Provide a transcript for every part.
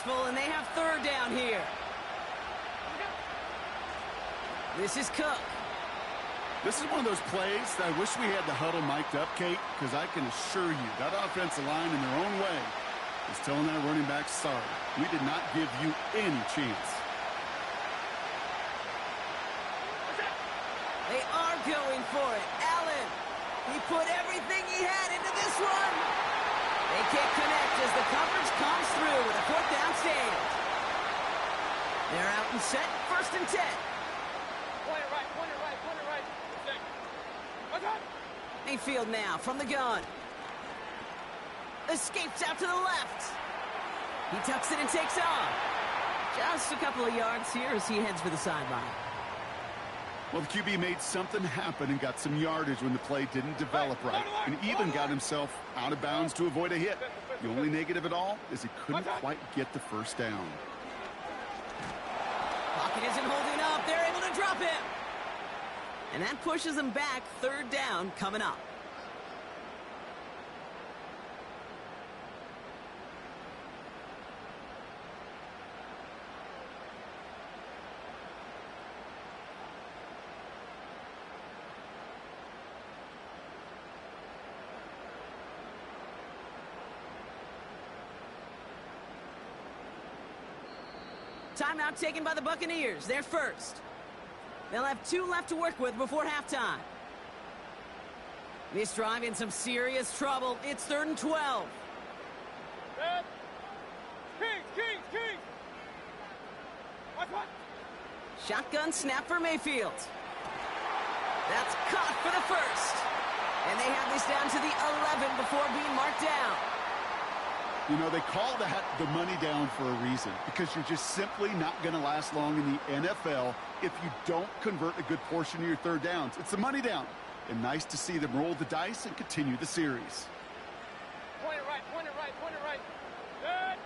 successful, and they have third down here. This is Cook. This is one of those plays that I wish we had the huddle mic'd up, Kate, because I can assure you that offensive line in their own way is telling that running back, sorry, we did not give you any chance. They are going for it. Allen, he put everything he had into this one. They can't connect as the coverage comes through with a fourth down stand. They're out and set, 1st and 10. Point it right, point it right, point it right. Mayfield now from the gun. Escapes out to the left. He tucks it and takes off. Just a couple of yards here as he heads for the sideline. Well, the QB made something happen and got some yardage when the play didn't develop right, and even got himself out of bounds to avoid a hit. The only negative at all is he couldn't quite get the first down. Pocket isn't holding up. They're able to drop him. And that pushes them back. 3rd down coming up. Timeout taken by the Buccaneers. They're first. They'll have 2 left to work with before halftime. This drive in some serious trouble. It's 3rd and 12. Kings. What? Shotgun snap for Mayfield. That's caught for the first. And they have this down to the 11 before being marked down. You know, they call that the money down for a reason, because you're just simply not going to last long in the NFL if you don't convert a good portion of your 3rd downs. It's the money down. And nice to see them roll the dice and continue the series. Point it right, point it right, point it right. Good.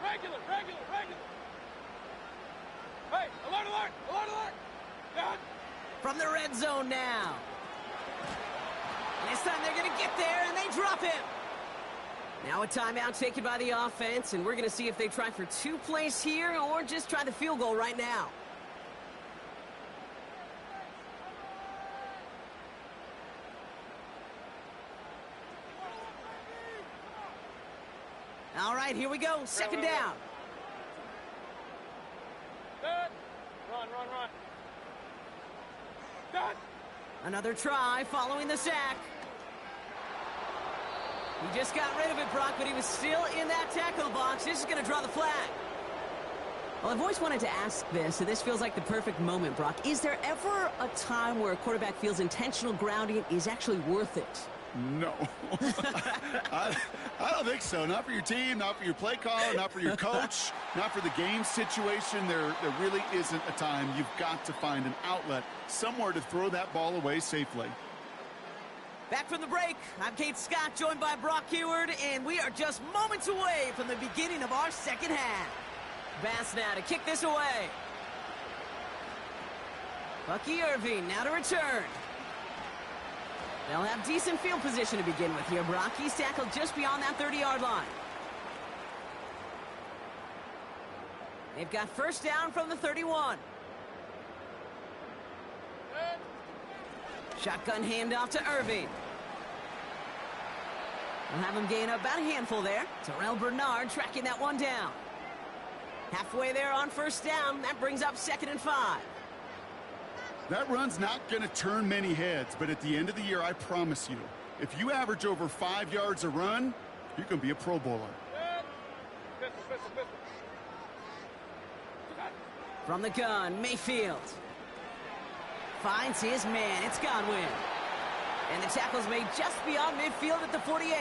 Regular. Hey, alert. Good. From the red zone now. And this time they're going to get there, and they drop him. Now a timeout taken by the offense, and we're going to see if they try for 2 plays here or just try the field goal right now. All right, here we go. 2nd down. Good. Run. Good. Another try following the sack. He just got rid of it, Brock, but he was still in that tackle box. This is going to draw the flag. Well, I've always wanted to ask this, and this feels like the perfect moment, Brock. Is there ever a time where a quarterback feels intentional grounding is actually worth it? No. I don't think so. Not for your team, not for your play caller, not for your coach, not for the game situation. There really isn't a time. You've got to find an outlet, somewhere to throw that ball away safely. Back from the break, I'm Kate Scott, joined by Brock Heward, and we are just moments away from the beginning of our 2nd half. Bass now to kick this away. Bucky Irving now to return. They'll have decent field position to begin with here, Brock. He's tackled just beyond that 30-yard line. They've got 1st down from the 31. Shotgun handoff to Irving. We'll have him gain about a handful there. Terrell Bernard tracking that one down. Halfway there on 1st down. That brings up 2nd and 5. That run's not going to turn many heads, but at the end of the year, I promise you, if you average over 5 yards a run, you're going to be a Pro Bowler. From the gun, Mayfield. Finds his man. It's Godwin. And the tackle's made just beyond midfield at the 48.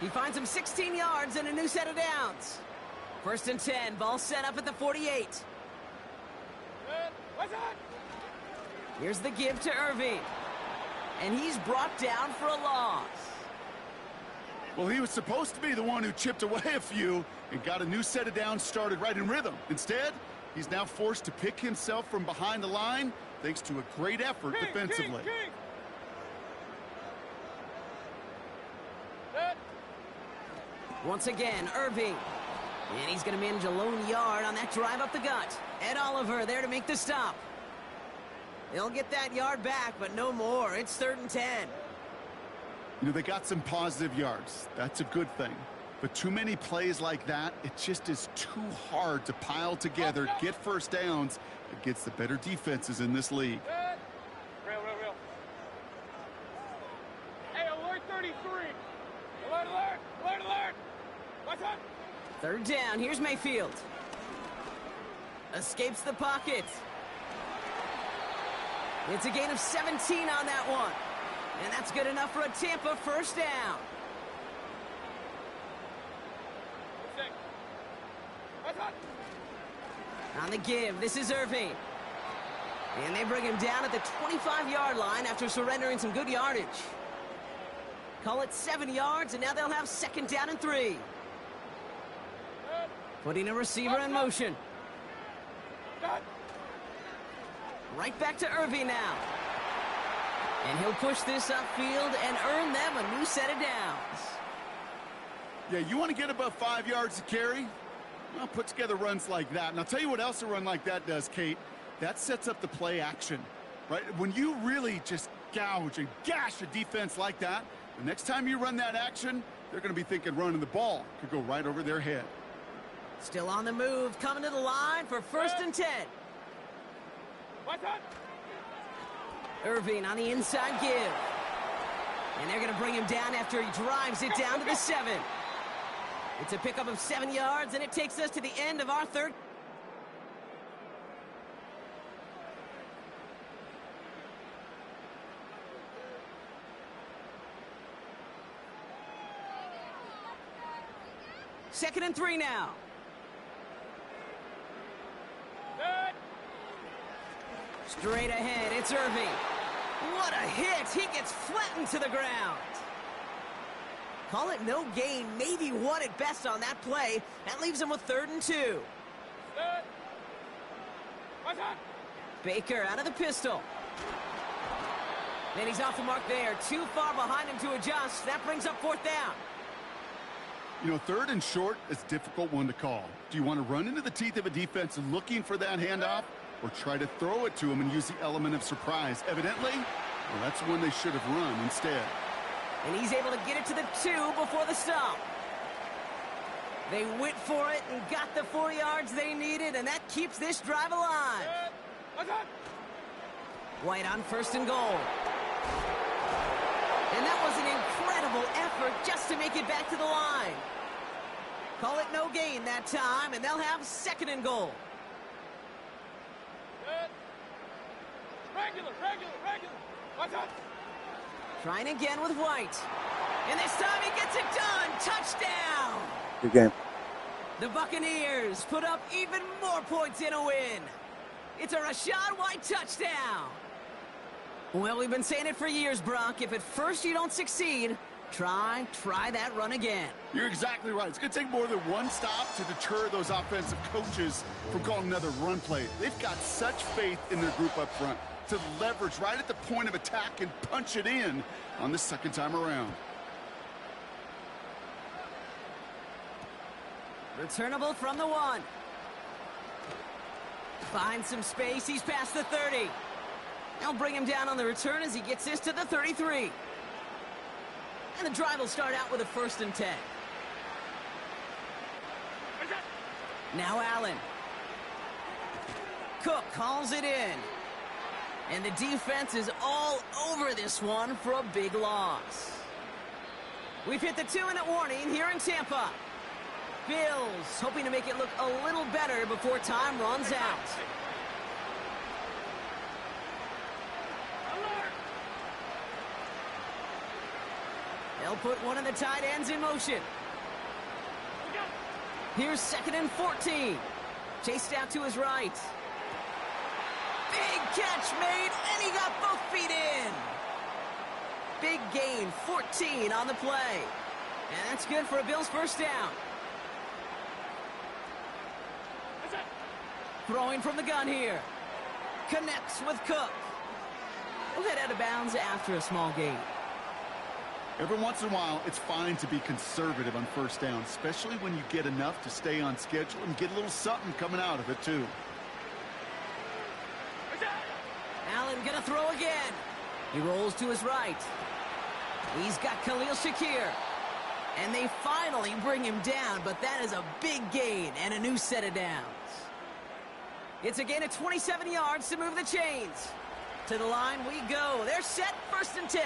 He finds him 16 yards and a new set of downs. 1st and 10. Ball set up at the 48. Here's the give to Irving. And he's brought down for a loss. Well, he was supposed to be the one who chipped away a few and got a new set of downs started right in rhythm. Instead, he's now forced to pick himself from behind the line thanks to a great effort defensively. Once again, Irving. And he's going to manage a lone yard on that drive up the gut. Ed Oliver there to make the stop. They'll get that yard back, but no more. It's 3rd and 10. You know, they got some positive yards. That's a good thing. But too many plays like that, it just is too hard to pile together, get first downs against the better defenses in this league. Real. Hey, alert 33. Alert. What's up? 3rd down. Here's Mayfield. Escapes the pocket. It's a gain of 17 on that one. And that's good enough for a Tampa first down. On the give, this is Irving. And they bring him down at the 25-yard line after surrendering some good yardage. Call it 7 yards, and now they'll have 2nd down and 3. Putting a receiver in motion. Right back to Irving now. And he'll push this upfield and earn them a new set of downs. Yeah, you want to get above 5 yards to carry? Well, put together runs like that. And I'll tell you what else a run like that does, Kate. That sets up the play action, right? When you really just gouge and gash a defense like that, the next time you run that action, they're going to be thinking running the ball. Could go right over their head. Still on the move, coming to the line for 1st and 10. What's up? Irving on the inside give. And they're going to bring him down after he drives it down to the 7. It's a pickup of 7 yards, and it takes us to the end of our 3rd. Second and 3 now. Straight ahead, it's Irving. What a hit! He gets flattened to the ground. Call it no gain, maybe one at best on that play. That leaves him with 3rd and 2. Baker out of the pistol. And he's off the mark there. Too far behind him to adjust. That brings up 4th down. You know, 3rd and short is a difficult one to call. Do you want to run into the teeth of a defense looking for that handoff, or try to throw it to him and use the element of surprise? Evidently, well, that's one they should have run instead. And he's able to get it to the 2 before the stop. They went for it and got the 4 yards they needed, and that keeps this drive alive. White on 1st and goal. And that was an incredible effort just to make it back to the line. Call it no gain that time, and they'll have 2nd and goal. Regular. What's up? Trying again with White. And this time he gets it done. Touchdown. Good game. The Buccaneers put up even more points in a win. It's a Rachaad White touchdown. Well, we've been saying it for years, Brock. If at first you don't succeed, try that run again. You're exactly right. It's going to take more than one stop to deter those offensive coaches from calling another run play. They've got such faith in their group up front to leverage right at the point of attack and punch it in on the 2nd time around. Returnable from the 1. Finds some space. He's past the 30. They'll bring him down on the return as he gets this to the 33. And the drive will start out with a 1st and 10. Now Allen. Cook calls it in. And the defense is all over this one for a big loss. We've hit the 2-minute warning here in Tampa. Bills hoping to make it look a little better before time runs out. They'll put one of the tight ends in motion. Here's 2nd and 14. Chased out to his right. Big catch made, and he got both feet in. Big gain, 14 on the play. And that's good for a Bills first down. Throwing from the gun here. Connects with Cook. He'll head out of bounds after a small gain. Every once in a while, it's fine to be conservative on first down, especially when you get enough to stay on schedule and get a little something coming out of it, too. Allen gonna throw again. He rolls to his right. He's got Khalil Shakir. And they finally bring him down, but that is a big gain and a new set of downs. It's a gain of 27 yards to move the chains. To the line we go. They're set, 1st and 10.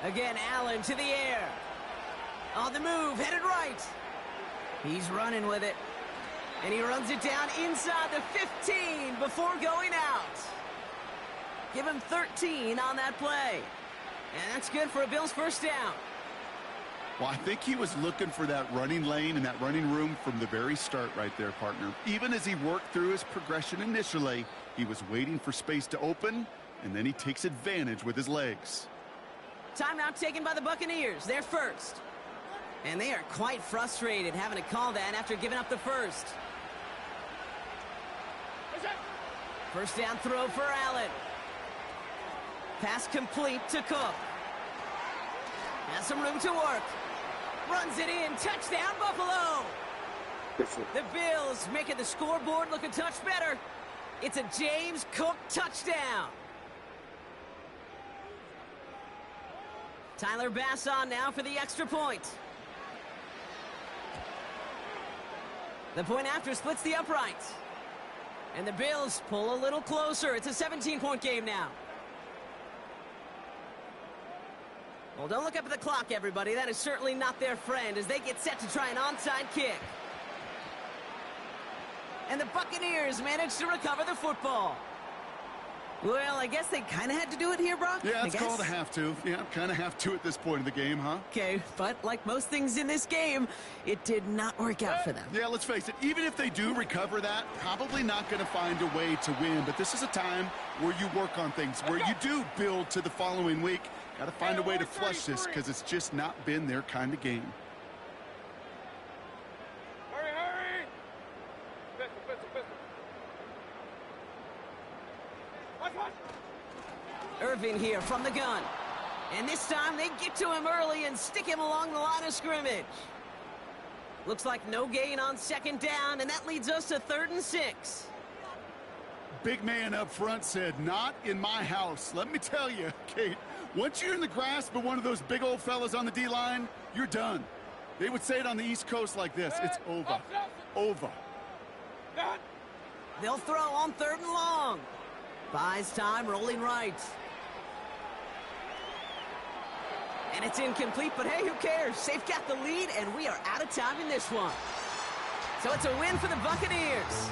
Again, Allen to the air. On the move, headed right. He's running with it. And he runs it down inside the 15 before going out. Give him 13 on that play. And that's good for a Bills 1st down. Well, I think he was looking for that running lane and that running room from the very start right there, partner. Even as he worked through his progression initially, he was waiting for space to open, and then he takes advantage with his legs. Timeout taken by the Buccaneers. They're first. And they are quite frustrated having to call that after giving up the first. 1st down throw for Allen. Pass complete to Cook. Has some room to work. Runs it in. Touchdown, Buffalo. The Bills making the scoreboard look a touch better. It's a James Cook touchdown. Tyler Bass on now for the extra point. The point after splits the uprights. And the Bills pull a little closer. It's a 17-point game now. Well, don't look up at the clock, everybody. That is certainly not their friend as they get set to try an onside kick. And the Buccaneers manage to recover the football. Well, I guess they kind of had to do it here, Brock. Yeah, it's called a have to. Yeah, kind of have to at this point in the game, huh? Okay, but like most things in this game, it did not work out for them. Yeah, let's face it. Even if they do recover that, probably not going to find a way to win. But this is a time where you work on things, where you do build to the following week. Got to find a way to flush this because it's just not been their kind of game. Hurry! Pistol. Watch! Irvin here from the gun. And this time they get to him early and stick him along the line of scrimmage. Looks like no gain on 2nd down, and that leads us to 3rd and 6. Big man up front said, not in my house. Let me tell you, Kate, once you're in the grasp of one of those big old fellas on the D-line, you're done. They would say it on the East Coast like this. It's over. Over. They'll throw on 3rd and long. Buys time, rolling right. And it's incomplete, but hey, who cares? They've got the lead, and we are out of time in this one. So it's a win for the Buccaneers.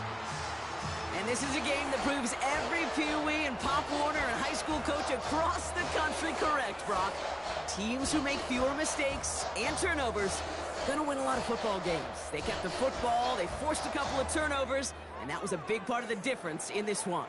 And this is a game that proves every Pee Wee and Pop Warner and high school coach across the country correct, Brock. Teams who make fewer mistakes and turnovers gonna win a lot of football games. They kept the football, they forced a couple of turnovers, and that was a big part of the difference in this one.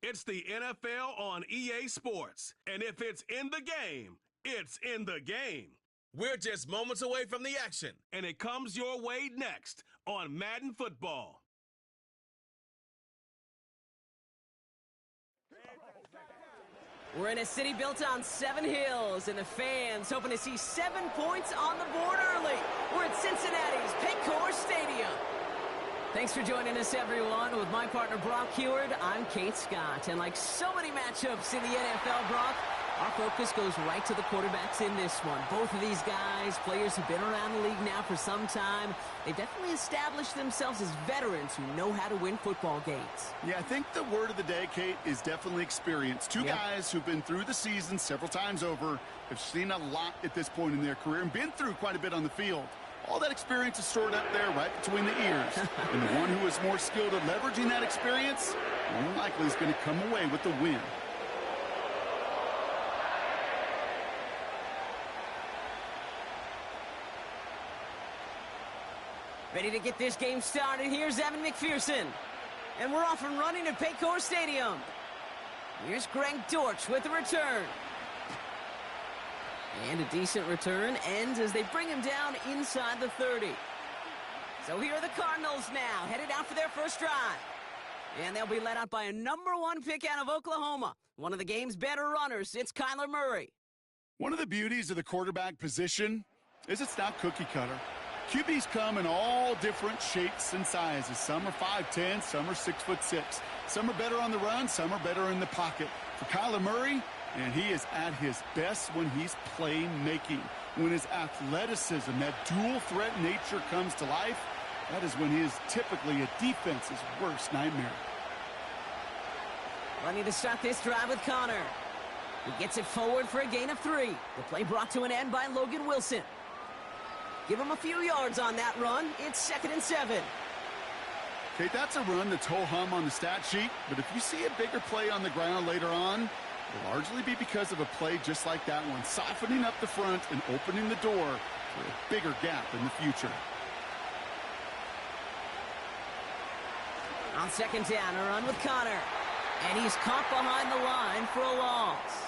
It's the NFL on EA Sports. And if it's in the game, it's in the game. We're just moments away from the action, and it comes your way next on Madden Football. We're in a city built on 7 hills, and the fans hoping to see 7 points on the board early. We're at Cincinnati's Paycor Stadium. Thanks for joining us, everyone. With my partner, Brock Heward, I'm Kate Scott. And like so many matchups in the NFL, Brock, our focus goes right to the quarterbacks in this one. Both of these guys, players who've been around the league now for some time, they've definitely established themselves as veterans who know how to win football games. Yeah, I think the word of the day, Kate, is definitely experience. Two guys who've been through the season several times over, have seen a lot at this point in their career, and been through quite a bit on the field. All that experience is stored up there right between the ears. And the one who is more skilled at leveraging that experience, more likely is going to come away with the win. Ready to get this game started. Here's Evan McPherson. And we're off and running at Paycor Stadium. Here's Greg Dortch with the return. And a decent return ends as they bring him down inside the 30. So here are the Cardinals now, headed out for their first drive. And they'll be led out by a #1 pick out of Oklahoma. One of the game's better runners, it's Kyler Murray. One of the beauties of the quarterback position is it's not cookie cutter. QBs come in all different shapes and sizes. Some are 5'10", some are 6'6". Some are better on the run, some are better in the pocket. For Kyler Murray, and he is at his best when he's playmaking. When his athleticism, that dual threat nature comes to life, that is when he is typically a defense's worst nightmare. Ready to start this drive with Connor. He gets it forward for a gain of 3. The play brought to an end by Logan Wilson. Give him a few yards on that run. It's 2nd and 7. Okay, that's a run that's ho-hum on the stat sheet, but if you see a bigger play on the ground later on, it'll largely be because of a play just like that one, softening up the front and opening the door for a bigger gap in the future. On 2nd down, a run with Connor. And he's caught behind the line for a loss.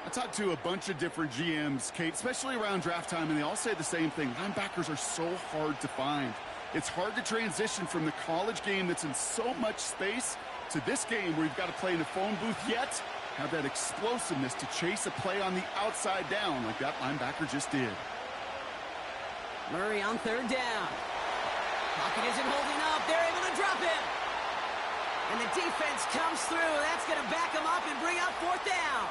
I talked to a bunch of different GMs, Kate, especially around draft time, and they all say the same thing. Linebackers are so hard to find. It's hard to transition from the college game that's in so much space to this game where you've got to play in a phone booth, yet have that explosiveness to chase a play on the outside down like that linebacker just did. Murray on 3rd down. Pocket isn't holding up. They're able to drop him. And the defense comes through. That's going to back him up and bring up 4th down.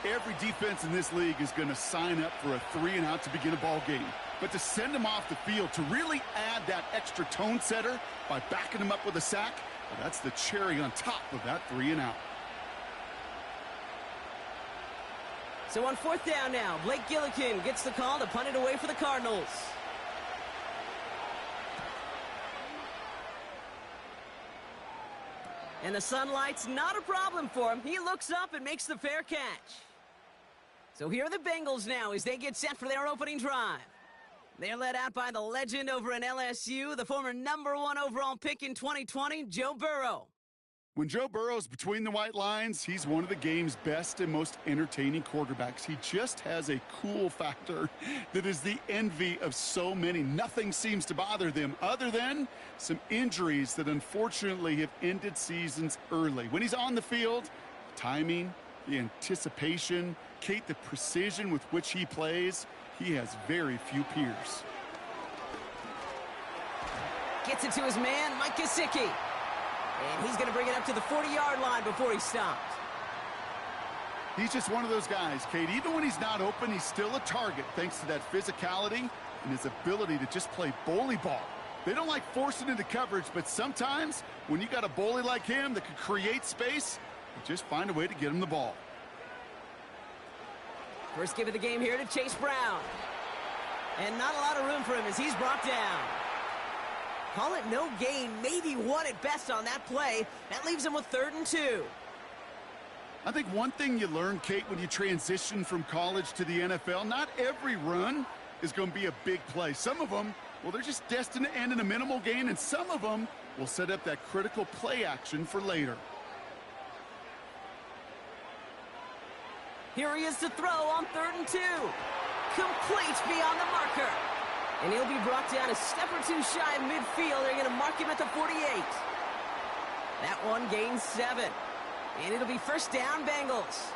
Every defense in this league is going to sign up for a 3-and-out to begin a ball game. But to send him off the field, to really add that extra tone setter by backing him up with a sack, well, that's the cherry on top of that 3-and-out. So on 4th down now, Blake Gillikin gets the call to punt it away for the Cardinals. And the sunlight's not a problem for him. He looks up and makes the fair catch. So here are the Bengals now as they get set for their opening drive. They're led out by the legend over in LSU, the former #1 overall pick in 2020, Joe Burrow. When Joe Burrow's between the white lines, he's one of the game's best and most entertaining quarterbacks. He just has a cool factor that is the envy of so many. Nothing seems to bother them other than some injuries that unfortunately have ended seasons early. When he's on the field, the timing, the anticipation, Kate, the precision with which he plays, he has very few peers. Gets it to his man, Mike Gesicki. And he's going to bring it up to the 40-yard line before he stopped. He's just one of those guys, Kate. Even when he's not open, he's still a target thanks to that physicality and his ability to just play bully ball. They don't like forcing into coverage, but sometimes when you got a bully like him that can create space, you just find a way to get him the ball. First give of the game here to Chase Brown. And not a lot of room for him as he's brought down. Call it no gain, maybe 1 at best on that play. That leaves him with 3rd and 2. I think one thing you learn, Kate, when you transition from college to the NFL, not every run is going to be a big play. Some of them, well, they're just destined to end in a minimal gain, and some of them will set up that critical play action for later. Here he is to throw on 3rd and 2. Complete beyond the marker. And he'll be brought down a step or two shy of midfield. They're going to mark him at the 48. That one gains 7. And it'll be first down, Bengals.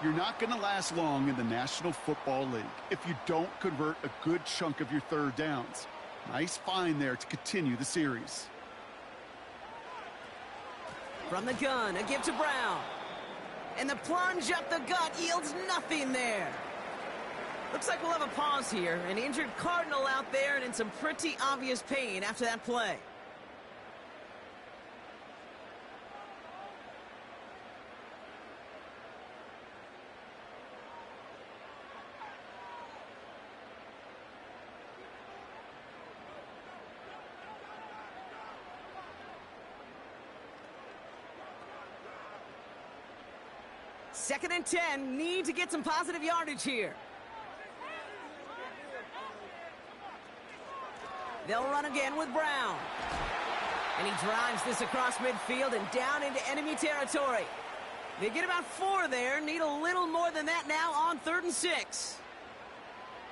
You're not going to last long in the National Football League if you don't convert a good chunk of your third downs. Nice find there to continue the series. From the gun, a give to Brown. And the plunge up the gut yields nothing there. Looks like we'll have a pause here. An injured Cardinal out there and in some pretty obvious pain after that play. Second and 10, need to get some positive yardage here. They'll run again with Brown. And he drives this across midfield and down into enemy territory. They get about 4 there, need a little more than that now on 3rd and 6.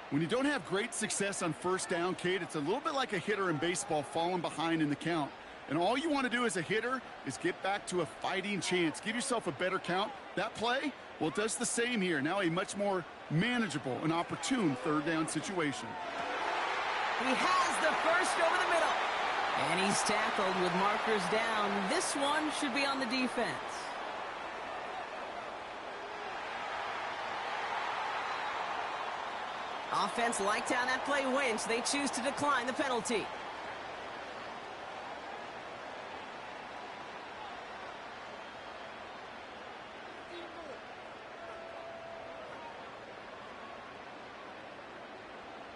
When you don't have great success on first down, Kate, it's a little bit like a hitter in baseball falling behind in the count. And all you want to do as a hitter is get back to a fighting chance. Give yourself a better count. That play, well, it does the same here. Now a much more manageable and opportune third down situation. He has the first over the middle. And he's tackled with markers down. This one should be on the defense. Offense liked how that play went. They choose to decline the penalty.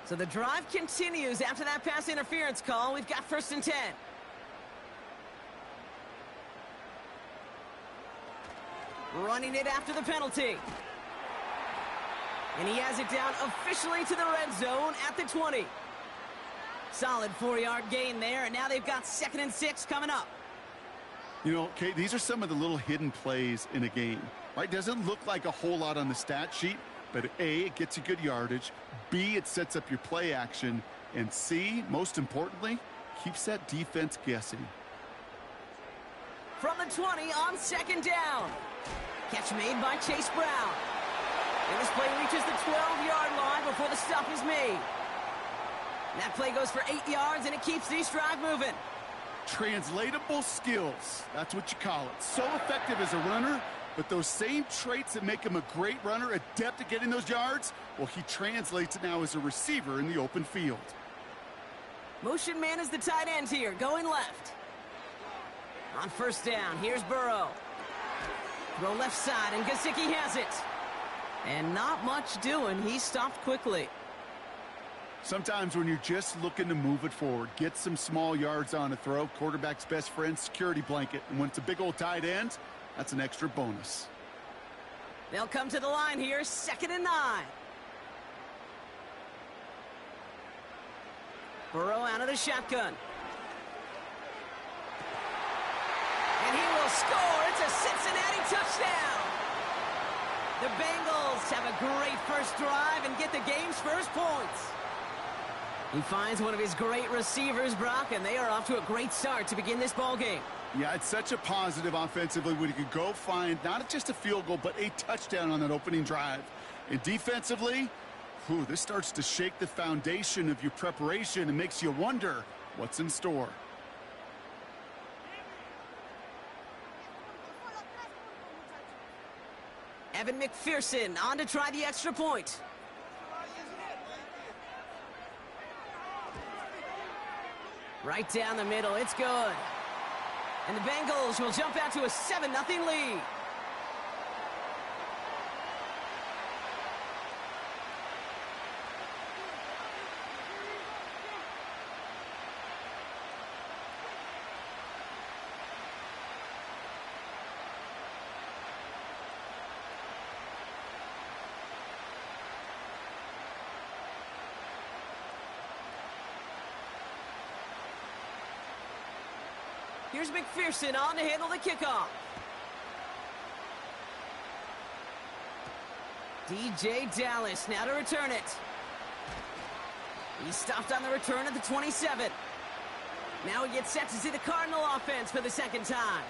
So the drive continues after that pass interference call. We've got 1st and 10. Running it after the penalty. And he has it down officially to the red zone at the 20. Solid 4-yard gain there, and now they've got 2nd and 6 coming up. You know, Kate, these are some of the little hidden plays in a game, right? Doesn't look like a whole lot on the stat sheet, but A, it gets you good yardage, B, it sets up your play action, and C, most importantly, keeps that defense guessing. From the 20 on 2nd down. Catch made by Chase Brown. And this play reaches the 12-yard line before the stop is made. That play goes for 8 yards, and it keeps this drive moving. Translatable skills, that's what you call it. So effective as a runner, but those same traits that make him a great runner, adept at getting those yards, well, he translates it now as a receiver in the open field. Motion man is the tight end here, going left. On 1st down, here's Burrow. Throw left side, and Gesicki has it. And not much doing. He stopped quickly. Sometimes when you're just looking to move it forward, get some small yards on a throw, quarterback's best friend, security blanket. And when it's a big old tight end, that's an extra bonus. They'll come to the line here, 2nd and 9. Burrow out of the shotgun. And he will score. It's a Cincinnati touchdown. The Bengals have a great first drive and get the game's first points. He finds one of his great receivers, Brock, and they are off to a great start to begin this ball game. Yeah, it's such a positive offensively when you can go find not just a field goal, but a touchdown on that opening drive. And defensively, this starts to shake the foundation of your preparation and makes you wonder what's in store. Evan McPherson on to try the extra point. Right down the middle, it's good. And the Bengals will jump out to a 7-0 lead. Here's McPherson on to handle the kickoff. DJ Dallas now to return it. He's stopped on the return at the 27. Now he gets set to see the Cardinal offense for the second time.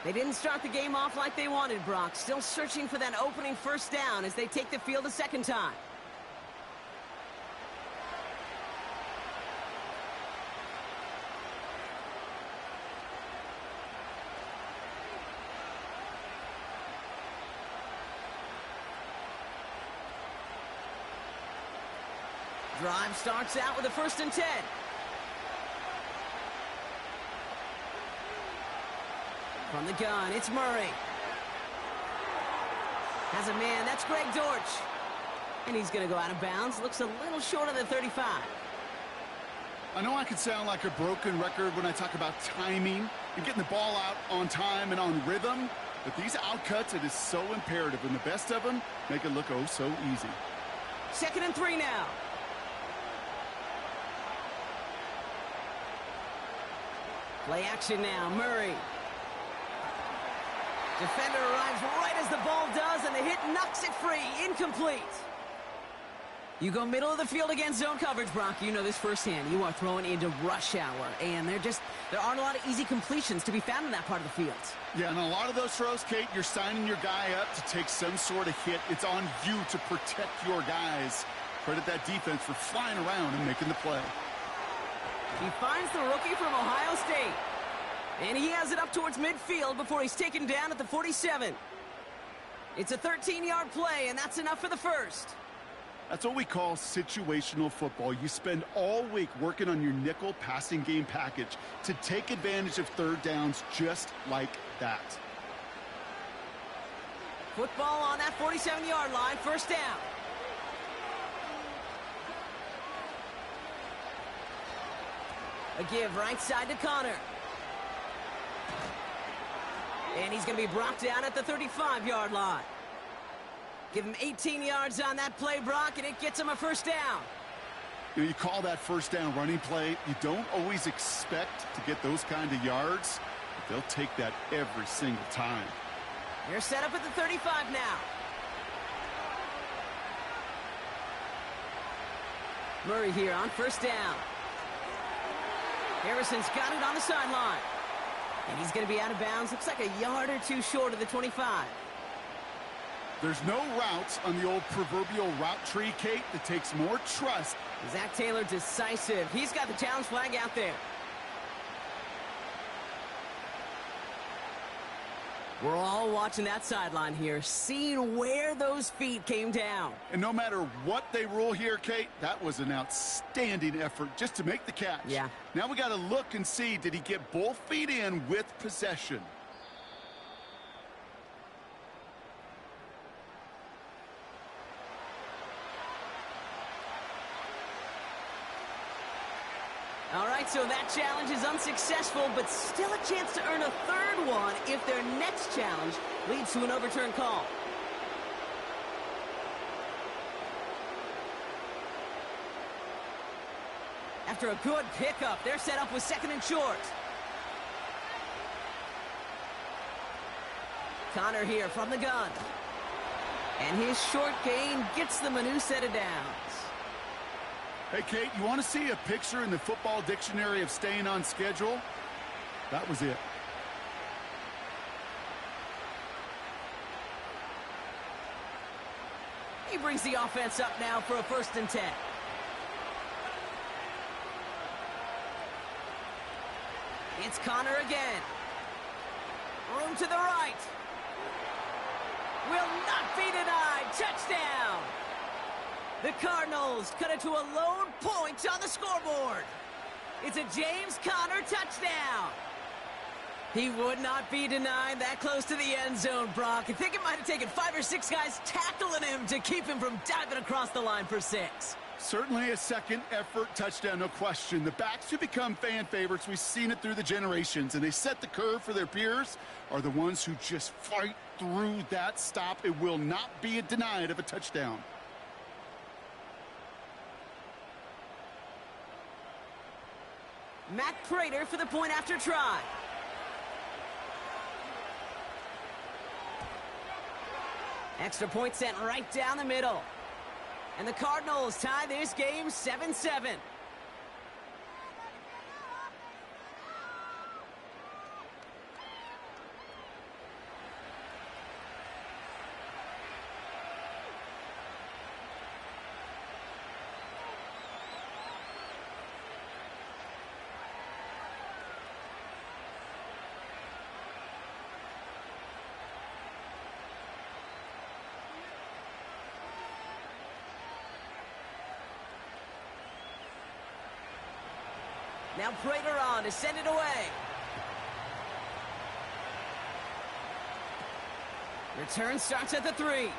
They didn't start the game off like they wanted, Brock. Still searching for that opening first down as they take the field a second time. Drive starts out with a 1st and 10. From the gun, it's Murray. Has a man, that's Greg Dortch. And he's going to go out of bounds. Looks a little short of the 35. I know I can sound like a broken record when I talk about timing and getting the ball out on time and on rhythm, but these outcuts, it is so imperative, and the best of them make it look oh so easy. 2nd and 3 now. Play action now, Murray. Defender arrives right as the ball does, and the hit knocks it free. Incomplete. You go middle of the field against zone coverage, Brock. You know this firsthand. You are throwing into rush hour, and there aren't a lot of easy completions to be found in that part of the field. Yeah, and a lot of those throws, Kate, you're signing your guy up to take some sort of hit. It's on you to protect your guys. Credit that defense for flying around and making the play. He finds the rookie from Ohio State. And he has it up towards midfield before he's taken down at the 47. It's a 13-yard play, and that's enough for the first. That's what we call situational football. You spend all week working on your nickel passing game package to take advantage of third downs just like that. Football on that 47-yard line, first down. A give right side to Connor. And he's going to be brought down at the 35-yard line. Give him 18 yards on that play, Brock, and it gets him a first down. You call that first down running play. You don't always expect to get those kind of yards, but they'll take that every single time. They're set up at the 35 now. Murray here on first down. Harrison's got it on the sideline. And he's going to be out of bounds. Looks like a yard or two short of the 25. There's no routes on the old proverbial route tree, Kate, that takes more trust. Zach Taylor decisive. He's got the challenge flag out there. We're all watching that sideline here, seeing where those feet came down. And no matter what they rule here, Kate, that was an outstanding effort just to make the catch. Yeah. Now we got to look and see, did he get both feet in with possession? All right, so that challenge is unsuccessful, but still a chance to earn a third one if their next challenge leads to an overturned call. After a good pickup, they're set up with 2nd and short. Connor here from the gun. And his short gain gets them a new set of downs. Hey, Kate, you want to see a picture in the football dictionary of staying on schedule? That was it. He brings the offense up now for a 1st and 10. It's Connor again. Room to the right. Will not be denied. Touchdown. The Cardinals cut it to a lone point on the scoreboard. It's a James Conner touchdown. He would not be denied that close to the end zone, Brock. I think it might have taken 5 or 6 guys tackling him to keep him from diving across the line for 6. Certainly a second effort touchdown, no question. The backs who become fan favorites, we've seen it through the generations, and they set the curve for their peers, are the ones who just fight through that stop. It will not be denied of a touchdown. Matt Prater for the point after try. Extra point sent right down the middle. And the Cardinals tie this game 7-7. Now Prater on to send it away. Return starts at the 3.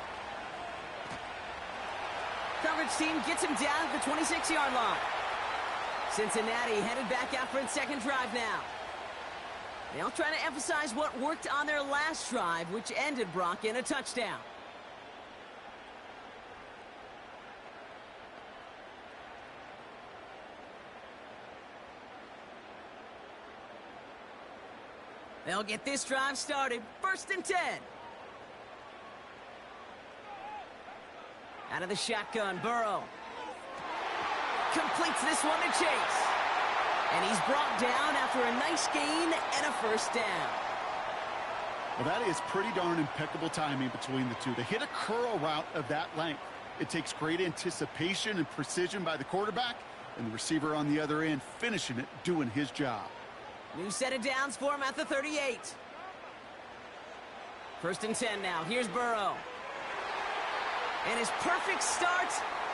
Coverage team gets him down at the 26-yard line. Cincinnati headed back out for its second drive now. They'll try to emphasize what worked on their last drive, which ended, Brock, in a touchdown. They'll get this drive started. 1st and 10. Out of the shotgun, Burrow. Completes this one to Chase. And he's brought down after a nice gain and a 1st down. Well, that is pretty darn impeccable timing between the two. They hit a curl route of that length. It takes great anticipation and precision by the quarterback, and the receiver on the other end finishing it, doing his job. New set of downs for him at the 38. 1st and 10 now. Here's Burrow. And his perfect start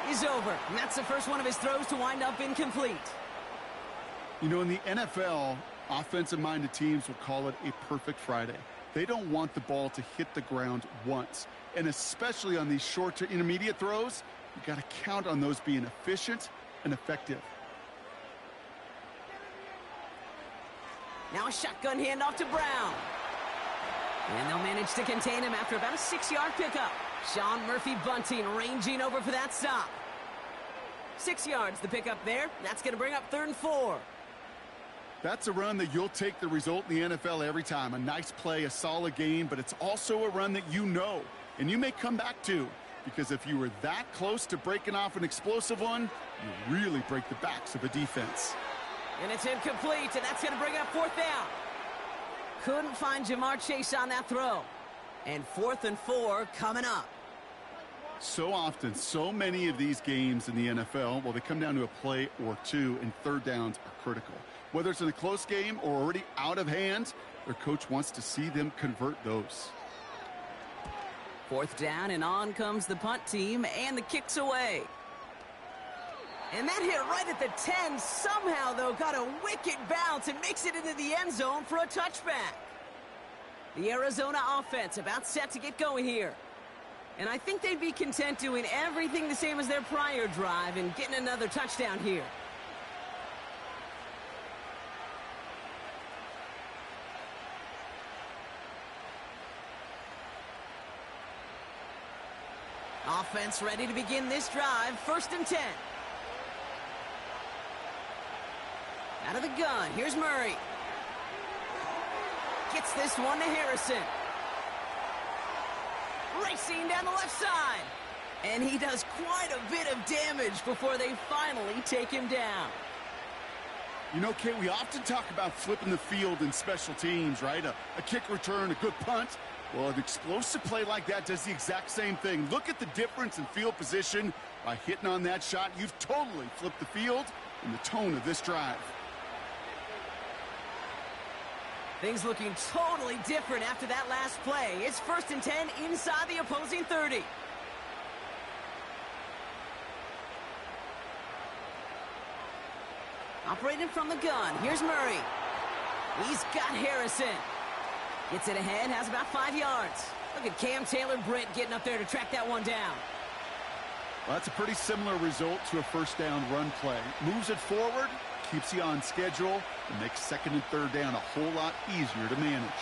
is over. And that's the first one of his throws to wind up incomplete. You know, in the NFL, offensive-minded teams will call it a perfect Friday. They don't want the ball to hit the ground once. And especially on these short to intermediate throws, you got to count on those being efficient and effective. Now a shotgun handoff to Brown. And they'll manage to contain him after about a 6-yard pickup. Sean Murphy-Bunting ranging over for that stop. 6 yards the pickup there. That's going to bring up 3rd and 4. That's a run that you'll take the result in the NFL every time. A nice play, a solid game, but it's also a run that you know, and you may come back to, because if you were that close to breaking off an explosive one, you really break the backs of a defense. And it's incomplete, and that's going to bring up 4th down. Couldn't find Jamar Chase on that throw. And 4th and 4 coming up. So often, so many of these games in the NFL, well, they come down to a play or two, and 3rd downs are critical. Whether it's in a close game or already out of hand, their coach wants to see them convert those. 4th down, and on comes the punt team, and the kick's away. And that hit right at the 10. Somehow, though, got a wicked bounce and makes it into the end zone for a touchback. The Arizona offense about set to get going here. And I think they'd be content doing everything the same as their prior drive and getting another touchdown here. Offense ready to begin this drive. 1st and 10. Out of the gun, here's Murray. Gets this one to Harrison. Racing down the left side. And he does quite a bit of damage before they finally take him down. You know, Kate, we often talk about flipping the field in special teams, right? A kick return, a good punt. Well, an explosive play like that does the exact same thing. Look at the difference in field position. By hitting on that shot, you've totally flipped the field and the tone of this drive. Things looking totally different after that last play. It's 1st and 10 inside the opposing 30. Operating from the gun, here's Murray. He's got Harrison. Gets it ahead, has about 5 yards. Look at Cam Taylor-Britt getting up there to track that one down. Well, that's a pretty similar result to a 1st down run play. Moves it forward, keeps you on schedule, and makes 2nd and 3rd down a whole lot easier to manage.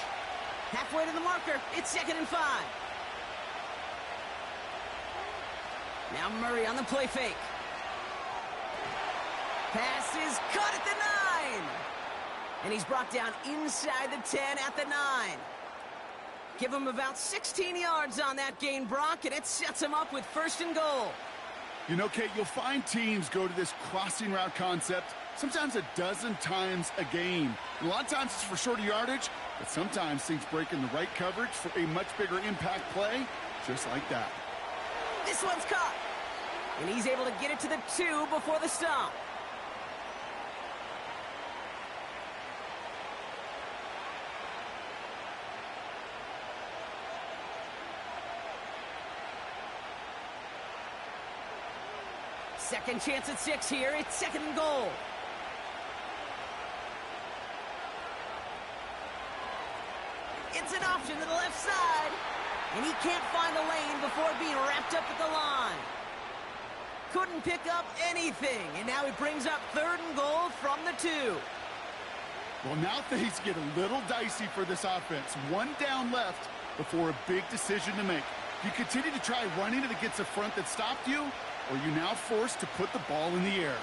Halfway to the marker, it's 2nd and 5. Now Murray on the play fake. Pass is caught at the 9. And he's brought down inside the 10 at the 9. Give him about 16 yards on that gain, Brock, and it sets him up with 1st and goal. You know, Kate, you'll find teams go to this crossing route concept sometimes a dozen times a game. And a lot of times it's for shorter yardage, but sometimes things break in the right coverage for a much bigger impact play, just like that. This one's caught. And he's able to get it to the 2 before the stop. Second chance at 6 here. It's 2nd and goal. It's an option to the left side. And he can't find a lane before being wrapped up at the line. Couldn't pick up anything. And now he brings up 3rd and goal from the 2. Well, now things get a little dicey for this offense. 1 down left before a big decision to make. You continue to try running it against a front that stopped you, or you're now forced to put the ball in the air.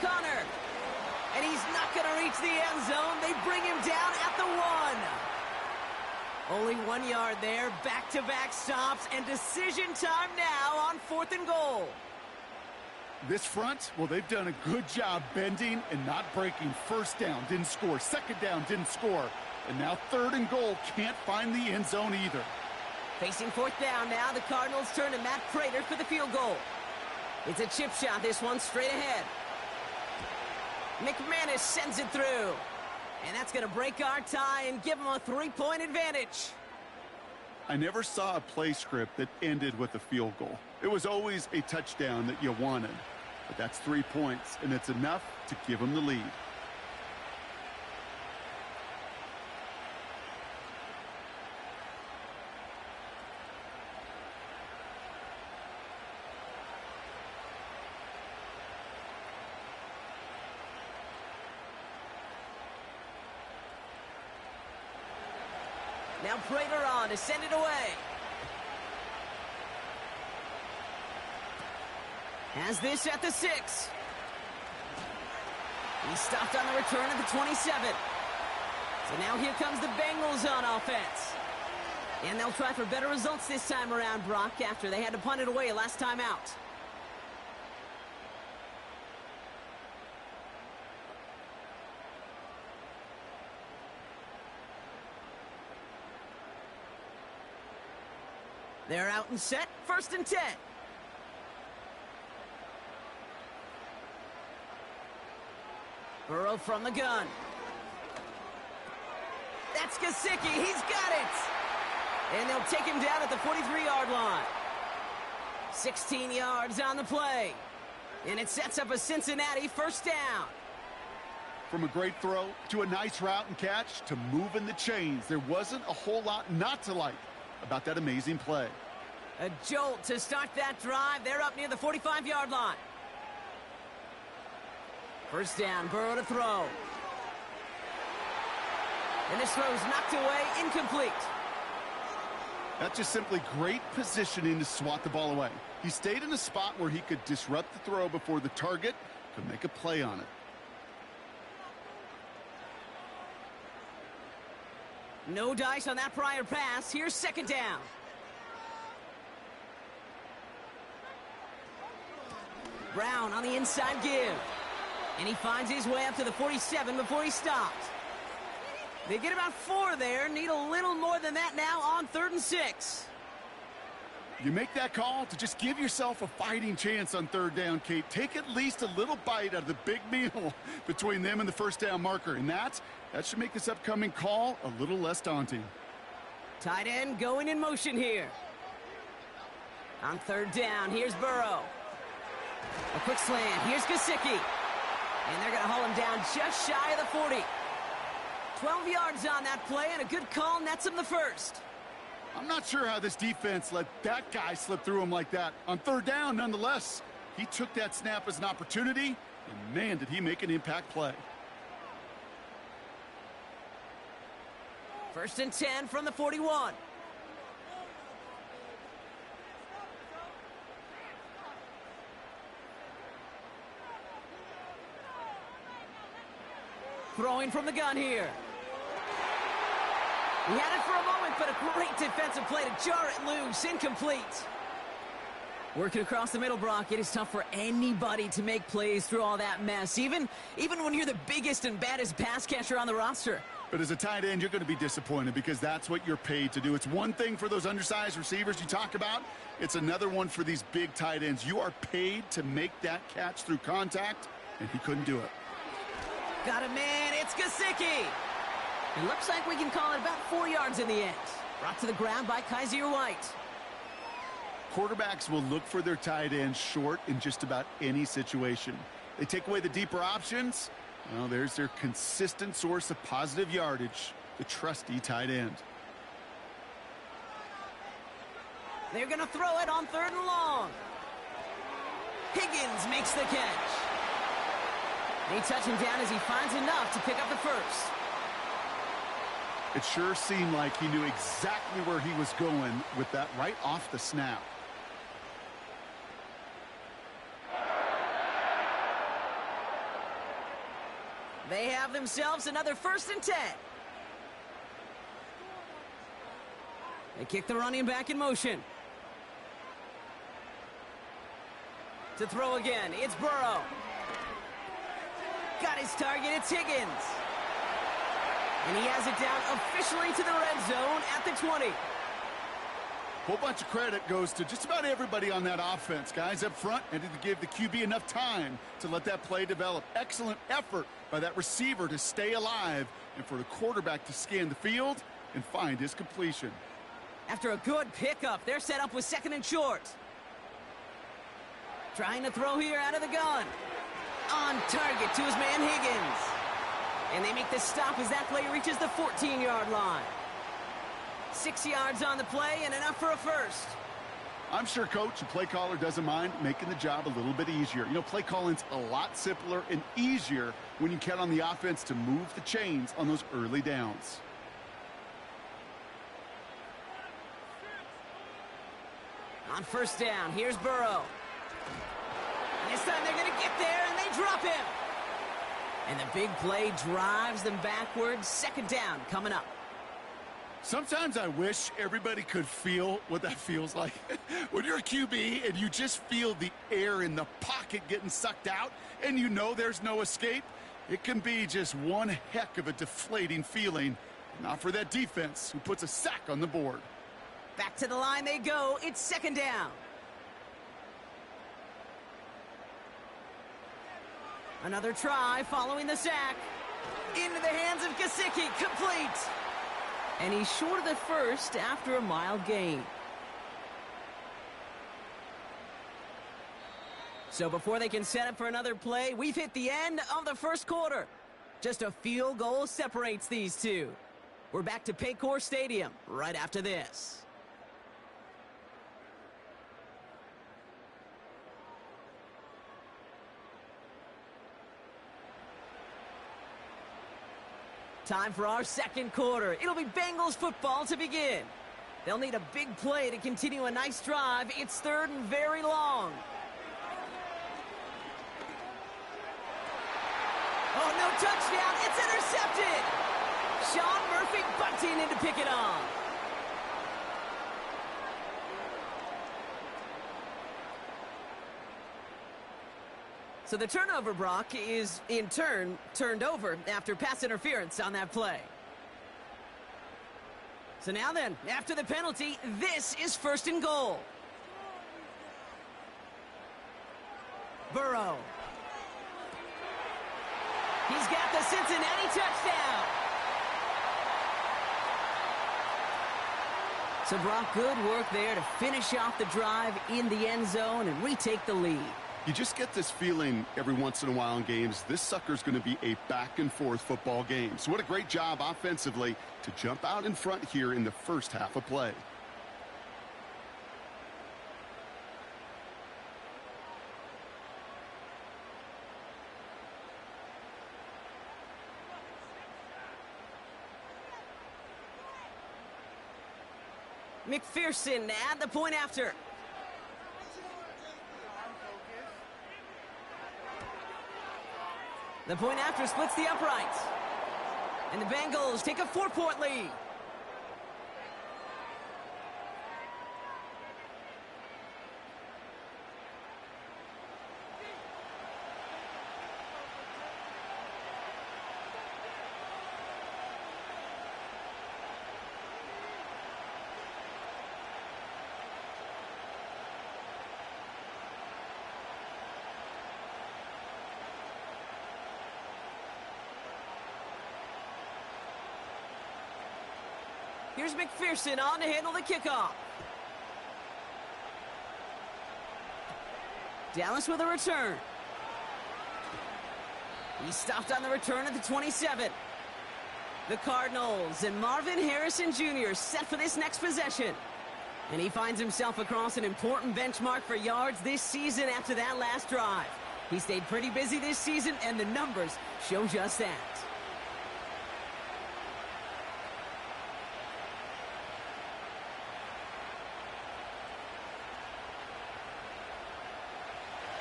Connor. And he's not going to reach the end zone. They bring him down at the 1. Only 1 yard there. Back-to-back stops. And decision time now on 4th and goal. This front, well, they've done a good job bending and not breaking. 1st down, didn't score. 2nd down, didn't score. And now 3rd and goal, can't find the end zone either. Facing 4th down now, the Cardinals turn to Matt Prater for the field goal. It's a chip shot, this one straight ahead. McManus sends it through. And that's going to break our tie and give them a 3-point advantage. I never saw a play script that ended with a field goal. It was always a touchdown that you wanted. But that's 3 points, and it's enough to give them the lead. Now Prater on to send it away. Has this at the 6. He stopped on the return at the 27. So now here comes the Bengals on offense. And they'll try for better results this time around, Brock, after they had to punt it away last time out. They're out and set. 1st and 10. Burrow from the gun. That's Gesicki. He's got it. And they'll take him down at the 43-yard line. 16 yards on the play. And it sets up a Cincinnati 1st down. From a great throw to a nice route and catch to moving the chains, there wasn't a whole lot not to like about that amazing play. A jolt to start that drive. They're up near the 45-yard line. 1st down, Burrow to throw. And this throw's knocked away, incomplete. That's just simply great positioning to swat the ball away. He stayed in a spot where he could disrupt the throw before the target could make a play on it. No dice on that prior pass. Here's 2nd down. Brown on the inside give. And he finds his way up to the 47 before he stops. They get about 4 there. Need a little more than that now on 3rd and 6. You make that call to just give yourself a fighting chance on 3rd down, Kate. Take at least a little bite out of the big meal between them and the 1st down marker. And that should make this upcoming call a little less daunting. Tight end going in motion here. On 3rd down, here's Burrow. A quick slant. Here's Gesicki. And they're going to haul him down just shy of the 40. 12 yards on that play, and a good call nets him the 1st. I'm not sure how this defense let that guy slip through him like that. On 3rd down, nonetheless, he took that snap as an opportunity, and man, did he make an impact play. 1st and 10 from the 41. Throwing from the gun here. He had it for a moment, but a great defensive play to jar it loose. Incomplete. Working across the middle, Brock, it is tough for anybody to make plays through all that mess, even when you're the biggest and baddest pass catcher on the roster. But as a tight end, you're going to be disappointed because that's what you're paid to do. It's one thing for those undersized receivers you talk about. It's another one for these big tight ends. You are paid to make that catch through contact, and he couldn't do it. Got a man. It's Gesicki. It looks like we can call it about 4 yards in the end. Brought to the ground by Kaiser White. Quarterbacks will look for their tight ends short in just about any situation. They take away the deeper options. Well, there's their consistent source of positive yardage, the trusty tight end. They're going to throw it on 3rd and long. Higgins makes the catch. They touch him down as he finds enough to pick up the first. It sure seemed like he knew exactly where he was going with that right off the snap. They have themselves another 1st and 10. They kick the running back in motion. To throw again, it's Burrow. Got his target, it's Higgins. And he has it down officially to the red zone at the 20. A whole bunch of credit goes to just about everybody on that offense. Guys up front needed to give the QB enough time to let that play develop. Excellent effort by that receiver to stay alive and for the quarterback to scan the field and find his completion. After a good pickup, they're set up with 2nd and short. Trying to throw here out of the gun. On target to his man Higgins. And they make the stop as that play reaches the 14-yard line. 6 yards on the play and enough for a first. I'm sure coach and play caller doesn't mind making the job a little bit easier. You know, play calling's a lot simpler and easier when you count on the offense to move the chains on those early downs. On 1st down, here's Burrow. This time they're going to get there, and they drop him. And the big play drives them backwards. 2nd down coming up. Sometimes I wish everybody could feel what that feels like. When you're a QB and you just feel the air in the pocket getting sucked out and you know there's no escape, it can be just one heck of a deflating feeling. Not for that defense who puts a sack on the board. Back to the line they go. It's 2nd down. Another try following the sack. Into the hands of Gesicki. Complete. And he's short of the first after a mild gain. So before they can set up for another play, we've hit the end of the 1st quarter. Just a field goal separates these two. We're back to Paycor Stadium right after this. Time for our 2nd quarter. It'll be Bengals football to begin. They'll need a big play to continue a nice drive. It's 3rd and very long. Oh, no touchdown. It's intercepted. Sean Murphy bunting in to pick it off. So the turnover, Brock, is in turn turned over after pass interference on that play. So now then, after the penalty, this is 1st and goal. Burrow. He's got the Cincinnati touchdown. So Brock, good work there to finish off the drive in the end zone and retake the lead. You just get this feeling every once in a while in games, this sucker's going to be a back-and-forth football game. So what a great job offensively to jump out in front here in the 1st half of play. McPherson at the point after. The point after splits the uprights. And the Bengals take a 4-point lead. Here's McPherson on to handle the kickoff. Dallas with a return. He stopped on the return at the 27. The Cardinals and Marvin Harrison Jr. set for this next possession. And he finds himself across an important benchmark for yards this season after that last drive. He stayed pretty busy this season, and the numbers show just that.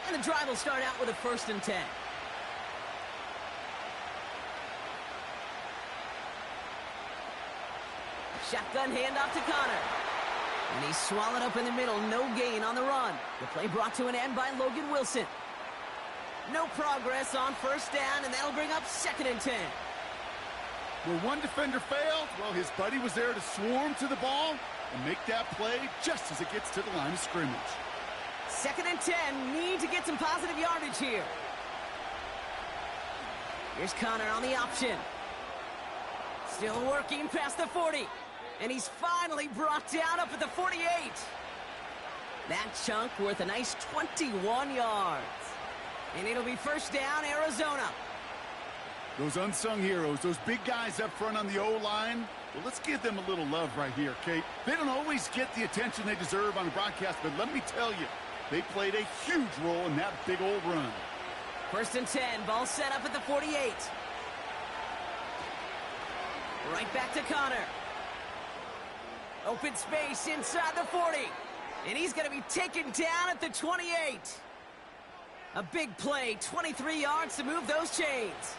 And the drive will start out with a 1st and 10. Shotgun handoff to Connor. And he's swallowed up in the middle. No gain on the run. The play brought to an end by Logan Wilson. No progress on 1st down, and that'll bring up 2nd and 10. Where one defender failed, well, his buddy was there to swarm to the ball and make that play just as it gets to the line of scrimmage. 2nd and 10, need to get some positive yardage here. Here's Connor on the option. Still working past the 40. And he's finally brought down up at the 48. That chunk worth a nice 21 yards. And it'll be 1st down, Arizona. Those unsung heroes, those big guys up front on the O-line, well, let's give them a little love right here, Kate. They don't always get the attention they deserve on the broadcast, but let me tell you, they played a huge role in that big old run. 1st and 10, ball set up at the 48. Right back to Connor. Open space inside the 40. And he's going to be taken down at the 28. A big play, 23 yards to move those chains.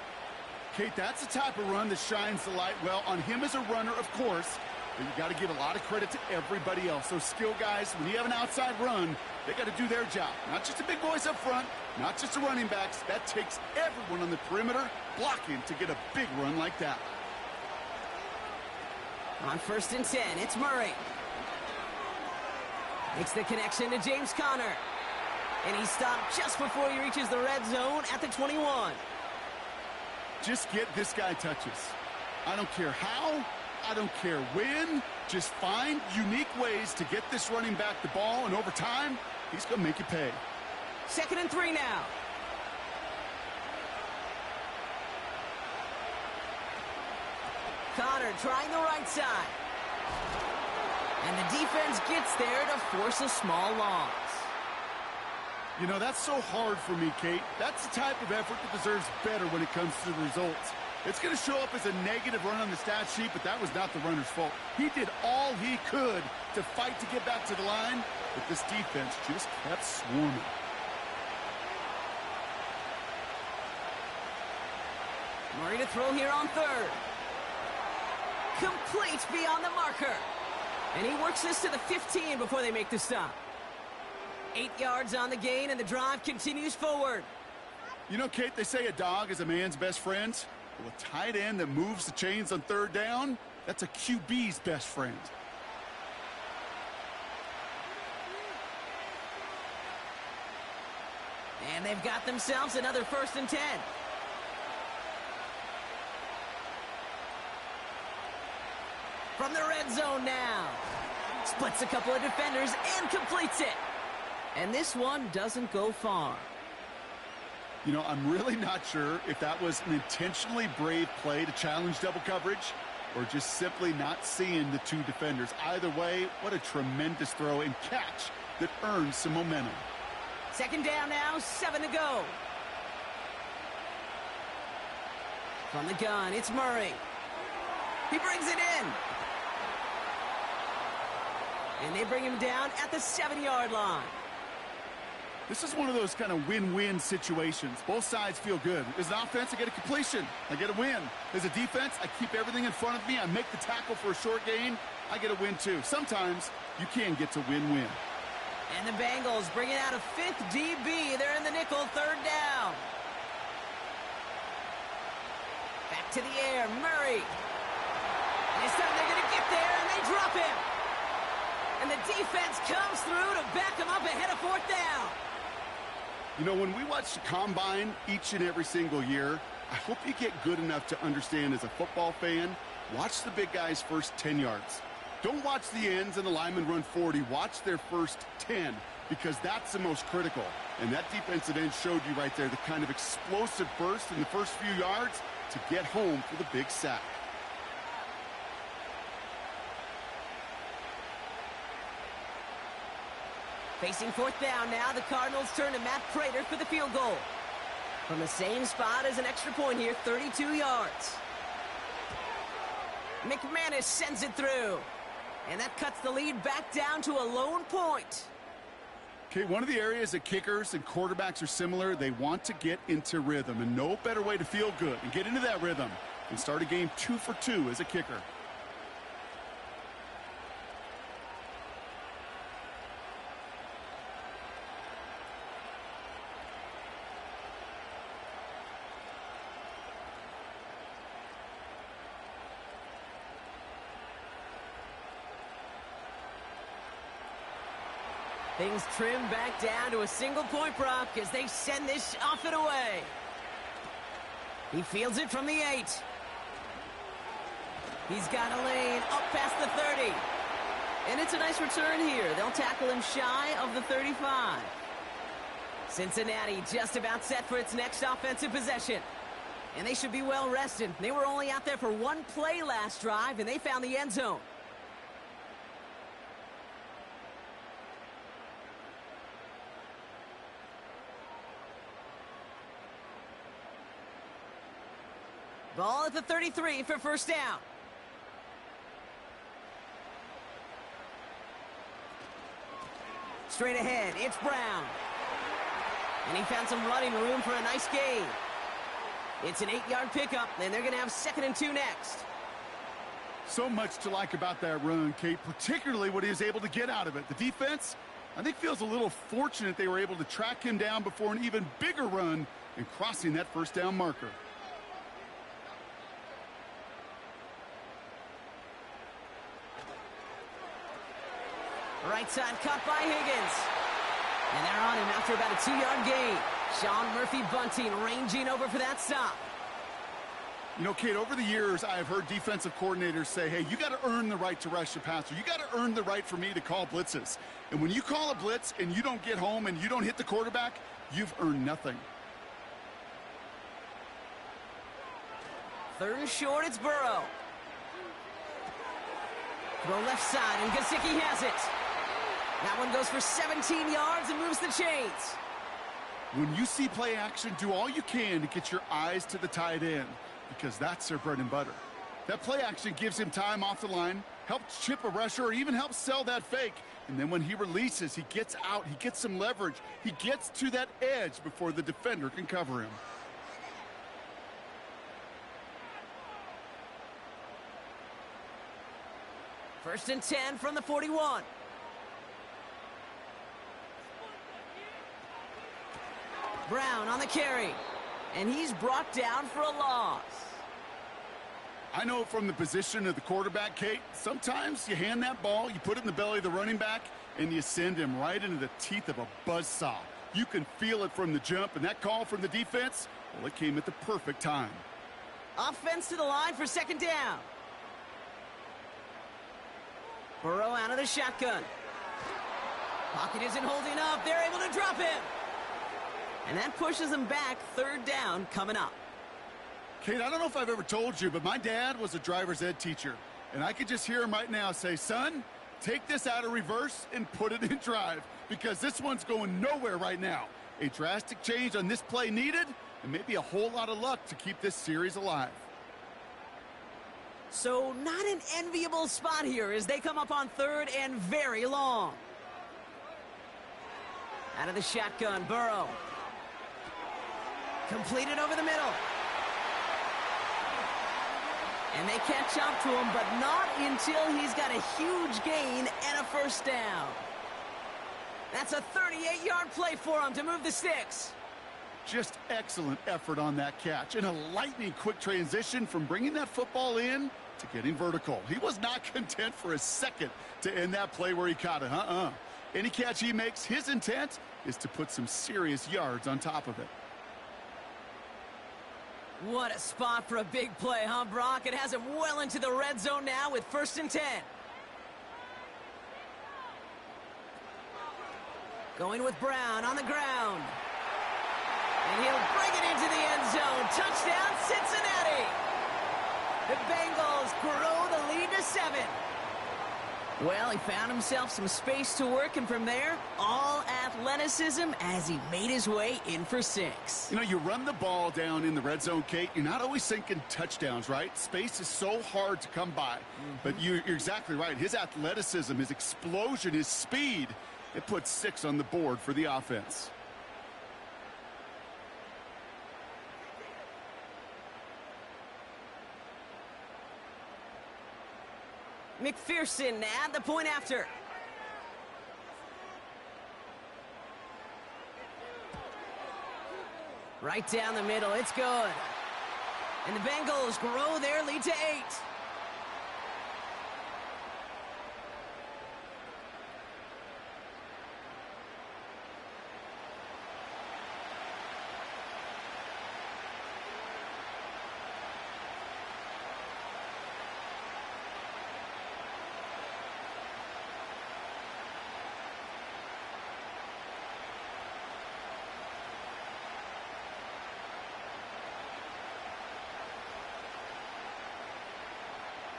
Kate, that's the type of run that shines the light well on him as a runner, of course. But you got to give a lot of credit to everybody else. Those skill guys, when you have an outside run, they got to do their job. Not just the big boys up front, not just the running backs. That takes everyone on the perimeter blocking to get a big run like that. On 1st and 10, it's Murray. Makes the connection to James Conner. And he stopped just before he reaches the red zone at the 21. Just get this guy touches. I don't care how, I don't care when. Just find unique ways to get this running back the ball, and over time, he's going to make you pay. 2nd and 3 now. Connor trying the right side. And the defense gets there to force a small loss. You know, that's so hard for me, Kate. That's the type of effort that deserves better when it comes to the results. It's going to show up as a negative run on the stat sheet, but that was not the runner's fault. He did all he could to fight to get back to the line, but this defense just kept swarming. Murray to throw here on 3rd. Complete beyond the marker. And he works this to the 15 before they make the stop. 8 yards on the gain, and the drive continues forward. You know, Kate, they say a dog is a man's best friend. Well, a tight end that moves the chains on 3rd down, that's a QB's best friend. And they've got themselves another 1st and 10. From the red zone now. Splits a couple of defenders and completes it. And this one doesn't go far. You know, I'm really not sure if that was an intentionally brave play to challenge double coverage or just simply not seeing the 2 defenders. Either way, what a tremendous throw and catch that earns some momentum. 2nd down now, 7 to go. From the gun, it's Murray. He brings it in. And they bring him down at the 7-yard line. This is one of those kind of win-win situations. Both sides feel good. As an offense, I get a completion. I get a win. As a defense, I keep everything in front of me. I make the tackle for a short gain. I get a win, too. Sometimes you can get to win-win. And the Bengals bringing out a fifth DB. They're in the nickel, third down. Back to the air, Murray. And this time they're going to get there, and they drop him. And the defense comes through to back him up ahead of fourth down. You know, when we watch the combine each and every single year, I hope you get good enough to understand as a football fan, watch the big guys' first 10 yards. Don't watch the ends and the linemen run 40. Watch their first 10, because that's the most critical. And that defensive end showed you right there the kind of explosive burst in the first few yards to get home for the big sack. Facing fourth down now, the Cardinals turn to Matt Prater for the field goal. From the same spot as an extra point here, 32 yards. McManus sends it through. And that cuts the lead back down to a lone point. Okay, one of the areas that kickers and quarterbacks are similar, they want to get into rhythm. And no better way to feel good and get into that rhythm than start a game 2 for 2 as a kicker. Things trim back down to a single-point Brock as they send this off and away. He fields it from the 8. He's got a lane up past the 30. And it's a nice return here. They'll tackle him shy of the 35. Cincinnati just about set for its next offensive possession. And they should be well rested. They were only out there for one play last drive, and they found the end zone. Ball at the 33 for first down. Straight ahead, it's Brown. And he found some running room for a nice gain. It's an 8-yard pickup, and they're going to have 2nd and 2 next. So much to like about that run, Kate, particularly what he was able to get out of it. The defense, I think, feels a little fortunate they were able to track him down before an even bigger run and crossing that first down marker. Right side cut by Higgins. And they're on him after about a 2-yard gain. Sean Murphy-Bunting ranging over for that stop. You know, Kate, over the years, I have heard defensive coordinators say, hey, you got to earn the right to rush the passer. You got to earn the right for me to call blitzes. And when you call a blitz and you don't get home and you don't hit the quarterback, you've earned nothing. 3rd and short, it's Burrow. Throw left side, and Gesicki has it. That one goes for 17 yards and moves the chains. When you see play action, do all you can to get your eyes to the tight end, because that's their bread and butter. That play action gives him time off the line, helps chip a rusher, or even helps sell that fake. And then when he releases, he gets out, he gets some leverage. He gets to that edge before the defender can cover him. First and 10 from the 41. Brown on the carry. And he's brought down for a loss. I know from the position of the quarterback, Kate, sometimes you hand that ball, you put it in the belly of the running back, and you send him right into the teeth of a buzzsaw. You can feel it from the jump, and that call from the defense, well, it came at the perfect time. Offense to the line for 2nd down. Burrow out of the shotgun. Pocket isn't holding up. They're able to drop him. And that pushes him back. 3rd down coming up. Kate, I don't know if I've ever told you, but my dad was a driver's ed teacher. And I could just hear him right now say, son, take this out of reverse and put it in drive, because this one's going nowhere right now. A drastic change on this play needed, and maybe a whole lot of luck to keep this series alive. So not an enviable spot here as they come up on 3rd and very long. Out of the shotgun, Burrow. Completed over the middle. And they catch up to him, but not until he's got a huge gain and a first down. That's a 38-yard play for him to move the sticks. Just excellent effort on that catch. And a lightning quick transition from bringing that football in to getting vertical. He was not content for a second to end that play where he caught it. Any catch he makes, his intent is to put some serious yards on top of it. What a spot for a big play, huh, Brock? It has him well into the red zone now with 1st and 10. Going with Brown on the ground. And he'll bring it into the end zone. Touchdown, Cincinnati! The Bengals grow the lead to 7. Well, he found himself some space to work, and from there, all athleticism as he made his way in for 6. You know, you run the ball down in the red zone, Kate, you're not always thinking touchdowns, right? Space is so hard to come by. But you're exactly right. His athleticism, his explosion, his speed, it puts 6 on the board for the offense. McPherson at the point after. Right down the middle, it's good. And the Bengals grow their lead to 8.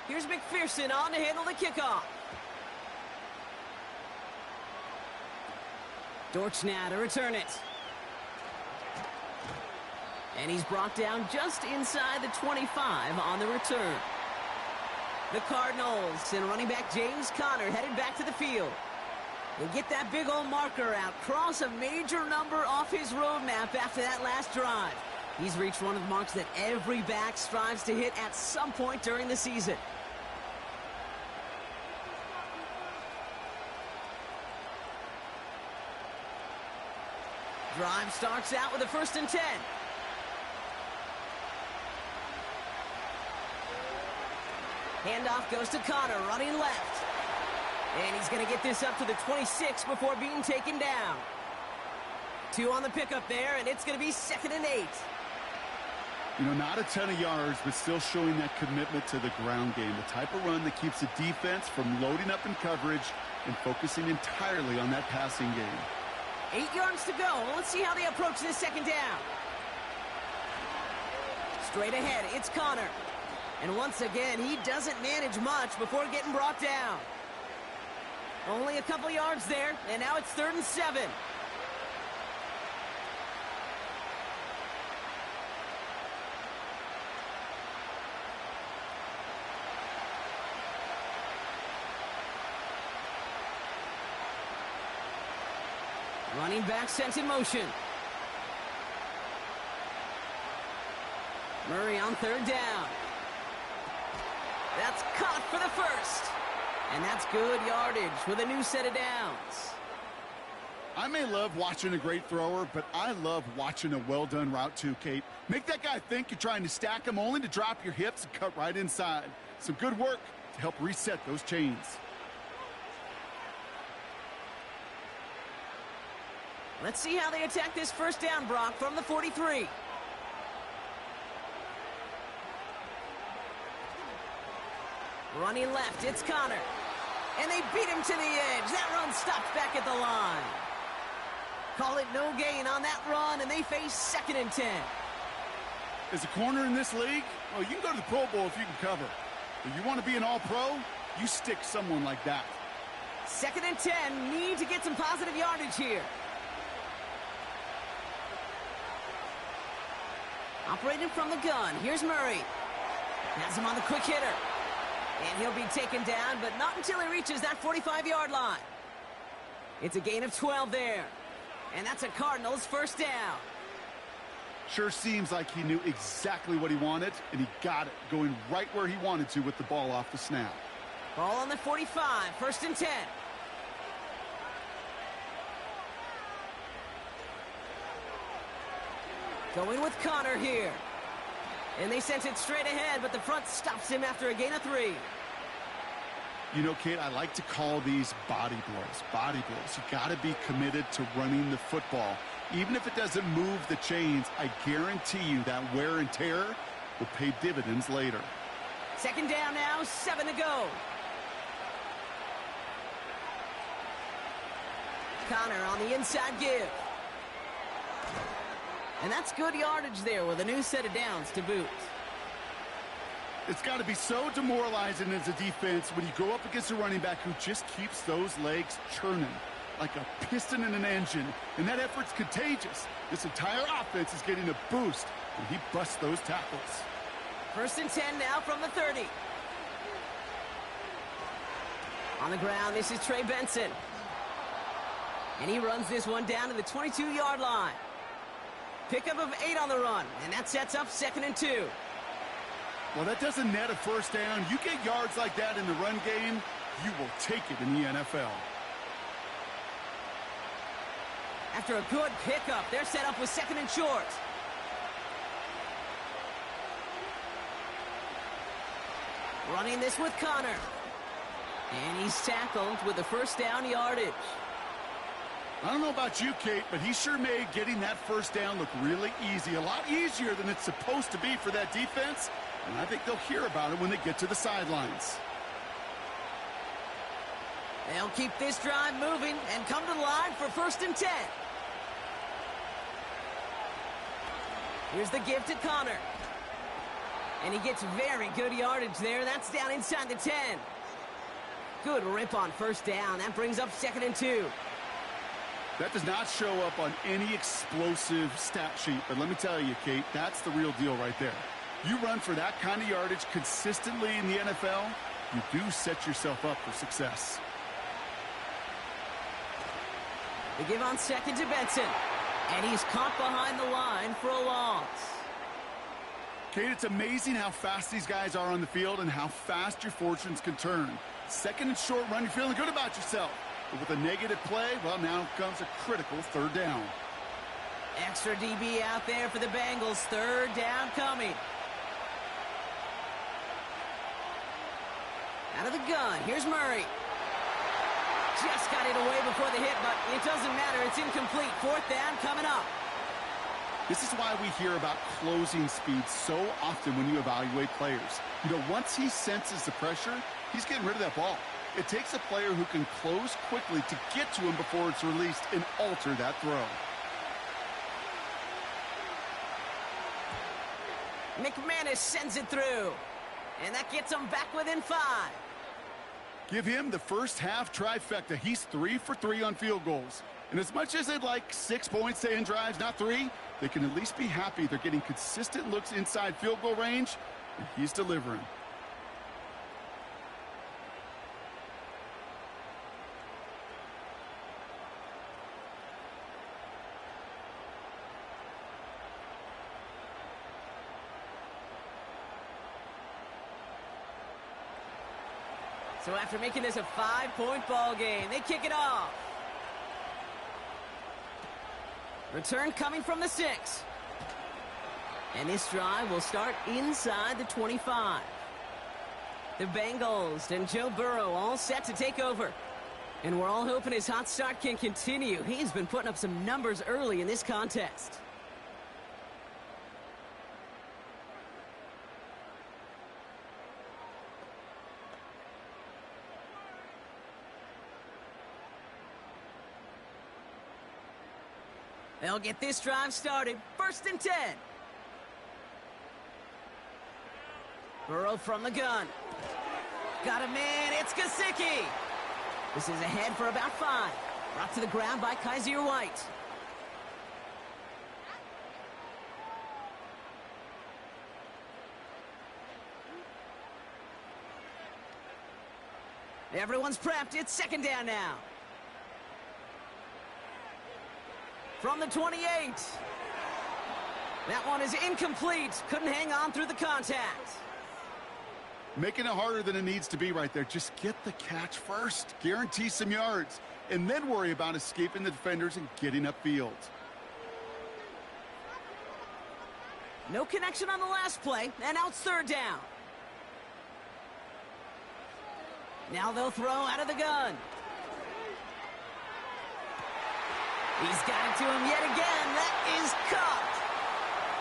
Here's McPherson on to handle the kickoff. Dortch now to return it. And he's brought down just inside the 25 on the return. The Cardinals and running back James Conner headed back to the field. They get that big old marker out, cross a major number off his roadmap after that last drive. He's reached one of the marks that every back strives to hit at some point during the season. Drive starts out with a 1st and 10. Handoff goes to Conner, running left. And he's going to get this up to the 26 before being taken down. 2 on the pickup there, and it's going to be 2nd and 8. You know, not a ton of yards, but still showing that commitment to the ground game. The type of run that keeps the defense from loading up in coverage and focusing entirely on that passing game. 8 yards to go. Let's see how they approach this 2nd down. Straight ahead, it's Conner. And once again, he doesn't manage much before getting brought down. Only a couple yards there, and now it's 3rd and 7. Running back sent in motion. Murray on 3rd down. That's caught for the 1st. And that's good yardage with a new set of downs. I may love watching a great thrower, but I love watching a well-done route too, Kate. Make that guy think you're trying to stack him only to drop your hips and cut right inside. Some good work to help reset those chains. Let's see how they attack this 1st down, Brock, from the 43. Running left, it's Conner. And they beat him to the edge. That run stopped back at the line. Call it no gain on that run, and they face 2nd and 10. As a corner in this league, well, you can go to the Pro Bowl if you can cover. If you want to be an all-pro, you stick someone like that. 2nd and 10, need to get some positive yardage here. Operating from the gun, here's Murray. Has him on the quick hitter. And he'll be taken down, but not until he reaches that 45-yard line. It's a gain of 12 there. And that's a Cardinals first down. Sure seems like he knew exactly what he wanted, and he got it, going right where he wanted to with the ball off the snap. Ball on the 45, first and 10. Going with Connor here. And they sent it straight ahead, but the front stops him after a gain of 3. You know, Kate, I like to call these body blows. Body blows. You got to be committed to running the football. Even if it doesn't move the chains, I guarantee you that wear and tear will pay dividends later. Second down now, 7 to go. Connor on the inside give. And that's good yardage there with a new set of downs to boot. It's got to be so demoralizing as a defense when you go up against a running back who just keeps those legs churning like a piston in an engine. And that effort's contagious. This entire offense is getting a boost when he busts those tackles. First and 10 now from the 30. On the ground, this is Trey Benson. And he runs this one down to the 22-yard line. Pickup of 8 on the run, and that sets up 2nd and 2. Well, that doesn't net a first down. You get yards like that in the run game, you will take it in the NFL. After a good pickup, they're set up with 2nd and short. Running this with Connor. And he's tackled with the first down yardage. I don't know about you, Kate, but he sure made getting that first down look really easy. A lot easier than it's supposed to be for that defense. And I think they'll hear about it when they get to the sidelines. They'll keep this drive moving and come to the line for 1st and 10. Here's the give to Connor. And he gets very good yardage there. That's down inside the 10. Good rip on first down. That brings up 2nd and 2. That does not show up on any explosive stat sheet, but let me tell you, Kate, that's the real deal right there. You run for that kind of yardage consistently in the NFL, you do set yourself up for success. They give on 2nd to Benson, and he's caught behind the line for a loss. Kate, it's amazing how fast these guys are on the field and how fast your fortunes can turn. 2nd and short run, you're feeling good about yourself. But with a negative play, well, now comes a critical 3rd down. Extra DB out there for the Bengals. 3rd down coming. Out of the gun, here's Murray. Just got it away before the hit, but it doesn't matter. It's incomplete. 4th down coming up. This is why we hear about closing speed so often when you evaluate players. You know, once he senses the pressure, he's getting rid of that ball. It takes a player who can close quickly to get to him before it's released and alter that throw. McManus sends it through. And that gets him back within 5. Give him the first half trifecta. He's 3 for 3 on field goals. And as much as they'd like 6 points to end drives, not 3, they can at least be happy they're getting consistent looks inside field goal range, and he's delivering. So after making this a 5-point ball game, they kick it off. Return coming from the 6. And this drive will start inside the 25. The Bengals and Joe Burrow all set to take over. And we're all hoping his hot start can continue. He's been putting up some numbers early in this contest. They'll get this drive started. 1st and 10. Burrow from the gun. Got a man. It's Gesicki. This is ahead for about 5. Brought to the ground by Kaiser White. Everyone's prepped. It's 2nd down now. from the 28. That one is incomplete. Couldn't hang on through the contact. Making it harder than it needs to be right there. Just get the catch first. Guarantee some yards. And then worry about escaping the defenders and getting upfield. No connection on the last play, and now it's third down. Now they'll throw out of the gun. He's got it to him yet again. That is caught.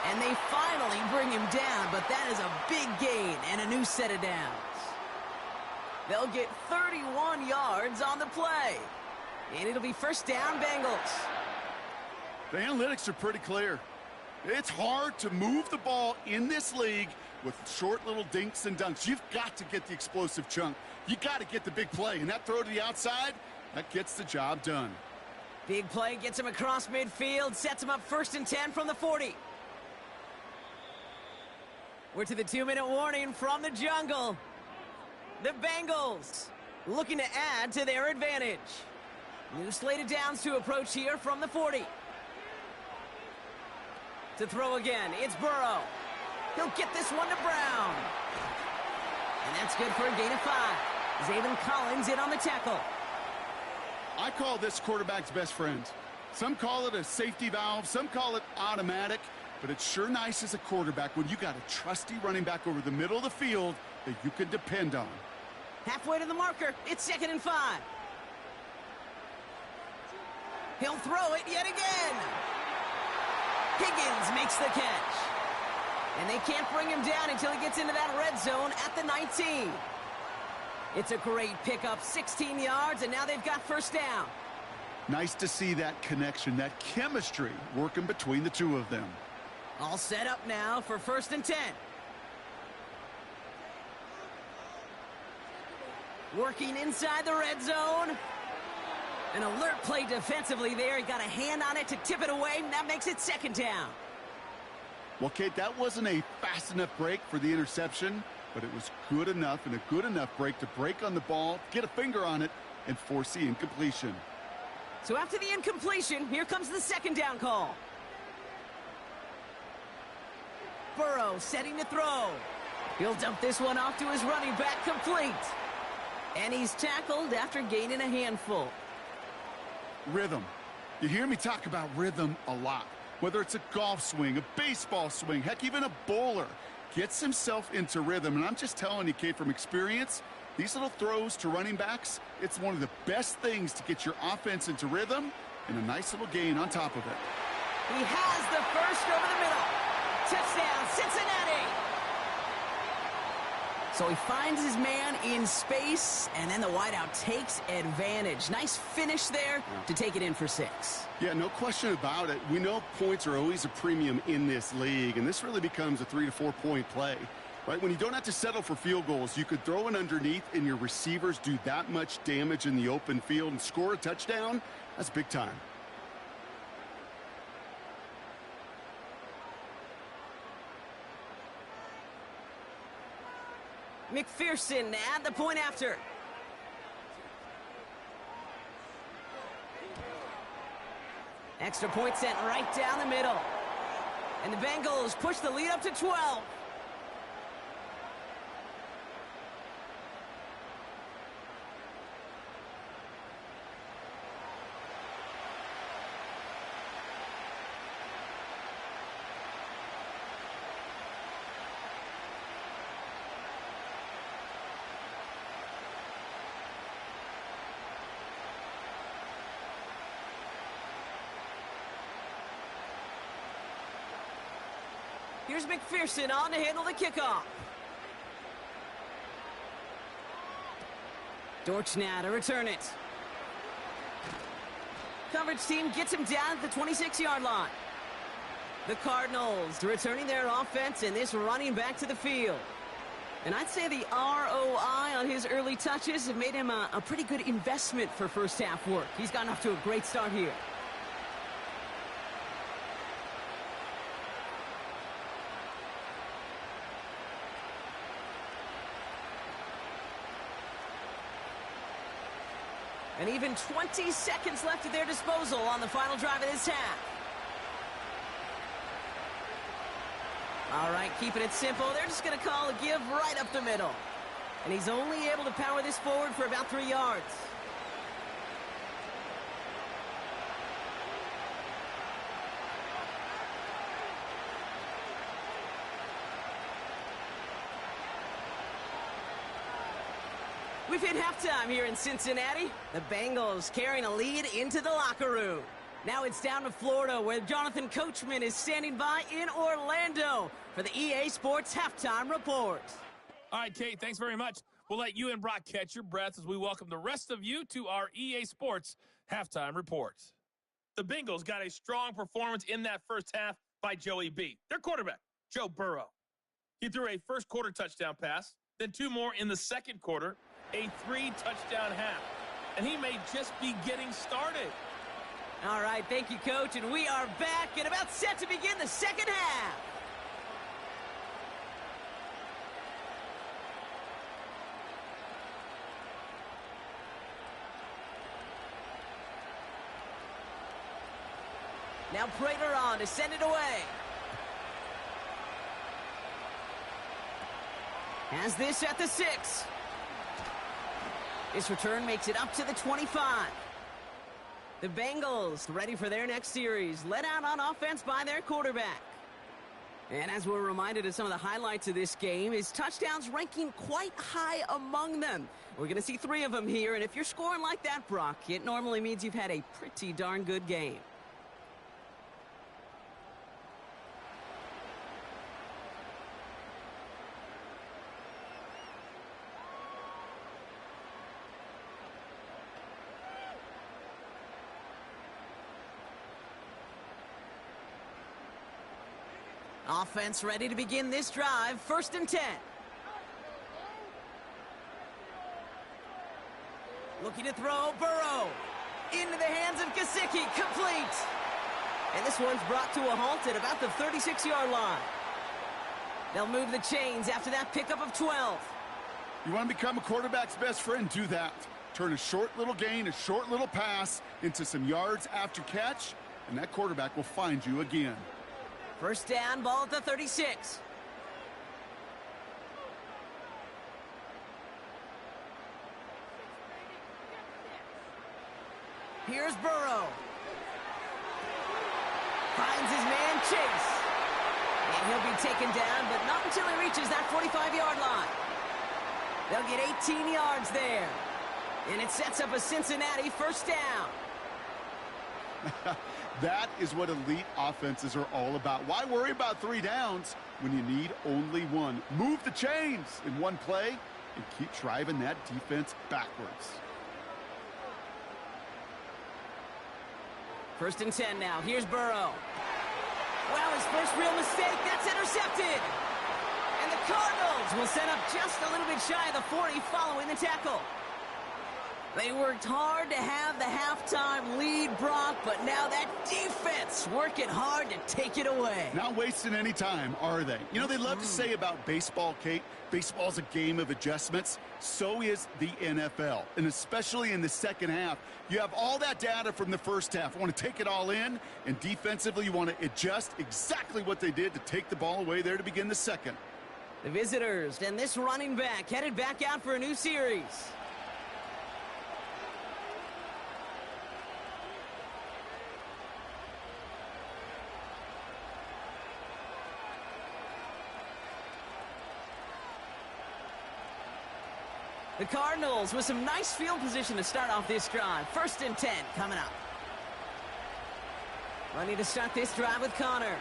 And they finally bring him down, but that is a big gain and a new set of downs. They'll get 31 yards on the play. And it'll be first down, Bengals. The analytics are pretty clear. It's hard to move the ball in this league with short little dinks and dunks. You've got to get the explosive chunk. You got to get the big play. And that throw to the outside, that gets the job done. Big play gets him across midfield, sets him up first and 10 from the 40. We're to the 2-minute warning from the jungle. The Bengals looking to add to their advantage. New slate of downs to approach here from the 40. To throw again, it's Burrow. He'll get this one to Brown. And that's good for a gain of 5. Zaven Collins in on the tackle. I call this quarterback's best friend. Some call it a safety valve, some call it automatic, but it's sure nice as a quarterback when you got a trusty running back over the middle of the field that you can depend on. Halfway to the marker, it's 2nd and 5. He'll throw it yet again. Higgins makes the catch. And they can't bring him down until he gets into that red zone at the 19. It's a great pickup, 16 yards, and now they've got first down. Nice to see that connection, that chemistry working between the two of them. All set up now for first and 10. Working inside the red zone. An alert play defensively there. He got a hand on it to tip it away, and that makes it 2nd down. Well, Kate, that wasn't a fast enough break for the interception, but it was good enough and a good enough break to break on the ball, get a finger on it, and force the incompletion. So after the incompletion, here comes the 2nd down call. Burrow setting to throw. He'll dump this one off to his running back, complete. And he's tackled after gaining a handful. Rhythm. You hear me talk about rhythm a lot. Whether it's a golf swing, a baseball swing, heck, even a bowler gets himself into rhythm. And I'm just telling you, Kate, from experience, these little throws to running backs, it's one of the best things to get your offense into rhythm and a nice little gain on top of it. He has the first over the middle. Touchdown, Cincinnati. So he finds his man in space, and then the wideout takes advantage. Nice finish there to take it in for 6. Yeah, no question about it. We know points are always a premium in this league, and this really becomes a 3 to 4 point play. Right? When you don't have to settle for field goals, you could throw it underneath and your receivers do that much damage in the open field and score a touchdown. That's big time. McPherson at the point after. Extra point sent right down the middle. And the Bengals push the lead up to 12. Here's McPherson on to handle the kickoff. Dortch now to return it. Coverage team gets him down at the 26-yard line. The Cardinals returning their offense and this running back to the field. And I'd say the ROI on his early touches have made him a pretty good investment for first half work. He's gotten off to a great start here. And even 20 seconds left at their disposal on the final drive of this half. All right, keeping it simple. They're just going to call a give right up the middle. And he's only able to power this forward for about 3 yards. We've hit halftime here in Cincinnati. The Bengals carrying a lead into the locker room. Now it's down to Florida, where Jonathan Coachman is standing by in Orlando for the EA Sports Halftime Report. All right, Kate, thanks very much. We'll let you and Brock catch your breath as we welcome the rest of you to our EA Sports Halftime Report. The Bengals got a strong performance in that first half by Joey B., their quarterback, Joe Burrow. He threw a first-quarter touchdown pass, then 2 more in the second quarter, a 3-touchdown half. And he may just be getting started. All right, thank you, Coach. And we are back and about set to begin the second half. Now Prater on to send it away. Has this at the 6. This return makes it up to the 25. The Bengals ready for their next series, led out on offense by their quarterback. And as we're reminded of some of the highlights of this game, his touchdowns ranking quite high among them. We're going to see 3 of them here, and if you're scoring like that, Brock, it normally means you've had a pretty darn good game. Offense ready to begin this drive. 1st and 10. Looking to throw. Burrow. Into the hands of Gesicki. Complete. And this one's brought to a halt at about the 36-yard line. They'll move the chains after that pickup of 12. You want to become a quarterback's best friend? Do that. Turn a short little gain, a short little pass into some yards after catch, and that quarterback will find you again. 1st down, ball at the 36. Here's Burrow. Finds his man, Chase. And he'll be taken down, but not until he reaches that 45-yard line. They'll get 18 yards there. And it sets up a Cincinnati 1st down. That is what elite offenses are all about. Why worry about 3 downs when you need only 1? Move the chains in one play and keep driving that defense backwards. 1st and 10 now. Here's Burrow. Wow, his first real mistake. That's intercepted. And the Cardinals will set up just a little bit shy of the 40 following the tackle. They worked hard to have the halftime lead, Brock, but now that defense working hard to take it away. Not wasting any time, are they? You know, they love to say about baseball, Kate, baseball's a game of adjustments. So is the NFL, and especially in the second half. You have all that data from the first half. You want to take it all in, and defensively you want to adjust exactly what they did to take the ball away there to begin the second. The visitors and this running back headed back out for a new series. The Cardinals with some nice field position to start off this drive. 1st and 10 coming up. Running to start this drive with Connor.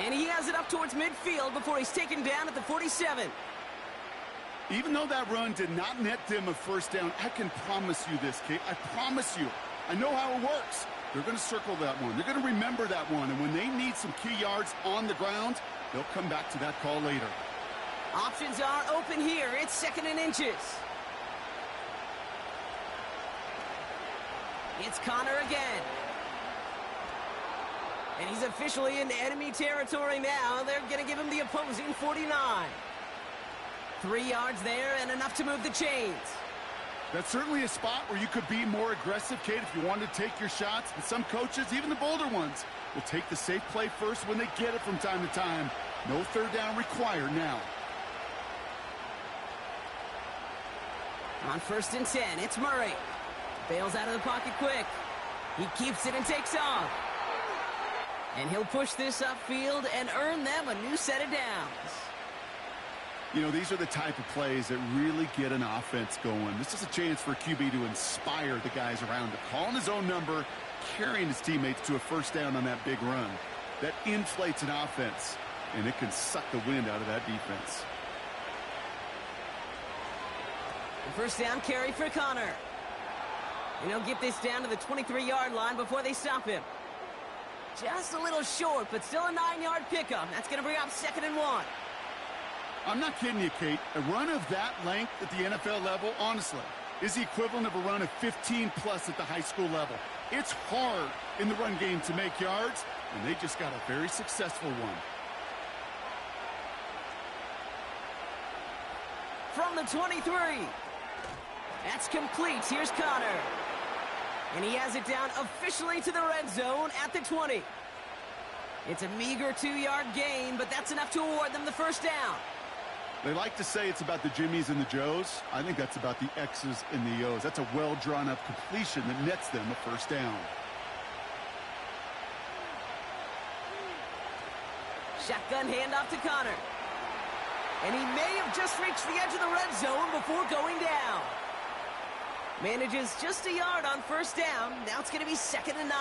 And he has it up towards midfield before he's taken down at the 47. Even though that run did not net them a 1st down, I can promise you this, Kate. I promise you. I know how it works. They're going to circle that one. They're going to remember that one. And when they need some key yards on the ground, they'll come back to that call later. Options are open here. It's 2nd and inches. It's Connor again. And he's officially into enemy territory now. They're going to give him the opposing 49. 3 yards there and enough to move the chains. That's certainly a spot where you could be more aggressive, Kate, if you wanted to take your shots. And some coaches, even the bolder ones, will take the safe play first when they get it from time to time. No third down required now. On 1st and 10, it's Murray. Bails out of the pocket quick. He keeps it and takes off. And he'll push this upfield and earn them a new set of downs. You know, these are the type of plays that really get an offense going. This is a chance for a QB to inspire the guys around him. Calling his own number, carrying his teammates to a first down on that big run. That inflates an offense, and it can suck the wind out of that defense. The 1st down carry for Connor. And he'll get this down to the 23-yard line before they stop him. Just a little short, but still a 9-yard pickup. That's going to bring up 2nd and 1. I'm not kidding you, Kate. A run of that length at the NFL level, honestly, is the equivalent of a run of 15-plus at the high school level. It's hard in the run game to make yards, and they just got a very successful one. From the 23. That's complete. Here's Connor. And he has it down officially to the red zone at the 20. It's a meager 2-yard gain, but that's enough to award them the 1st down. They like to say it's about the Jimmies and the Joes. I think that's about the X's and the O's. That's a well-drawn-up completion that nets them a 1st down. Shotgun handoff to Connor. And he may have just reached the edge of the red zone before going down. Manages just a yard on 1st down. Now it's going to be 2nd and 9.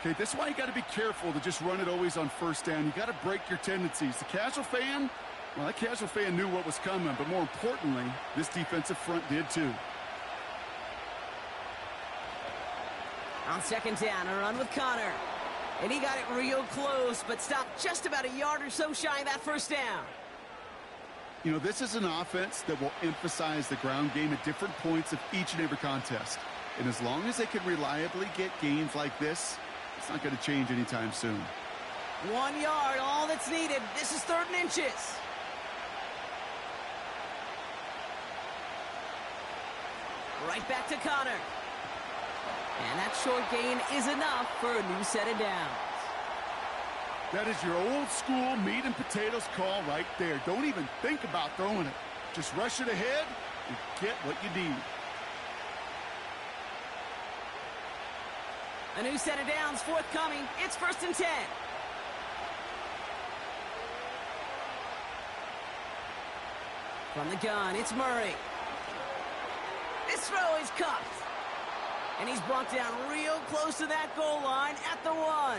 Okay, this is why you got to be careful to just run it always on 1st down. You got to break your tendencies. The casual fan, well, that casual fan knew what was coming, but more importantly, this defensive front did too. On 2nd down, a run with Connor. And he got it real close, but stopped just about a yard or so shy of that 1st down. You know, this is an offense that will emphasize the ground game at different points of each and every contest. And as long as they can reliably get gains like this, it's not going to change anytime soon. 1 yard, all that's needed. This is 3rd and inches. Right back to Connor. And that short gain is enough for a new set of downs. That is your old school meat and potatoes call right there. Don't even think about throwing it. Just rush it ahead and get what you need. A new set of downs forthcoming. It's 1st and 10. From the gun, it's Murray. This throw is cuffed. And he's brought down real close to that goal line at the 1.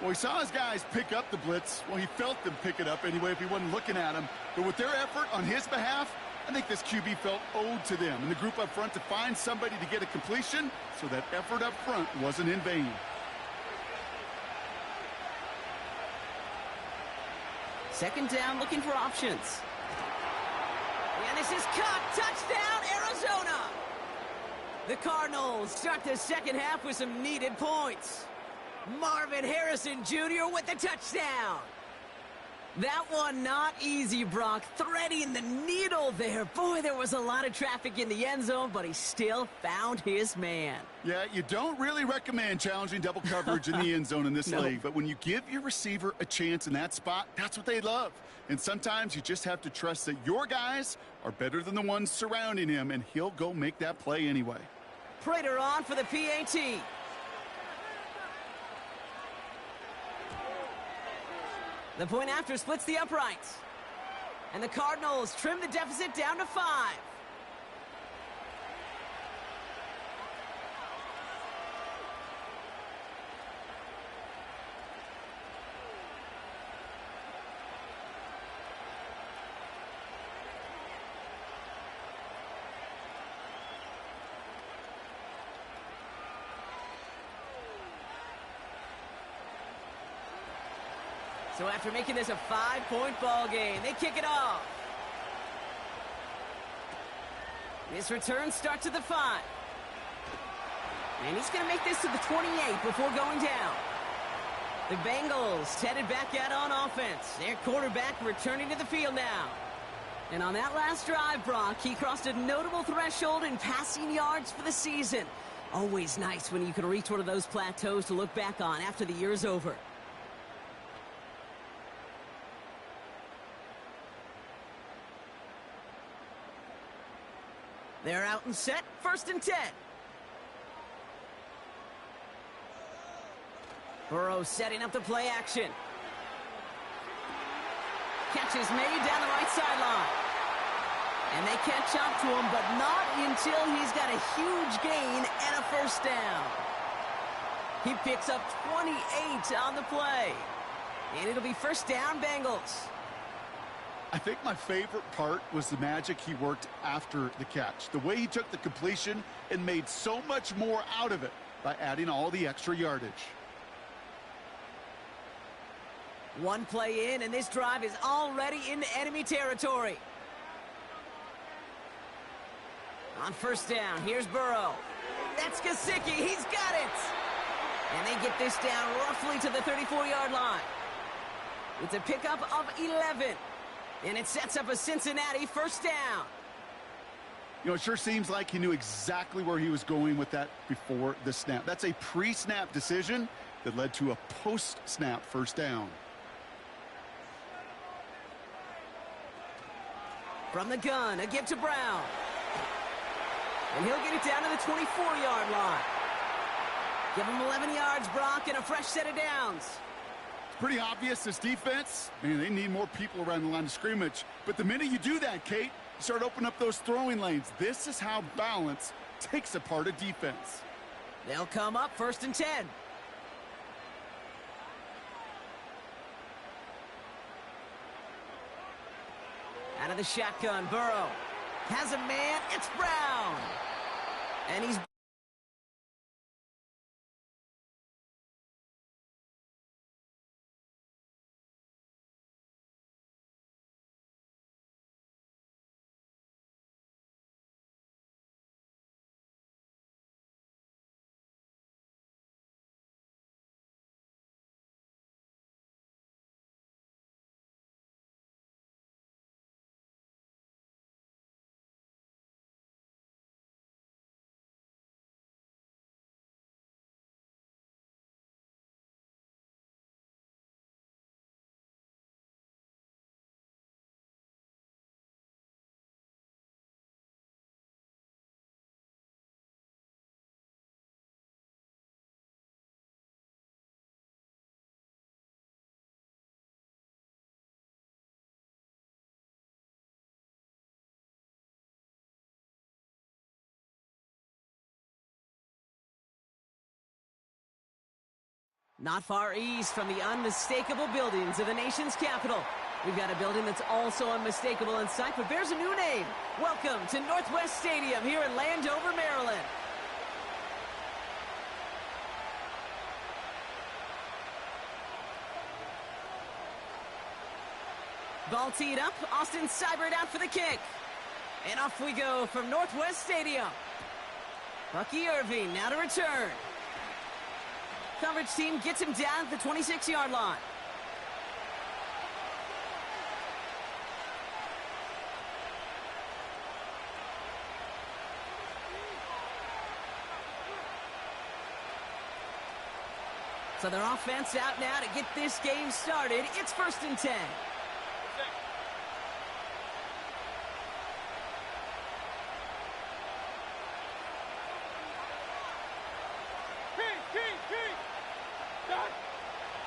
Well, he saw his guys pick up the blitz. Well, he felt them pick it up anyway if he wasn't looking at him. But with their effort on his behalf, I think this QB felt owed to them and the group up front to find somebody to get a completion, so that effort up front wasn't in vain. Second down, looking for options. And this is cut. Touchdown, Arizona! The Cardinals start the second half with some needed points. Marvin Harrison Jr. with the touchdown. That one not easy, Brock. Threading the needle there. Boy, there was a lot of traffic in the end zone, but he still found his man. Yeah, you don't really recommend challenging double coverage in the end zone in this league, but when you give your receiver a chance in that spot, that's what they love. And sometimes you just have to trust that your guys are better than the ones surrounding him, and he'll go make that play anyway. Prater on for the PAT. The point after splits the uprights. And the Cardinals trim the deficit down to 5. So after making this a 5-point ball game, they kick it off. This return starts at the 5. And he's going to make this to the 28 before going down. The Bengals headed back out on offense. Their quarterback returning to the field now. And on that last drive, Brock, he crossed a notable threshold in passing yards for the season. Always nice when you can reach one of those plateaus to look back on after the year's over. They're out and set, 1st and 10. Burrow setting up the play action. Catch is made down the right sideline. And they catch up to him, but not until he's got a huge gain and a 1st down. He picks up 28 on the play. And it'll be 1st down, Bengals. I think my favorite part was the magic he worked after the catch. The way he took the completion and made so much more out of it by adding all the extra yardage. One play in, and this drive is already into enemy territory. On 1st down, here's Burrow. That's Gesicki. He's got it. And they get this down roughly to the 34-yard line. It's a pickup of 11. And it sets up a Cincinnati 1st down. You know, it sure seems like he knew exactly where he was going with that before the snap. That's a pre-snap decision that led to a post-snap 1st down. From the gun, a give to Brown. And he'll get it down to the 24-yard line. Give him 11 yards, Brock, and a fresh set of downs. Pretty obvious, this defense, man, they need more people around the line of scrimmage. But the minute you do that, Kate, you start opening up those throwing lanes. This is how balance takes apart a defense. They'll come up 1st and 10. Out of the shotgun, Burrow has a man. It's Brown. And he's... Not far east from the unmistakable buildings of the nation's capital. We've got a building that's also unmistakable in sight, but bears a new name. Welcome to Northwest Stadium here in Landover, Maryland. Ball teed up. Austin Seibert out for the kick. And off we go from Northwest Stadium. Bucky Irving now to return. Coverage team gets him down at the 26-yard line. So their offense out now to get this game started. It's 1st and 10.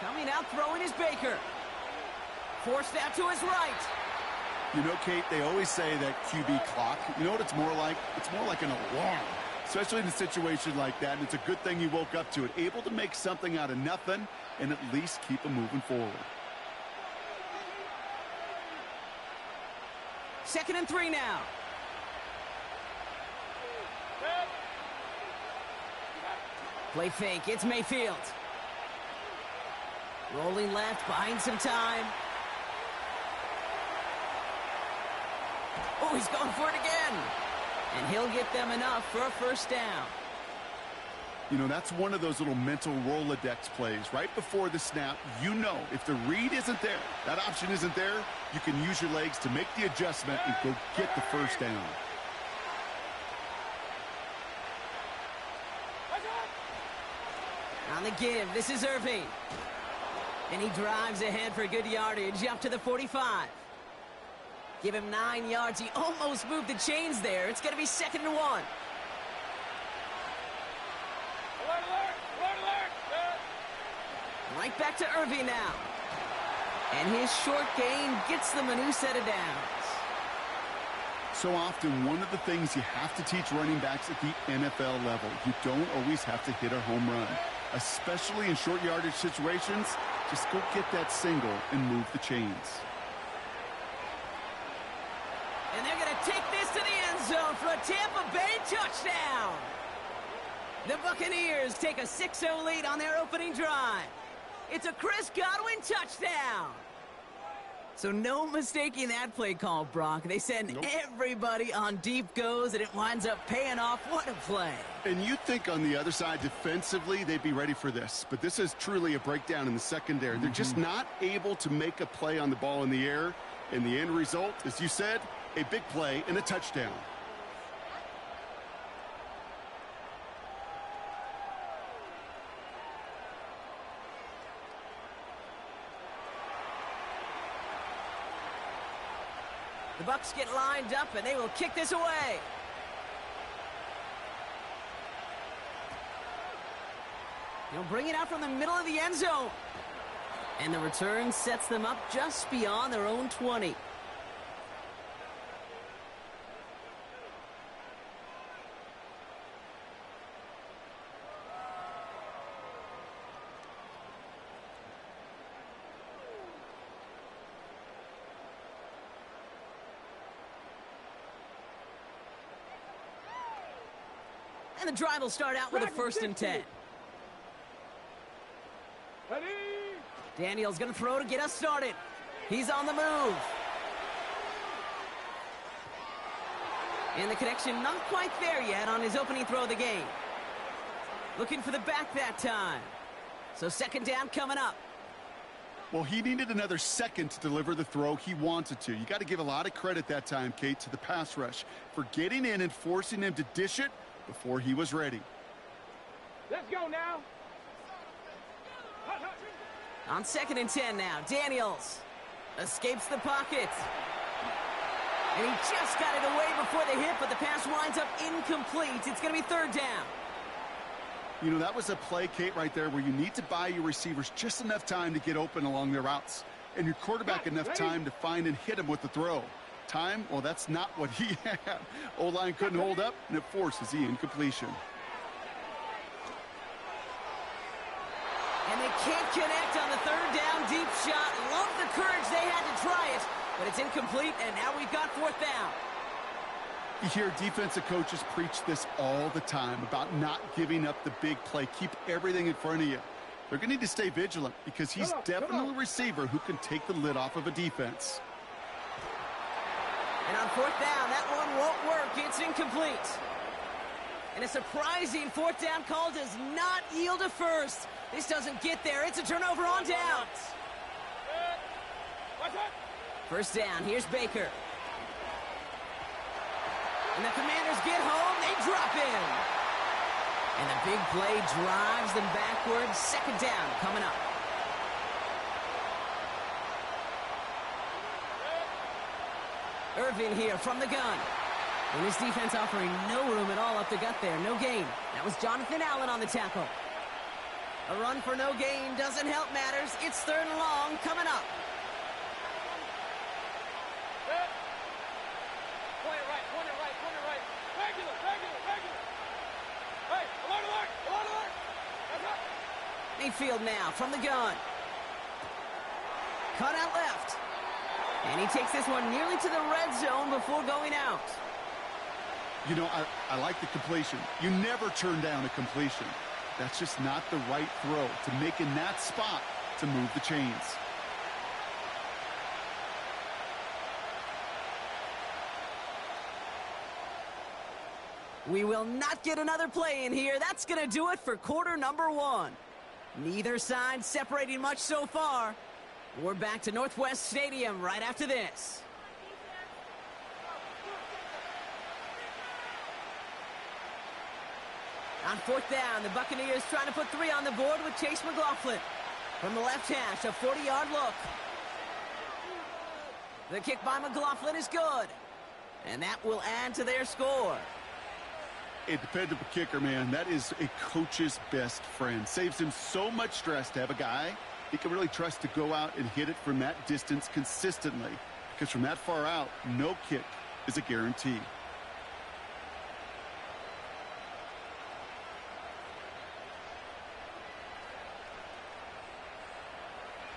Coming out throwing is Baker. Forced out to his right. You know, Kate, they always say that QB clock. You know what it's more like? It's more like an alarm, especially in a situation like that. And it's a good thing he woke up to it. Able to make something out of nothing and at least keep him moving forward. 2nd and 3 now. Play fake. It's Mayfield. Rolling left, buying some time. Oh, he's going for it again. And he'll get them enough for a 1st down. You know, that's one of those little mental Rolodex plays. Right before the snap, you know if the read isn't there, that option isn't there, you can use your legs to make the adjustment and go get the first down. On the give, this is Irving. And he drives ahead for good yardage up to the 45. Give him 9 yards. He almost moved the chains there. It's going to be 2nd and 1. Alert, alert, alert, alert. Right back to Irving now. And his short gain gets them a new set of downs. So often, one of the things you have to teach running backs at the NFL level, you don't always have to hit a home run. Especially in short yardage situations, just go get that single and move the chains. And they're going to take this to the end zone for a Tampa Bay touchdown. The Buccaneers take a 6-0 lead on their opening drive. It's a Chris Godwin touchdown. So no mistaking that play call, Brock. They send everybody on deep goes, and it winds up paying off. What a play. And you'd think on the other side, defensively, they'd be ready for this. But this is truly a breakdown in the secondary. They're just not able to make a play on the ball in the air. And the end result, as you said, a big play and a touchdown. The Bucs get lined up, and they will kick this away. They'll bring it out from the middle of the end zone. And the return sets them up just beyond their own 20. And the drive will start out with a 1st and 10. Ready? Daniel's going to throw to get us started. He's on the move. And the connection not quite there yet on his opening throw of the game. Looking for the back that time. So 2nd down coming up. Well, he needed another second to deliver the throw he wanted to. You got to give a lot of credit that time, Kate, to the pass rush for getting in and forcing him to dish it before he was ready. Let's go now. On 2nd and 10 now, Daniels escapes the pocket. And he just got it away before the hit, but the pass winds up incomplete. It's going to be 3rd down. You know, that was a play, Kate, right there where you need to buy your receivers just enough time to get open along their routes. And your quarterback enough time to find and hit him with the throw. Time, well, that's not what he had. O-line couldn't hold up, and it forces the incompletion. And they can't connect on the 3rd down deep shot. Love the courage they had to try it, but it's incomplete, and now we've got 4th down. You hear defensive coaches preach this all the time about not giving up the big play. Keep everything in front of you. They're going to need to stay vigilant because he's definitely a receiver who can take the lid off of a defense. And on 4th down, that one won't work. It's incomplete. And a surprising 4th down call does not yield a 1st. This doesn't get there. It's a turnover on downs. 1st down. Here's Baker. And the Commanders get home. They drop in. And the big play drives them backwards. 2nd down coming up. Irvin here from the gun. And his defense offering no room at all up the gut there. No gain. That was Jonathan Allen on the tackle. A run for no gain doesn't help matters. It's 3rd and long coming up. Point it right, point it right, point it right. Regular, regular, regular. Hey, alert, alert, alert, alert. That's up. Mayfield now from the gun. Cut out left. And he takes this one nearly to the red zone before going out. You know, I like the completion. You never turn down a completion. That's just not the right throw to make in that spot to move the chains. We will not get another play in here. That's going to do it for quarter number 1. Neither side separating much so far. We're back to Northwest Stadium right after this. On 4th down, the Buccaneers trying to put 3 on the board with Chase McLaughlin. From the left hash, a 40-yard look. The kick by McLaughlin is good. And that will add to their score. A dependable kicker, man. That is a coach's best friend. Saves him so much stress to have a guy he can really trust to go out and hit it from that distance consistently. Because from that far out, no kick is a guarantee.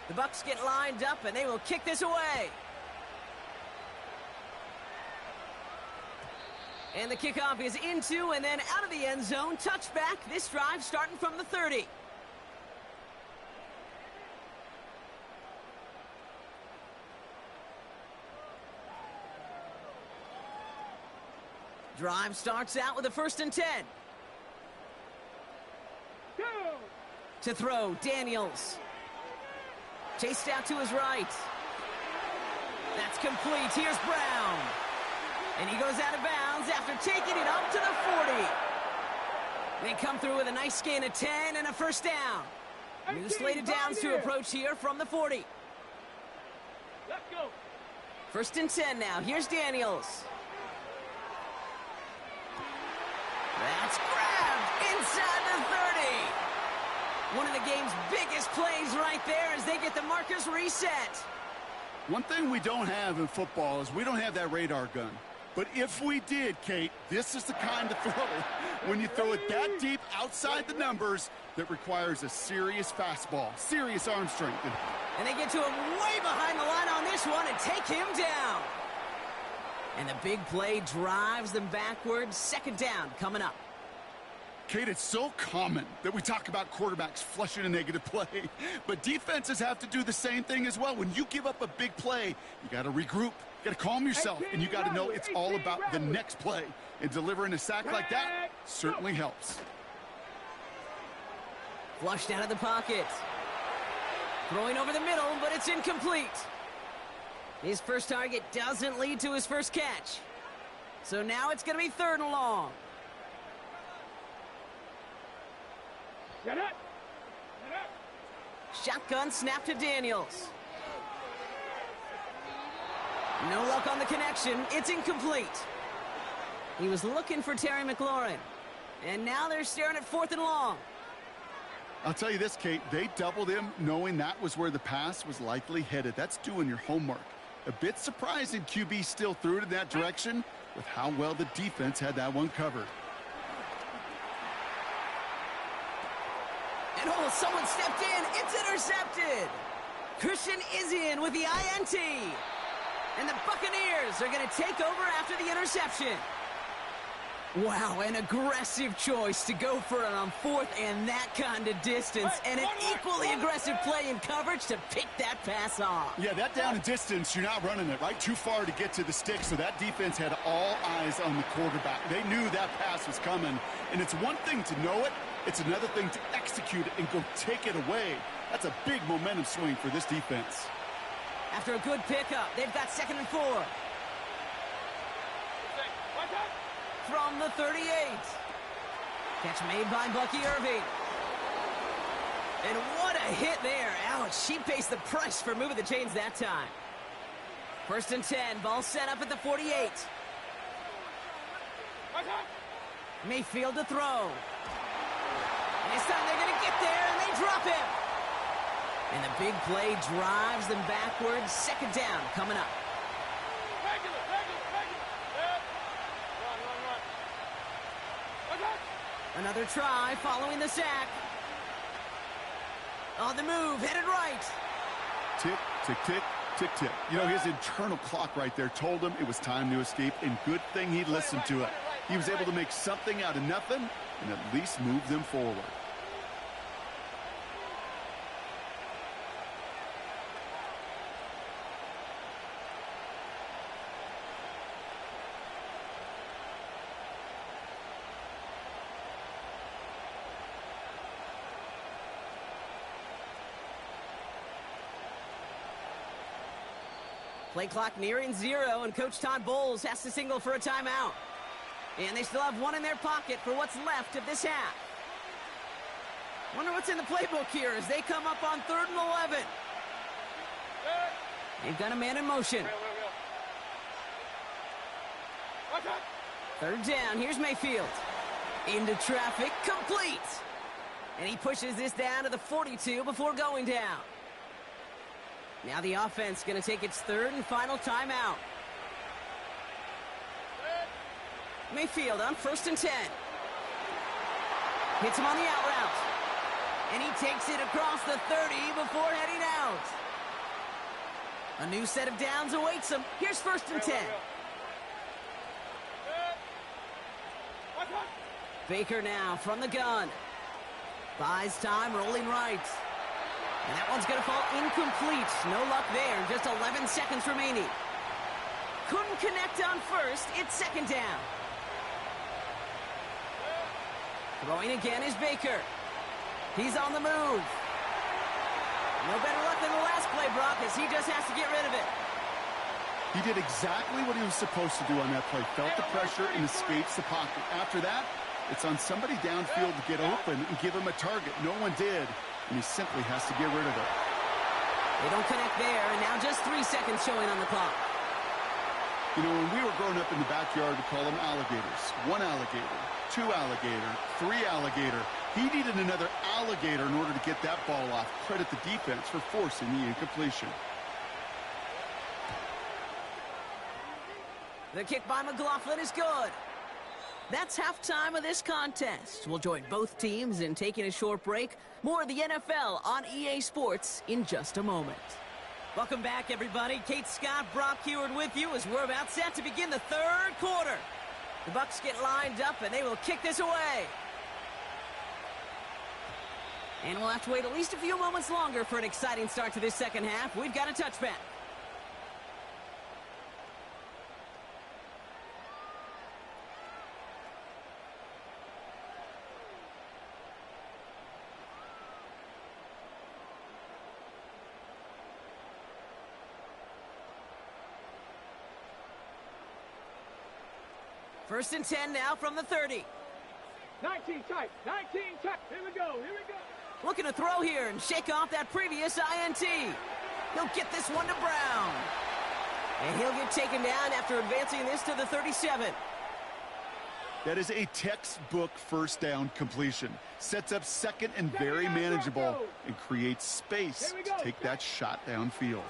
The Bucs get lined up, and they will kick this away. And the kickoff is into and then out of the end zone. Touchback. This drive starting from the 30. Drive starts out with a 1st and 10. To throw, Daniels. Chased out to his right. That's complete. Here's Brown. And he goes out of bounds after taking it up to the 40. They come through with a nice gain of 10 and a 1st down. New slated downs to approach here from the 40. Let's go. 1st and 10 now. Here's Daniels. That's grabbed inside the 30. One of the game's biggest plays right there as they get the markers reset. One thing we don't have in football is we don't have that radar gun. But if we did, Kate, this is the kind of throw when you throw it that deep outside the numbers that requires a serious fastball, serious arm strength. And they get to him way behind the line on this one and take him down. And the big play drives them backwards. 2nd down coming up. Kate, it's so common that we talk about quarterbacks flushing a negative play, but defenses have to do the same thing as well. When you give up a big play, you got to regroup, you got to calm yourself, and you got to know it's all about the next play. And delivering a sack like that certainly helps. Flushed out of the pocket. Throwing over the middle, but it's incomplete. His first target doesn't lead to his first catch. So now it's going to be 3rd and long. Get it. Shotgun snap to Daniels. No luck on the connection. It's incomplete. He was looking for Terry McLaurin. And now they're staring at 4th and long. I'll tell you this, Kate, they doubled him knowing that was where the pass was likely headed. That's doing your homework. A bit surprising QB still threw it in that direction with how well the defense had that one covered. And oh, someone stepped in. It's intercepted. Christian is in with the INT. And the Buccaneers are going to take over after the interception. Wow, an aggressive choice to go for it on 4th and that kind of distance. And an equally aggressive play in coverage to pick that pass off. Yeah, that down and distance, you're not running it, right? Too far to get to the stick, so that defense had all eyes on the quarterback. They knew that pass was coming. And it's one thing to know it. It's another thing to execute it and go take it away. That's a big momentum swing for this defense. After a good pickup, they've got 2nd and 4. From the 38. Catch made by Bucky Irving. And what a hit there. Ouch, she pays the price for moving the chains that time. 1st and 10, ball set up at the 48. Mayfield to throw. This time they're going to get there, and they drop him. And the big play drives them backwards. 2nd down coming up. Regular. Run. Another try following the sack. On the move, headed right. Tick, tick, tick, tick, tick. You know, his internal clock right there told him it was time to escape, and good thing he listened to it. He was able to make something out of nothing and at least move them forward. Play clock nearing 0, and Coach Todd Bowles has to signal for a timeout. And they still have one in their pocket for what's left of this half. Wonder what's in the playbook here as they come up on 3rd and 11. They've got a man in motion. 3rd down, here's Mayfield. Into traffic, complete. And he pushes this down to the 42 before going down. Now the offense going to take its 3rd and final timeout. Mayfield on 1st and 10. Hits him on the out route. And he takes it across the 30 before heading out. A new set of downs awaits him. Here's 1st and 10. Baker now from the gun. Buys time, rolling right. And that one's going to fall incomplete. No luck there. Just 11 seconds remaining. Couldn't connect on 1st. It's 2nd down. Throwing again is Baker. He's on the move. No better luck than the last play, Brock, as he just has to get rid of it. He did exactly what he was supposed to do on that play. Felt the pressure and escapes the pocket. After that, it's on somebody downfield to get open and give him a target. No one did, and he simply has to get rid of it. They don't connect there, and now just 3 seconds showing on the clock. You know, when we were growing up in the backyard, we call them alligators. 1 alligator, 2 alligator, 3 alligator. He needed another alligator in order to get that ball off. Credit the defense for forcing the incompletion. The kick by McLaughlin is good. That's halftime of this contest. We'll join both teams in taking a short break. More of the NFL on EA Sports in just a moment. Welcome back, everybody. Kate Scott, Brock Heward with you as we're about set to begin the 3rd quarter. The Bucs get lined up, and they will kick this away. And we'll have to wait at least a few moments longer for an exciting start to this 2nd half. We've got a touchback. First and 10 now from the 30. 19 tight, 19 tight. Here we go, here we go. Looking to throw here and shake off that previous INT. He'll get this one to Brown. And he'll get taken down after advancing this to the 37. That is a textbook 1st down completion. Sets up 2nd and very manageable and creates space to take that shot downfield.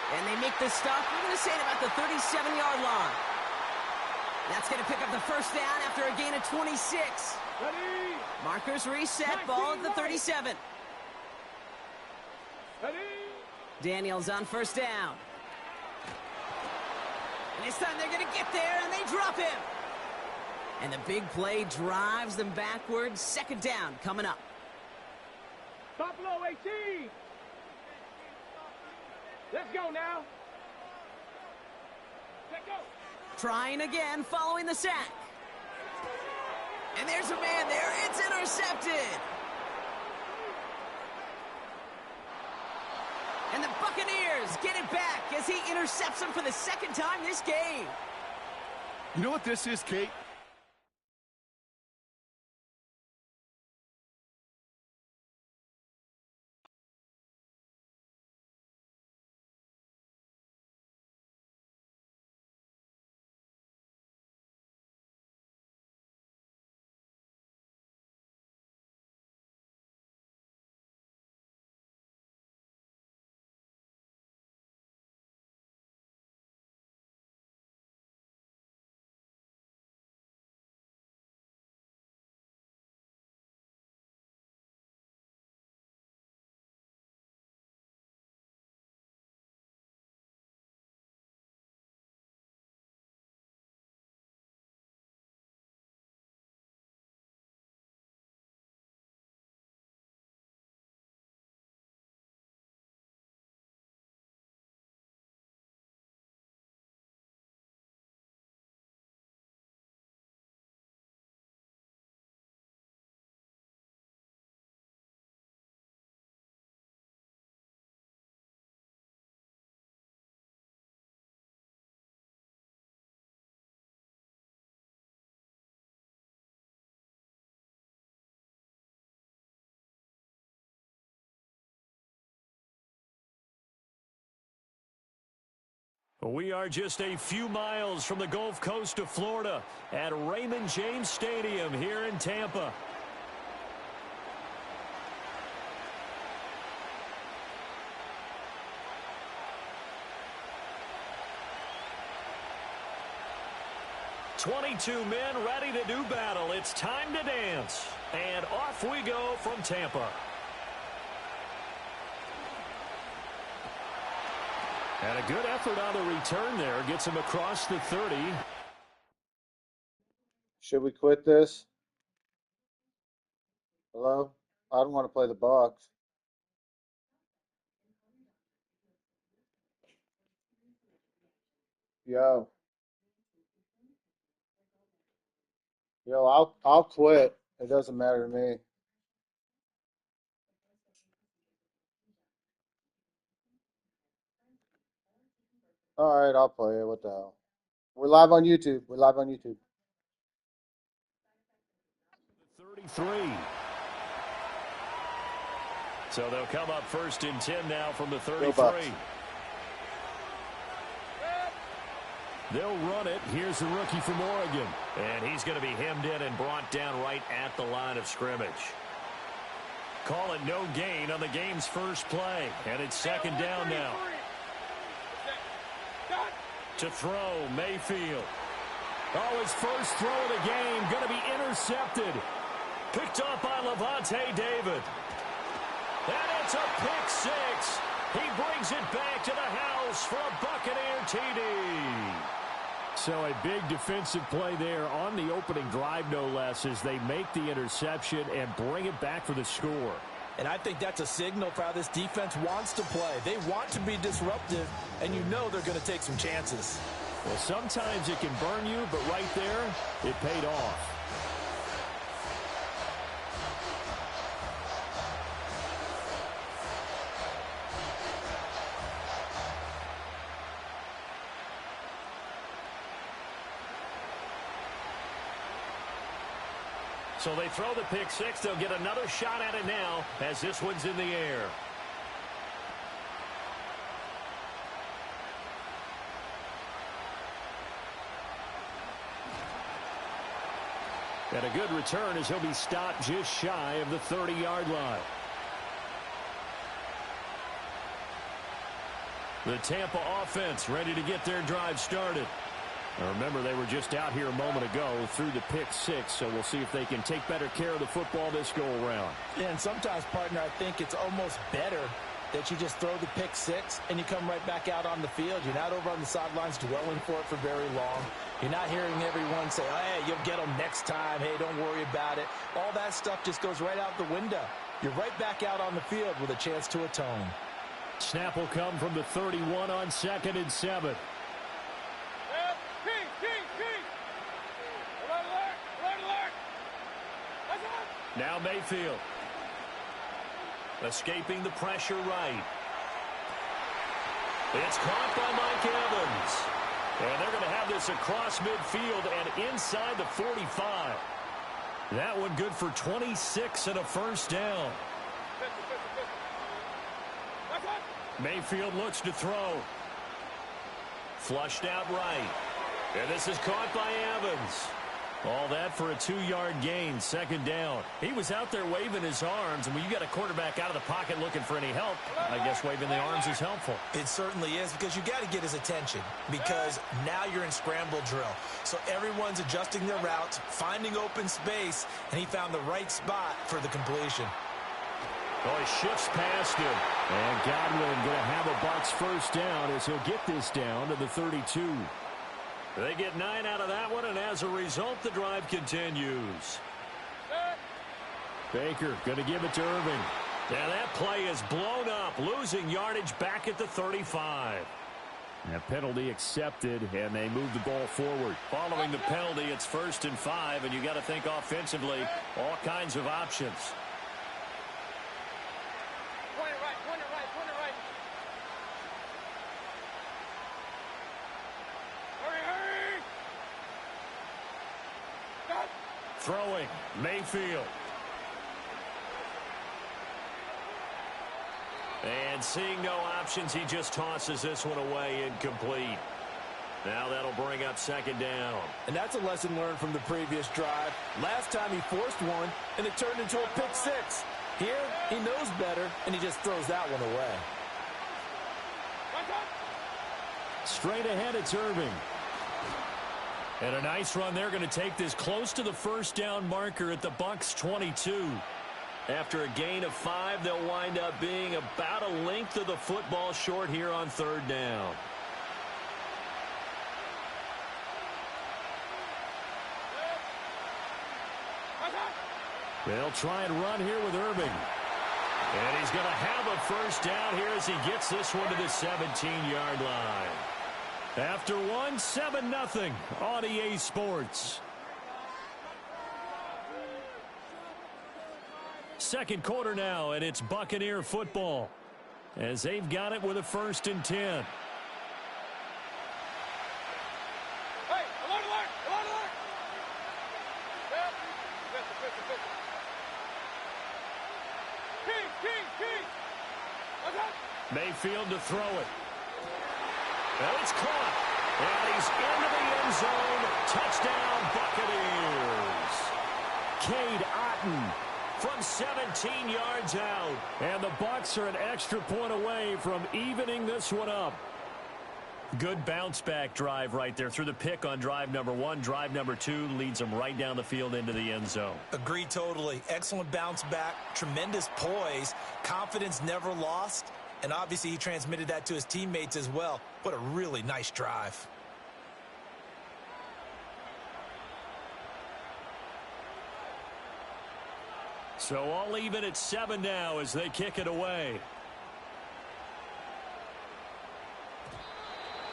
And they make the stop, we're going to say, at about the 37-yard line. That's going to pick up the 1st down after a gain of 26. Ready. Markers reset, ball at the 37. Ready. Daniels on 1st down. And this time they're going to get there, and they drop him. And the big play drives them backwards. 2nd down coming up. Buffalo 18. Let's go now. Let's go. Trying again following the sack. And there's a man there. It's intercepted. And the Buccaneers get it back as he intercepts him for the 2nd time this game. You know what this is, Kate? We are just a few miles from the Gulf Coast of Florida at Raymond James Stadium here in Tampa. "22 men ready to do battle. It's time to dance." And off we go from Tampa. And a good effort on the return there. Gets him across the 30. Should we quit this? Hello? I don't want to play the Bucks. Yo. I'll quit. It doesn't matter to me. All right, I'll play it. What the hell? We're live on YouTube. 33. So they'll come up 1st and 10 now from the 33. They'll run it. Here's the rookie from Oregon. And he's going to be hemmed in and brought down right at the line of scrimmage. Call it no gain on the game's first play. And it's 2nd down now. To throw, Mayfield. Oh, his first throw of the game going to be intercepted. Picked up by Levante David. And it's a pick 6. He brings it back to the house for a Buccaneer TD. So a big defensive play there on the opening drive, no less, as they make the interception and bring it back for the score. And I think that's a signal for how this defense wants to play. They want to be disruptive, and you know they're going to take some chances. Well, sometimes it can burn you, but right there, it paid off. So they throw the pick 6. They'll get another shot at it now as this one's in the air. And a good return as he'll be stopped just shy of the 30-yard line. The Tampa offense ready to get their drive started. Now remember, they were just out here a moment ago through the pick 6, so we'll see if they can take better care of the football this go-around. Yeah, and sometimes, partner, I think it's almost better that you just throw the pick 6 and you come right back out on the field. You're not over on the sidelines dwelling for it for very long. You're not hearing everyone say, oh, hey, you'll get them next time. Hey, don't worry about it. All that stuff just goes right out the window. You're right back out on the field with a chance to atone. Snap will come from the 31 on 2nd and 7. Now Mayfield. Escaping the pressure right. It's caught by Mike Evans. And they're going to have this across midfield and inside the 45. That one good for 26 and a first down. Mayfield looks to throw. Flushed out right. And this is caught by Evans. All that for a 2-yard gain, 2nd down. He was out there waving his arms, and when you got a quarterback out of the pocket looking for any help, I guess waving the arms is helpful. It certainly is, because you got to get his attention, because now you're in scramble drill. So everyone's adjusting their routes, finding open space, and he found the right spot for the completion. Oh, he shifts past him. And Godwin going to have a Bucs first down as he'll get this down to the 32. They get 9 out of that one, and as a result, the drive continues. Baker going to give it to Irving. And that play is blown up, losing yardage back at the 35. A penalty accepted, and they move the ball forward. Following the penalty, it's 1st and 5, and you got to think offensively, all kinds of options. Point it right, point it right, point it right. Hurry, hurry! Stop! Throwing, Mayfield. And And seeing no options, he just tosses this one away incomplete. Now that'll bring up second down. And that's a lesson learned from the previous drive. Last time he forced one, and it turned into a pick six. Here, he knows better, and he just throws that one away. Straight ahead, it's Irving. And a nice run. They're going to take this close to the first down marker at the Bucs 22. After a gain of 5, they'll wind up being about a length of the football short here on third down. They'll try and run here with Irving. And he's going to have a first down here as he gets this one to the 17-yard line. After one, 7-0 on EA Sports. Second quarter now, and it's Buccaneer football as they've got it with a 1st and 10. Hey, alert, alert, alert, alert. Pistol. King. What's up? Mayfield to throw it. And it's caught. And he's into the end zone. Touchdown, Buccaneers. Cade Otton from 17 yards out. And the Bucs are an extra point away from evening this one up. Good bounce-back drive right there. Through the pick on drive number 1. Drive number 2 leads them right down the field into the end zone. Agreed totally. Excellent bounce back. Tremendous poise. Confidence never lost. And obviously he transmitted that to his teammates as well. What a really nice drive. So all even at 7 now as they kick it away.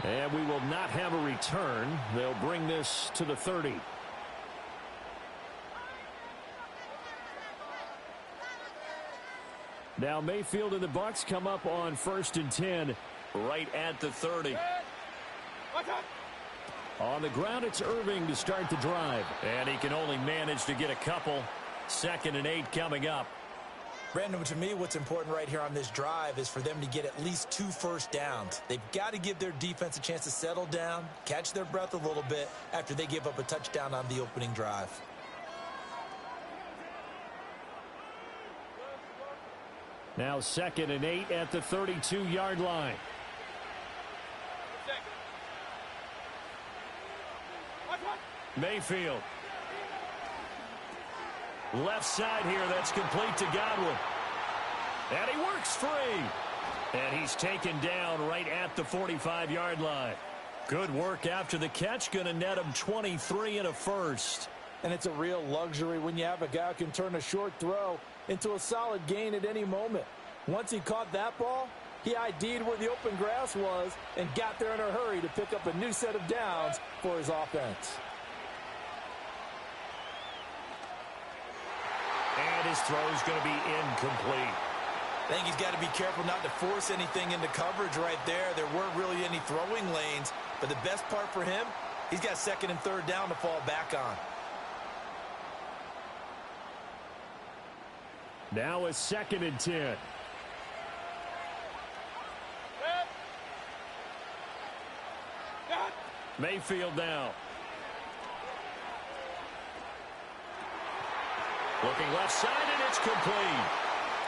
And we will not have a return. They'll bring this to the 30. Now Mayfield and the Bucs come up on 1st and 10 right at the 30. On the ground, it's Irving to start the drive. And he can only manage to get a couple. 2nd and 8 coming up. Brandon, to me, what's important right here on this drive is for them to get at least 2 first downs. They've got to give their defense a chance to settle down, catch their breath a little bit after they give up a touchdown on the opening drive. Now 2nd and 8 at the 32-yard line. Mayfield. Left side here, that's complete to Godwin. And he works free. And he's taken down right at the 45-yard line. Good work after the catch, going to net him 23 and a first. And it's a real luxury when you have a guy who can turn a short throw into a solid gain at any moment. Once he caught that ball, he ID'd where the open grass was and got there in a hurry to pick up a new set of downs for his offense. And his throw's going to be incomplete. I think he's got to be careful not to force anything into coverage right there. There weren't really any throwing lanes, but the best part for him, he's got 2nd and 3rd down to fall back on. Now a 2nd and 10. Mayfield now. Looking left side, and it's complete.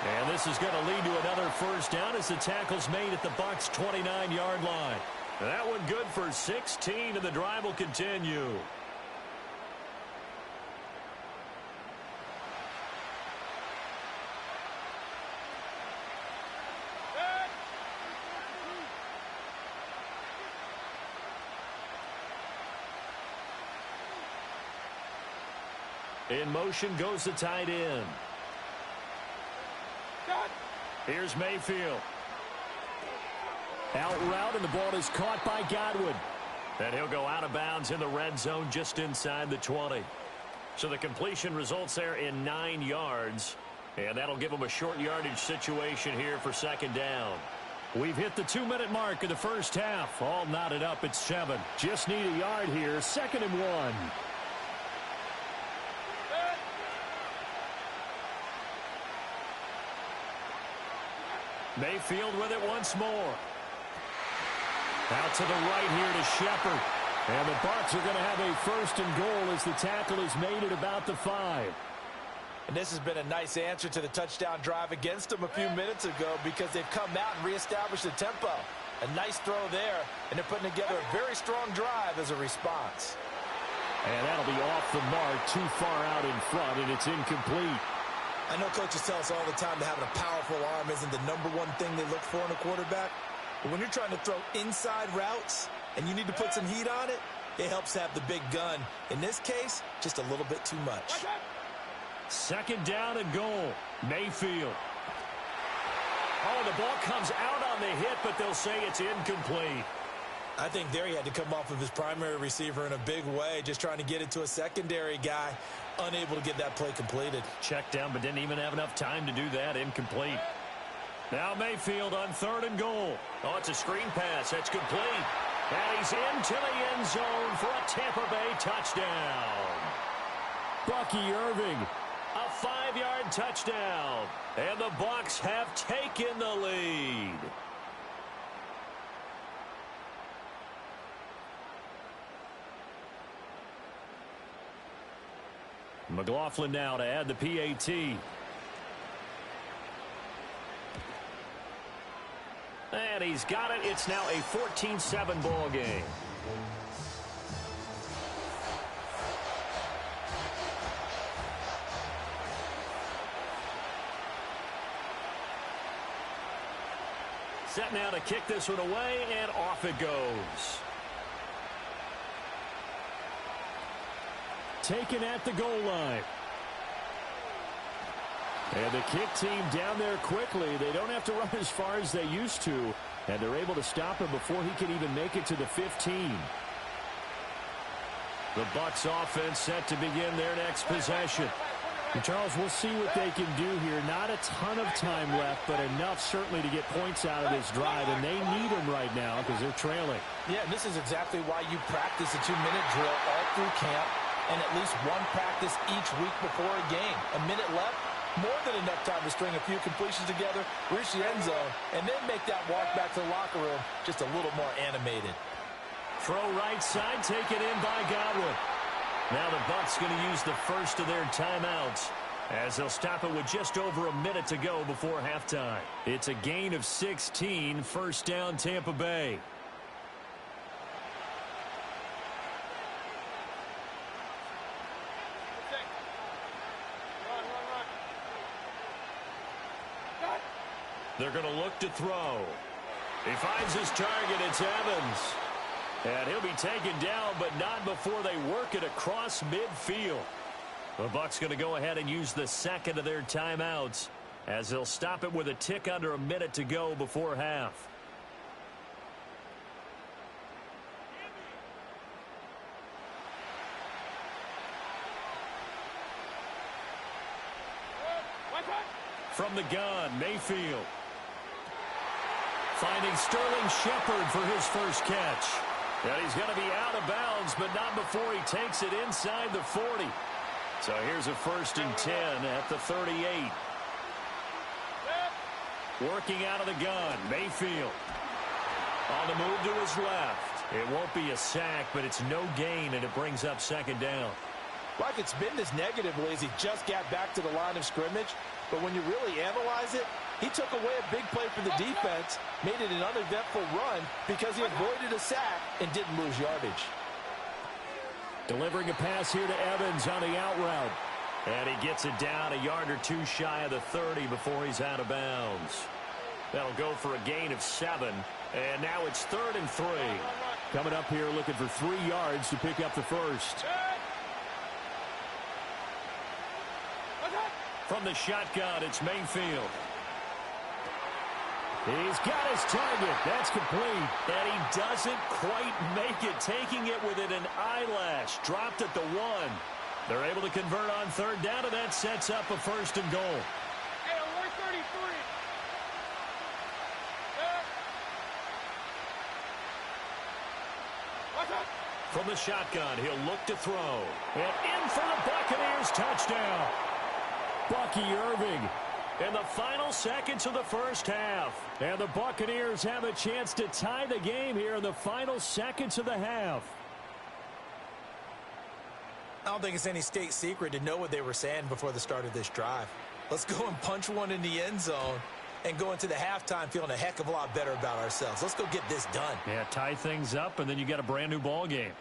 And this is going to lead to another first down as the tackle's made at the Bucs' 29-yard line. That one good for 16, and the drive will continue. In motion goes the tight end. Here's Mayfield. Out route, and the ball is caught by Godwin. And he'll go out of bounds in the red zone just inside the 20. So the completion results there in 9 yards. And that'll give them a short yardage situation here for 2nd down. We've hit the 2-minute mark of the first half. All knotted up at 7. Just need a yard here. 2nd and 1. Mayfield with it once more. Out to the right here to Shepard. And the Bucs are going to have a first and goal as the tackle is made at about the 5. And this has been a nice answer to the touchdown drive against them a few minutes ago because they've come out and reestablished the tempo. A nice throw there, and they're putting together a very strong drive as a response. And that'll be off the mark, too far out in front, and it's incomplete. I know coaches tell us all the time that having a powerful arm isn't the #1 thing they look for in a quarterback. But when you're trying to throw inside routes and you need to put some heat on it, it helps have the big gun. In this case, just a little bit too much. Second down and goal. Mayfield. Oh, the ball comes out on the hit, but they'll say it's incomplete. I think there he had to come off of his primary receiver in a big way, just trying to get it to a secondary guy. Unable to get that play completed. Checked down, but didn't even have enough time to do that. Incomplete. Now Mayfield on 3rd and goal. Oh, it's a screen pass. That's complete. And he's into the end zone for a Tampa Bay touchdown. Bucky Irving, a 5-yard touchdown. And the Bucs have taken the lead. McLaughlin now to add the PAT. And he's got it. It's now a 14-7 ball game. Set now to kick this one away, and off it goes. Taken at the goal line. And the kick team down there quickly. They don't have to run as far as they used to. And they're able to stop him before he can even make it to the 15. The Bucs offense set to begin their next possession. And Charles, we'll see what they can do here. Not a ton of time left, but enough certainly to get points out of this drive. And they need them right now because they're trailing. Yeah, and this is exactly why you practice a 2-minute drill all through camp and at least one practice each week before a game. A minute left, more than enough time to string a few completions together, reach the end zone, and then make that walk back to the locker room just a little more animated. Throw right side, taken in by Godwin. Now the Bucs going to use the first of their timeouts as they'll stop it with just over a minute to go before halftime. It's a gain of 16, first down Tampa Bay. They're going to look to throw. He finds his target. It's Evans. And he'll be taken down, but not before they work it across midfield. The Bucs going to go ahead and use the second of their timeouts as they'll stop it with a tick under a minute to go before half. From the gun, Mayfield. Finding Sterling Shepard for his first catch. And he's going to be out of bounds, but not before he takes it inside the 40. So here's a 1st and 10 at the 38. Working out of the gun, Mayfield. On the move to his left. It won't be a sack, but it's no gain, and it brings up 2nd down. Like it's been this negatively as he just got back to the line of scrimmage. But when you really analyze it, he took away a big play for the defense, made it an uneventful run because he avoided a sack and didn't lose yardage. Delivering a pass here to Evans on the out route. And he gets it down a yard or two shy of the 30 before he's out of bounds. That'll go for a gain of 7. And now it's 3rd and 3. Coming up here looking for 3 yards to pick up the first. From the shotgun, it's Mayfield. He's got his target. That's complete. And he doesn't quite make it, taking it within an eyelash. Dropped at the 1. They're able to convert on 3rd down, and that sets up a 1st and goal. Hey, we're 33. Watch out. From the shotgun, he'll look to throw. And in for the Buccaneers touchdown. Bucky Irving in the final seconds of the first half. And the Buccaneers have a chance to tie the game here in the final seconds of the half. I don't think it's any state secret to know what they were saying before the start of this drive. Let's go and punch one in the end zone and go into the halftime feeling a heck of a lot better about ourselves. Let's go get this done. Yeah, tie things up, and then you got a brand new ball game.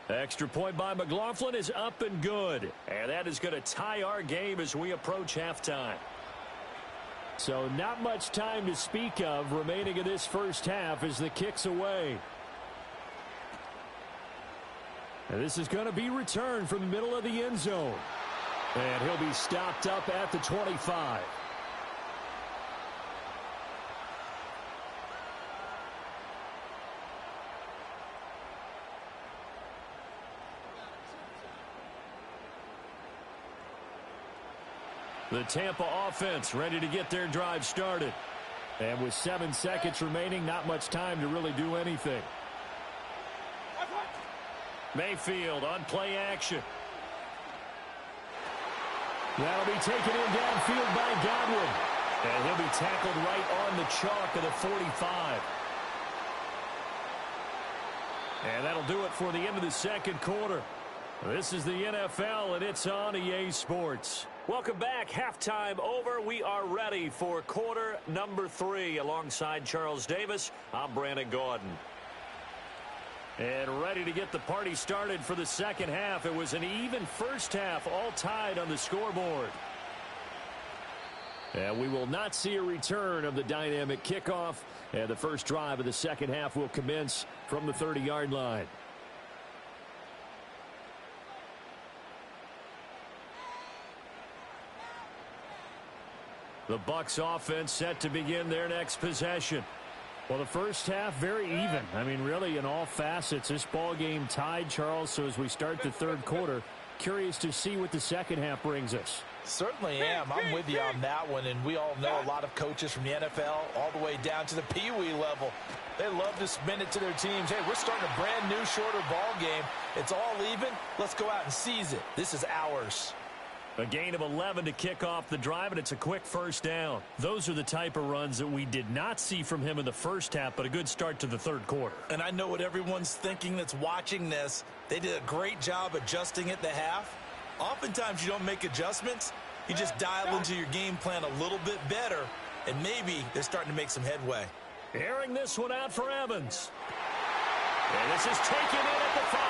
Extra point by McLaughlin is up and good. And that is going to tie our game as we approach halftime. So not much time to speak of remaining in this first half as the kick's away. And this is going to be returned from the middle of the end zone. And he'll be stopped up at the 25. The Tampa offense ready to get their drive started. And with 7 seconds remaining, not much time to really do anything. Mayfield on play action. That'll be taken in downfield by Godwin. And he'll be tackled right on the chalk of the 45. And that'll do it for the end of the second quarter. This is the NFL, and it's on EA Sports. Welcome back. Halftime over. We are ready for quarter number 3. Alongside Charles Davis, I'm Brandon Gordon. And ready to get the party started for the second half. It was an even first half, all tied on the scoreboard. And we will not see a return of the dynamic kickoff. And the first drive of the second half will commence from the 30-yard line. The Bucs offense set to begin their next possession. Well, the first half, very even. I mean, really, in all facets, this ball game tied, Charles. So as we start the third quarter, curious to see what the second half brings us. Certainly am. I'm with you on that one. And we all know a lot of coaches from the NFL all the way down to the Pee Wee level. They love to spin it to their teams. Hey, we're starting a brand new, shorter ball game. It's all even. Let's go out and seize it. This is ours. A gain of 11 to kick off the drive, and it's a quick first down. Those are the type of runs that we did not see from him in the first half, but a good start to the third quarter. And I know what everyone's thinking that's watching this. They did a great job adjusting at the half. Oftentimes you don't make adjustments. You just dial into your game plan a little bit better, and maybe they're starting to make some headway. Airing this one out for Evans. And this is taken in at the 5.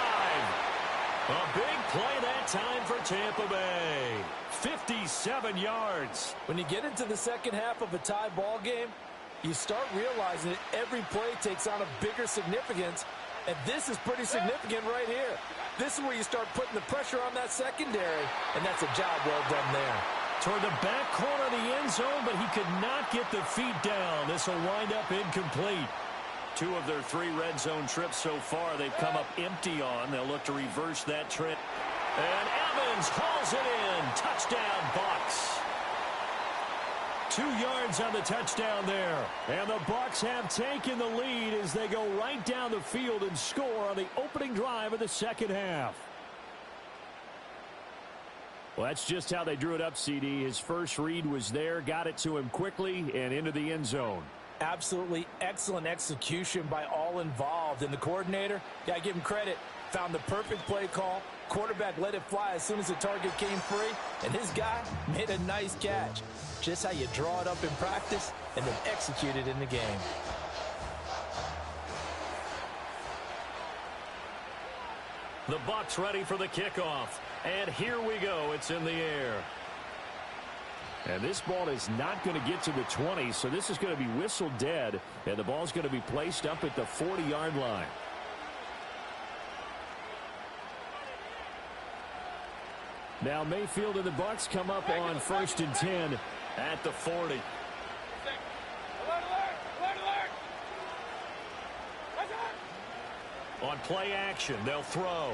A big play that time for Tampa Bay. 57 yards. When you get into the second half of a tie ball game, you start realizing that every play takes on a bigger significance, and this is pretty significant right here. This is where you start putting the pressure on that secondary, and that's a job well done there. Toward the back corner of the end zone, but he could not get the feet down. This will wind up incomplete. 2 of their 3 red zone trips so far, they've come up empty on. They'll look to reverse that trip. And Evans hauls it in. Touchdown, Bucs. 2 yards on the touchdown there. And the Bucs have taken the lead as they go right down the field and score on the opening drive of the second half. Well, that's just how they drew it up, CD. His first read was there, got it to him quickly, and into the end zone. Absolutely excellent execution by all involved. And the coordinator, gotta give him credit, found the perfect play call. Quarterback let it fly as soon as the target came free. And his guy made a nice catch. Just how you draw it up in practice and then execute it in the game. The Bucs ready for the kickoff. And here we go. It's in the air. And this ball is not going to get to the 20, so this is going to be whistled dead, and the ball's going to be placed up at the 40-yard line. Now Mayfield and the Bucs come up on 1st and 10 at the 40. On play action, they'll throw.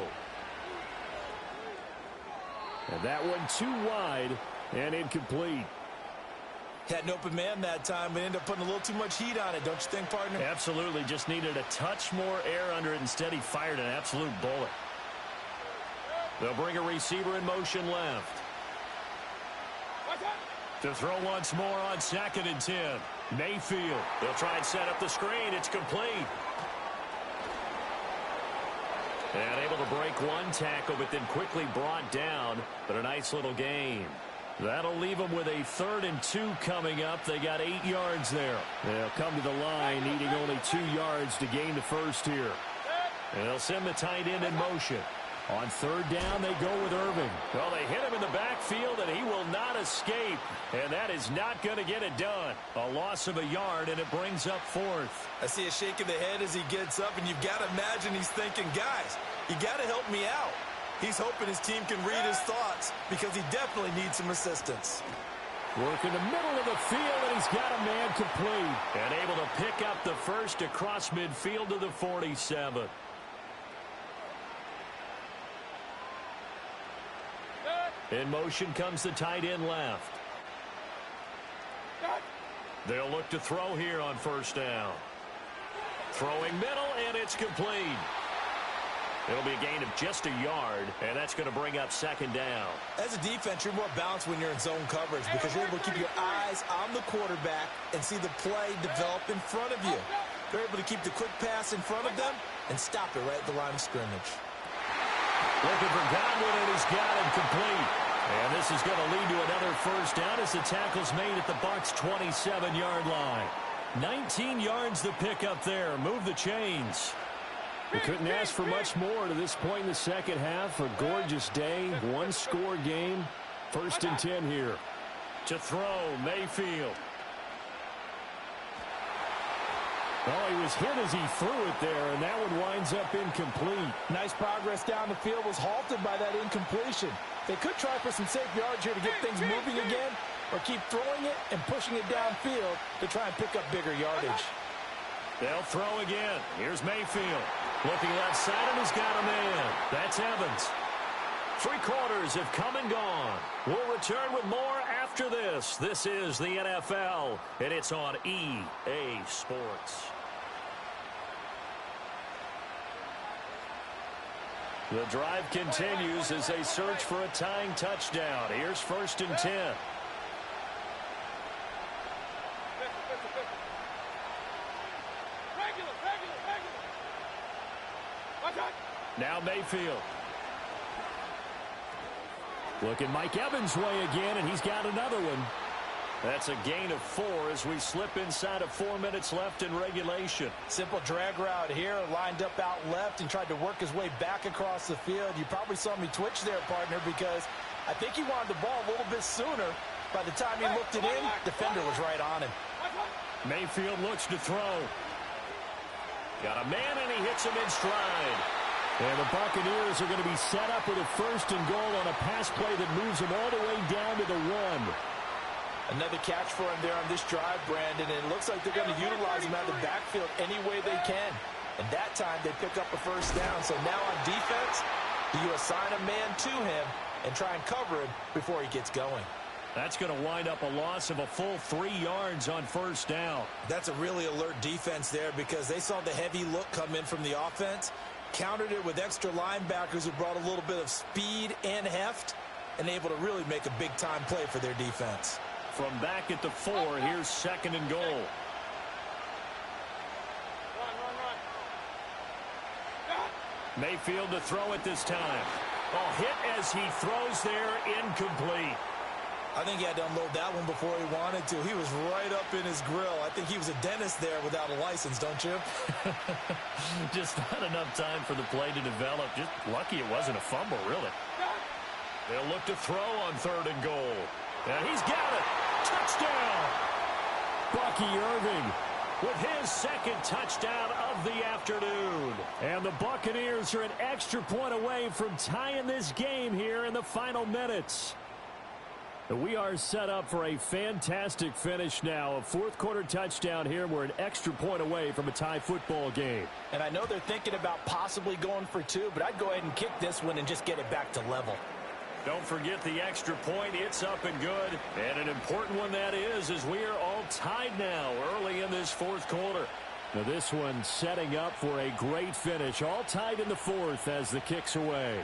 And that one too wide. And incomplete. Had an open man that time, but ended up putting a little too much heat on it, don't you think, partner? Absolutely. Just needed a touch more air under it. Instead, he fired an absolute bullet. They'll bring a receiver in motion left. To throw once more on 2nd and 10. Mayfield. They'll try and set up the screen. It's complete. And able to break one tackle, but then quickly brought down. But a nice little gain. That'll leave them with a 3rd and 2 coming up. They got 8 yards there. They'll come to the line, needing only 2 yards to gain the first here. And they'll send the tight end in motion. On 3rd down, they go with Irving. Well, they hit him in the backfield, and he will not escape. And that is not going to get it done. A loss of a yard, and it brings up 4th. I see a shake of the head as he gets up, and you've got to imagine he's thinking, guys, you got to help me out. He's hoping his team can read his thoughts because he definitely needs some assistance. Work in the middle of the field, and he's got a man complete. And able to pick up the first across midfield to the 47. In motion comes the tight end left. They'll look to throw here on 1st down. Throwing middle, and it's complete. It'll be a gain of just a yard, and that's going to bring up 2nd down. As a defense, you're more balanced when you're in zone coverage because you're able to keep your eyes on the quarterback and see the play develop in front of you. They're able to keep the quick pass in front of them and stop it right at the line of scrimmage. Looking for Godwin, and he's got him complete. And this is going to lead to another 1st down as the tackle's made at the Bucs' 27-yard line. 19 yards to pick up there. Move the chains. We couldn't ask for much more to this point in the second half. A gorgeous day, one-score game. 1st and 10 here. To throw, Mayfield. Oh, he was hit as he threw it there, and that one winds up incomplete. Nice progress down the field was halted by that incompletion. They could try for some safe yards here to get things moving again, or keep throwing it and pushing it downfield to try and pick up bigger yardage. They'll throw again. Here's Mayfield. Looking left side, and he's got a man. That's Evans. 3 quarters have come and gone. We'll return with more after this. This is the NFL, and it's on EA Sports. The drive continues as they search for a tying touchdown. Here's 1st and 10. Now Mayfield. Looking Mike Evans' way again, and he's got another one. That's a gain of 4 as we slip inside of 4 minutes left in regulation. Simple drag route here, lined up out left and tried to work his way back across the field. You probably saw me twitch there, partner, because I think he wanted the ball a little bit sooner. By the time he looked it in, defender was right on him. Mayfield looks to throw. Got a man, and he hits him in stride. And the Buccaneers are going to be set up with a 1st and goal on a pass play that moves them all the way down to the 1. Another catch for him there on this drive, Brandon, and it looks like they're going to utilize him out of the backfield any way they can. And that time they pick up a 1st down. So now on defense, you assign a man to him and try and cover him before he gets going. That's going to wind up a loss of a full 3 yards on 1st down. That's a really alert defense there because they saw the heavy look come in from the offense, countered it with extra linebackers who brought a little bit of speed and heft, and able to really make a big-time play for their defense. From back at the 4, here's 2nd and goal. Run. Mayfield to throw it this time. Oh, hit as he throws there, incomplete. I think he had to unload that one before he wanted to. He was right up in his grill. I think he was a dentist there without a license, don't you? Just not enough time for the play to develop. Just lucky it wasn't a fumble, really. They'll look to throw on 3rd and goal. And he's got it. Touchdown. Bucky Irving with his 2nd touchdown of the afternoon. And the Buccaneers are an extra point away from tying this game here in the final minutes. We are set up for a fantastic finish now. A 4th quarter touchdown here. We're an extra point away from a tie football game. And I know they're thinking about possibly going for 2, but I'd go ahead and kick this one and just get it back to level. Don't forget the extra point. It's up and good. And an important one that is, as we are all tied now early in this 4th quarter. Now this one setting up for a great finish. All tied in the 4th as the kick's away.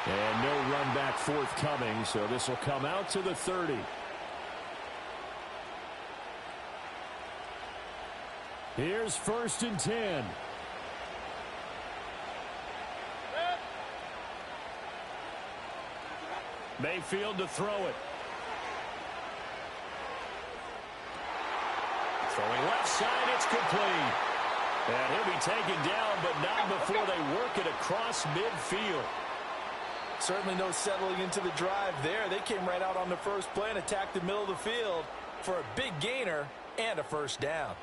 And no run back forthcoming, so this will come out to the 30. Here's 1st and 10. Mayfield to throw it. Throwing left side, it's complete. And he'll be taken down, but not before they work it across midfield. Certainly no settling into the drive there. They came right out on the first play and attacked the middle of the field for a big gainer and a 1st down.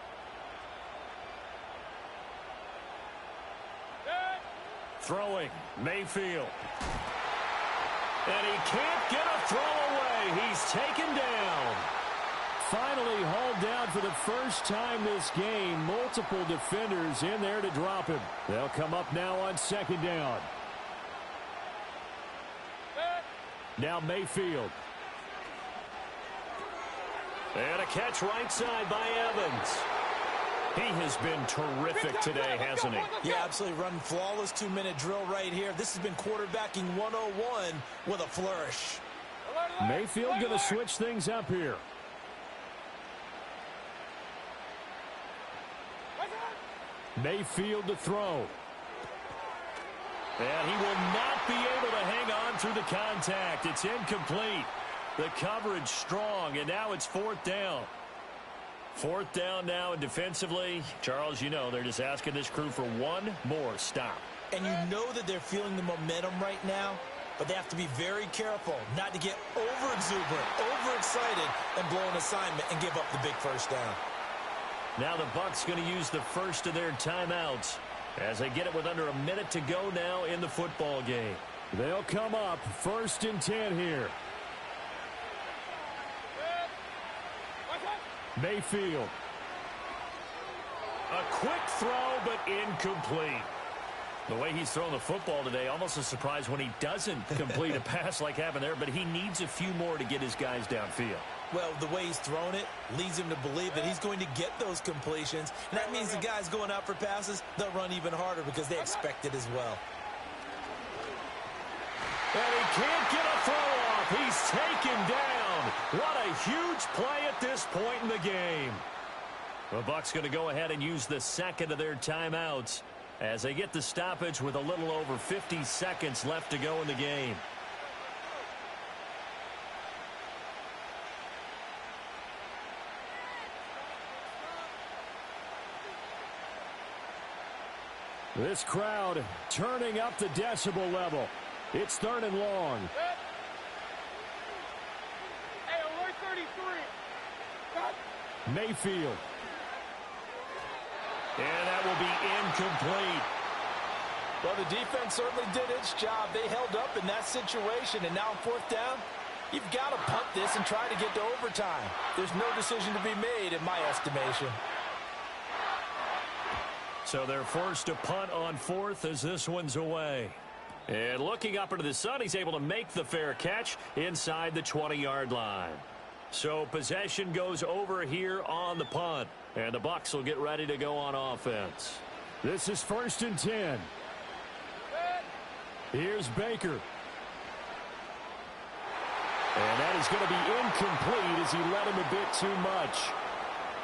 Throwing, Mayfield. And he can't get a throw away. He's taken down. Finally hauled down for the first time this game. Multiple defenders in there to drop him. They'll come up now on 2nd down. Now Mayfield. And a catch right side by Evans. He has been terrific today, hasn't he? Yeah, absolutely. Running flawless 2-minute drill right here. This has been quarterbacking 101 with a flourish. Mayfield going to switch things up here. Mayfield to throw. And he will not be able to hang on through the contact. It's incomplete. The coverage strong, and now it's 4th down. 4th down now, and defensively, Charles, you know, they're just asking this crew for one more stop. And you know that they're feeling the momentum right now, but they have to be very careful not to get over-exuberant, overexcited, and blow an assignment and give up the big 1st down. Now the Bucs going to use the first of their timeouts as they get it with under a minute to go now in the football game. They'll come up 1st and 10 here. Mayfield. A quick throw, but incomplete. The way he's thrown the football today, almost a surprise when he doesn't complete a pass like happened there, but he needs a few more to get his guys downfield. Well, the way he's thrown it leads him to believe that he's going to get those completions. And that means the guys going out for passes, they'll run even harder because they expect it as well. And he can't get a throw off. He's taken down. What a huge play at this point in the game. The Bucs going to go ahead and use the 2nd of their timeouts as they get the stoppage with a little over 50 seconds left to go in the game. This crowd turning up the decibel level. It's 3rd and long. Hey, alert 33. Mayfield. And that will be incomplete. Well, the defense certainly did its job. They held up in that situation, and now on 4th down, you've got to punt this and try to get to overtime. There's no decision to be made in my estimation. So they're forced to punt on 4th as this one's away. And looking up into the sun, he's able to make the fair catch inside the 20-yard line. So possession goes over here on the punt. And the Bucs will get ready to go on offense. This is 1st and 10. Here's Baker. And that is going to be incomplete as he let him a bit too much.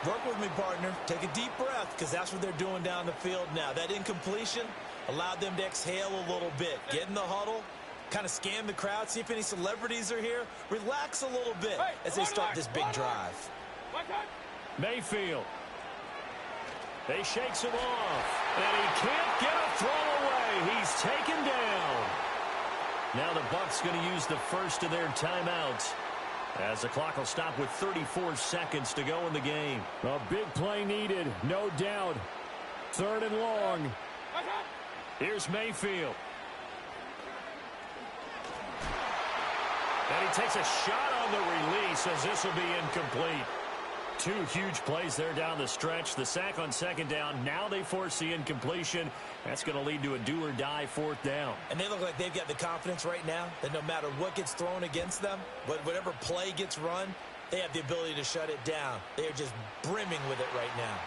Work with me, partner. Take a deep breath, because that's what they're doing down the field now. That incompletion allowed them to exhale a little bit. Get in the huddle, kind of scan the crowd, see if any celebrities are here. Relax a little bit as they start this big drive. Mayfield. They shakes him off. And he can't get a throw away. He's taken down. Now the Bucs going to use the first of their timeouts as the clock will stop with 34 seconds to go in the game. A big play needed, no doubt. 3rd and long. Here's Mayfield. And he takes a shot on the release as this will be incomplete. 2 huge plays there down the stretch. The sack on 2nd down. Now they force the incompletion. That's going to lead to a do-or-die 4th down. And they look like they've got the confidence right now that no matter what gets thrown against them, whatever play gets run, they have the ability to shut it down. They are just brimming with it right now.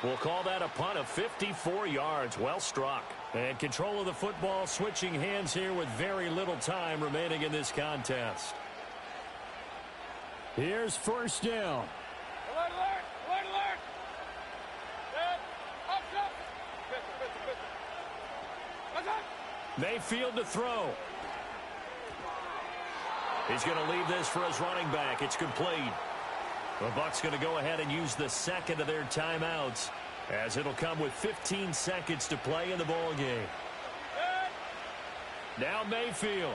We'll call that a punt of 54 yards. Well struck. And control of the football switching hands here with very little time remaining in this contest. Here's first down. Alert, alert! Alert, alert! Dead. Up, up! Pistol. Mayfield to throw. He's going to leave this for his running back. It's complete. The Bucs going to go ahead and use the second of their timeouts, as it'll come with 15 seconds to play in the ball game. Now Mayfield.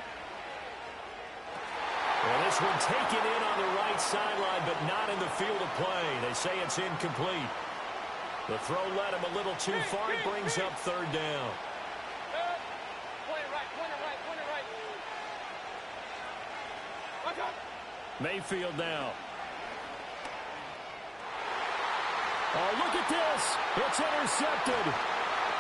Well, this one taken in on the right sideline, but not in the field of play. They say it's incomplete. The throw led him a little too far. It brings up third down. Point it right. Watch out. Mayfield now. Oh, look at this. It's intercepted.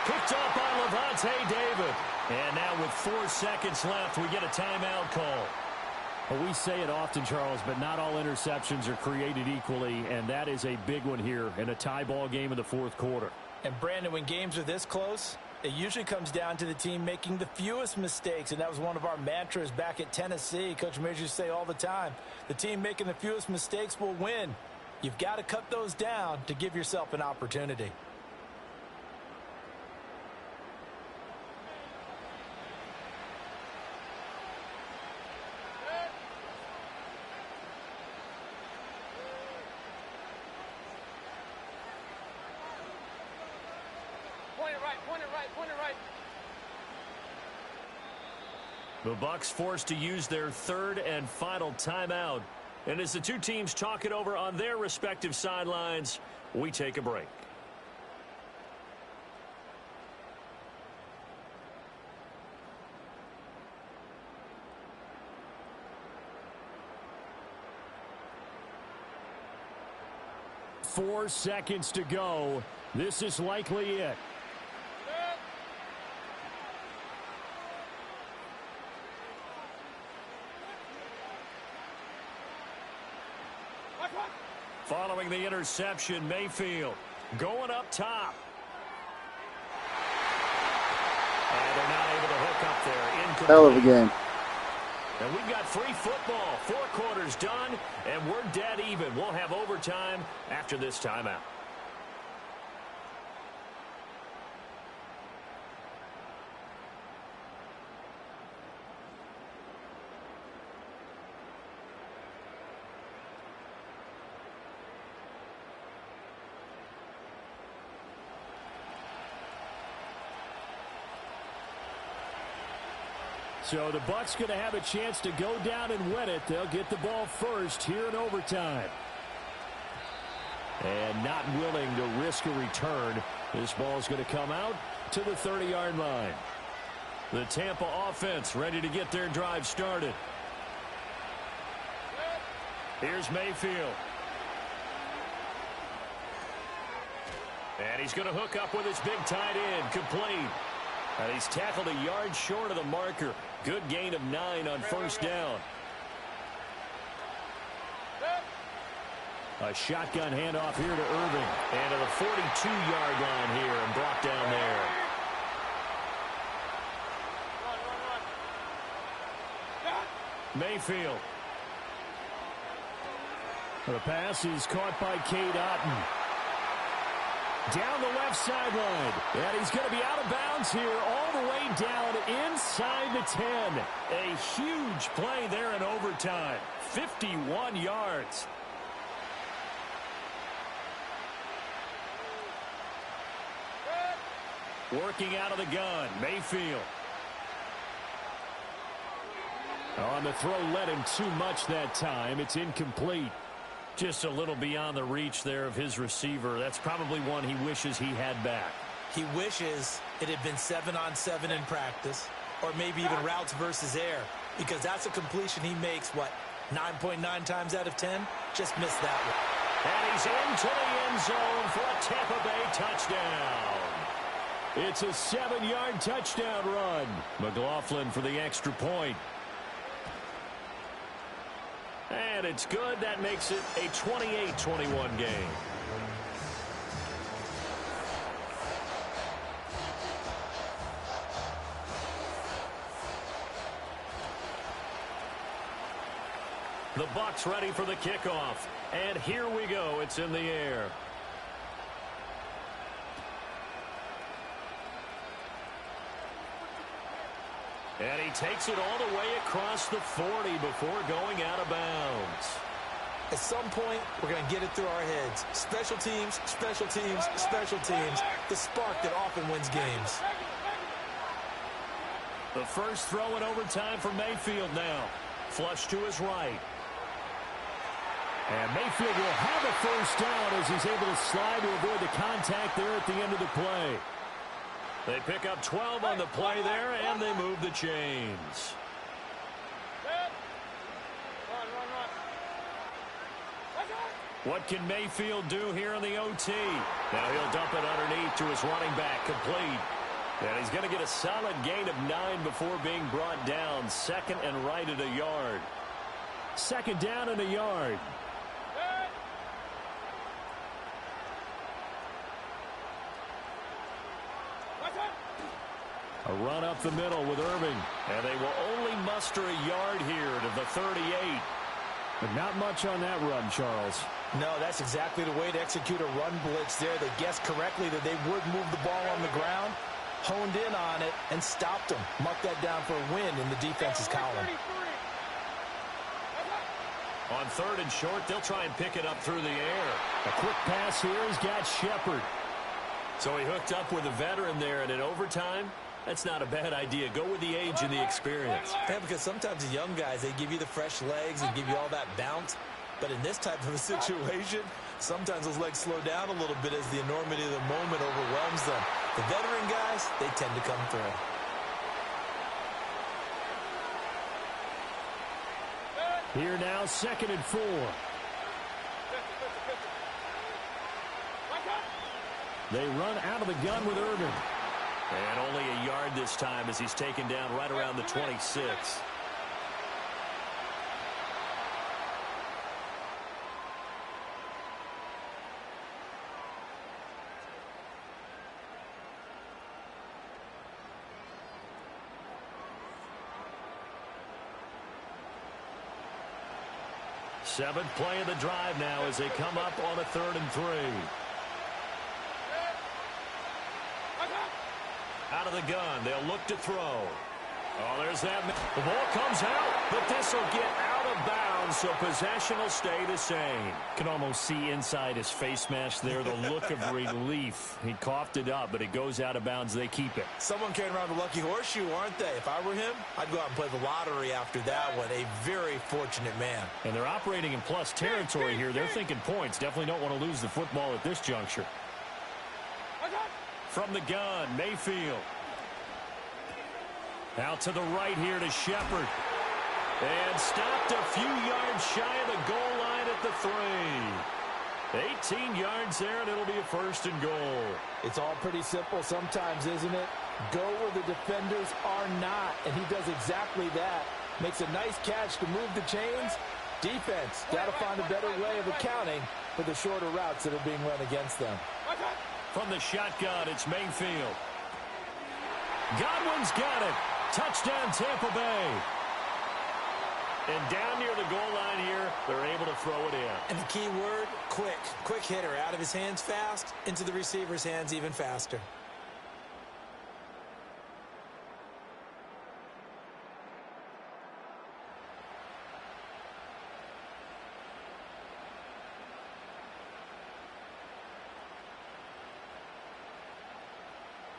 Picked off by Levante David. And now with 4 seconds left, we get a timeout call. Well, we say it often, Charles, but not all interceptions are created equally, and that is a big one here in a tie ball game in the fourth quarter. And, Brandon, when games are this close, it usually comes down to the team making the fewest mistakes, and that was one of our mantras back at Tennessee. Coach Mears used to say all the time, the team making the fewest mistakes will win. You've got to cut those down to give yourself an opportunity. Point it right. The Bucs forced to use their third and final timeout. And as the two teams talk it over on their respective sidelines, we take a break. Four seconds to go. This is likely it. Following the interception, Mayfield going up top. And they're not able to hook up there. Incomplete. Hell of a game. And we've got free football. 4 quarters done, and we're dead even. We'll have overtime after this timeout. So the Bucs going to have a chance to go down and win it. They'll get the ball first here in overtime. And not willing to risk a return. This ball is going to come out to the 30-yard line. The Tampa offense ready to get their drive started. Here's Mayfield. And he's going to hook up with his big tight end, complete. And he's tackled a yard short of the marker. Good gain of 9 on first down. A shotgun handoff here to Irving. And to the 42-yard line here and brought down there. Mayfield. The pass is caught by Cade Otton. Down the left sideline. And he's going to be out of bounds here all the way down inside the 10. A huge play there in overtime. 51 yards. Working out of the gun, Mayfield. On the throw led him too much that time. It's incomplete. Just a little beyond the reach there of his receiver. That's probably one he wishes he had back. He wishes it had been 7-on-7 in practice, or maybe even routes versus air, because that's a completion he makes, 9.9 times out of 10? Just missed that one. And he's into the end zone for a Tampa Bay touchdown. It's a 7-yard touchdown run. McLaughlin for the extra point. And it's good. That makes it a 28-21 game. The Bucs ready for the kickoff. And here we go. It's in the air. And he takes it all the way across the 40 before going out of bounds. At some point, we're going to get it through our heads. Special teams, special teams, special teams. The spark that often wins games. The first throw in overtime for Mayfield now. Flush to his right. And Mayfield will have a first down as he's able to slide to avoid the contact there at the end of the play. They pick up 12 on the play there, and they move the chains. What can Mayfield do here in the OT? Now he'll dump it underneath to his running back, complete. And he's going to get a solid gain of 9 before being brought down. Second and right at a yard. Second down and a yard. A run up the middle with Irving. And they will only muster a yard here to the 38. But not much on that run, Charles. No, that's exactly the way to execute a run blitz there. They guessed correctly that they would move the ball on the ground, honed in on it, and stopped them. Mark that down for a win in the defense's column. On third and short, they'll try and pick it up through the air. A quick pass here has got Shepard. So he hooked up with a veteran there, and in overtime, that's not a bad idea. Go with the age and the experience. Yeah, because sometimes the young guys, they give you the fresh legs and give you all that bounce. But in this type of a situation, sometimes those legs slow down a little bit as the enormity of the moment overwhelms them. The veteran guys, they tend to come through. Here now, 2nd and 4. They run out of the gun with Irving. And only a yard this time as he's taken down right around the 26. Seventh play of the drive now as they come up on a 3rd and 3. Out of the gun, they'll look to throw. Oh, there's that. The ball comes out, but this will get out of bounds, so possession will stay the same. Can almost see inside his face mask there the look of relief. He coughed it up, but it goes out of bounds. They keep it. Someone carrying around a lucky horseshoe, aren't they? If I were him, I'd go out and play the lottery after that one. A very fortunate man. And they're operating in plus territory here. They're thinking points. Definitely don't want to lose the football at this juncture. From the gun, Mayfield. Out to the right here to Shepard. And stopped a few yards shy of the goal line at the 3. 18 yards there, and it'll be a 1st and goal. It's all pretty simple sometimes, isn't it? Go where the defenders are not, and he does exactly that. Makes a nice catch to move the chains. Defense, got to find a better way of accounting for the shorter routes that are being run against them. From the shotgun, it's Mayfield. Godwin's got it. Touchdown, Tampa Bay. And down near the goal line here, they're able to throw it in. And the key word, quick. Quick hitter. Out of his hands fast, into the receiver's hands even faster.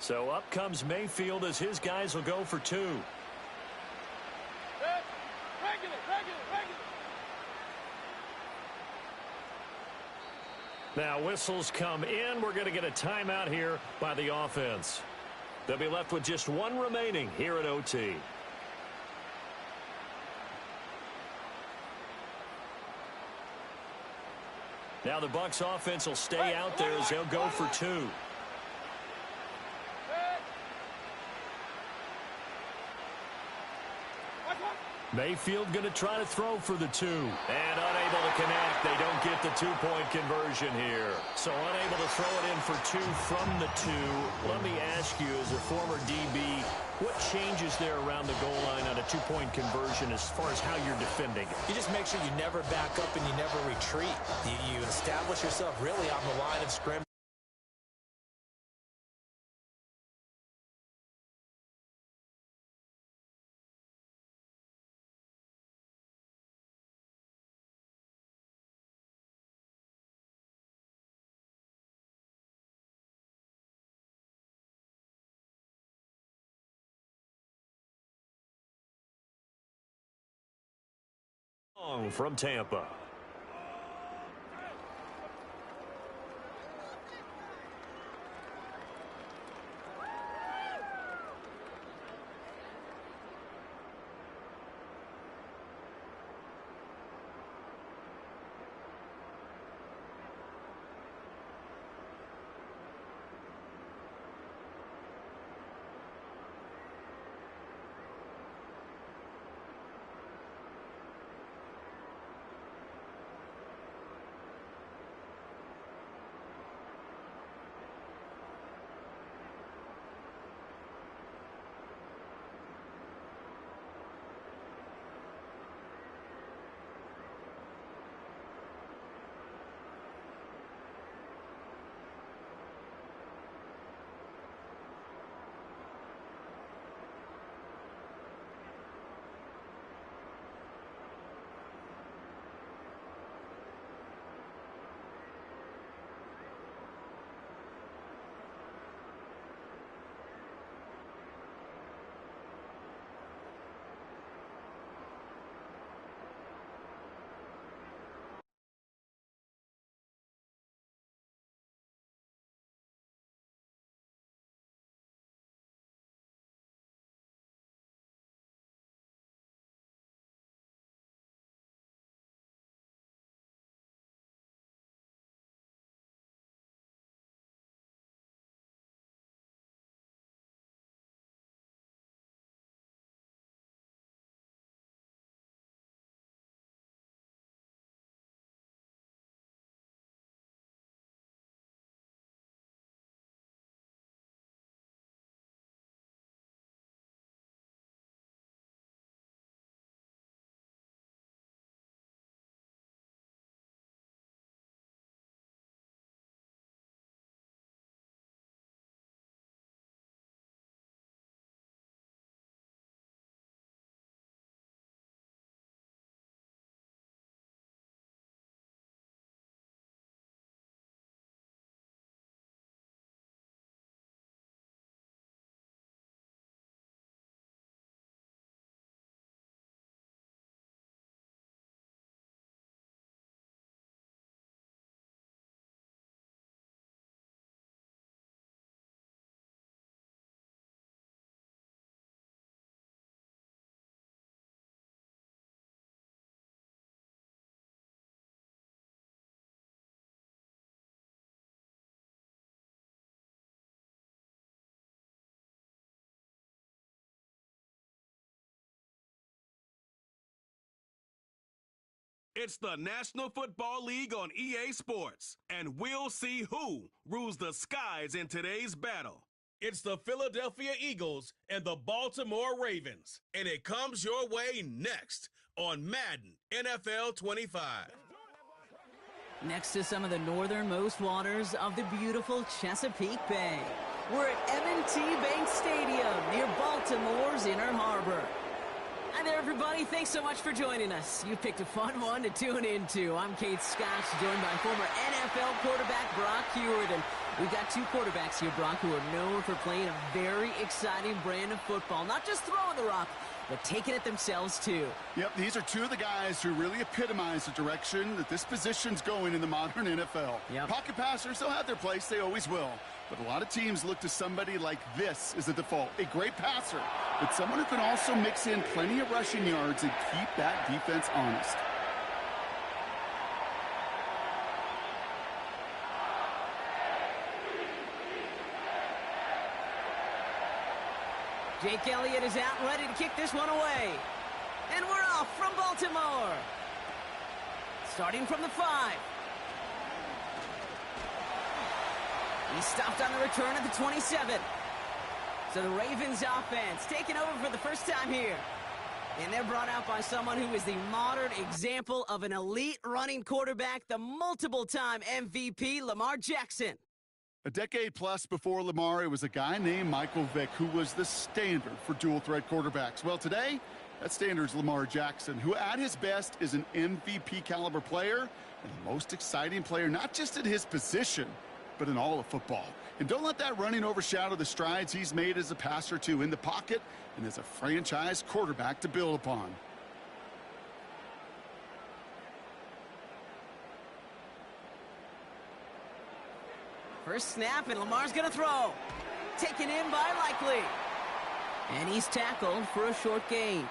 So up comes Mayfield as his guys will go for 2. Now whistles come in. We're going to get a timeout here by the offense. They'll be left with just 1 remaining here at OT. Now the Bucs offense will stay out there as they'll go for 2. Mayfield going to try to throw for the 2. And unable to connect. They don't get the 2-point conversion here. So unable to throw it in for 2 from the 2. Let me ask you, as a former DB, what changes there around the goal line on a 2-point conversion as far as how you're defending it? You just make sure you never back up and you never retreat. You establish yourself really on the line of scrimmage. From Tampa. It's the National Football League on EA Sports, and we'll see who rules the skies in today's battle. It's the Philadelphia Eagles and the Baltimore Ravens, and it comes your way next on Madden NFL 25. Next to some of the northernmost waters of the beautiful Chesapeake Bay, we're at M&T Bank Stadium near Baltimore's Inner Harbor. Hi there, everybody. Thanks so much for joining us. You picked a fun one to tune into. I'm Kate Scotch, joined by former NFL quarterback Brock Hewitt. And we've got two quarterbacks here, Brock, who are known for playing a very exciting brand of football. Not just throwing the rock, but taking it themselves, too. Yep, these are two of the guys who really epitomize the direction that this position's going in the modern NFL. Yep. Pocket passers, they'll have their place. They always will. But a lot of teams look to somebody like this as a default. A great passer, but someone who can also mix in plenty of rushing yards and keep that defense honest. Jake Elliott is out ready to kick this one away. And we're off from Baltimore. Starting from the 5. He's stopped on the return at the 27. So the Ravens offense taking over for the first time here. And they're brought out by someone who is the modern example of an elite running quarterback, the multiple-time MVP, Lamar Jackson. A decade plus before Lamar, it was a guy named Michael Vick who was the standard for dual-threat quarterbacks. Well, today, that standard is Lamar Jackson, who at his best is an MVP-caliber player and the most exciting player, not just at his position, but in all of football. And don't let that running overshadow the strides he's made as a passer, too, in the pocket and as a franchise quarterback to build upon. First snap, and Lamar's going to throw. Taken in by Likely. And he's tackled for a short gain.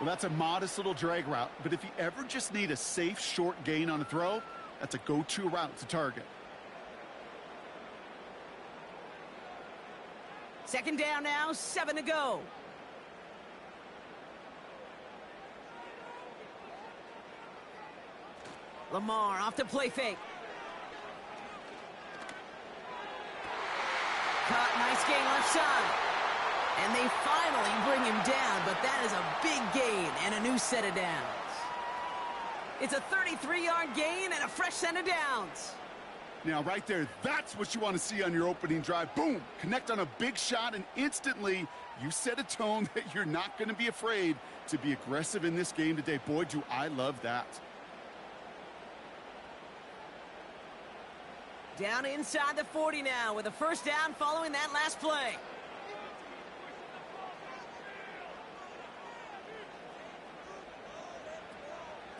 Well, that's a modest little drag route, but if you ever just need a safe short gain on a throw, that's a go-to route to target. Second down now, 7 to go. Lamar off the play fake. Caught, nice gain left side. And they finally bring him down, but that is a big gain and a new set of downs. It's a 33-yard gain and a fresh set of downs. Now, right there, that's what you want to see on your opening drive. Boom! Connect on a big shot, and instantly you set a tone that you're not going to be afraid to be aggressive in this game today. Boy, do I love that. Down inside the 40 now with a first down following that last play.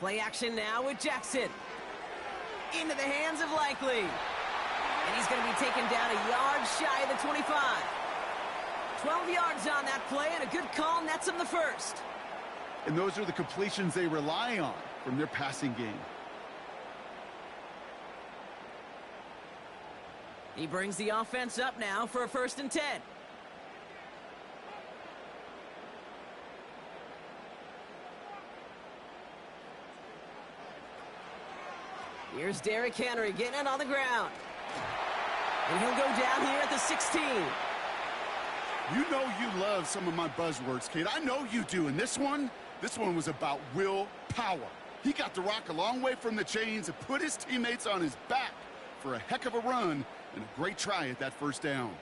Play action now with Jackson. Into the hands of Likely. And he's going to be taken down a yard shy of the 25. 12 yards on that play, and a good call nets him the first. And those are the completions they rely on from their passing game. He brings the offense up now for a 1st and 10. Here's Derrick Henry getting it on the ground. And he'll go down here at the 16. You know you love some of my buzzwords, kid. I know you do. And this one was about willpower. He got the rock a long way from the chains and put his teammates on his back for a heck of a run and a great try at that first down.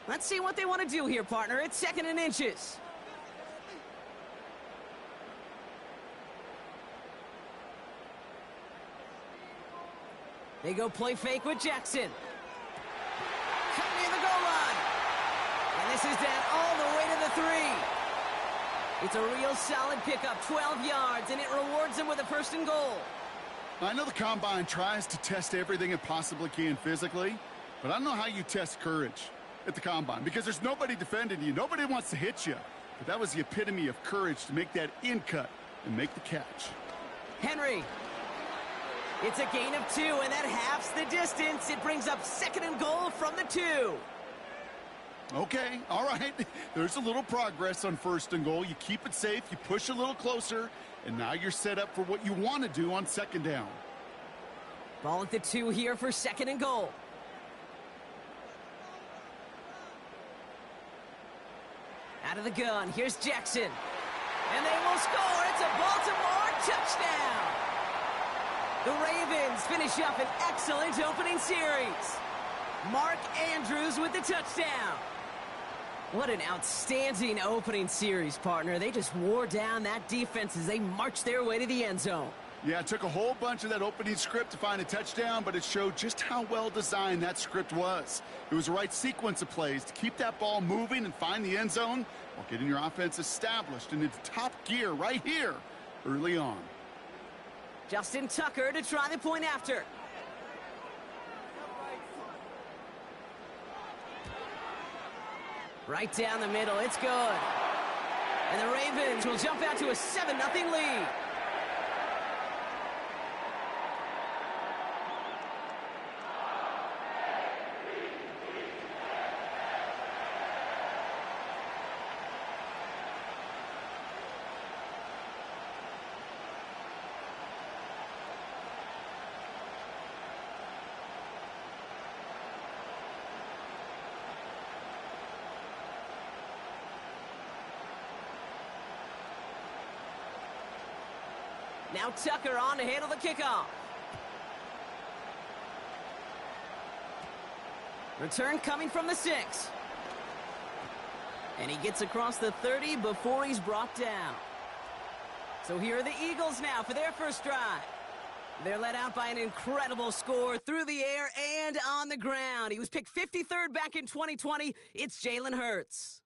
Let's see what they want to do here, partner. It's 2nd and inches. They go play fake with Jackson. Coming near the goal line. And this is down all the way to the 3. It's a real solid pickup, 12 yards, and it rewards them with a 1st and goal. I know the Combine tries to test everything it possibly can physically, but I don't know how you test courage at the Combine because there's nobody defending you. Nobody wants to hit you. But that was the epitome of courage to make that in cut and make the catch. Henry. It's a gain of 2, and that halves the distance. It brings up 2nd and goal from the 2. Okay, all right. There's a little progress on 1st and goal. You keep it safe, you push a little closer, and now you're set up for what you want to do on 2nd down. Ball at the 2 here for 2nd and goal. Out of the gun, here's Jackson. And they will score. It's a Baltimore touchdown. The Ravens finish up an excellent opening series. Mark Andrews with the touchdown. What an outstanding opening series, partner. They just wore down that defense as they marched their way to the end zone. Yeah, it took a whole bunch of that opening script to find a touchdown, but it showed just how well designed that script was. It was the right sequence of plays to keep that ball moving and find the end zone while getting your offense established and into top gear right here early on. Justin Tucker to try the point after. Right down the middle, it's good. And the Ravens will jump out to a 7-0 lead. Now Tucker on to handle the kickoff. Return coming from the 6. And he gets across the 30 before he's brought down. So here are the Eagles now for their first drive. They're led out by an incredible score through the air and on the ground. He was picked 53rd back in 2020. It's Jalen Hurts.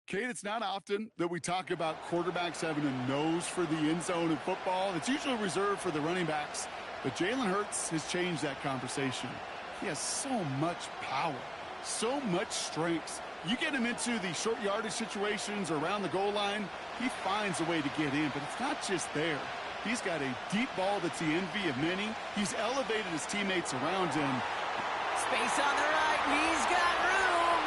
Kate, it's not often that we talk about quarterbacks having a nose for the end zone in football. It's usually reserved for the running backs. But Jalen Hurts has changed that conversation. He has so much power, so much strength. You get him into the short yardage situations or around the goal line, he finds a way to get in. But it's not just there. He's got a deep ball that's the envy of many. He's elevated his teammates around him. Space on the right. He's got room.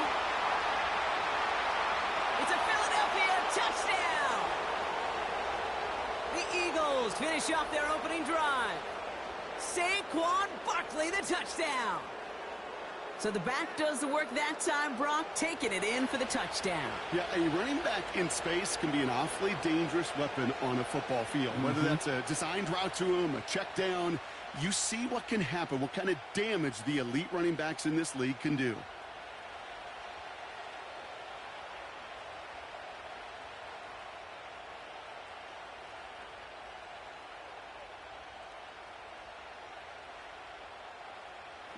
It's a Philadelphia touchdown. The Eagles finish off their opening drive. Saquon Barkley, the touchdown. So the back does the work that time, Brock, taking it in for the touchdown. Yeah, a running back in space can be an awfully dangerous weapon on a football field. Whether that's a designed route to him, a check down, you see what can happen, what kind of damage the elite running backs in this league can do.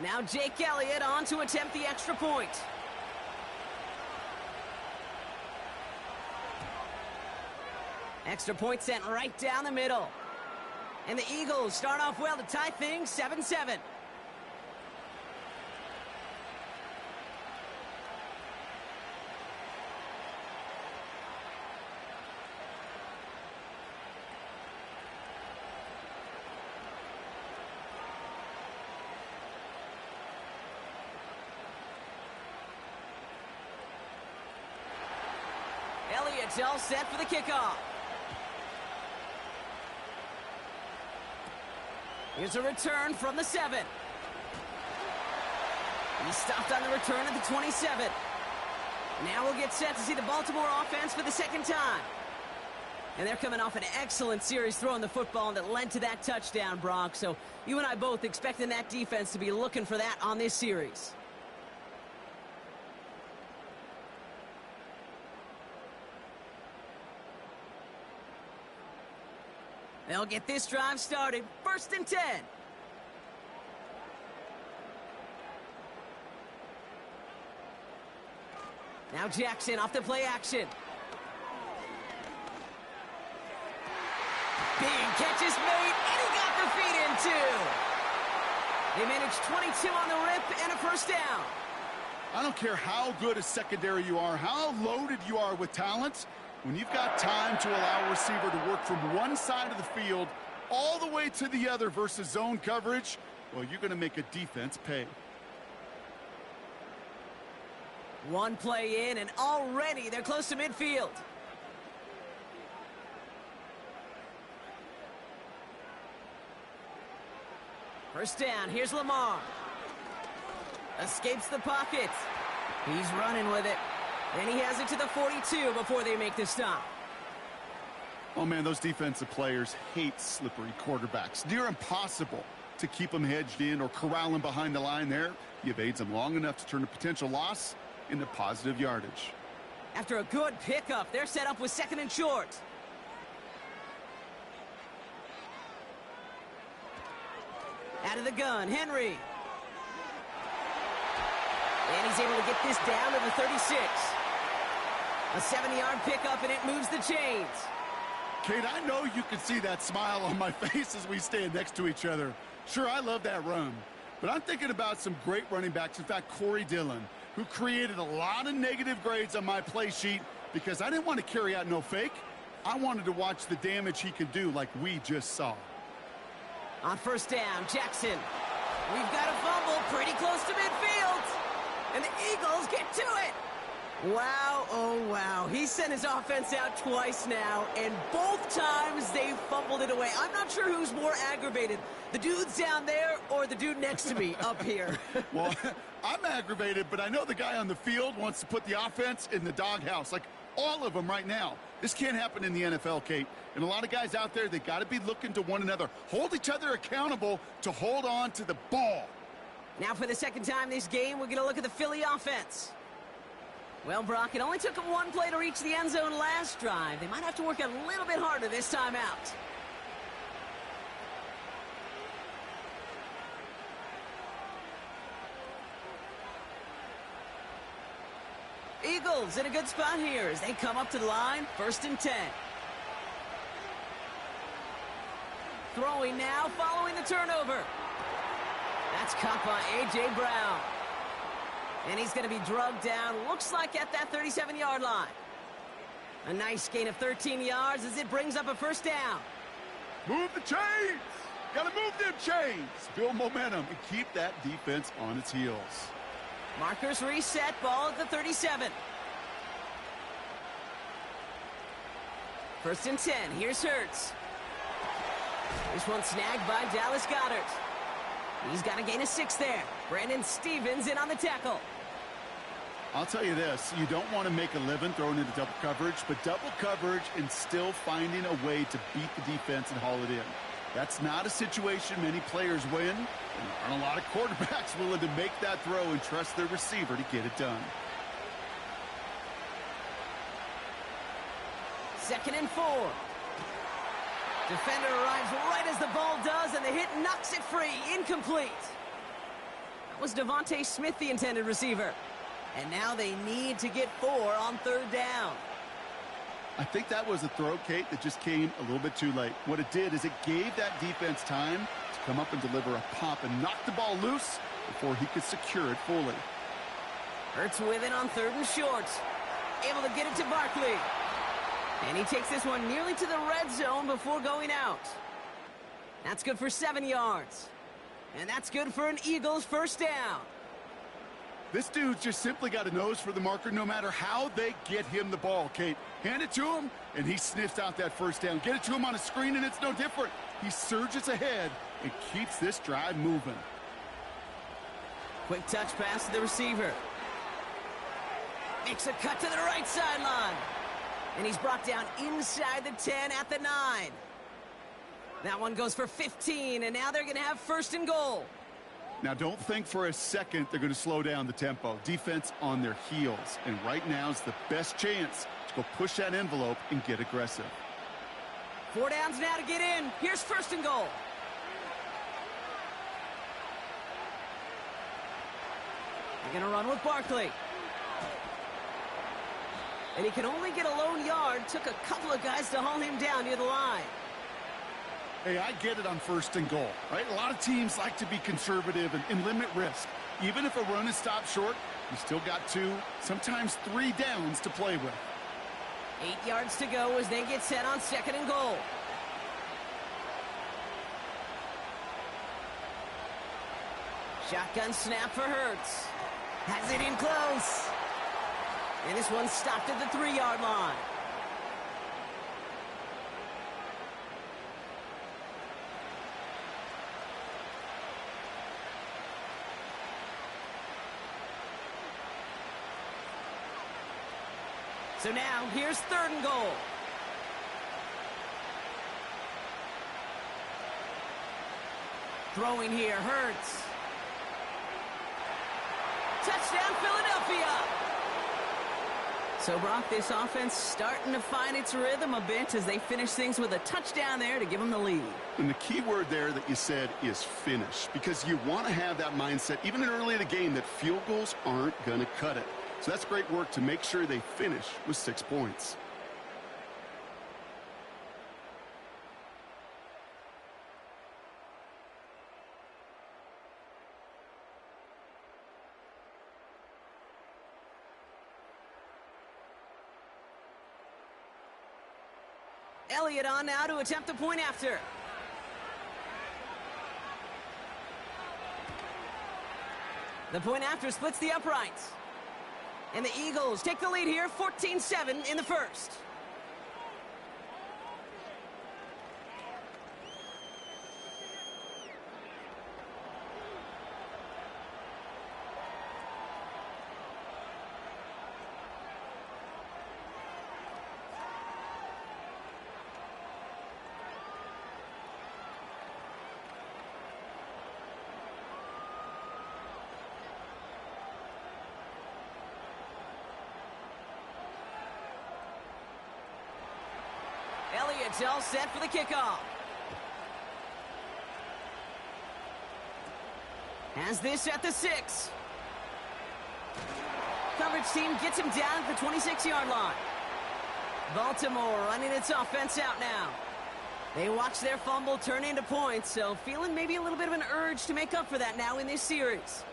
Now Jake Elliott on to attempt the extra point. Extra point sent right down the middle. And the Eagles start off well to tie things 7-7. Elliott's all set for the kickoff. Here's a return from the 7. He stopped on the return at the 27. Now we'll get set to see the Baltimore offense for the second time. And they're coming off an excellent series throwing the football that led to that touchdown, Brock. So you and I both expecting that defense to be looking for that on this series. They'll get this drive started. 1st and 10. Now Jackson off the play action. Big catch is made, and he got the feet in too. They managed 22 on the rip and a first down. I don't care how good a secondary you are, how loaded you are with talent. When you've got time to allow a receiver to work from one side of the field all the way to the other versus zone coverage, well, you're going to make a defense pay. One play in, and already they're close to midfield. First down, here's Lamar. Escapes the pocket. He's running with it. And he has it to the 42 before they make the stop. Oh, man, those defensive players hate slippery quarterbacks. Near impossible to keep them hedged in or corral them behind the line there. You evade them long enough to turn a potential loss into positive yardage. After a good pickup, they're set up with 2nd and short. Out of the gun, Henry. And he's able to get this down to the 36. A 70-yard pickup, and it moves the chains. Kate, I know you can see that smile on my face as we stand next to each other. Sure, I love that run. But I'm thinking about some great running backs. In fact, Corey Dillon, who created a lot of negative grades on my play sheet because I didn't want to carry out no fake. I wanted to watch the damage he could do like we just saw. On first down, Jackson. We've got a fumble pretty close to midfield. And the Eagles get to it. Wow, oh wow. He sent his offense out twice now, and both times they fumbled it away. I'm not sure who's more aggravated, the dudes down there or the dude next to me up here. Well, I'm aggravated, but I know the guy on the field wants to put the offense in the doghouse, like all of them right now. This can't happen in the NFL, Kate. And a lot of guys out there, they got to be looking to one another. Hold each other accountable to hold on to the ball. Now for the second time this game, we're going to look at the Philly offense. Well, Brock, it only took them one play to reach the end zone last drive. They might have to work a little bit harder this time out. Eagles in a good spot here as they come up to the line, 1st and 10. Throwing now, following the turnover. That's caught by A.J. Brown. And he's going to be drugged down, looks like at that 37-yard line. A nice gain of 13 yards as it brings up a 1st down. Move the chains! Got to move them chains! Build momentum and keep that defense on its heels. Markers reset, ball at the 37. 1st and 10, here's Hurts. This one snagged by Dallas Goedert. He's got a gain of 6 there. Brandon Stevens in on the tackle. I'll tell you this, you don't want to make a living throwing into double coverage, but double coverage and still finding a way to beat the defense and haul it in. That's not a situation many players win, and there aren't a lot of quarterbacks willing to make that throw and trust their receiver to get it done. 2nd and 4. Defender arrives right as the ball does, and the hit knocks it free. Incomplete. That was Devontae Smith, the intended receiver. And now they need to get 4 on 3rd down. I think that was a throw, Kate, that just came a little bit too late. What it did is it gave that defense time to come up and deliver a pop and knock the ball loose before he could secure it fully. Hurts with it on 3rd and short. Able to get it to Barkley. And he takes this one nearly to the red zone before going out. That's good for 7 yards. And that's good for an Eagles 1st down. This dude's just simply got a nose for the marker no matter how they get him the ball, Kate. Hand it to him, and he sniffs out that 1st down. Get it to him on a screen, and it's no different. He surges ahead and keeps this drive moving. Quick touch pass to the receiver. Makes a cut to the right sideline. And he's brought down inside the 10 at the 9. That one goes for 15, and now they're going to have 1st and goal. Now, don't think for a second they're going to slow down the tempo. Defense on their heels. And right now is the best chance to go push that envelope and get aggressive. 4 downs now to get in. Here's 1st and goal. They're going to run with Barkley. And he can only get a lone yard. Took a couple of guys to haul him down near the line. Hey, I get it on 1st and goal, right? A lot of teams like to be conservative and limit risk. Even if a run is stopped short, you still got 2, sometimes 3 downs to play with. 8 yards to go as they get set on 2nd and goal. Shotgun snap for Hurts. Has it in close. And this one stopped at the 3-yard line. So now, here's 3rd and goal. Throwing here, Hurts. Touchdown, Philadelphia! So, Brock, this offense starting to find its rhythm a bit as they finish things with a touchdown there to give them the lead. And the key word there that you said is finish, because you want to have that mindset, even early in the game, that field goals aren't going to cut it. So that's great work to make sure they finish with 6 points. Elliott on now to attempt the point after. The point after splits the uprights. And the Eagles take the lead here, 14-7 in the 1st. It's all set for the kickoff. Has this at the 6. Coverage team gets him down at the 26-yard line. Baltimore running its offense out now. They watch their fumble turn into points, so feeling maybe a little bit of an urge to make up for that now in this series.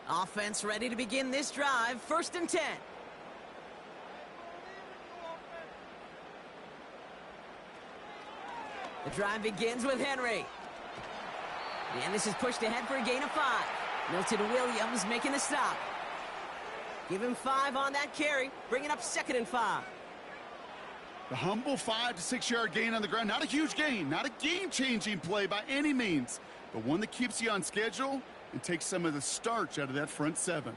Offense ready to begin this drive. 1st and 10. The drive begins with Henry. And this is pushed ahead for a gain of 5. Milton Williams making the stop. Give him 5 on that carry, bringing up 2nd and 5. The humble 5 to 6 yard gain on the ground. Not a huge gain, not a game-changing play by any means, but one that keeps you on schedule and takes some of the starch out of that front 7.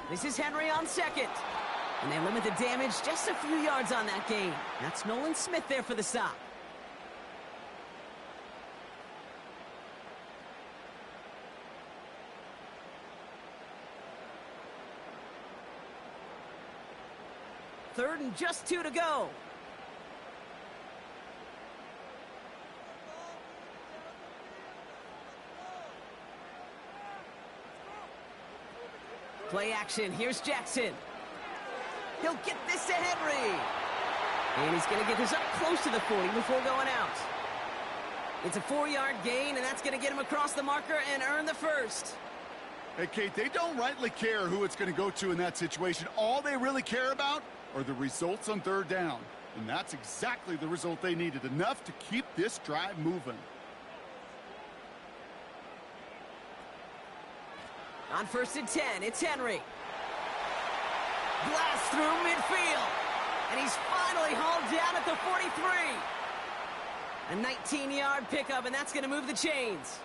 This is Henry on 2nd. And they limit the damage just a few yards on that gain. That's Nolan Smith there for the stop. Third and just 2 to go. Play action. Here's Jackson. He'll get this to Henry. And he's going to get this up close to the 40 before going out. It's a 4-yard gain, and that's going to get him across the marker and earn the 1st. Hey, Kate, they don't rightly care who it's going to go to in that situation. All they really care about are the results on 3rd down. And that's exactly the result they needed. Enough to keep this drive moving. On 1st and 10, it's Henry. Blast through midfield. And he's finally hauled down at the 43. A 19-yard pickup, and that's going to move the chains.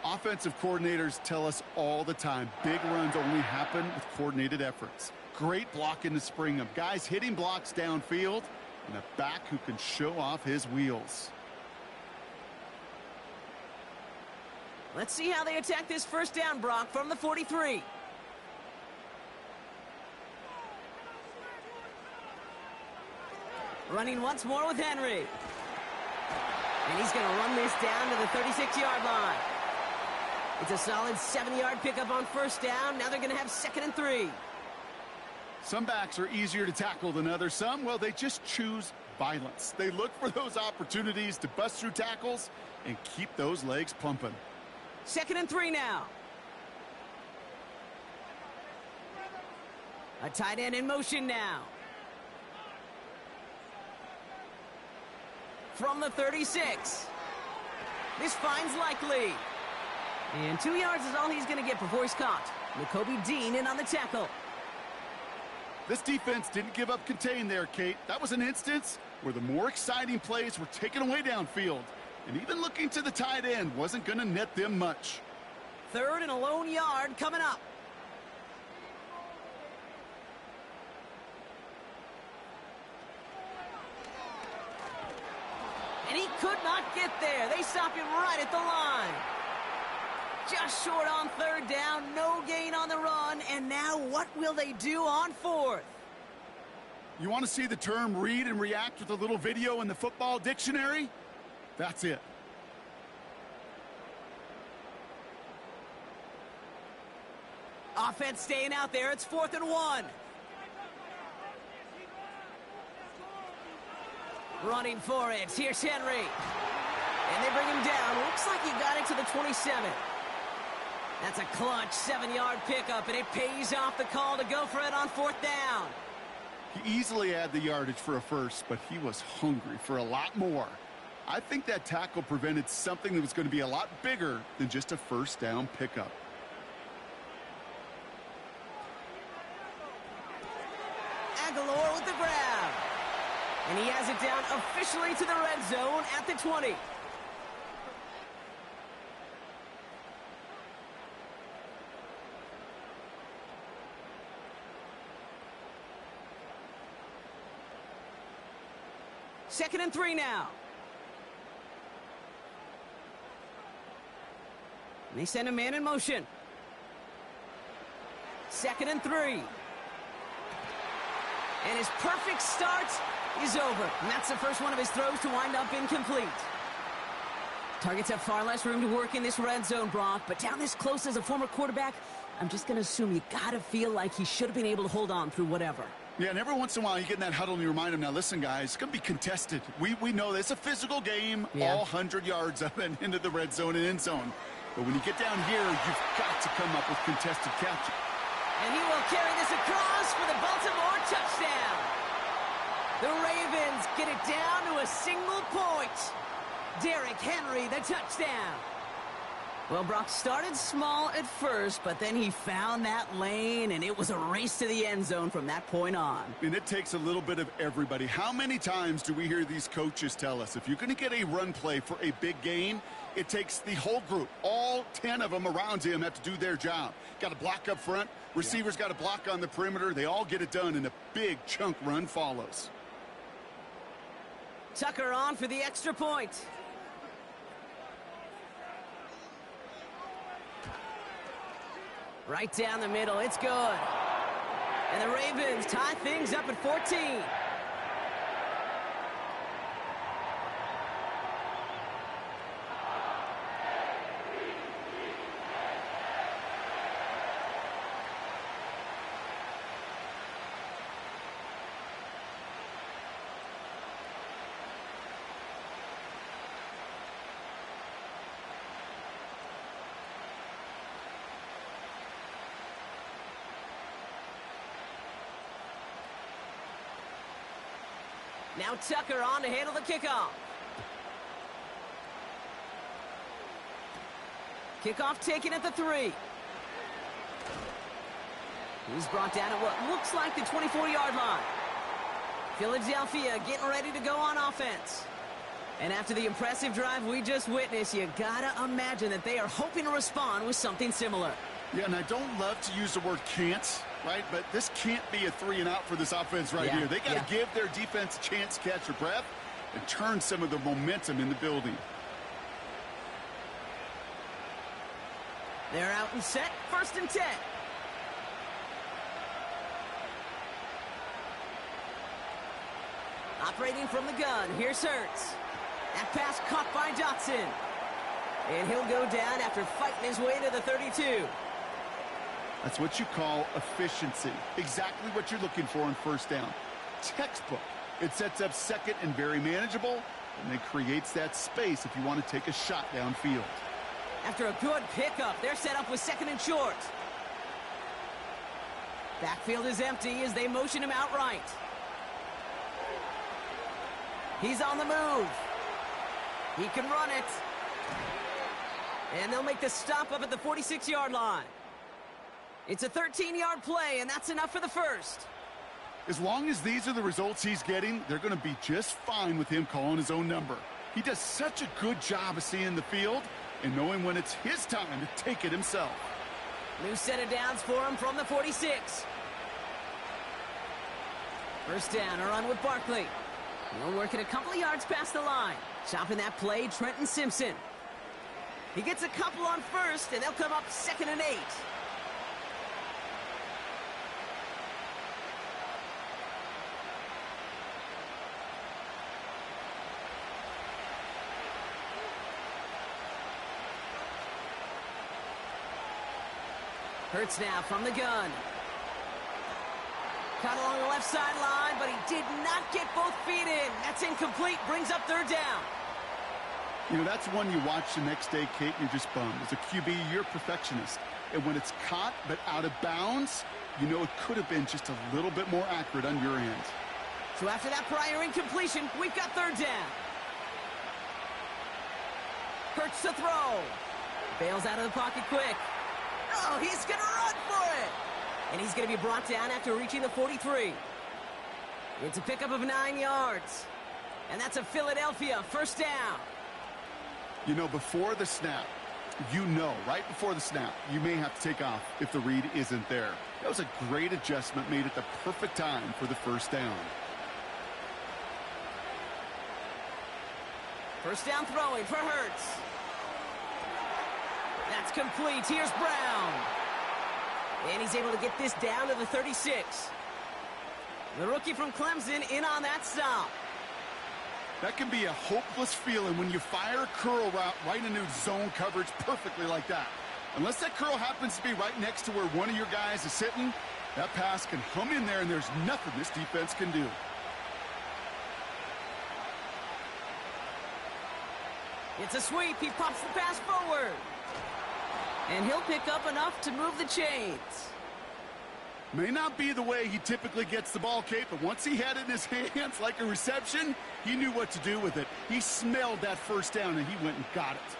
Offensive coordinators tell us all the time, big runs only happen with coordinated efforts. Great blocking to spring them. Guys hitting blocks downfield, and a back who can show off his wheels. Let's see how they attack this 1st down, Brock, from the 43. Running once more with Henry. And he's going to run this down to the 36-yard line. It's a solid 7-yard pickup on 1st down. Now they're going to have 2nd and 3. Some backs are easier to tackle than others. Some, well, they just choose violence. They look for those opportunities to bust through tackles and keep those legs pumping. 2nd and 3 now. A tight end in motion now. From the 36. This finds Likely. And 2 yards is all he's going to get before he's caught. Nakobe Dean in on the tackle. This defense didn't give up contain there, Kate. That was an instance where the more exciting plays were taken away downfield. And even looking to the tight end wasn't going to net them much. 3rd and a lone yard coming up. And he could not get there. They stop him right at the line. Just short on 3rd down, no gain on the run, and now what will they do on 4th? You want to see the term read and react with a little video in the football dictionary? That's it. Offense staying out there. It's 4th and 1. Running for it. Here's Henry. And they bring him down. Looks like he got it to the 27. That's a clutch 7-yard pickup, and it pays off the call to go for it on 4th down. He easily had the yardage for a 1st, but he was hungry for a lot more. I think that tackle prevented something that was going to be a lot bigger than just a 1st down pickup. Aguilar with the grab. And he has it down officially to the red zone at the 20. 2nd and 3 now. And they send a man in motion. 2nd and 3. And his perfect start is over. And that's the first one of his throws to wind up incomplete. Targets have far less room to work in this red zone, Brock. But down this close as a former quarterback, I'm just going to assume you got to feel like he should have been able to hold on through whatever. Yeah, and every once in a while you get in that huddle and you remind him, now listen, guys, it's going to be contested. We know this. It's a physical game, all 100 yards up and into the red zone and end zone. But when you get down here, you've got to come up with contested catch. And he will carry this across for the Baltimore touchdown. The Ravens get it down to a single point. Derrick Henry, the touchdown. Well, Brock started small at first, but then he found that lane, and it was a race to the end zone from that point on. And it takes a little bit of everybody. How many times do we hear these coaches tell us, if you're going to get a run play for a big gain, it takes the whole group, all 10 of them around him have to do their job. Got to block up front. Receivers got to block on the perimeter. They all get it done, and a big chunk run follows. Tucker on for the extra point. Right down the middle, it's good. And the Ravens tie things up at 14. Now Tucker on to handle the kickoff. Kickoff taken at the 3. He's brought down at what looks like the 24-yard line. Philadelphia getting ready to go on offense. And after the impressive drive we just witnessed, you gotta imagine that they are hoping to respond with something similar. Yeah, and I don't love to use the word can't, right? But this can't be a 3-and-out for this offense right here. They got to give their defense a chance to catch their breath and turn some of the momentum in the building. They're out and set. 1st and 10. Operating from the gun. Here's Hurts. That pass caught by Dotson. And he'll go down after fighting his way to the 32. That's what you call efficiency. Exactly what you're looking for on 1st down. Textbook. It sets up 2nd and very manageable, and then creates that space if you want to take a shot downfield. After a good pickup, they're set up with 2nd and short. Backfield is empty as they motion him outright. He's on the move. He can run it. And they'll make the stop up at the 46-yard line. It's a 13-yard play, and that's enough for the 1st. As long as these are the results he's getting, they're going to be just fine with him calling his own number. He does such a good job of seeing the field and knowing when it's his time to take it himself. New set of downs for him from the 46. 1st down, a run with Barkley. He'll work it a couple of yards past the line. Chopping that play, Trenton Simpson. He gets a couple on 1st, and they'll come up 2nd and 8. Hurts now from the gun. Caught along the left sideline, but he did not get both feet in. That's incomplete, brings up 3rd down. You know, that's one you watch the next day, Kate, and you're just bummed. As a QB, you're a perfectionist. And when it's caught but out of bounds, you know it could have been just a little bit more accurate on your end. So after that prior incompletion, we've got 3rd down. Hurts to throw. Bails out of the pocket quick. Oh, he's going to run for it. And he's going to be brought down after reaching the 43. It's a pickup of 9 yards. And that's a Philadelphia 1st down. You know, before the snap, right before the snap, you may have to take off if the read isn't there. That was a great adjustment made at the perfect time for the 1st down. First down throwing for Hurts. That's complete. Here's Brown. And he's able to get this down to the 36. The rookie from Clemson in on that stop. That can be a hopeless feeling when you fire a curl route right into zone coverage perfectly like that. Unless that curl happens to be right next to where one of your guys is sitting, that pass can hum in there and there's nothing this defense can do. It's a sweep. He pops the pass forward. And he'll pick up enough to move the chains. May not be the way he typically gets the ball, Kate, but once he had it in his hands like a reception, he knew what to do with it. He smelled that first down, and he went and got it.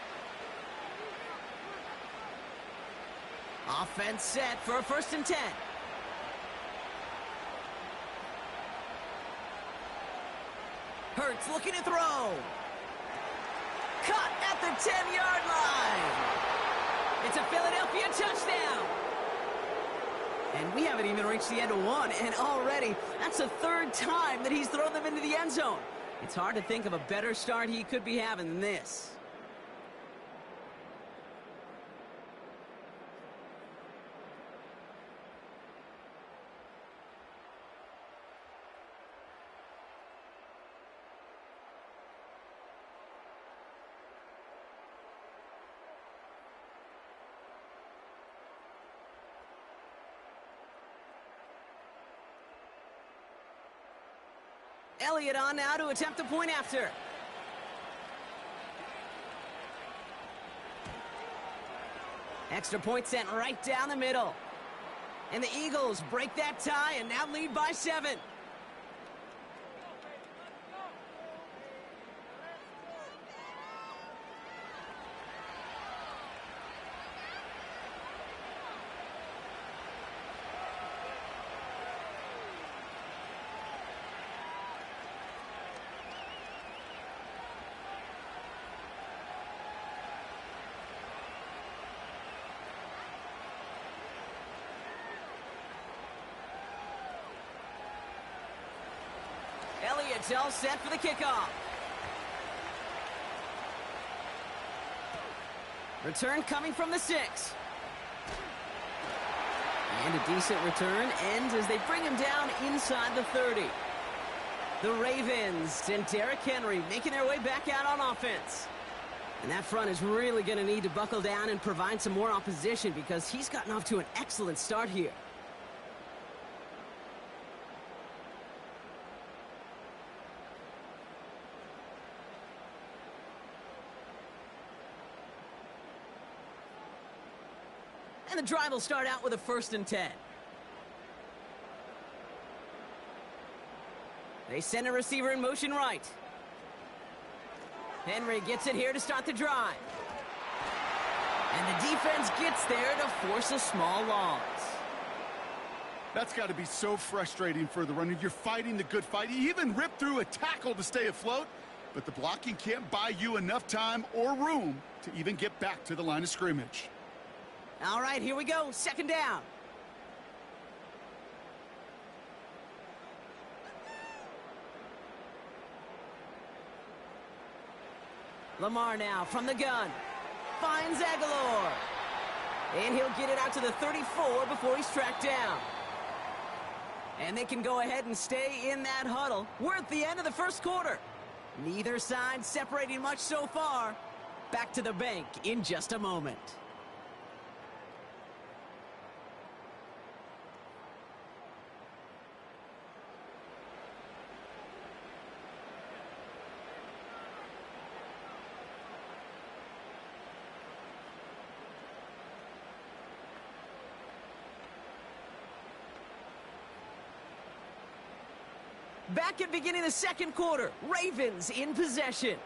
Offense set for a 1st and 10. Hurts looking to throw. Caught at the 10-yard line. It's a Philadelphia touchdown. And we haven't even reached the end of one, and already that's the 3rd time that he's thrown them into the end zone. It's hard to think of a better start he could be having than this. Elliott on now to attempt the point after. Extra point sent right down the middle. And the Eagles break that tie and now lead by 7. Elliott's all set for the kickoff. Return coming from the 6. And a decent return ends as they bring him down inside the 30. The Ravens and Derrick Henry making their way back out on offense. And that front is really going to need to buckle down and provide some more opposition because he's gotten off to an excellent start here. And the drive will start out with a 1st and 10. They send a receiver in motion right. Henry gets it here to start the drive. And the defense gets there to force a small loss. That's got to be so frustrating for the runner. You're fighting the good fight. You even ripped through a tackle to stay afloat, but the blocking can't buy you enough time or room to even get back to the line of scrimmage. All right, here we go. 2nd down. Lamar now from the gun. Finds Aguilar. And he'll get it out to the 34 before he's tracked down. And they can go ahead and stay in that huddle. We're at the end of the 1st quarter. Neither side separating much so far. Back to the bank in just a moment. Back at beginning of the 2nd quarter, Ravens in possession.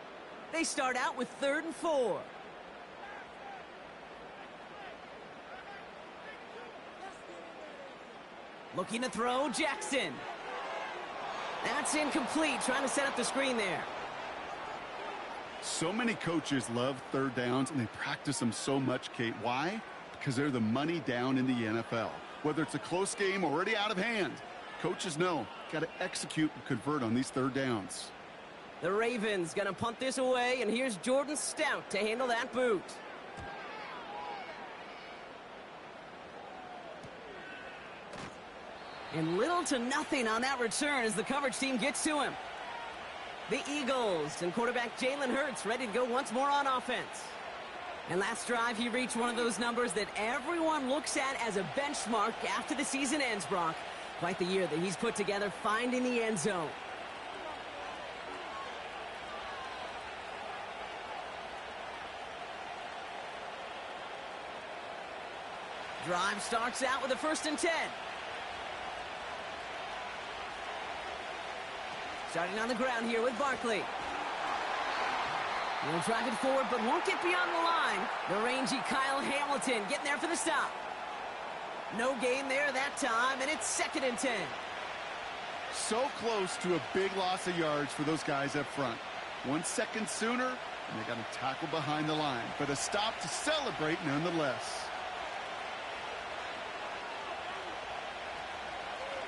They start out with 3rd and 4. Looking to throw, Jackson. That's incomplete, trying to set up the screen there. So many coaches love 3rd downs, and they practice them so much, Kate. Why? Because they're the money down in the NFL. Whether it's a close game already out of hand, coaches know, got to execute and convert on these 3rd downs. The Ravens gonna punt this away, and here's Jordan Stout to handle that boot. And little to nothing on that return as the coverage team gets to him. The Eagles and quarterback Jalen Hurts ready to go once more on offense. And last drive, he reached one of those numbers that everyone looks at as a benchmark after the season ends, Brock. Quite the year that he's put together finding the end zone. Drive starts out with a 1st and 10. Starting on the ground here with Barkley. He'll drive it forward, but won't get beyond the line. The rangy Kyle Hamilton getting there for the stop. No gain there that time, and it's 2nd and 10. So close to a big loss of yards for those guys up front. 1 second sooner, and they got to tackle behind the line. But a stop to celebrate nonetheless.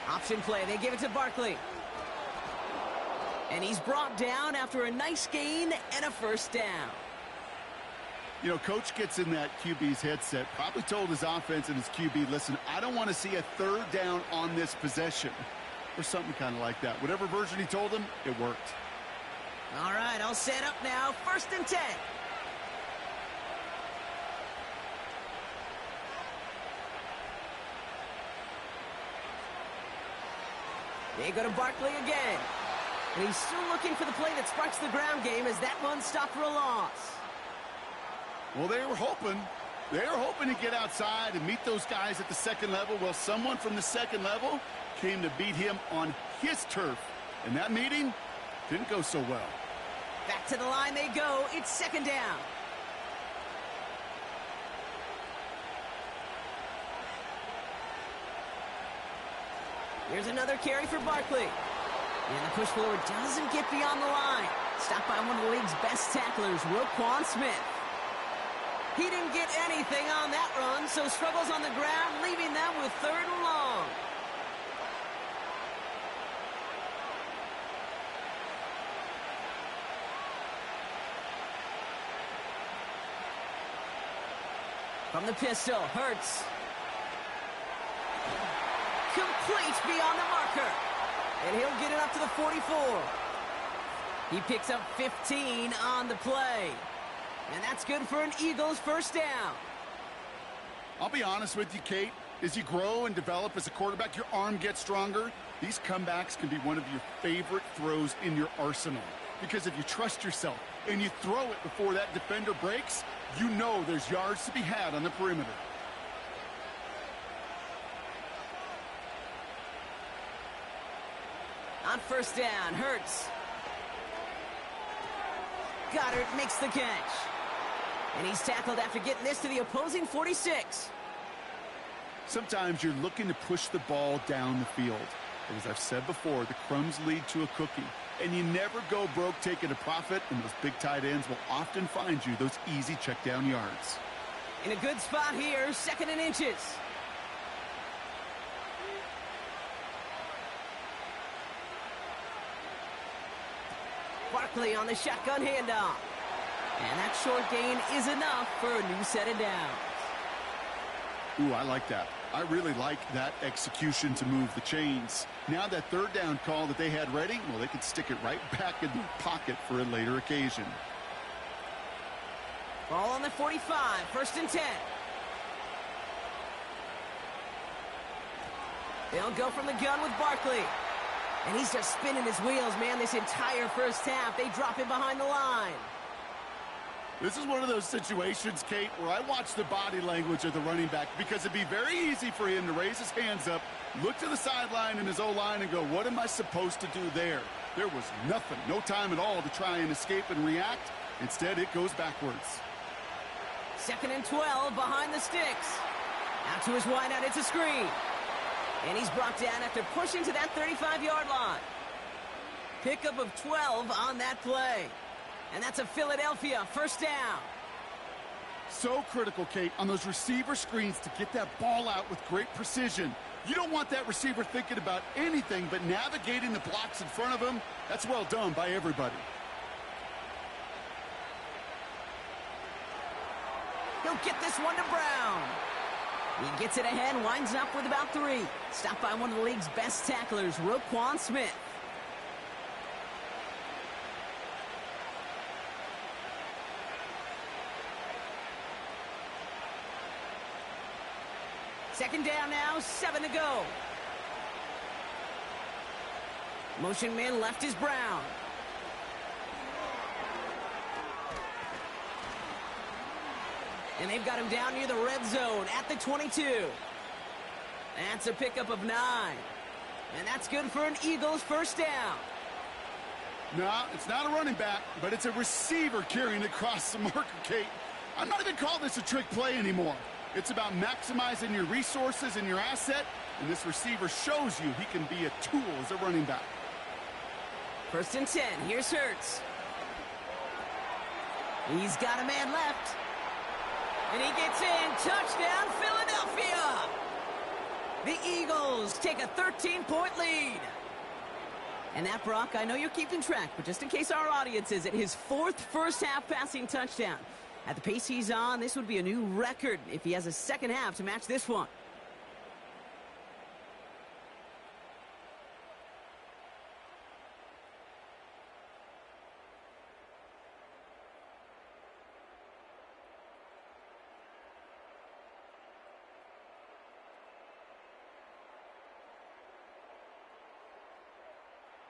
Option play, they give it to Barkley. And he's brought down after a nice gain and a 1st down. You know, coach gets in that QB's headset, probably told his offense and his QB, listen, I don't want to see a 3rd down on this possession. Or something kind of like that. Whatever version he told him, it worked. All right, all set up now. 1st and 10. They go to Barkley again. And he's still looking for the play that sparks the ground game as that one stopped for a loss. Well, they were hoping to get outside and meet those guys at the 2nd level. Well, someone from the 2nd level came to beat him on his turf. And that meeting didn't go so well. Back to the line they go. It's 2nd down. Here's another carry for Barkley. And the push forward doesn't get beyond the line. Stopped by one of the league's best tacklers, Roquan Smith. He didn't get anything on that run, so struggles on the ground, leaving them with 3rd and long. From the pistol, Hurts. Complete beyond the marker. And he'll get it up to the 44. He picks up 15 on the play. And that's good for an Eagles 1st down. I'll be honest with you, Kate. As you grow and develop as a quarterback, your arm gets stronger. These comebacks can be one of your favorite throws in your arsenal. Because if you trust yourself and you throw it before that defender breaks, you know there's yards to be had on the perimeter. On 1st down, Hurts. Goddard makes the catch. And he's tackled after getting this to the opposing 46. Sometimes you're looking to push the ball down the field. But as I've said before, the crumbs lead to a cookie. And you never go broke taking a profit, and those big tight ends will often find you those easy check down yards. In a good spot here, 2nd and inches. Barkley on the shotgun handoff. And that short gain is enough for a new set of downs. Ooh, I like that. I really like that execution to move the chains. Now that 3rd down call that they had ready, well, they could stick it right back in the pocket for a later occasion. Ball on the 45, 1st and 10. They'll go from the gun with Barkley. And he's just spinning his wheels, man, this entire 1st half. They drop him behind the line. This is one of those situations, Kate, where I watch the body language of the running back because it'd be very easy for him to raise his hands up, look to the sideline in his O-line and go, what am I supposed to do there? There was nothing, no time at all to try and escape and react. Instead, it goes backwards. 2nd and 12 behind the sticks. Out to his wideout, it's a screen. And he's brought down after pushing to that 35-yard line. Pickup of 12 on that play. And that's a Philadelphia 1st down. So critical, Kate, on those receiver screens to get that ball out with great precision. You don't want that receiver thinking about anything but navigating the blocks in front of him. That's well done by everybody. get this one to Brown. He gets it ahead, winds up with about 3. Stopped by one of the league's best tacklers, Roquan Smith. Second down now, 7 to go. Motion man left is Brown. And they've got him down near the red zone at the 22. That's a pickup of 9. And that's good for an Eagles first down. No, it's not a running back, but it's a receiver carrying across the marker, Kate. I'm not even calling this a trick play anymore. It's about maximizing your resources and your asset, and this receiver shows you he can be a tool as a running back. First and 10, here's Hurts. He's got a man left. And he gets in, touchdown, Philadelphia! The Eagles take a 13-point lead. And that, Brock, I know you're keeping track, but just in case our audience is, his 4th first-half passing touchdown. At the pace he's on, this would be a new record if he has a second half to match this one.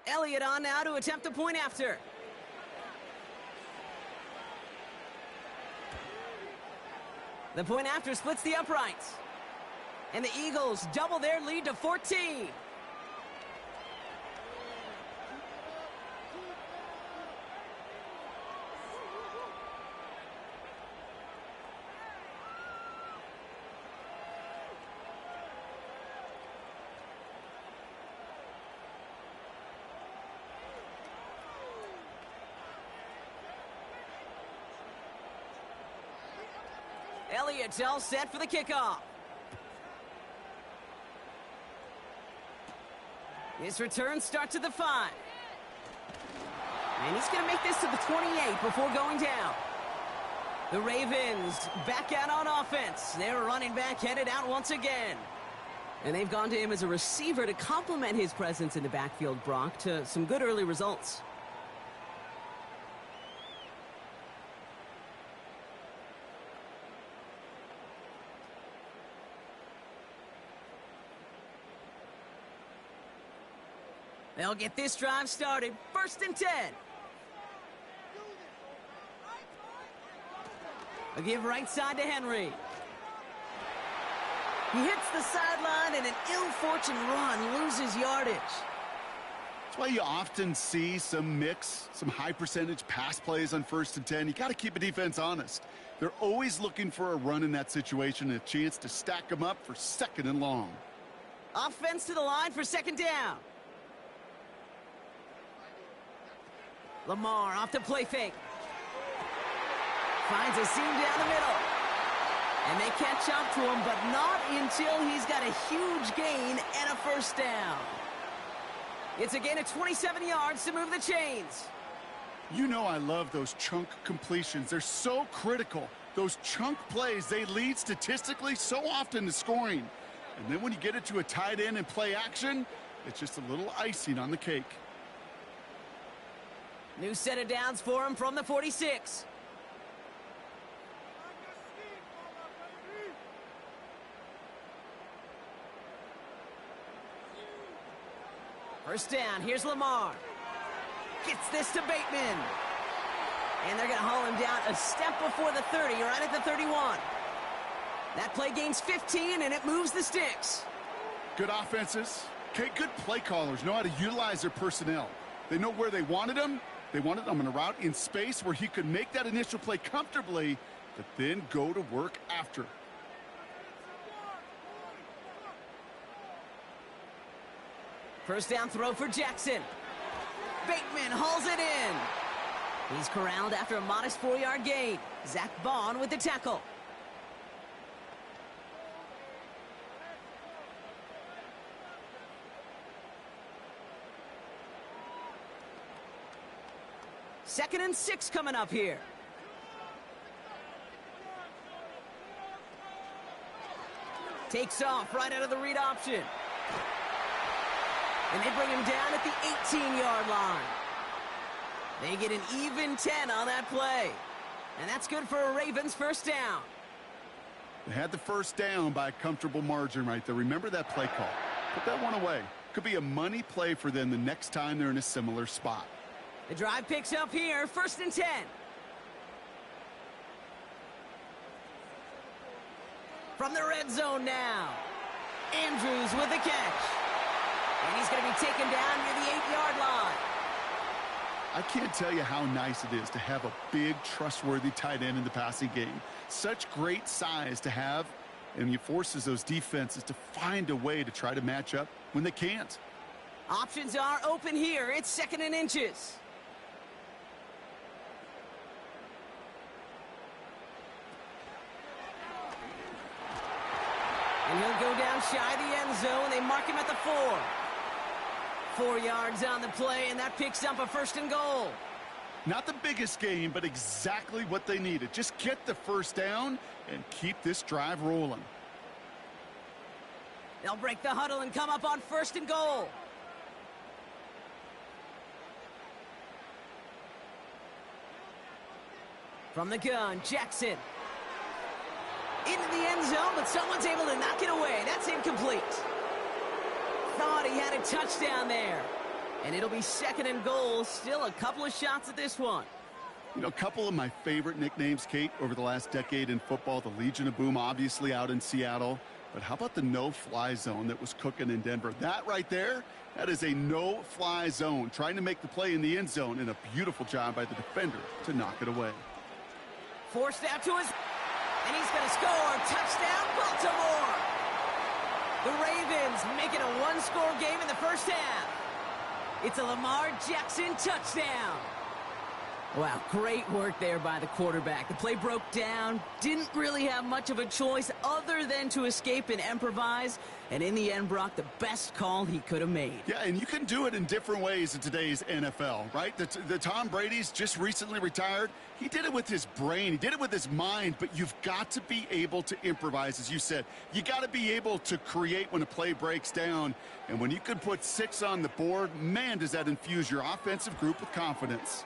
Elliott on now to attempt the point after. The point after splits the uprights. And the Eagles double their lead to 14. Elliott's all set for the kickoff. His return starts at the 5. And he's going to make this to the 28 before going down. The Ravens back out on offense. Their running back headed out once again. And they've gone to him as a receiver to complement his presence in the backfield, Brock, to some good early results. They'll get this drive started. First and 10. A give right side to Henry. He hits the sideline and an ill-fortunate run loses yardage. That's why you often see some mix, some high-percentage pass plays on first and 10. You got to keep a defense honest. They're always looking for a run in that situation and a chance to stack them up for second and long. Offense to the line for second down. Lamar off the play fake. Finds a seam down the middle. And they catch up to him, but not until he's got a huge gain and a first down. It's a gain of 27 yards to move the chains. You know I love those chunk completions. They're so critical. Those chunk plays, they lead statistically so often to scoring. And then when you get it to a tight end and play action, it's just a little icing on the cake. New set of downs for him from the 46. First down, here's Lamar. Gets this to Bateman. And they're going to haul him down a step before the 30, right at the 31. That play gains 15, and it moves the sticks. Good offenses. Okay, good play callers know how to utilize their personnel. They know where they wanted them. They wanted him in a route in space where he could make that initial play comfortably, but then go to work after. First down throw for Jackson. Bateman hauls it in. He's corralled after a modest 4-yard gain. Zach Bond with the tackle. Second and 6 coming up here. Takes off right out of the read option. And they bring him down at the 18-yard line. They get an even 10 on that play. And that's good for a Ravens first down. They had the first down by a comfortable margin right there. Remember that play call. Put that one away. Could be a money play for them the next time they're in a similar spot. The drive picks up here, 1st and 10. From the red zone now. Andrews with the catch. And he's going to be taken down near the 8-yard line. I can't tell you how nice it is to have a big, trustworthy tight end in the passing game. Such great size to have, and he forces those defenses to find a way to try to match up when they can't. Options are open here. It's 2nd and inches. And he'll go down shy of the end zone. They mark him at the 4. 4 yards on the play, and that picks up a 1st and goal. Not the biggest game, but exactly what they needed. Just get the first down and keep this drive rolling. They'll break the huddle and come up on 1st and goal. From the gun, Jackson. Into the end zone, but someone's able to knock it away. That's incomplete. Thought he had a touchdown there. And it'll be 2nd and goal. Still a couple of shots at this one. You know, a couple of my favorite nicknames, Kate, over the last decade in football. The Legion of Boom, obviously, out in Seattle. But how about the no-fly zone that was cooking in Denver? That right there, that is a no-fly zone. Trying to make the play in the end zone, and a beautiful job by the defender to knock it away. Forced out to his... And he's going to score. Touchdown, Baltimore! The Ravens make it a one-score game in the first half. It's a Lamar Jackson touchdown. Wow, great work there by the quarterback. The play broke down, didn't really have much of a choice other than to escape and improvise, and in the end, Brock, the best call he could have made. Yeah, and you can do it in different ways in today's NFL, right? The Tom Brady's just recently retired. He did it with his brain. He did it with his mind, but you've got to be able to improvise, as you said. You got to be able to create when a play breaks down, and when you can put 6 on the board, man, does that infuse your offensive group with confidence.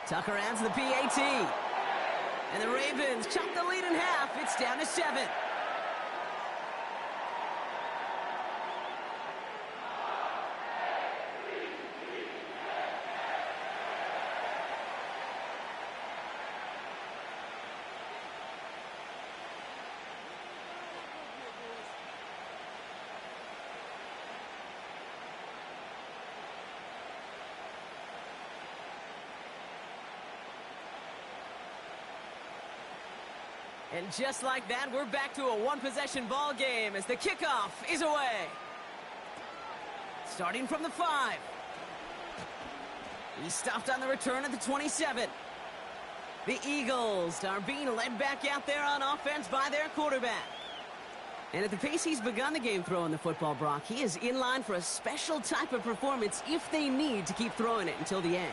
Tucker adds the PAT. And the Ravens chop the lead in half. It's down to 7. And just like that, we're back to a one-possession ball game as the kickoff is away. Starting from the 5. He stopped on the return at the 27. The Eagles are being led back out there on offense by their quarterback. And at the pace he's begun the game throwing the football, Brock, he is in line for a special type of performance if they need to keep throwing it until the end.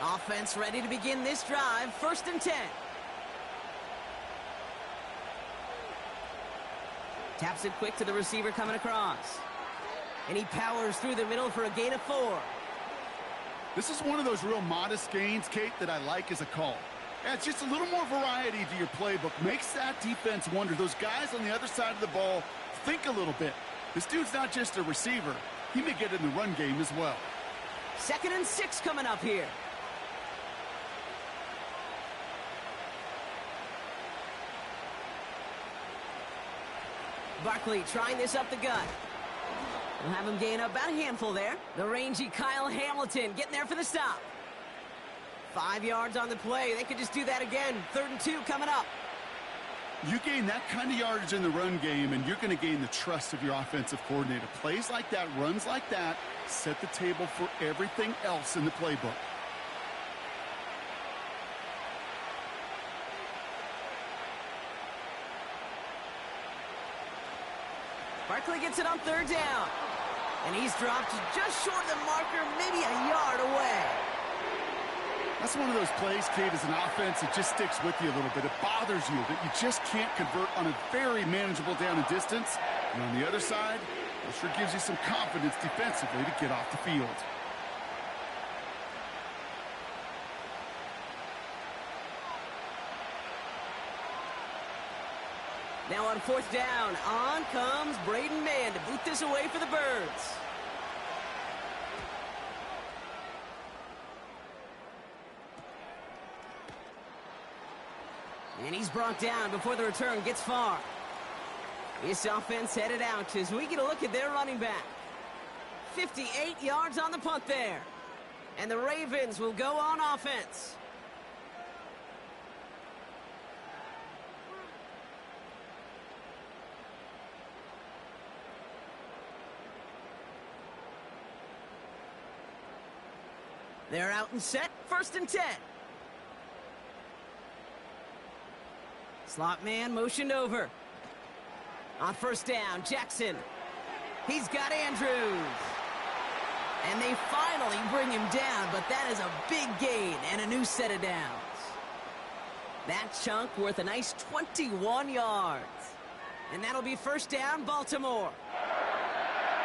Offense ready to begin this drive. 1st and 10. Taps it quick to the receiver coming across. And he powers through the middle for a gain of 4. This is one of those real modest gains, Kate, that I like as a call. Yeah, it's just a little more variety to your playbook. Makes that defense wonder. Those guys on the other side of the ball think a little bit. This dude's not just a receiver. He may get in the run game as well. 2nd and 6 coming up here. Barkley trying this up the gut. We'll have him gain up about a handful there. The rangy Kyle Hamilton getting there for the stop. 5 yards on the play. They could just do that again. 3rd and 2 coming up. You gain that kind of yardage in the run game, and you're going to gain the trust of your offensive coordinator. Plays like that, runs like that, set the table for everything else in the playbook. Barkley gets it on 3rd down. And he's dropped just short of the marker, maybe a yard away. That's one of those plays, Kate, as an offense, it just sticks with you a little bit. It bothers you that you just can't convert on a very manageable down and distance. And on the other side, it sure gives you some confidence defensively to get off the field. Now on fourth down, on comes Braden Mann to boot this away for the Birds. And he's brought down before the return gets far. This offense headed out as we get a look at their running back. 58 yards on the punt there. And the Ravens will go on offense. They're out and set, 1st and 10. Slot man motioned over. On 1st down, Jackson. He's got Andrews. And they finally bring him down, but that is a big gain and a new set of downs. That chunk worth a nice 21 yards. And that'll be 1st down, Baltimore.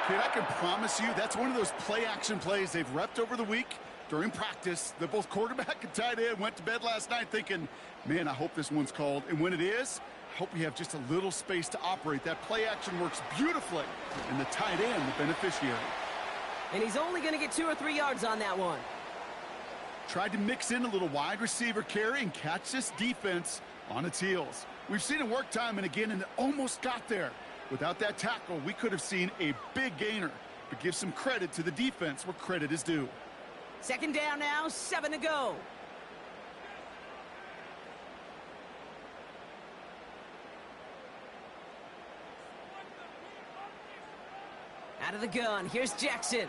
Kid, I can promise you that's one of those play-action plays they've repped over the week. During practice, the both quarterback and tight end went to bed last night thinking, man, I hope this one's called. And when it is, I hope we have just a little space to operate. That play action works beautifully, and the tight end, the beneficiary. And he's only going to get 2 or 3 yards on that one. Tried to mix in a little wide receiver carry and catch this defense on its heels. We've seen it work time and again, and it almost got there. Without that tackle, we could have seen a big gainer. But give some credit to the defense where credit is due. 2nd down now, 7 to go. Out of the gun, here's Jackson.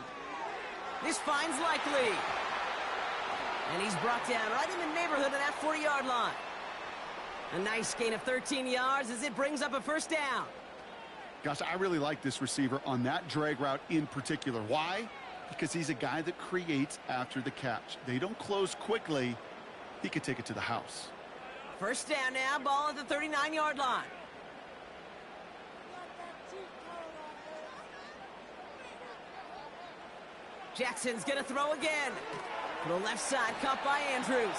This finds Likely. And he's brought down right in the neighborhood of that 40-yard line. A nice gain of 13 yards as it brings up a 1st down. Gosh, I really like this receiver on that drag route in particular. Why? Because he's a guy that creates after the catch. They don't close quickly. He could take it to the house. 1st down now, ball at the 39-yard line. Jackson's going to throw again. To the left side, caught by Andrews.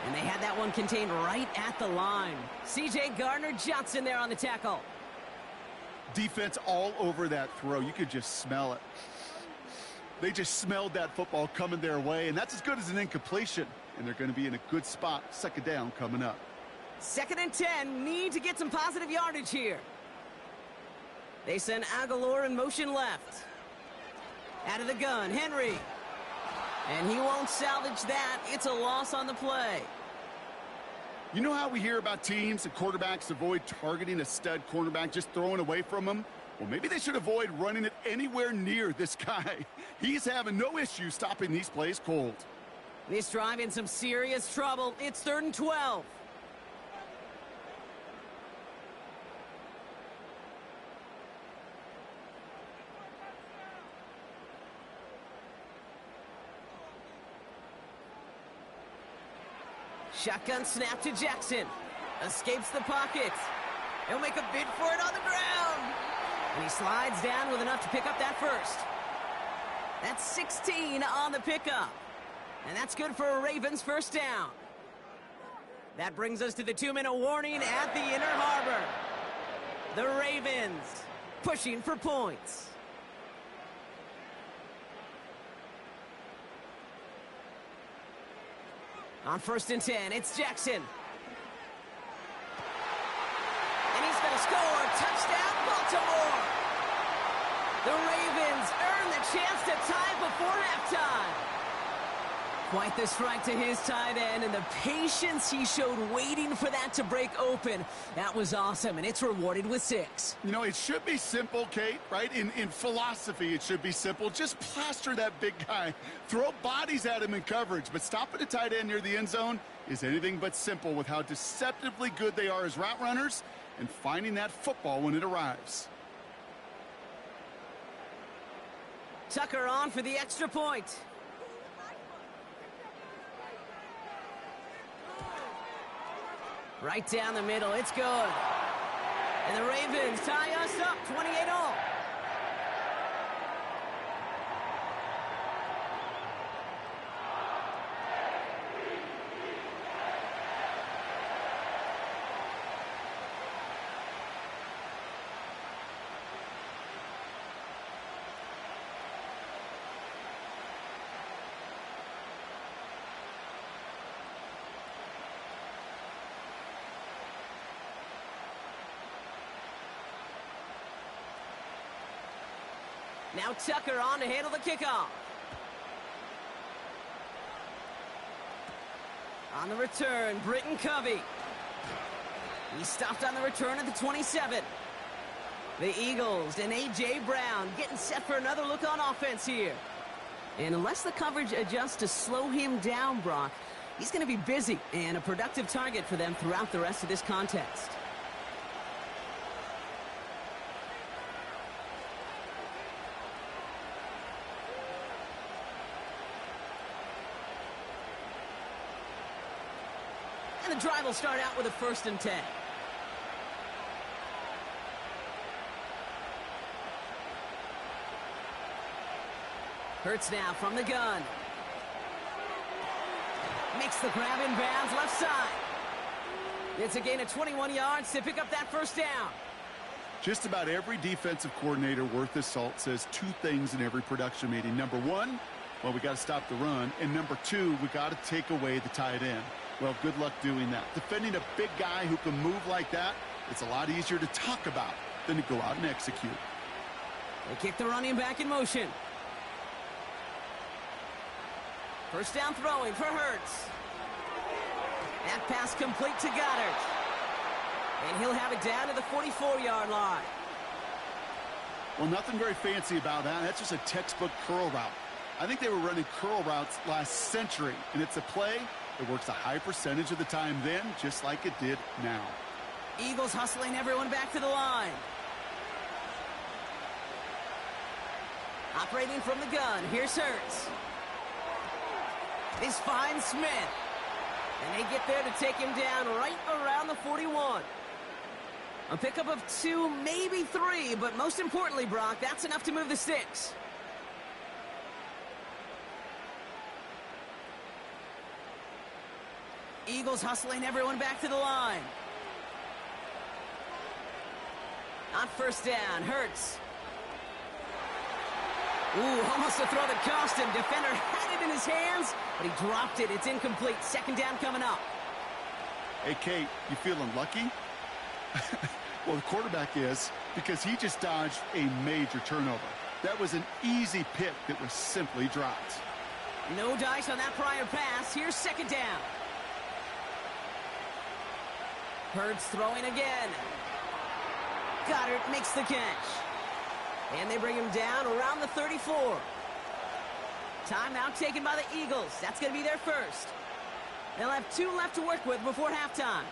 And they had that one contained right at the line. C.J. Gardner-Johnson there on the tackle. Defense all over that throw. You could just smell it. They just smelled that football coming their way, and that's as good as an incompletion. And they're going to be in a good spot. 2nd down coming up. 2nd and 10. Need to get some positive yardage here. They send Aguilar in motion left. Out of the gun, Henry. And he won't salvage that. It's a loss on the play. You know how we hear about teams and quarterbacks avoid targeting a stud cornerback, just throwing away from him? Well, maybe they should avoid running it anywhere near this guy. He's having no issue stopping these plays cold. This drive in some serious trouble. It's 3rd and 12. Shotgun snap to Jackson. Escapes the pocket. He'll make a bid for it on the ground. And he slides down with enough to pick up that 1st. That's 16 on the pickup. And that's good for a Ravens 1st down. That brings us to the 2-minute warning at the Inner Harbor. The Ravens pushing for points. On 1st and 10, it's Jackson. And he's going to score. Touchdown, Baltimore. The Ravens earn the chance to tie before halftime. Quite the strike to his tight end, and the patience he showed waiting for that to break open. That was awesome, and it's rewarded with 6. You know, it should be simple, Kate, right? In philosophy, it should be simple. Just plaster that big guy. Throw bodies at him in coverage, but stopping a tight end near the end zone is anything but simple with how deceptively good they are as route runners and finding that football when it arrives. Tucker on for the extra point. Right down the middle, it's good. And the Ravens tie us up 28-all. Now Tucker on to handle the kickoff. On the return, Britton Covey. He stopped on the return at the 27. The Eagles and A.J. Brown getting set for another look on offense here. And unless the coverage adjusts to slow him down, Brock, he's going to be busy and a productive target for them throughout the rest of this contest. And the drive will start out with a 1st and 10. Hurts now from the gun. Makes the grab in bounds left side. It's a gain of 21 yards to pick up that 1st down. Just about every defensive coordinator worth his salt says 2 things in every production meeting. Number 1, well, we got to stop the run. And number 2, we got to take away the tight end. Well, good luck doing that. Defending a big guy who can move like that, it's a lot easier to talk about than to go out and execute. They kick the running back in motion. 1st down throwing for Hurts. That pass complete to Goddard. And he'll have it down to the 44-yard line. Well, nothing very fancy about that. That's just a textbook curl route. I think they were running curl routes last century, and it's a play that works a high percentage of the time then, just like it did now. Eagles hustling everyone back to the line. Operating from the gun, here's Hurts. This finds Smith. And they get there to take him down right around the 41. A pickup of 2, maybe 3, but most importantly, Brock, that's enough to move the sticks. Eagles hustling everyone back to the line. On 1st down, Hurts. Ooh, almost a throw that cost him. Defender had it in his hands, but he dropped it. It's incomplete. 2nd down coming up. Hey, Kate, you feeling lucky? Well, the quarterback is, because he just dodged a major turnover. That was an easy pick that was simply dropped. No dice on that prior pass. Here's 2nd down. Hurts throwing again. Goddard makes the catch. And they bring him down around the 34. Timeout taken by the Eagles. That's going to be their 1st. They'll have 2 left to work with before halftime.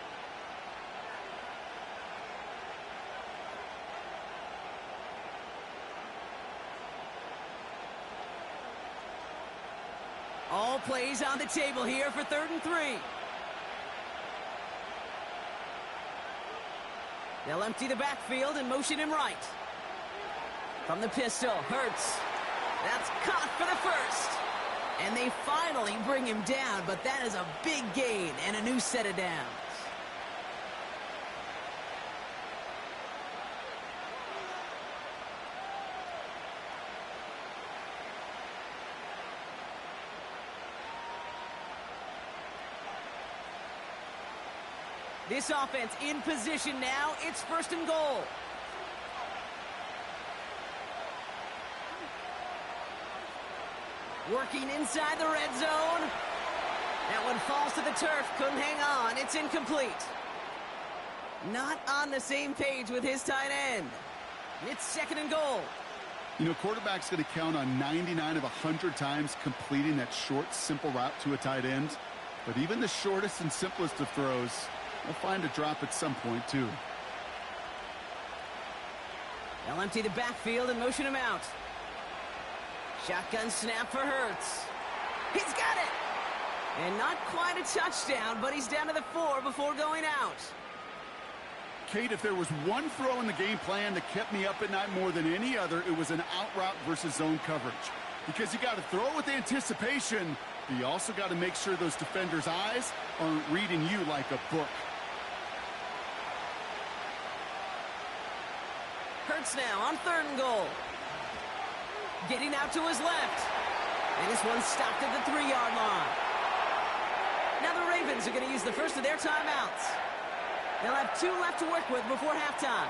All plays on the table here for 3rd and 3. They'll empty the backfield and motion him right. From the pistol, Hurts. That's caught for the 1st. And they finally bring him down, but that is a big gain and a new set of downs. This offense in position now. It's 1st and goal. Working inside the red zone. That one falls to the turf. Couldn't hang on. It's incomplete. Not on the same page with his tight end. It's 2nd and goal. You know, quarterback's going to count on 99 of 100 times completing that short, simple route to a tight end. But even the shortest and simplest of throws will find a drop at some point, too. They'll empty the backfield and motion him out. Shotgun snap for Hurts. He's got it! And not quite a touchdown, but he's down to the 4 before going out. Kate, if there was one throw in the game plan that kept me up at night more than any other, it was an out route versus zone coverage. Because you got to throw with anticipation, but you also got to make sure those defenders' eyes aren't reading you like a book. Hurts now on 3rd and goal. Getting out to his left. And this one's stopped at the 3-yard line. Now the Ravens are going to use the first of their timeouts. They'll have 2 left to work with before halftime.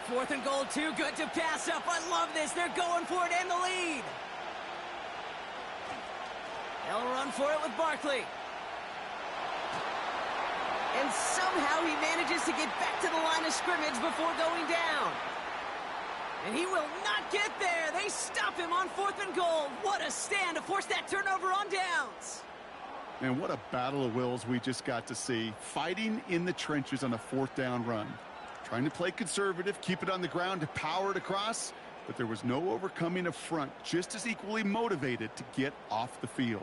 Fourth and goal, too good to pass up. I love this. They're going for it and the lead. They'll run for it with Barkley. And somehow he manages to get back to the line of scrimmage before going down. And he will not get there. They stop him on 4th and goal. What a stand to force that turnover on downs. And what a battle of wills we just got to see. Fighting in the trenches on a 4th down run. Trying to play conservative, keep it on the ground to power it across. But there was no overcoming a front just as equally motivated to get off the field.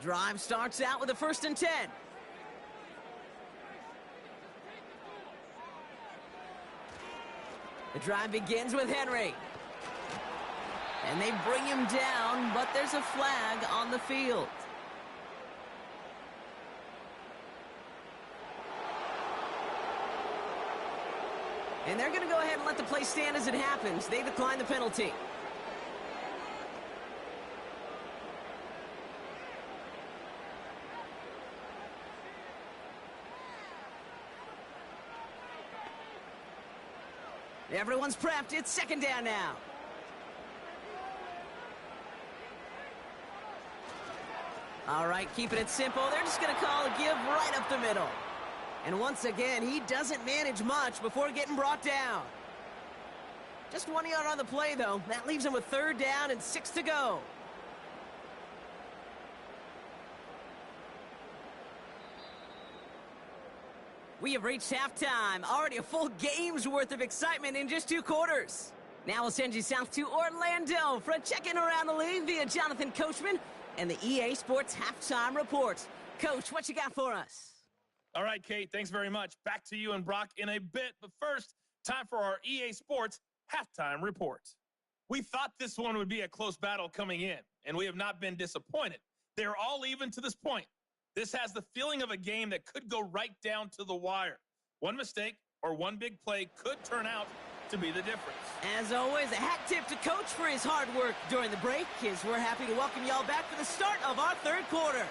Drive starts out with a 1st and 10. The drive begins with Henry. And they bring him down, but there's a flag on the field. And they're going to go ahead and let the play stand as it happens. They decline the penalty. Everyone's prepped. It's 2nd down now. All right, keeping it simple. They're just going to call a give right up the middle. And once again, he doesn't manage much before getting brought down. Just 1 yard on the play, though. That leaves him with 3rd down and 6 to go. We have reached halftime. Already a full game's worth of excitement in just 2 quarters. Now we'll send you south to Orlando for a check-in around the league via Jonathan Coachman and the EA Sports Halftime Report. Coach, what you got for us? All right, Kate, thanks very much. Back to you and Brock in a bit. But first, time for our EA Sports Halftime Report. We thought this one would be a close battle coming in, and we have not been disappointed. They're all even to this point. This has the feeling of a game that could go right down to the wire. One mistake or one big play could turn out to be the difference. As always, a hat tip to Coach for his hard work during the break, as we're happy to welcome y'all back for the start of our 3rd quarter.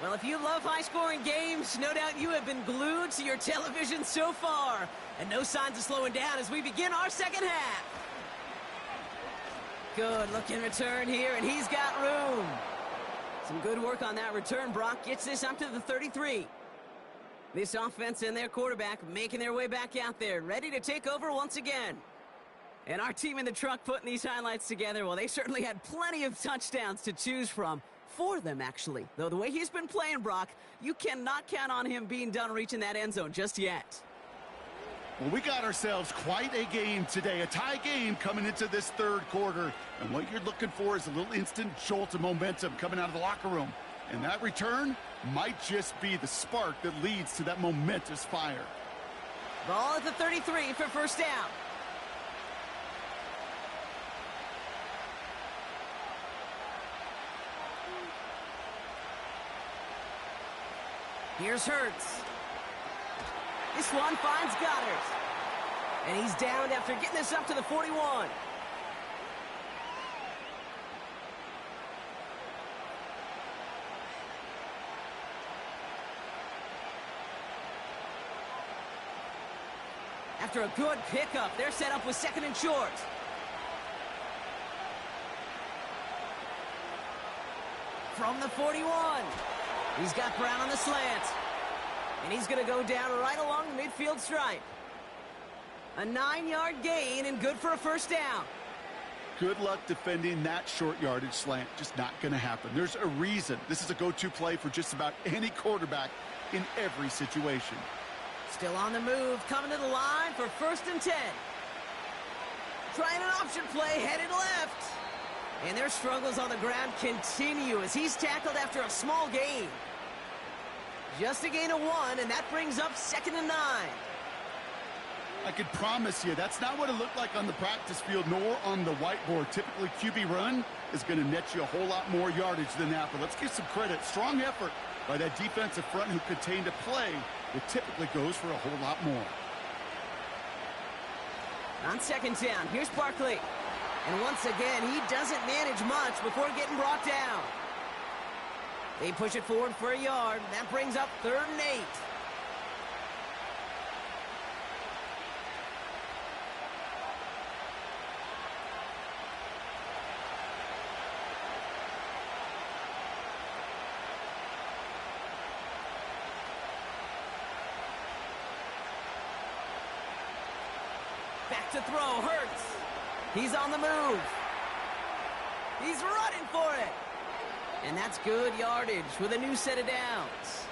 Well, if you love high-scoring games, no doubt you have been glued to your television so far. And no signs of slowing down as we begin our 2nd half. Good-looking return here, and he's got room. Some good work on that return. Brock gets this up to the 33. This offense and their quarterback making their way back out there, ready to take over once again. And our team in the truck putting these highlights together, well, they certainly had plenty of touchdowns to choose from. 4 of them, actually. Though the way he's been playing, Brock, you cannot count on him being done reaching that end zone just yet. Well, we got ourselves quite a game today, a tie game coming into this 3rd quarter. And what you're looking for is a little instant jolt of momentum coming out of the locker room. And that return might just be the spark that leads to that momentous fire. Ball at the 33 for 1st down. Here's Hurts. This one finds Goddard. And he's down after getting this up to the 41. After a good pickup, they're set up with 2nd and short. From the 41. He's got Brown on the slant. And he's going to go down right along the midfield stripe. A 9-yard gain and good for a first down. Good luck defending that short yardage slant. Just not going to happen. There's a reason this is a go-to play for just about any quarterback in every situation. Still on the move, coming to the line for 1st and 10. Trying an option play, headed left. And their struggles on the ground continue as he's tackled after a small gain. Just a gain of 1, and that brings up 2nd and 9. I could promise you that's not what it looked like on the practice field nor on the whiteboard. Typically, QB run is going to net you a whole lot more yardage than that. But let's give some credit. Strong effort by that defensive front who contained a play that typically goes for a whole lot more. On 2nd down, here's Barkley. And once again, he doesn't manage much before getting brought down. They push it forward for a yard. That brings up 3rd and 8. Back to throw, Hurts. He's on the move. He's running for it. And that's good yardage with a new set of downs.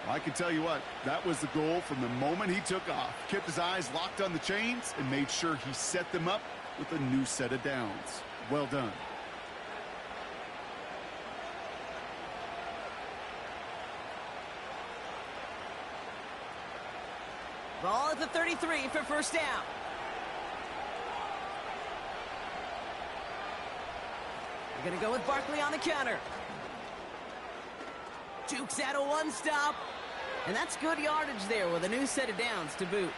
Well, I can tell you what, that was the goal from the moment he took off. Kept his eyes locked on the chains and made sure he set them up with a new set of downs. Well done. Ball at the 33 for first down. We're going to go with Barkley on the counter. Jukes out a 1-stop. And that's good yardage there with a new set of downs to boot.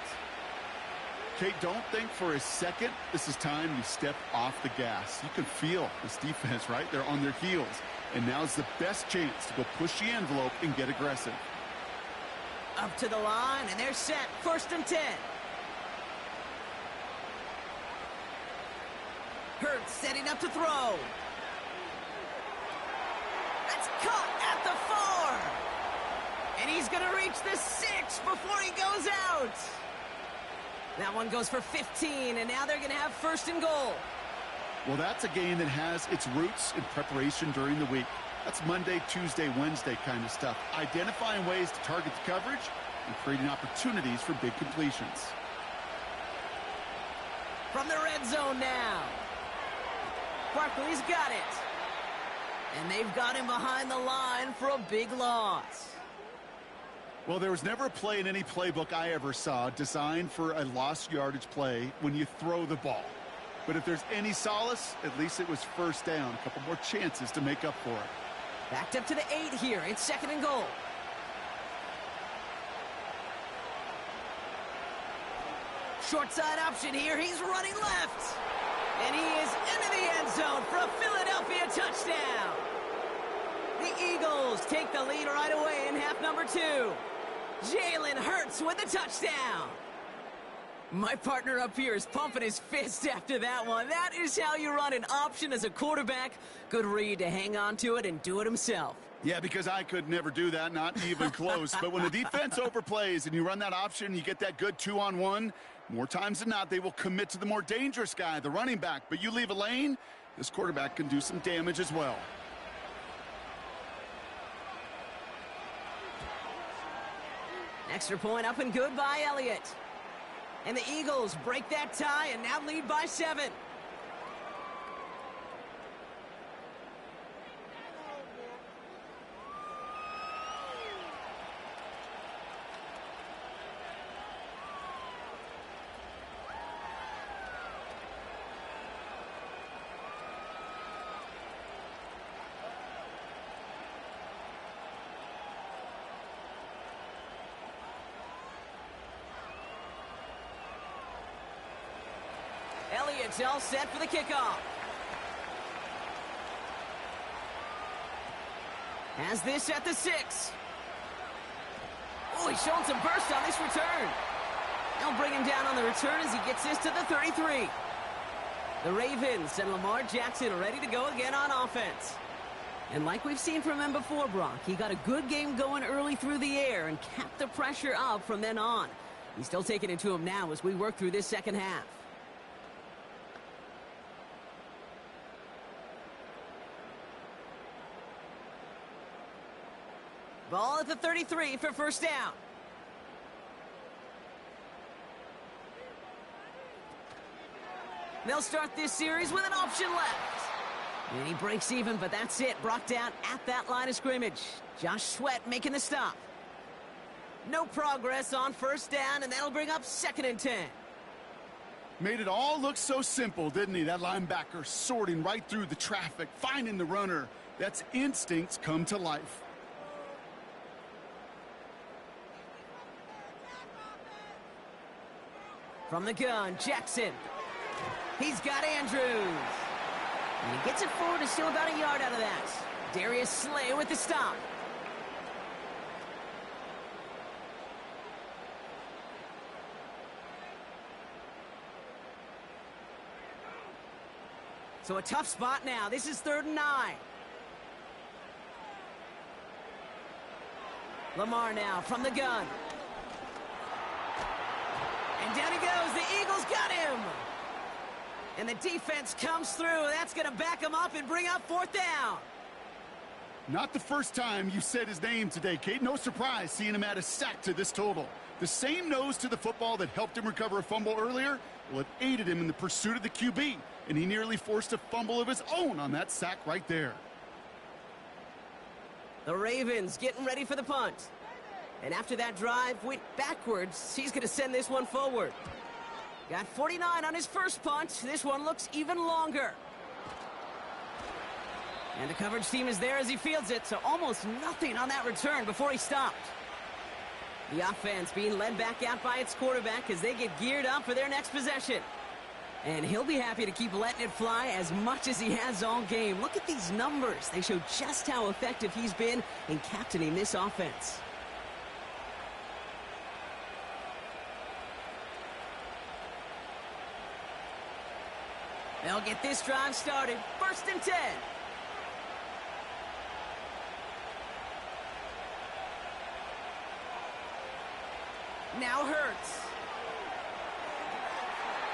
Kate, don't think for a second this is time you step off the gas. You can feel this defense, right? They're on their heels. And now's the best chance to go push the envelope and get aggressive. Up to the line, and they're set. 1st and 10. Hurts setting up to throw. That's caught at the 4. And he's going to reach the 6 before he goes out. That one goes for 15, and now they're going to have 1st and goal. Well, that's a game that has its roots in preparation during the week. That's Monday, Tuesday, Wednesday kind of stuff. Identifying ways to target the coverage and creating opportunities for big completions. From the red zone now. Barkley's got it. And they've got him behind the line for a big loss. Well, there was never a play in any playbook I ever saw designed for a lost yardage play when you throw the ball. But if there's any solace, at least it was first down. A couple more chances to make up for it. Backed up to the 8 here. It's 2nd and goal. Short side option here. He's running left. And he is into the end zone for a Philadelphia touchdown. The Eagles take the lead right away in half number 2. Jalen Hurts with the touchdown. My partner up here is pumping his fist after that one. That is how you run an option as a quarterback. Good read to hang on to it and do it himself. Yeah, because I could never do that, not even close. But when the defense overplays and you run that option, you get that good 2-on-1, more times than not, they will commit to the more dangerous guy, the running back. But you leave a lane, this quarterback can do some damage as well. Extra point up and good by Elliott. And the Eagles break that tie and now lead by 7. Elliott's all set for the kickoff. Has this at the 6. Oh, he's showing some burst on this return. They'll bring him down on the return as he gets this to the 33. The Ravens and Lamar Jackson are ready to go again on offense. And like we've seen from him before, Brock, he got a good game going early through the air and kept the pressure up from then on. He's still taking it to him now as we work through this second half. Ball at the 33 for first down. They'll start this series with an option left. And he breaks even, but that's it. Brought down at that line of scrimmage. Josh Sweat making the stop. No progress on first down, and that'll bring up 2nd and 10. Made it all look so simple, didn't he? That linebacker sorting right through the traffic, finding the runner. That's instincts come to life. From the gun, Jackson. He's got Andrews. And he gets it forward and still about a yard out of that. Darius Slay with the stop. So a tough spot now. This is 3rd and 9. Lamar now from the gun. And down he goes. The Eagles got him. And the defense comes through. That's going to back him up and bring up 4th down. Not the first time you said his name today, Kate. No surprise seeing him add a sack to this total. The same nose to the football that helped him recover a fumble earlier, well, it aided him in the pursuit of the QB. And he nearly forced a fumble of his own on that sack right there. The Ravens getting ready for the punt. And after that drive went backwards, he's going to send this one forward. Got 49 on his first punt. This one looks even longer. And the coverage team is there as he fields it, so almost nothing on that return before he stopped. The offense being led back out by its quarterback as they get geared up for their next possession. And he'll be happy to keep letting it fly as much as he has all game. Look at these numbers. They show just how effective he's been in captaining this offense. They'll get this drive started. 1st and 10. Now Hurts.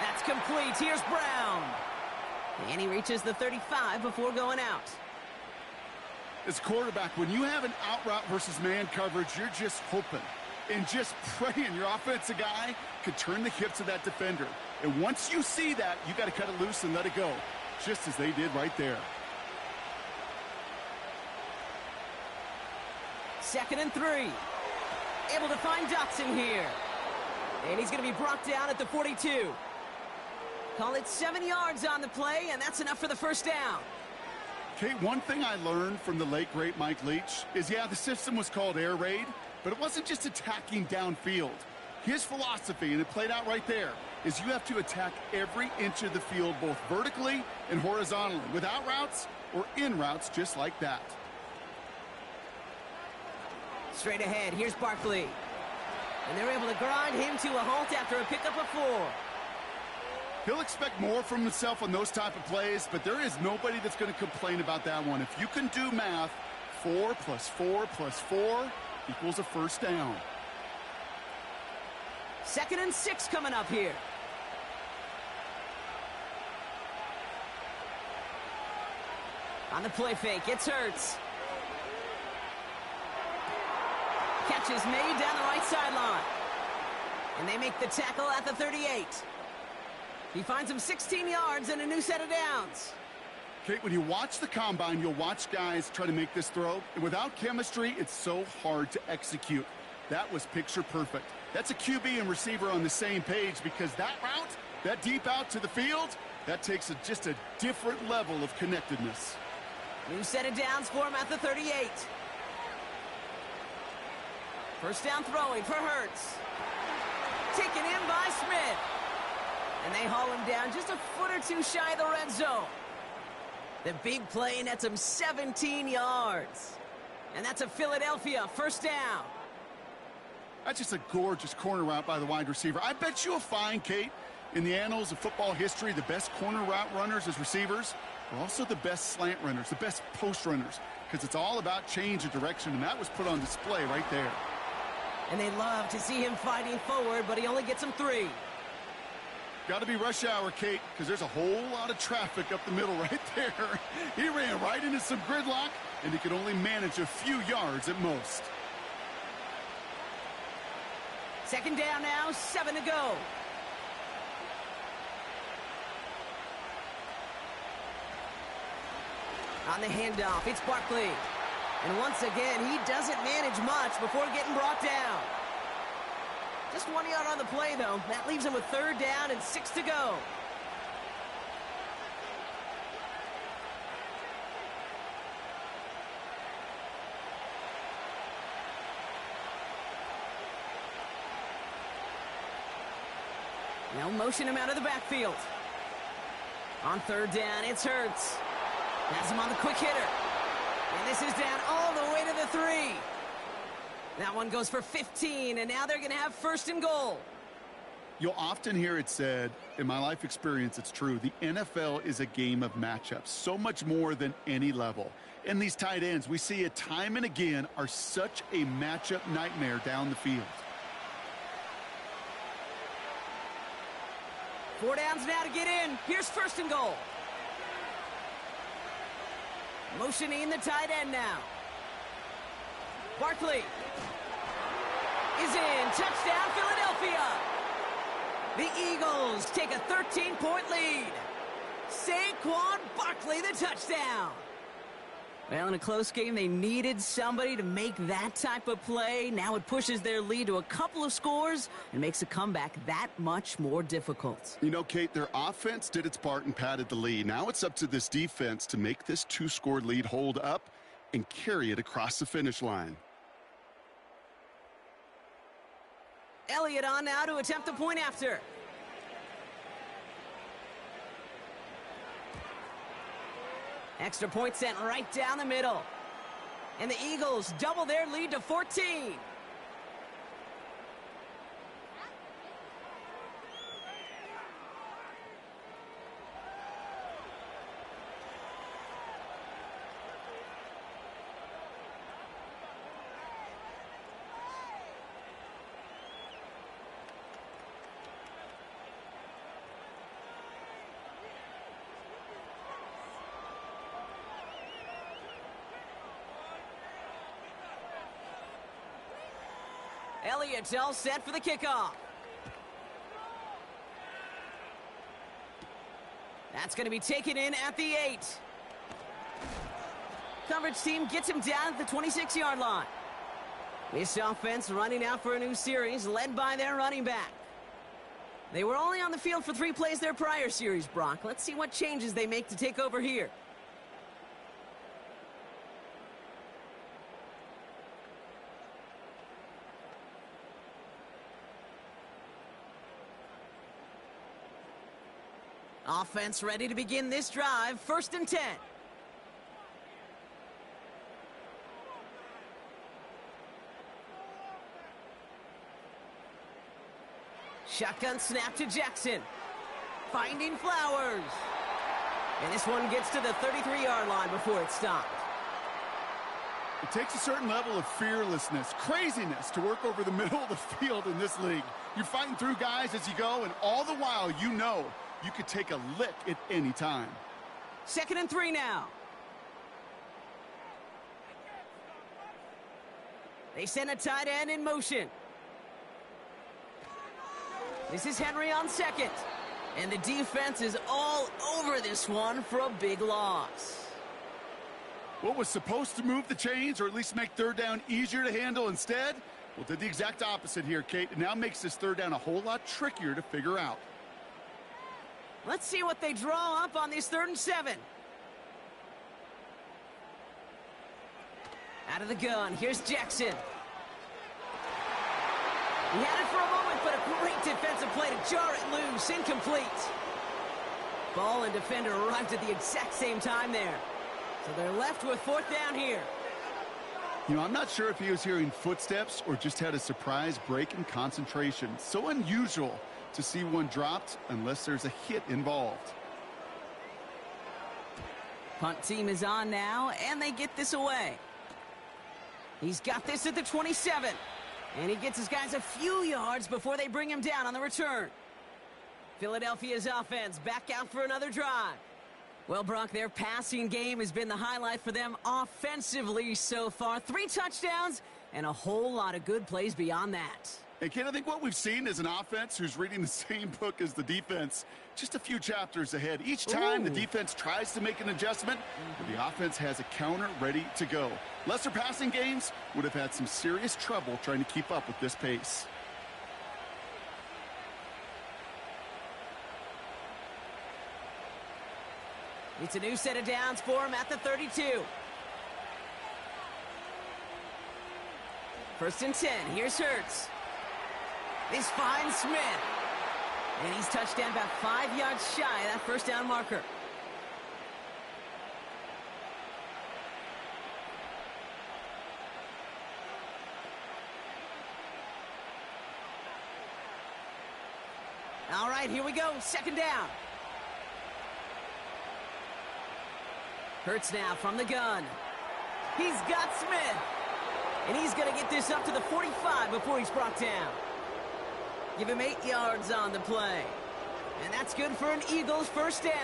That's complete. Here's Brown. And he reaches the 35 before going out. As quarterback, when you have an out route versus man coverage, you're just hoping and just praying your offensive guy could turn the hips of that defender. And once you see that, you got to cut it loose and let it go, just as they did right there. 2nd and 3. Able to find Dotson here. And he's going to be brought down at the 42. Call it 7 yards on the play, and that's enough for the first down. Kate, one thing I learned from the late, great Mike Leach is, yeah, the system was called air raid, but it wasn't just attacking downfield. His philosophy, and it played out right there, is you have to attack every inch of the field, both vertically and horizontally, without routes or in routes just like that. Straight ahead, here's Barkley. And they're able to grind him to a halt after a pickup of 4. He'll expect more from himself on those type of plays, but there is nobody that's going to complain about that one. If you can do math, 4 plus 4 plus 4 equals a first down. 2nd and 6 coming up here. On the play fake, it's Hurts. Catch is made down the right sideline. And they make the tackle at the 38. He finds him 16 yards and a new set of downs. Kate, when you watch the combine, you'll watch guys try to make this throw. And without chemistry, it's so hard to execute. That was picture perfect. That's a QB and receiver on the same page, because that route, that deep out to the field, that takes just a different level of connectedness. New set of downs for him at the 38. First down throwing for Hurts. Taken in by Smith. And they haul him down just a foot or two shy of the red zone. The big play nets him 17 yards. And that's a Philadelphia first down. That's just a gorgeous corner route by the wide receiver. I bet you'll find, Kate, in the annals of football history, the best corner route runners as receivers are also the best slant runners, the best post runners, because it's all about change of direction, and that was put on display right there. And they love to see him fighting forward, but he only gets them 3. Got to be rush hour, Kate, because there's a whole lot of traffic up the middle right there. He ran right into some gridlock, and he could only manage a few yards at most. 2nd down now, 7 to go. On the handoff, it's Barkley. And once again, he doesn't manage much before getting brought down. Just 1 yard on the play, though. That leaves him with 3rd down and 6 to go. Now motion him out of the backfield. On 3rd down, it's Hurts. Has him on the quick hitter. And this is down all the way to the 3. That one goes for 15, and now they're going to have 1st and goal. You'll often hear it said, in my life experience, it's true, the NFL is a game of matchups, so much more than any level. And these tight ends, we see it time and again, are such a matchup nightmare down the field. 4 downs now to get in. Here's 1st and goal. Motioning the tight end now. Barkley is in. Touchdown, Philadelphia. The Eagles take a 13-point lead. Saquon Barkley, the touchdown. Well, in a close game, they needed somebody to make that type of play. Now it pushes their lead to a couple of scores and makes a comeback that much more difficult. You know, Kate, their offense did its part and padded the lead. Now it's up to this defense to make this 2-score lead hold up and carry it across the finish line. Elliott on now to attempt the point after. Extra point sent right down the middle. And the Eagles double their lead to 14. Elliott's all set for the kickoff. That's going to be taken in at the 8. Coverage team gets him down at the 26-yard line. This offense running out for a new series, led by their running back. They were only on the field for 3 plays their prior series, Brock. Let's see what changes they make to take over here. Offense ready to begin this drive. 1st and 10. Shotgun snap to Jackson. Finding Flowers. And this one gets to the 33-yard line before it's stopped. It takes a certain level of fearlessness, craziness to work over the middle of the field in this league. You're fighting through guys as you go, and all the while you know you could take a lick at any time. 2nd and 3 now. They send a tight end in motion. This is Henry on 2nd. And the defense is all over this one for a big loss. What was supposed to move the chains or at least make 3rd down easier to handle instead? Well, did the exact opposite here, Kate. It now makes this 3rd down a whole lot trickier to figure out. Let's see what they draw up on this 3rd and 7. Out of the gun, here's Jackson. He had it for a moment, but a great defensive play to jar it loose. Incomplete. Ball and defender arrived at the exact same time there. So they're left with 4th down here. You know, I'm not sure if he was hearing footsteps or just had a surprise break in concentration. So unusual to see one dropped unless there's a hit involved. Punt team is on now, and they get this away. He's got this at the 27. And he gets his guys a few yards before they bring him down on the return. Philadelphia's offense back out for another drive. Well, Brock, their passing game has been the highlight for them offensively so far. 3 touchdowns and a whole lot of good plays beyond that. And Ken, I think what we've seen is an offense who's reading the same book as the defense, just a few chapters ahead. Each time the defense tries to make an adjustment, the offense has a counter ready to go. Lesser passing games would have had some serious trouble trying to keep up with this pace. It's a new set of downs for him at the 32. First and 10. Here's Hurts. This finds Smith. And he's touched down about 5 yards shy of that first down marker. All right, here we go. Second down. Hurts now from the gun. He's got Smith. And he's going to get this up to the 45 before he's brought down. Give him 8 yards on the play. And that's good for an Eagles first down.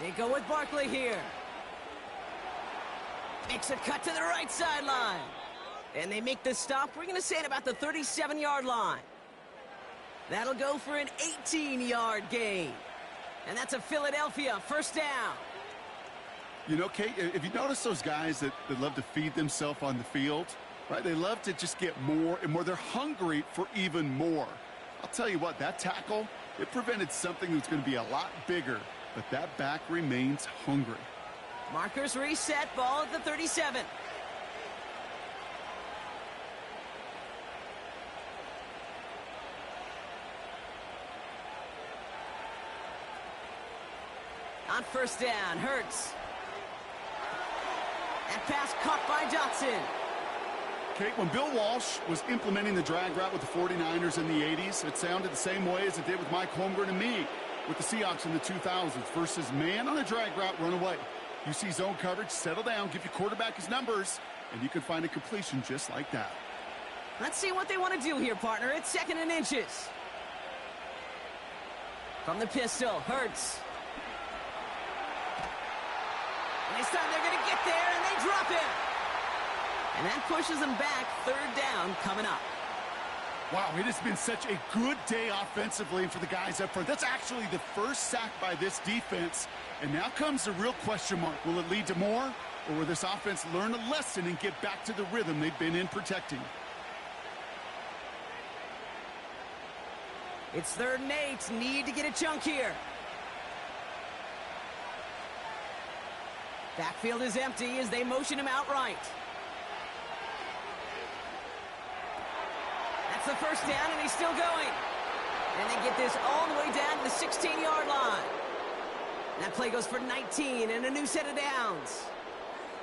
They go with Barkley here. Makes a cut to the right sideline. And they make the stop. We're going to say at about the 37-yard line. That'll go for an 18-yard gain. And that's a Philadelphia first down. You know, Kate, if you notice those guys that love to feed themselves on the field, right? They love to just get more and more. They're hungry for even more. I'll tell you what, that tackle, it prevented something that's going to be a lot bigger. But that back remains hungry. Markers reset, ball at the 37. On first down, Hurts. That pass caught by Dotson. Kate, when Bill Walsh was implementing the drag route with the 49ers in the 80s, it sounded the same way as it did with Mike Holmgren and me with the Seahawks in the 2000s versus man on a drag route, run away. You see zone coverage, settle down, give your quarterback his numbers, and you can find a completion just like that. Let's see what they want to do here, partner. It's 2nd and inches. From the pistol, Hurts. And this time they're going to get there, and they drop him. And that pushes them back. 3rd down coming up. Wow, it has been such a good day offensively for the guys up front. That's actually the first sack by this defense. And now comes the real question mark. Will it lead to more? Or will this offense learn a lesson and get back to the rhythm they've been in protecting? It's 3rd and 8. Need to get a chunk here. Backfield is empty as they motion him outright. That's the first down, and he's still going. And they get this all the way down to the 16-yard line. That play goes for 19 and a new set of downs.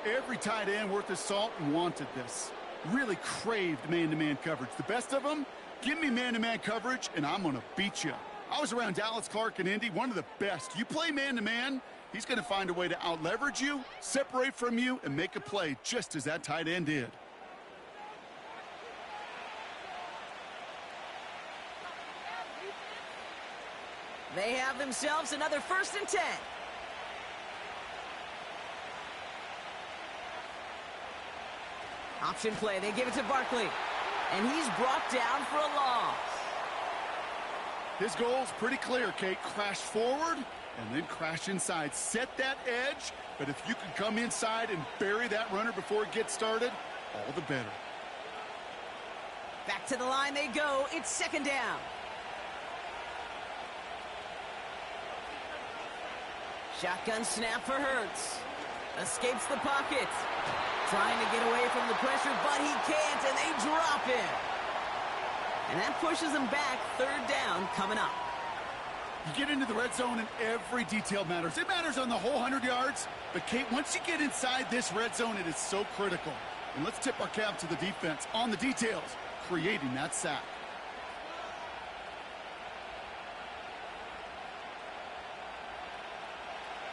Every tight end worth his salt wanted this. Really craved man-to-man coverage. The best of them, give me man-to-man coverage, and I'm going to beat you. I was around Dallas Clark and Indy, one of the best. You play man-to-man, he's going to find a way to out-leverage you, separate from you, and make a play just as that tight end did. They have themselves another 1st and 10. Option play. They give it to Barkley. And he's brought down for a loss. His goal is pretty clear, Kate. Crash forward and then crash inside. Set that edge, but if you can come inside and bury that runner before it gets started, all the better. Back to the line they go. It's 2nd down. Shotgun snap for Hurts. Escapes the pocket. Trying to get away from the pressure, but he can't, and they drop him. And that pushes him back. Third down coming up. You get into the red zone and every detail matters. It matters on the whole 100 yards. But, Kate, once you get inside this red zone, it is so critical. And let's tip our cap to the defense on the details, creating that sack.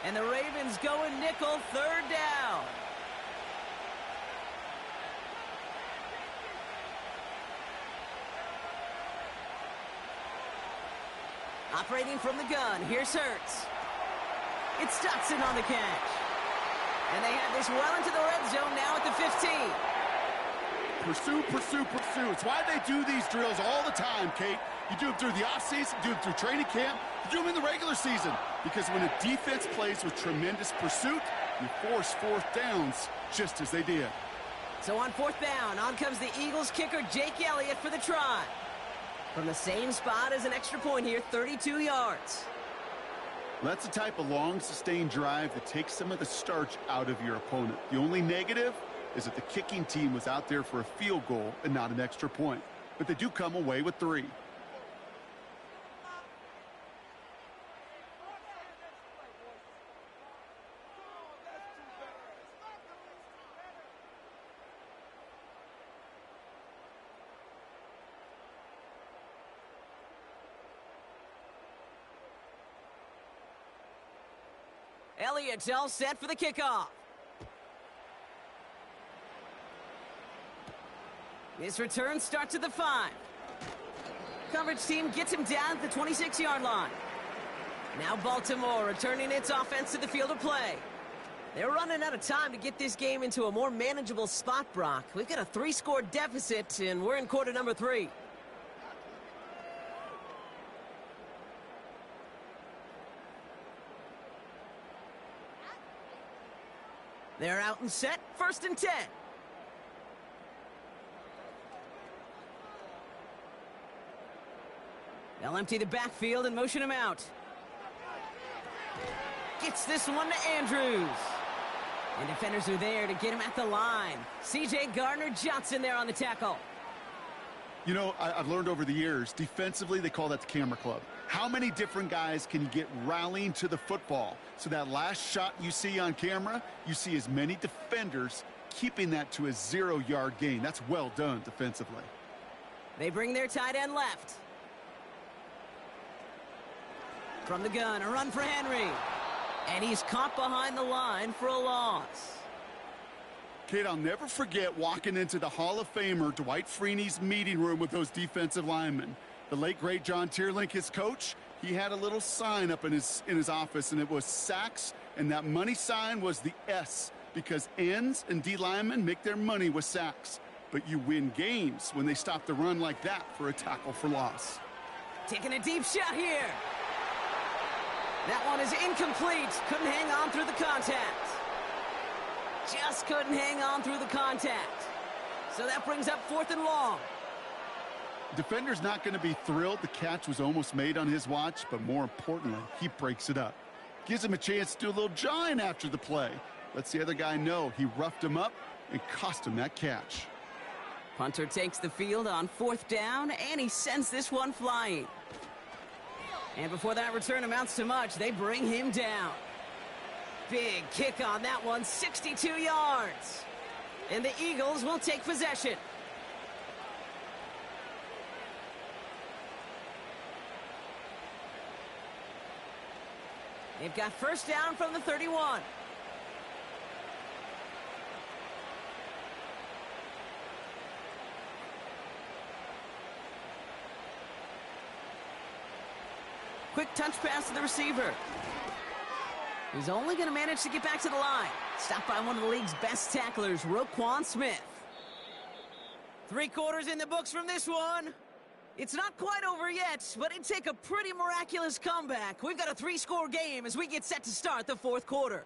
And the Ravens going nickel, third down. Operating from the gun, here's Hurts. It's Dotson on the catch. And they have this well into the red zone now at the 15. Pursue, pursue, pursue. It's why they do these drills all the time, Kate. You do them through the offseason, you do them through training camp, you do them in the regular season. Because when a defense plays with tremendous pursuit, you force fourth downs just as they did. So on fourth down, on comes the Eagles kicker Jake Elliott for the try. From the same spot as an extra point here, 32 yards. That's the type of long, sustained drive that takes some of the starch out of your opponent. The only negative is that the kicking team was out there for a field goal and not an extra point. But they do come away with 3. Elliott's all set for the kickoff. This return starts at the 5. Coverage team gets him down at the 26-yard line. Now Baltimore returning its offense to the field of play. They're running out of time to get this game into a more manageable spot, Brock. We've got a 3-score deficit, and we're in quarter number 3. They're out and set, 1st and 10. They'll empty the backfield and motion him out. Gets this one to Andrews. And defenders are there to get him at the line. C.J. Gardner-Johnson there on the tackle. You know, I've learned over the years, defensively, they call that the camera club. How many different guys can you get rallying to the football? So that last shot you see on camera, you see as many defenders keeping that to a 0-yard gain. That's well done defensively. They bring their tight end left. From the gun, a run for Henry. And he's caught behind the line for a loss. Kate, I'll never forget walking into the Hall of Famer Dwight Freeney's meeting room with those defensive linemen. The late, great John Tierlink, his coach, he had a little sign up in his office, and it was sacks, and that money sign was the S, because ends and D linemen make their money with sacks. But you win games when they stop the run like that for a tackle for loss. Taking a deep shot here. That one is incomplete. Couldn't hang on through the contact. Just couldn't hang on through the contact. So that brings up 4th and long. Defender's not going to be thrilled the catch was almost made on his watch, but more importantly, he breaks it up. Gives him a chance to do a little jawing after the play. Lets the other guy know he roughed him up and cost him that catch. Punter takes the field on 4th down, and he sends this one flying. And before that return amounts to much, they bring him down. Big kick on that one, 62 yards. And the Eagles will take possession. They've got 1st down from the 31. Quick touch pass to the receiver. He's only going to manage to get back to the line. Stopped by one of the league's best tacklers, Roquan Smith. 3 quarters in the books from this one. It's not quite over yet, but it'd take a pretty miraculous comeback. We've got a 3-score game as we get set to start the 4th quarter.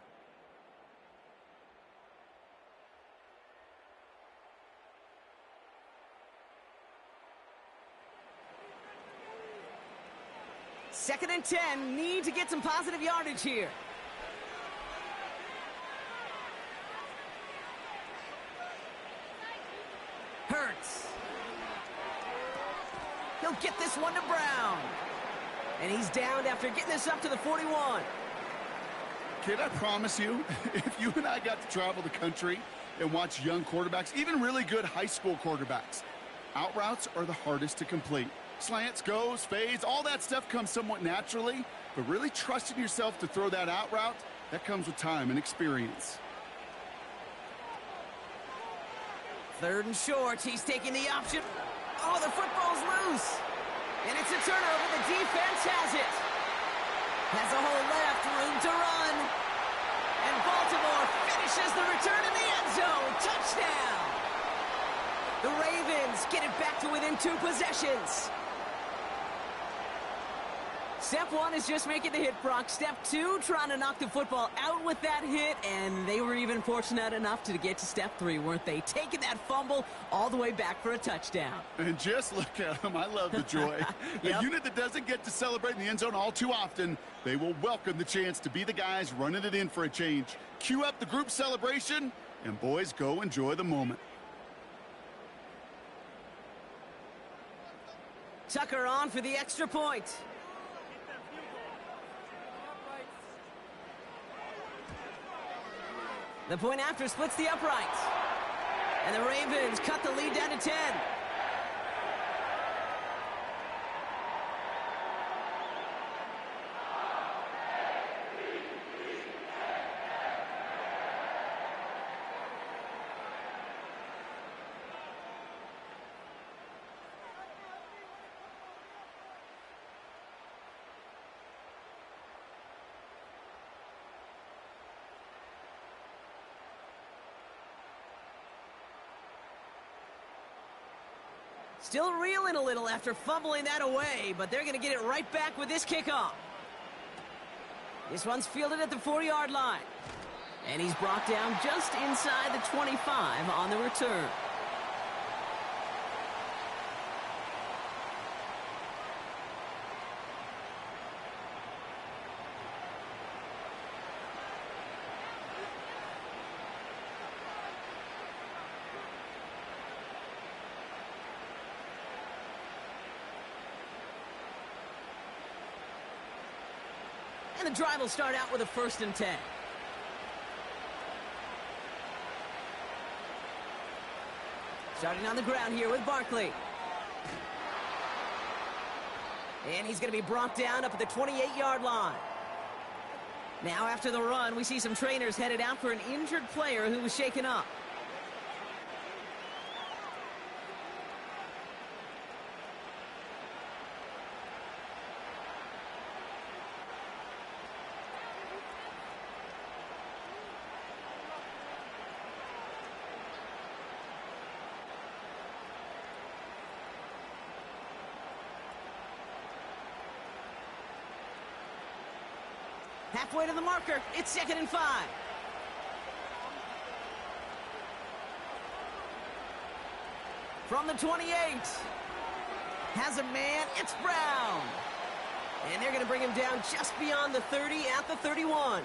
Second and 10, need to get some positive yardage here. He'll get this one to Brown. And he's downed after getting this up to the 41. Kid, I promise you, if you and I got to travel the country and watch young quarterbacks, even really good high school quarterbacks, out routes are the hardest to complete. Slants, goes, fades, all that stuff comes somewhat naturally, but really trusting yourself to throw that out route, that comes with time and experience. 3rd and short, he's taking the option. Oh, the football's loose. And it's a turnover. The defense has it. Has a whole left, room to run. And Baltimore finishes the return in the end zone. Touchdown. The Ravens get it back to within 2 possessions. Step 1 is just making the hit, Brock. Step 2, trying to knock the football out with that hit, and they were even fortunate enough to get to step 3, weren't they? Taking that fumble all the way back for a touchdown. And just look at them. I love the joy. Yep. A unit that doesn't get to celebrate in the end zone all too often, they will welcome the chance to be the guys running it in for a change. Cue up the group celebration, and boys, go enjoy the moment. Tucker on for the extra point. The point after splits the uprights. And the Ravens cut the lead down to 10. Still reeling a little after fumbling that away, but they're going to get it right back with this kickoff. This one's fielded at the 40-yard line. And he's brought down just inside the 25 on the return. And the drive will start out with a 1st and 10. Starting on the ground here with Barkley. And he's going to be brought down up at the 28-yard line. Now after the run, we see some trainers headed out for an injured player who was shaken up. Halfway to the marker. It's 2nd and 5. From the 28. Has a man. It's Brown. And they're going to bring him down just beyond the 30 at the 31.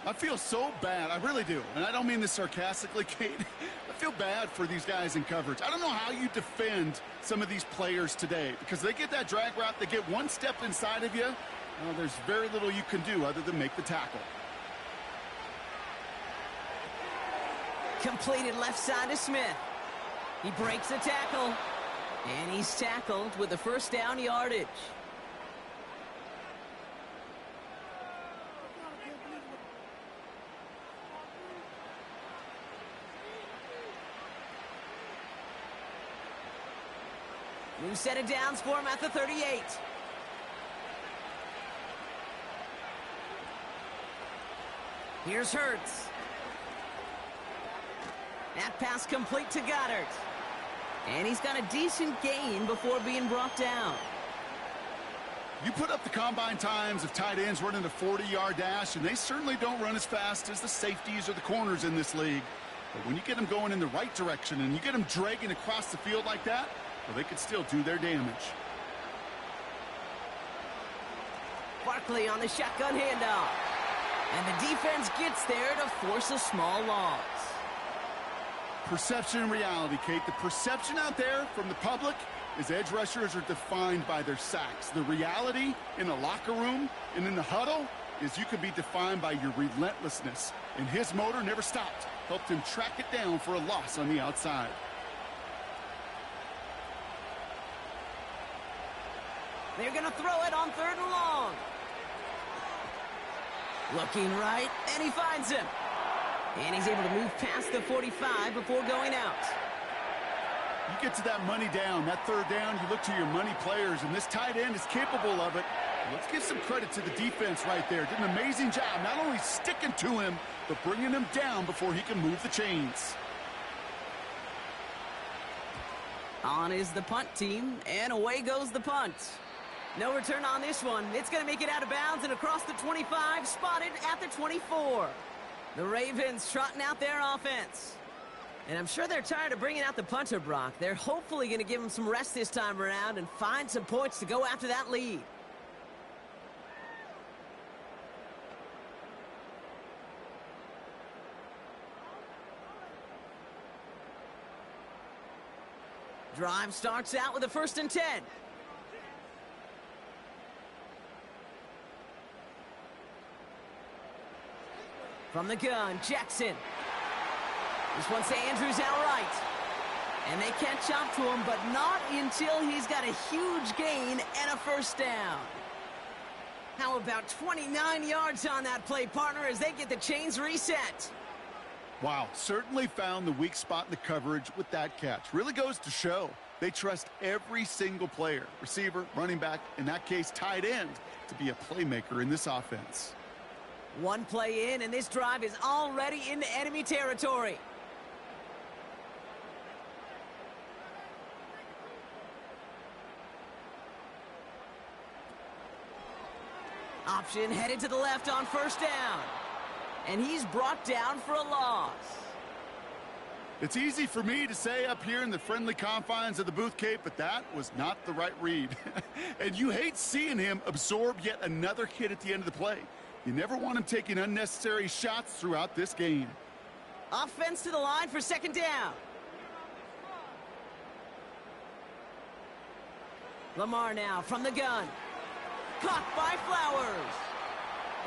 I feel so bad. I really do. And I don't mean this sarcastically, Kate. I feel bad for these guys in coverage. I don't know how you defend some of these players today because they get that drag route. They get one step inside of you. Well, there's very little you can do other than make the tackle. Completed left side to Smith. He breaks the tackle. And he's tackled with the 1st down yardage. New set of downs for him at the 38. Here's Hurts. That pass complete to Goddard. And he's got a decent gain before being brought down. You put up the combine times of tight ends running a 40-yard dash, and they certainly don't run as fast as the safeties or the corners in this league. But when you get them going in the right direction and you get them dragging across the field like that, well, they could still do their damage. Barkley on the shotgun handoff. And the defense gets there to force a small loss. Perception and reality, Kate. The perception out there from the public is edge rushers are defined by their sacks. The reality in the locker room and in the huddle is you can be defined by your relentlessness. And his motor never stopped. Helped him track it down for a loss on the outside. They're going to throw it on 3rd and long. Looking right, and he finds him. And he's able to move past the 45 before going out. You get to that money down, that 3rd down, you look to your money players, and this tight end is capable of it. Let's give some credit to the defense right there. Did an amazing job, not only sticking to him, but bringing him down before he can move the chains. On is the punt team, and away goes the punt. No return on this one. It's going to make it out of bounds and across the 25, spotted at the 24. The Ravens trotting out their offense. And I'm sure they're tired of bringing out the punter, Brock. They're hopefully going to give him some rest this time around and find some points to go after that lead. Drive starts out with a 1st and 10. From the gun, Jackson. This one's to Andrews outright. And they catch up to him, but not until he's got a huge gain and a 1st down. How about 29 yards on that play, partner, as they get the chains reset? Wow, certainly found the weak spot in the coverage with that catch. Really goes to show they trust every single player, receiver, running back, in that case, tight end, to be a playmaker in this offense. One play in, and this drive is already into enemy territory. Option headed to the left on 1st down. And he's brought down for a loss. It's easy for me to say up here in the friendly confines of the booth, Cape, but that was not the right read. And you hate seeing him absorb yet another hit at the end of the play. You never want him taking unnecessary shots throughout this game. Offense to the line for 2nd down. Lamar now from the gun. Caught by Flowers.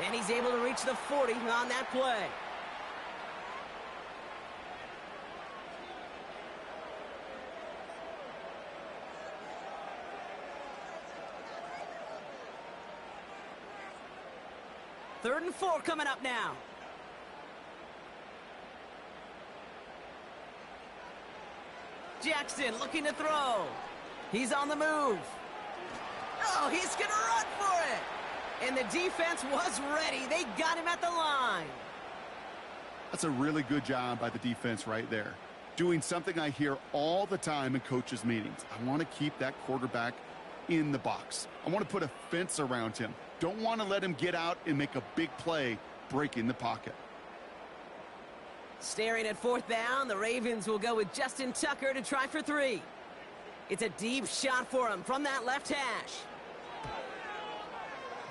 And he's able to reach the 40 on that play. Third and 4 coming up now. Jackson looking to throw. He's on the move. Oh, he's going to run for it. And the defense was ready. They got him at the line. That's a really good job by the defense right there. Doing something I hear all the time in coaches' meetings. I want to keep that quarterback in the box. I want to put a fence around him. Don't want to let him get out and make a big play, breaking the pocket. Staring at 4th down, the Ravens will go with Justin Tucker to try for 3. It's a deep shot for him from that left hash.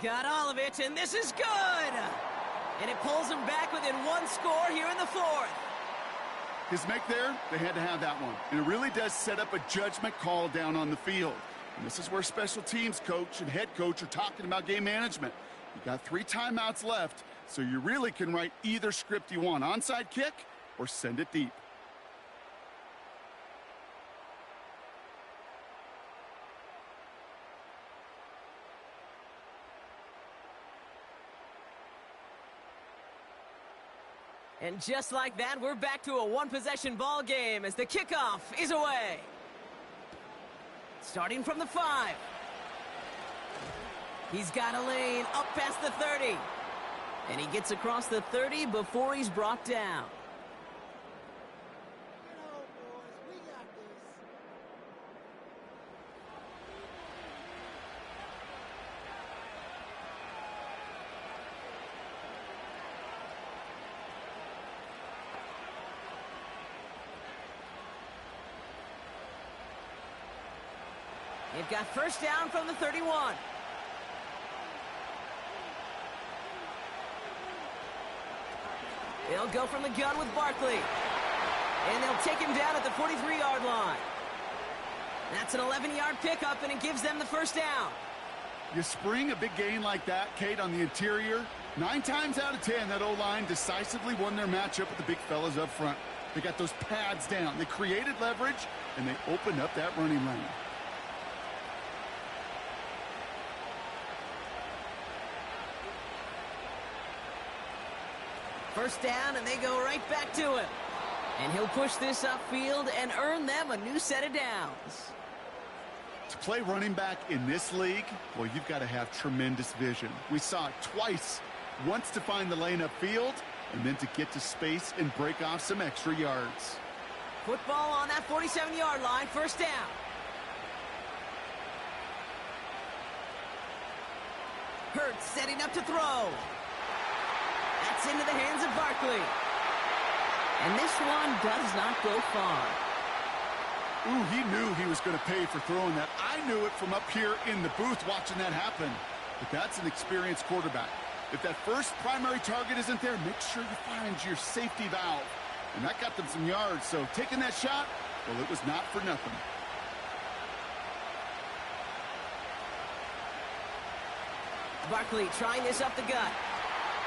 Got all of it, and this is good! And it pulls him back within 1 score here in the 4th. His make there, they had to have that one. And it really does set up a judgment call down on the field. And this is where special teams coach and head coach are talking about game management. You got 3 timeouts left, so you really can write either script you want. Onside kick or send it deep. And just like that, we're back to a 1-possession ball game as the kickoff is away. Starting from the 5. He's got a lane up past the 30. And he gets across the 30 before he's brought down. They've got 1st down from the 31. They'll go from the gun with Barkley. And they'll take him down at the 43-yard line. That's an 11-yard pickup, and it gives them the first down. You spring a big gain like that, Kate, on the interior. 9 times out of 10, that O-line decisively won their matchup with the big fellas up front. They got those pads down. They created leverage, and they opened up that running lane. First down, and they go right back to him. And he'll push this upfield and earn them a new set of downs. To play running back in this league, well, you've got to have tremendous vision. We saw it twice. Once to find the lane upfield, and then to get to space and break off some extra yards. Football on that 47-yard line, first down. Hurts setting up to throw. That's into the hands of Barkley. And this one does not go far. Ooh, he knew he was going to pay for throwing that. I knew it from up here in the booth watching that happen. But that's an experienced quarterback. If that first primary target isn't there, make sure you find your safety valve. And that got them some yards, so taking that shot, well, it was not for nothing. Barkley trying this up the gut.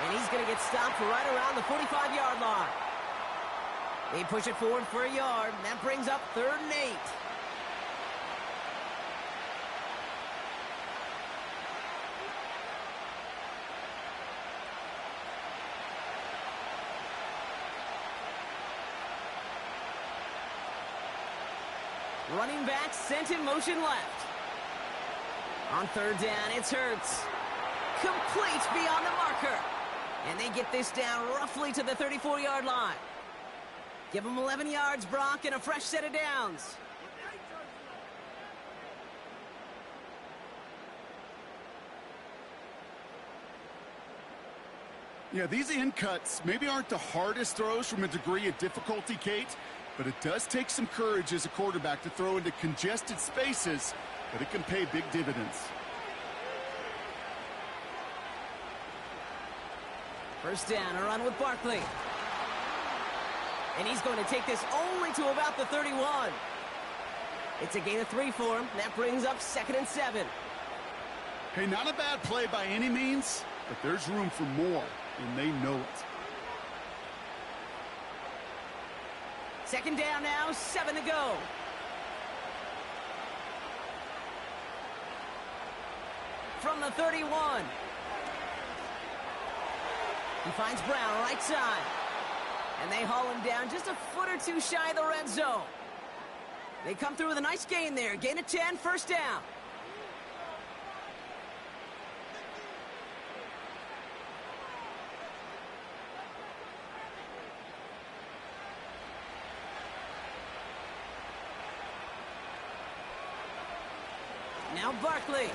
And he's going to get stopped right around the 45-yard line. They push it forward for a yard, and that brings up 3rd and 8. Running back sent in motion left. On 3rd down, it's Hurts. Complete beyond the marker. And they get this down roughly to the 34-yard line. Give them 11 yards, Brock, and a fresh set of downs. Yeah, these in cuts maybe aren't the hardest throws from a degree of difficulty, Kate, but it does take some courage as a quarterback to throw into congested spaces, but it can pay big dividends. First down, a run with Barkley. And he's going to take this only to about the 31. It's a gain of 3 for him. That brings up 2nd and 7. Hey, not a bad play by any means, but there's room for more, and they know it. 2nd down now, 7 to go. From the 31. He finds Brown right side. And they haul him down just a foot or two shy of the red zone. They come through with a nice gain there. Gain of 10, first down. Now Barkley.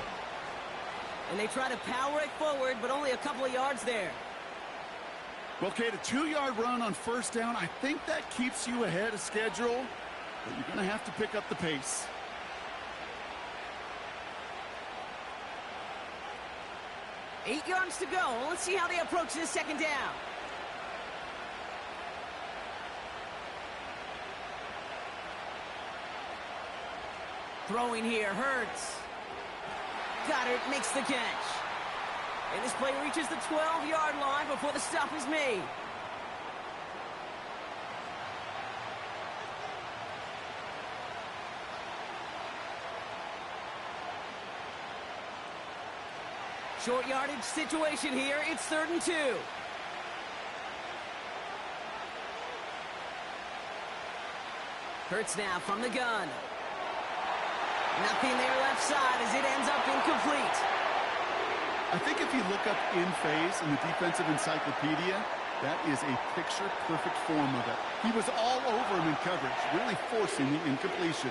And they try to power it forward, but only a couple of yards there. Well, Kate, a 2-yard run on first down, I think that keeps you ahead of schedule, but you're going to have to pick up the pace. Eight yards to go. Let's see how they approach this 2nd down. Throwing here, Hurts. Goddard makes the catch. And this play reaches the 12-yard line before the stop is made. Short yardage situation here. It's 3rd and 2. Hurts now from the gun. Nothing there left side as it ends up incomplete. I think if you look up in phase in the defensive encyclopedia, that is a picture-perfect form of it. He was all over him in coverage, really forcing the incompletion.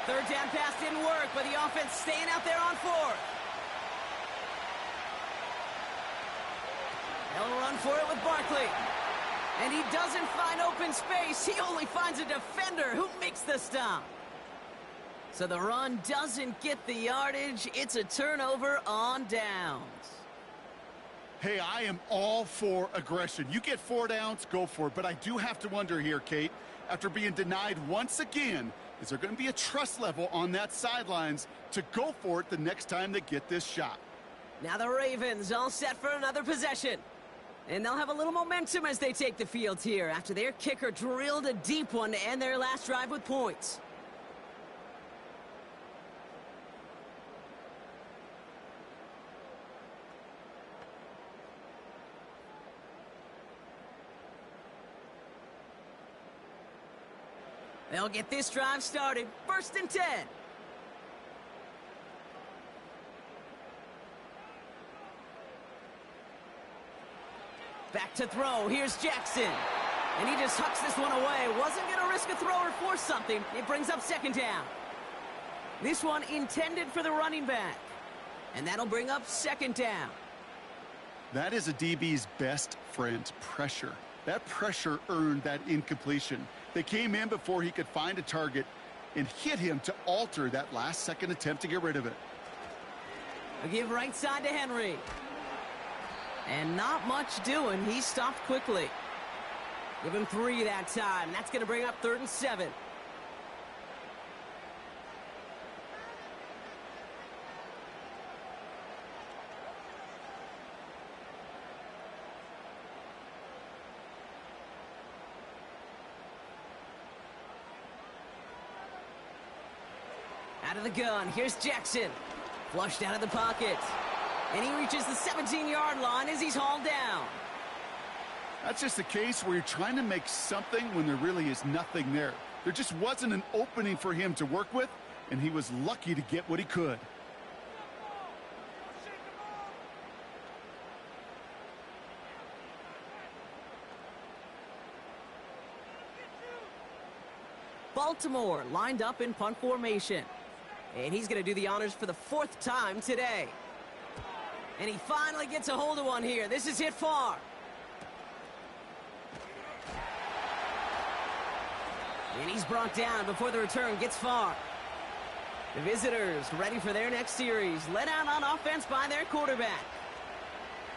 3rd down pass didn't work, but the offense staying out there on 4th. They'll run for it with Barkley. And he doesn't find open space. He only finds a defender who makes the stop. So the run doesn't get the yardage. It's a turnover on downs. Hey, I am all for aggression. You get 4 downs, go for it. But I do have to wonder here, Kate, after being denied once again, is there going to be a trust level on that sidelines to go for it the next time they get this shot? Now the Ravens all set for another possession. And they'll have a little momentum as they take the field here after their kicker drilled a deep one to end their last drive with points. They'll get this drive started. 1st and 10. Back to throw. Here's Jackson. And he just hucks this one away. Wasn't going to risk a throw or force something. It brings up 2nd down. This one intended for the running back. And that'll bring up 2nd down. That is a DB's best friend, pressure. That pressure earned that incompletion. They came in before he could find a target and hit him to alter that last-second attempt to get rid of it. A give right side to Henry. And not much doing. He stopped quickly. Give him 3 that time. That's going to bring up 3rd and 7. Out of the gun. Here's Jackson. Flushed out of the pocket. And he reaches the 17-yard line as he's hauled down. That's just a case where you're trying to make something when there really is nothing there. There just wasn't an opening for him to work with, and he was lucky to get what he could. Baltimore lined up in punt formation. And he's going to do the honors for the 4th time today. And he finally gets a hold of one here. This is hit far. And he's brought down before the return gets far. The visitors ready for their next series. Led out on offense by their quarterback.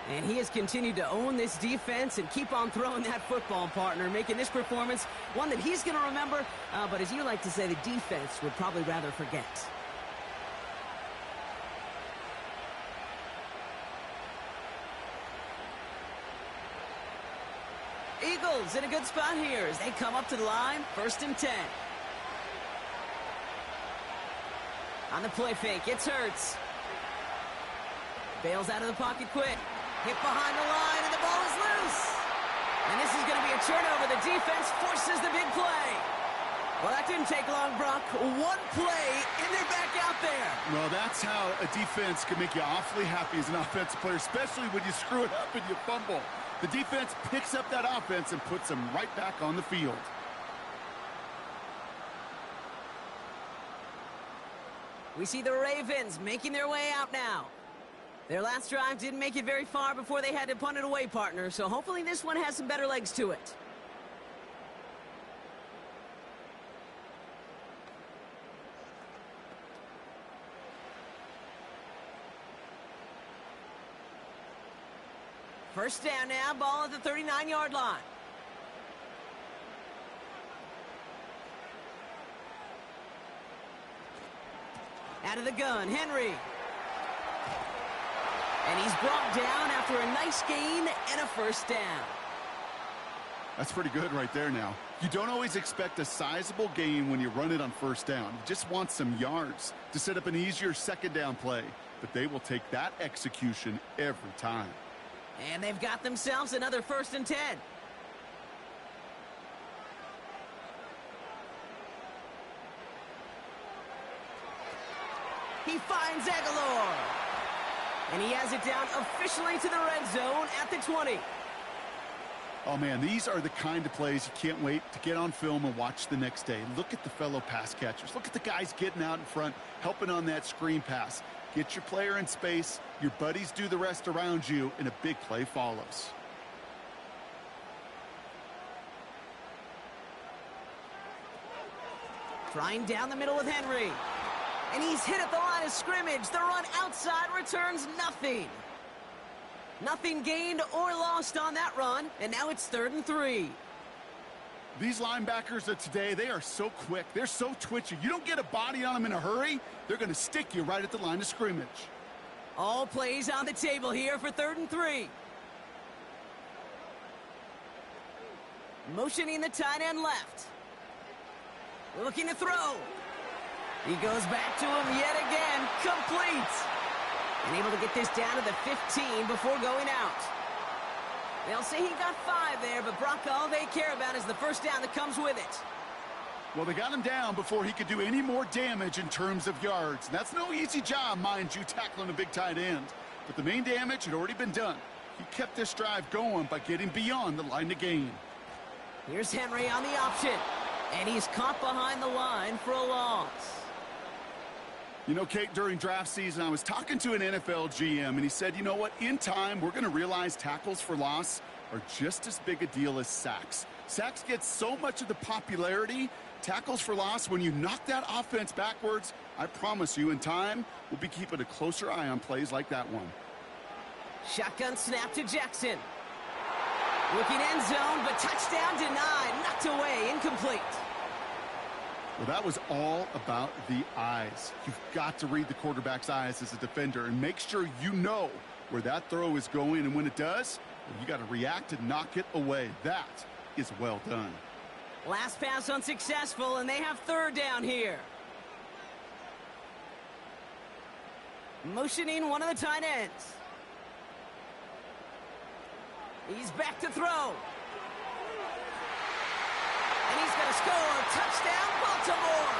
And he has continued to own this defense and keep on throwing that football, partner, making this performance one that he's going to remember. But as you like to say, the defense would probably rather forget. Eagles in a good spot here as they come up to the line. 1st and 10. On the play fake, it's Hurts. Bails out of the pocket quick. Hit behind the line, and the ball is loose. And this is going to be a turnover. The defense forces the big play. Well, that didn't take long, Brock. One play, and they're back out there. Well, that's how a defense can make you awfully happy as an offensive player, especially when you screw it up and you fumble. The defense picks up that offense and puts them right back on the field. We see the Ravens making their way out now. Their last drive didn't make it very far before they had to punt it away, partner, so hopefully this one has some better legs to it. First down now, ball at the 39-yard line. Out of the gun, Henry. And he's brought down after a nice gain and a 1st down. That's pretty good right there now. You don't always expect a sizable gain when you run it on 1st down. You just want some yards to set up an easier 2nd down play. But they will take that execution every time. And they've got themselves another 1st and 10. He finds Aguilar. And he has it down officially to the red zone at the 20. Oh, man, these are the kind of plays you can't wait to get on film and watch the next day. Look at the fellow pass catchers. Look at the guys getting out in front, helping on that screen pass. Get your player in space, your buddies do the rest around you, and a big play follows. Trying down the middle with Henry. And he's hit at the line of scrimmage. The run outside returns nothing. Nothing gained or lost on that run, and now it's 3rd and 3. These linebackers of today, they are so quick. They're so twitchy. You don't get a body on them in a hurry, they're going to stick you right at the line of scrimmage. All plays on the table here for 3rd and 3. Motioning the tight end left. Looking to throw. He goes back to him yet again. Complete. And able to get this down to the 15 before going out. They'll say he got 5 there, but Brock, all they care about is the first down that comes with it. Well, they got him down before he could do any more damage in terms of yards. And that's no easy job, mind you, tackling a big tight end. But the main damage had already been done. He kept this drive going by getting beyond the line to gain. Here's Henry on the option. And he's caught behind the line for a loss. You know, Kate, during draft season, I was talking to an NFL GM, and he said, you know what, in time, we're going to realize tackles for loss are just as big a deal as sacks. Sacks get so much of the popularity. Tackles for loss, when you knock that offense backwards, I promise you, in time, we'll be keeping a closer eye on plays like that one. Shotgun snap to Jackson. Looking end zone, but touchdown denied. Knocked away, incomplete. Well, that was all about the eyes. You've got to read the quarterback's eyes as a defender and make sure you know where that throw is going. And when it does, well, you got to react and knock it away. That is well done. Last pass unsuccessful, and they have 3rd down here. Motioning one of the tight ends. He's back to throw. And he's going to score. Touchdown, Baltimore.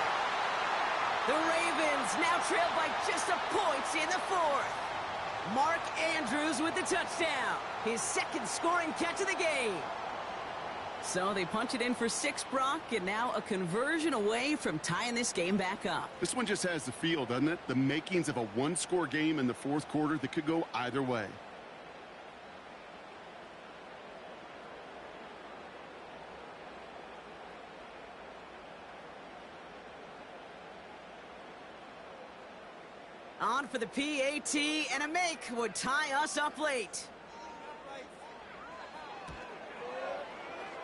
The Ravens now trail by just a point in the 4th. Mark Andrews with the touchdown. His 2nd scoring catch of the game. So they punch it in for 6, Brock, and now a conversion away from tying this game back up. This one just has the feel, doesn't it? The makings of a 1-score game in the 4th quarter that could go either way. On for the PAT, and a make would tie us up late.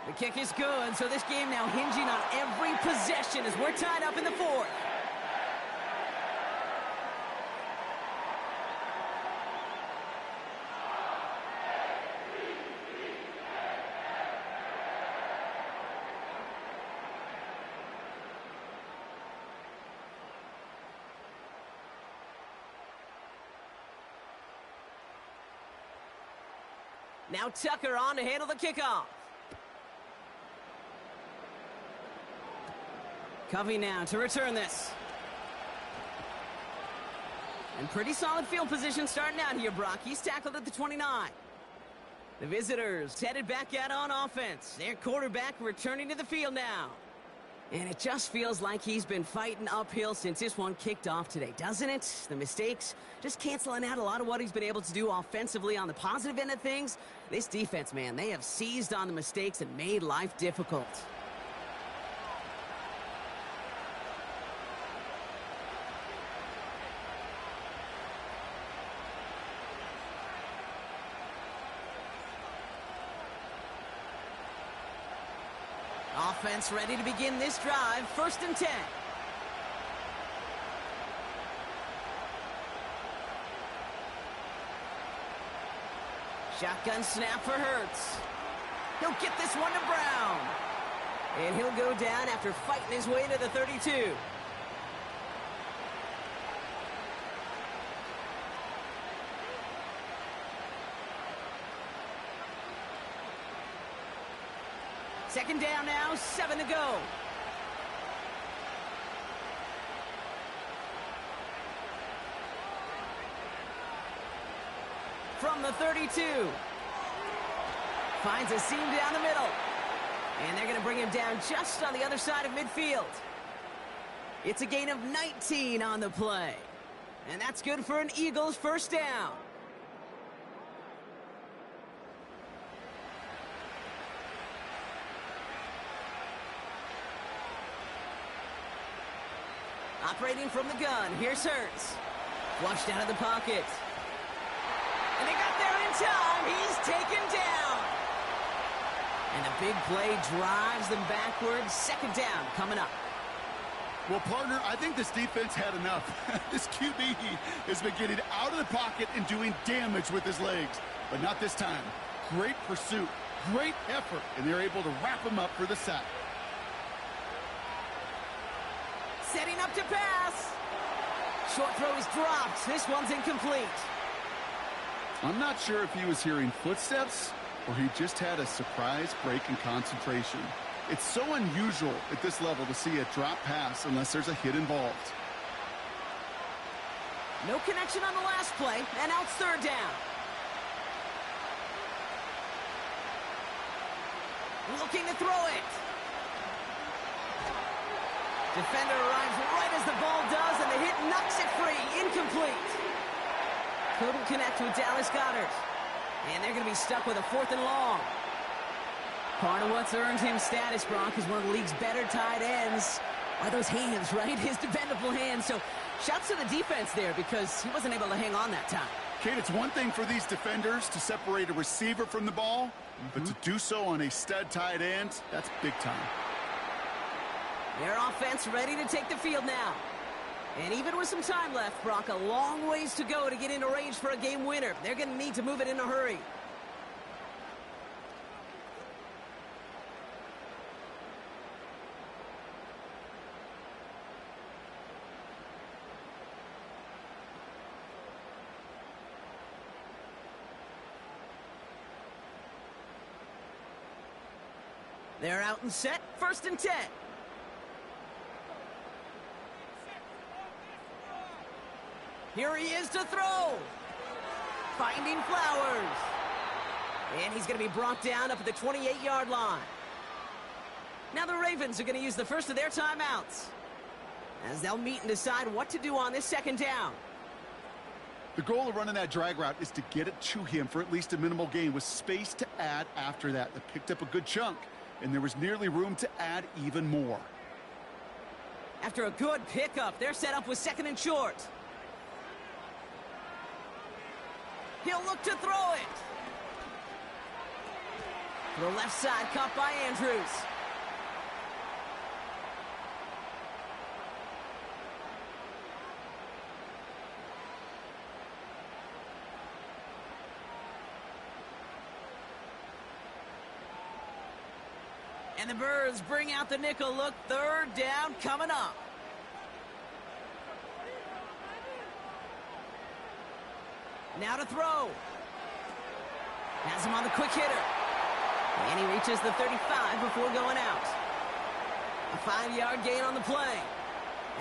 The kick is good, so this game now hinging on every possession as we're tied up in the 4th. Now Tucker on to handle the kickoff. Covey now to return this. And pretty solid field position starting out here, Brock. He's tackled at the 29. The visitors headed back out on offense. Their quarterback returning to the field now. And it just feels like he's been fighting uphill since this one kicked off today, doesn't it? The mistakes just canceling out a lot of what he's been able to do offensively on the positive end of things. This defense, man, they have seized on the mistakes and made life difficult. Offense ready to begin this drive. 1st and 10. Shotgun snap for Hurts. He'll get this one to Brown. And he'll go down after fighting his way to the 32. Second down now, 7 to go. From the 32. Finds a seam down the middle. And they're going to bring him down just on the other side of midfield. It's a gain of 19 on the play. And that's good for an Eagles 1st down. Operating from the gun, here's Hurts. Flushed out of the pocket. And they got there in time. He's taken down. And the big play drives them backwards. Second down coming up. Well, partner, I think this defense had enough. This QB has been getting out of the pocket and doing damage with his legs. But not this time. Great pursuit, great effort, and they're able to wrap him up for the sack. Setting up to pass. Short throw is dropped. This one's incomplete. I'm not sure if he was hearing footsteps or he just had a surprise break in concentration. It's so unusual at this level to see a drop pass unless there's a hit involved. No connection on the last play, and now it's third down. Looking to throw it. Defender arrives right as the ball does, and the hit knocks it free. Incomplete. Couldn't connect with Dallas Goedert. And they're going to be stuck with a 4th and long. Part of what's earned him status, Brock, is one of the league's better tight ends. Are those hands, right? His dependable hands. So shouts to the defense there because he wasn't able to hang on that time. Kate, it's one thing for these defenders to separate a receiver from the ball, but to do so on a stud tight end, that's big time. Their offense ready to take the field now. And even with some time left, Brock, a long ways to go to get into range for a game winner. They're going to need to move it in a hurry. They're out and set. 1st and 10. Here he is to throw. Finding Flowers. And he's going to be brought down up at the 28-yard line. Now the Ravens are going to use the first of their timeouts as they'll meet and decide what to do on this second down. The goal of running that drag route is to get it to him for at least a minimal gain with space to add after that. They picked up a good chunk, and there was nearly room to add even more. After a good pickup, they're set up with 2nd and short. He'll look to throw it. To the left side, caught by Andrews. And the Birds bring out the nickel look. 3rd down coming up. Now to throw. Has him on the quick hitter. And he reaches the 35 before going out. A 5-yard gain on the play.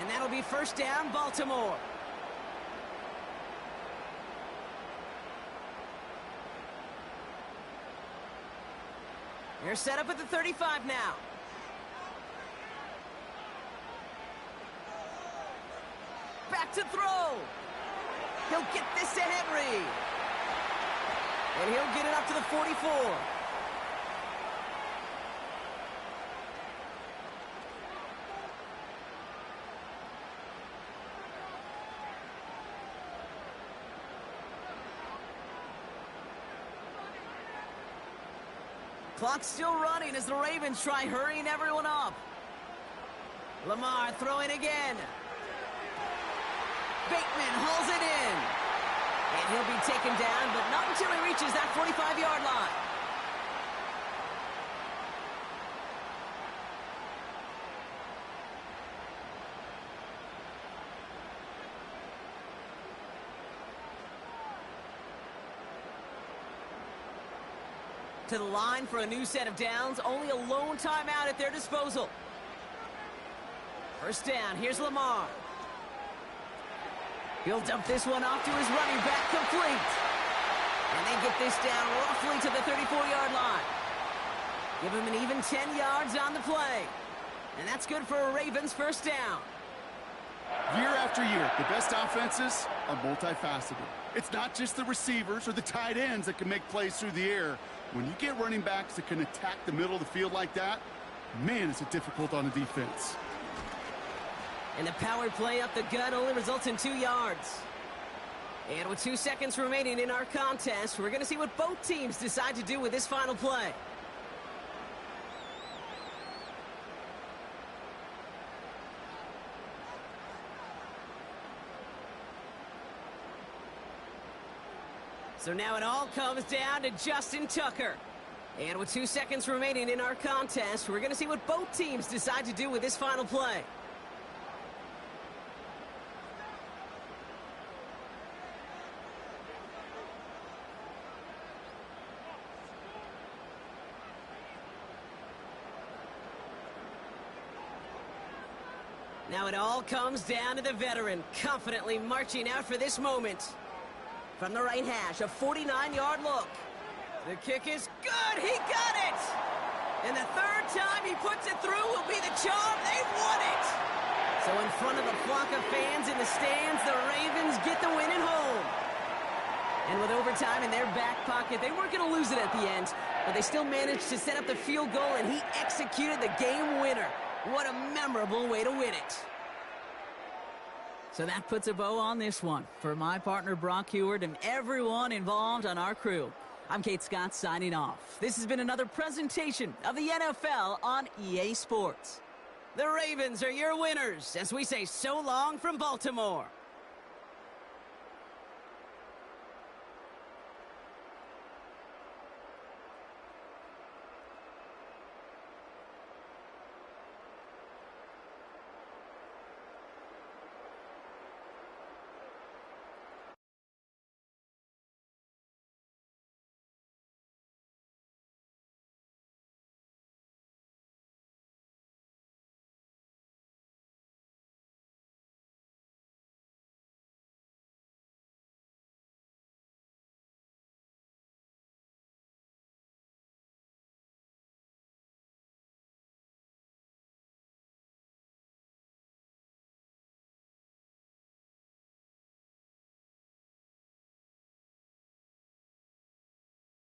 And that'll be 1st down, Baltimore. They're set up at the 35 now. Back to throw. He'll get this to Henry. And he'll get it up to the 44. Clock's still running as the Ravens try hurrying everyone up. Lamar throwing again. Bateman hauls it in. And he'll be taken down, but not until he reaches that 45-yard line. To the line for a new set of downs. Only a lone timeout at their disposal. 1st down. Here's Lamar. He'll dump this one off to his running back, complete. And they get this down roughly to the 34-yard line. Give him an even 10 yards on the play. And that's good for a Ravens 1st down. Year after year, the best offenses are multifaceted. It's not just the receivers or the tight ends that can make plays through the air. When you get running backs that can attack the middle of the field like that, man, is it difficult on the defense. And the power play up the gut only results in 2 yards. And with 2 seconds remaining in our contest, we're going to see what both teams decide to do with this final play. So now it all comes down to Justin Tucker. And with 2 seconds remaining in our contest, we're going to see what both teams decide to do with this final play. Now it all comes down to the veteran, confidently marching out for this moment. From the right hash, a 49-yard look. The kick is good. He got it. And the third time he puts it through will be the charm. They've won it. So in front of a flock of fans in the stands, the Ravens get the win at home. And with overtime in their back pocket, they weren't going to lose it at the end, but they still managed to set up the field goal, and he executed the game winner. What a memorable way to win it. So that puts a bow on this one. For my partner Brock Heward and everyone involved on our crew, I'm Kate Scott signing off. This has been another presentation of the NFL on EA Sports. The Ravens are your winners as we say so long from Baltimore.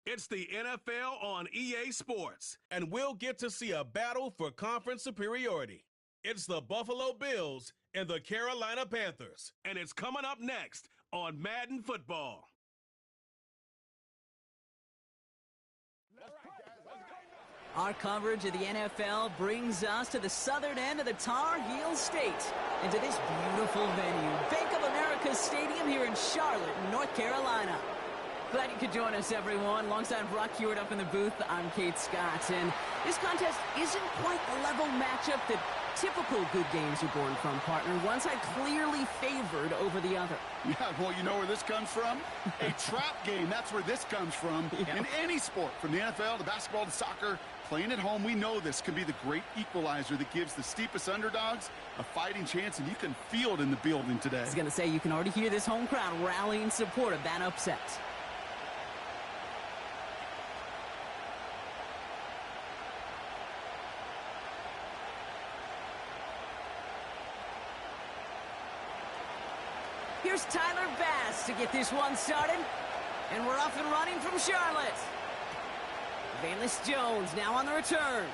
It's the NFL on EA Sports, and we'll get to see a battle for conference superiority. It's the Buffalo Bills and the Carolina Panthers, and it's coming up next on Madden Football. Our coverage of the NFL brings us to the southern end of the Tar Heel State, and to this beautiful venue, Bank of America Stadium here in Charlotte, North Carolina. Glad you could join us, everyone. Alongside Brock Heward up in the booth, I'm Kate Scott. And this contest isn't quite the level matchup that typical good games are born from, partner. One side clearly favored over the other. Yeah, well, you know where this comes from? A trap game. That's where this comes from. Yeah. In any sport, from the NFL to basketball to soccer, playing at home, we know this can be the great equalizer that gives the steepest underdogs a fighting chance, and you can feel it in the building today. I was going to say, you can already hear this home crowd rallying in support of that upset. Here's Tyler Bass to get this one started. And we're off and running from Charlotte. Valus Jones now on the return.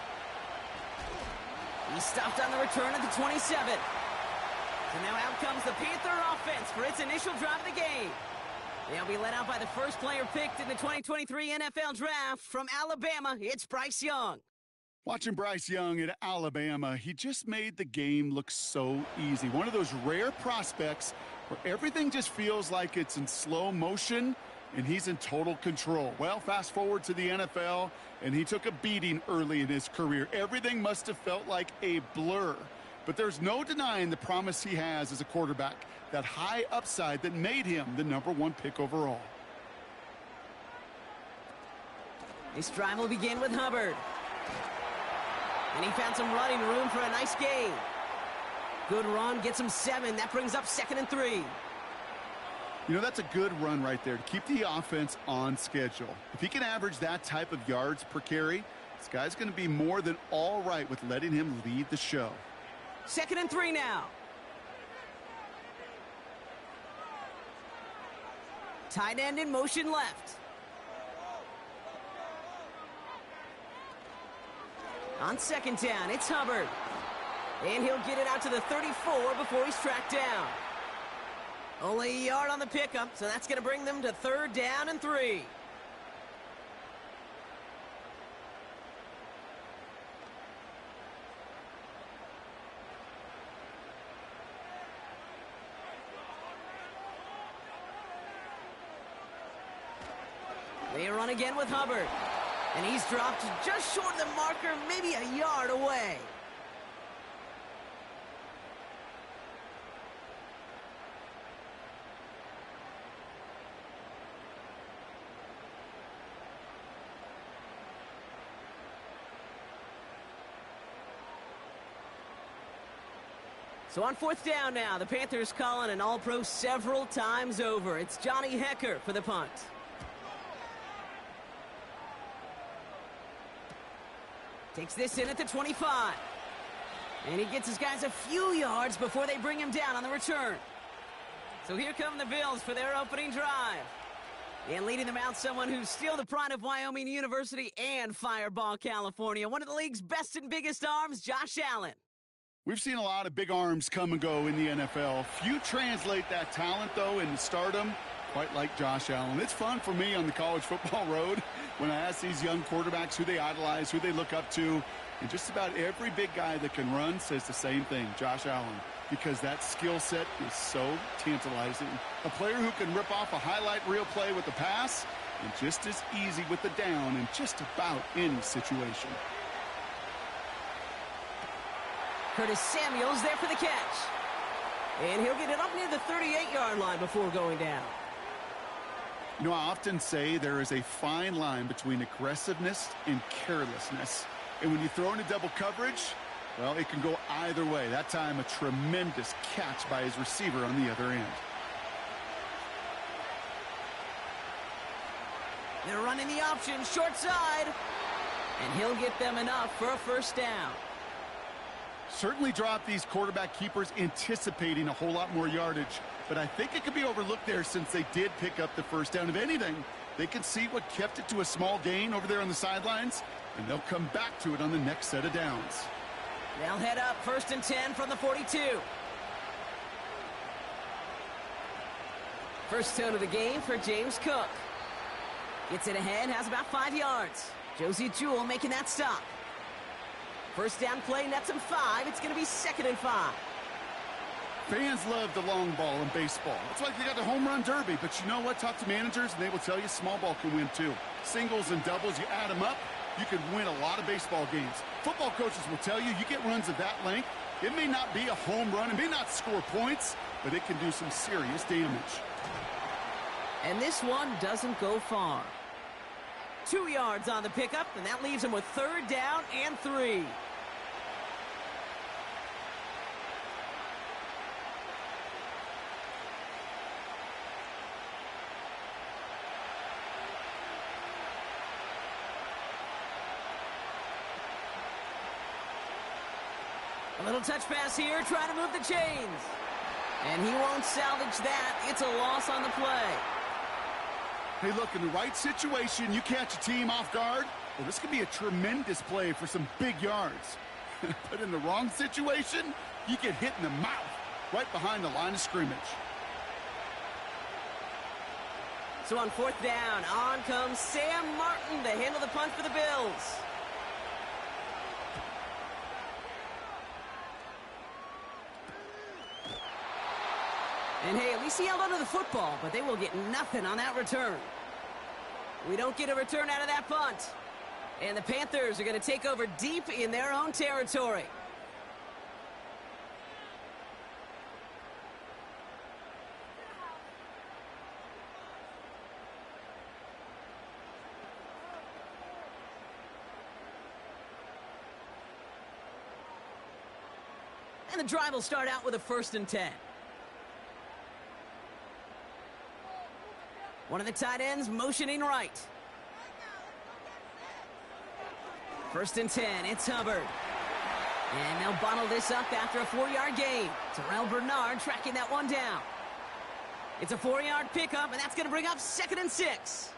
He stopped on the return at the 27. So now out comes the Panther offense for its initial drive of the game. They'll be led out by the first player picked in the 2023 NFL Draft from Alabama. It's Bryce Young. Watching Bryce Young at Alabama, he just made the game look so easy. One of those rare prospects where everything just feels like it's in slow motion and he's in total control. Well, fast forward to the NFL, and he took a beating early in his career. Everything must have felt like a blur. But there's no denying the promise he has as a quarterback, that high upside that made him the #1 pick overall. This drive will begin with Hubbard. And he found some running room for a nice gain. Good run, gets him 7. That brings up 2nd and 3. You know, that's a good run right there to keep the offense on schedule. If he can average that type of yards per carry, this guy's going to be more than all right with letting him lead the show. 2nd and 3 now. Tight end in motion left. On 2nd down, it's Hubbard. And he'll get it out to the 34 before he's tracked down. Only a yard on the pickup, so that's going to bring them to 3rd down and 3. They run again with Hubbard. And he's dropped just short of the marker, maybe a yard away. So on 4th down now, the Panthers calling an all-pro several times over. It's Johnny Hecker for the punt. Takes this in at the 25. And he gets his guys a few yards before they bring him down on the return. So here come the Bills for their opening drive. And leading them out, someone who's still the pride of Wyoming University and Fireball, California. One of the league's best and biggest arms, Josh Allen. We've seen a lot of big arms come and go in the NFL. Few translate that talent, though, into stardom, quite like Josh Allen. It's fun for me on the college football road when I ask these young quarterbacks who they idolize, who they look up to. And just about every big guy that can run says the same thing, Josh Allen, because that skill set is so tantalizing. A player who can rip off a highlight reel play with the pass and just as easy with the down in just about any situation. Curtis Samuel's there for the catch. And he'll get it up near the 38-yard line before going down. You know, I often say there is a fine line between aggressiveness and carelessness. And when you throw into double coverage, well, it can go either way. That time, a tremendous catch by his receiver on the other end. They're running the option, short side. And he'll get them enough for a first down. Certainly drop these quarterback keepers anticipating a whole lot more yardage, but I think it could be overlooked there since they did pick up the first down. If anything, they can see what kept it to a small gain over there on the sidelines, and they'll come back to it on the next set of downs. They'll head up 1st and 10 from the 42. First tone of the game for James Cook. Gets it ahead, has about 5 yards. Josie Jewell making that stop. First down play, nets him 5. It's going to be 2nd and 5. Fans love the long ball in baseball. It's like they got the home run derby, but you know what? Talk to managers, and they will tell you small ball can win too. Singles and doubles, you add them up, you can win a lot of baseball games. Football coaches will tell you, you get runs of that length, it may not be a home run, it may not score points, but it can do some serious damage. And this one doesn't go far. 2 yards on the pickup, and that leaves him with 3rd down and 3. A little touch pass here, trying to move the chains. And he won't salvage that. It's a loss on the play. Hey, look, in the right situation, you catch a team off guard, well, this could be a tremendous play for some big yards. But in the wrong situation, you get hit in the mouth right behind the line of scrimmage. So on 4th down, on comes Sam Martin to handle the punt for the Bills. And hey, at least he held onto the football, but they will get nothing on that return. We don't get a return out of that punt. And the Panthers are going to take over deep in their own territory. And the drive will start out with a 1st and 10. One of the tight ends motioning right. 1st and 10, it's Hubbard. And they'll bottle this up after a 4-yard gain. Terrell Bernard tracking that one down. It's a 4-yard pickup, and that's going to bring up 2nd and 6.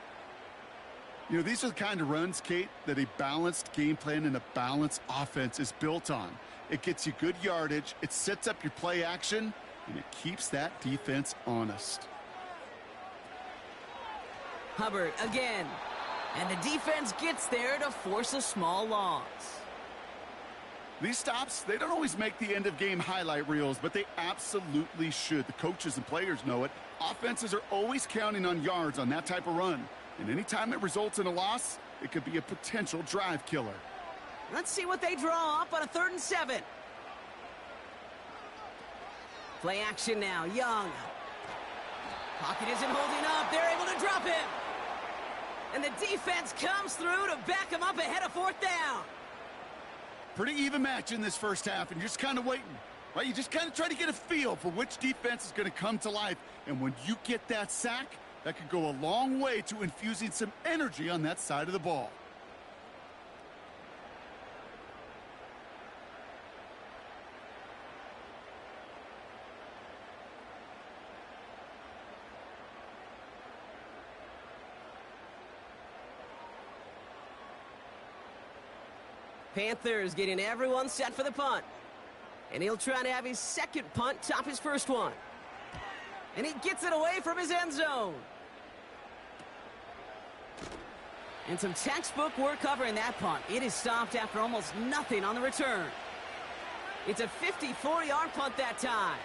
You know, these are the kind of runs, Kate, that a balanced game plan and a balanced offense is built on. It gets you good yardage, it sets up your play action, and it keeps that defense honest. Hubbard again. And the defense gets there to force a small loss. These stops, they don't always make the end-of-game highlight reels, but they absolutely should. The coaches and players know it. Offenses are always counting on yards on that type of run. And anytime it results in a loss, it could be a potential drive killer. Let's see what they draw up on a 3rd and 7. Play action now. Young. Pocket isn't holding up. They're able to drop him. And the defense comes through to back him up ahead of 4th down. Pretty even match in this first half, and you're just kind of waiting. Right? You just kind of try to get a feel for which defense is going to come to life. And when you get that sack, that could go a long way to infusing some energy on that side of the ball. Panthers getting everyone set for the punt. And he'll try to have his second punt top his first one. And he gets it away from his end zone. And some textbook work covering that punt. It is stopped after almost nothing on the return. It's a 54-yard punt that time.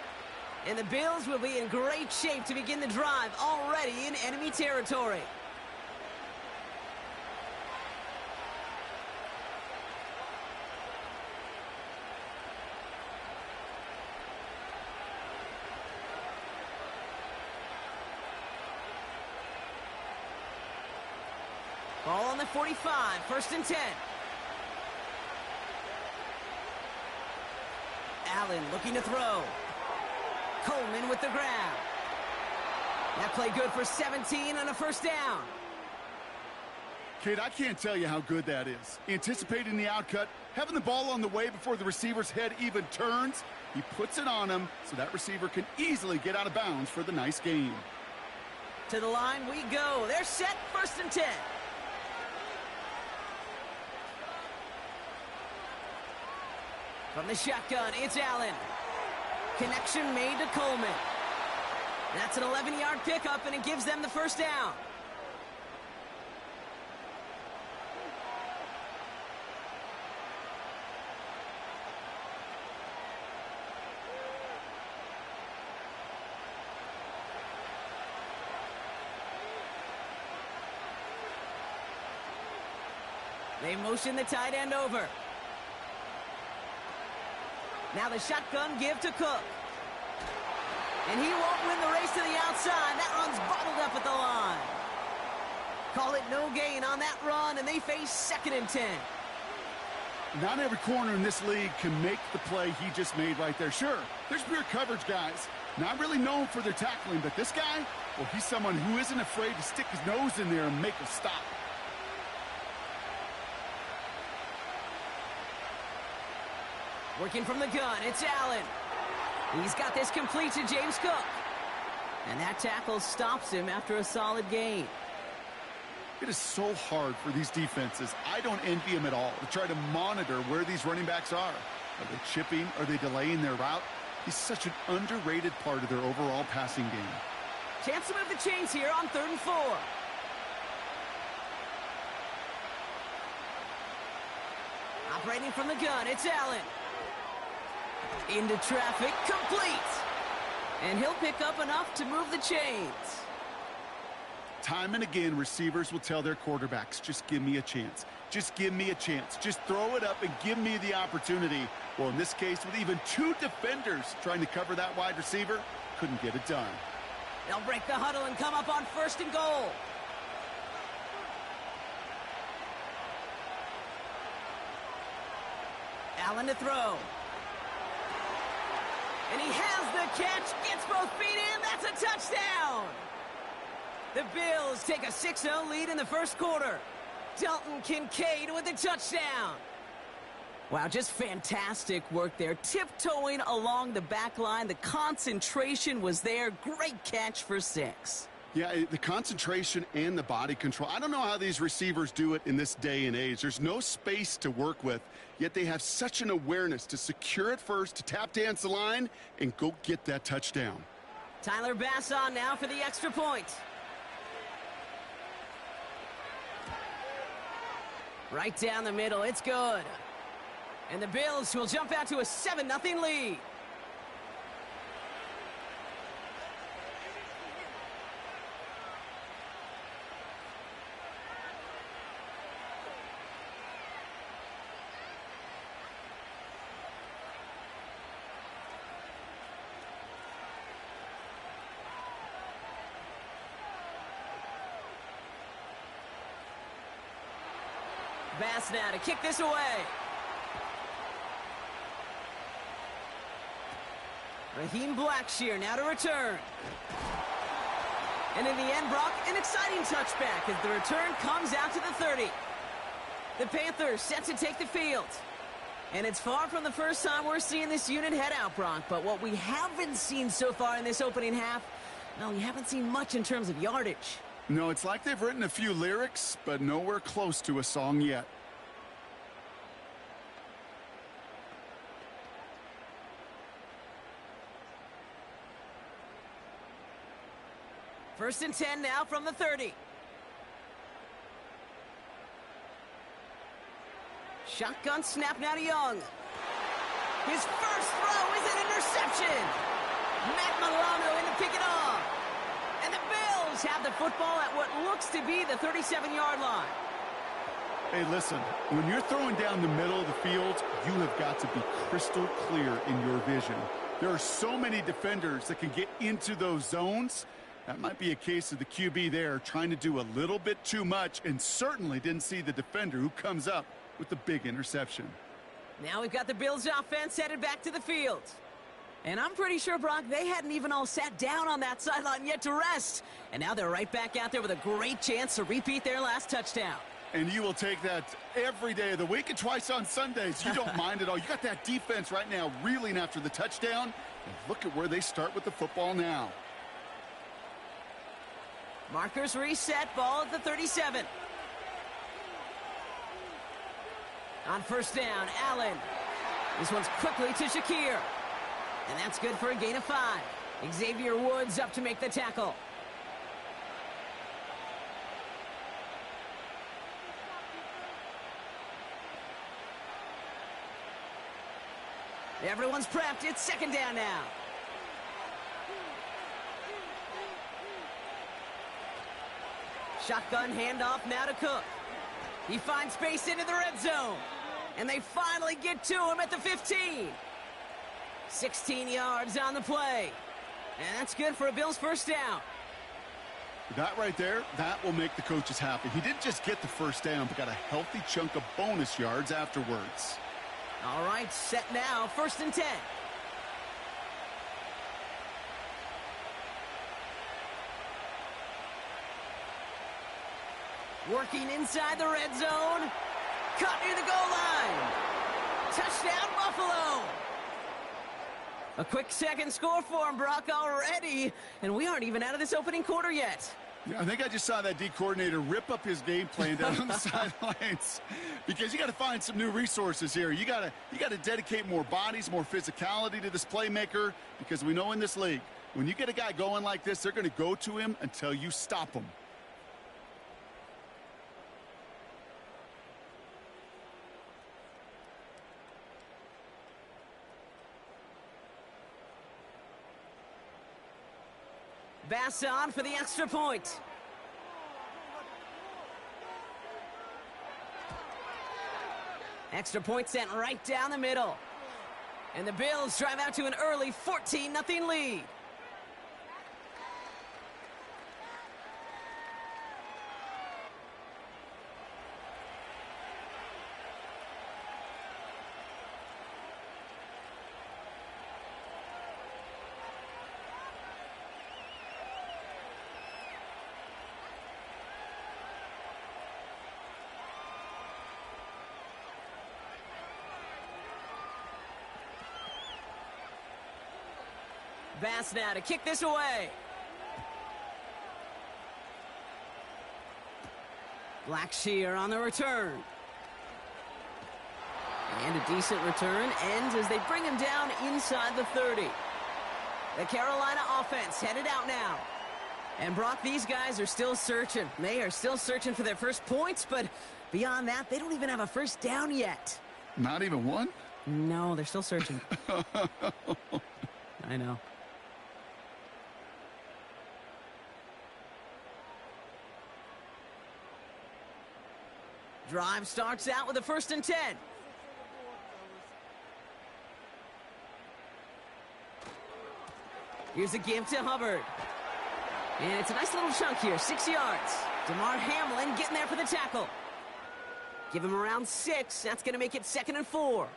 And the Bills will be in great shape to begin the drive already in enemy territory. Ball on the 45, 1st and 10. Allen looking to throw. Coleman with the grab. That play good for 17 on a 1st down. Kate, I can't tell you how good that is. Anticipating the outcut, having the ball on the way before the receiver's head even turns, he puts it on him so that receiver can easily get out of bounds for the nice gain. To the line we go. They're set, 1st and 10. From the shotgun, it's Allen. Connection made to Coleman. That's an 11-yard pickup, and it gives them the 1st down. They motion the tight end over. Now the shotgun give to Cook. And he won't win the race to the outside. That run's bottled up at the line. Call it no gain on that run, and they face 2nd and 10. Not every corner in this league can make the play he just made right there. Sure, there's pure coverage guys. Not really known for their tackling, but this guy, well, he's someone who isn't afraid to stick his nose in there and make a stop. Working from the gun, it's Allen. He's got this complete to James Cook. And that tackle stops him after a solid gain. It is so hard for these defenses. I don't envy them at all to try to monitor where these running backs are. Are they chipping? Are they delaying their route? He's such an underrated part of their overall passing game. Chance to move the chains here on 3rd and 4. Operating from the gun, it's Allen. Into traffic, complete. And he'll pick up enough to move the chains. Time and again, receivers will tell their quarterbacks, just give me a chance. Just give me a chance. Just throw it up and give me the opportunity. Well, in this case, with even 2 defenders trying to cover that wide receiver, couldn't get it done. They'll break the huddle and come up on 1st and goal. Allen to throw. And he has the catch, gets both feet in, that's a touchdown! The Bills take a 6-0 lead in the 1st quarter. Dalton Kincaid with a touchdown. Wow, just fantastic work there. Tiptoeing along the back line, the concentration was there. Great catch for 6. Yeah, the concentration and the body control. I don't know how these receivers do it in this day and age. There's no space to work with, yet they have such an awareness to secure it first, to tap dance the line, and go get that touchdown. Tyler Bass on now for the extra point. Right down the middle, it's good. And the Bills will jump out to a 7-0 lead. Bass now to kick this away. Raheem Blackshear now to return. And in the end, Brock, an exciting touchback as the return comes out to the 30. The Panthers set to take the field. And it's far from the first time we're seeing this unit head out, Brock. But what we haven't seen so far in this opening half, no, we haven't seen much in terms of yardage. No, it's like they've written a few lyrics, but nowhere close to a song yet. First and 10 now from the 30. Shotgun snap now to Young. His first throw is an interception. Matt Milano in to pick it off. And the Bills have the football at what looks to be the 37-yard line. Hey, listen, when you're throwing down the middle of the field, you have got to be crystal clear in your vision. There are so many defenders that can get into those zones. That might be a case of the QB there trying to do a little bit too much and certainly didn't see the defender who comes up with the big interception. Now we've got the Bills offense headed back to the field. And I'm pretty sure, Brock, they hadn't even all sat down on that sideline yet to rest. And now they're right back out there with a great chance to repeat their last touchdown. And you will take that every day of the week and twice on Sundays. You don't mind at all. You got that defense right now reeling after the touchdown. And look at where they start with the football now. Markers reset, ball at the 37. On first down, Allen. This one's quickly to Shakir. And that's good for a gain of 5. Xavier Woods up to make the tackle. Everyone's prepped. It's second down now. Shotgun handoff now to Cook. He finds space into the red zone. And they finally get to him at the 15. 16 yards on the play. And that's good for a Bills first down. That right there, that will make the coaches happy. He didn't just get the first down, but got a healthy chunk of bonus yards afterwards. All right, set now, first and 10. Working inside the red zone. Cut near the goal line. Touchdown, Buffalo. A quick second score for him, Brock, already. And we aren't even out of this opening quarter yet. Yeah, I think I just saw that D coordinator rip up his game plan down on the sidelines, because you got to find some new resources here. You got to dedicate more bodies, more physicality to this playmaker, because we know in this league, when you get a guy going like this, they're going to go to him until you stop him. Bass on for the extra point. Extra point sent right down the middle. And the Bills drive out to an early 14-0 lead. Bass now to kick this away. Blackshear on the return. And a decent return ends as they bring him down inside the 30. The Carolina offense headed out now. And Brock, these guys are still searching. They are still searching for their first points, but beyond that, they don't even have a first down yet. Not even one? No, they're still searching. I know. Drive starts out with a first and 10. Here's a give to Hubbard. And it's a nice little chunk here, 6 yards. DeMar Hamlin getting there for the tackle. Give him around 6. That's going to make it 2nd and 4.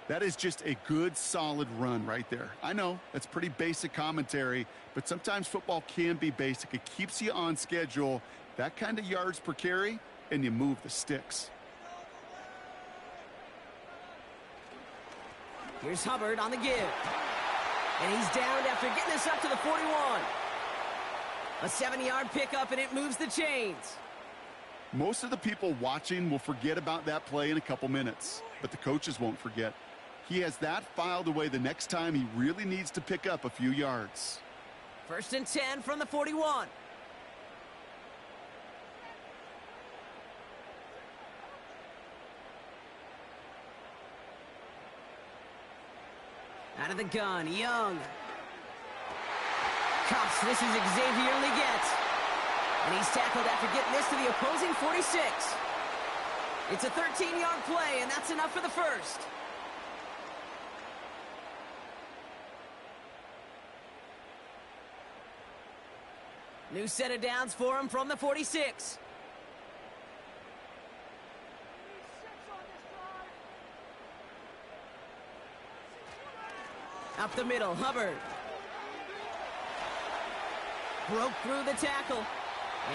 That is just a good, solid run right there. I know, that's pretty basic commentary, but sometimes football can be basic. It keeps you on schedule, that kind of yards per carry, and you move the sticks. Here's Hubbard on the give. And he's downed after getting us up to the 41. A 7-yard pickup, and it moves the chains. Most of the people watching will forget about that play in a couple minutes, but the coaches won't forget. He has that filed away the next time he really needs to pick up a few yards. 1st and 10 from the 41. Out of the gun, Young. Cuffs, this is Xavier Leggett. And he's tackled after getting this to the opposing 46. It's a 13-yard play, and that's enough for the first. New set of downs for him from the 46. Up the middle, Hubbard. Broke through the tackle.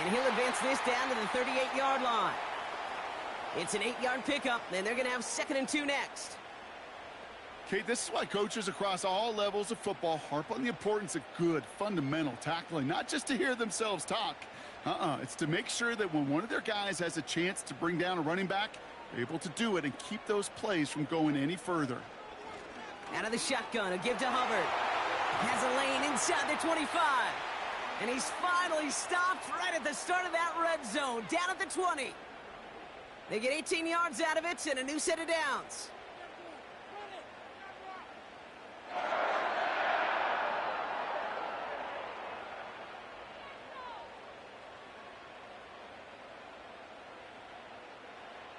And he'll advance this down to the 38-yard line. It's an 8-yard pickup, and they're going to have 2nd and 2 next. Okay, this is why coaches across all levels of football harp on the importance of good, fundamental tackling, not just to hear themselves talk. It's to make sure that when one of their guys has a chance to bring down a running back, they're able to do it and keep those plays from going any further. Out of the shotgun, a give to Hubbard. Has a lane inside the 25. And he's finally stopped right at the start of that red zone, down at the 20. They get 18 yards out of it and a new set of downs.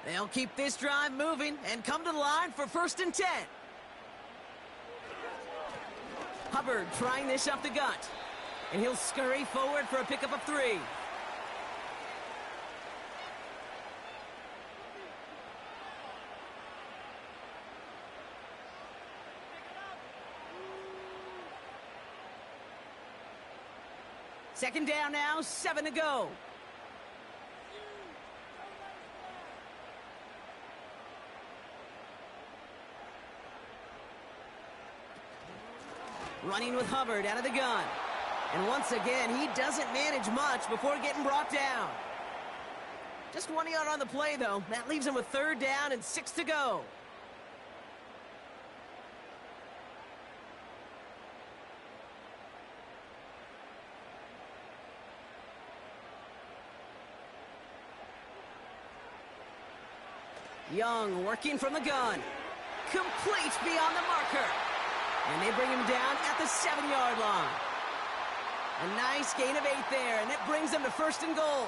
They'll keep this drive moving and come to the line for 1st and 10. Hubbard trying this up the gut. And he'll scurry forward for a pickup of 3. Second down now, 7 to go. Running with Hubbard out of the gun. And once again, he doesn't manage much before getting brought down. Just 1 yard on the play, though. That leaves him with 3rd down and 6 to go. Young working from the gun. Complete beyond the marker. And they bring him down at the 7-yard line. A nice gain of 8 there, and that brings them to 1st and goal.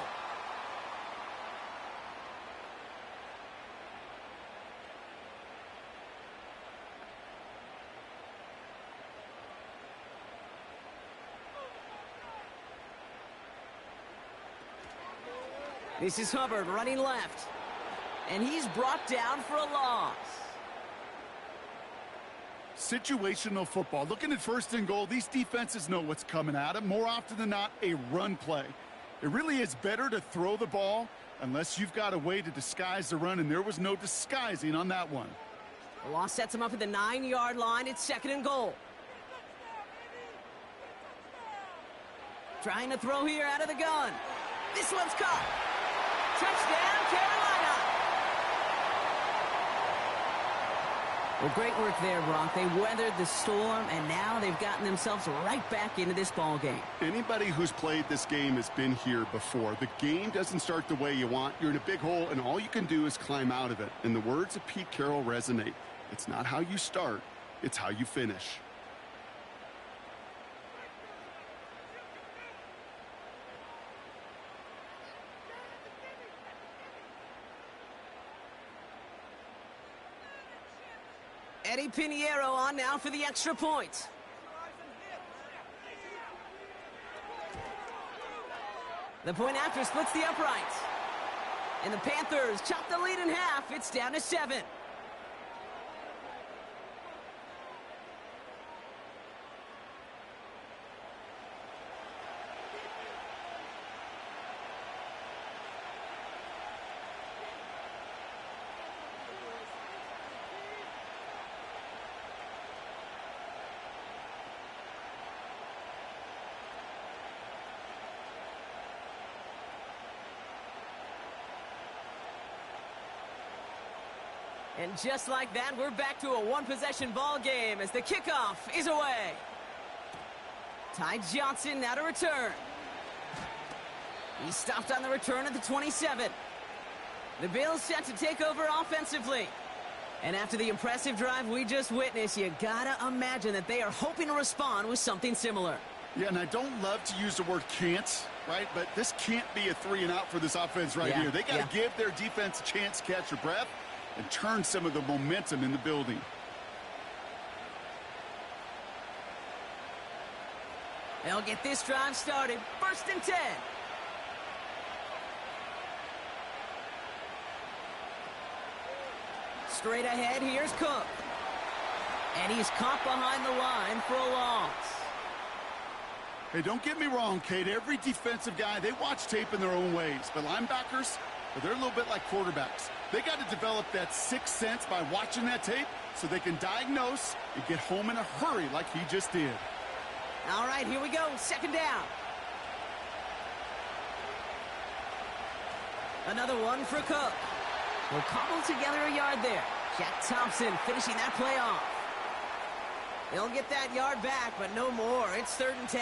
This is Hubbard running left. And he's brought down for a loss. Situational football. Looking at 1st and goal, these defenses know what's coming at them. More often than not, a run play. It really is better to throw the ball unless you've got a way to disguise the run, and there was no disguising on that one. The loss sets him up at the 9-yard line. It's 2nd and goal. Trying to throw here out of the gun. This one's caught. Touchdown, Carolina. Well, great work there, Brock. They weathered the storm, and now they've gotten themselves right back into this ball game. Anybody who's played this game has been here before. The game doesn't start the way you want. You're in a big hole, and all you can do is climb out of it. And the words of Pete Carroll resonate. It's not how you start, it's how you finish. Eddie Pinheiro on now for the extra point. The point after splits the uprights. And the Panthers chop the lead in half. It's down to 7. And just like that, we're back to a one-possession ball game as the kickoff is away. Ty Johnson now to return. He stopped on the return at the 27. The Bills set to take over offensively. And after the impressive drive we just witnessed, you gotta imagine that they are hoping to respond with something similar. Yeah, and I don't love to use the word can't, right? But this can't be a 3-and-out for this offense right here. They got to give their defense a chance to catch their breath and turn some of the momentum in the building. They'll get this drive started. 1st and 10. Straight ahead, here's Cook. And he's caught behind the line for a loss. Hey, don't get me wrong, Kate. Every defensive guy, they watch tape in their own ways. But linebackers, well, they're a little bit like quarterbacks. They got to develop that sixth sense by watching that tape so they can diagnose and get home in a hurry like he just did. All right, here we go. 2nd down. Another one for Cook. We'll cobble together a yard there. Jack Thompson finishing that play off. They'll get that yard back, but no more. It's 3rd and 10.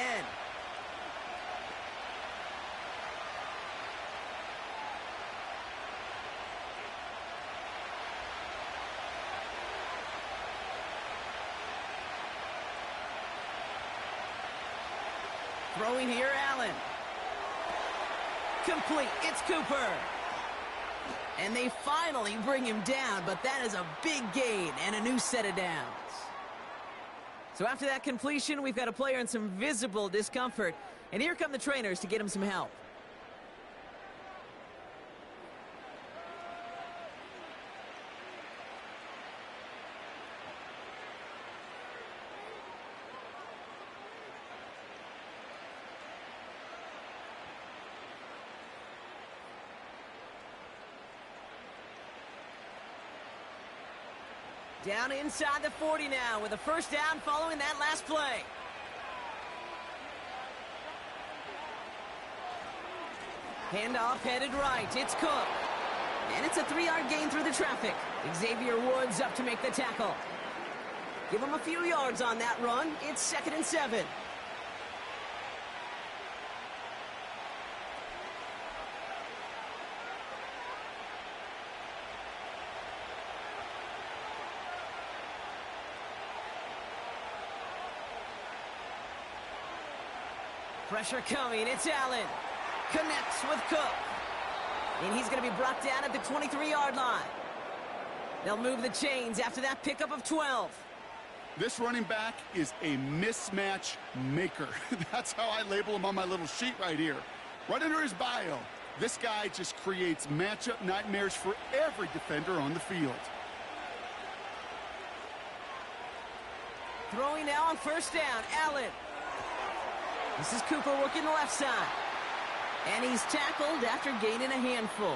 Throwing here, Allen. Complete. It's Cooper. And they finally bring him down, but that is a big gain and a new set of downs. So after that completion, we've got a player in some visible discomfort. And here come the trainers to get him some help. Down inside the 40 now with a 1st down following that last play. Handoff headed right. It's Cook. And it's a 3-yard gain through the traffic. Xavier Woods up to make the tackle. Give him a few yards on that run. It's 2nd and 7. Pressure coming. It's Allen. Connects with Cook. And he's going to be brought down at the 23-yard line. They'll move the chains after that pickup of 12. This running back is a mismatch maker. That's how I label him on my little sheet right here. Right under his bio, this guy just creates matchup nightmares for every defender on the field. Throwing now on 1st down. Allen. This is Cooper working the left side. And he's tackled after gaining a handful.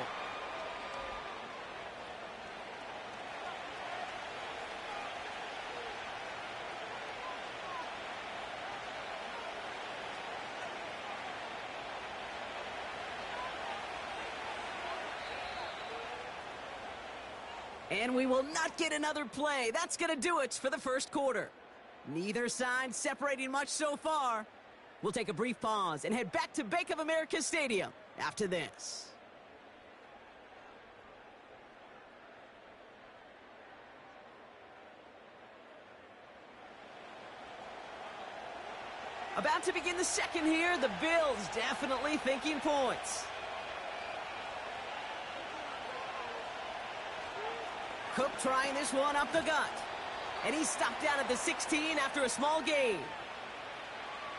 And we will not get another play. That's going to do it for the 1st quarter. Neither side separating much so far. We'll take a brief pause and head back to Bank of America Stadium after this. About to begin the 2nd here. The Bills definitely thinking points. Cook trying this one up the gut. And he's stopped down at the 16 after a small gain.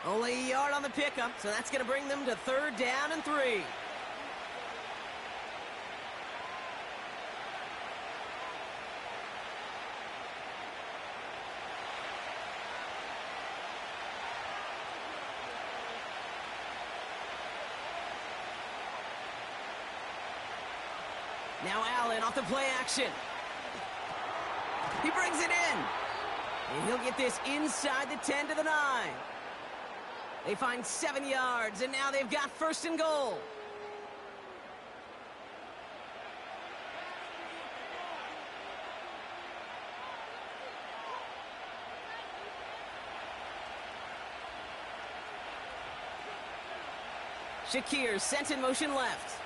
Only a yard on the pickup, so that's going to bring them to 3rd down and 3. Now Allen off the play action. He brings it in. And he'll get this inside the 10 to the 9. They find 7 yards, and now they've got 1st and goal. Shakir sent in motion left.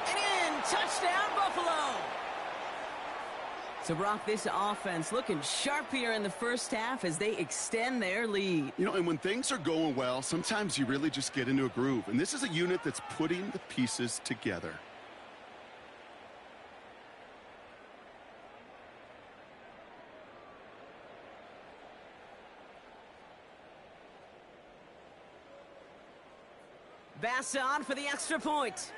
And in, touchdown Buffalo. So Brock, this offense looking sharp here in the first half as they extend their lead. You know, and when things are going well, sometimes you really just get into a groove. And this is a unit that's putting the pieces together. Bass on for the extra point.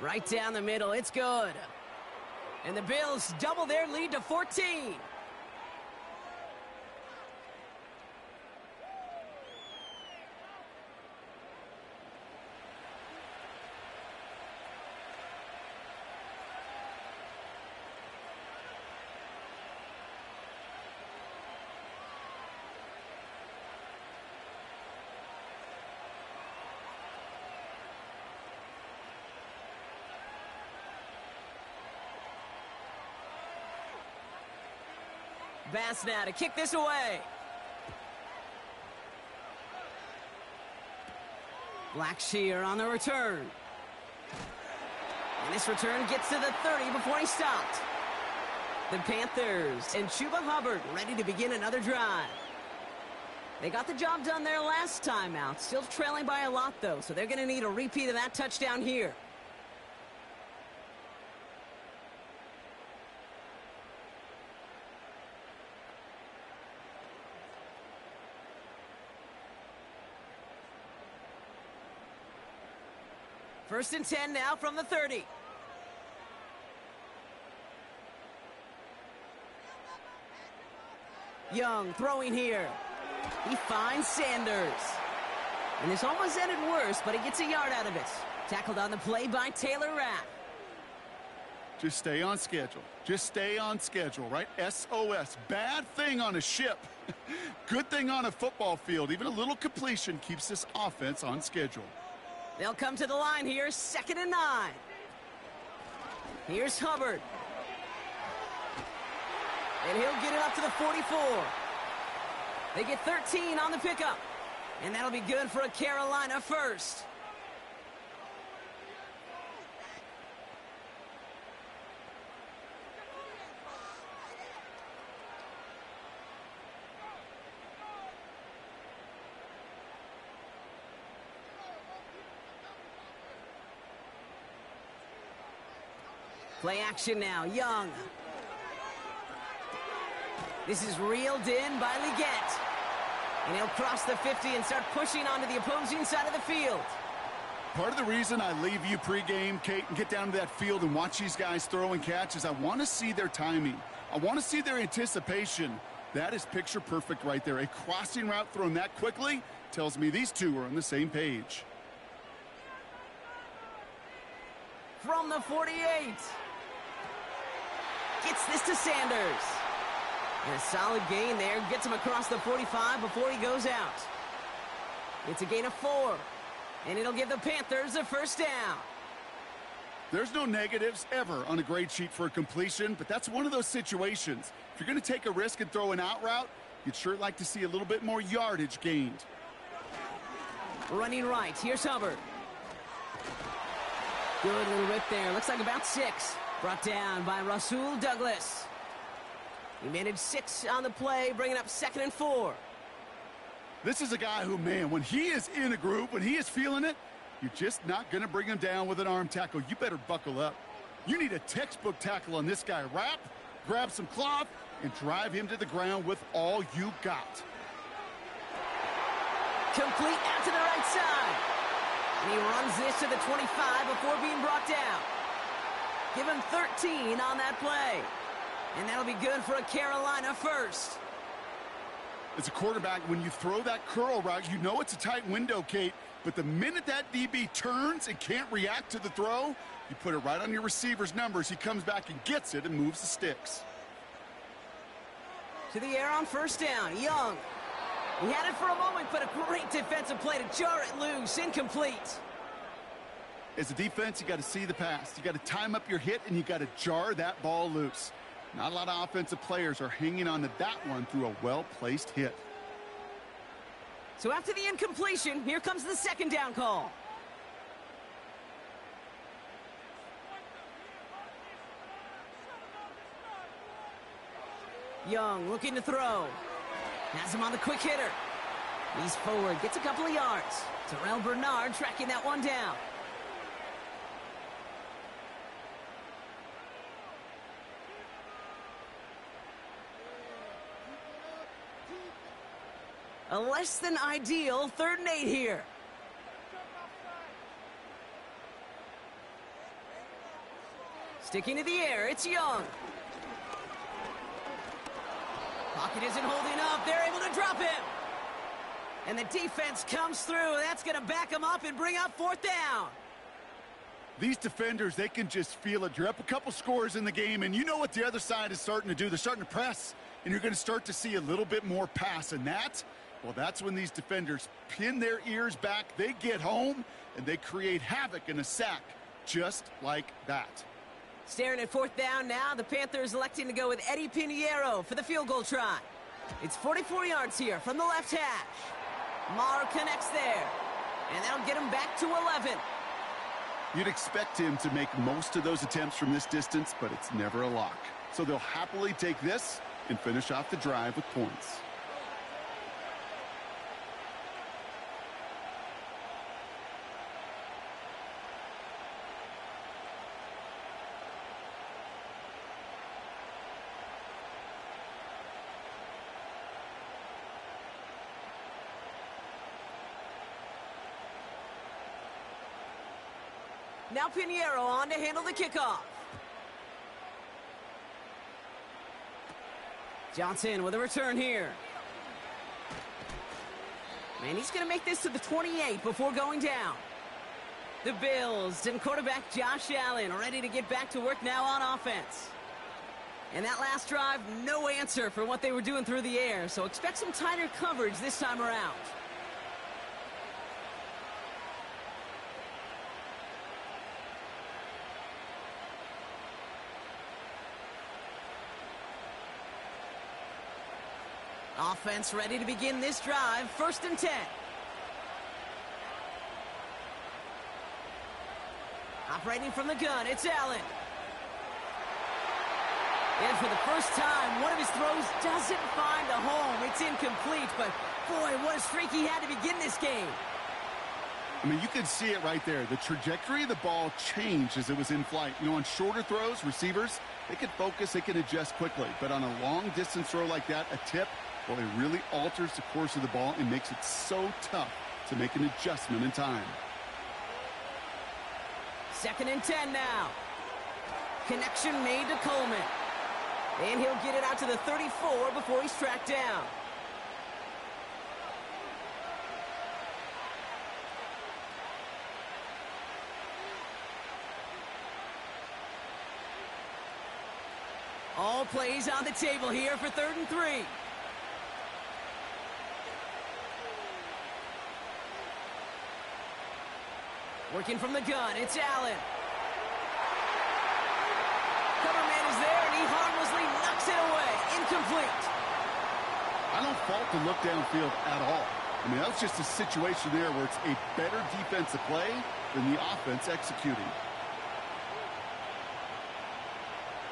Right down the middle, it's good. And the Bills double their lead to 14. Bass now to kick this away. Blackshear on the return. And this return gets to the 30 before he stopped. The Panthers and Chuba Hubbard ready to begin another drive. They got the job done there last time out. Still trailing by a lot, though, so they're going to need a repeat of that touchdown here. First and 10 now from the 30. Young throwing here. He finds Sanders. And this almost ended worse, but he gets a yard out of it. Tackled on the play by Taylor Rapp. Just stay on schedule. Just stay on schedule, right? SOS. Bad thing on a ship. Good thing on a football field. Even a little completion keeps this offense on schedule. They'll come to the line here, 2nd and 9. Here's Hubbard. And he'll get it up to the 44. They get 13 on the pickup. And that'll be good for a Carolina first. Play action now, Young. This is reeled in by Leggett. And he'll cross the 50 and start pushing onto the opposing side of the field. Part of the reason I leave you pregame, Kate, and get down to that field and watch these guys throw and catch is I want to see their timing. I want to see their anticipation. That is picture perfect right there. A crossing route thrown that quickly tells me these two are on the same page. From the 48. Gets this to Sanders. And a solid gain there. Gets him across the 45 before he goes out. It's a gain of 4. And it'll give the Panthers a first down. There's no negatives ever on a grade sheet for a completion, but that's one of those situations. If you're going to take a risk and throw an out route, you'd sure like to see a little bit more yardage gained. Running right. Here's Hubbard. Good little rip there. Looks like about 6. Brought down by Rasul Douglas. He managed 6 on the play, bringing up 2nd and 4. This is a guy who, man, when he is in a groove, when he is feeling it, you're just not going to bring him down with an arm tackle. You better buckle up. You need a textbook tackle on this guy. Wrap, grab some cloth, and drive him to the ground with all you got. Complete out to the right side. And he runs this to the 25 before being brought down. Give him 13 on that play. And that'll be good for a Carolina first. As a quarterback, when you throw that curl route, you know it's a tight window, Kate, but the minute that DB turns and can't react to the throw, you put it right on your receiver's numbers. He comes back and gets it and moves the sticks. To the air on first down. Young. He had it for a moment, but a great defensive play to jar it loose. Incomplete. As a defense, you got to see the pass. You got to time up your hit, and you got to jar that ball loose. Not a lot of offensive players are hanging on to that one through a well-placed hit. So after the incompletion, here comes the second down call. Young looking to throw. Has him on the quick hitter. He's forward, gets a couple of yards. Terrell Bernard tracking that one down. A less than ideal 3rd and 8 here. Sticking to the air, it's Young. Pocket isn't holding up. They're able to drop him. And the defense comes through. That's going to back him up and bring up 4th down. These defenders, they can just feel it. You're up a couple scores in the game, and you know what the other side is starting to do. They're starting to press, and you're going to start to see a little bit more pass. And that, well, that's when these defenders pin their ears back. They get home, and they create havoc in a sack just like that. Staring at 4th down now, the Panthers electing to go with Eddie Pinheiro for the field goal try. It's 44 yards here from the left hash. Maher connects there, and that'll get him back to 11. You'd expect him to make most of those attempts from this distance, but it's never a lock. So they'll happily take this and finish off the drive with points. Now Pinheiro on to handle the kickoff. Johnson with a return here. And he's going to make this to the 28 before going down. The Bills and quarterback Josh Allen ready to get back to work now on offense. And that last drive, no answer for what they were doing through the air, so expect some tighter coverage this time around. Offense ready to begin this drive. 1st and 10. Operating from the gun, it's Allen. And for the first time, one of his throws doesn't find a home. It's incomplete, but boy, what a streak he had to begin this game. I mean, you can see it right there. The trajectory of the ball changed as it was in flight. You know, on shorter throws, receivers, they can focus, they can adjust quickly. But on a long-distance throw like that, a tip, well, it really alters the course of the ball and makes it so tough to make an adjustment in time. 2nd and 10 now. Connection made to Coleman. And he'll get it out to the 34 before he's tracked down. All plays on the table here for 3rd and 3. Working from the gun, it's Allen. Cover man is there, and he harmlessly knocks it away. Incomplete. I don't fault the look downfield at all. I mean, that's just a situation there where it's a better defensive play than the offense executing.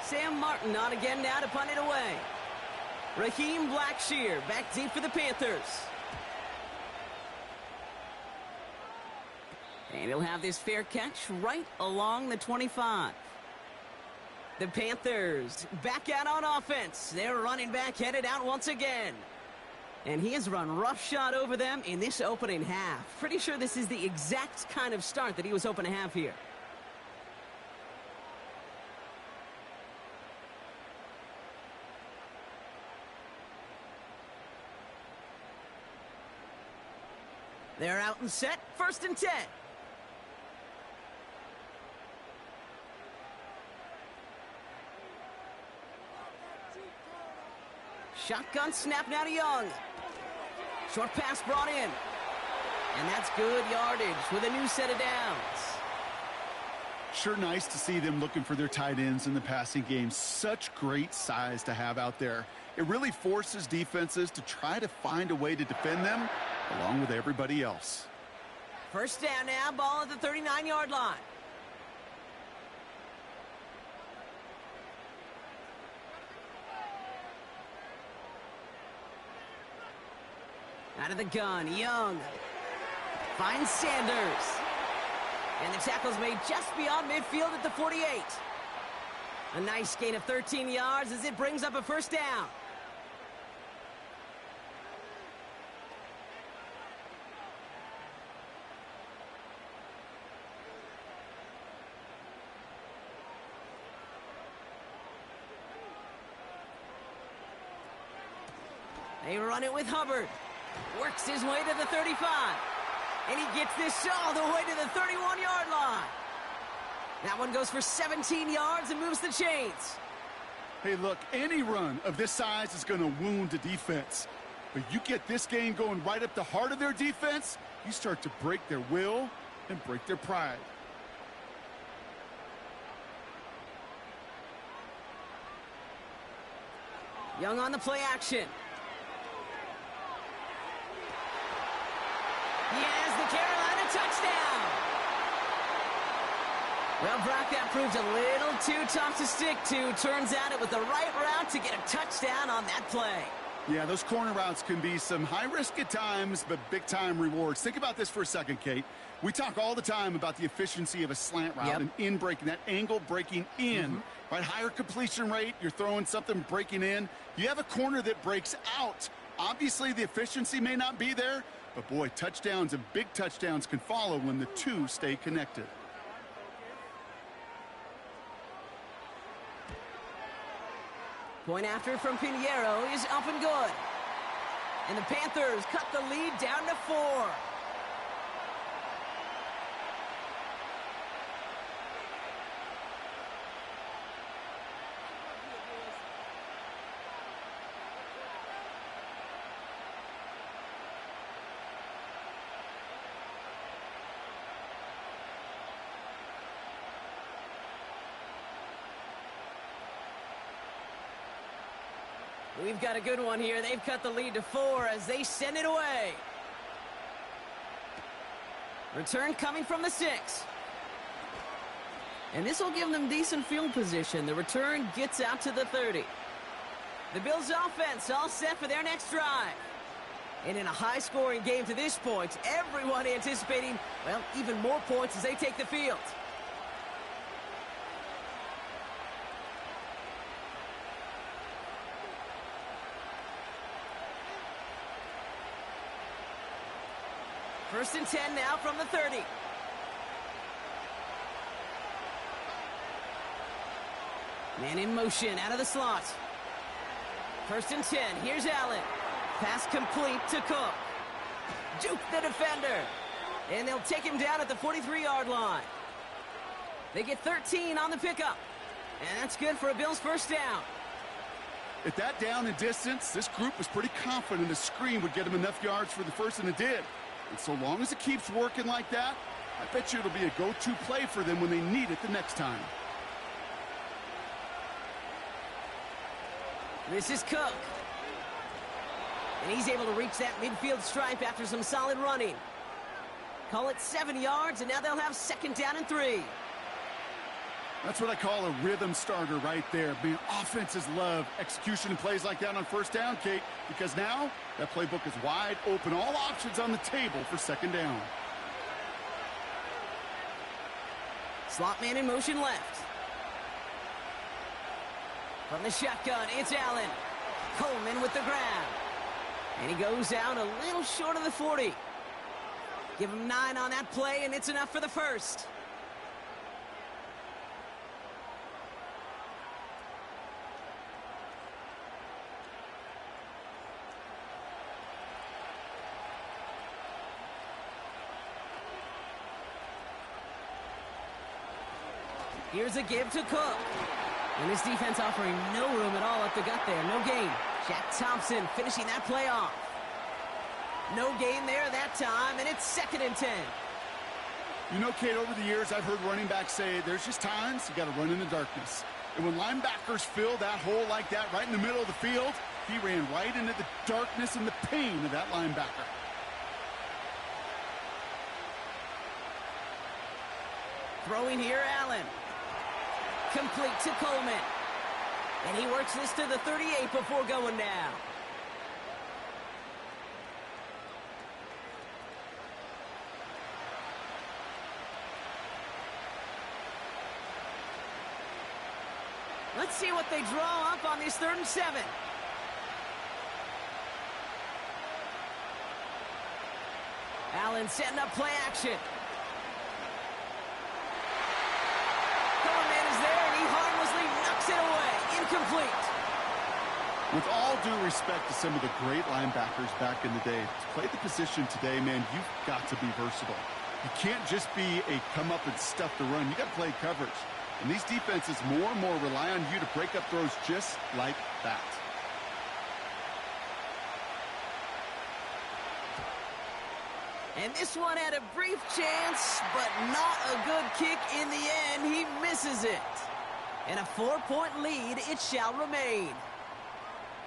Sam Martin on again now to punt it away. Raheem Blackshear back deep for the Panthers. And he'll have this fair catch right along the 25. The Panthers back out on offense. Their running back headed out once again. And he has run roughshod over them in this opening half. Pretty sure this is the exact kind of start that he was hoping to have here. They're out and set, 1st and 10. Shotgun snap now to Young. Short pass brought in. And that's good yardage with a new set of downs. Sure nice to see them looking for their tight ends in the passing game. Such great size to have out there. It really forces defenses to try to find a way to defend them along with everybody else. 1st down now, ball at the 39-yard line. Out of the gun, Young. Finds Sanders. And the tackle's made just beyond midfield at the 48. A nice gain of 13 yards as it brings up a 1st down. They run it with Hubbard. Works his way to the 35. And he gets this all the way to the 31-yard line. That one goes for 17 yards and moves the chains. Hey, look, any run of this size is going to wound the defense. But you get this game going right up the heart of their defense, you start to break their will and break their pride. Young on the play action. Yes, the Carolina touchdown. Well, Brock, that proved a little too tough to stick to. Turns out it was the right route to get a touchdown on that play. Yeah, those corner routes can be some high risk at times, but big-time rewards. Think about this for a second, Kate. We talk all the time about the efficiency of a slant route and in breaking, that angle breaking in. Right, higher completion rate, you're throwing something breaking in. You have a corner that breaks out. Obviously, the efficiency may not be there, but boy, touchdowns and big touchdowns can follow when the two stay connected. Point after from Pinheiro is up and good. And the Panthers cut the lead down to 4. We've got a good one here. They've cut the lead to 4 as they send it away. Return coming from the 6. And this will give them decent field position. The return gets out to the 30. The Bills offense all set for their next drive. And in a high-scoring game to this point, everyone anticipating, well, even more points as they take the field. First and 10 now from the 30. Man in motion out of the slot. First and 10. Here's Allen. Pass complete to Cook. Juke the defender. And they'll take him down at the 43-yard line. They get 13 on the pickup. And that's good for a Bills first down. At that down and distance, this group was pretty confident a screen would get them enough yards for the first, and it did. And so long as it keeps working like that, I bet you it'll be a go-to play for them when they need it the next time. This is Cook. And he's able to reach that midfield stripe after some solid running. Call it 7 yards, and now they'll have 2nd down and 3. That's what I call a rhythm starter right there. Man, offenses love execution and plays like that on first down, Kate, because now that playbook is wide open. All options on the table for 2nd down. Slot man in motion left. From the shotgun, it's Allen. Coleman with the grab. And he goes out a little short of the 40. Give him 9 on that play, and it's enough for the first. Here's a give to Cook. And this defense offering no room at all up the gut there. No gain. Jack Thompson finishing that play off. No gain there that time, and it's 2nd and 10. You know, Kate, over the years, I've heard running backs say there's just times you got to run in the darkness. And when linebackers fill that hole like that right in the middle of the field, he ran right into the darkness and the pain of that linebacker. Throwing here, Allen. Complete to Coleman. And he works this to the 38 before going down. Let's see what they draw up on this 3rd and 7. Allen setting up play action. Coleman is there, and he harmlessly knocks it away. Incomplete. With all due respect to some of the great linebackers back in the day, to play the position today, man, you've got to be versatile. You can't just be a come up and stuff the run. You got to play coverage. And these defenses more and more rely on you to break up throws just like that. And this one had a brief chance, but not a good kick in the end. He misses it. And a 4-point lead, it shall remain.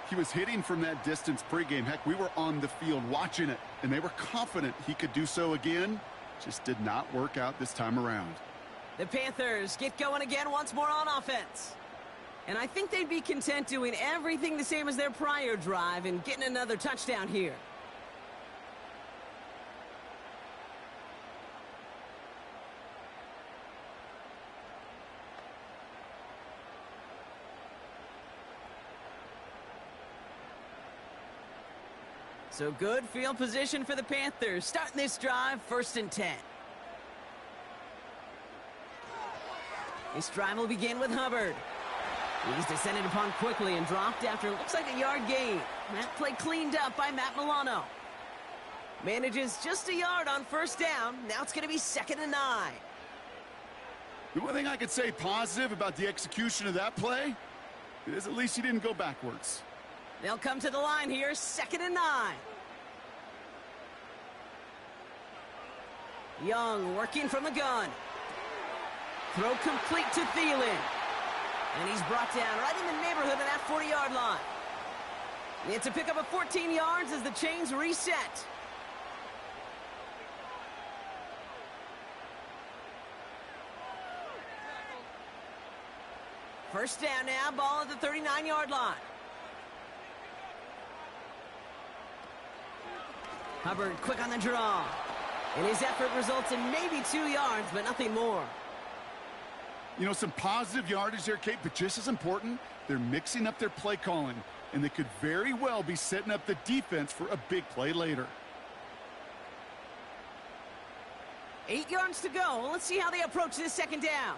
He was hitting from that distance pregame. Heck, we were on the field watching it, and they were confident he could do so again. Just did not work out this time around. The Panthers get going again once more on offense. And I think they'd be content doing everything the same as their prior drive and getting another touchdown here. So good field position for the Panthers. Starting this drive, 1st and 10. This drive will begin with Hubbard. He's descended upon quickly and dropped after it looks like a yard gain. That play cleaned up by Matt Milano. Manages just a yard on 1st down. Now it's going to be 2nd and 9. The one thing I could say positive about the execution of that play is at least he didn't go backwards. They'll come to the line here, 2nd and 9. Young working from the gun. Throw complete to Thielen. And he's brought down right in the neighborhood of that 40-yard line. It's a pickup of 14 yards as the chains reset. First down now, ball at the 39-yard line. Hubbard quick on the draw. And his effort results in maybe 2 yards, but nothing more. You know, some positive yardage there, Kate, but just as important, they're mixing up their play calling, and they could very well be setting up the defense for a big play later. 8 yards to go. Let's see how they approach this 2nd down.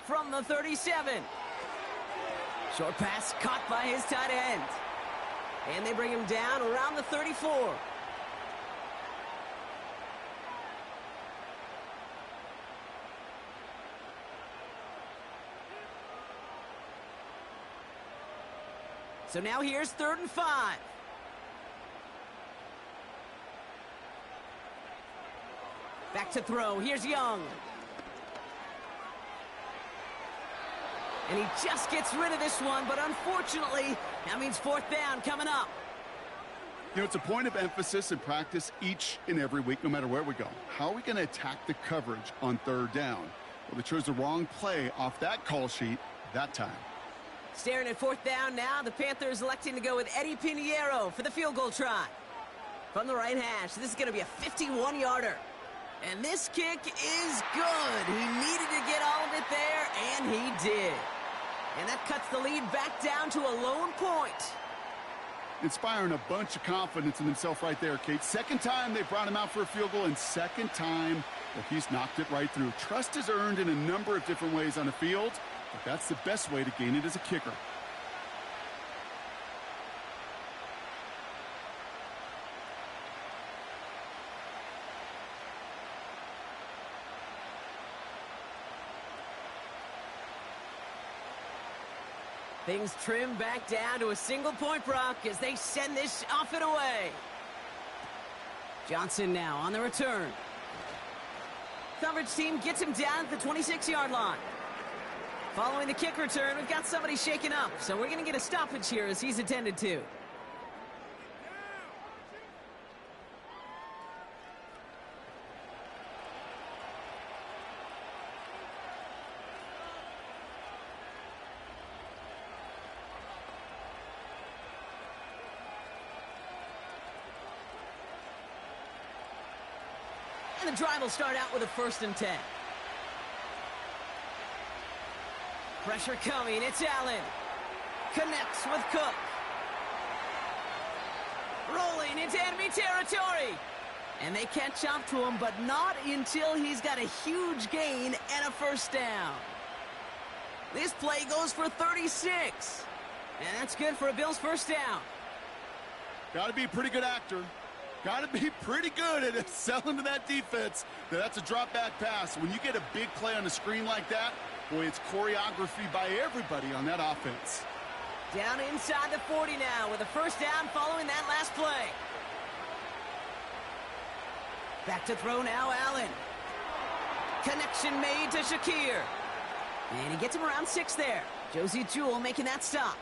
From the 37. Short pass caught by his tight end. And they bring him down around the 34. So now here's 3rd and 5. Back to throw. Here's Young. And he just gets rid of this one, but unfortunately, that means 4th down coming up. You know, it's a point of emphasis in practice each and every week, no matter where we go. How are we going to attack the coverage on 3rd down? Well, they chose the wrong play off that call sheet that time. Staring at 4th down now, the Panthers electing to go with Eddie Pinheiro for the field goal try. From the right hash, this is going to be a 51-yarder. And this kick is good. He needed to get all of it there, and he did. And that cuts the lead back down to a lone point. Inspiring a bunch of confidence in himself right there, Kate. 2nd time they brought him out for a field goal, and 2nd time that he's knocked it right through. Trust is earned in a number of different ways on the field, but that's the best way to gain it as a kicker. Things trim back down to a single point, Brock, as they send this off and away. Johnson now on the return. Coverage team gets him down at the 26-yard line. Following the kick return, we've got somebody shaken up, so we're going to get a stoppage here as he's attended to. And the drive will start out with a 1st and 10. Pressure coming, it's Allen. Connects with Cook. Rolling into enemy territory. And they catch up to him, but not until he's got a huge gain and a 1st down. This play goes for 36. And that's good for a Bills 1st down. Got to be a pretty good actor. Got to be pretty good at selling to that defense. That's a drop-back pass. When you get a big play on the screen like that, boy, it's choreography by everybody on that offense. Down inside the 40 now with a 1st down following that last play. Back to throw now, Allen. Connection made to Shakir. And he gets him around 6 there. Josie Jewell making that stop.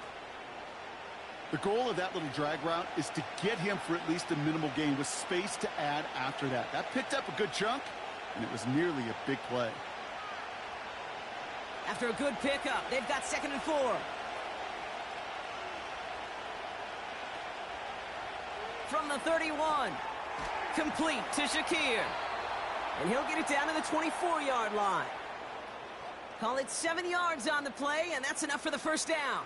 The goal of that little drag route is to get him for at least a minimal gain with space to add after that. That picked up a good chunk, and it was nearly a big play. After a good pickup, they've got 2nd and 4. From the 31, complete to Shakir. And he'll get it down to the 24-yard line. Call it 7 yards on the play, and that's enough for the 1st down.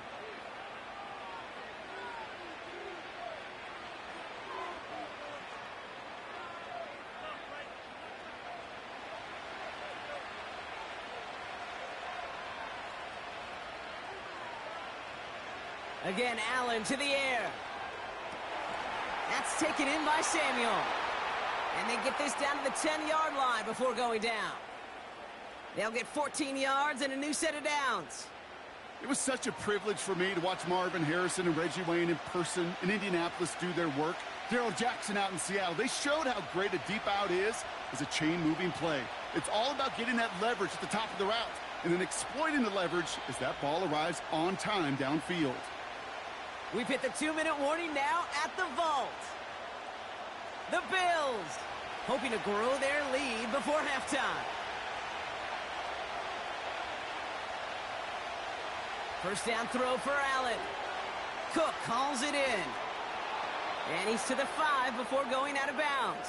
Again, Allen to the air. That's taken in by Samuel. And they get this down to the 10-yard line before going down. They'll get 14 yards and a new set of downs. It was such a privilege for me to watch Marvin Harrison and Reggie Wayne in person in Indianapolis do their work. Darrell Jackson out in Seattle. They showed how great a deep out is as a chain-moving play. It's all about getting that leverage at the top of the route and then exploiting the leverage as that ball arrives on time downfield. We've hit the 2-minute warning now at the vault. The Bills hoping to grow their lead before halftime. 1st down throw for Allen. Cook calls it in. And he's to the 5 before going out of bounds.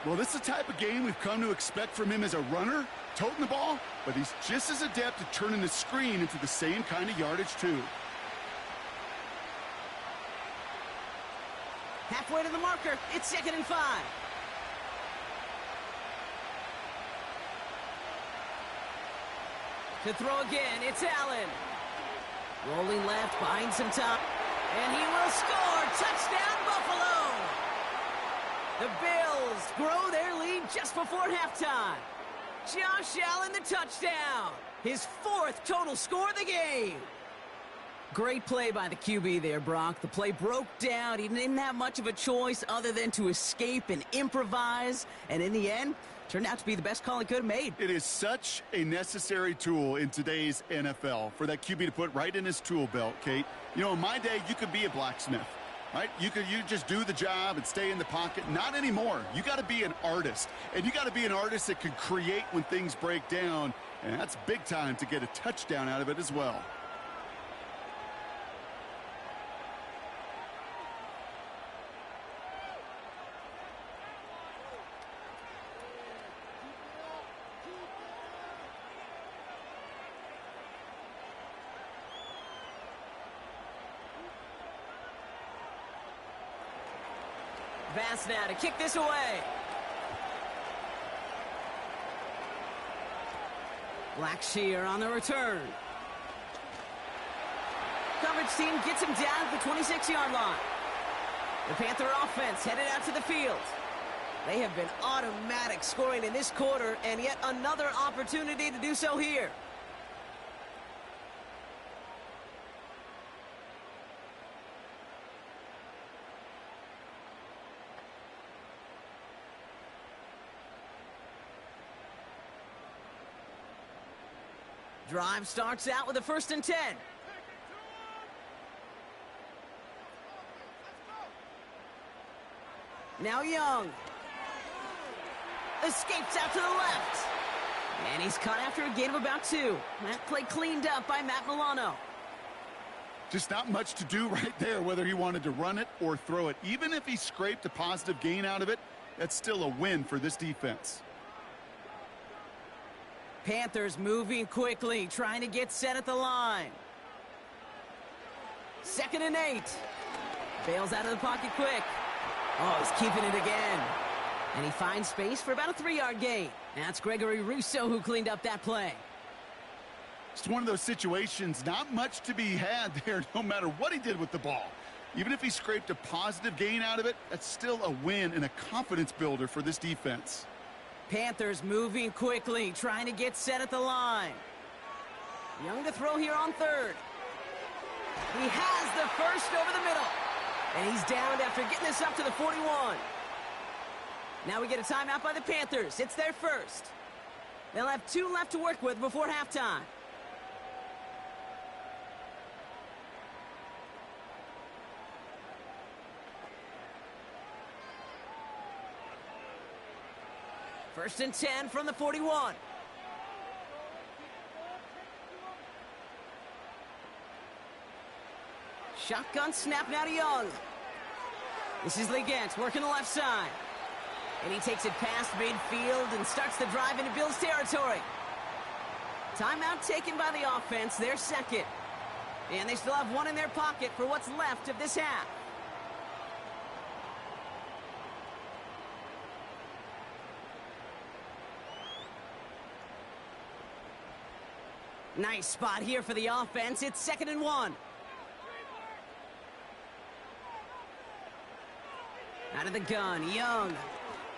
Well, this is the type of game we've come to expect from him as a runner, toting the ball, but he's just as adept at turning the screen into the same kind of yardage, too. Halfway to the marker, it's 2nd and 5. To throw again, it's Allen. Rolling left, behind some time. And he will score! Touchdown, Buffalo! The Bills grow their lead just before halftime. Josh Allen, the touchdown. His 4th total score of the game. Great play by the QB there, Brock. The play broke down. He didn't have much of a choice other than to escape and improvise. And in the end, turned out to be the best call he could have made. It is such a necessary tool in today's NFL for that QB to put right in his tool belt, Kate. You know, in my day, you could be a blacksmith, right? You just do the job and stay in the pocket. Not anymore. You got to be an artist. And you got to be an artist that can create when things break down. And that's big time to get a touchdown out of it as well. Vance now to kick this away. Blackshear on the return. Coverage team gets him down at the 26-yard line. The Panther offense headed out to the field. They have been automatic scoring in this quarter, and yet another opportunity to do so here. Drive starts out with a 1st and 10. Now Young. Escapes out to the left. And he's caught after a gain of about 2. That play cleaned up by Matt Milano. Just not much to do right there, whether he wanted to run it or throw it. Even if he scraped a positive gain out of it, that's still a win for this defense. Panthers moving quickly, trying to get set at the line. 2nd and 8. Bails out of the pocket quick. Oh, he's keeping it again. And he finds space for about a 3-yard gain. That's Gregory Rousseau who cleaned up that play. It's one of those situations, not much to be had there, no matter what he did with the ball. Even if he scraped a positive gain out of it, that's still a win and a confidence builder for this defense. Panthers moving quickly, trying to get set at the line. Young to throw here on 3rd. He has the first over the middle. And he's downed after getting this up to the 41. Now we get a timeout by the Panthers. It's their first. They'll have 2 left to work with before halftime. First and 10 from the 41. Shotgun snap now to Young. This is Legent working the left side. And he takes it past midfield and starts the drive into Bills territory. Timeout taken by the offense, their second. And they still have 1 in their pocket for what's left of this half. Nice spot here for the offense. It's 2nd and 1. Out of the gun, Young.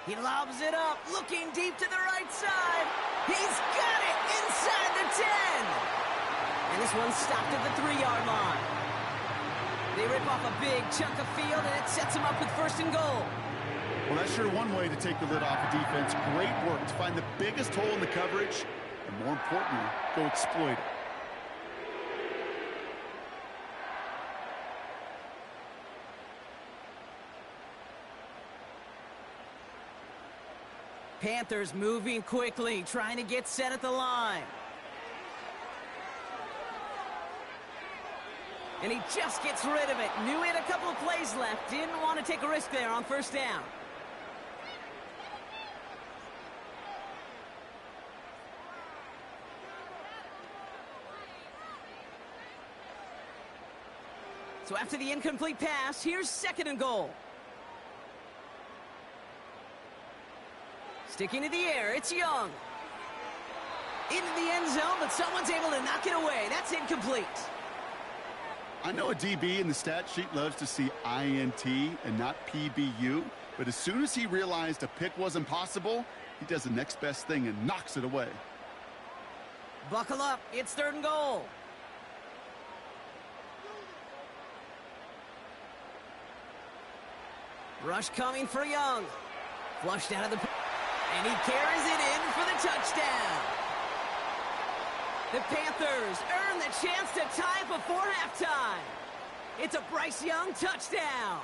He lobs it up, looking deep to the right side. He's got it inside the 10. And this one's stopped at the 3-yard line. They rip off a big chunk of field, and it sets them up with 1st and goal. Well, that's sure one way to take the lid off a defense. Great work to find the biggest hole in the coverage, and more importantly, go exploit it. Panthers moving quickly, trying to get set at the line. And he just gets rid of it. Knew he had a couple of plays left. Didn't want to take a risk there on 1st down. So after the incomplete pass, here's 2nd and goal. Sticking to the air, it's Young. Into the end zone, but someone's able to knock it away. That's incomplete. I know a DB in the stat sheet loves to see INT and not PBU, but as soon as he realized a pick wasn't possible, he does the next best thing and knocks it away. Buckle up, it's 3rd and goal. Rush coming for Young. Flushed out of the... And he carries it in for the touchdown. The Panthers earn the chance to tie before halftime. It's a Bryce Young touchdown.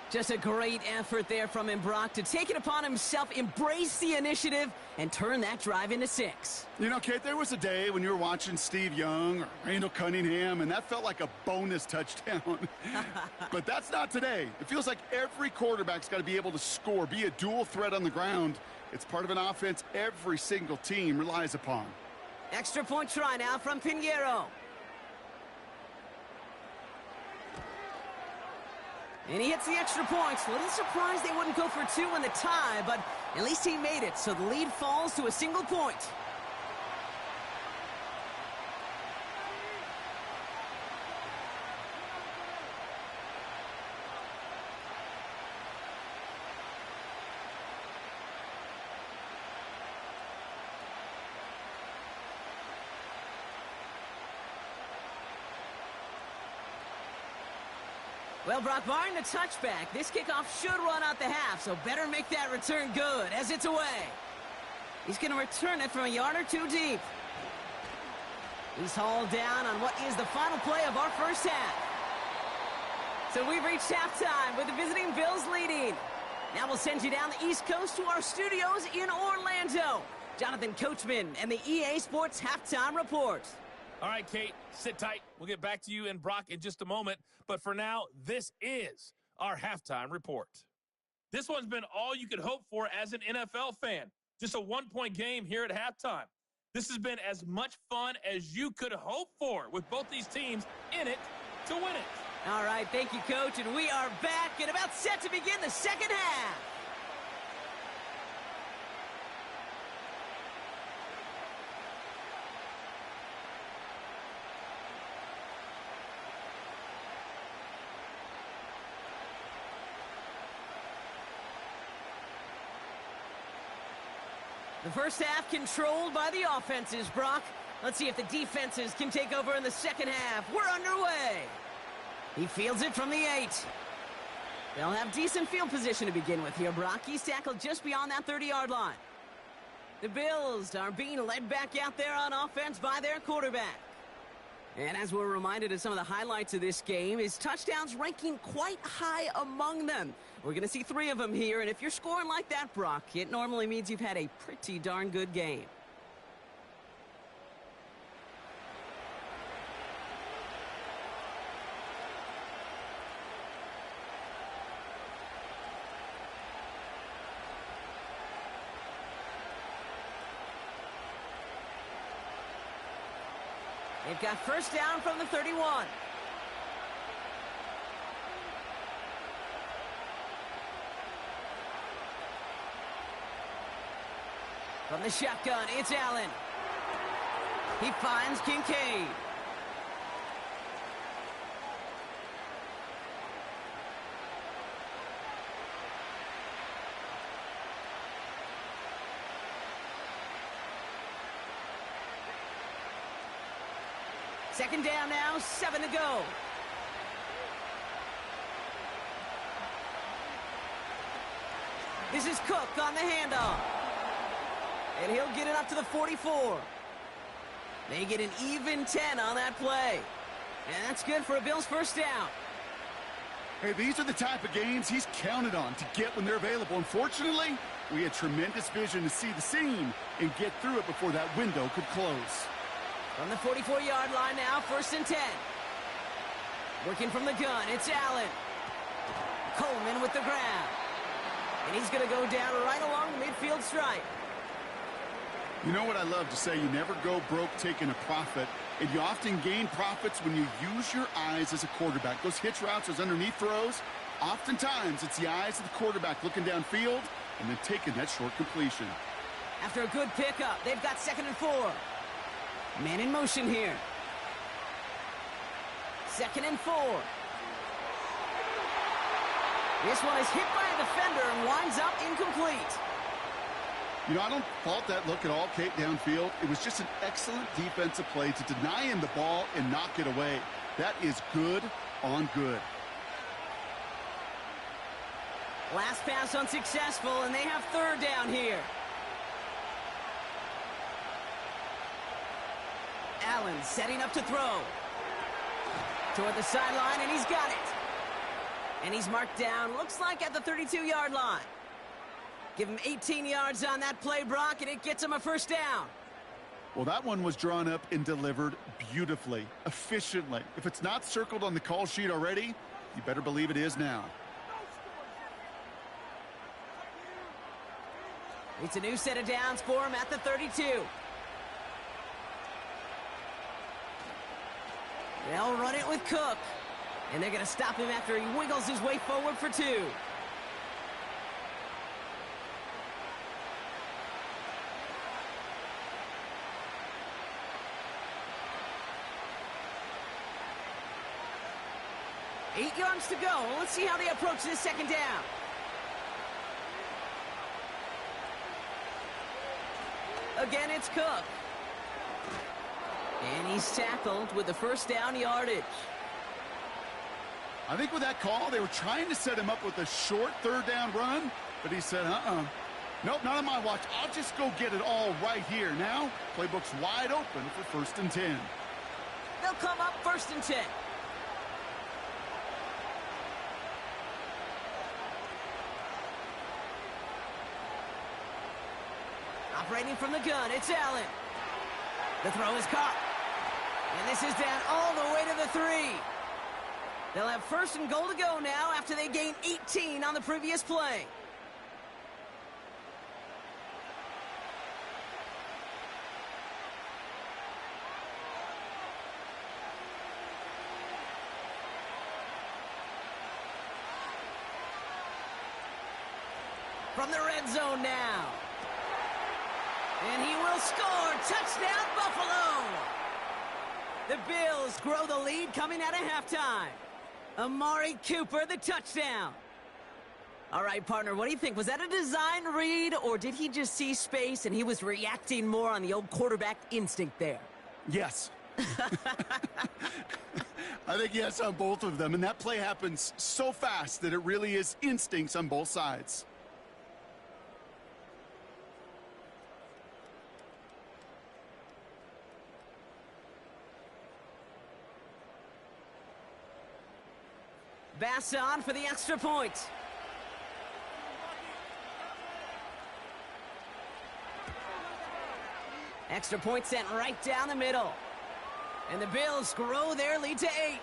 Just a great effort there from him, Brock, to take it upon himself, embrace the initiative, and turn that drive into 6. You know, Kate, there was a day when you were watching Steve Young or Randall Cunningham, and that felt like a bonus touchdown. But that's not today. It feels like every quarterback's got to be able to score, be a dual threat on the ground. It's part of an offense every single team relies upon. Extra point try now from Pinheiro. And he hits the extra points. A little surprised they wouldn't go for 2 in the tie, but at least he made it, so the lead falls to a single point. Well, Brock, barring the touchback, this kickoff should run out the half, so better make that return good as it's away. He's going to return it from a yard or 2 deep. He's hauled down on what is the final play of our first half. So we've reached halftime with the visiting Bills leading. Now we'll send you down the East Coast to our studios in Orlando. Jonathan Coachman and the EA Sports Halftime Report. All right, Kate, sit tight. We'll get back to you and Brock in just a moment. But for now, this is our Halftime Report. This one's been all you could hope for as an NFL fan. Just a one-point game here at halftime. This has been as much fun as you could hope for with both these teams in it to win it. All right, thank you, Coach, and we are back and about set to begin the second half. The first half controlled by the offenses, Brock. Let's see if the defenses can take over in the second half. We're underway. He fields it from the 8. They'll have decent field position to begin with here, Brock. He's tackled just beyond that 30-yard line. The Bills are being led back out there on offense by their quarterback. And as we're reminded of some of the highlights of this game, his touchdowns ranking quite high among them. We're going to see 3 of them here, and if you're scoring like that, Brock, it normally means you've had a pretty darn good game. They've got first down from the 31. From the shotgun, it's Allen. He finds Kincaid. Second down now, 7 to go. This is Cook on the handoff. And he'll get it up to the 44. They get an even 10 on that play. And that's good for a Bills first down. Hey, these are the type of games he's counted on to get when they're available. Unfortunately, we had tremendous vision to see the seam and get through it before that window could close. From the 44-yard line now, first and 10. Working from the gun, it's Allen. Coleman with the grab. And he's going to go down right along the midfield stripe. You know what I love to say? You never go broke taking a profit, and you often gain profits when you use your eyes as a quarterback. Those hitch routes, those underneath throws, oftentimes it's the eyes of the quarterback looking downfield and then taking that short completion. After a good pickup, they've got 2nd and 4. Man in motion here. 2nd and 4. This one is hit by a defender and winds up incomplete. You know, I don't fault that look at all, Kate, downfield. It was just an excellent defensive play to deny him the ball and knock it away. That is good on good. Last pass unsuccessful, and they have 3rd down here. Allen setting up to throw. Toward the sideline, and he's got it. And he's marked down, looks like at the 32-yard line. Give him 18 yards on that play, Brock, and it gets him a first down. Well, that one was drawn up and delivered beautifully, efficiently. If it's not circled on the call sheet already, you better believe it is now. It's a new set of downs for him at the 32. They'll run it with Cook. And they're going to stop him after he wiggles his way forward for 2. Eight yards to go. Let's see how they approach this second down. Again, it's Cook. And he's tackled with the first down yardage. I think with that call, they were trying to set him up with a short 3rd down run, but he said, nope, not on my watch. I'll just go get it all right here. Now, playbook's wide open for 1st and 10. They'll come up 1st and 10. Operating from the gun, it's Allen. The throw is caught. And this is down all the way to the 3. They'll have 1st and goal to go now after they gain 18 on the previous play. From the red zone now. And he will score. Touchdown, Buffalo. The Bills grow the lead coming out of halftime. Amari Cooper, the touchdown. All right, partner, what do you think? Was that a design read, or did he just see space and he was reacting more on the old quarterback instinct there? Yes. I think yes on both of them, and that play happens so fast that it really is instincts on both sides. Bass on for the extra point. Extra point sent right down the middle. And the Bills grow their lead to 8.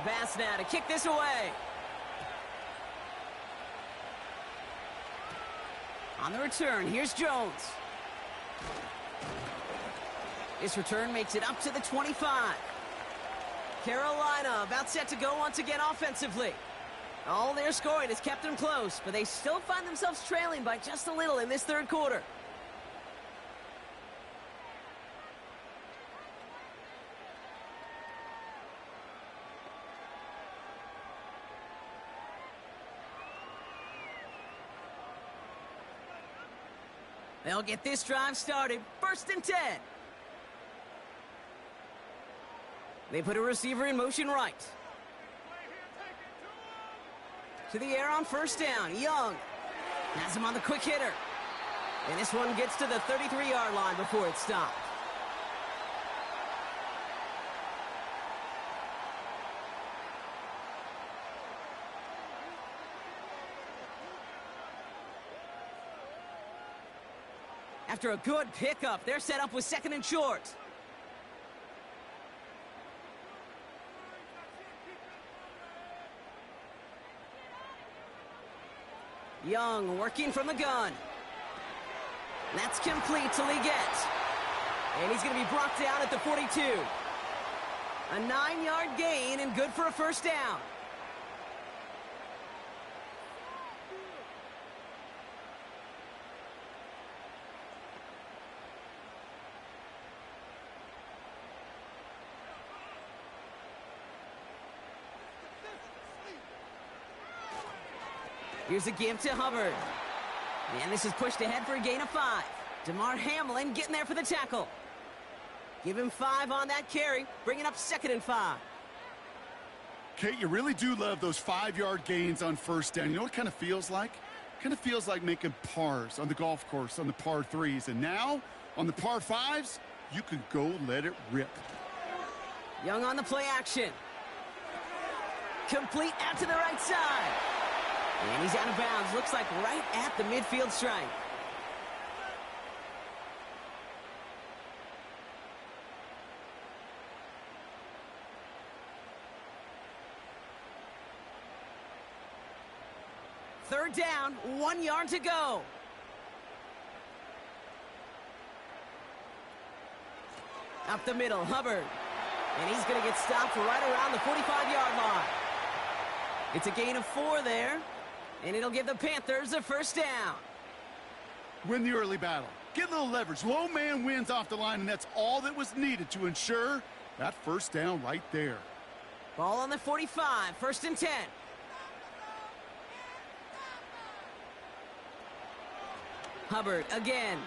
Bass now to kick this away. On the return, here's Jones. This return makes it up to the 25. Carolina about set to go once again offensively. All their scoring has kept them close, but they still find themselves trailing by just a little in this 3rd quarter. They'll get this drive started. 1st and 10. They put a receiver in motion right. To the air on 1st down. Young has him on the quick hitter. And this one gets to the 33-yard line before it stopped. After a good pickup, they're set up with 2nd and short. Young working from the gun. That's complete to Leggett. And he's going to be brought down at the 42. A 9-yard gain and good for a 1st down. Here's a give to Hubbard. And this is pushed ahead for a gain of 5. DeMar Hamlin getting there for the tackle. Give him 5 on that carry, bringing up 2nd and 5. Kate, you really do love those 5-yard gains on 1st down. You know what it kind of feels like? Kind of feels like making pars on the golf course on the par 3s. And now, on the par 5s, you can go let it rip. Young on the play action. Complete out to the right side. And he's out of bounds. Looks like right at the midfield stripe. Third down, 1 yard to go. Up the middle, Hubbard. And he's going to get stopped right around the 45-yard line. It's a gain of 4 there. And it'll give the Panthers a 1st down. Win the early battle. Get a little leverage. Low man wins off the line, and that's all that was needed to ensure that 1st down right there. Ball on the 45, 1st and 10. Hubbard again.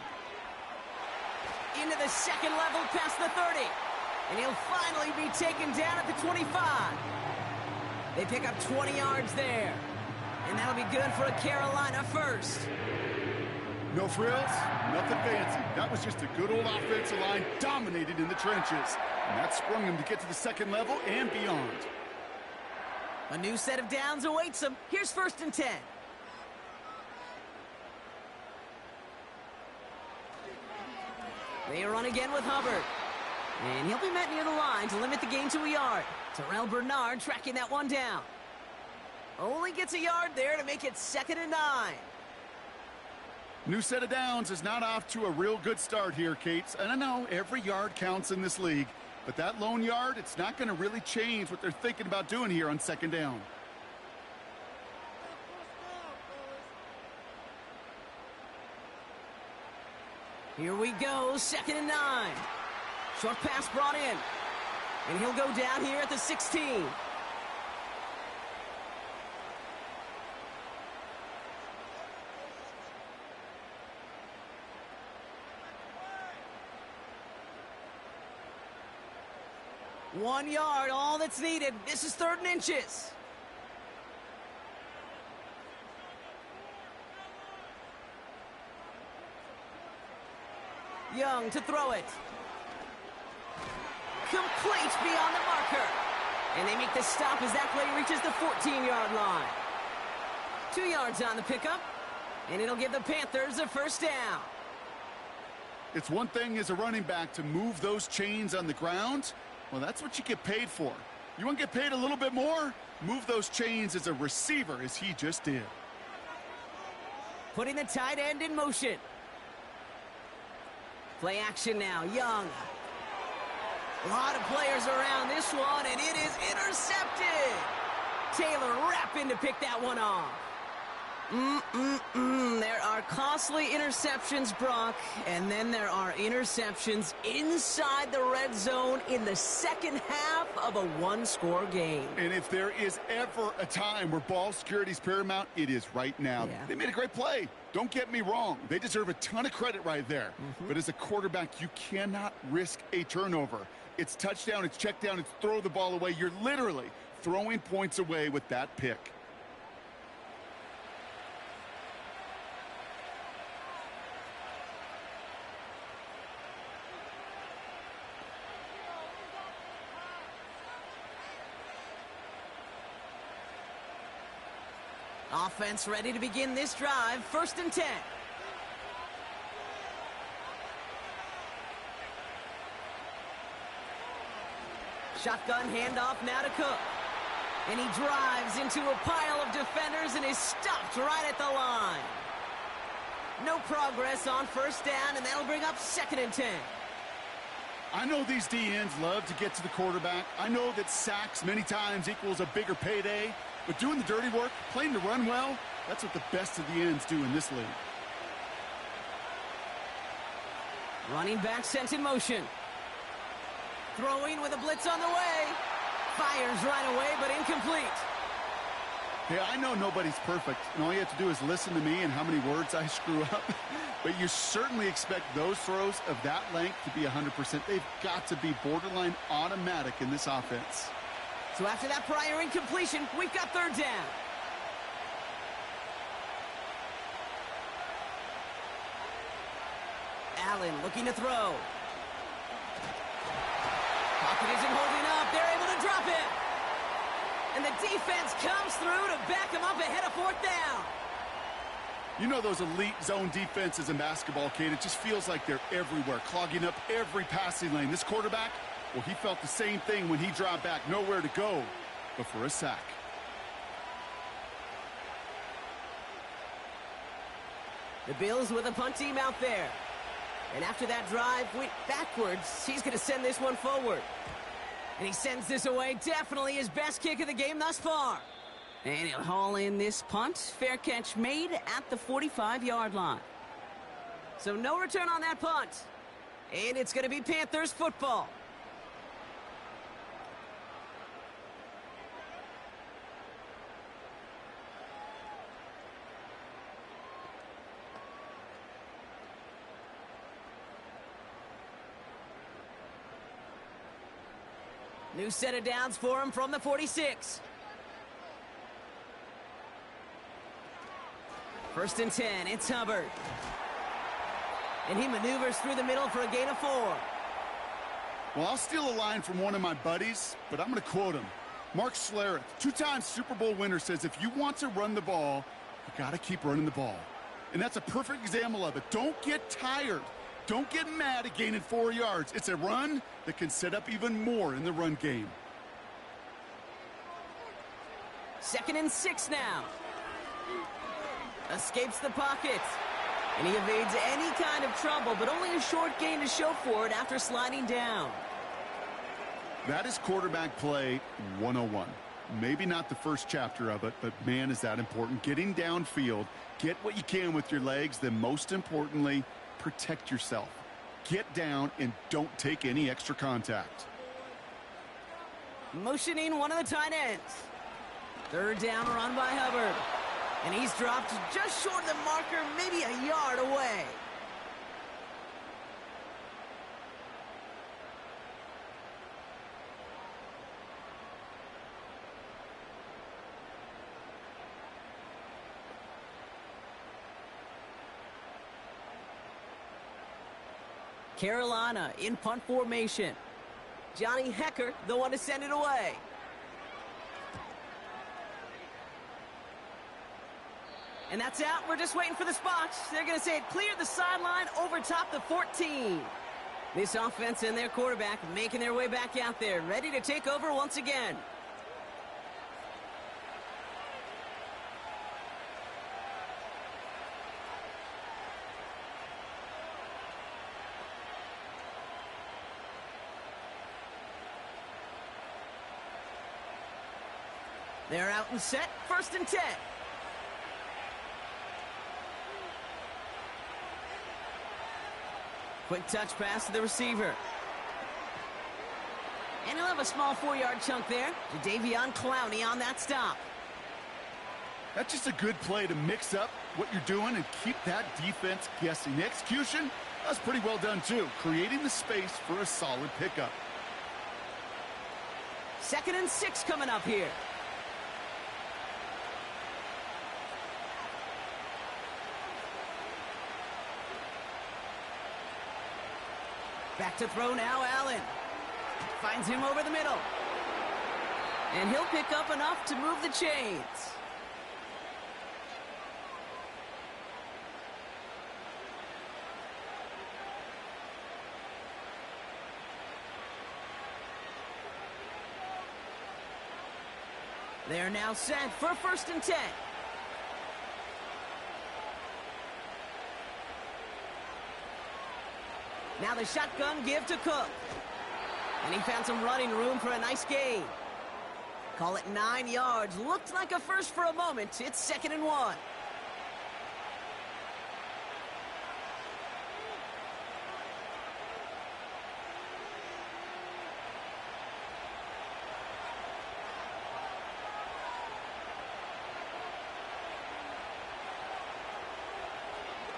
Into the second level past the 30. And he'll finally be taken down at the 25. They pick up 20 yards there. And that'll be good for a Carolina first. No frills, nothing fancy. That was just a good old offensive line dominated in the trenches. And that sprung him to get to the second level and beyond. A new set of downs awaits him. Here's 1st and 10. They run again with Hubbard. And he'll be met near the line to limit the gain to a yard. Terrell Bernard tracking that one down. Only gets a yard there to make it 2nd and 9. New set of downs is not off to a real good start here, Cates. And I know every yard counts in this league, but that lone yard, it's not going to really change what they're thinking about doing here on 2nd down. Here we go, 2nd and 9. Short pass brought in. And he'll go down here at the 16. One yard, all that's needed. This is 3rd and inches. Young to throw it. Complete beyond the marker. And they make the stop as that play reaches the 14-yard line. 2 yards on the pickup. And it'll give the Panthers a 1st down. It's one thing as a running back to move those chains on the ground. Well, that's what you get paid for. You want to get paid a little bit more? Move those chains as a receiver, as he just did. Putting the tight end in motion. Play action now, Young. A lot of players around this one, and it is intercepted. Taylor rapping to pick that one off. There are costly interceptions, Brock, and then there are interceptions inside the red zone in the second half of a one-score game. And if there is ever a time where ball security is paramount, it is right now. Yeah. They made a great play. Don't get me wrong. They deserve a ton of credit right there. But as a quarterback, you cannot risk a turnover. It's touchdown, it's check down, it's throw the ball away. You're literally throwing points away with that pick. Offense ready to begin this drive. 1st and 10. Shotgun handoff now to Cook. And he drives into a pile of defenders and is stopped right at the line. No progress on 1st down, and that'll bring up 2nd and 10. I know these DNs love to get to the quarterback. I know that sacks many times equals a bigger payday. But doing the dirty work, playing to run well, that's what the best of the ends do in this league. Running back sent in motion. Throwing with a blitz on the way. Fires right away, but incomplete. Hey, I know nobody's perfect, and all you have to do is listen to me and how many words I screw up. But you certainly expect those throws of that length to be 100%. They've got to be borderline automatic in this offense. So after that prior incompletion, we've got 3rd down. Allen looking to throw. Pocket isn't holding up. They're able to drop it. And the defense comes through to back him up ahead of 4th down. You know those elite zone defenses in basketball, Kate, it just feels like they're everywhere, clogging up every passing lane. This quarterback, well, he felt the same thing when he dropped back. Nowhere to go but for a sack. The Bills with a punt team out there. And after that drive went backwards, he's going to send this one forward. And he sends this away. Definitely his best kick of the game thus far. And he'll haul in this punt. Fair catch made at the 45-yard line. So no return on that punt. And it's going to be Panthers football. New set of downs for him from the 46. 1st and 10, it's Hubbard. And he maneuvers through the middle for a gain of 4. Well, I'll steal a line from one of my buddies, but I'm going to quote him. Mark Schlereth, 2-time Super Bowl winner, says if you want to run the ball, you got to keep running the ball. And that's a perfect example of it. Don't get tired. Don't get mad at gaining 4 yards. It's a run that can set up even more in the run game. 2nd and 6 now. Escapes the pocket. And he evades any kind of trouble, but only a short gain to show for it after sliding down. That is quarterback play 101. Maybe not the first chapter of it, but man, is that important. Getting downfield, get what you can with your legs, then most importantly, protect yourself. Get down and don't take any extra contact. Motioning one of the tight ends. 3rd down run by Hubbard. And he's dropped just short of the marker, maybe a yard away. Carolina in punt formation. Johnny Hecker, the one to send it away. And that's out. We're just waiting for the spots. They're going to say it cleared the sideline over top the 14. This offense and their quarterback making their way back out there, ready to take over once again. They're out and set. 1st and 10. Quick touch pass to the receiver. And he'll have a small 4-yard chunk there. Jadeveon Clowney on that stop. That's just a good play to mix up what you're doing and keep that defense guessing. The execution, that's pretty well done too. Creating the space for a solid pickup. 2nd and 6 coming up here. Back to throw now, Allen. Finds him over the middle. And he'll pick up enough to move the chains. They're now set for 1st and 10. Now the shotgun give to Cook. And he found some running room for a nice gain. Call it 9 yards. Looked like a first for a moment. It's 2nd and 1.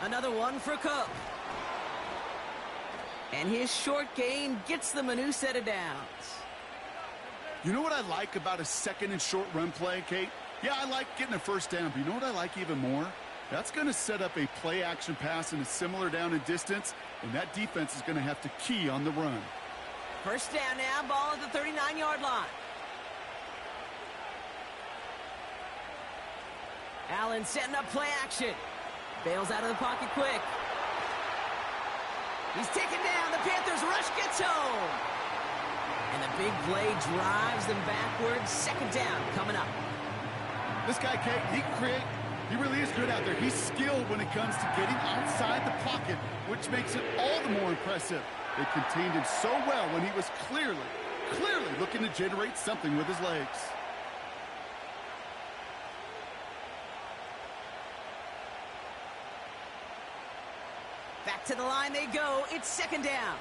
Another one for Cook. And his short gain gets them a new set of downs. You know what I like about a 2nd and short run play, Kate? Yeah, I like getting a 1st down, but you know what I like even more? That's going to set up a play-action pass in a similar down and distance, and that defense is going to have to key on the run. 1st down now, ball at the 39-yard line. Allen setting up play action. Bails out of the pocket quick. He's taken down. The Panthers rush gets home. And the big play drives them backwards. 2nd down coming up. This guy, Kate, he can create. He really is good out there. He's skilled when it comes to getting outside the pocket, which makes it all the more impressive. They contained him so well when he was clearly looking to generate something with his legs. Back to the line they go. It's 2nd down.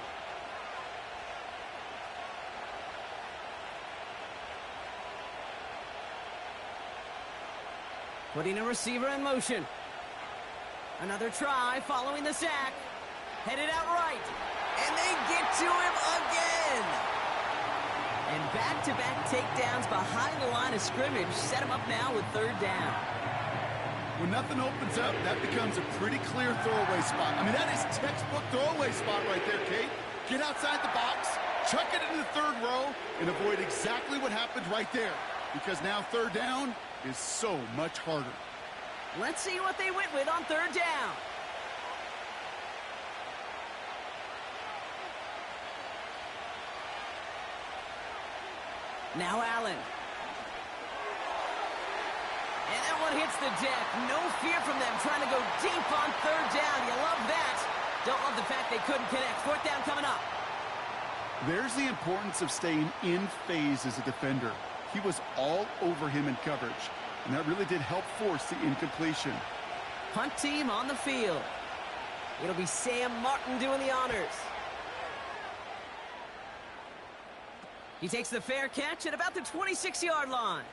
Putting a receiver in motion. Another try following the sack. Headed out right. And they get to him again. And back-to-back takedowns behind the line of scrimmage set him up now with third down. When nothing opens up, that becomes a pretty clear throwaway spot. I mean, that is textbook throwaway spot right there, Kate. Get outside the box, chuck it into the third row, and avoid exactly what happened right there. Because now third down is so much harder. Let's see what they went with on third down. Now Allen. And that one hits the deck. No fear from them trying to go deep on third down. You love that. Don't love the fact they couldn't connect. Fourth down coming up. There's the importance of staying in phase as a defender. He was all over him in coverage, and that really did help force the incompletion. Punt team on the field. It'll be Sam Martin doing the honors. He takes the fair catch at about the 26-yard line.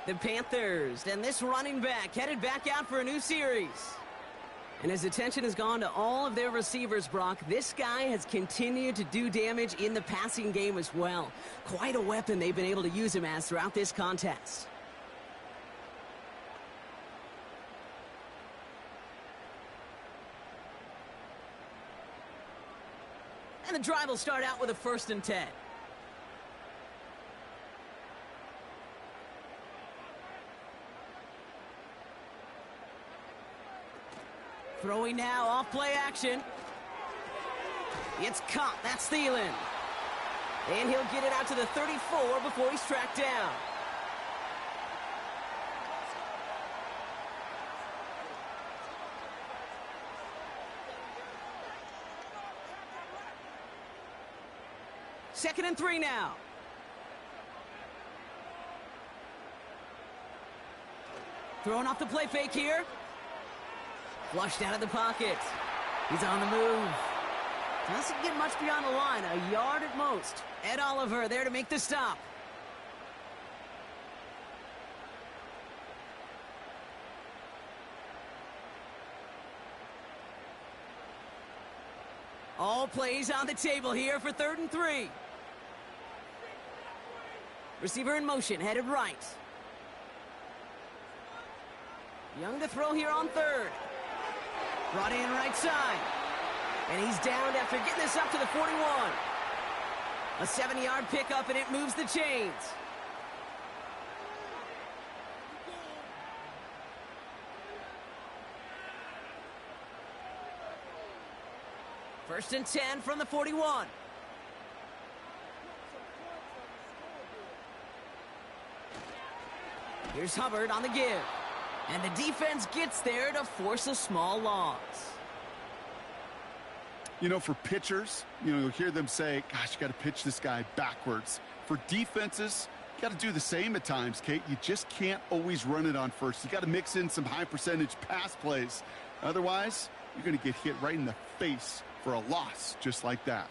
The Panthers and this running back headed back out for a new series. And his attention has gone to all of their receivers, Brock. This guy has continued to do damage in the passing game as well. Quite a weapon they've been able to use him as throughout this contest. And the drive will start out with a 1st and 10. Throwing now, off play action. It's caught, that's Thielen. And he'll get it out to the 34 before he's tracked down. Second and 3 now. Throwing off the play fake here. Flushed out of the pocket. He's on the move. Doesn't get much beyond the line, a yard at most. Ed Oliver there to make the stop. All plays on the table here for 3rd and 3. Receiver in motion, headed right. Young to throw here on 3rd. Brought in right side. And he's downed after getting this up to the 41. A 7-yard pickup, and it moves the chains. First and 10 from the 41. Here's Hubbard on the give. And the defense gets there to force a small loss. You know, for pitchers, you'll hear them say, gosh, you got to pitch this guy backwards. For defenses, you got to do the same at times, Kate. You just can't always run it on first. You got to mix in some high percentage pass plays. Otherwise, you're going to get hit right in the face for a loss just like that.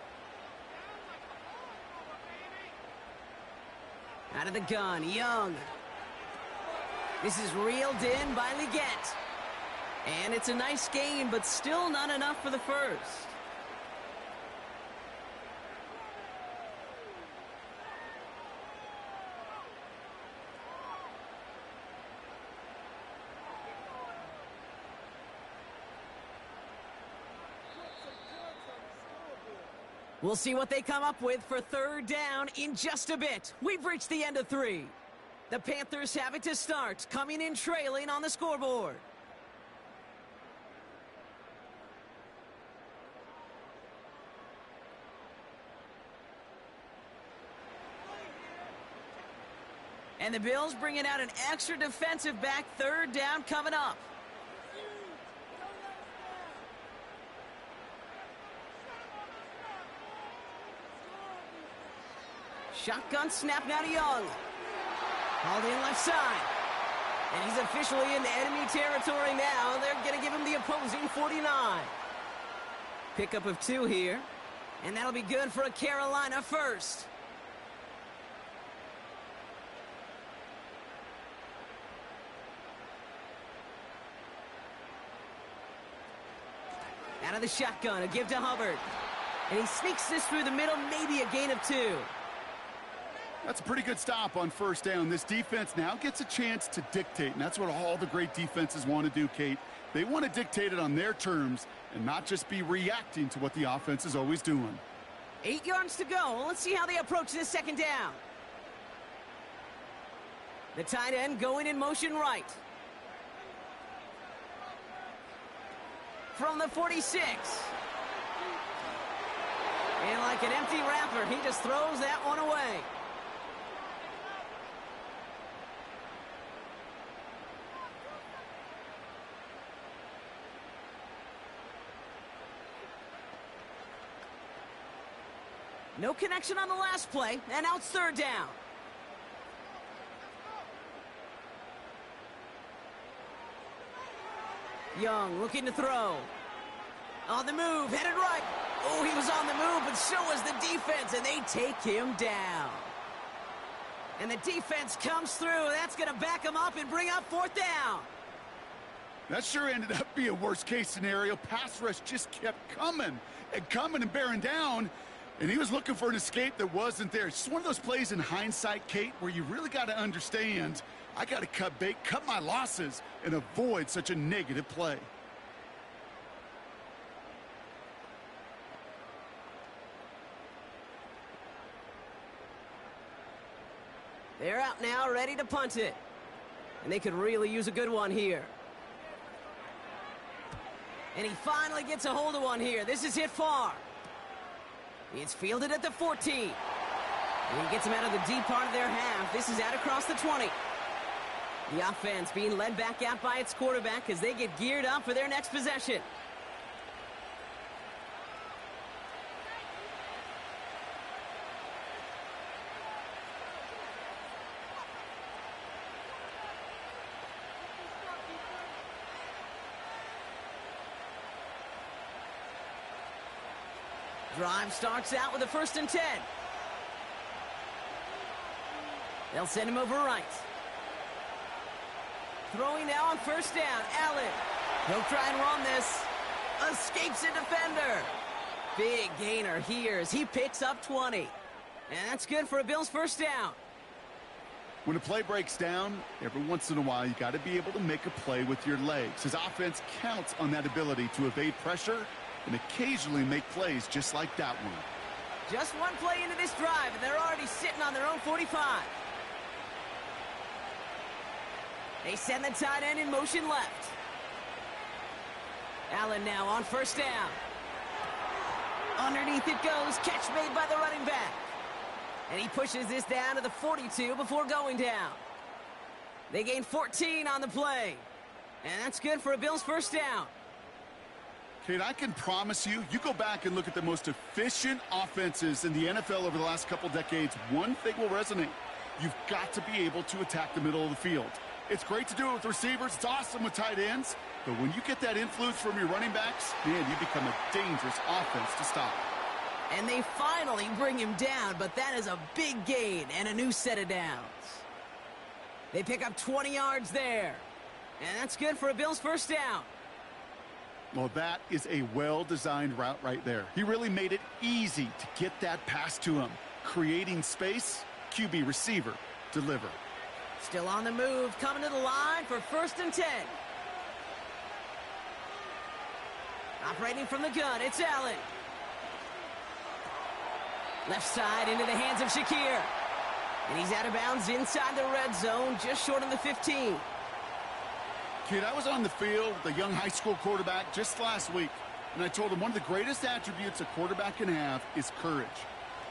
Out of the gun, Young. This is reeled in by Leggett. And it's a nice gain, but still not enough for the first. We'll see what they come up with for 3rd down in just a bit. We've reached the end of 3. The Panthers have it to start, coming in trailing on the scoreboard. And the Bills bringing out an extra defensive back. 3rd down coming up. Shotgun snap now to Young. Hauled in left side. And he's officially in the enemy territory now. They're going to give him the opposing 49. Pickup of 2 here. And that'll be good for a Carolina first. Out of the shotgun, a give to Hubbard. And he sneaks this through the middle, maybe a gain of 2. That's a pretty good stop on first down. This defense now gets a chance to dictate, and that's what all the great defenses want to do, Kate. They want to dictate it on their terms and not just be reacting to what the offense is always doing. 8 yards to go. Let's see how they approach this second down. The tight end going in motion right. From the 46. And like an empty wrapper, he just throws that one away. No connection on the last play, and now it's third down. Young looking to throw. On the move, headed right. Oh, he was on the move, but so was the defense, and they take him down. And the defense comes through. That's going to back him up and bring up fourth down. That sure ended up being a worst-case scenario. Pass rush just kept coming and bearing down. And he was looking for an escape that wasn't there. It's just one of those plays in hindsight, Kate, where you really got to understand, I got to cut bait, cut my losses, and avoid such a negative play. They're out now, ready to punt it. And they could really use a good one here. And he finally gets a hold of one here. This is hit far. It's fielded at the 14. And he gets him out of the deep part of their half. This is out across the 20. The offense being led back out by its quarterback as they get geared up for their next possession. Drive starts out with a 1st and 10. They'll send him over right. Throwing now on first down, Allen. He'll try and run this. Escapes a defender. Big gainer here as he picks up 20. And that's good for a Bills first down. When a play breaks down, every once in a while, you got to be able to make a play with your legs. His offense counts on that ability to evade pressure and occasionally make plays just like that one. Just one play into this drive, and they're already sitting on their own 45. They send the tight end in motion left. Allen now on first down. Underneath it goes, catch made by the running back. And he pushes this down to the 42 before going down. They gain 14 on the play. And that's good for a Bills first down. Kate, I can promise you, you go back and look at the most efficient offenses in the NFL over the last couple decades, one thing will resonate. You've got to be able to attack the middle of the field. It's great to do it with receivers. It's awesome with tight ends. But when you get that influence from your running backs, man, you become a dangerous offense to stop. And they finally bring him down, but that is a big gain and a new set of downs. They pick up 20 yards there. And that's good for a Bills first down. Well, that is a well-designed route right there. He really made it easy to get that pass to him. Creating space, QB receiver, deliver. Still on the move, coming to the line for 1st and 10. Operating from the gun, it's Allen. Left side into the hands of Shakir. And he's out of bounds inside the red zone, just short of the 15. Kid, I was on the field with a young high school quarterback just last week, and I told him one of the greatest attributes a quarterback can have is courage.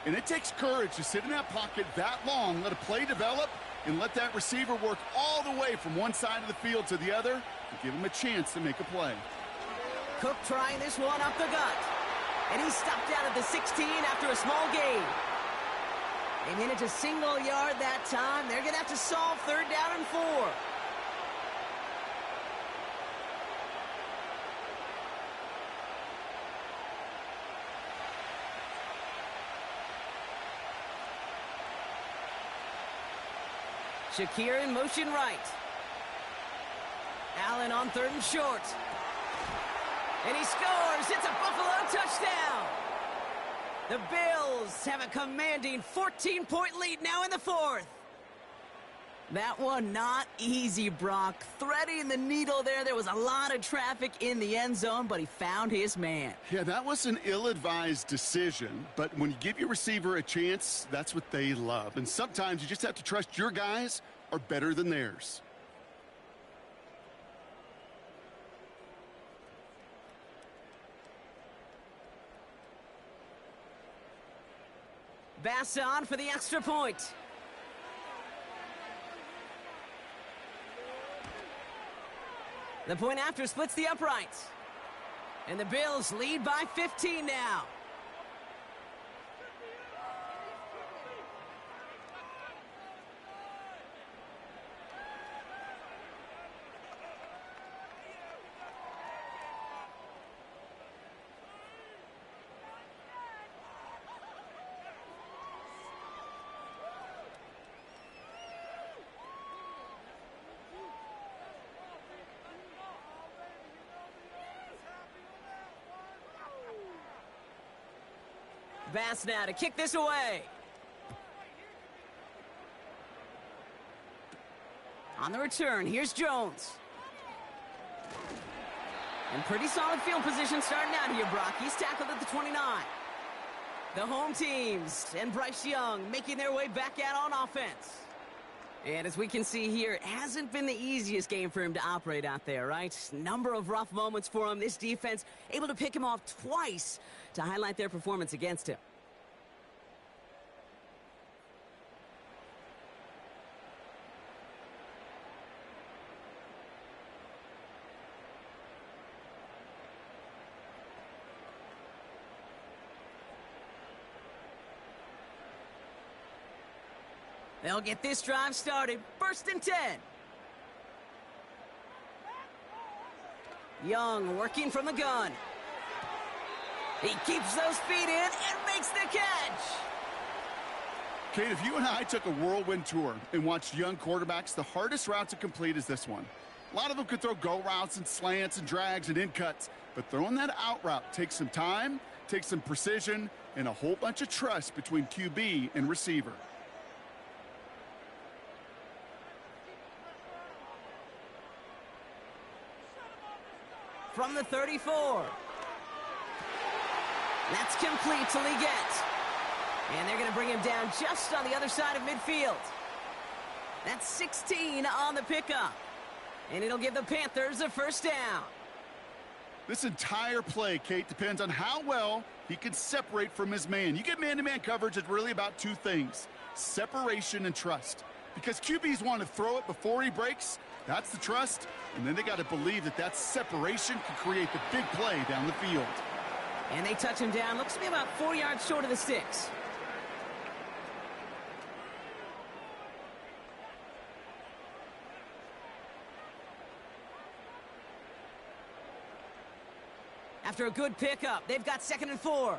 And it takes courage to sit in that pocket that long, let a play develop, and let that receiver work all the way from one side of the field to the other to give him a chance to make a play. Cook trying this one up the gut. And he stopped out at the 16 after a small gain. They managed a single yard that time. They're going to have to solve 3rd down and 4. Shakir in motion right. Allen on 3rd and short. And he scores. It's a Buffalo touchdown. The Bills have a commanding 14-point lead now in the fourth. That one not easy, Brock. Threading the needle there. There was a lot of traffic in the end zone, but he found his man. Yeah, that was an ill-advised decision, but when you give your receiver a chance, that's what they love. And sometimes you just have to trust your guys are better than theirs. Bass on for the extra point. The point after splits the uprights. And the Bills lead by 15 now. Bass now to kick this away. On the return, here's Jones. And pretty solid field position starting out here, Brock. He's tackled at the 29. The home teams and Bryce Young making their way back out on offense. And as we can see here, it hasn't been the easiest game for him to operate out there, right? Number of rough moments for him. This defense able to pick him off twice to highlight their performance against him. They'll get this drive started. First and 10. Young working from the gun. He keeps those feet in and makes the catch. Kate, if you and I took a whirlwind tour and watched young quarterbacks, the hardest route to complete is this one. A lot of them could throw go routes and slants and drags and in cuts, but throwing that out route takes some time, takes some precision, and a whole bunch of trust between QB and receiver. From the 34. That's complete to Leggett. And they're going to bring him down just on the other side of midfield. That's 16 on the pickup. And it'll give the Panthers a first down. This entire play, Kate, depends on how well he can separate from his man. You get man-to-man coverage, it's really about two things: separation and trust. Because QBs want to throw it before he breaks. That's the trust. And then they got to believe that that separation can create the big play down the field. And they touch him down. Looks to be about 4 yards short of the sticks. After a good pickup, they've got 2nd and 4.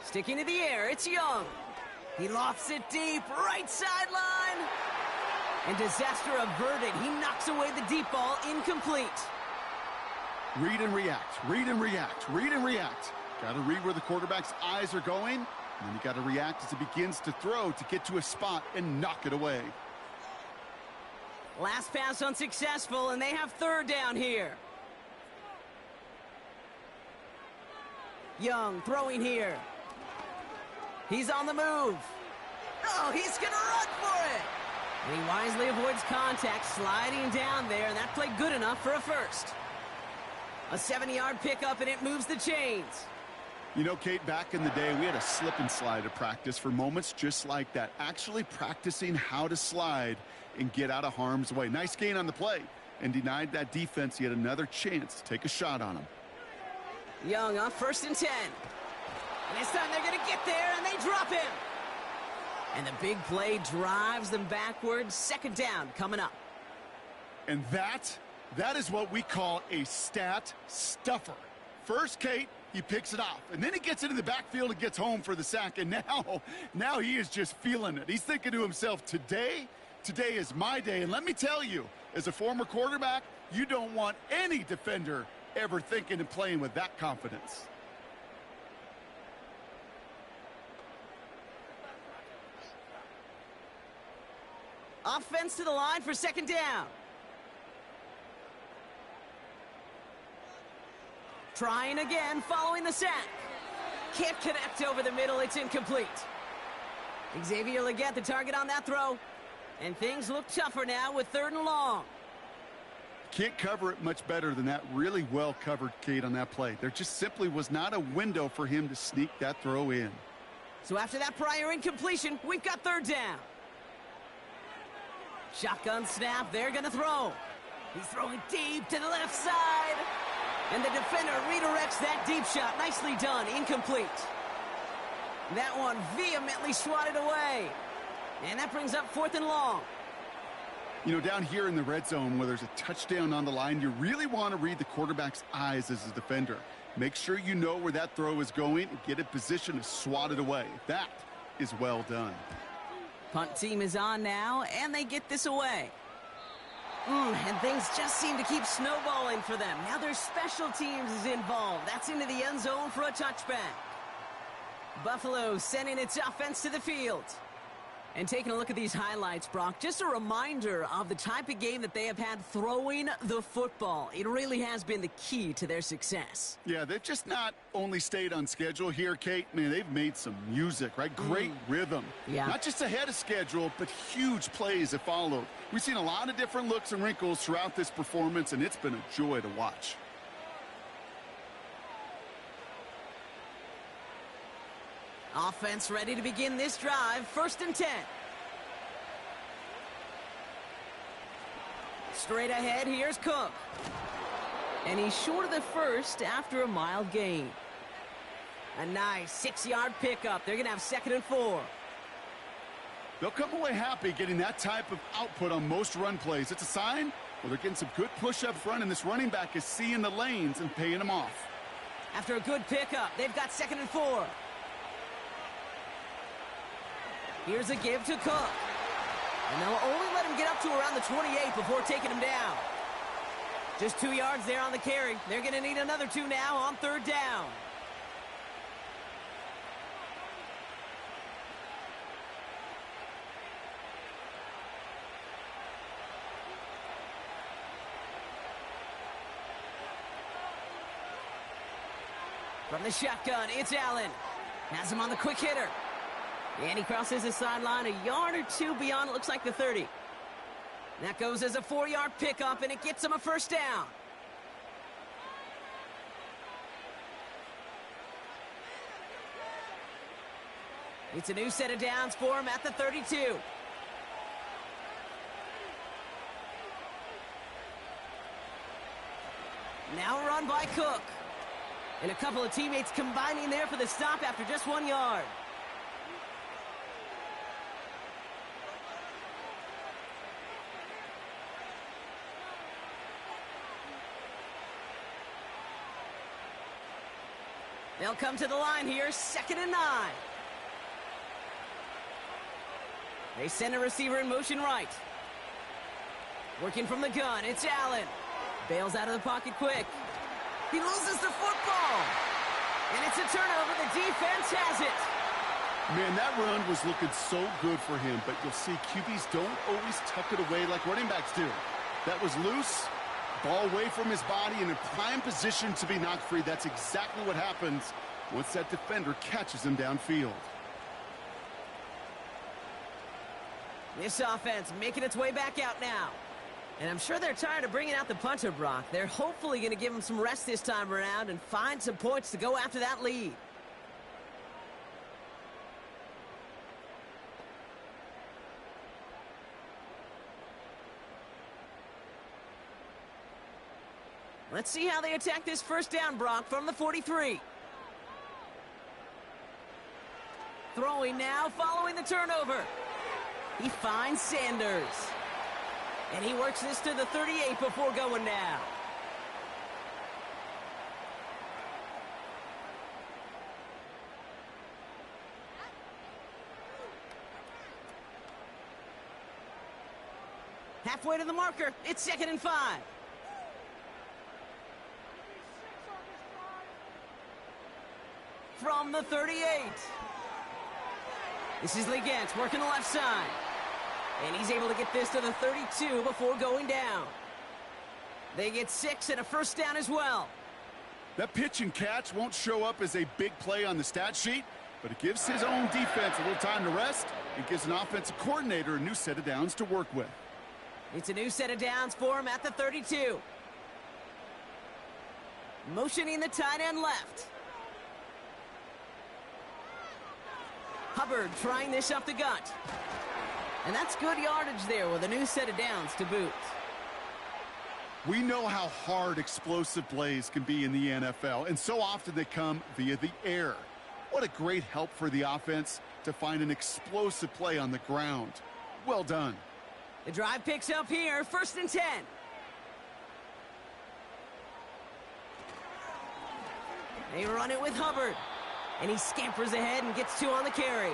Sticking to the air, it's Young. He lofts it deep, right sideline. And disaster averted. He knocks away the deep ball, incomplete. Read and react, read and react, read and react. Got to read where the quarterback's eyes are going, and then you got to react as he begins to throw to get to a spot and knock it away. Last pass unsuccessful, and they have 3rd down here. Young throwing here. He's on the move. Oh, he's going to run for it. And he wisely avoids contact, sliding down there, and that played good enough for a first. A 70-yard pickup, and it moves the chains. You know, Kate, back in the day, we had a slip and slide at practice for moments just like that. Actually practicing how to slide and get out of harm's way. Nice gain on the play, and denied that defense yet another chance to take a shot on him. Young on 1st and 10. And this time they're going to get there, and they drop him. And the big play drives them backwards. 2nd down coming up. And that is what we call a stat stuffer. First, Kate, he picks it off, and then he gets into the backfield and gets home for the sack, and now he is just feeling it. He's thinking to himself, today is my day. And let me tell you, as a former quarterback, you don't want any defender ever thinking and playing with that confidence. Offense to the line for second down. Trying again following the sack. Can't connect over the middle. It's incomplete. Xavier Legette the target on that throw. And things look tougher now with 3rd and long. Can't cover it much better than that. Really well covered, Kate, on that play. There just simply was not a window for him to sneak that throw in. So after that prior incompletion, we've got 3rd down. Shotgun snap, they're going to throw. He's throwing deep to the left side. And the defender redirects that deep shot. Nicely done, incomplete. That one vehemently swatted away. And that brings up 4th and long. You know, down here in the red zone where there's a touchdown on the line, you really want to read the quarterback's eyes as a defender. Make sure you know where that throw is going and get in position to swat it away. That is well done. Punt team is on now, and they get this away. And things just seem to keep snowballing for them. Now their special teams is involved. That's into the end zone for a touchback. Buffalo sending its offense to the field. And taking a look at these highlights, Brock, just a reminder of the type of game that they have had throwing the football. It really has been the key to their success. Yeah, they've just not only stayed on schedule here, Kate. Man, they've made some music, right? Great rhythm. Yeah. Not just ahead of schedule, but huge plays have followed. We've seen a lot of different looks and wrinkles throughout this performance, and it's been a joy to watch. Offense ready to begin this drive. 1st and 10. Straight ahead, here's Cook. And he's short of the first after a mild gain. A nice 6-yard pickup. They're going to have 2nd and 4. They'll come away happy getting that type of output on most run plays. It's a sign, well, they're getting some good push up front, and this running back is seeing the lanes and paying them off. After a good pickup, they've got 2nd and 4. Here's a give to Cook. And they'll only let him get up to around the 28 before taking him down. Just 2 yards there on the carry. They're going to need another 2 now on 3rd down. From the shotgun, it's Allen. Has him on the quick hitter. And he crosses the sideline a yard or 2 beyond, it looks like the 30. That goes as a 4-yard pickup, and it gets him a 1st down. It's a new set of downs for him at the 32. Now run by Cook. And a couple of teammates combining there for the stop after just 1 yard. They'll come to the line here, 2nd and 9. They send a receiver in motion right. Working from the gun, it's Allen. Bails out of the pocket quick. He loses the football. And it's a turnover. The defense has it. Man, that run was looking so good for him, but you'll see QBs don't always tuck it away like running backs do. That was loose. Ball away from his body and in prime position to be knocked free. That's exactly what happens once that defender catches him downfield. This offense making its way back out now. And I'm sure they're tired of bringing out the punter, Brock. They're hopefully going to give him some rest this time around and find some points to go after that lead. Let's see how they attack this 1st down, Brock, from the 43. Throwing now, following the turnover. He finds Sanders. And he works this to the 38 before going down. Halfway to the marker, it's 2nd and 5. from the 38. This is Legent working the left side. And he's able to get this to the 32 before going down. They get 6 and a first down as well. That pitch and catch won't show up as a big play on the stat sheet, but it gives his own defense a little time to rest. It gives an offensive coordinator a new set of downs to work with. It's a new set of downs for him at the 32. Motioning the tight end left. Hubbard trying this up the gut. And that's good yardage there with a new set of downs to boot. We know how hard explosive plays can be in the NFL, and so often they come via the air. What a great help for the offense to find an explosive play on the ground. Well done. The drive picks up here, 1st and 10. They run it with Hubbard, and he scampers ahead and gets 2 on the carry.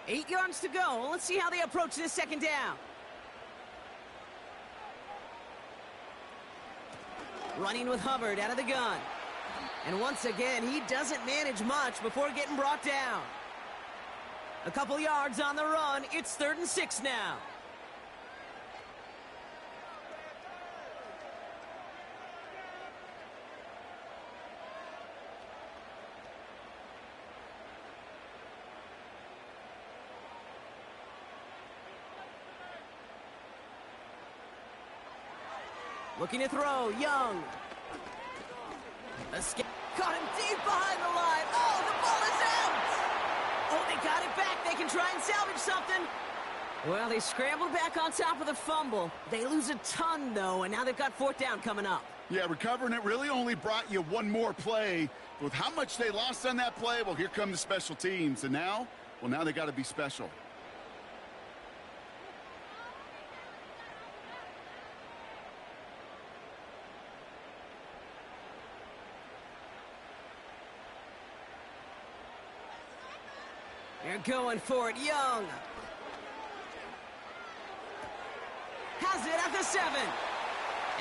Eight yards to go. Let's see how they approach this second down. Running with Hubbard out of the gun. And once again, he doesn't manage much before getting brought down. A couple yards on the run. It's 3rd and 6 now. Looking to throw, Young. Escape. Caught him deep behind the line. Oh, the ball is out! Oh, they got it back. They can try and salvage something. Well, they scrambled back on top of the fumble. They lose a ton, though, and now they've got 4th down coming up. Yeah, recovering it really only brought you one more play. With how much they lost on that play, well, here come the special teams. And now, well, now they got to be special. They're going for it, Young. Has it at the 7.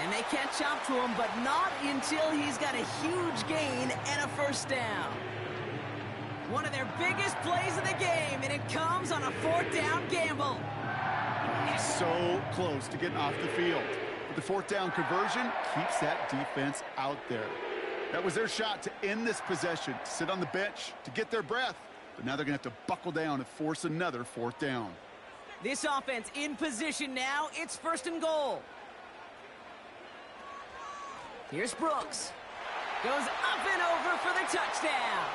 And they catch up to him, but not until he's got a huge gain and a first down. One of their biggest plays of the game, and it comes on a 4th down gamble. So close to getting off the field. But the 4th down conversion keeps that defense out there. That was their shot to end this possession, to sit on the bench, to get their breath. But now they're going to have to buckle down and force another 4th down. This offense in position now. It's 1st and goal. Here's Brooks. Goes up and over for the touchdown.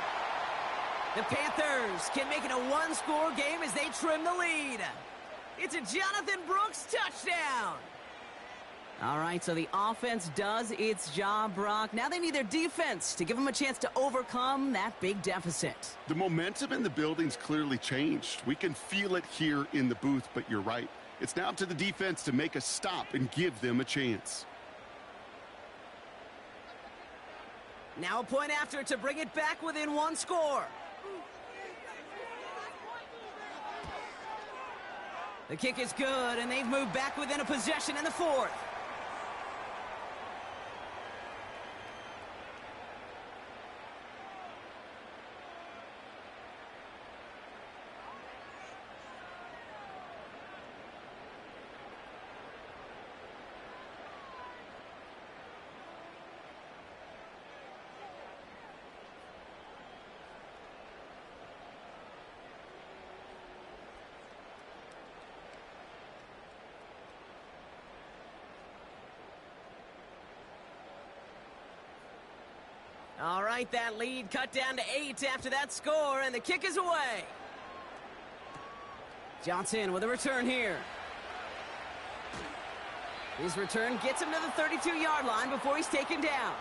The Panthers can make it a 1-score game as they trim the lead. It's a Jonathan Brooks touchdown. All right, so the offense does its job, Brock. Now they need their defense to give them a chance to overcome that big deficit. The momentum in the building's clearly changed. We can feel it here in the booth, but you're right. It's now up to the defense to make a stop and give them a chance. Now a point after to bring it back within 1 score. The kick is good, and they've moved back within a possession in the 4th. All right, that lead cut down to 8 after that score, and the kick is away. Johnson with a return here. His return gets him to the 32-yard line before he's taken down.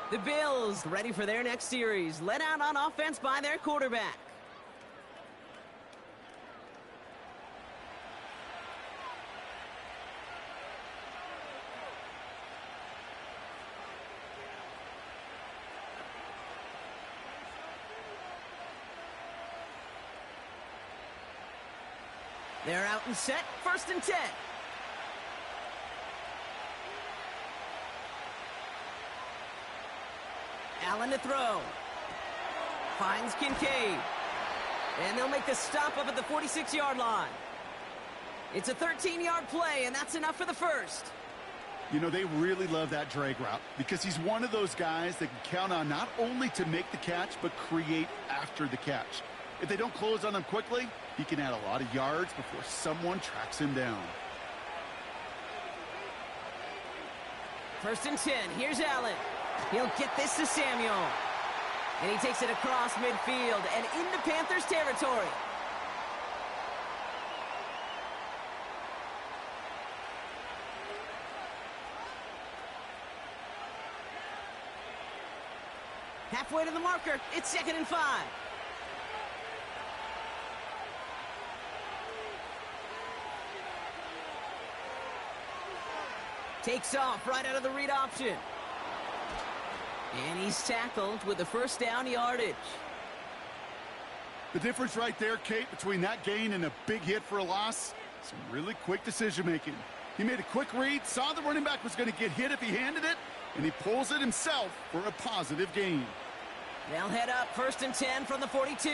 The Bills ready for their next series, led out on offense by their quarterback. They're out and set, 1st and 10. Allen to throw. Finds Kincaid. And they'll make the stop up at the 46-yard line. It's a 13-yard play, and that's enough for the first. You know, they really love that drag route because he's one of those guys that can count on not only to make the catch, but create after the catch. If they don't close on him quickly, he can add a lot of yards before someone tracks him down. 1st and 10. Here's Allen. He'll get this to Samuel. And he takes it across midfield and into Panthers territory. Halfway to the marker. It's 2nd and 5. Takes off right out of the read option. And he's tackled with the 1st down yardage. The difference right there, Kate, between that gain and a big hit for a loss, some really quick decision-making. He made a quick read, saw the running back was going to get hit if he handed it, and he pulls it himself for a positive gain. They'll head up 1st and 10 from the 42.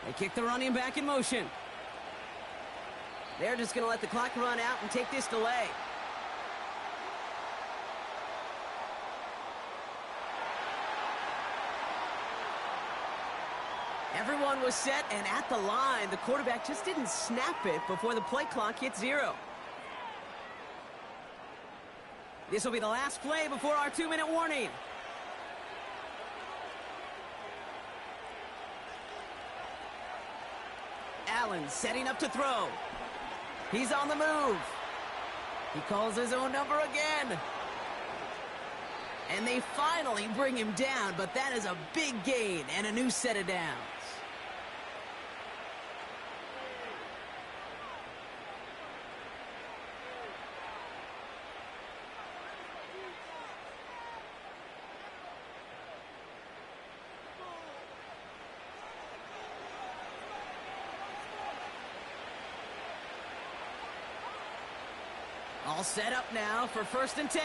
They kick the running back in motion. They're just going to let the clock run out and take this delay. Everyone was set and at the line. The quarterback just didn't snap it before the play clock hit 0. This will be the last play before our 2-minute warning. Allen setting up to throw. He's on the move. He calls his own number again. And they finally bring him down, but that is a big gain and a new set of downs. All set up now for 1st and 10.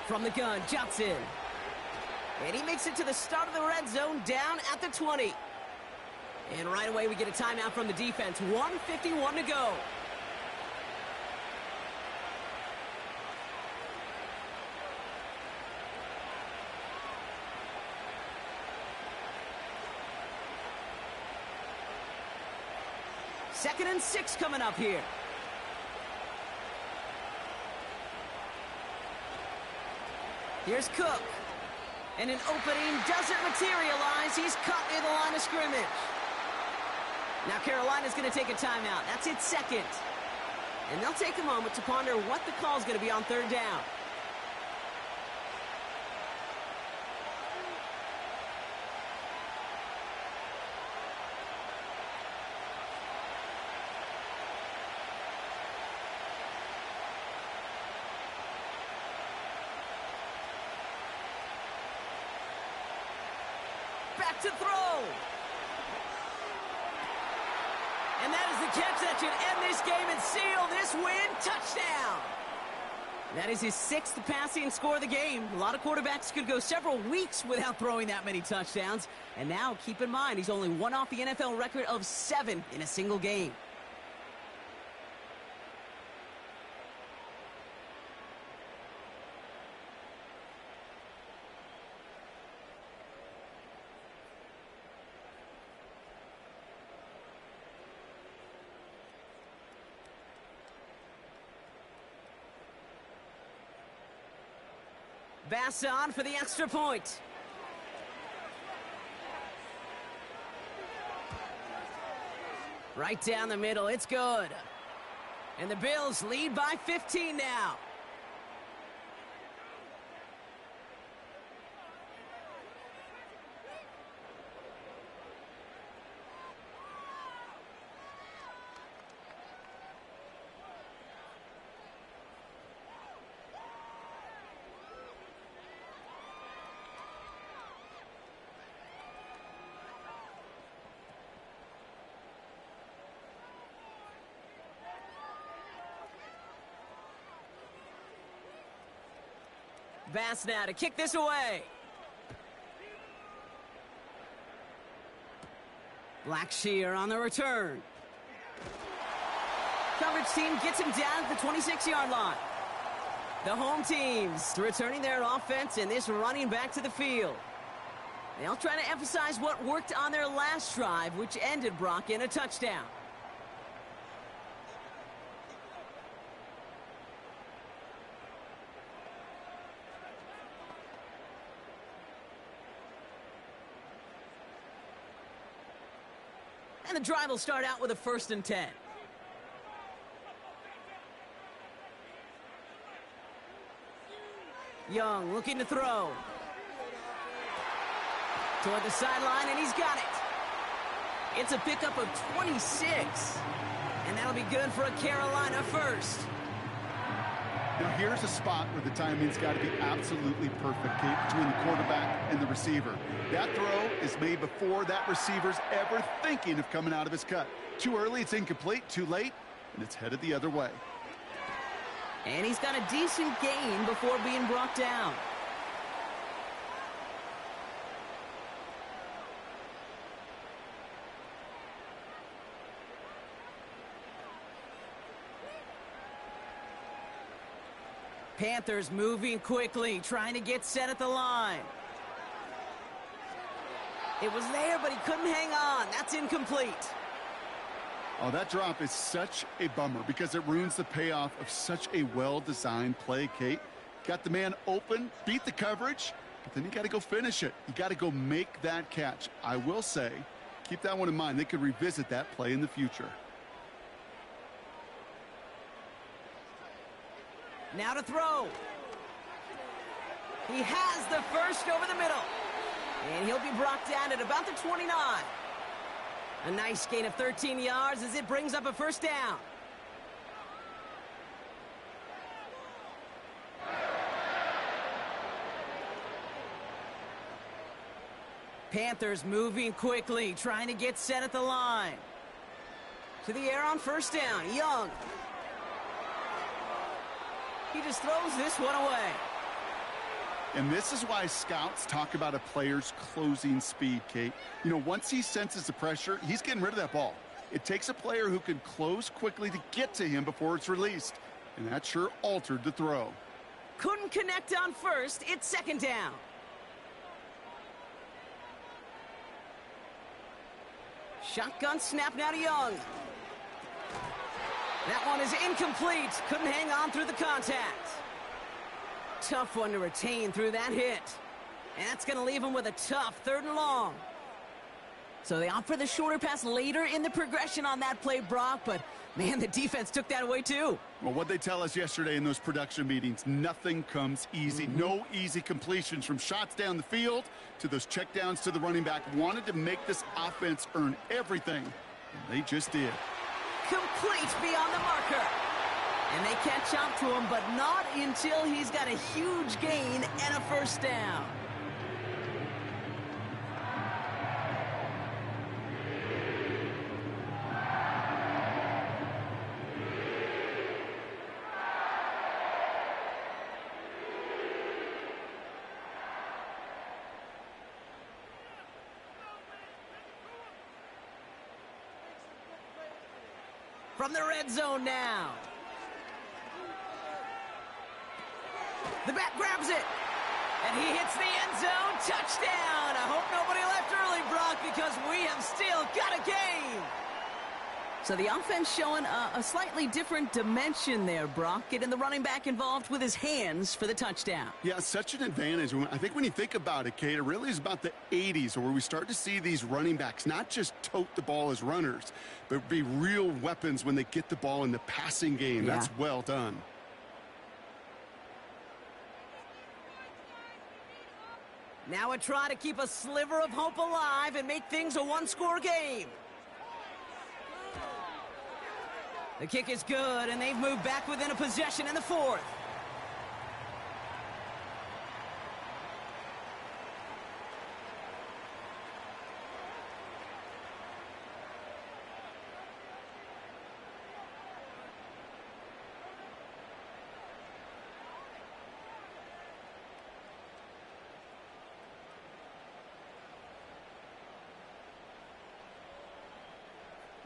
From the gun, Johnson. And he makes it to the start of the red zone down at the 20. And right away we get a timeout from the defense. 1:51 to go. Second and 6 coming up here. Here's Cook. And an opening doesn't materialize. He's cut near the line of scrimmage. Now Carolina's going to take a timeout. That's its 2nd. And they'll take a moment to ponder what the call is going to be on 3rd down. Back to throw. And that is the catch that should end this game and seal this win. Touchdown. That is his 6th passing score of the game. A lot of quarterbacks could go several weeks without throwing that many touchdowns. And now, keep in mind, he's only one off the NFL record of 7 in a single game. Bass on for the extra point. Right down the middle, it's good. And the Bills lead by 15 now. pass now to kick this away. Blackshear on the return. Coverage team gets him down at the 26-yard line. The home team's returning their offense and this running back to the field. They'll try to emphasize what worked on their last drive, which ended, Brock, in a touchdown. And the drive will start out with a 1st and 10. Young looking to throw. Toward the sideline, and he's got it. It's a pickup of 26. And that'll be good for a Carolina first. Now here's a spot where the timing's got to be absolutely perfect, Kate, between the quarterback and the receiver. That throw is made before that receiver's ever thinking of coming out of his cut. Too early, it's incomplete. Too late, and it's headed the other way. And he's got a decent gain before being brought down. Panthers moving quickly, trying to get set at the line. It was there, but he couldn't hang on. That's incomplete. Oh, that drop is such a bummer because it ruins the payoff of such a well-designed play, Kate. Got the man open, beat the coverage, but then you got to go finish it. You got to go make that catch. I will say, keep that one in mind. They could revisit that play in the future. Now to throw. He has the first over the middle. And he'll be brought down at about the 29. A nice gain of 13 yards as it brings up a 1st down. Panthers moving quickly, trying to get set at the line. To the air on 1st down. Young. He just throws this one away. And this is why scouts talk about a player's closing speed, Kate. You know, once he senses the pressure, he's getting rid of that ball. It takes a player who can close quickly to get to him before it's released. And that sure altered the throw. Couldn't connect on 1st. It's 2nd down. Shotgun snap now to Young. That one is incomplete. Couldn't hang on through the contact. Tough one to retain through that hit. And that's going to leave him with a tough 3rd and long. So they opt for the shorter pass later in the progression on that play, Brock. But, man, the defense took that away, too. Well, what they tell us yesterday in those production meetings, nothing comes easy. No easy completions from shots down the field to those checkdowns to the running back. Wanted to make this offense earn everything. And they just did. Complete beyond the marker. And they catch up to him, but not until he's got a huge gain and a 1st down. From the red zone now. The back grabs it. And he hits the end zone. Touchdown. I hope nobody left early, Brock, because we have still got a game. So the offense showing a slightly different dimension there, Brock. Getting the running back involved with his hands for the touchdown. Yeah, such an advantage. I think when you think about it, Kate, it really is about the 80s where we start to see these running backs not just tote the ball as runners, but be real weapons when they get the ball in the passing game. Yeah. That's well done. Now a try to keep a sliver of hope alive and make things a one-score game. The kick is good, and they've moved back within a possession in the 4th.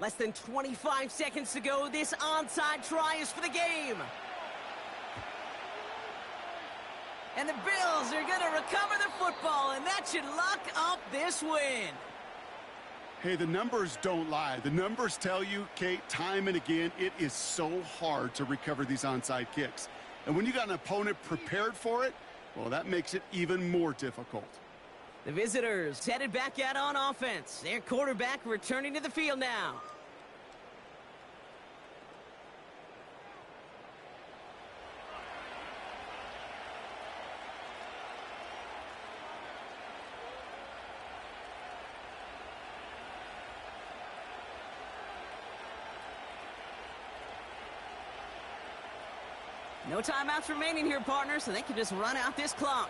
Less than 25 seconds to go. This onside try is for the game. And the Bills are going to recover the football, and that should lock up this win. Hey, the numbers don't lie. The numbers tell you, Kate, time and again, it is so hard to recover these onside kicks. And when you got an opponent prepared for it, well, that makes it even more difficult. The visitors headed back out on offense. Their quarterback returning to the field now. No timeouts remaining here, partner, so they can just run out this clock.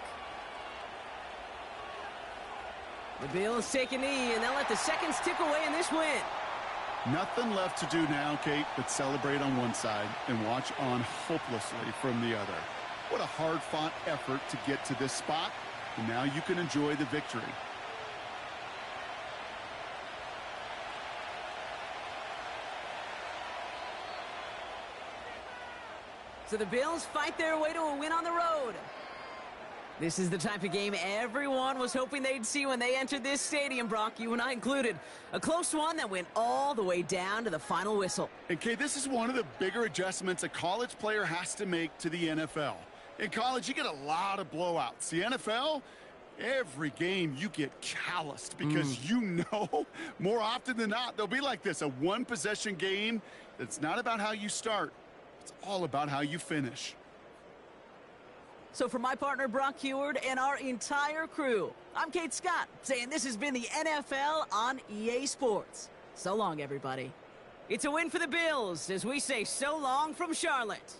The Bills take a knee, and they'll let the seconds tick away in this win. Nothing left to do now, Kate, but celebrate on one side and watch on hopelessly from the other. What a hard-fought effort to get to this spot, and now you can enjoy the victory. So the Bills fight their way to a win on the road. This is the type of game everyone was hoping they'd see when they entered this stadium, Brock, you and I included. A close one that went all the way down to the final whistle. And, Kate, this is one of the bigger adjustments a college player has to make to the NFL. In college, you get a lot of blowouts. The NFL, every game you get calloused because you know more often than not they'll be like this, a one-possession game that's not about how you start. It's all about how you finish. So for my partner, Brock Heward, and our entire crew, I'm Kate Scott, saying this has been the NFL on EA Sports. So long, everybody. It's a win for the Bills as we say so long from Charlotte.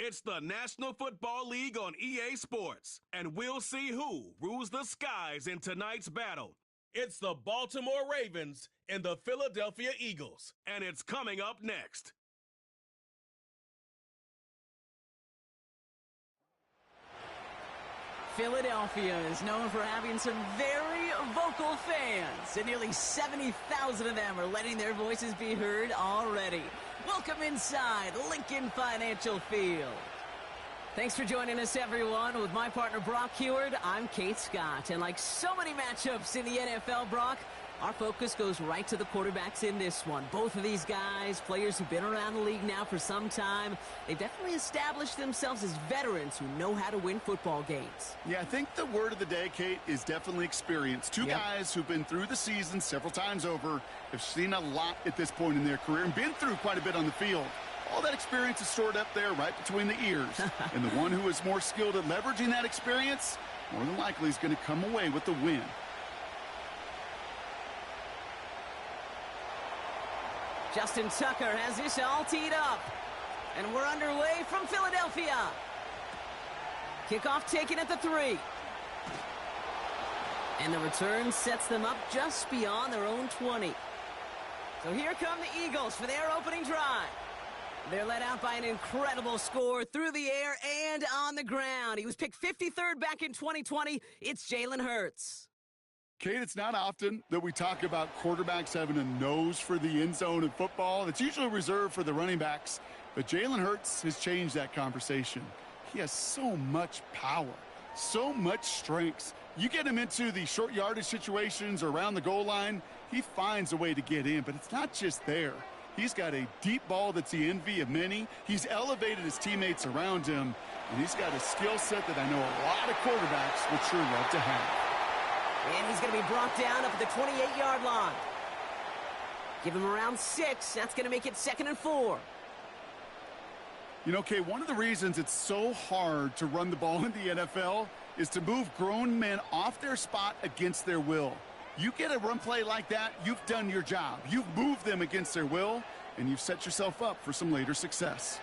It's the National Football League on EA Sports, and we'll see who rules the skies in tonight's battle. It's the Baltimore Ravens and the Philadelphia Eagles, and it's coming up next. Philadelphia is known for having some very vocal fans, and nearly 70,000 of them are letting their voices be heard already. Welcome inside Lincoln Financial Field. Thanks for joining us, everyone. With my partner, Brock Heward, I'm Kate Scott. And like so many matchups in the NFL, Brock, our focus goes right to the quarterbacks in this one. Both of these guys, players who've been around the league now for some time, they've definitely established themselves as veterans who know how to win football games. Yeah, I think the word of the day, Kate, is definitely experience. Two guys who've been through the season several times over, have seen a lot at this point in their career, and been through quite a bit on the field. All that experience is stored up there right between the ears. And the one who is more skilled at leveraging that experience, more than likely is going to come away with the win. Justin Tucker has this all teed up. And we're underway from Philadelphia. Kickoff taken at the 3. And the return sets them up just beyond their own 20. So here come the Eagles for their opening drive. They're led out by an incredible score through the air and on the ground. He was picked 53rd back in 2020. It's Jalen Hurts. Kate, it's not often that we talk about quarterbacks having a nose for the end zone in football. It's usually reserved for the running backs. But Jalen Hurts has changed that conversation. He has so much power, so much strength. You get him into the short yardage situations or around the goal line, he finds a way to get in. But it's not just there. He's got a deep ball that's the envy of many. He's elevated his teammates around him. And he's got a skill set that I know a lot of quarterbacks would sure love to have. And he's going to be brought down up at the 28-yard line. Give him around 6. That's going to make it 2nd and 4. You know, Kay, one of the reasons it's so hard to run the ball in the NFL is to move grown men off their spot against their will. You get a run play like that, you've done your job. You've moved them against their will, and you've set yourself up for some later success.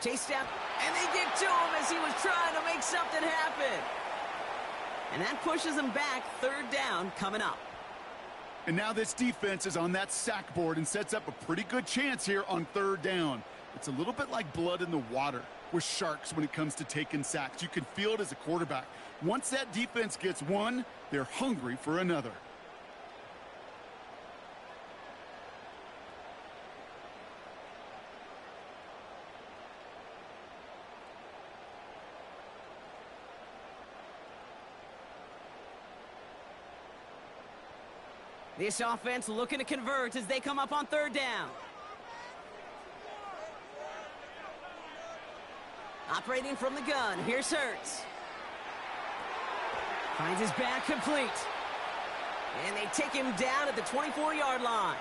Chased out, and they get to him as he was trying to make something happen. And that pushes him back. 3rd down coming up. And now this defense is on that sack board and sets up a pretty good chance here on 3rd down. It's a little bit like blood in the water with sharks when it comes to taking sacks. You can feel it as a quarterback. Once that defense gets one, they're hungry for another. This offense looking to convert as they come up on 3rd down. Operating from the gun, here's Hurts. Finds his back complete. And they take him down at the 24-yard line.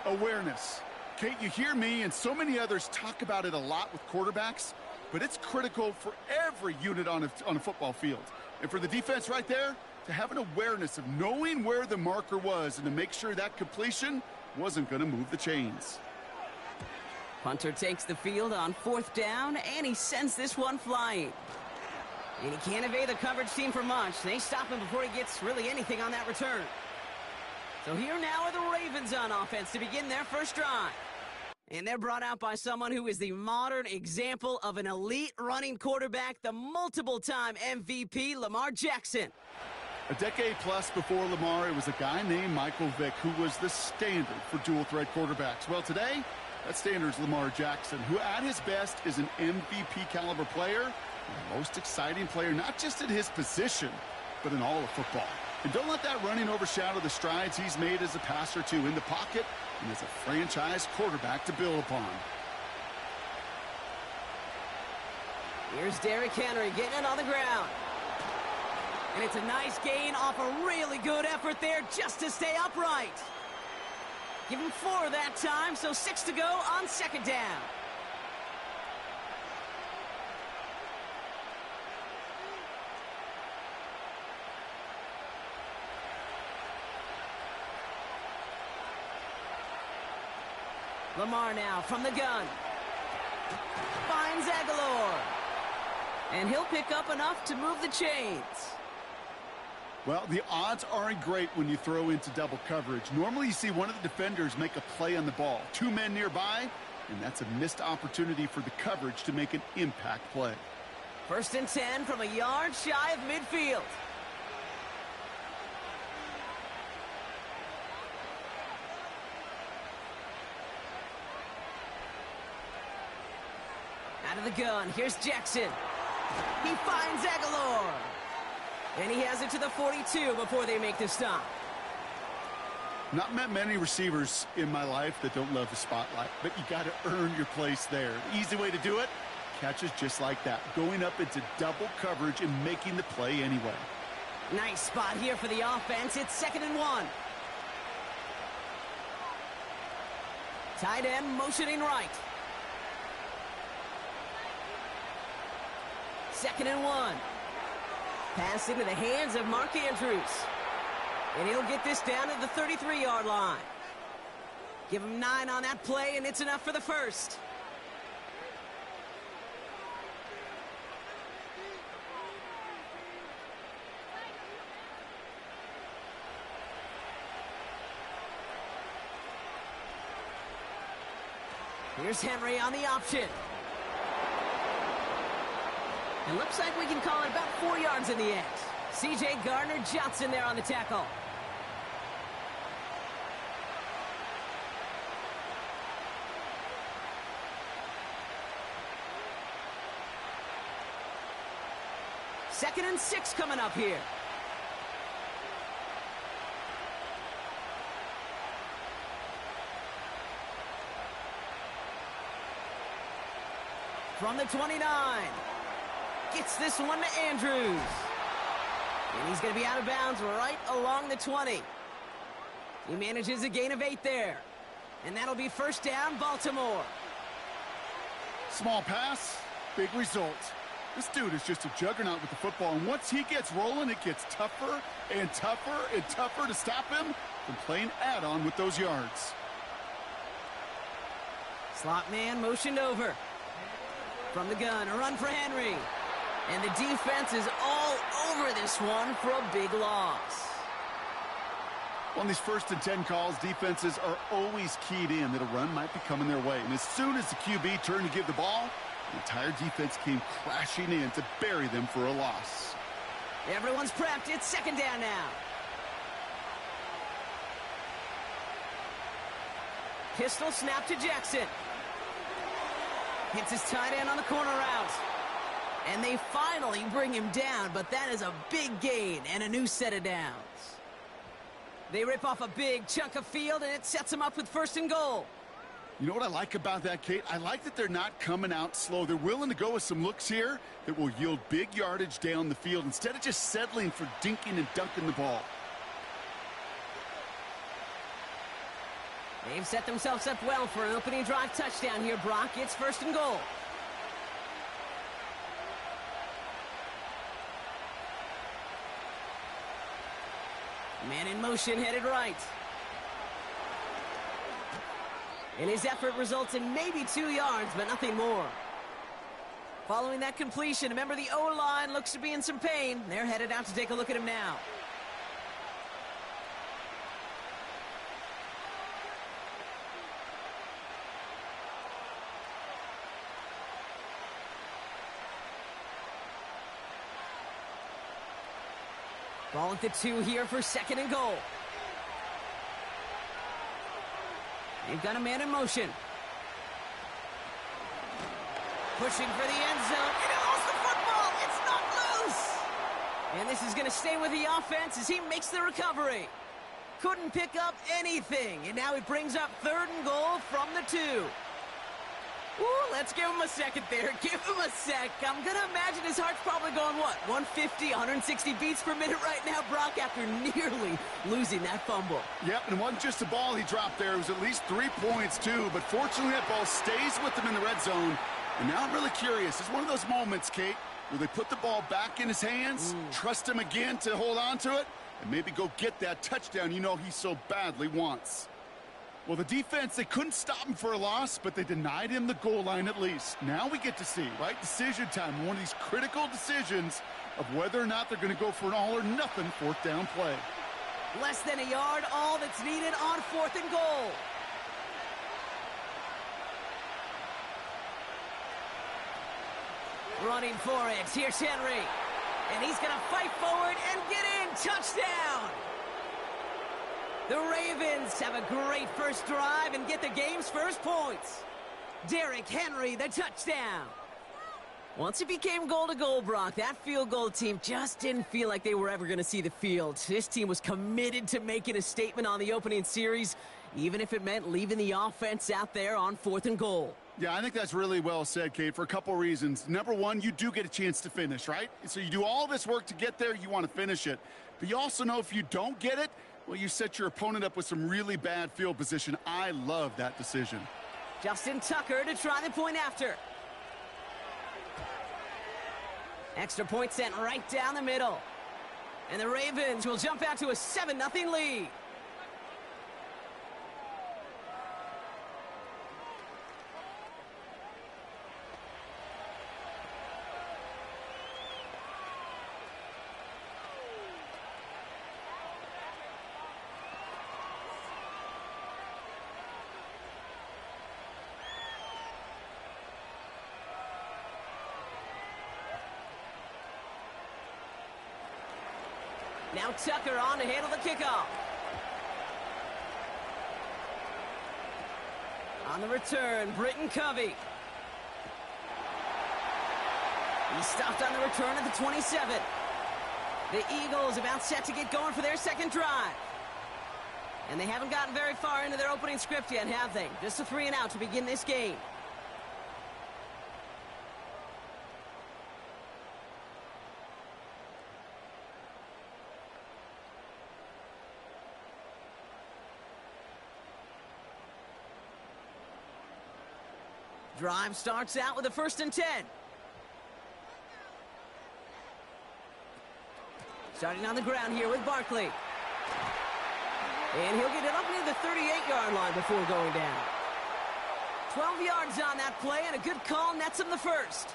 Awareness. Kate, you hear me and so many others talk about it a lot with quarterbacks, but it's critical for every unit on a football field. And for the defense right there, to have an awareness of knowing where the marker was and to make sure that completion wasn't going to move the chains. Punter takes the field on 4th down, and he sends this one flying. And he can't evade the coverage team for much. They stop him before he gets really anything on that return. So here now are the Ravens on offense to begin their first drive. And they're brought out by someone who is the modern example of an elite running quarterback, the multiple-time MVP, Lamar Jackson. A decade plus before Lamar, it was a guy named Michael Vick who was the standard for dual-threat quarterbacks. Well, today, that standard is Lamar Jackson, who at his best is an MVP-caliber player, the most exciting player, not just in his position, but in all of football. And don't let that running overshadow the strides he's made as a passer, too, in the pocket and as a franchise quarterback to build upon. Here's Derrick Henry getting it on the ground. And it's a nice gain off a really good effort there just to stay upright. Give him 4 that time, so 6 to go on 2nd down. Lamar now from the gun. Finds Aguilar. And he'll pick up enough to move the chains. Well, the odds aren't great when you throw into double coverage. Normally you see one of the defenders make a play on the ball. Two men nearby, and that's a missed opportunity for the coverage to make an impact play. 1st and 10 from a yard shy of midfield. Out of the gun, here's Jackson. He finds Aguilar. And he has it to the 42 before they make the stop. Not met many receivers in my life that don't love the spotlight, but you got to earn your place there. The easy way to do it, catches just like that, going up into double coverage and making the play anyway. Nice spot here for the offense. It's 2nd and 1. Tight end motioning right. 2nd and 1. Pass into the hands of Mark Andrews. And he'll get this down to the 33-yard line. Give him 9 on that play, and it's enough for the first. Here's Henry on the option. It looks like we can call it about 4 yards in the end. C.J. Gardner-Johnson there on the tackle. Second and 6 coming up here. From the 29. Gets this one to Andrews. And he's going to be out of bounds right along the 20. He manages a gain of 8 there. And that'll be 1st down, Baltimore. Small pass, big result. This dude is just a juggernaut with the football, and once he gets rolling, it gets tougher and tougher and tougher to stop him from playing add-on with those yards. Slot man motioned over. From the gun, a run for Henry. And the defense is all over this one for a big loss. On these 1st and 10 calls, defenses are always keyed in that a run might be coming their way. And as soon as the QB turned to give the ball, the entire defense came crashing in to bury them for a loss. Everyone's prepped. It's 2nd down now. Pistol snap to Jackson. Hits his tight end on the corner route. And they finally bring him down, but that is a big gain and a new set of downs. They rip off a big chunk of field, and it sets them up with 1st and goal. You know what I like about that, Kate? I like that they're not coming out slow. They're willing to go with some looks here that will yield big yardage down the field instead of just settling for dinking and dunking the ball. They've set themselves up well for an opening drive touchdown here, Brock. It's 1st and goal. Man in motion, headed right. And his effort results in maybe 2 yards, but nothing more. Following that completion, a member of the O-line looks to be in some pain. They're headed out to take a look at him now. Ball at the 2 here for 2nd and goal. They've got a man in motion. Pushing for the end zone. And he lost the football. It's not loose. And this is going to stay with the offense as he makes the recovery. Couldn't pick up anything. And now he brings up 3rd and goal from the 2. Ooh, let's give him a second there. Give him a sec. I'm going to imagine his heart's probably going, what, 150, 160 beats per minute right now, Brock, after nearly losing that fumble. Yep, and it wasn't just a ball he dropped there. It was at least 3 points, too. But fortunately, that ball stays with him in the red zone. And now I'm really curious. It's one of those moments, Kate, where they put the ball back in his hands, trust him again to hold on to it, and maybe go get that touchdown you know he so badly wants. Well, the defense, they couldn't stop him for a loss, but they denied him the goal line at least. Now we get to see, right, decision time, one of these critical decisions of whether or not they're going to go for an all-or-nothing fourth down play. Less than a yard, all that's needed on 4th and goal. Running for it, here's Henry. And he's going to fight forward and get in. Touchdown! The Ravens have a great first drive and get the game's first points. Derrick Henry, the touchdown. Once it became goal-to-goal, Brock, that field goal team just didn't feel like they were ever going to see the field. This team was committed to making a statement on the opening series, even if it meant leaving the offense out there on 4th and goal. Yeah, I think that's really well said, Kate, for a couple reasons. Number one, you do get a chance to finish, right? So you do all this work to get there, you want to finish it. But you also know if you don't get it, well, you set your opponent up with some really bad field position. I love that decision. Justin Tucker to try the point after. Extra point sent right down the middle. And the Ravens will jump out to a 7-0 lead. Now Tucker on to handle the kickoff. On the return, Britton Covey. He's stopped on the return at the 27. The Eagles about set to get going for their second drive. And they haven't gotten very far into their opening script yet, have they? Just a 3-and-out to begin this game. Drive starts out with a 1st and 10. Starting on the ground here with Barkley. And he'll get it up near the 38-yard line before going down. 12 yards on that play, and a good call nets him the first.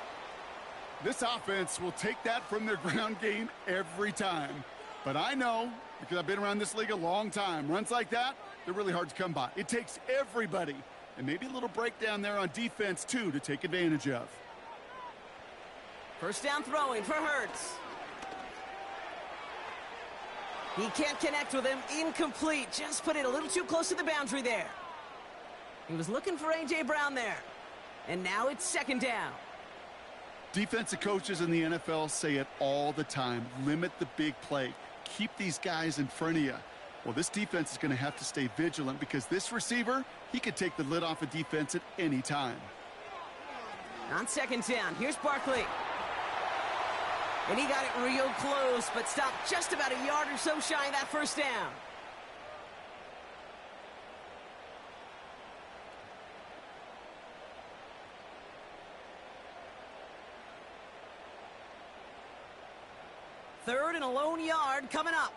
This offense will take that from their ground game every time. But I know, because I've been around this league a long time, runs like that, they're really hard to come by. It takes everybody. And maybe a little breakdown there on defense, too, to take advantage of. First down throwing for Hurts. He can't connect with him. Incomplete. Just put it a little too close to the boundary there. He was looking for A.J. Brown there. And now it's 2nd down. Defensive coaches in the NFL say it all the time. Limit the big play. Keep these guys in front of you. Well, this defense is going to have to stay vigilant because this receiver, he could take the lid off a defense at any time. On 2nd down, here's Barkley. And he got it real close, but stopped just about a yard or so shy of that first down. Third and a lone yard coming up.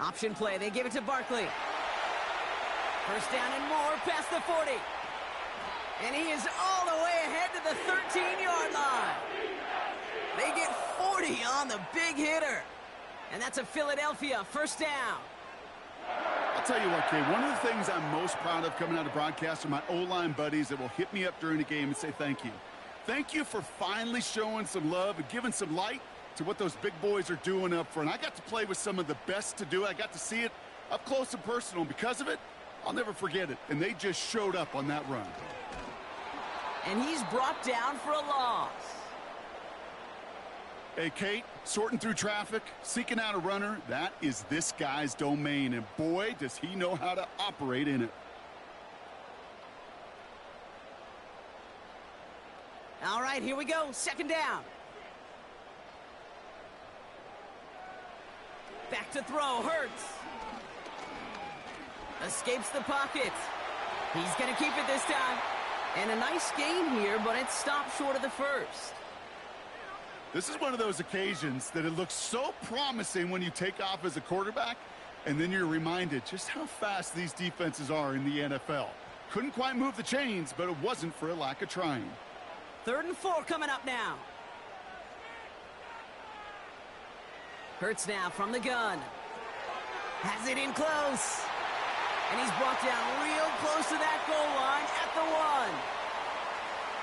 Option play, they give it to Barkley. First down and more past the 40. And he is all the way ahead to the 13-yard line. They get 40 on the big hitter. And that's a Philadelphia first down. I'll tell you what, Kay, one of the things I'm most proud of coming out of broadcast are my O-line buddies that will hit me up during the game and say thank you. Thank you for finally showing some love and giving some light to what those big boys are doing up front. I got to play with some of the best to do it. I got to see it up close and personal. And because of it, I'll never forget it. And they just showed up on that run. And he's brought down for a loss. Hey, Kate, sorting through traffic, seeking out a runner, that is this guy's domain. And boy, does he know how to operate in it. All right, here we go. 2nd down. Back to throw, Hurts. Escapes the pocket. He's going to keep it this time. And a nice gain here, but it stopped short of the first. This is one of those occasions that it looks so promising when you take off as a quarterback, and then you're reminded just how fast these defenses are in the NFL. Couldn't quite move the chains, but it wasn't for a lack of trying. 3rd and 4 coming up now. Hurts now from the gun. Has it in close. And he's brought down real close to that goal line at the 1.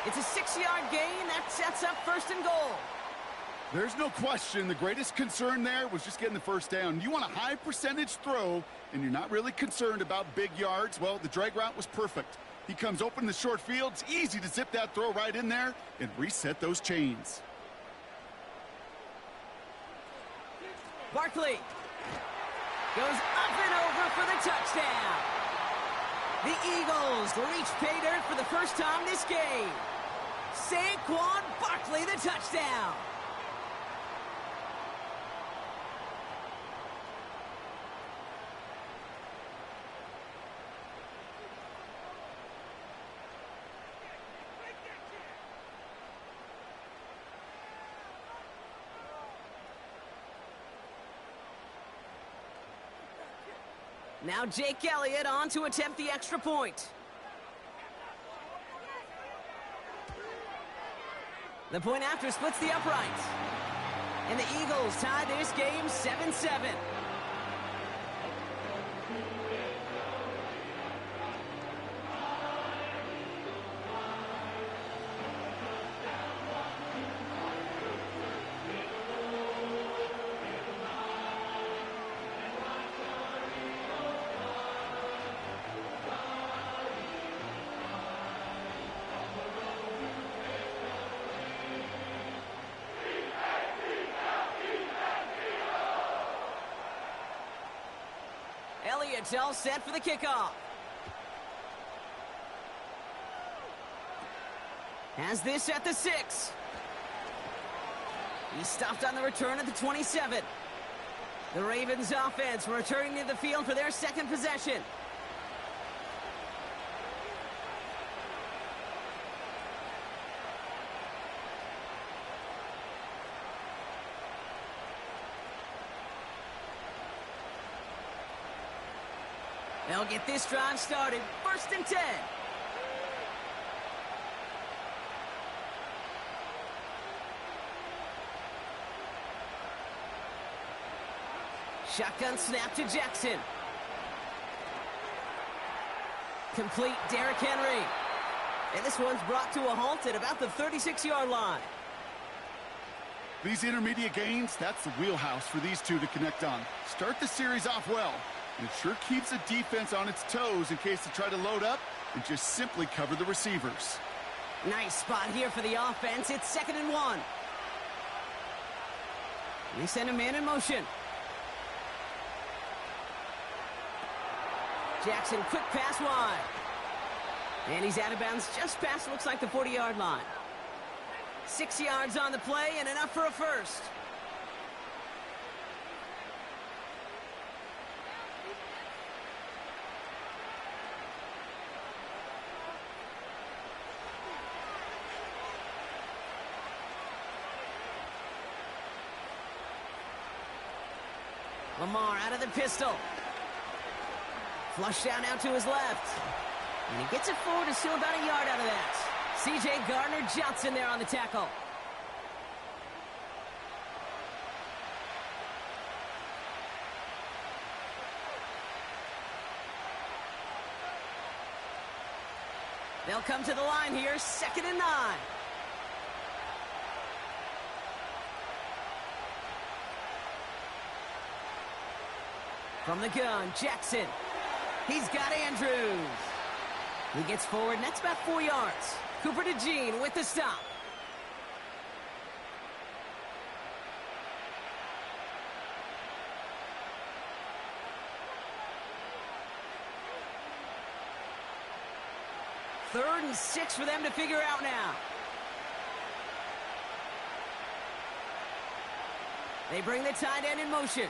It's a 6-yard gain. That sets up 1st and goal. There's no question the greatest concern there was just getting the first down. You want a high percentage throw, and you're not really concerned about big yards. Well, the drag route was perfect. He comes open in the short field. It's easy to zip that throw right in there and reset those chains. Barkley goes up and over for the touchdown. The Eagles reach pay dirt for the first time this game. Saquon Barkley, the touchdown. Now Jake Elliott on to attempt the extra point. The point after splits the uprights. And the Eagles tie this game 7-7. Elliott's all set for the kickoff. Has this at the 6. He stopped on the return at the 27. The Ravens offense returning to the field for their second possession. They'll get this drive started. 1st and 10. Shotgun snap to Jackson. Complete Derrick Henry. And this one's brought to a halt at about the 36-yard line. These intermediate gains, that's the wheelhouse for these two to connect on. Start the series off well. And it sure keeps the defense on its toes in case they try to load up and just simply cover the receivers. Nice spot here for the offense. It's 2nd and 1. They send a man in motion. Jackson, quick pass wide. And he's out of bounds just past, looks like, the 40-yard line. 6 yards on the play and enough for a first. Lamar out of the pistol. Flush down out to his left. And he gets it forward to still about a yard out of that. C.J. Gardner-Johnson there on the tackle. They'll come to the line here, 2nd and 9. From the gun, Jackson. He's got Andrews. He gets forward, and that's about 4 yards. Cooper DeJean with the stop. Third and 6 for them to figure out now. They bring the tight end in motion.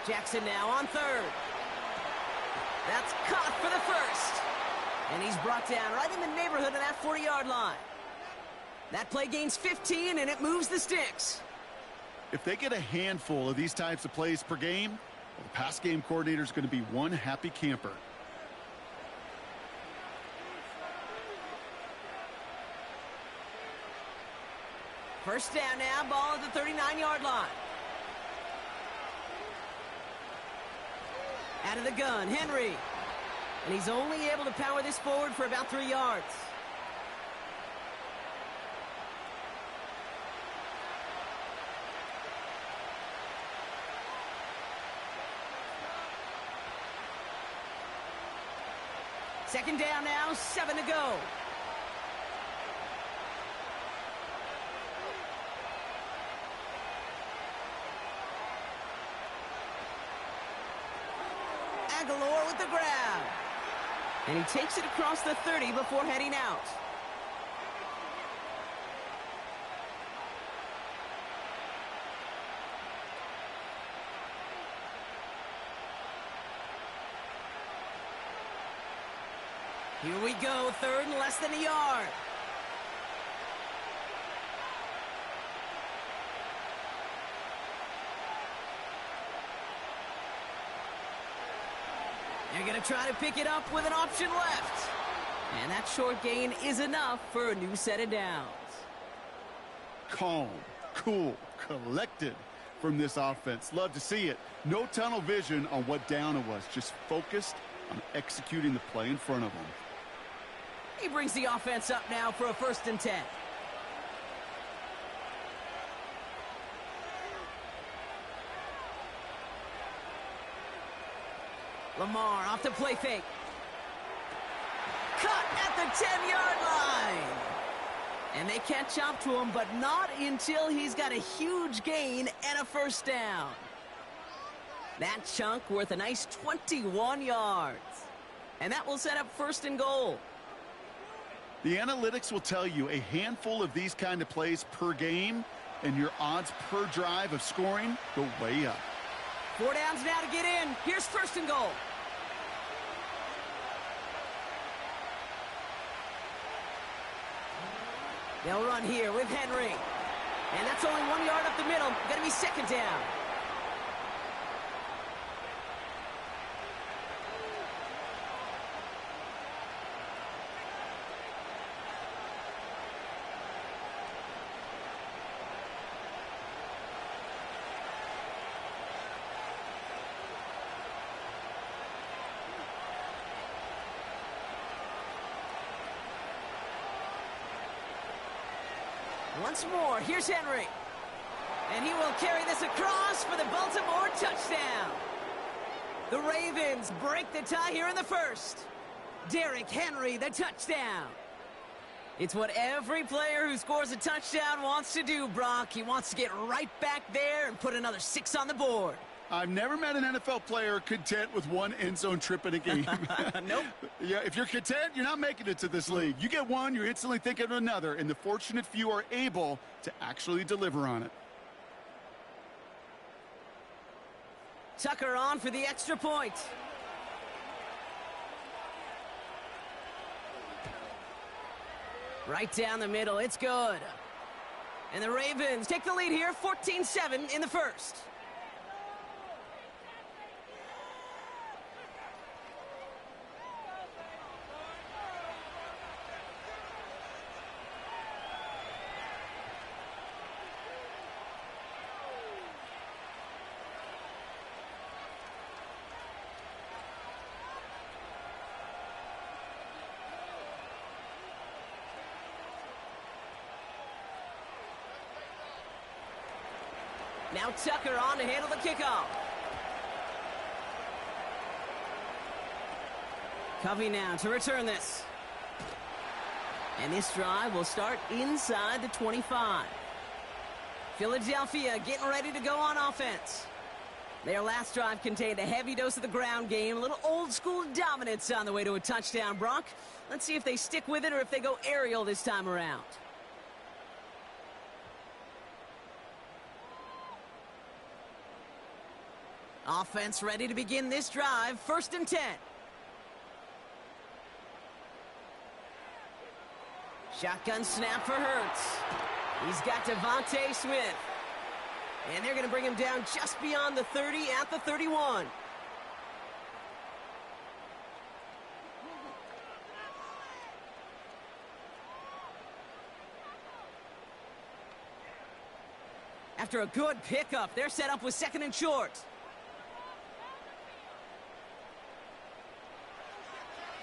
Jackson now on 3rd. That's caught for the first. And he's brought down right in the neighborhood of that 40-yard line. That play gains 15, and it moves the sticks. If they get a handful of these types of plays per game, well, the pass game coordinator is going to be one happy camper. First down now, ball at the 39-yard line. Out of the gun, Henry. And he's only able to power this forward for about 3 yards. Second down now, 7 to go. Aguilar with the grab. And he takes it across the 30 before heading out. Here we go, third and less than a yard. They're going to try to pick it up with an option left. And that short gain is enough for a new set of downs. Calm, cool, collected from this offense. Love to see it. No tunnel vision on what down it was. Just focused on executing the play in front of them. He brings the offense up now for a 1st and 10. Lamar off the play fake. Cut at the 10-yard line. And they catch up to him, but not until he's got a huge gain and a 1st down. That chunk worth a nice 21 yards. And that will set up 1st and goal. The analytics will tell you a handful of these kind of plays per game, and your odds per drive of scoring go way up. 4 downs now to get in. Here's 1st and goal. They'll run here with Henry. And that's only 1 yard up the middle. Going to be 2nd down. Once more, here's Henry. And he will carry this across for the Baltimore touchdown. The Ravens break the tie here in the 1st. Derrick Henry, the touchdown. It's what every player who scores a touchdown wants to do, Brock. He wants to get right back there and put another 6 on the board. I've never met an NFL player content with one end zone trip in a game. Nope. Yeah, if you're content, you're not making it to this league. You get one, you're instantly thinking of another, and the fortunate few are able to actually deliver on it. Tucker on for the extra point. Right down the middle, it's good. And the Ravens take the lead here, 14-7 in the 1st. Now Tucker on to handle the kickoff. Covey now to return this. And this drive will start inside the 25. Philadelphia getting ready to go on offense. Their last drive contained a heavy dose of the ground game, a little old-school dominance on the way to a touchdown, Brock. Let's see if they stick with it or if they go aerial this time around. Offense ready to begin this drive. 1st and 10. Shotgun snap for Hurts. He's got Devontae Smith. And they're going to bring him down just beyond the 30 at the 31. After a good pickup, they're set up with 2nd and short.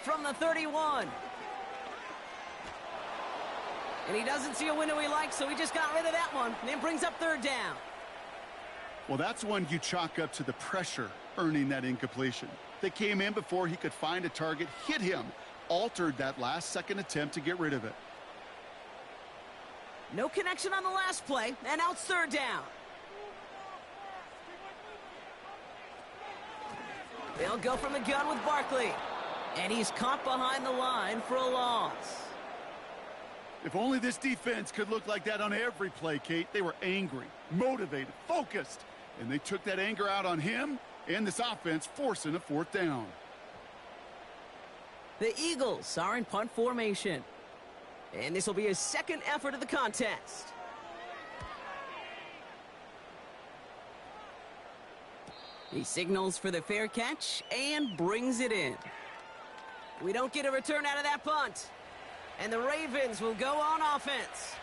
From the 31. And he doesn't see a window he likes, so he just got rid of that one. And it brings up 3rd down. Well, that's one you chalk up to the pressure earning that incompletion. They came in before he could find a target, hit him, altered that last-second attempt to get rid of it. No connection on the last play, and now it's 3rd down. They'll go from the gun with Barkley. And he's caught behind the line for a loss. If only this defense could look like that on every play, Kate. They were angry, motivated, focused. And they took that anger out on him and this offense, forcing a 4th down. The Eagles are in punt formation. And this will be his 2nd effort of the contest. He signals for the fair catch and brings it in. We don't get a return out of that punt. And the Ravens will go on offense.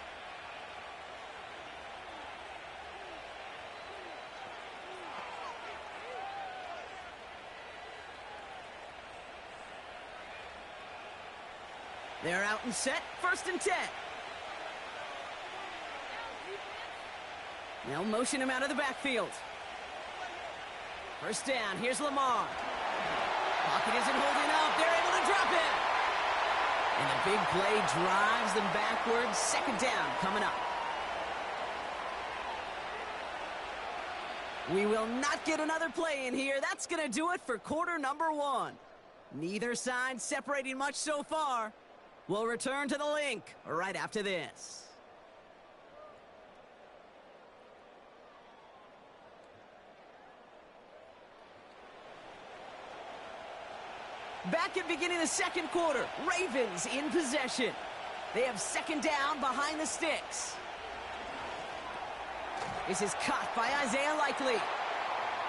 They're out and set, 1st and 10. They'll motion him out of the backfield. 1st down, here's Lamar. Pocket isn't holding up, they're able to drop it. And the big play drives them backwards, 2nd down coming up. We will not get another play in here. That's going to do it for quarter number 1. Neither side separating much so far. We'll return to the link right after this. Back at beginning of the 2nd quarter, Ravens in possession. They have 2nd down behind the sticks. This is caught by Isaiah Likely.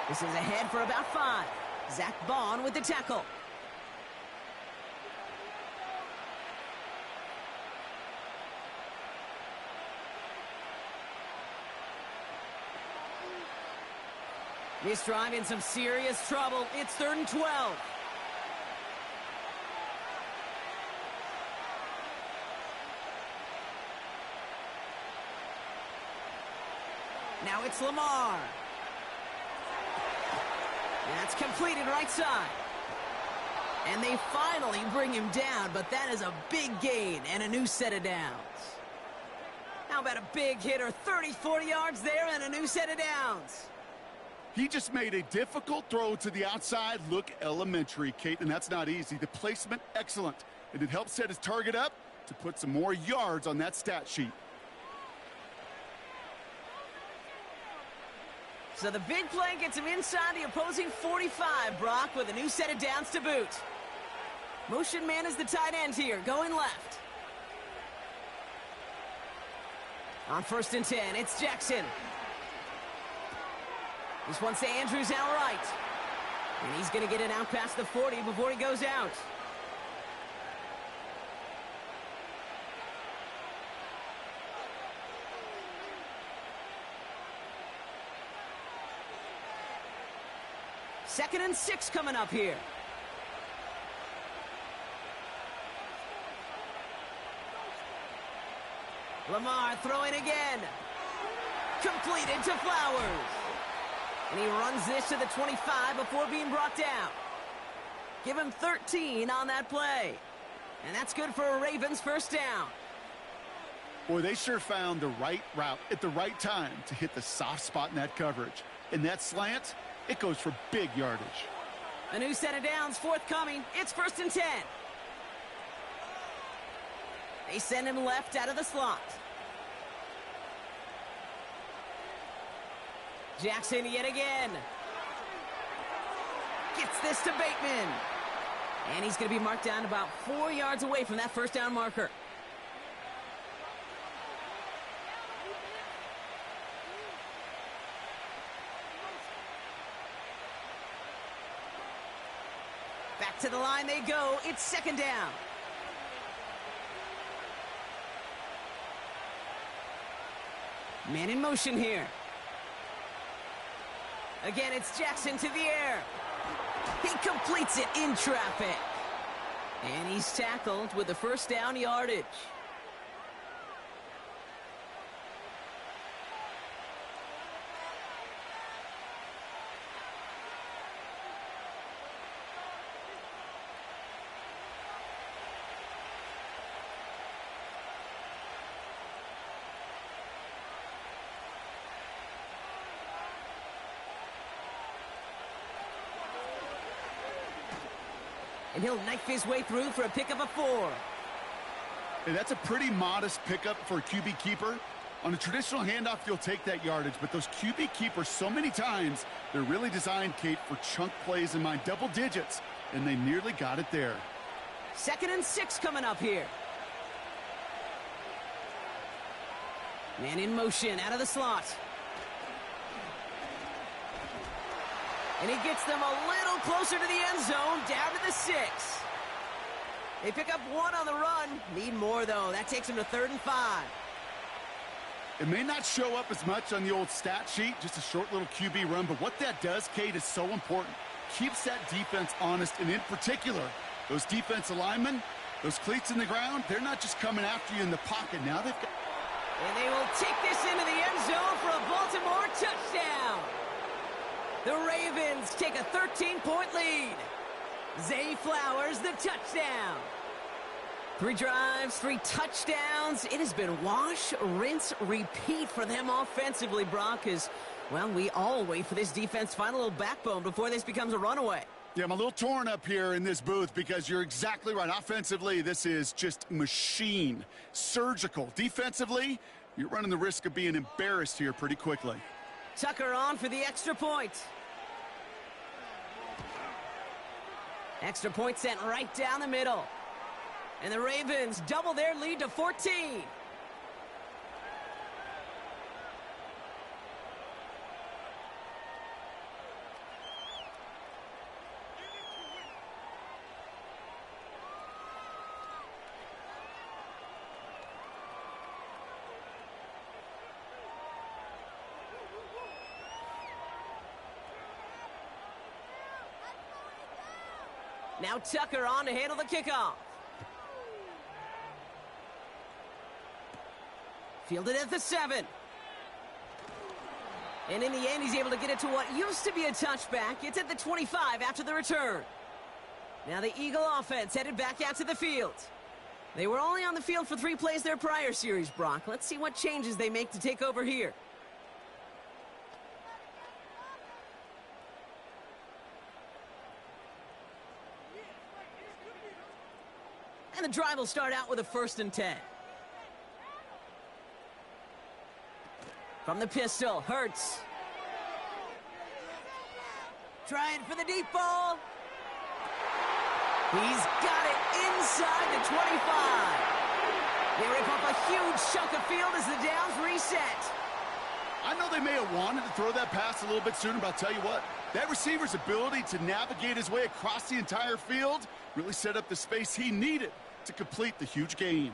This is ahead for about 5. Zach Bond with the tackle. This drive in some serious trouble. It's 3rd and 12. Now it's Lamar. That's completed right side. And they finally bring him down, but that is a big gain and a new set of downs. How about a big hitter, 30, 40 yards there and a new set of downs? He just made a difficult throw to the outside look elementary, Kate, and that's not easy. The placement, excellent. And it helped set his target up to put some more yards on that stat sheet. So the big play gets him inside the opposing 45, Brock, with a new set of downs to boot. Motion man is the tight end here, going left. On 1st and 10, it's Jackson. This one's to Andrews outright. And he's going to get it out past the 40 before he goes out. Second and 6 coming up here. Lamar throwing again. Completed to Flowers. And he runs this to the 25 before being brought down. Give him 13 on that play. And that's good for a Ravens 1st down. Boy, they sure found the right route at the right time to hit the soft spot in that coverage. And that slant, it goes for big yardage. A new set of downs forthcoming. It's 1st and 10. They send him left out of the slot. Jackson yet again. Gets this to Bateman. And he's going to be marked down about 4 yards away from that 1st down marker. Back to the line they go. It's second down. Man in motion here. Again, it's Jackson to the air. He completes it in traffic. And he's tackled with the first down yardage. And he'll knife his way through for a pickup of 4. And that's a pretty modest pickup for a QB keeper. On a traditional handoff, you'll take that yardage, but those QB keepers, so many times, they're really designed, Kate, for chunk plays in mind, double digits, and they nearly got it there. 2nd and 6 coming up here. Man in motion out of the slot. And he gets them a little closer to the end zone, down to the 6. They pick up 1 on the run. Need more, though. That takes them to 3rd and 5. It may not show up as much on the old stat sheet, just a short little QB run, but what that does, Kate, is so important. Keeps that defense honest, and in particular, those defensive linemen, those cleats in the ground, they're not just coming after you in the pocket. Now they've got... And they will take this into the end zone for a Baltimore touchdown. The Ravens take a 13-point lead. Zay Flowers, the touchdown. 3 drives, 3 touchdowns. It has been wash, rinse, repeat for them offensively, Brock, as, well, we all wait for this defense to find a little backbone before this becomes a runaway. Yeah, I'm a little torn up here in this booth because you're exactly right. Offensively, this is just machine, surgical. Defensively, you're running the risk of being embarrassed here pretty quickly. Tucker on for the extra point. Extra point sent right down the middle. And the Ravens double their lead to 14. Now Tucker on to handle the kickoff. Fielded at the 7. And in the end, he's able to get it to what used to be a touchback. It's at the 25 after the return. Now the Eagle offense headed back out to the field. They were only on the field for 3 plays their prior series, Brock. Let's see what changes they make to take over here. And the drive will start out with a 1st and 10. From the pistol, Hurts. Trying for the deep ball. He's got it inside the 25. They rip up a huge chunk of field as the downs reset. I know they may have wanted to throw that pass a little bit sooner, but I'll tell you what, that receiver's ability to navigate his way across the entire field really set up the space he needed to complete the huge gain.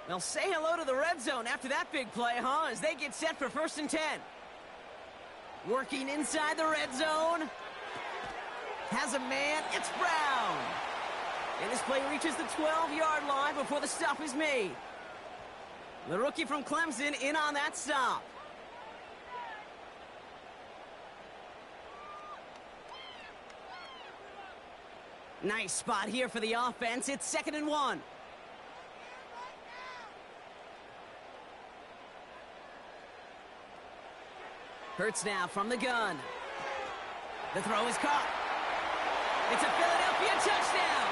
They'll say hello to the red zone after that big play, huh? As they get set for 1st and 10. Working inside the red zone. Has a man. It's Brown. And this play reaches the 12-yard line before the stop is made. The rookie from Clemson in on that stop. Nice spot here for the offense. It's 2nd and 1. Hurts now from the gun. The throw is caught. It's a Philadelphia touchdown.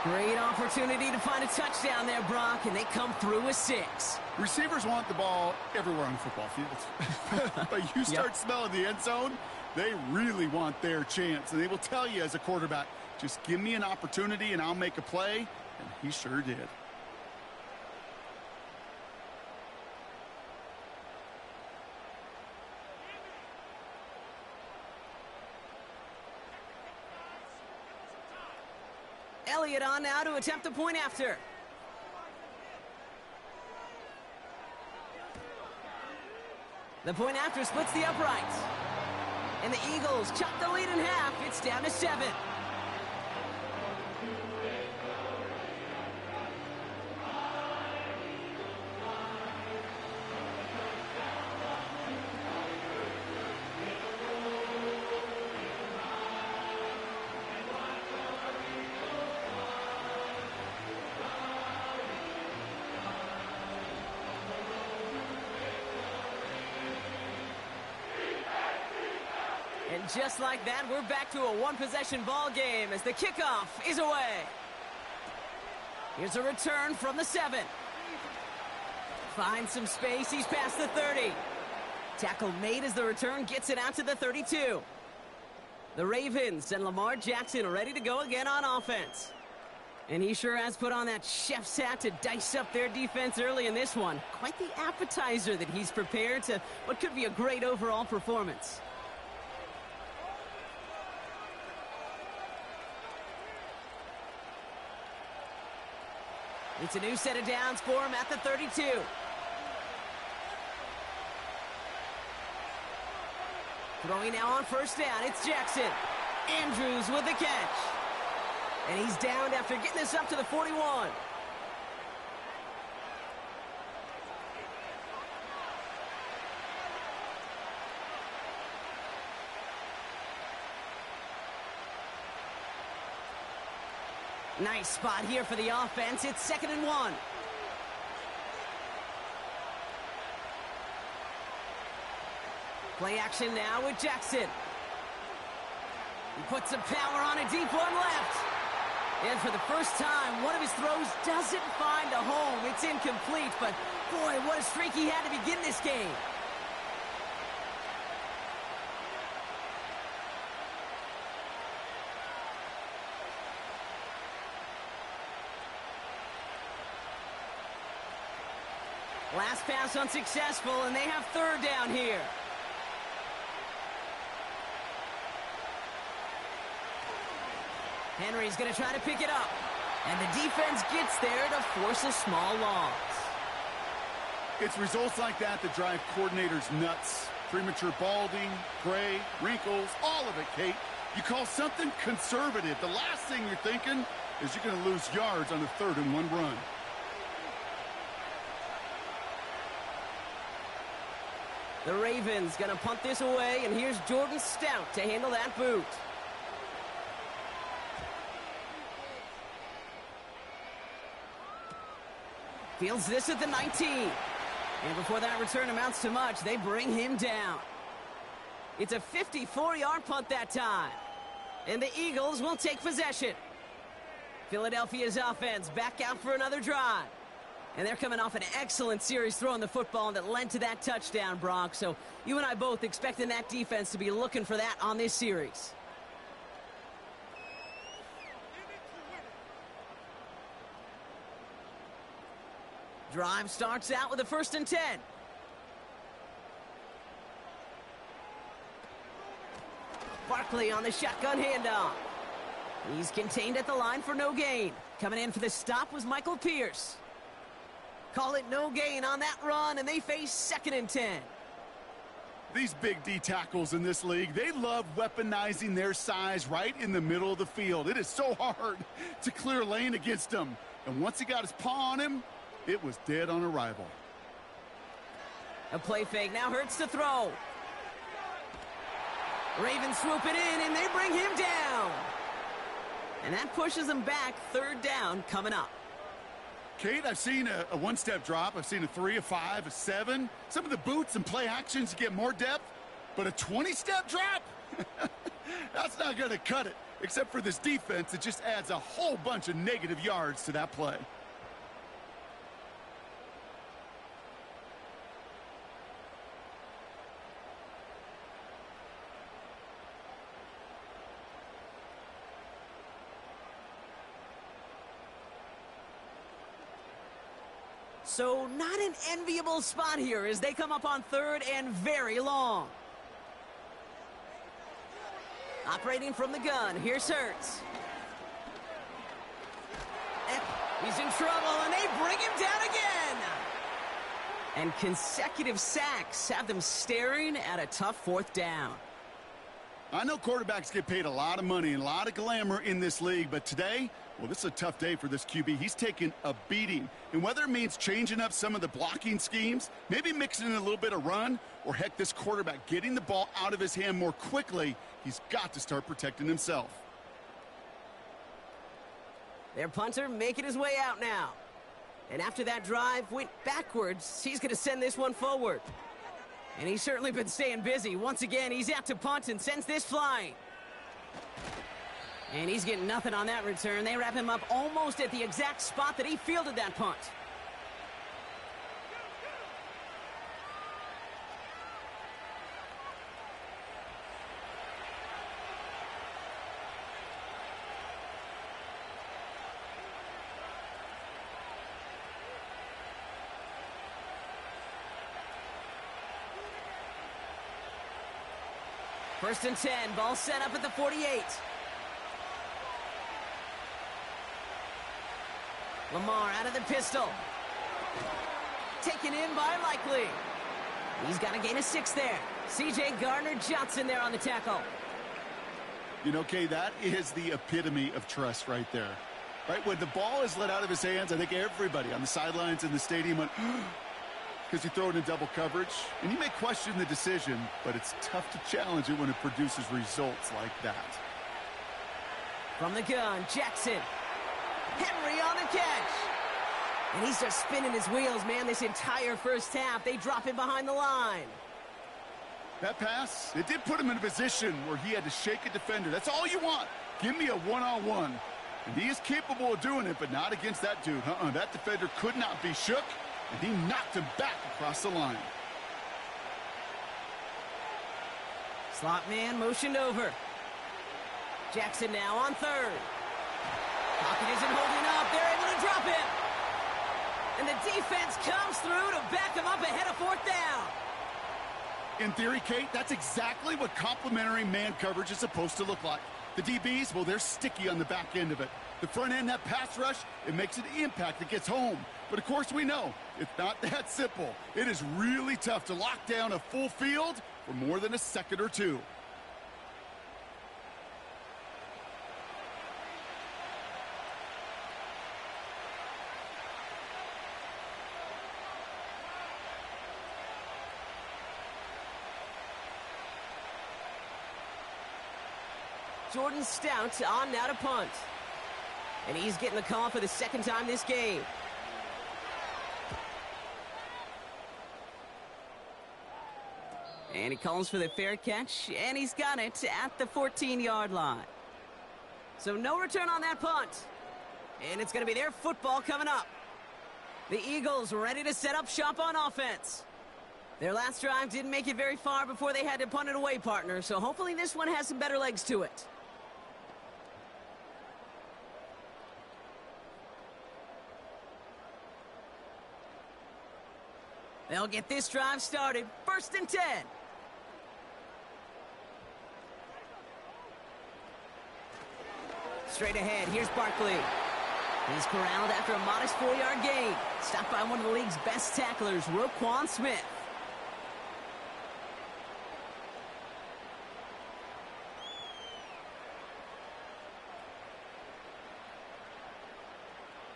Great opportunity to find a touchdown there, Brock, and they come through with 6. Receivers want the ball everywhere on the football field. But you start smelling the end zone, they really want their chance. And they will tell you as a quarterback, just give me an opportunity and I'll make a play. And he sure did. Elliott on now to attempt the point after. The point after splits the uprights. And the Eagles chop the lead in half. It's down to 7. And just like that, we're back to a one-possession ball game as the kickoff is away. Here's a return from the 7. Finds some space. He's past the 30. Tackle made as the return gets it out to the 32. The Ravens and Lamar Jackson ready to go again on offense. And he sure has put on that chef's hat to dice up their defense early in this one. Quite the appetizer that he's prepared to what could be a great overall performance. It's a new set of downs for him at the 32. Throwing now on first down, it's Jackson. Andrews with the catch. And he's downed after getting this up to the 41. Nice spot here for the offense. It's 2nd and 1. Play action now with Jackson. He puts some power on a deep one left. And for the first time, one of his throws doesn't find a home. It's incomplete, but boy, what a streak he had to begin this game. Last pass unsuccessful, and they have 3rd down here. Henry's going to try to pick it up. And the defense gets there to force a small loss. It's results like that that drive coordinators nuts. Premature balding, gray, wrinkles, all of it, Kate. You call something conservative. The last thing you're thinking is you're going to lose yards on a 3rd and 1 run. The Ravens going to punt this away, and here's Jordan Stout to handle that boot. Fields this at the 19. And before that return amounts to much, they bring him down. It's a 54-yard punt that time. And the Eagles will take possession. Philadelphia's offense back out for another drive. And they're coming off an excellent series throwing the football that led to that touchdown, Brock. So you and I both expecting that defense to be looking for that on this series. Drive starts out with a 1st and 10. Barkley on the shotgun handoff. He's contained at the line for no gain. Coming in for the stop was Michael Pierce. Call it no gain on that run, and they face 2nd and 10. These big D tackles in this league, they love weaponizing their size right in the middle of the field. It is so hard to clear lane against them. And once he got his paw on him, it was dead on arrival. A play fake now hurts to throw. Ravens swoop it in, and they bring him down. And that pushes them back. 3rd down coming up. Kate, I've seen a 1-step drop. I've seen a 3, a 5, a 7. Some of the boots and play actions get more depth. But a 20-step drop? That's not going to cut it. Except for this defense, it just adds a whole bunch of negative yards to that play. So not an enviable spot here as they come up on third and very long. Operating from the gun, here's Hurts. He's in trouble, and they bring him down again. And consecutive sacks have them staring at a tough fourth down. I know quarterbacks get paid a lot of money and a lot of glamour in this league, but today, well, this is a tough day for this QB. He's taken a beating. And whether it means changing up some of the blocking schemes, maybe mixing in a little bit of run, or heck, this quarterback getting the ball out of his hand more quickly, he's got to start protecting himself. Their punter making his way out now. And after that drive went backwards, he's going to send this one forward. And he's certainly been staying busy. Once again, he's out to punt and sends this flying. And he's getting nothing on that return. They wrap him up almost at the exact spot that he fielded that punt. First and 10, ball set up at the 48. Lamar out of the pistol. Taken in by Likely. He's got a gain of 6 there. C.J. Gardner-Johnson there on the tackle. You know, Kay, that is the epitome of trust right there. Right, when the ball is let out of his hands, I think everybody on the sidelines in the stadium went, because you throw it in double coverage, and you may question the decision, but it's tough to challenge it when it produces results like that. From the gun, Jackson. Henry on the catch. And he's just spinning his wheels, man, this entire first half. They drop him behind the line. That pass, it did put him in a position where he had to shake a defender. That's all you want. Give me a one-on-one. And he is capable of doing it, but not against that dude. That defender could not be shook. And he knocked him back across the line. Slot man motioned over. Jackson now on third. Pocket isn't holding up. They're able to drop him. And the defense comes through to back him up ahead of fourth down. In theory, Kate, that's exactly what complementary man coverage is supposed to look like. The DBs, well, they're sticky on the back end of it. The front end, that pass rush, it makes an impact that gets home. But of course we know, it's not that simple. It is really tough to lock down a full field for more than a second or two. Jordan Stout on now to punt. And he's getting the call for the second time this game. And he calls for the fair catch, and he's got it at the 14-yard line. So no return on that punt. And it's going to be their football coming up. The Eagles ready to set up shop on offense. Their last drive didn't make it very far before they had to punt it away, partner. So hopefully this one has some better legs to it. They'll get this drive started. First and 10. Straight ahead, here's Barkley. He's corralled after a modest 4-yard gain. Stopped by one of the league's best tacklers, Roquan Smith.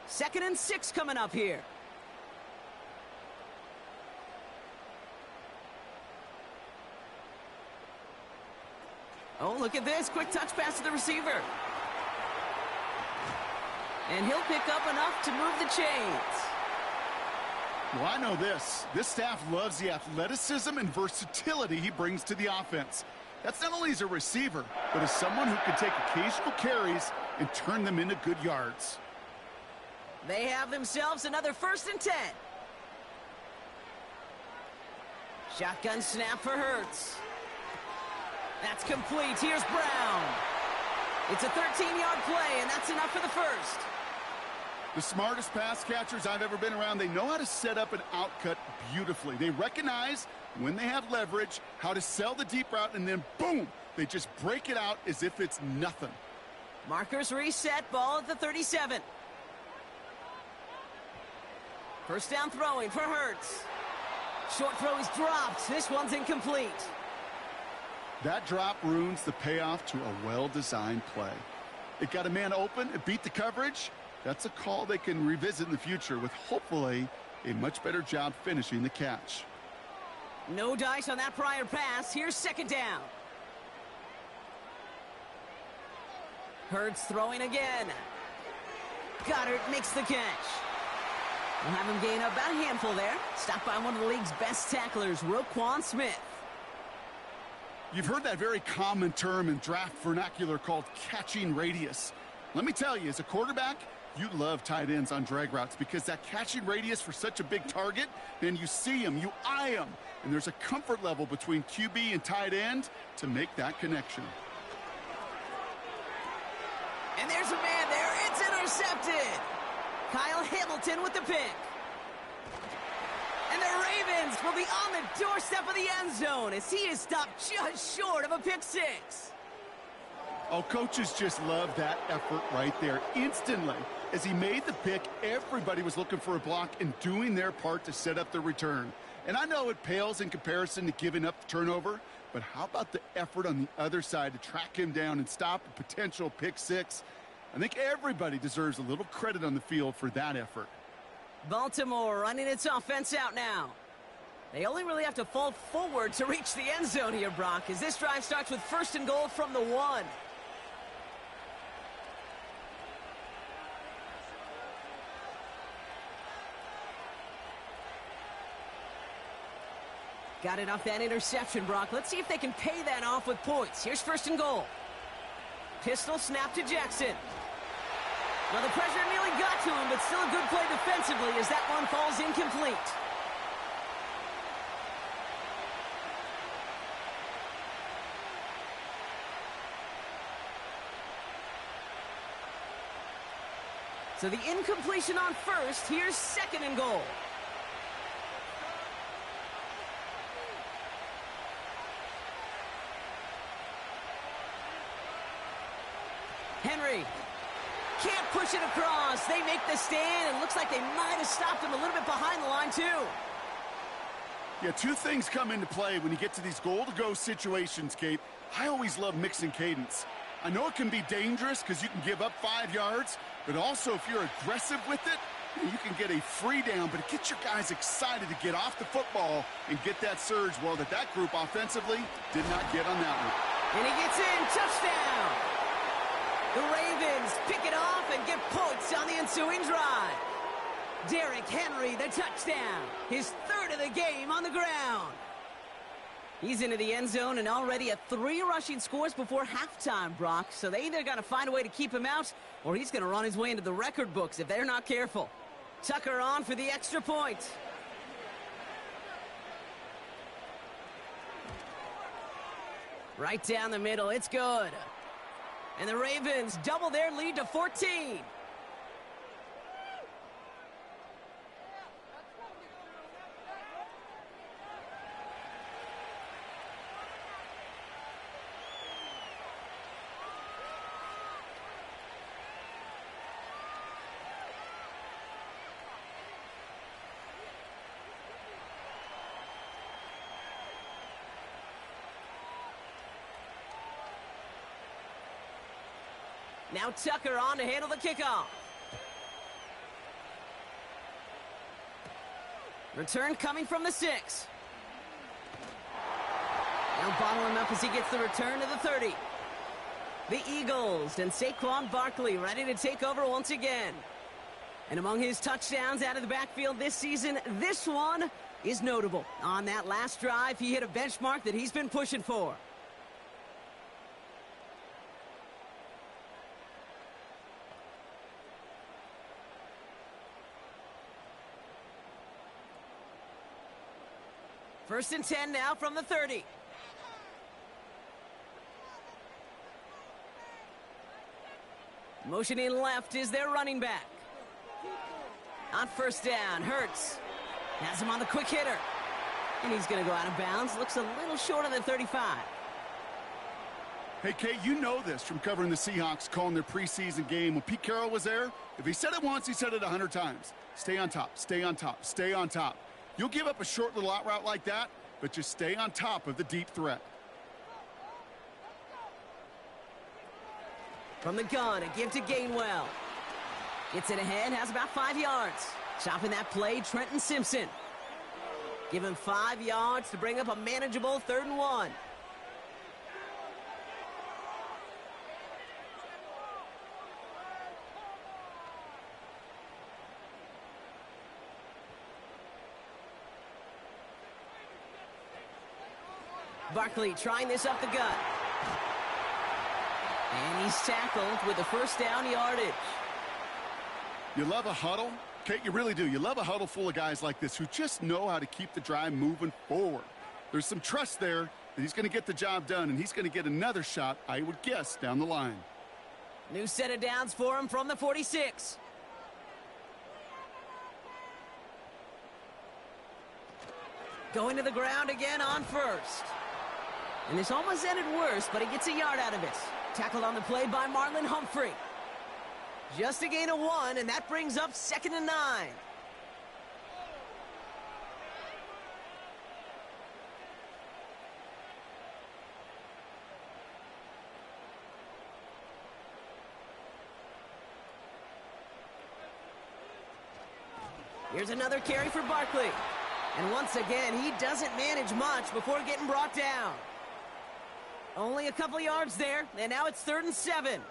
Second and 6 coming up here. Oh, look at this. Quick touch pass to the receiver. And he'll pick up enough to move the chains. Well, I know this. This staff loves the athleticism and versatility he brings to the offense. That's not only as a receiver, but as someone who can take occasional carries and turn them into good yards. They have themselves another first and 10. Shotgun snap for Hurts. That's complete. Here's Brown. It's a 13-yard play, and that's enough for the first. The smartest pass catchers I've ever been around, they know how to set up an outcut beautifully. They recognize when they have leverage, how to sell the deep route, and then boom, they just break it out as if it's nothing. Markers reset, ball at the 37. First down throwing for Hurts. Short throw is dropped. This one's incomplete. That drop ruins the payoff to a well-designed play. It got a man open, it beat the coverage. That's a call they can revisit in the future with hopefully a much better job finishing the catch. No dice on that prior pass. Here's second down. Hurts throwing again. Goddard makes the catch. We'll have him gain up about a handful there. Stopped by one of the league's best tacklers, Roquan Smith. You've heard that very common term in draft vernacular called catching radius. Let me tell you, as a quarterback, you love tight ends on drag routes because that catching radius for such a big target, then you see him, you eye him, and there's a comfort level between QB and tight end to make that connection. And there's a man there. It's intercepted. Kyle Hamilton with the pick. And the Ravens will be on the doorstep of the end zone as he is stopped just short of a pick six. Oh, coaches just love that effort right there. Instantly, as he made the pick, everybody was looking for a block and doing their part to set up the return. And I know it pales in comparison to giving up the turnover, but how about the effort on the other side to track him down and stop a potential pick six? I think everybody deserves a little credit on the field for that effort. Baltimore running its offense out now. They only really have to fall forward to reach the end zone here, Brock, as this drive starts with first and goal from the 1. Got it off that interception, Brock. Let's see if they can pay that off with points. Here's first and goal. Pistol snap to Jackson. Well, the pressure nearly got to him, but still a good play defensively as that one falls incomplete. So the incompletion on first. Here's second and goal. Henry can't push it across. They make the stand. It looks like they might have stopped him a little bit behind the line, too. Yeah, two things come into play when you get to these goal-to-go situations, Kate. I always love mixing cadence. I know it can be dangerous because you can give up 5 yards, but also if you're aggressive with it, you can get a free down, but it gets your guys excited to get off the football and get that surge. Well, that group offensively did not get on that one. And he gets in. Touchdown. The Ravens pick it off and get points on the ensuing drive. Derrick Henry, the touchdown. His third of the game on the ground. He's into the end zone and already at 3 rushing scores before halftime, Brock. So they either got to find a way to keep him out or he's going to run his way into the record books if they're not careful. Tucker on for the extra point. Right down the middle. It's good. And the Ravens double their lead to 14. Now Tucker on to handle the kickoff. Return coming from the 6. Now bottle him up as he gets the return to the 30. The Eagles and Saquon Barkley ready to take over once again. And among his touchdowns out of the backfield this season, this one is notable. On that last drive, he hit a benchmark that he's been pushing for. First and 10 now from the 30. Motioning left is their running back. On first down, Hurts has him on the quick hitter. And he's going to go out of bounds. Looks a little short of the 35. Hey, Kate, you know this from covering the Seahawks, calling their preseason game. When Pete Carroll was there, if he said it once, he said it 100 times. Stay on top, stay on top, stay on top. You'll give up a short little out route like that, but just stay on top of the deep threat. From the gun, a give to Gainwell. Gets it ahead, has about 5 yards. Chopping that play, Trenton Simpson. Give him 5 yards to bring up a manageable 3rd and 1. Barkley trying this up the gut. And he's tackled with a first down yardage. You love a huddle? Kate, you really do. You love a huddle full of guys like this who just know how to keep the drive moving forward. There's some trust there that he's going to get the job done, and he's going to get another shot, I would guess, down the line. New set of downs for him from the 46. Going to the ground again on first. And this almost ended worse, but he gets a yard out of it. Tackled on the play by Marlon Humphrey. Just a gain of 1, and that brings up 2nd and 9. Here's another carry for Barkley. And once again, he doesn't manage much before getting brought down. Only a couple yards there, and now it's 3rd and 7.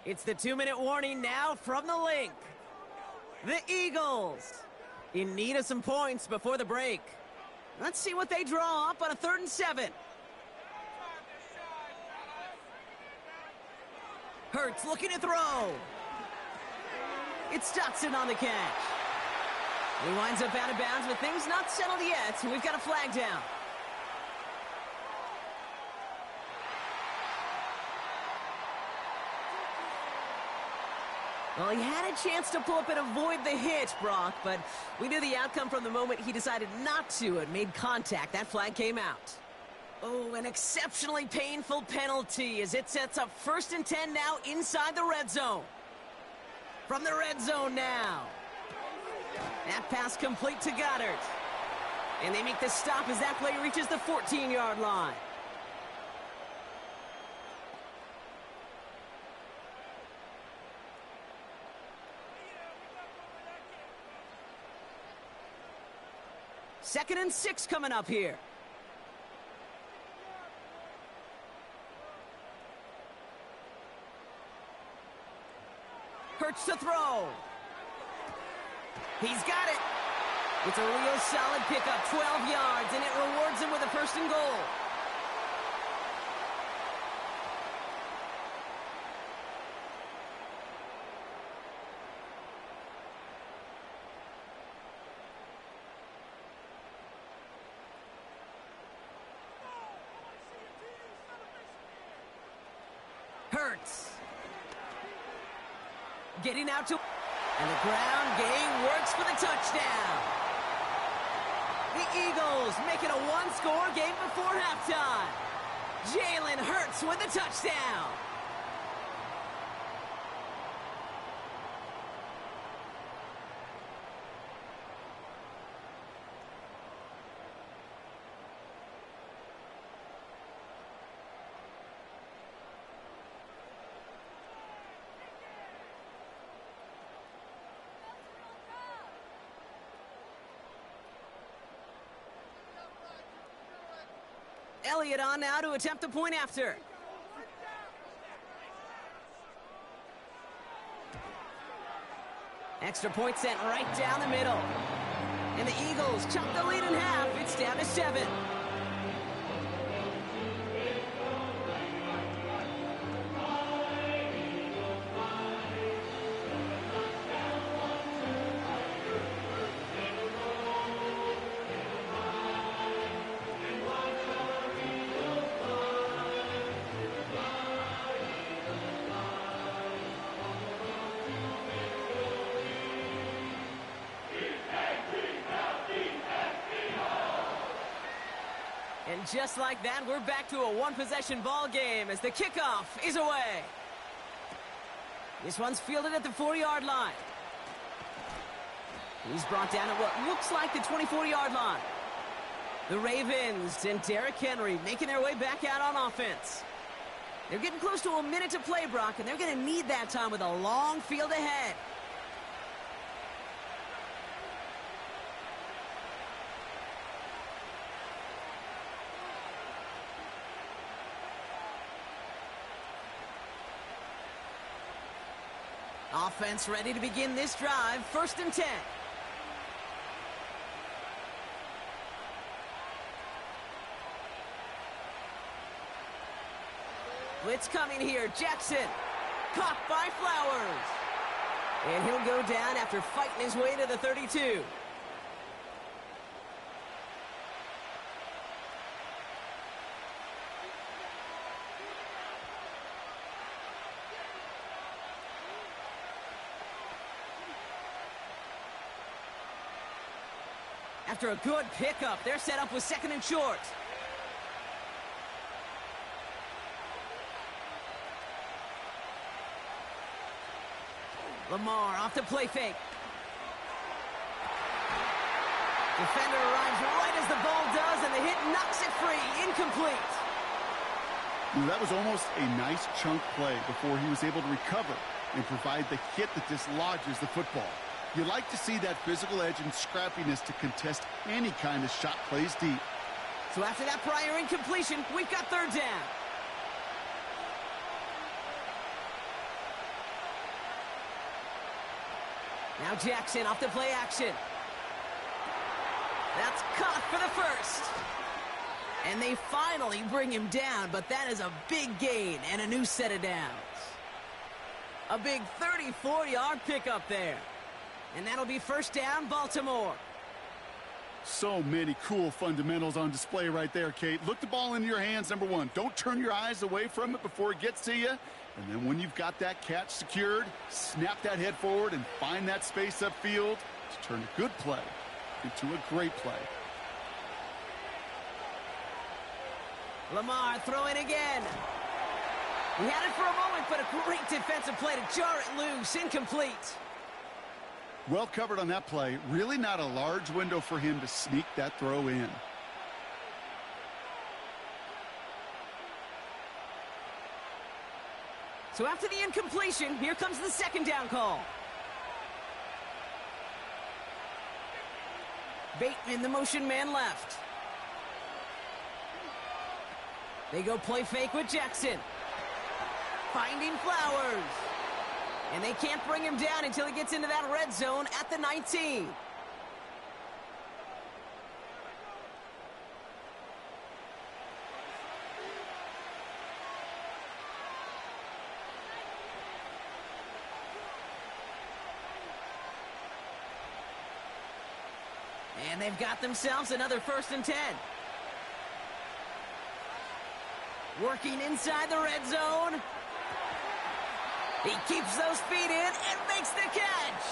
It's the 2-minute warning now from the link. The Eagles in need of some points before the break. Let's see what they draw up on a 3rd and 7. Hurts looking to throw. It's Dotson on the catch. He winds up out of bounds with things not settled yet, so we've got a flag down. Well, he had a chance to pull up and avoid the hit, Brock, but we knew the outcome from the moment he decided not to and made contact. That flag came out. Oh, an exceptionally painful penalty as it sets up 1st and 10 now inside the red zone. From the red zone now. That pass complete to Goddard. And they make the stop as that play reaches the 14-yard line. Second and 6 coming up here. Hurts to throw. He's got it. It's a real solid pickup, 12 yards, and it rewards him with a 1st and goal. Hurts. Getting out to... And the ground game works for the touchdown. The Eagles make it a 1-score game before halftime. Jalen Hurts with the touchdown. Elliott on now to attempt the point after. Extra point sent right down the middle. And the Eagles chop the lead in half. It's down to 7. And just like that, we're back to a one-possession ball game as the kickoff is away. This one's fielded at the 40-yard line. He's brought down at what looks like the 24-yard line. The Ravens and Derrick Henry making their way back out on offense. They're getting close to a minute to play, Brock, and they're going to need that time with a long field ahead. Offense ready to begin this drive. 1st and 10. Blitz coming here. Jackson. Caught by Flowers. And he'll go down after fighting his way to the 32. After a good pickup, they're set up with 2nd and short. Lamar off the play fake. Defender arrives right as the ball does, and the hit knocks it free. Incomplete. That was almost a nice chunk play before he was able to recover and provide the hit that dislodges the football. You like to see that physical edge and scrappiness to contest any kind of shot plays deep. So after that prior incompletion, we've got 3rd down. Now Jackson off the play action. That's caught for the 1st. And they finally bring him down, but that is a big gain and a new set of downs. A big 34-yard pickup there. And that'll be 1st down, Baltimore. So many cool fundamentals on display right there, Kate. Look the ball into your hands, number one. Don't turn your eyes away from it before it gets to you. And then when you've got that catch secured, snap that head forward and find that space upfield to turn a good play into a great play. Lamar throwing again. He had it for a moment, but a great defensive play to jar it loose. Incomplete. Well covered on that play. Really not a large window for him to sneak that throw in. So after the incompletion, here comes the 2nd down call. Bateman, the motion man, left. They go play fake with Jackson. Finding Flowers. And they can't bring him down until he gets into that red zone at the 19. And they've got themselves another 1st and 10. Working inside the red zone. He keeps those feet in and makes the catch.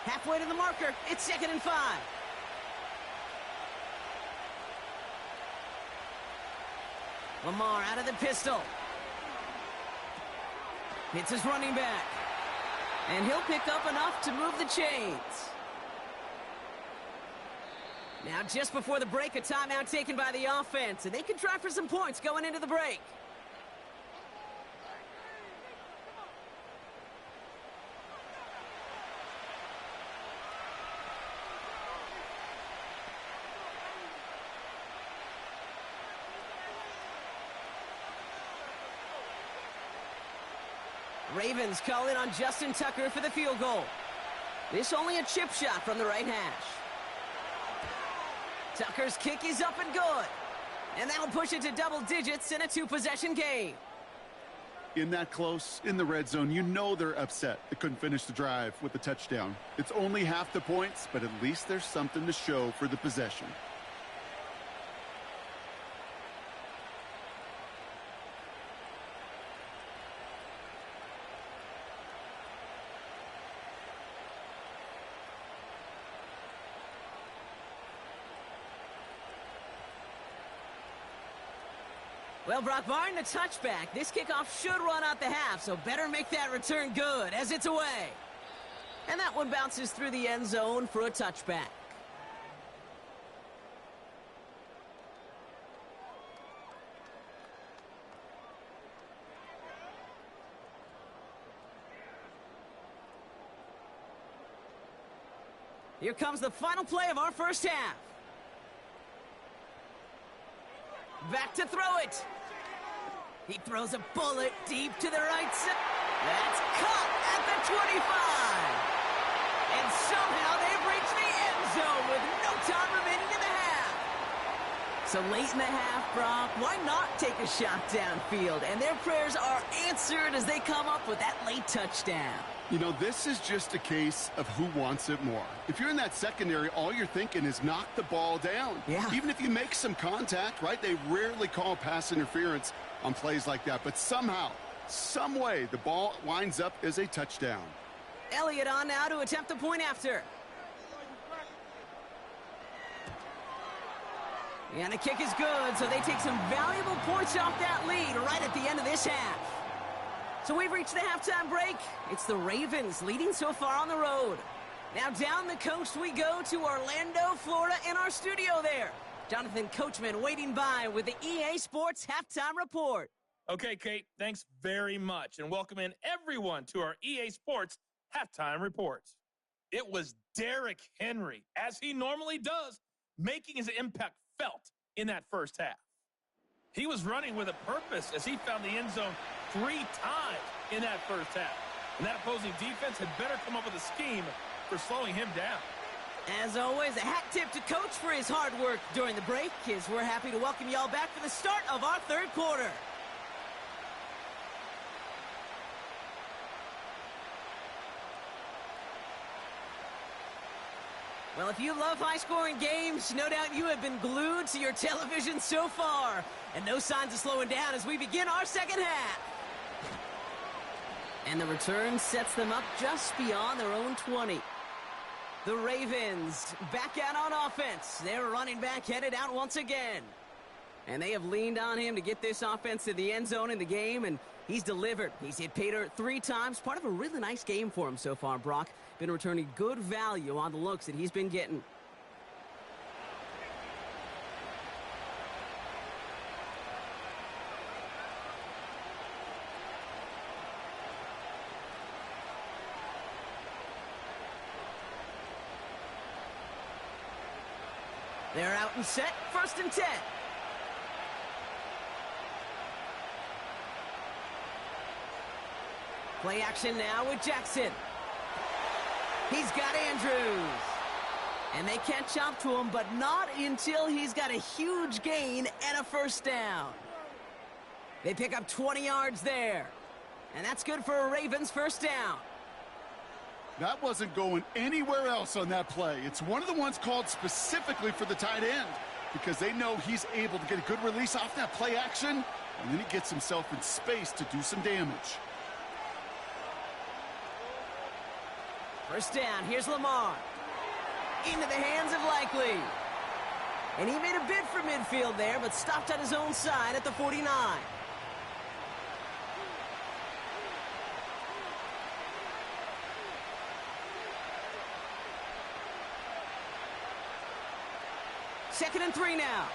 Halfway to the marker, it's 2nd and 5. Lamar out of the pistol. Hits his running back. And he'll pick up enough to move the chains. Now just before the break, a timeout taken by the offense. And they can try for some points going into the break. Ravens call in on Justin Tucker for the field goal. This only a chip shot from the right hash. Tucker's kick is up and good. And that'll push it to double digits in a 2-possession game. In that close, in the red zone, you know they're upset they couldn't finish the drive with the touchdown. It's only half the points, but at least there's something to show for the possession. Well, Brock, barring the touchback, this kickoff should run out the half, so better make that return good as it's away. And that one bounces through the end zone for a touchback. Here comes the final play of our first half. Back to throw it. He throws a bullet deep to the right side. That's caught at the 25. And somehow they've reached the end zone with no time remaining in the half. So late in the half, Brock, why not take a shot downfield? And their prayers are answered as they come up with that late touchdown. You know, this is just a case of who wants it more. If you're in that secondary, all you're thinking is knock the ball down. Yeah. Even if you make some contact, right? They rarely call pass interference on plays like that. But somehow, some way, the ball winds up as a touchdown. Elliott on now to attempt the point after. And the kick is good, so they take some valuable points off that lead right at the end of this half. So we've reached the halftime break. It's the Ravens leading so far on the road. Now down the coast we go to Orlando, Florida, in our studio there. Jonathan Coachman waiting by with the EA Sports Halftime Report. Okay, Kate, thanks very much. And welcome in everyone to our EA Sports Halftime Reports. It was Derrick Henry, as he normally does, making his impact felt in that first half. He was running with a purpose as he found the end zone 3 times in that first half. And that opposing defense had better come up with a scheme for slowing him down. As always, a hat tip to Coach for his hard work during the break, as we're happy to welcome y'all back for the start of our third quarter. Well, if you love high-scoring games, no doubt you have been glued to your television so far. And no signs of slowing down as we begin our second half. And the return sets them up just beyond their own 20. The Ravens back out on offense. Their running back headed out once again. And they have leaned on him to get this offense to the end zone in the game, and he's delivered. He's hit Pater 3 times. Part of a really nice game for him so far, Brock. Been returning good value on the looks that he's been getting. They're out and set, 1st and 10. Play action now with Jackson. He's got Andrews. And they catch up to him, but not until he's got a huge gain and a first down. They pick up 20 yards there. And that's good for a Ravens first down. That wasn't going anywhere else on that play. It's one of the ones called specifically for the tight end because they know he's able to get a good release off that play action, and then he gets himself in space to do some damage. First down, here's Lamar. Into the hands of Likely. And he made a bid for midfield there, but stopped on his own side at the 49. Second and 3 now.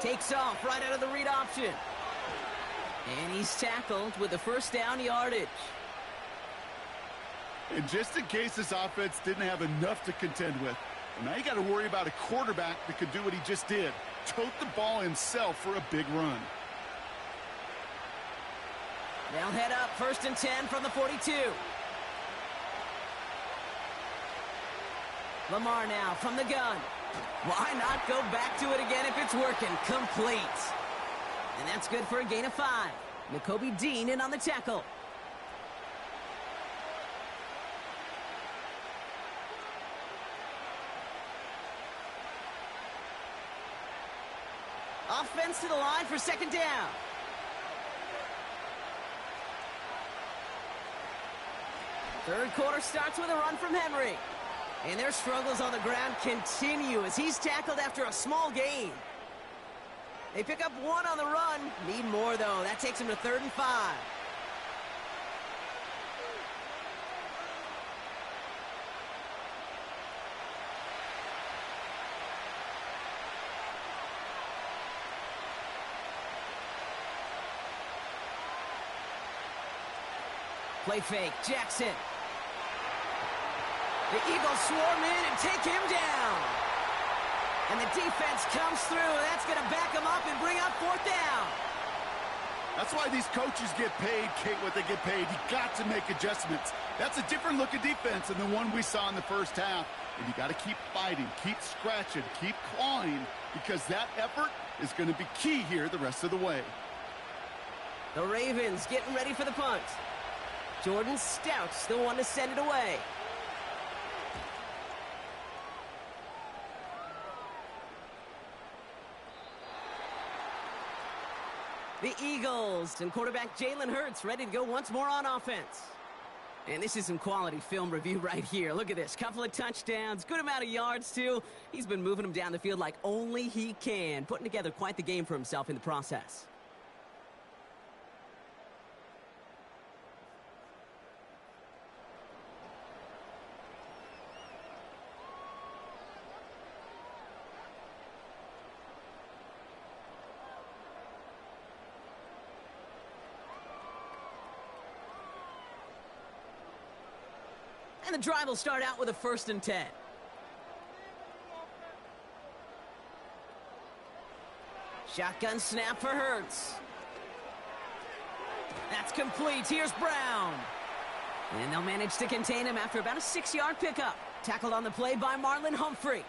Takes off right out of the read option. And he's tackled with the first down yardage. And just in case this offense didn't have enough to contend with, well, now you got to worry about a quarterback that could do what he just did. Tote the ball himself for a big run. They'll head up 1st and 10 from the 42. Lamar now from the gun. Why not go back to it again if it's working? Complete. And that's good for a gain of 5. Nakobe Dean in on the tackle. Offense to the line for 2nd down. Third quarter starts with a run from Henry. And their struggles on the ground continue as he's tackled after a small gain. They pick up one on the run. Need more, though. That takes him to 3rd and 5. Play fake. Jackson. The Eagles swarm in and take him down. And the defense comes through. That's going to back him up and bring up 4th down. That's why these coaches get paid, Kate, what they get paid. You got to make adjustments. That's a different look at defense than the one we saw in the first half. And you got to keep fighting, keep scratching, keep clawing, because that effort is going to be key here the rest of the way. The Ravens getting ready for the punt. Jordan Stout's the one to send it away. The Eagles and quarterback Jalen Hurts ready to go once more on offense. And this is some quality film review right here. Look at this. Couple of touchdowns. Good amount of yards, too. He's been moving them down the field like only he can. Putting together quite the game for himself in the process. And the drive will start out with a 1st and 10. Shotgun snap for Hurts. That's complete. Here's Brown. And they'll manage to contain him after about a 6-yard pickup. Tackled on the play by Marlon Humphrey.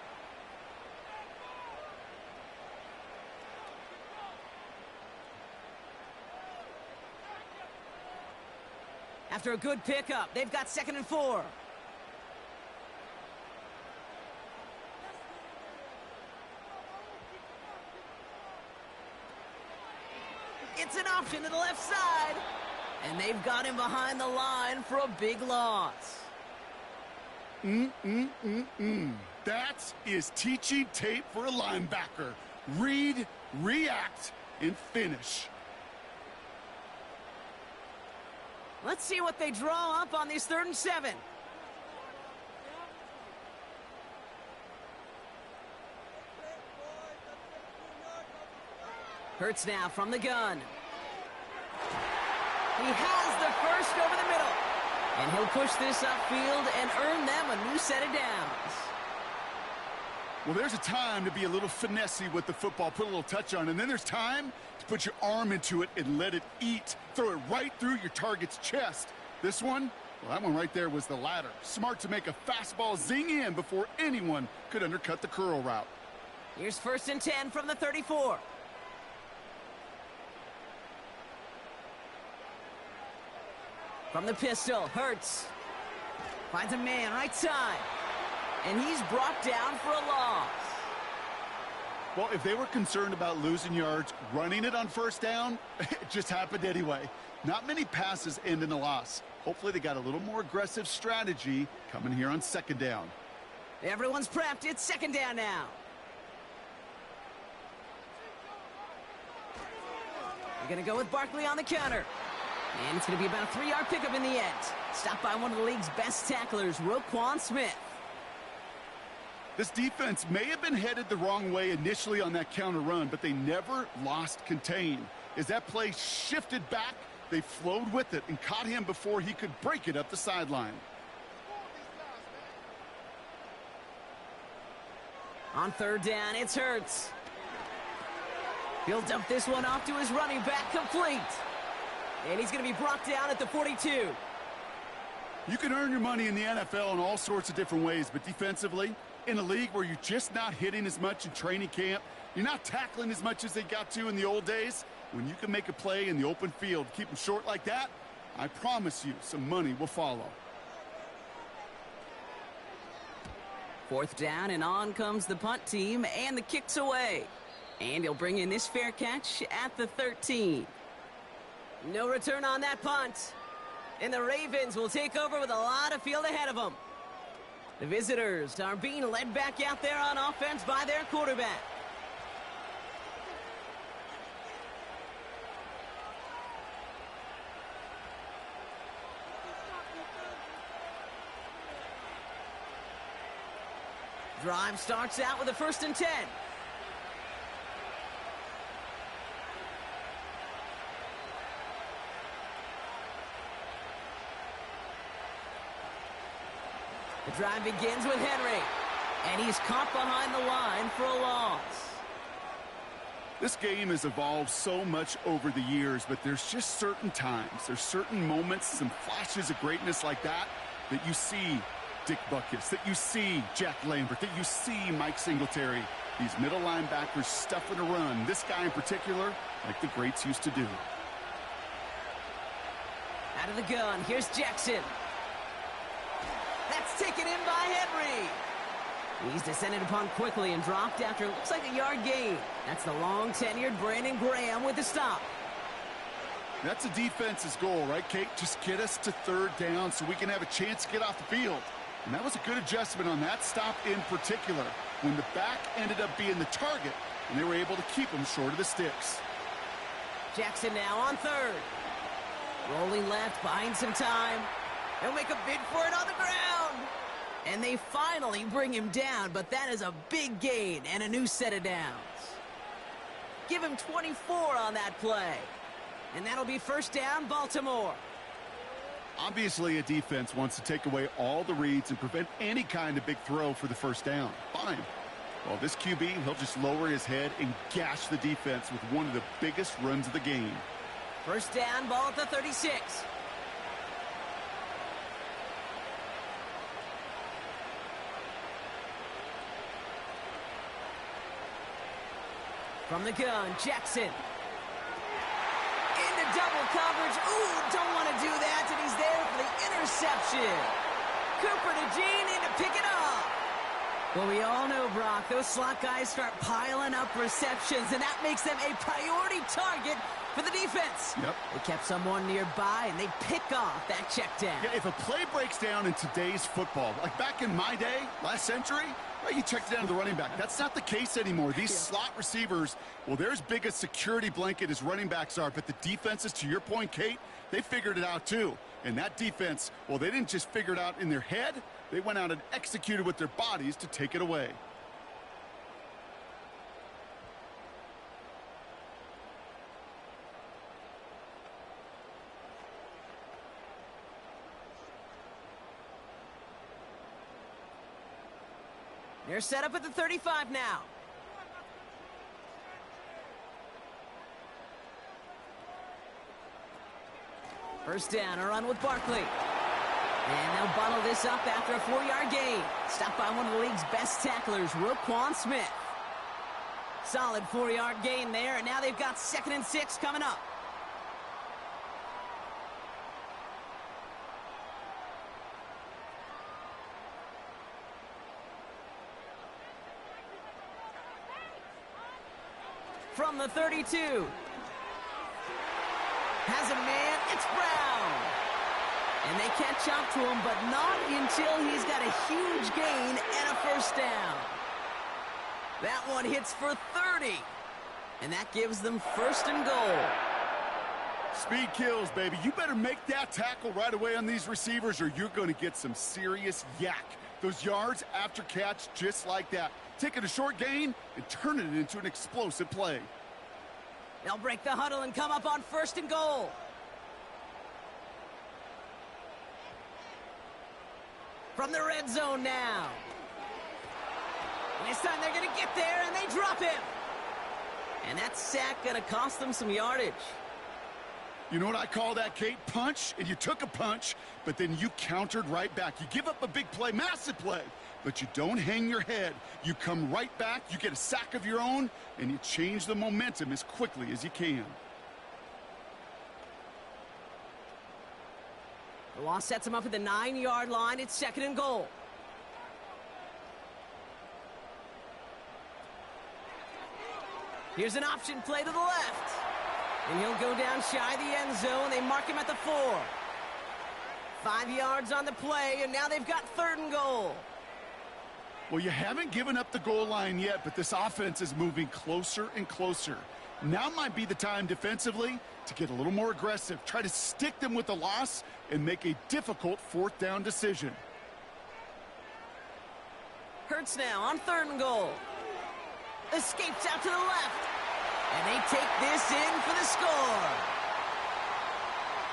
After a good pickup, they've got 2nd and 4. It's an option to the left side. And they've got him behind the line for a big loss. That is teaching tape for a linebacker. Read, react, and finish. Let's see what they draw up on these 3rd and 7. Hurts now from the gun. He has the first over the middle. And he'll push this upfield and earn them a new set of downs. Well, there's a time to be a little finessey with the football, put a little touch on, and then there's time to put your arm into it and let it eat. Throw it right through your target's chest. This one, well, that one right there was the latter. Smart to make a fastball zing in before anyone could undercut the curl route. Here's 1st and 10 from the 34. From the pistol, Hurts. Finds a man right side. And he's brought down for a loss. Well, if they were concerned about losing yards, running it on 1st down, it just happened anyway. Not many passes end in a loss. Hopefully they got a little more aggressive strategy coming here on 2nd down. Everyone's prepped. It's 2nd down now. They're going to go with Barkley on the counter. And it's going to be about a 3-yard pickup in the end. Stopped by one of the league's best tacklers, Roquan Smith. This defense may have been headed the wrong way initially on that counter run, but they never lost contain. As that play shifted back, they flowed with it and caught him before he could break it up the sideline. On 3rd down, it's Hurts. He'll dump this one off to his running back, complete. And he's going to be brought down at the 42. You can earn your money in the NFL in all sorts of different ways, but defensively, in a league where you're just not hitting as much in training camp, you're not tackling as much as they got to in the old days, when you can make a play in the open field, keep them short like that, I promise you some money will follow. 4th down, and on comes the punt team, and the kick's away. And he'll bring in this fair catch at the 13. No return on that punt. And the Ravens will take over with a lot of field ahead of them. The visitors are being led back out there on offense by their quarterback. Drive starts out with a 1st and 10. The drive begins with Henry, and he's caught behind the line for a loss. This game has evolved so much over the years, but there's just certain times, there's certain moments, some flashes of greatness like that you see Dick Butkus, that you see Jack Lambert, that you see Mike Singletary. These middle linebackers stuffing a run. This guy in particular, like the greats used to do. Out of the gun, here's Jackson. That's taken in by Henry. He's descended upon quickly and dropped after it looks like a yard gain. That's the long-tenured Brandon Graham with the stop. That's a defense's goal, right, Kate? Just get us to 3rd down so we can have a chance to get off the field. And that was a good adjustment on that stop in particular, when the back ended up being the target, and they were able to keep him short of the sticks. Jackson now on 3rd. Rolling left, buying some time. He'll make a bid for it on the ground. And they finally bring him down, but that is a big gain and a new set of downs. Give him 24 on that play. And that'll be 1st down, Baltimore. Obviously, a defense wants to take away all the reads and prevent any kind of big throw for the 1st down. Fine. Well, this QB, he'll just lower his head and gash the defense with one of the biggest runs of the game. 1st down, ball at the 36. From the gun, Jackson. Into double coverage. Ooh, don't want to do that, and he's there for the interception. Cooper to Jean in to pick it up. Well, we all know, Brock, those slot guys start piling up receptions, and that makes them a priority target for the defense. Yep. They kept someone nearby, and they pick off that check down. Yeah, if a play breaks down in today's football, like back in my day, last century, well, you checked it down to the running back. That's not the case anymore. These slot receivers, well, they're as big a security blanket as running backs are, but the defenses, to your point, Kate, they figured it out too. And that defense, well, they didn't just figure it out in their head. They went out and executed with their bodies to take it away. They're set up at the 35 now. First down, a run with Barkley. And they'll bottle this up after a 4-yard gain. Stopped by one of the league's best tacklers, Roquan Smith. Solid 4-yard gain there, and now they've got 2nd and 6 coming up. From the 32. Has a man, it's Brown. And they catch up to him, but not until he's got a huge gain and a 1st down. That one hits for 30. And that gives them 1st and goal. Speed kills, baby. You better make that tackle right away on these receivers or you're going to get some serious yak. Those yards after catch just like that. Taking a short gain and turning it into an explosive play. They'll break the huddle and come up on 1st and goal. From the red zone now. And this time they're going to get there, and they drop him. And that sack going to cost them some yardage. You know what I call that, Kate? Punch, and you took a punch, but then you countered right back. You give up a big play, massive play, but you don't hang your head. You come right back, you get a sack of your own, and you change the momentum as quickly as you can. The loss sets him up at the 9-yard line. It's 2nd and goal. Here's an option play to the left. And he'll go down shy of the end zone. They mark him at the 4. 5 yards on the play, and now they've got 3rd and goal. Well, you haven't given up the goal line yet, but this offense is moving closer and closer. Now might be the time defensively to get a little more aggressive, try to stick them with the loss, and make a difficult 4th down decision. Hurts now on 3rd and goal. Escapes out to the left. And they take this in for the score.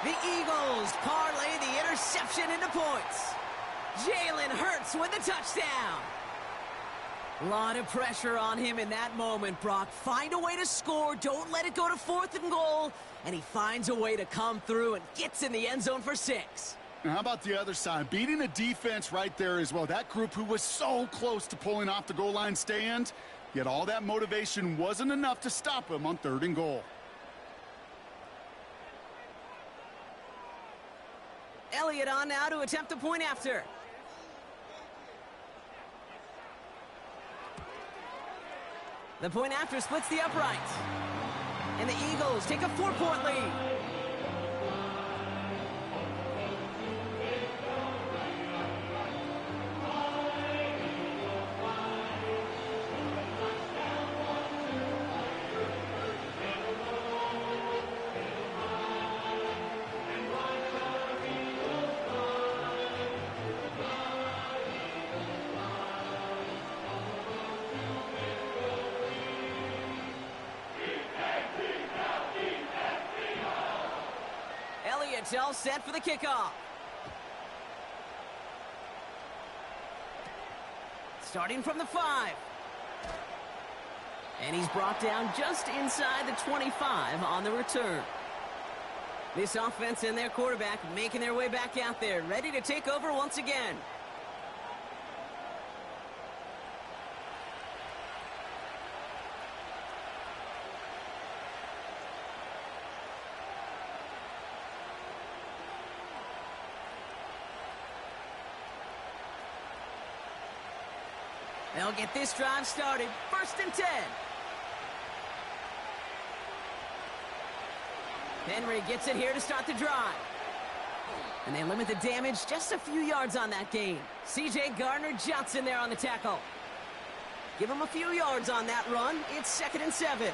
The Eagles parlay the interception into points. Jalen Hurts with the touchdown. A lot of pressure on him in that moment, Brock. Find a way to score. Don't let it go to 4th and goal. And he finds a way to come through and gets in the end zone for 6. Now, how about the other side? Beating the defense right there as well. That group who was so close to pulling off the goal line stand, yet all that motivation wasn't enough to stop him on 3rd and goal. Elliott on now to attempt the point after. The point after splits the uprights. And the Eagles take a 4-point lead. It's all set for the kickoff. Starting from the 5. And he's brought down just inside the 25 on the return. This offense and their quarterback making their way back out there, ready to take over once again. They'll get this drive started. 1st and 10. Henry gets it here to start the drive. And they limit the damage just a few yards on that gain. C.J. Gardner-Johnson there on the tackle. Give him a few yards on that run. It's 2nd and 7.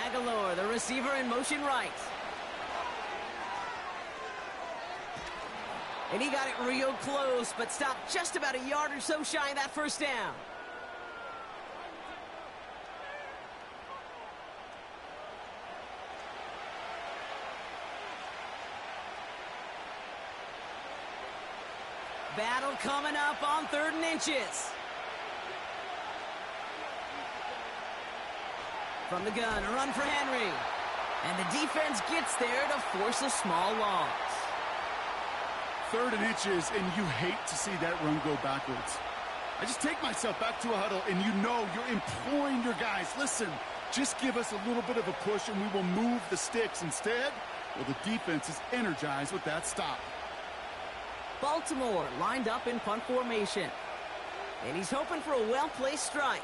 Aguilar, the receiver, in motion right. And he got it real close, but stopped just about a yard or so shy of that 1st down. Battle coming up on 3rd and inches. From the gun, a run for Henry. And the defense gets there to force a small loss. 3rd and inches, and you hate to see that run go backwards. I just take myself back to a huddle, and you know you're imploring your guys, listen, just give us a little bit of a push, and we will move the sticks. Instead, well, the defense is energized with that stop. Baltimore lined up in punt formation. And he's hoping for a well-placed strike.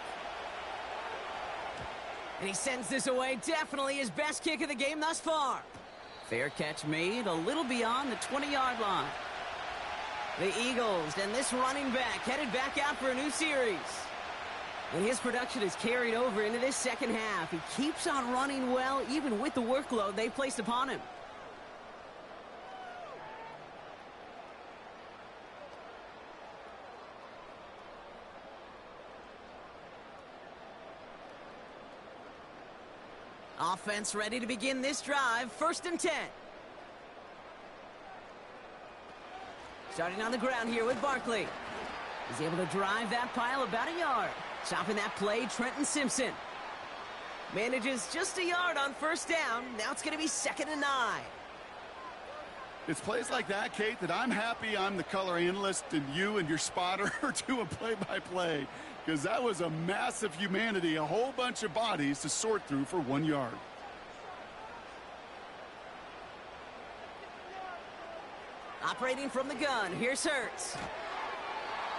And he sends this away. Definitely his best kick of the game thus far. Fair catch made a little beyond the 20-yard line. The Eagles and this running back headed back out for a new series. And his production is carried over into this 2nd half. He keeps on running well, even with the workload they placed upon him. Offense ready to begin this drive. 1st and 10. Starting on the ground here with Barkley. He's able to drive that pile about a yard. Chopping that play, Trenton Simpson. Manages just a yard on 1st down. Now it's going to be 2nd and 9. It's plays like that, Kate, that I'm happy I'm the color analyst and you and your spotter are doing play-by-play. Because that was a massive humanity, a whole bunch of bodies to sort through for 1 yard. Operating from the gun, here's Hurts.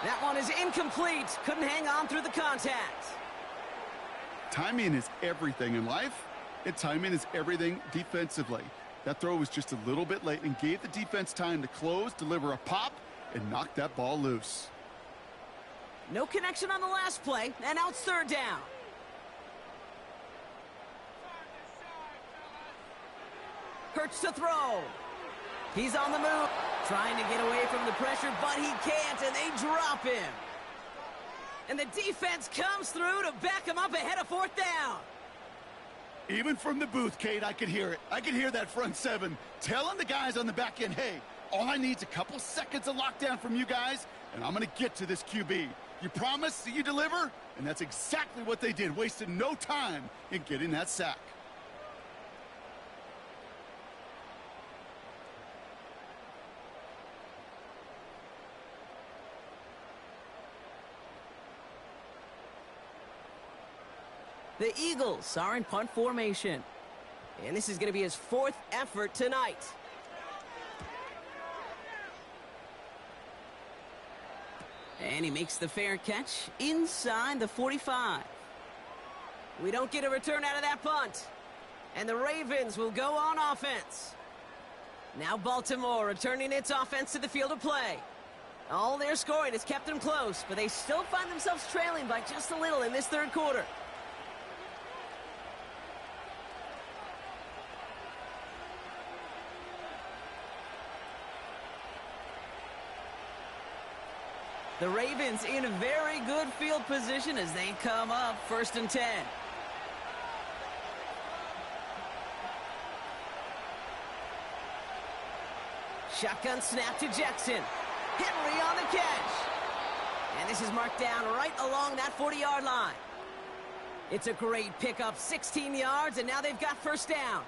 That one is incomplete. Couldn't hang on through the contact. Timing is everything in life, and timing is everything defensively. That throw was just a little bit late and gave the defense time to close, deliver a pop, and knock that ball loose. No connection on the last play, and now it's third down. Hurts to throw. He's on the move, trying to get away from the pressure, but he can't, and they drop him. And the defense comes through to back him up ahead of fourth down. Even from the booth, Kate, I could hear it. I could hear that front seven telling the guys on the back end, hey, all I need is a couple seconds of lockdown from you guys, and I'm going to get to this QB. You promise that you deliver? And that's exactly what they did, wasted no time in getting that sack. The Eagles are in punt formation. And this is going to be his fourth effort tonight. And he makes the fair catch inside the 45. We don't get a return out of that punt. And the Ravens will go on offense. Now Baltimore returning its offense to the field of play. All their scoring has kept them close, but they still find themselves trailing by just a little in this third quarter. The Ravens in a very good field position as they come up 1st and 10. Shotgun snap to Jackson. Henry on the catch. And this is marked down right along that 40-yard line. It's a great pickup, 16 yards, and now they've got first down.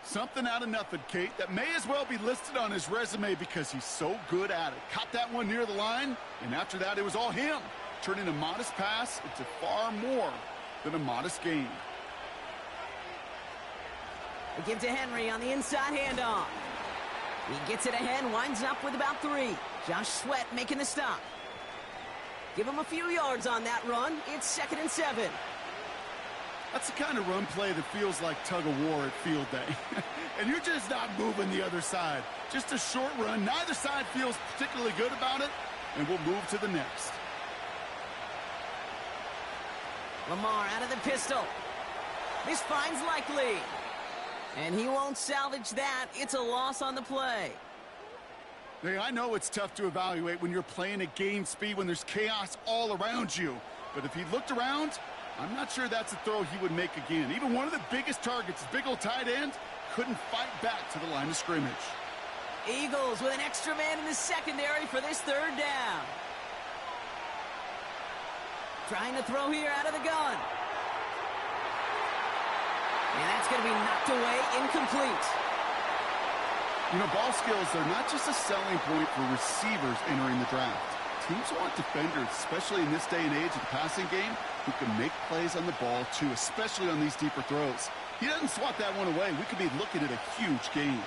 Something out of nothing, Kate, that may as well be listed on his resume because he's so good at it. Caught that one near the line, and after that, it was all him. Turning a modest pass into far more than a modest gain. They give to Henry on the inside handoff. He gets it ahead, winds up with about 3. Josh Sweat making the stop. Give him a few yards on that run. It's 2nd and 7. That's the kind of run play that feels like tug-of-war at field day. And you're just not moving the other side. Just a short run. Neither side feels particularly good about it, and we'll move to the next. Lamar out of the pistol. This finds likely. And he won't salvage that. It's a loss on the play. Hey, I know it's tough to evaluate when you're playing at game speed when there's chaos all around you. But if he looked around, I'm not sure that's a throw he would make again. Even one of the biggest targets, his big old tight end, couldn't fight back to the line of scrimmage. Eagles with an extra man in the secondary for this third down. Trying to throw here out of the gun. And that's going to be knocked away, incomplete. You know, ball skills are not just a selling point for receivers entering the draft. Teams want defenders, especially in this day and age of the passing game, who can make plays on the ball, too, especially on these deeper throws. He doesn't swat that one away. We could be looking at a huge game.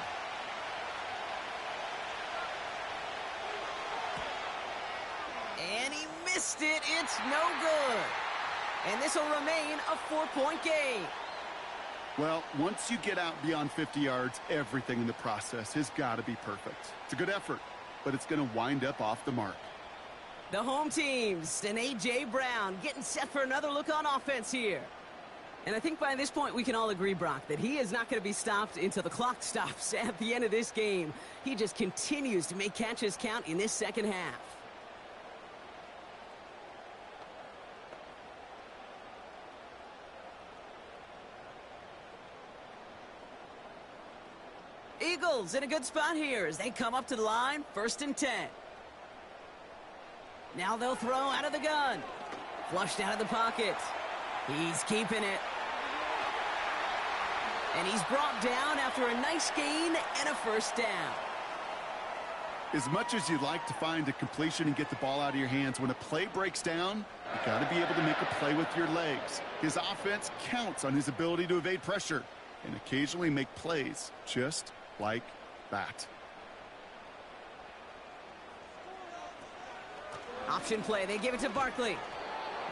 And he missed it. It's no good. And this will remain a 4-point game. Well, once you get out beyond 50 yards, everything in the process has got to be perfect. It's a good effort, but it's going to wind up off the mark. The home teams and A.J. Brown getting set for another look on offense here. And I think by this point we can all agree, Brock, that he is not going to be stopped until the clock stops at the end of this game. He just continues to make catches count in this second half. Eagles in a good spot here as they come up to the line, 1st and 10. Now they'll throw out of the gun. Flushed out of the pocket. He's keeping it. And he's brought down after a nice gain and a first down. As much as you'd like to find a completion and get the ball out of your hands, when a play breaks down, you got to be able to make a play with your legs. His offense counts on his ability to evade pressure and occasionally make plays just like that. Option play, they give it to Barkley.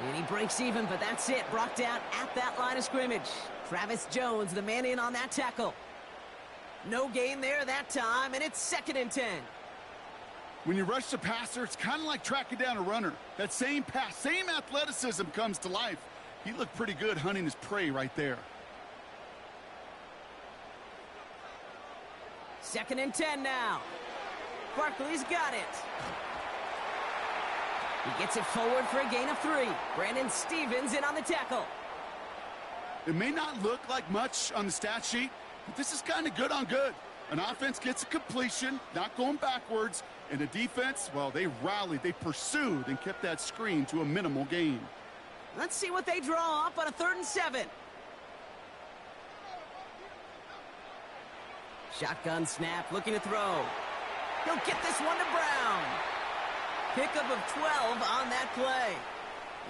And he breaks even, but that's it. Brought down at that line of scrimmage. Travis Jones, the man in on that tackle. No gain there that time, and it's 2nd and 10. When you rush the passer, it's kind of like tracking down a runner. That same pass, same athleticism comes to life. He looked pretty good hunting his prey right there. 2nd and 10 now. Barkley's got it. He gets it forward for a gain of 3. Brandon Stevens in on the tackle. It may not look like much on the stat sheet, but this is kind of good on good. An offense gets a completion, not going backwards, and the defense, well, they rallied, they pursued, and kept that screen to a minimal gain. Let's see what they draw up on a 3rd and 7. Shotgun snap, looking to throw. He'll get this one to Brown. Pickup of 12 on that play.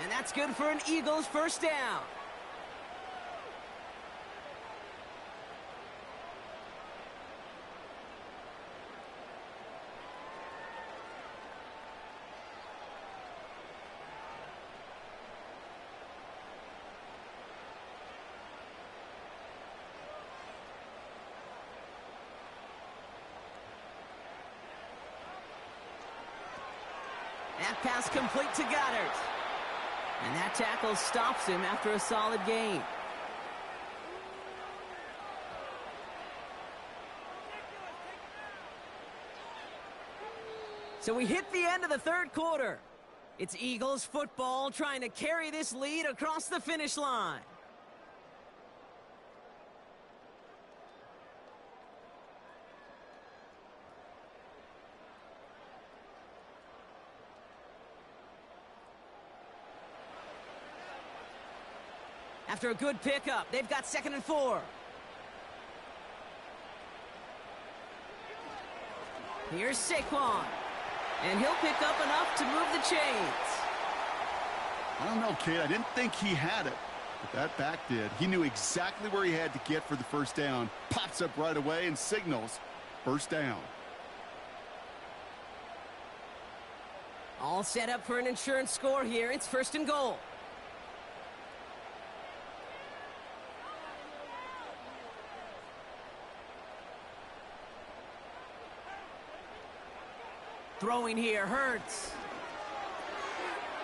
And that's good for an Eagles first down. That pass complete to Goddard. And that tackle stops him after a solid gain. So we hit the end of the 3rd quarter. It's Eagles football trying to carry this lead across the finish line. After a good pickup, they've got 2nd and 4. Here's Saquon. And he'll pick up enough to move the chains. I don't know, kid. I didn't think he had it, but that back did. He knew exactly where he had to get for the first down. Pops up right away and signals first down. All set up for an insurance score here. It's 1st and goal. Throwing here, Hurts.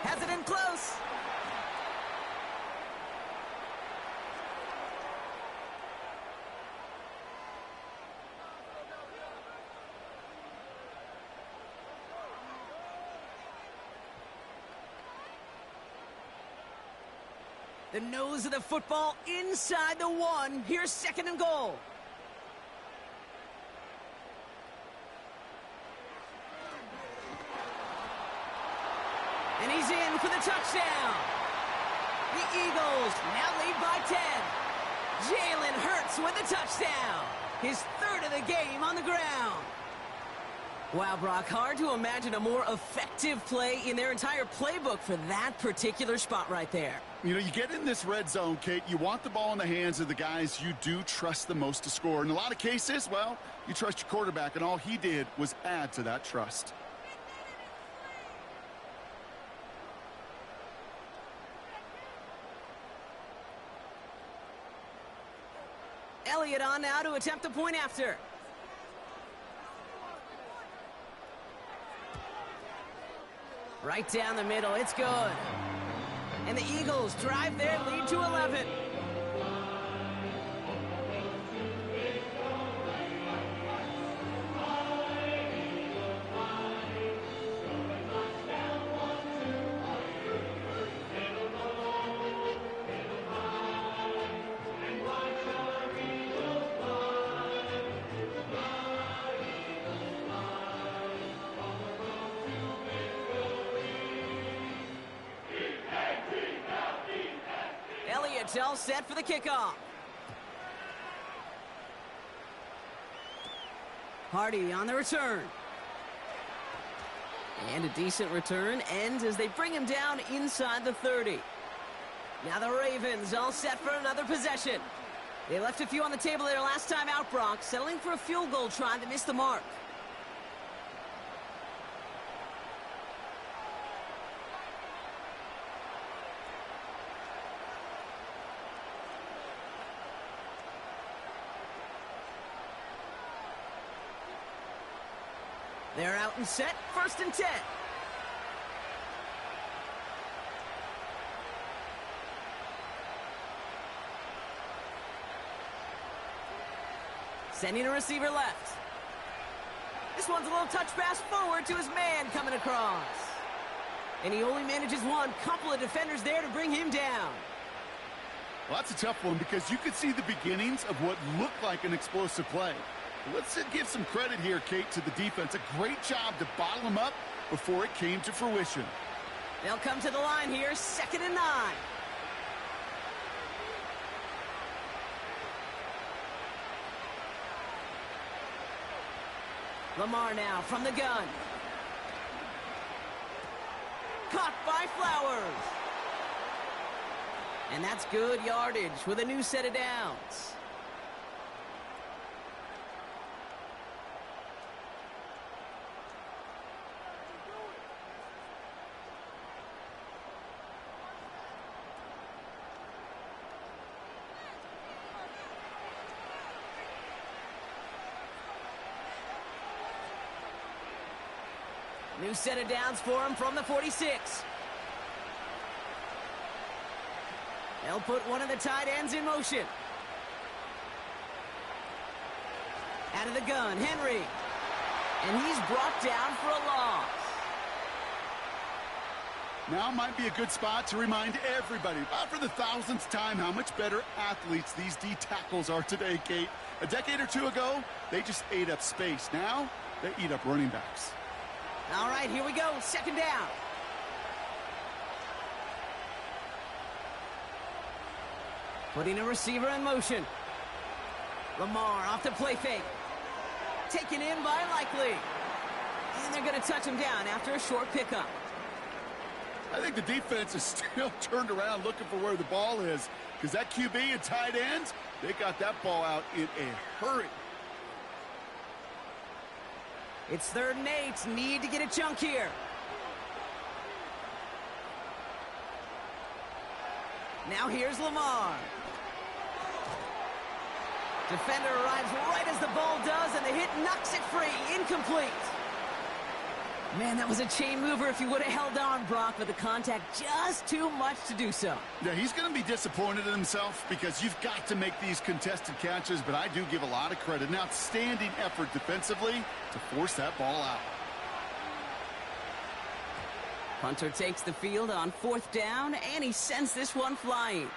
Has it in close. The nose of the football inside the 1. Here's 2nd and goal. And he's in for the touchdown. The Eagles now lead by 10. Jalen Hurts with the touchdown. His 3rd of the game on the ground. Wow, Brock, hard to imagine a more effective play in their entire playbook for that particular spot right there. You know, you get in this red zone, Kate, you want the ball in the hands of the guys you do trust the most to score. In a lot of cases, well, you trust your quarterback, and all he did was add to that trust. Elliott on now to attempt the point after. Right down the middle, it's good. And the Eagles drive their lead to 11. Elliott's all set for the kickoff. Hardy on the return. And a decent return ends as they bring him down inside the 30. Now the Ravens all set for another possession. They left a few on the table there last time out, Brock, settling for a field goal try that missed the mark. They're out and set, 1st and 10. Sending a receiver left. This one's a little touch pass forward to his man coming across. And he only manages one. Couple of defenders there to bring him down. Well, that's a tough one because you could see the beginnings of what looked like an explosive play. Let's give some credit here, Kate, to the defense. A great job to bottle him up before it came to fruition. They'll come to the line here, 2nd and 9. Lamar now from the gun. Caught by Flowers. And that's good yardage with a new set of downs. New set of downs for him from the 46. They'll put one of the tight ends in motion. Out of the gun, Henry. And he's brought down for a loss. Now might be a good spot to remind everybody, about for the 1000th time, how much better athletes these D tackles are today, Kate. A decade or two ago, they just ate up space. Now, they eat up running backs. All right, here we go. 2nd down. Putting a receiver in motion. Lamar off the play fake. Taken in by Likely. And they're going to touch him down after a short pickup. I think the defense is still turned around looking for where the ball is, because that QB and tight ends, they got that ball out in a hurry. It's 3rd and 8. Need to get a chunk here. Now here's Lamar. Defender arrives right as the ball does, and the hit knocks it free. Incomplete. Man, that was a chain mover if he would have held on, Brock, but the contact just too much to do so. Yeah, he's going to be disappointed in himself because you've got to make these contested catches, but I do give a lot of credit. An outstanding effort defensively to force that ball out. Hunter takes the field on 4th down, and he sends this one flying.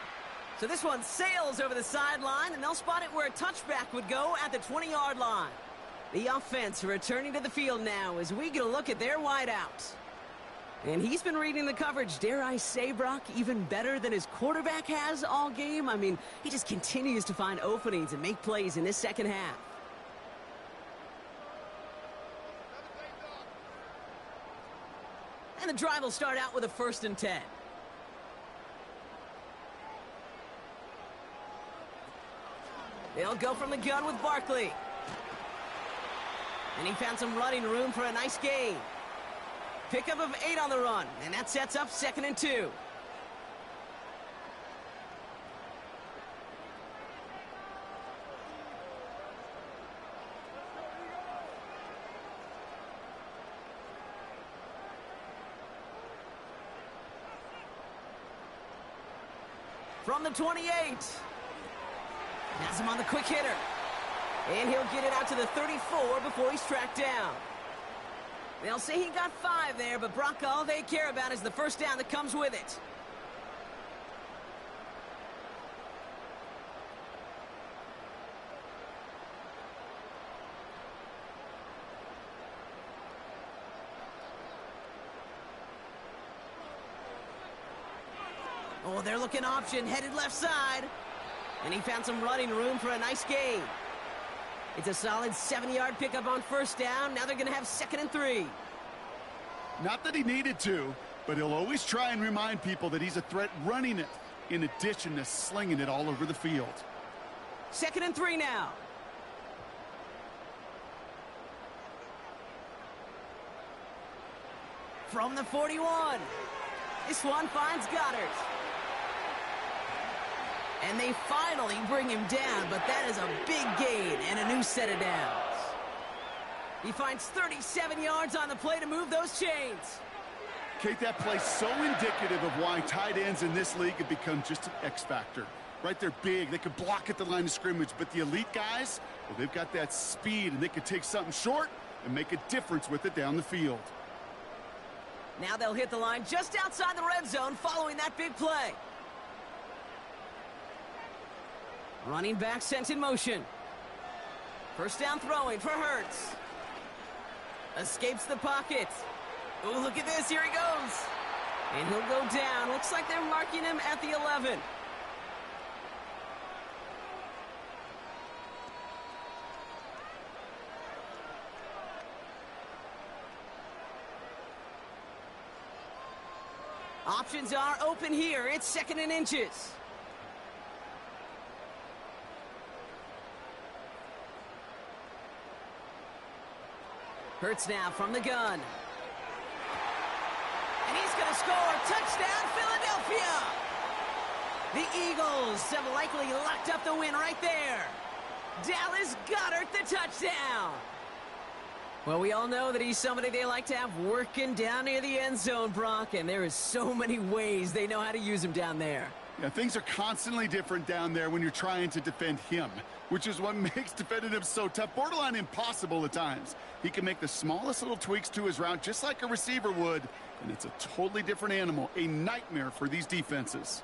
So this one sails over the sideline, and they'll spot it where a touchback would go at the 20-yard line. The offense returning to the field now as we get a look at their wideouts. And he's been reading the coverage, dare I say, Brock, even better than his quarterback has all game. I mean, he just continues to find openings and make plays in this 2nd half. And the drive will start out with a 1st and 10. They'll go from the gun with Barkley. And he found some running room for a nice gain. Pickup of 8 on the run, and that sets up 2nd and 2. From the 28. Has him on the quick hitter. And he'll get it out to the 34 before he's tracked down. They'll say he got 5 there, but Brock, all they care about is the 1st down that comes with it. Oh, they're looking option, headed left side. And he found some running room for a nice gain. It's a solid 70-yard pickup on 1st down. Now they're going to have 2nd and 3. Not that he needed to, but he'll always try and remind people that he's a threat running it, in addition to slinging it all over the field. 2nd and 3 now. From the 41. This one finds Goddard. And they finally bring him down, but that is a big gain and a new set of downs. He finds 37 yards on the play to move those chains. Kate, that play's so indicative of why tight ends in this league have become just an X factor. Right, they're big, they can block at the line of scrimmage, but the elite guys, well, they've got that speed, and they can take something short and make a difference with it down the field. Now they'll hit the line just outside the red zone following that big play. Running back sent in motion. First down throwing for Hurts. Escapes the pocket. Oh, look at this. Here he goes. And he'll go down. Looks like they're marking him at the 11. Options are open here. It's 2nd and inches. Hurts now from the gun. And he's going to score. Touchdown, Philadelphia! The Eagles have likely locked up the win right there. Dallas Goedert the touchdown. Well, we all know that he's somebody they like to have working down near the end zone, Brock, and there is so many ways they know how to use him down there. Yeah, things are constantly different down there when you're trying to defend him, which is what makes defending him so tough, borderline impossible at times. He can make the smallest little tweaks to his route just like a receiver would, and it's a totally different animal, a nightmare for these defenses.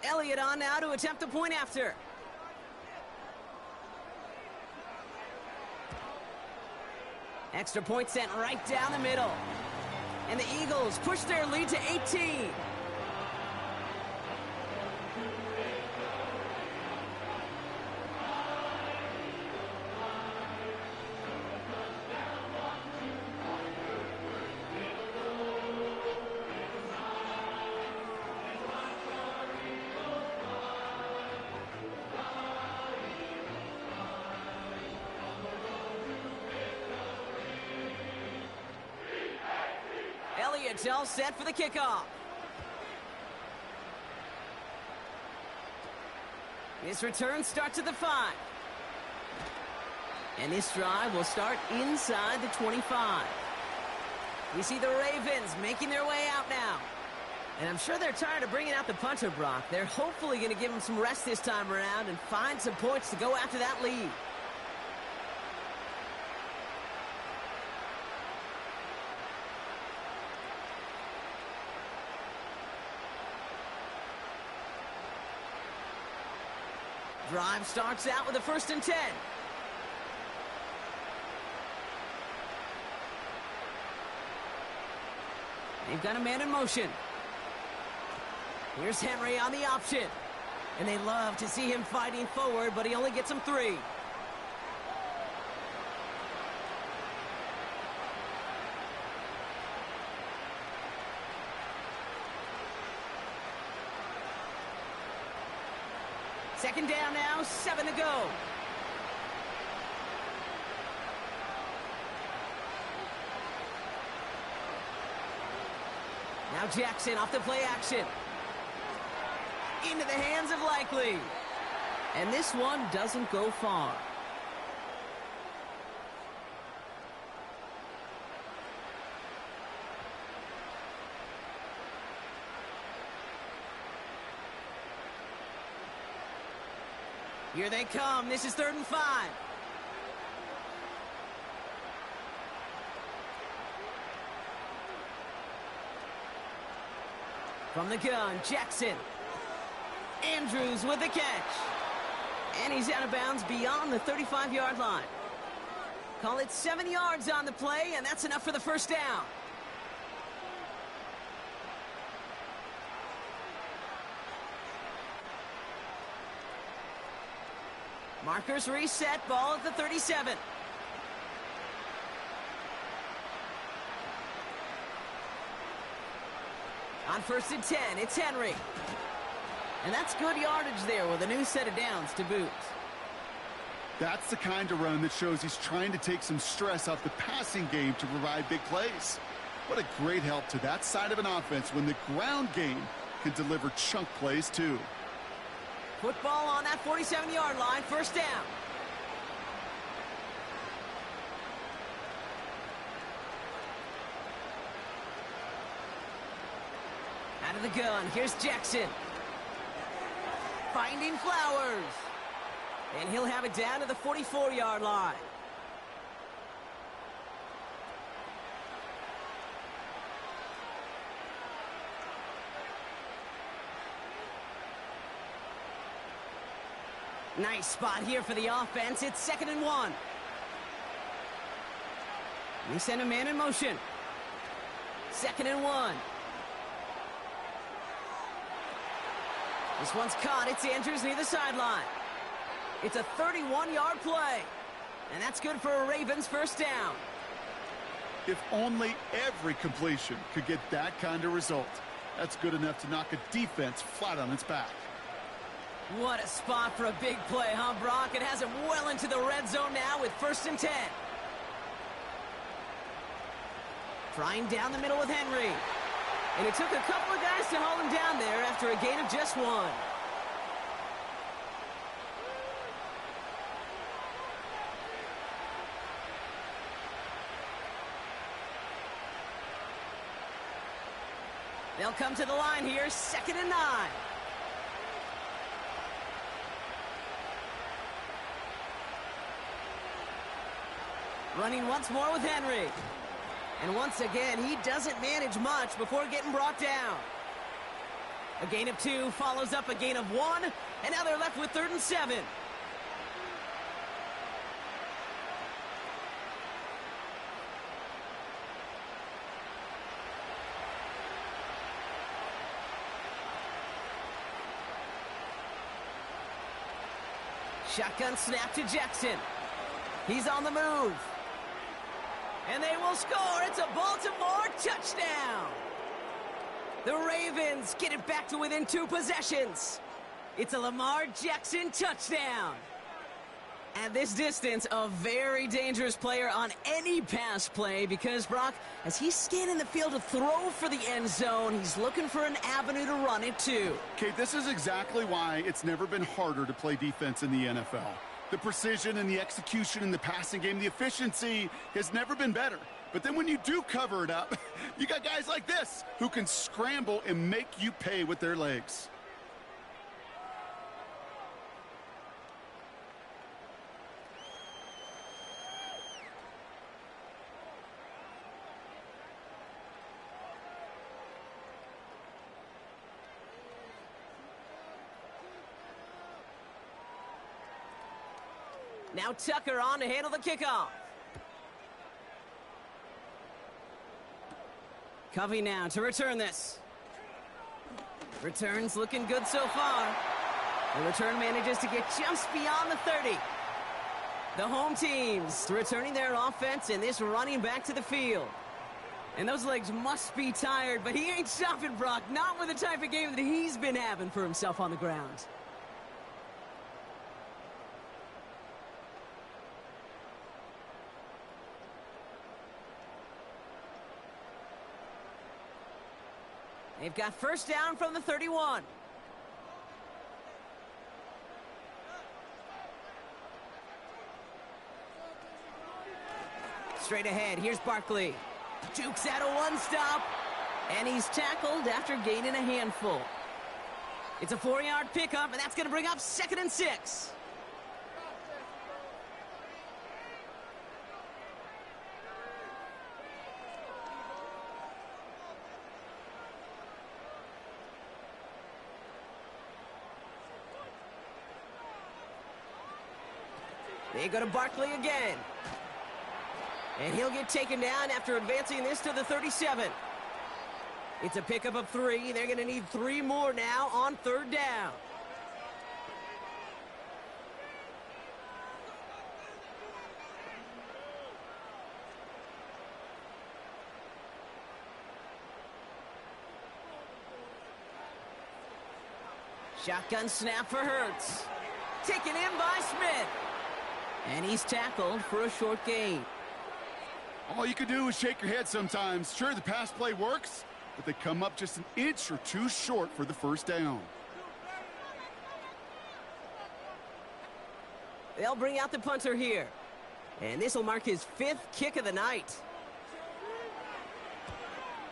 Elliott on now to attempt the point after. Extra point sent right down the middle. And the Eagles push their lead to 18. Elliott's all set for the kickoff. This return starts at the 5. And this drive will start inside the 25. We see the Ravens making their way out now. And I'm sure they're tired of bringing out the punter, Brock. They're hopefully going to give him some rest this time around and find some points to go after that lead. Drive starts out with a 1st and 10. They've got a man in motion. Here's Henry on the option. And they love to see him fighting forward, but he only gets them 3. Second down now, 7 to go. Now Jackson off the play action. Into the hands of Likely. And this one doesn't go far. Here they come. This is 3rd and 5. From the gun, Jackson. Andrews with the catch. And he's out of bounds beyond the 35-yard line. Call it 7 yards on the play, and that's enough for the 1st down. Markers reset, ball at the 37. On 1st and 10, it's Henry. And that's good yardage there with a new set of downs to boot. That's the kind of run that shows he's trying to take some stress off the passing game to provide big plays. What a great help to that side of an offense when the ground game can deliver chunk plays too. Football on that 47-yard line, 1st down. Out of the gun, here's Jackson. Finding Flowers. And he'll have it down to the 44-yard line. Nice spot here for the offense. It's 2nd and 1. We send a man in motion. 2nd and 1. This one's caught. It's Andrews near the sideline. It's a 31-yard play. And that's good for a Ravens first down. If only every completion could get that kind of result. That's good enough to knock a defense flat on its back. What a spot for a big play, huh, Brock? It has him well into the red zone now with 1st and 10. Trying down the middle with Henry. And it took a couple of guys to hold him down there after a gain of just 1. They'll come to the line here, 2nd and 9. Running once more with Henry. And once again, he doesn't manage much before getting brought down. A gain of 2 follows up a gain of 1, and now they're left with 3rd and 7. Shotgun snap to Jackson. He's on the move. And they will score. It's a Baltimore touchdown. The Ravens get it back to within 2 possessions. It's a Lamar Jackson touchdown. At this distance, a very dangerous player on any pass play because, Brock, as he's scanning the field to throw for the end zone, he's looking for an avenue to run it to. Okay, this is exactly why it's never been harder to play defense in the NFL. The precision and the execution in the passing game, the efficiency has never been better. But then when you do cover it up, you got guys like this who can scramble and make you pay with their legs. Now Tucker on to handle the kickoff. Covey now to return this. Returns looking good so far. The return manages to get just beyond the 30. The home teams returning their offense and this running back to the field. And those legs must be tired, but he ain't stopping, Brock. Not with the type of game that he's been having for himself on the ground. They've got first down from the 31. Straight ahead, here's Barkley. Jukes out a one-stop, and he's tackled after gaining a handful. It's a 4-yard pickup, and that's going to bring up 2nd and 6. They go to Barkley again. And he'll get taken down after advancing this to the 37. It's a pickup of 3. They're going to need 3 more now on 3rd down. Shotgun snap for Hurts. Taken in by Smith. And he's tackled for a short gain. All you can do is shake your head sometimes. Sure, the pass play works, but they come up just an inch or 2 short for the first down. They'll bring out the punter here. And this will mark his 5th kick of the night.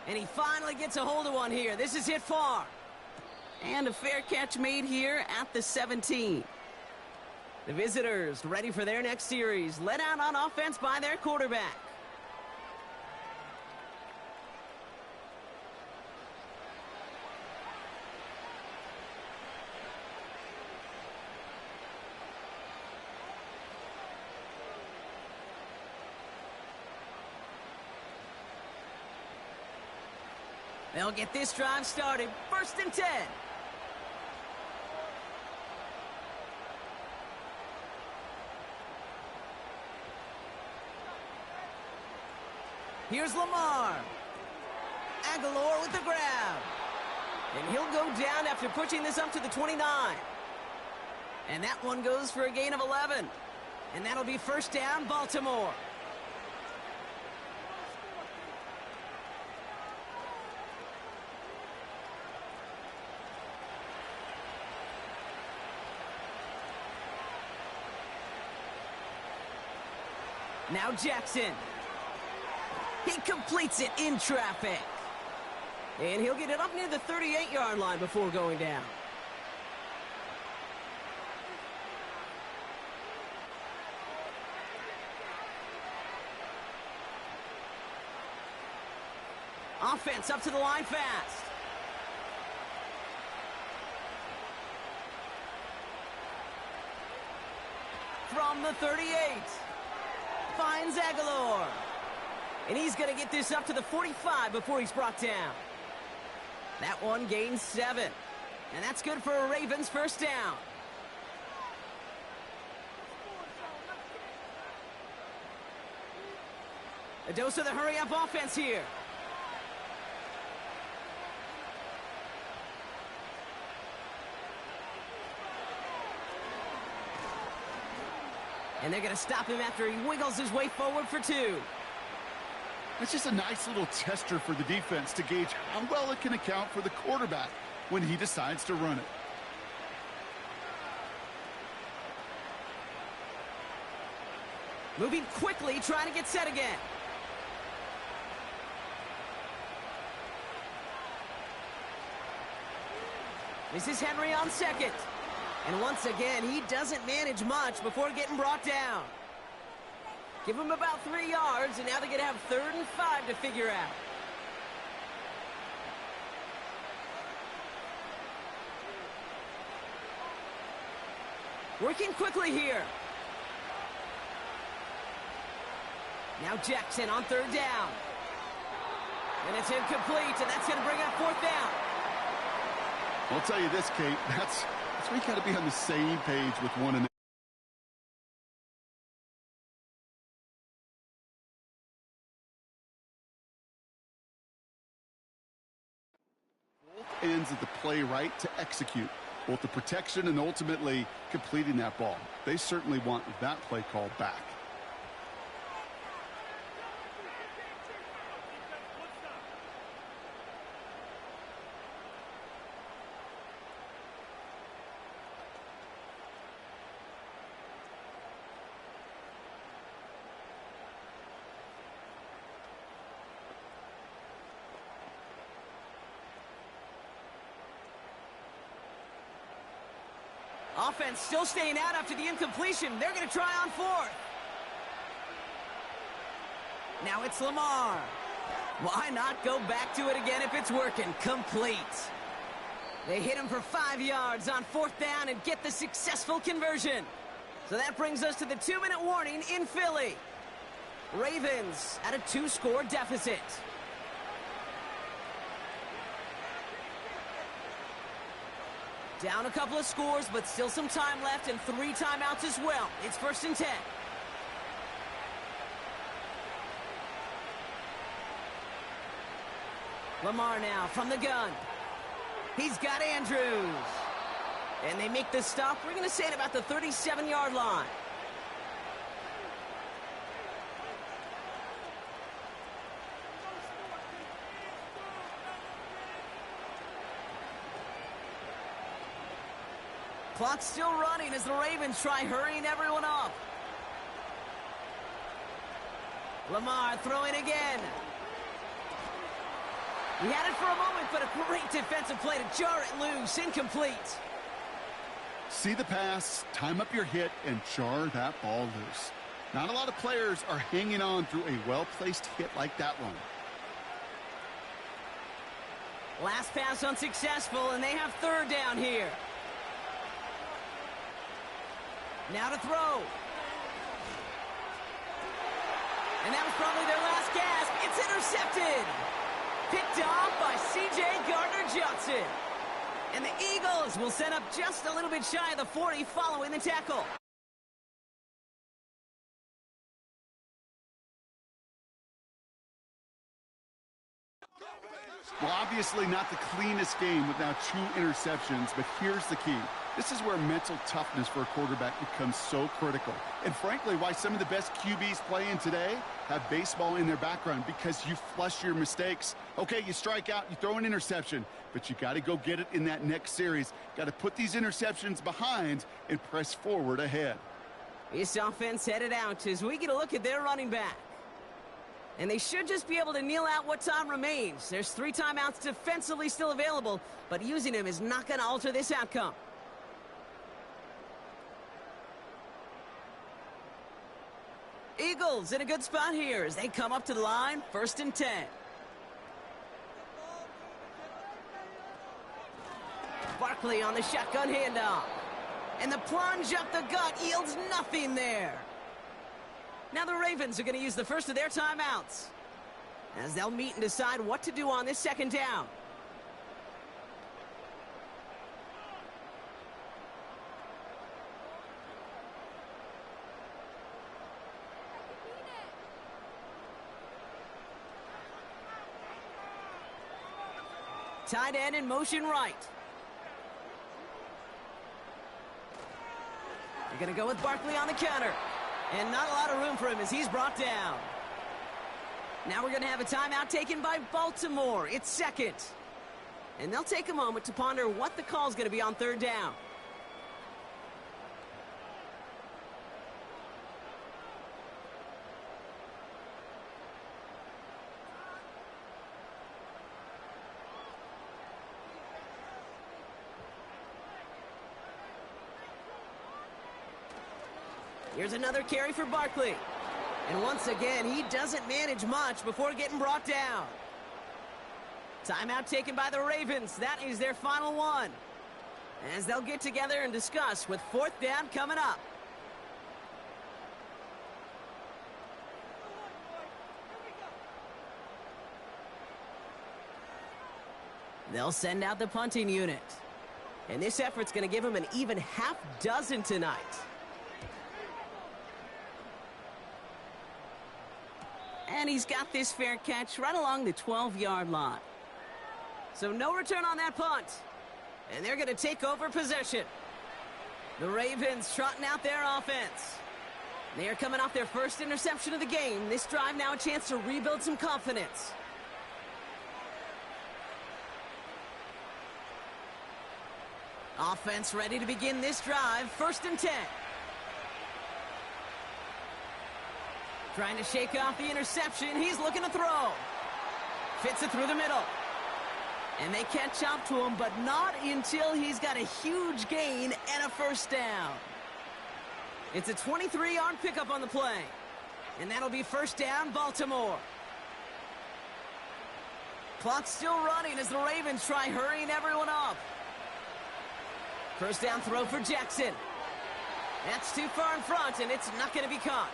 And he finally gets a hold of one here. This is hit far. And a fair catch made here at the 17. The visitors ready for their next series, led out on offense by their quarterback. They'll get this drive started. 1st and 10. Here's Lamar. Aguilar with the grab. And he'll go down after pushing this up to the 29. And that one goes for a gain of 11. And that'll be 1st down, Baltimore. Now Jackson. He completes it in traffic. And he'll get it up near the 38-yard line before going down. Offense up to the line fast. From the 38. Finds Aguilar. And he's going to get this up to the 45 before he's brought down. That one gains 7. And that's good for a Ravens 1st down. A dose of the hurry-up offense here. And they're going to stop him after he wiggles his way forward for 2. It's just a nice little tester for the defense to gauge how well it can account for the quarterback when he decides to run it. Moving quickly, trying to get set again. This is Henry on 2nd. And once again, he doesn't manage much before getting brought down. Give him about 3 yards, and now they're going to have 3rd and 5 to figure out. Working quickly here. Now Jackson on 3rd down. And it's incomplete, and that's going to bring up 4th down. I'll tell you this, Kate, that's where you got to be on the same page with one another. Both ends of the play right to execute both the protection and ultimately completing that ball. They certainly want that play called back. Offense still staying out after the incompletion. They're going to try on 4th. Now it's Lamar. Why not go back to it again if it's working? Complete. They hit him for 5 yards on 4th down and get the successful conversion. So that brings us to the 2-minute warning in Philly. Ravens at a 2-score deficit. Down a couple of scores, but still some time left and 3 timeouts as well. It's 1st and 10. Lamar now from the gun. He's got Andrews. And they make the stop. We're going to say at about the 37-yard line. Clock's still running as the Ravens try hurrying everyone up. Lamar throwing again. He had it for a moment, but a great defensive play to jar it loose. Incomplete. See the pass, time up your hit, and jar that ball loose. Not a lot of players are hanging on through a well-placed hit like that one. Last pass unsuccessful, and they have third down here. Now to throw. And that was probably their last gasp. It's intercepted. Picked off by C.J. Gardner-Johnson. And the Eagles will set up just a little bit shy of the 40 following the tackle. Well, obviously not the cleanest game with now 2 interceptions, but here's the key. This is where mental toughness for a quarterback becomes so critical. And frankly, why some of the best QBs playing today have baseball in their background, because you flush your mistakes. Okay, you strike out, you throw an interception, but you got to go get it in that next series. Got to put these interceptions behind and press forward ahead. This offense headed out as we get a look at their running back. And they should just be able to kneel out what time remains. There's 3 timeouts defensively still available, but using them is not going to alter this outcome. Eagles in a good spot here as they come up to the line, 1st and 10. Barkley on the shotgun handoff. And the plunge up the gut yields nothing there. Now the Ravens are going to use the first of their timeouts as they'll meet and decide what to do on this 2nd down. Tight end in motion right. They're going to go with Barkley on the counter. And not a lot of room for him as he's brought down. Now we're going to have a timeout taken by Baltimore. It's 2nd. And they'll take a moment to ponder what the call is going to be on 3rd down. Here's another carry for Barkley. And once again, he doesn't manage much before getting brought down. Timeout taken by the Ravens. That is their final one, as they'll get together and discuss with 4th down coming up. They'll send out the punting unit. And this effort's going to give them an even half dozen tonight. And he's got this fair catch right along the 12-yard line. So no return on that punt. And they're going to take over possession. The Ravens trotting out their offense. They are coming off their first interception of the game. This drive now a chance to rebuild some confidence. Offense ready to begin this drive. 1st and 10. Trying to shake off the interception. He's looking to throw. Fits it through the middle. And they catch up to him, but not until he's got a huge gain and a 1st down. It's a 23-yard pickup on the play. And that'll be 1st down, Baltimore. Clock's still running as the Ravens try hurrying everyone up. 1st down throw for Jackson. That's too far in front, and it's not going to be caught.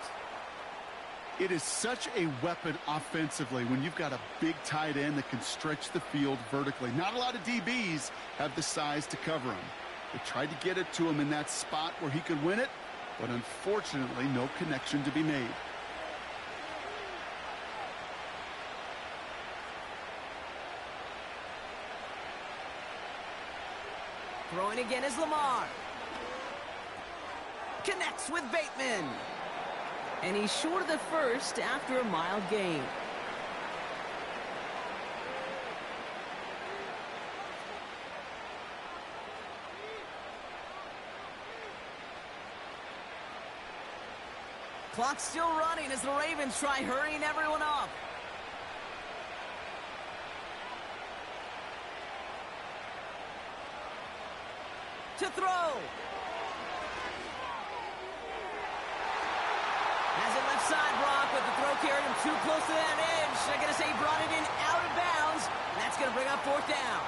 It is such a weapon offensively when you've got a big tight end that can stretch the field vertically. Not a lot of DBs have the size to cover him. They tried to get it to him in that spot where he could win it, but unfortunately no connection to be made. Throwing again is Lamar. Connects with Bateman. And he's short of the 1st after a mild gain. Clock's still running as the Ravens try hurrying everyone up. to throw. Has it left side, Brock, but the throw carried him too close to that edge. They're going to say he brought it in out of bounds. And that's going to bring up fourth down.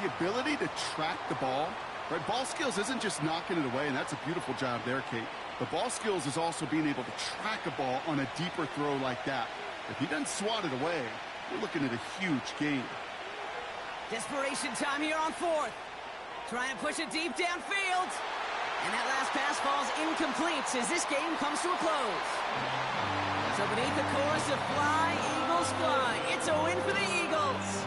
The ability to track the ball, right? Ball skills isn't just knocking it away, and that's a beautiful job there, Kate. The ball skills is also being able to track a ball on a deeper throw like that. If he doesn't swat it away, we're looking at a huge gain. Desperation time here on fourth. Trying to push it deep downfield. And that last pass falls incomplete as this game comes to a close. So beneath the chorus of Fly, Eagles Fly, it's a win for the Eagles.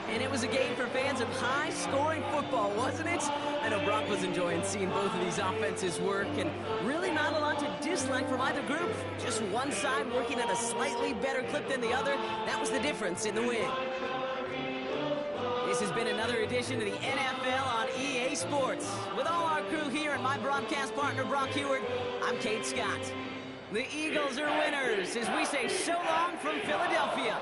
And it was a game for fans of high-scoring football, wasn't it? I know Brock was enjoying seeing both of these offenses work, and really not a lot to dislike from either group. Just one side working at a slightly better clip than the other. That was the difference in the win. This has been another edition of the NFL on EA Sports. With all our crew here and my broadcast partner, Brock Heward, I'm Kate Scott. The Eagles are winners as we say so long from Philadelphia.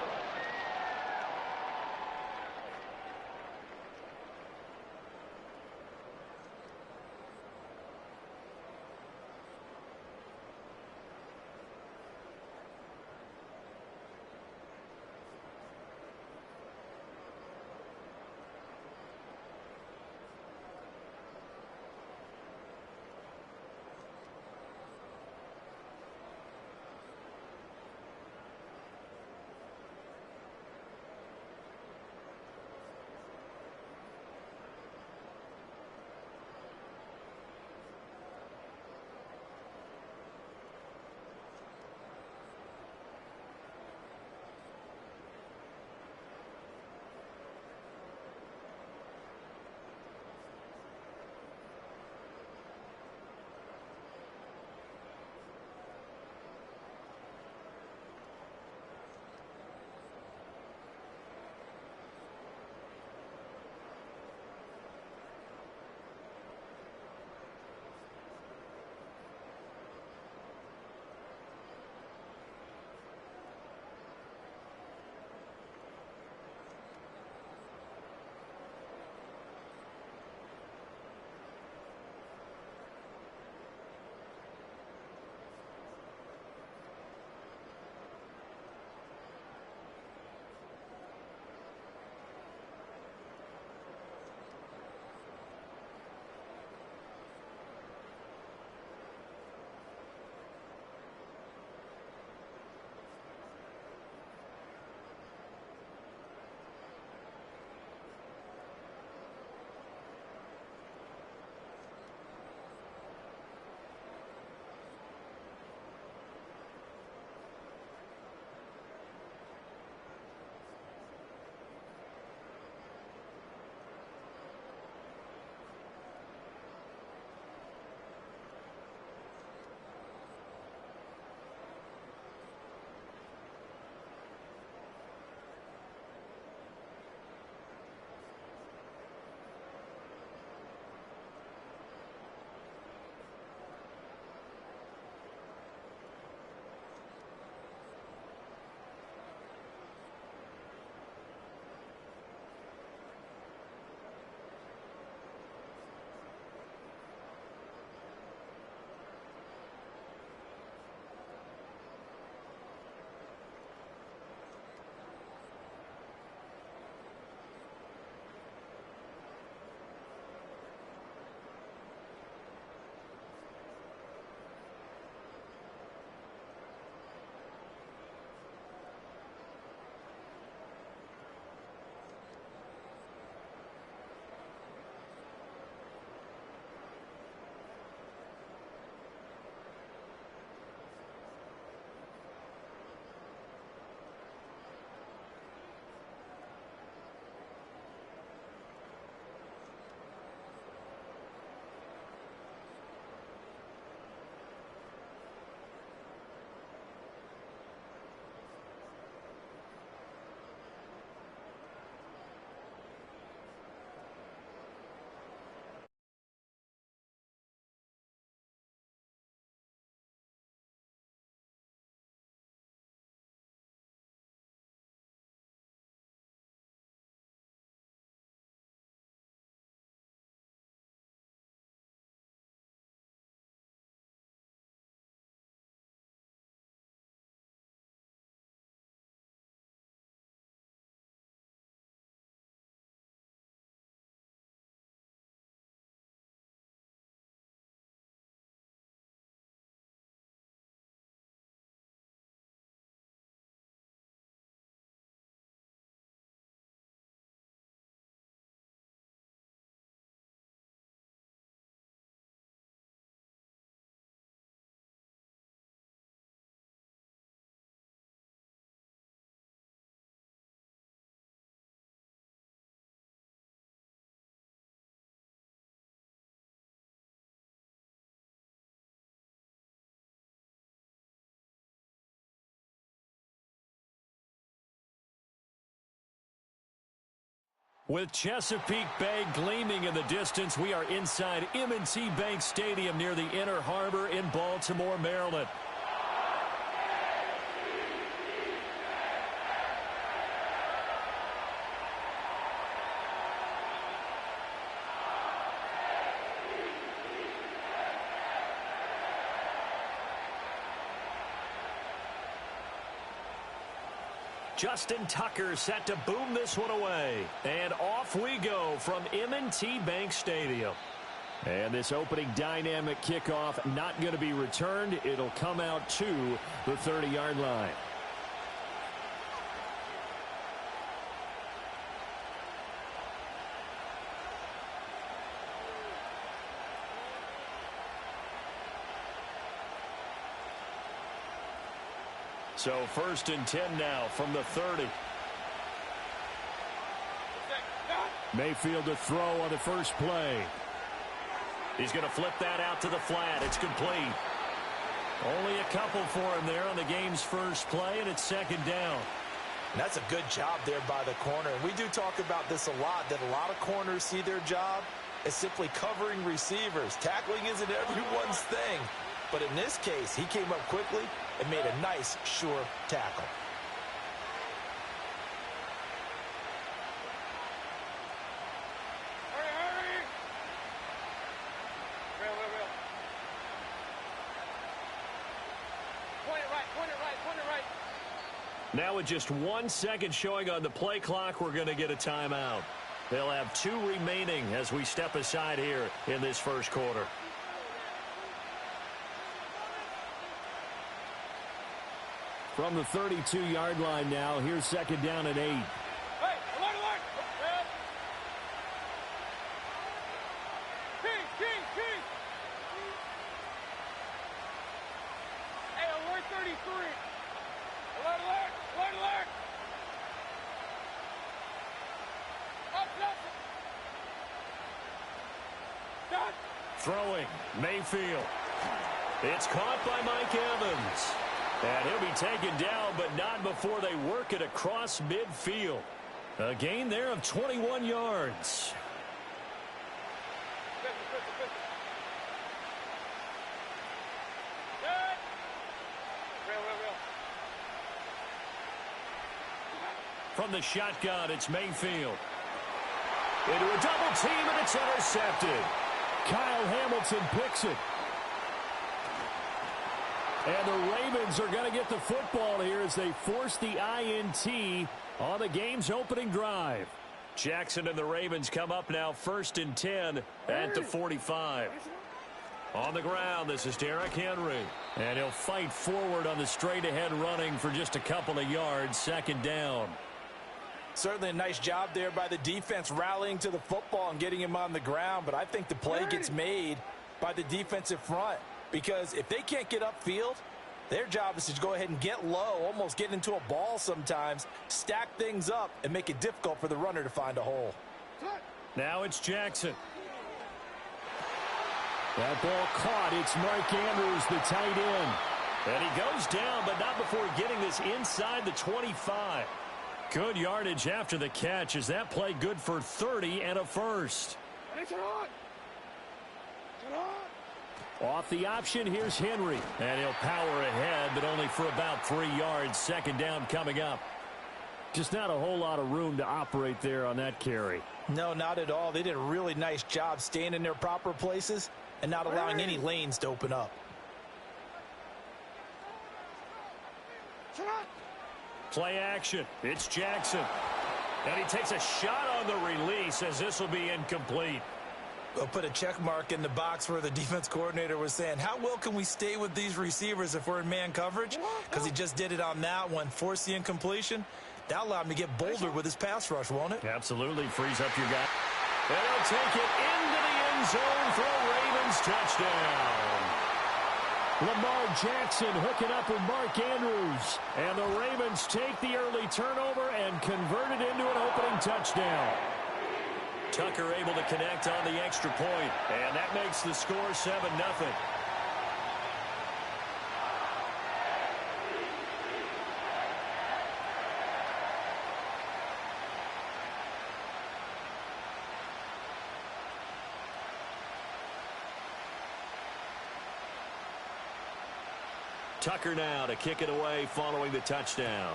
With Chesapeake Bay gleaming in the distance, we are inside M&T Bank Stadium near the Inner Harbor in Baltimore, Maryland. Justin Tucker set to boom this one away. And off we go from M&T Bank Stadium. And this opening dynamic kickoff not going to be returned. It'll come out to the 30-yard line. So 1st and 10 now from the 30. Mayfield to throw on the first play. He's going to flip that out to the flat. It's complete. Only a couple for him there on the game's first play, and it's 2nd down. And that's a good job there by the corner. And we do talk about this a lot, that a lot of corners see their job as simply covering receivers. Tackling isn't everyone's thing. But in this case, he came up quickly and made a nice, sure tackle. Hurry, hurry! Real. Point it right. Now with just 1 second showing on the play clock, we're going to get a timeout. They'll have 2 remaining as we step aside here in this first quarter. From the 32-yard line now, here's 2nd down and 8. Hey, alert! King! Hey, alert 33! Alert! Up! Done! Throwing, Mayfield. It's caught by Mike Evans. And he'll be taken down, but not before they work it across midfield. A gain there of 21 yards. Real. From the shotgun, it's Mayfield. Into a double team, and it's intercepted. Kyle Hamilton picks it. And the Ravens are going to get the football here as they force the INT on the game's opening drive. Jackson and the Ravens come up now 1st and 10 at the 45. On the ground, this is Derrick Henry. And he'll fight forward on the straight-ahead running for just a couple of yards, 2nd down. Certainly a nice job there by the defense rallying to the football and getting him on the ground. But I think the play gets made by the defensive front. Because if they can't get upfield, their job is to go ahead and get low, almost get into a ball sometimes, stack things up, and make it difficult for the runner to find a hole. Now it's Jackson. That ball caught. It's Mark Andrews, the tight end. And he goes down, but not before getting this inside the 25. Good yardage after the catch. Is that play good for 30 and a first? Off the option, here's Henry. And he'll power ahead, but only for about 3 yards. 2nd down coming up. Just not a whole lot of room to operate there on that carry. No, not at all. They did a really nice job staying in their proper places and not allowing any lanes to open up. Play action. It's Jackson. And he takes a shot on the release as this will be incomplete. We'll put a check mark in the box where the defense coordinator was saying, how well can we stay with these receivers if we're in man coverage? Because he just did it on that one, forced the incompletion. That'll allow him to get bolder with his pass rush, won't it? Absolutely. Frees up your guy. And he'll take it into the end zone for a Ravens touchdown. Lamar Jackson hooking up with Mark Andrews. And the Ravens take the early turnover and convert it into an opening touchdown. Tucker able to connect on the extra point, and that makes the score 7-0. Tucker now to kick it away following the touchdown.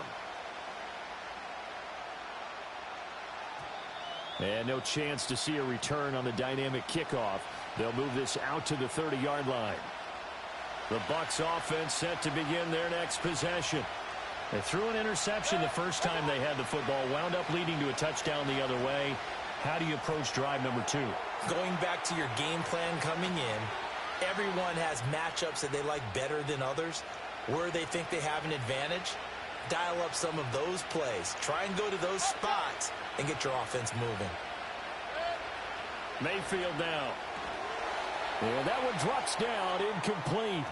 And no chance to see a return on the dynamic kickoff. They'll move this out to the 30-yard line. The Bucs offense set to begin their next possession. They threw an interception the first time they had the football, wound up leading to a touchdown the other way. How do you approach drive number 2? Going back to your game plan coming in, everyone has matchups that they like better than others. Where they think they have an advantage, dial up some of those plays. Try and go to those spots and get your offense moving. Mayfield now. And that one drops down, incomplete.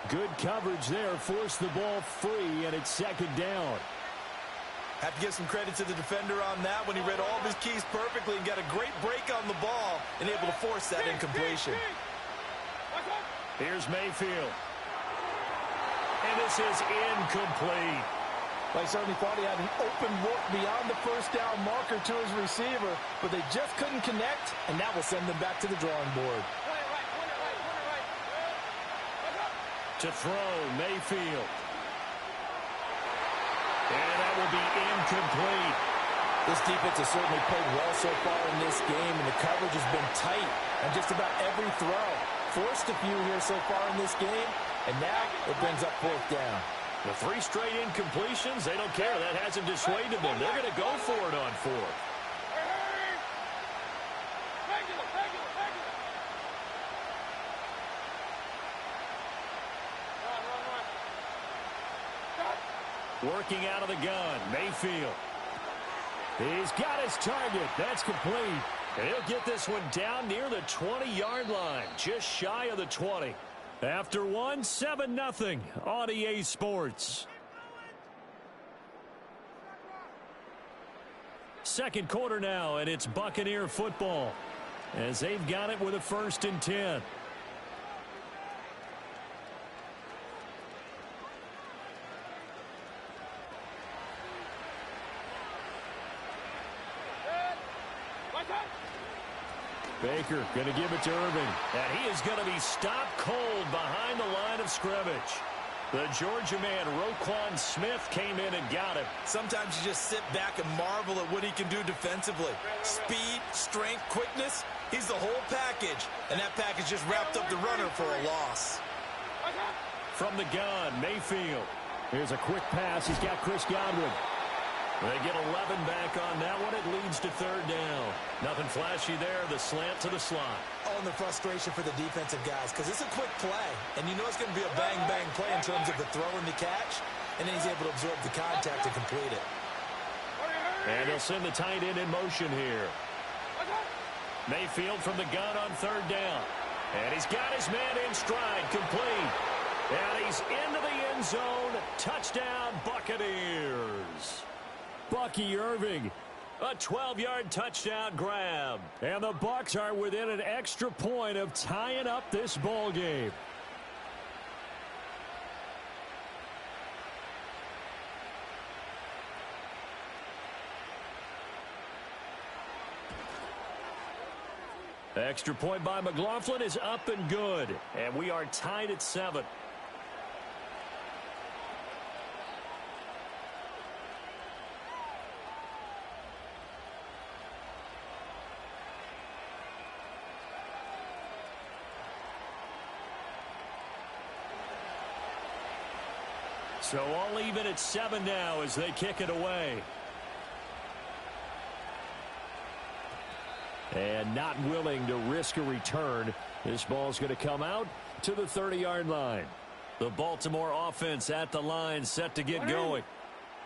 Good coverage there, forced the ball free, and it's second down. Have to give some credit to the defender on that when he read all of his keys perfectly and got a great break on the ball and able to force that incompletion. Here's Mayfield. And this is incomplete. I certainly thought he had an open look beyond the first down marker to his receiver, but they just couldn't connect, and that will send them back to the drawing board. To throw, Mayfield. And that will be incomplete. This defense has certainly played well so far in this game, and the coverage has been tight on just about every throw. Forced a few here so far in this game, and now it brings up fourth down. The 3 straight incompletions, they don't care. That hasn't dissuaded them. They're going to go for it on 4th. Working out of the gun, Mayfield. He's got his target. That's complete. And he'll get this one down near the 20-yard line, just shy of the 20. After one, 7-0 on EA Sports. Second quarter now, and it's Buccaneer football as they've got it with a 1st and 10. Baker going to give it to Irving. And he is going to be stopped cold behind the line of scrimmage. The Georgia man, Roquan Smith, came in and got him. Sometimes you just sit back and marvel at what he can do defensively. Speed, strength, quickness. He's the whole package. And that package just wrapped up the runner for a loss. From the gun, Mayfield. Here's a quick pass. He's got Chris Godwin. They get 11 back on that one. It leads to 3rd down. Nothing flashy there. The slant to the slot. Oh, and the frustration for the defensive guys because it's a quick play. And you know it's going to be a bang-bang play in terms of the throw and the catch. And then he's able to absorb the contact and complete it. And they'll send the tight end in motion here. Mayfield from the gun on 3rd down. And he's got his man in stride, complete. And he's into the end zone. Touchdown, Buccaneers. Bucky Irving, a 12-yard touchdown grab. And the Bucs are within an extra point of tying up this ball game. Extra point by McLaughlin is up and good. And we are tied at 7. So all even at 7 now as they kick it away. And not willing to risk a return. This ball's going to come out to the 30-yard line. The Baltimore offense at the line, set to get going.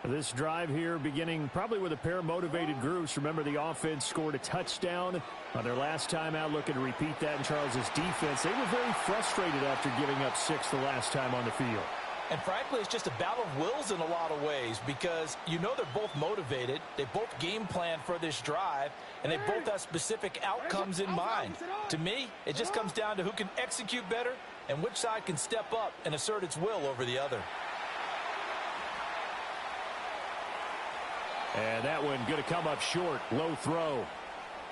This drive here beginning probably with a pair of motivated groups. Remember, the offense scored a touchdown on their last time out, looking to repeat that in Charles's defense. They were very frustrated after giving up 6 the last time on the field. And frankly, it's just a battle of wills in a lot of ways because you know they're both motivated. They both game plan for this drive, and they both have specific outcomes in mind. To me, it just comes down to who can execute better and which side can step up and assert its will over the other. And that one going to come up short. Low throw.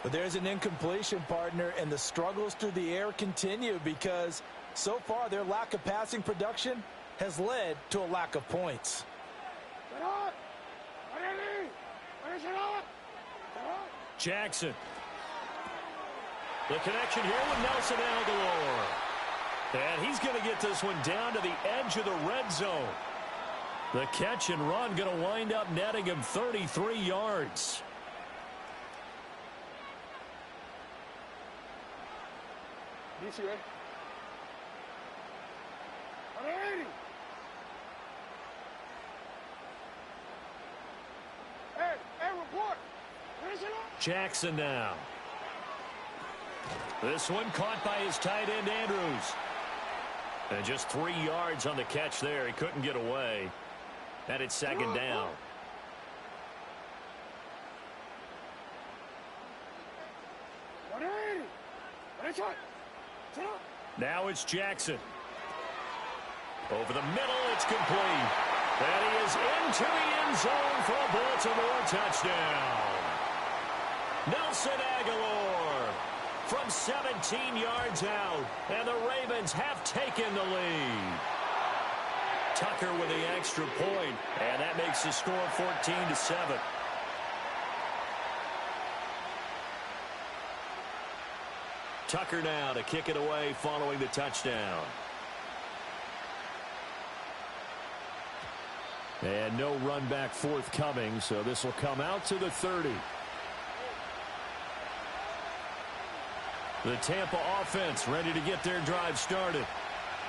But there's an incompletion, partner, and the struggles through the air continue because so far their lack of passing production has led to a lack of points. Jackson. The connection here with Nelson Aguilar. And he's going to get this one down to the edge of the red zone. The catch and run going to wind up netting him 33 yards. DC, right? 180. Hey, report. Finish it up. Jackson now. This one caught by his tight end, Andrews. And just 3 yards on the catch there. He couldn't get away. And it's second down. Now it's Jackson. Over the middle, it's complete. And he is into the end zone for a Baltimore touchdown. Nelson Aguilar from 17 yards out. And the Ravens have taken the lead. Tucker with the extra point, and that makes the score 14-7. Tucker now to kick it away following the touchdown. And no run back forthcoming, so this will come out to the 30. The Tampa offense ready to get their drive started.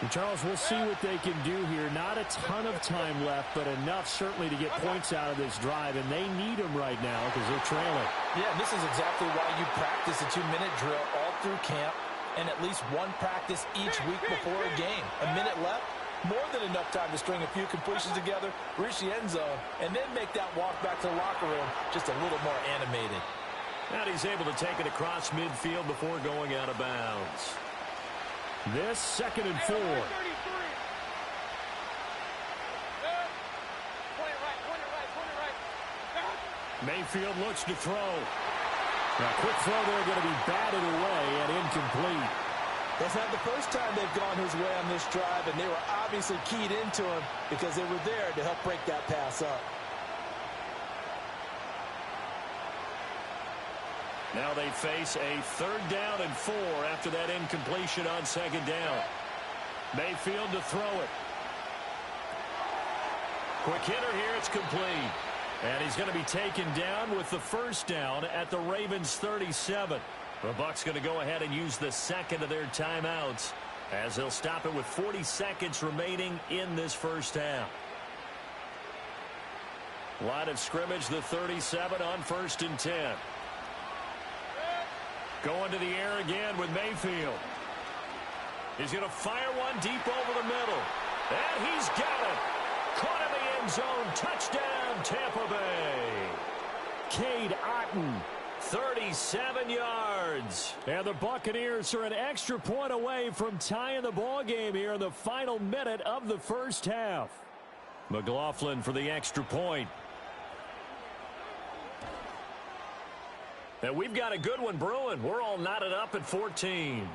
And Charles, we'll see what they can do here. Not a ton of time left, but enough certainly to get points out of this drive, and they need them right now because they're trailing. Yeah, this is exactly why you practice a 2-minute drill all through camp and at least one practice each week before a game. A minute left, more than enough time to string a few completions together, reach the end zone, and then make that walk back to the locker room just a little more animated. And he's able to take it across midfield before going out of bounds. This 2nd and 4. Mayfield looks to throw. Now, quick throw there going to be batted away and incomplete. That's not the first time they've gone his way on this drive, and they were obviously keyed into him because they were there to help break that pass up. Now they face a 3rd down and 4 after that incompletion on 2nd down. Mayfield to throw it. Quick hitter here, it's complete. And he's going to be taken down with the 1st down at the Ravens 37. The Bucs going to go ahead and use the 2nd of their timeouts as they'll stop it with 40 seconds remaining in this 1st half. Line of scrimmage, the 37 on 1st and 10. Going to the air again with Mayfield. He's going to fire one deep over the middle. And he's got it. Caught in the end zone. Touchdown, Tampa Bay. Cade Otton. 37 yards. And the Buccaneers are an extra point away from tying the ball game here in the final minute of the 1st half. McLaughlin for the extra point. And we've got a good one brewing. We're all knotted up at 14.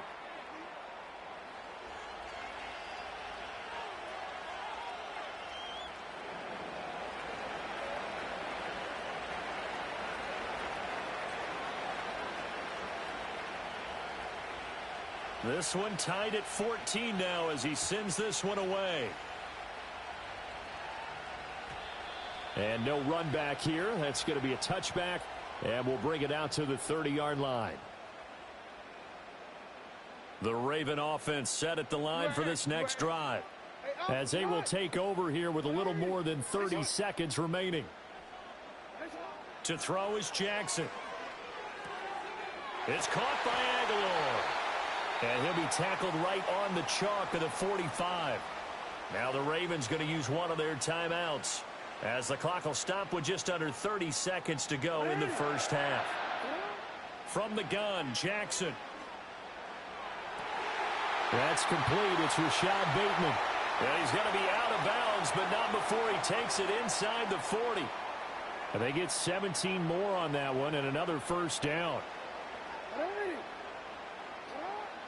This one tied at 14 now as he sends this one away. And no run back here. That's going to be a touchback. And we'll bring it out to the 30-yard line. The Raven offense set at the line for this next drive, as they will take over here with a little more than 30 seconds remaining. To throw is Jackson. It's caught by Aguilar. And he'll be tackled right on the chalk of the 45. Now the Ravens going to use one of their timeouts, as the clock will stop with just under 30 seconds to go in the 1st half. From the gun, Jackson. That's complete. It's Rashad Bateman. And he's going to be out of bounds, but not before he takes it inside the 40. And they get 17 more on that one and another 1st down.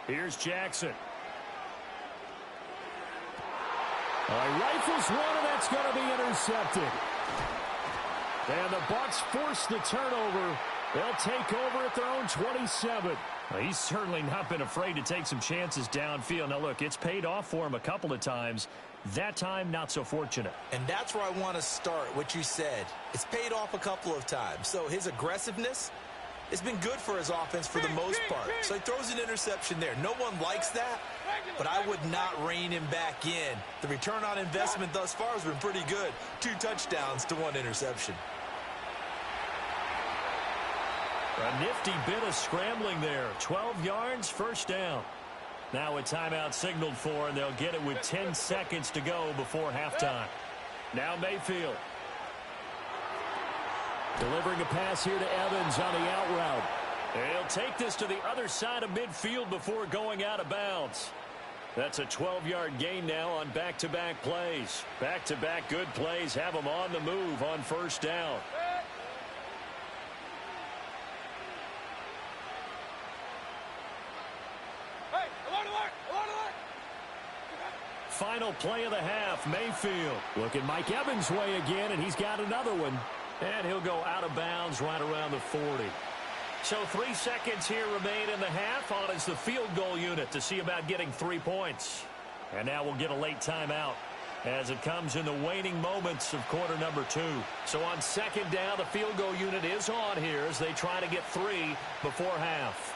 Here's Jackson. Rifles one, and that's going to be intercepted. And the Bucs force the turnover. They'll take over at their own 27. Well, he's certainly not been afraid to take some chances downfield. Now, look, it's paid off for him a couple of times. That time, not so fortunate. And that's where I want to start, what you said. It's paid off a couple of times. So his aggressiveness has been good for his offense for the most part. So he throws an interception there. No one likes that, but I would not rein him back in. The return on investment thus far has been pretty good. 2 touchdowns to 1 interception. A nifty bit of scrambling there. 12 yards, first down. Now a timeout signaled for, and they'll get it with 10 seconds to go before halftime. Now Mayfield. Delivering a pass here to Evans on the out route. He'll take this to the other side of midfield before going out of bounds. That's a 12-yard gain now on back-to-back plays. Back-to-back good plays have them on the move on first down. Final play of the half, Mayfield. Looking Mike Evans' way again, and he's got another one. And he'll go out of bounds right around the 40. So 3 seconds here remain in the half. On is the field goal unit to see about getting 3 points. And now we'll get a late timeout as it comes in the waning moments of quarter number 2. So on second down, the field goal unit is on here as they try to get 3 before half.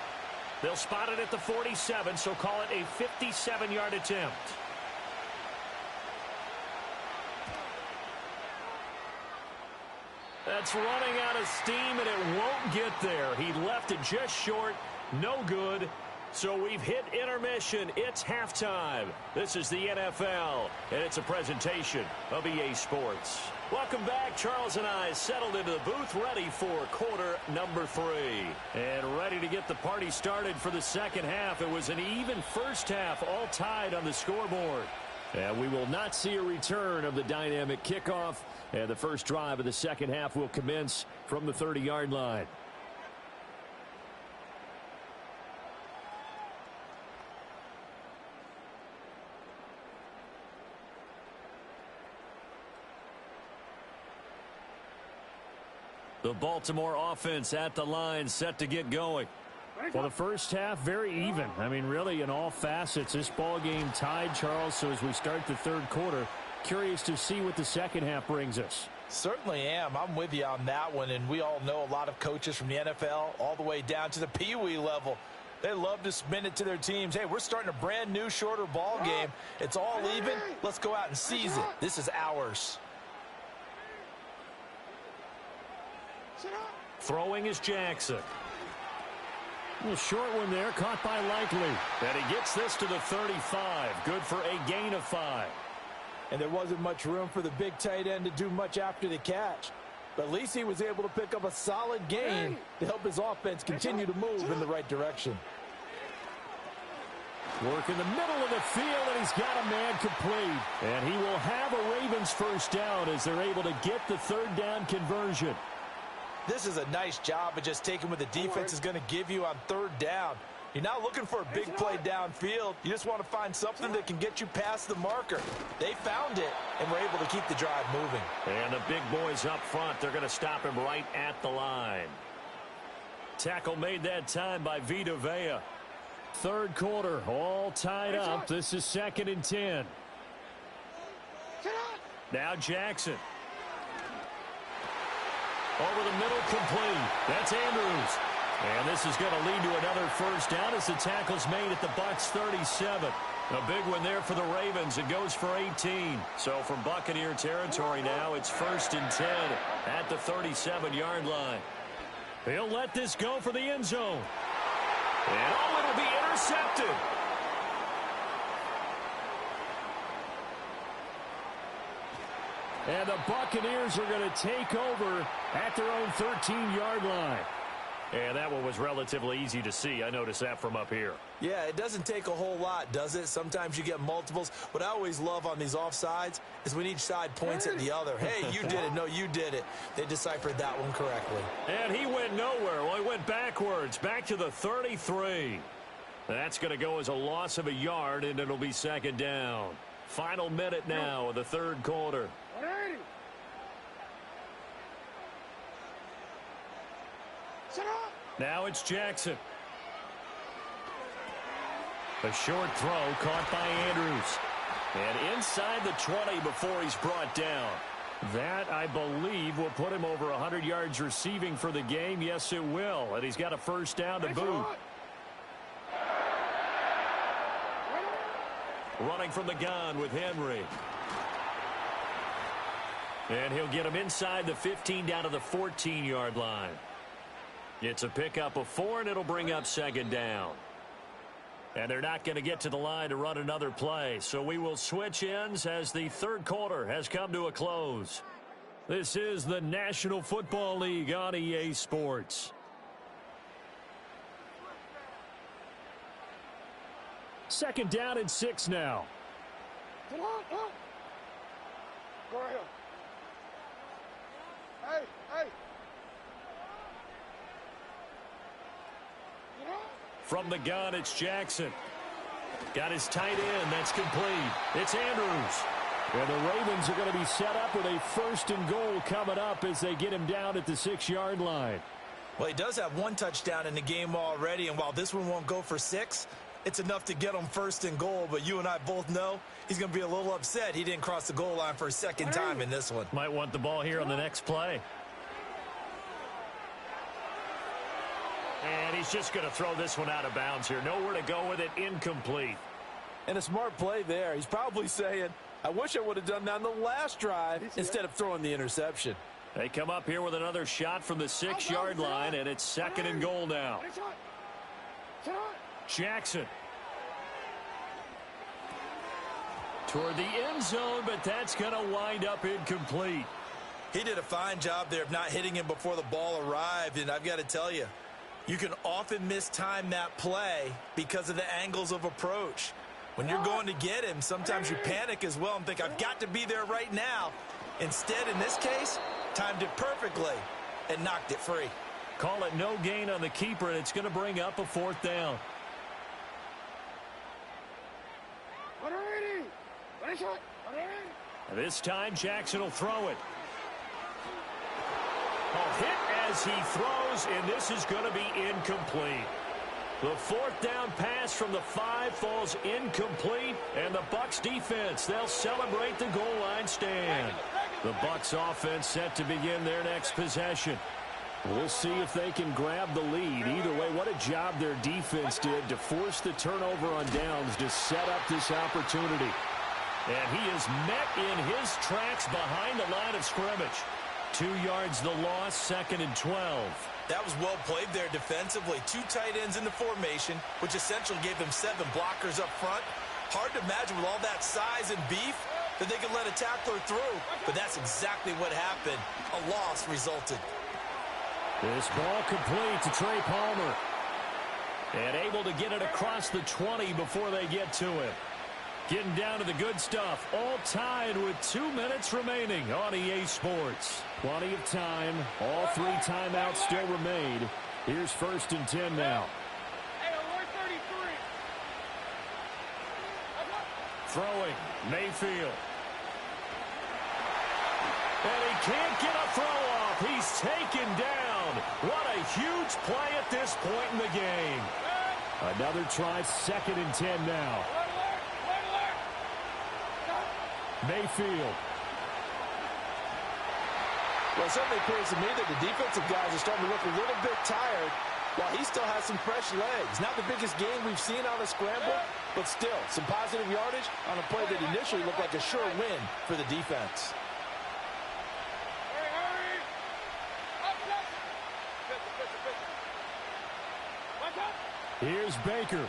They'll spot it at the 47, so call it a 57-yard attempt. That's running out of steam, and it won't get there. He left it just short. No good. So we've hit intermission. It's halftime. This is the NFL, and it's a presentation of EA Sports. Welcome back. Charles and I settled into the booth, ready for quarter number 3. And ready to get the party started for the second half. It was an even first half, all tied on the scoreboard. And we will not see a return of the dynamic kickoff. And the first drive of the second half will commence from the 30-yard line. The Baltimore offense at the line, set to get going. Well, the first half, very even. I mean, really, in all facets, this ball game tied, Charles. So as we start the third quarter, curious to see what the second half brings us. Certainly am. I'm with you on that one. And we all know a lot of coaches from the NFL all the way down to the Pee-wee level. They love to spin it to their teams. Hey, we're starting a brand new, shorter ball game. It's all even. Let's go out and seize it. This is ours. Throwing is Jackson. A little short one there, caught by Likely. And he gets this to the 35. Good for a gain of 5. And there wasn't much room for the big tight end to do much after the catch. But at least he was able to pick up a solid gain to help his offense continue to move in the right direction. Work in the middle of the field, and he's got a man complete. And he will have a Ravens first down as they're able to get the third down conversion. This is a nice job of just taking what the defense is going to give you on third down. You're not looking for a big play downfield. You just want to find something that can get you past the marker. They found it and were able to keep the drive moving. And the big boys up front, they're going to stop him right at the line. Tackle made that time by Vita Vea. Third quarter, all tied up. This is 2nd and 10. Now Jackson. Over the middle, complete. That's Andrews. And this is going to lead to another first down as the tackle's made at the Bucs 37. A big one there for the Ravens. It goes for 18. So from Buccaneer territory now, it's 1st and 10 at the 37-yard line. He'll let this go for the end zone. And it'll be intercepted. And the Buccaneers are going to take over at their own 13-yard line. And that one was relatively easy to see. I noticed that from up here. Yeah, it doesn't take a whole lot, does it? Sometimes you get multiples. What I always love on these offsides is when each side points at the other. Hey, you did it. No, you did it. They deciphered that one correctly. And he went nowhere. Well, he went backwards, back to the 33. That's going to go as a loss of a yard, and it'll be 2nd down. Final minute now of the third quarter. 180. Shut up. Now it's Jackson. A short throw caught by Andrews. And inside the 20 before he's brought down. That, I believe, will put him over 100 yards receiving for the game. Yes, it will. And he's got a first down to boot. Running from the gun with Henry. And he'll get him inside the 15 down to the 14-yard line. It's a pickup of 4, and it'll bring up second down. And they're not going to get to the line to run another play. So we will switch ends as the third quarter has come to a close. This is the National Football League on EA Sports. Second down and 6 now. Come on, come on. Go right here. Hey, hey. You know? From the gun, it's Jackson. Got his tight end. That's complete. It's Andrews. And the Ravens are going to be set up with a first and goal coming up as they get him down at the 6-yard line. Well, he does have 1 touchdown in the game already, and while this one won't go for 6, it's enough to get him first and goal. But you and I both know he's going to be a little upset he didn't cross the goal line for a second time in this one. Might want the ball here on the next play. And he's just going to throw this one out of bounds here. Nowhere to go with it. Incomplete. And a smart play there. He's probably saying, I wish I would have done that on the last drive instead of throwing the interception. They come up here with another shot from the 6-yard line, and it's second and goal now. Jackson. Toward the end zone, but that's going to wind up incomplete. He did a fine job there of not hitting him before the ball arrived, and I've got to tell you, you can often mistime that play because of the angles of approach. When you're going to get him, sometimes you panic as well and think, I've got to be there right now. Instead, in this case, timed it perfectly and knocked it free. Call it no gain on the keeper, and it's going to bring up a 4th down. 180. This time, Jackson will throw it. A hit as he throws, and this is going to be incomplete. The 4th down pass from the 5 falls incomplete, and the Bucs defense, they'll celebrate the goal line stand. The Bucs offense set to begin their next possession. We'll see if they can grab the lead. Either way, what a job their defense did to force the turnover on downs to set up this opportunity. And he is met in his tracks behind the line of scrimmage. 2 yards the loss, second and 12. That was well played there defensively. 2 tight ends in the formation, which essentially gave them 7 blockers up front. Hard to imagine with all that size and beef that they could let a tackler through, but that's exactly what happened. A loss resulted. This ball complete to Trey Palmer. And able to get it across the 20 before they get to it. Getting down to the good stuff. All tied with 2 minutes remaining on EA Sports. Plenty of time. All 3 timeouts still remain. Here's first and 10 now. Hey, alert 33. Throwing, Mayfield. And he can't get a throw off. He's taken down. What a huge play at this point in the game. Another try, second and 10 now. Mayfield. Well, it certainly appears to me that the defensive guys are starting to look a little bit tired while he still has some fresh legs. Not the biggest game we've seen on a scramble, but still some positive yardage on a play that initially looked like a sure win for the defense. Here's Baker.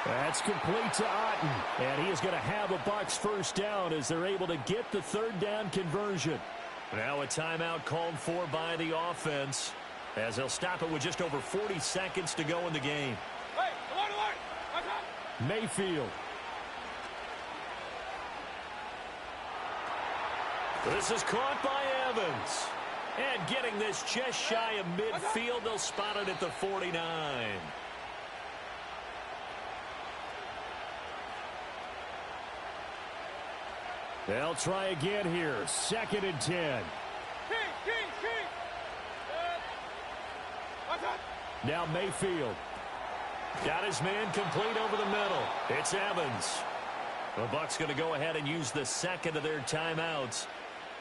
That's complete to Otten. And he is going to have a Bucs first down as they're able to get the 3rd down conversion. Now a timeout called for by the offense as they'll stop it with just over 40 seconds to go in the game. Hey, alert. Mayfield. This is caught by Evans. And getting this just shy of midfield, they'll spot it at the 49. They'll try again here. 2nd and 10. Now Mayfield. Got his man complete over the middle. It's Evans. The Bucs going to go ahead and use the second of their timeouts,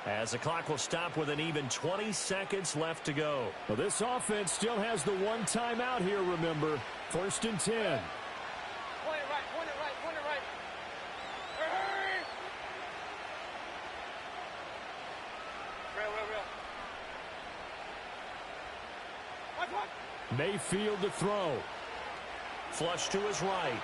as the clock will stop with an even 20 seconds left to go. Well, this offense still has the one timeout here, remember. 1st and 10. Point it right, point it right, point it right. Hurry! Real. Watch. Mayfield to throw. Flush to his right.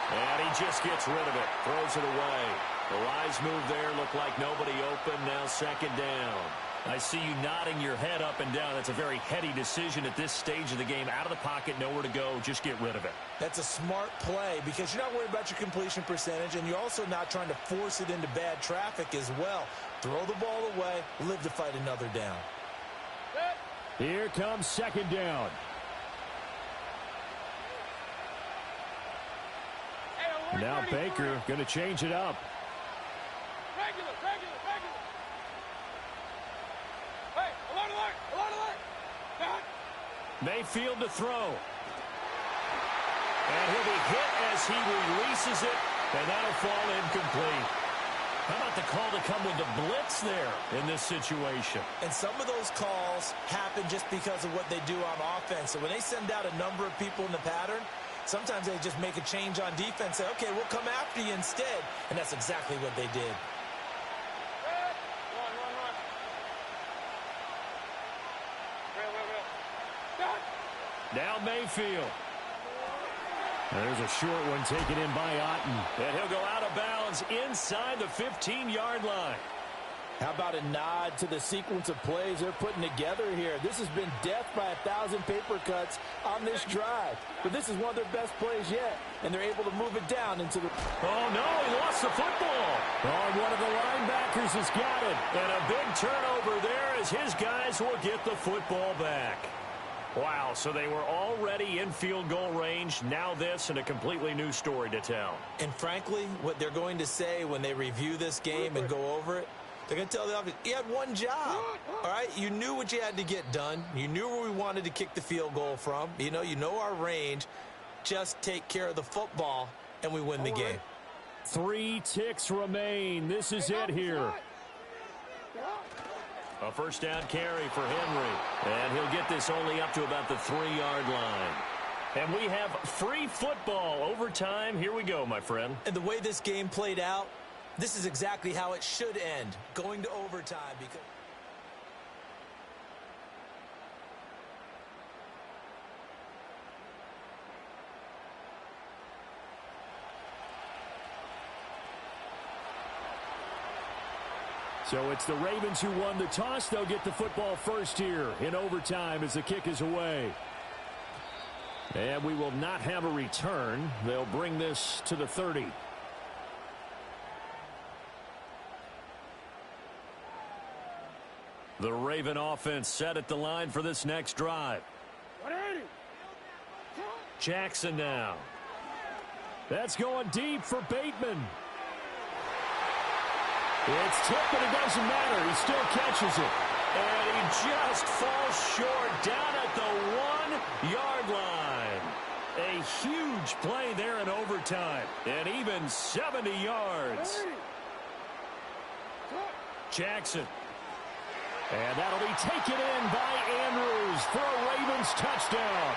And he just gets rid of it. Throws it away. The Lions move there. Look like nobody open. Now 2nd down. I see you nodding your head up and down. That's a very heady decision at this stage of the game. Out of the pocket, nowhere to go. Just get rid of it. That's a smart play because you're not worried about your completion percentage, and you're also not trying to force it into bad traffic as well. Throw the ball away. Live to fight another down. Here comes 2nd down. Now Baker going to change it up. Regular. Hey, alert. Mayfield to throw. And he'll be hit as he releases it, and that'll fall incomplete. How about the call to come with the blitz there in this situation? And some of those calls happen just because of what they do on offense. So when they send out a number of people in the pattern, sometimes they just make a change on defense. Say, okay, we'll come after you instead. And that's exactly what they did. Run. Now Mayfield. There's a short one taken in by Otten. And he'll go out of bounds inside the 15-yard line. How about a nod to the sequence of plays they're putting together here? This has been death by 1,000 paper cuts on this drive. But this is one of their best plays yet, and they're able to move it down into the... Oh, no, he lost the football. Oh, one of the linebackers has got it. And a big turnover there as his guys will get the football back. Wow, so they were already in field goal range. Now this and a completely new story to tell. And frankly, what they're going to say when they review this game and go over it, they're going to tell the offense, you had one job, all right? You knew what you had to get done. You knew where we wanted to kick the field goal from. You know our range. Just take care of the football, and we win the game. 3 ticks remain. This is it here. A first down carry for Henry. And he'll get this only up to about the 3-yard line. And we have free football overtime. Here we go, my friend. And the way this game played out, this is exactly how it should end, going to overtime. Because so it's the Ravens who won the toss. They'll get the football first here in overtime as the kick is away. And we will not have a return. They'll bring this to the 30. The Raven offense set at the line for this next drive. Jackson now. That's going deep for Bateman. It's tipped, but it doesn't matter. He still catches it. And he just falls short down at the 1-yard line. A huge play there in overtime. And even 70 yards. Jackson. And that'll be taken in by Andrews for a Ravens touchdown.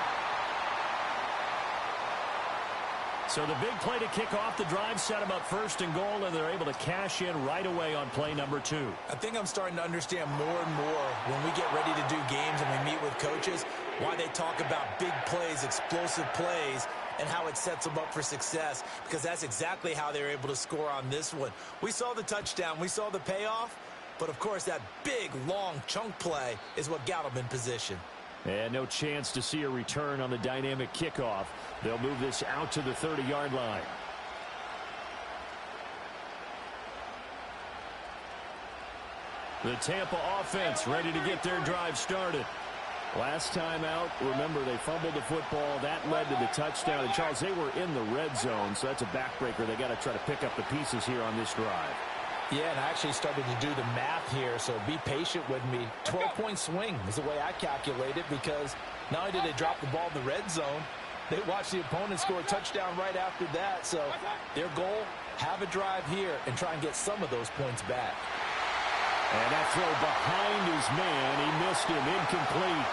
So the big play to kick off the drive set them up 1st and goal, and they're able to cash in right away on play number 2. I think I'm starting to understand more and more when we get ready to do games and we meet with coaches, why they talk about big plays, explosive plays, and how it sets them up for success, because that's exactly how they were able to score on this one. We saw the touchdown. We saw the payoff. But, of course, that big, long chunk play is what got them in position. And no chance to see a return on the dynamic kickoff. They'll move this out to the 30-yard line. The Tampa offense ready to get their drive started. Last time out, remember, they fumbled the football. That led to the touchdown. And, Charles, they were in the red zone, so that's a backbreaker. They got to try to pick up the pieces here on this drive. Yeah, and I actually started to do the math here, so be patient with me. 12-point swing is the way I calculate it, because not only did they drop the ball in the red zone, they watched the opponent score a touchdown right after that. So their goal, have a drive here and try and get some of those points back. And that throw behind his man, he missed him, incomplete.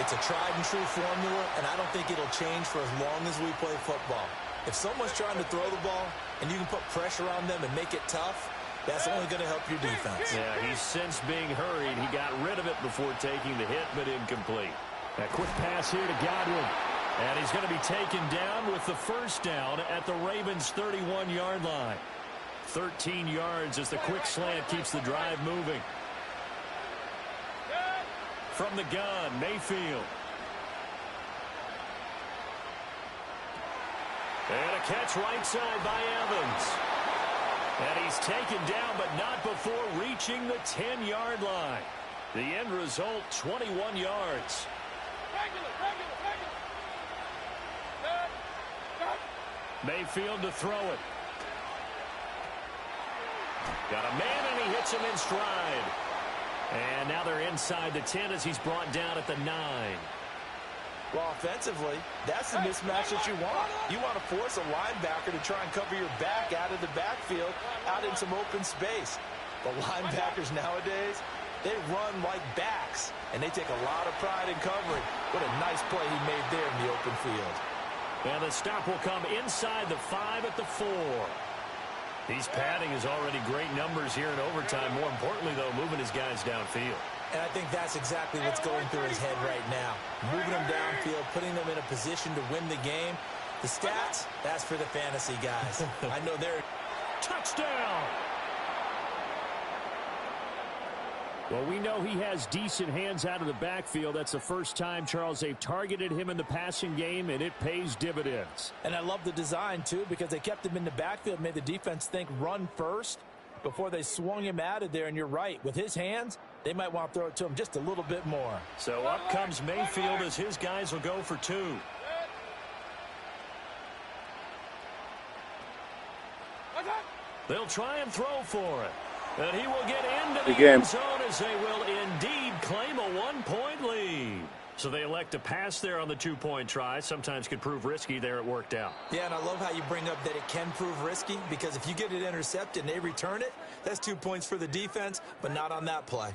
It's a tried-and-true formula, and I don't think it'll change for as long as we play football. If someone's trying to throw the ball and you can put pressure on them and make it tough, that's only going to help your defense. Yeah, he's since being hurried. He got rid of it before taking the hit, but incomplete. A quick pass here to Godwin. And he's going to be taken down with the first down at the Ravens' 31-yard line. 13 yards as the quick slant keeps the drive moving. From the gun, Mayfield. And a catch right side by Evans. And he's taken down, but not before reaching the 10-yard line. The end result, 21 yards. Mayfield to throw it. Got a man, and he hits him in stride. And now they're inside the 10 as he's brought down at the 9. Well, offensively, that's the mismatch that you want. You want to force a linebacker to try and cover your back out of the backfield, out in some open space. The linebackers nowadays, they run like backs, and they take a lot of pride in covering. What a nice play he made there in the open field. And the stop will come inside the 5 at the 4. He's padding his already great numbers here in overtime. More importantly, though, moving his guys downfield. And I think that's exactly what's going through his head right now. Moving them downfield, putting them in a position to win the game. The stats, that's for the fantasy guys. I know they're... Touchdown! Well, we know he has decent hands out of the backfield. That's the first time, Charles, they've targeted him in the passing game, and it pays dividends. And I love the design, too, because they kept him in the backfield, made the defense think run first before they swung him out of there. And you're right, with his hands, they might want to throw it to him just a little bit more. So up comes Mayfield as his guys will go for 2. They'll try and throw for it. And he will get into the end zone as they will indeed claim a 1-point lead. So they elect to pass there on the 2-point try. Sometimes could prove risky. There it worked out. Yeah, and I love how you bring up that it can prove risky, because if you get it intercepted and they return it, that's 2 points for the defense, but not on that play.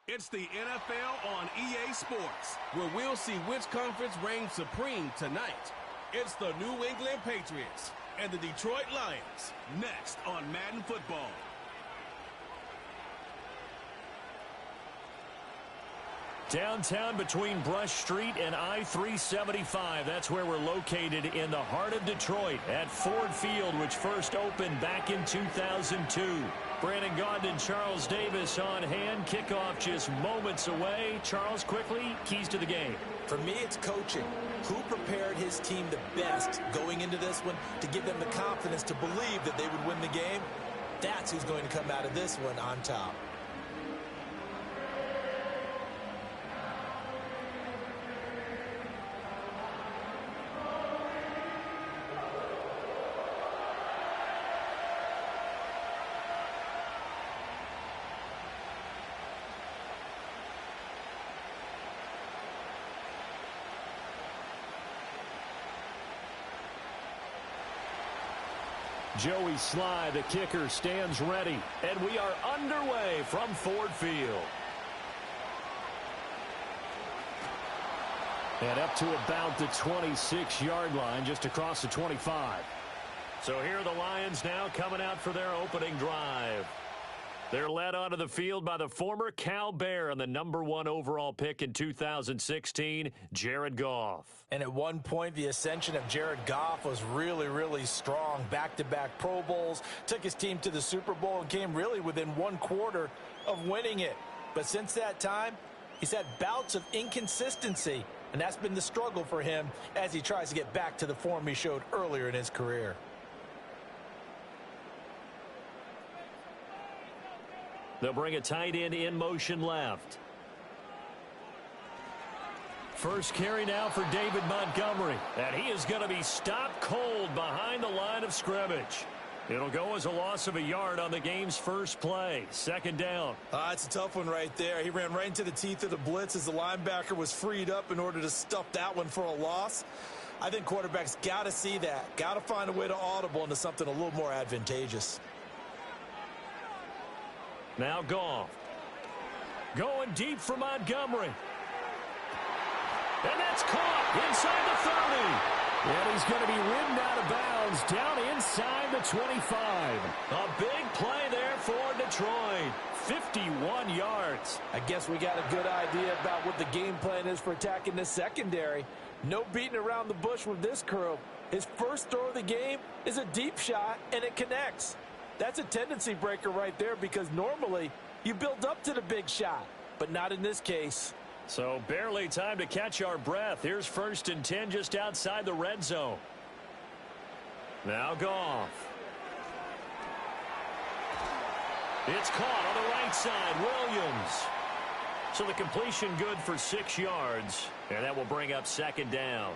It's the NFL on EA Sports, where we'll see which conference reigns supreme tonight. It's the New England Patriots and the Detroit Lions, next on Madden Football. Downtown between Brush Street and I-375. That's where we're located in the heart of Detroit at Ford Field, which first opened back in 2002. Brandon Gaudin and Charles Davis on hand. Kickoff just moments away. Charles, quickly, keys to the game. For me, it's coaching. Who prepared his team the best going into this one to give them the confidence to believe that they would win the game? That's who's going to come out of this one on top. Joey Sly, the kicker, stands ready. And we are underway from Ford Field. And up to about the 26-yard line, just across the 25. So here are the Lions now coming out for their opening drive. They're led onto the field by the former Cal Bear and the #1 overall pick in 2016, Jared Goff. And at one point, the ascension of Jared Goff was really, really strong. Back-to-back Pro Bowls, took his team to the Super Bowl and came really within 1 quarter of winning it. But since that time, he's had bouts of inconsistency, and that's been the struggle for him as he tries to get back to the form he showed earlier in his career. They'll bring a tight end in motion left. First carry now for David Montgomery. And he is going to be stopped cold behind the line of scrimmage. It'll go as a loss of a yard on the game's first play. Second down. It's a tough one right there. He ran right into the teeth of the blitz as the linebacker was freed up in order to stuff that one for a loss. I think quarterbacks got to see that. Got to find a way to audible into something a little more advantageous. Now Goff. Going deep for Montgomery. And that's caught inside the 30. And he's going to be ridden out of bounds down inside the 25. A big play there for Detroit. 51 yards. I guess we got a good idea about what the game plan is for attacking this secondary. No beating around the bush with this crew. His first throw of the game is a deep shot, and it connects. That's a tendency breaker right there because normally you build up to the big shot, but not in this case. So barely time to catch our breath. Here's 1st and 10 just outside the red zone. Now Goff. It's caught on the right side. Williams. So the completion good for 6 yards, and that will bring up second down.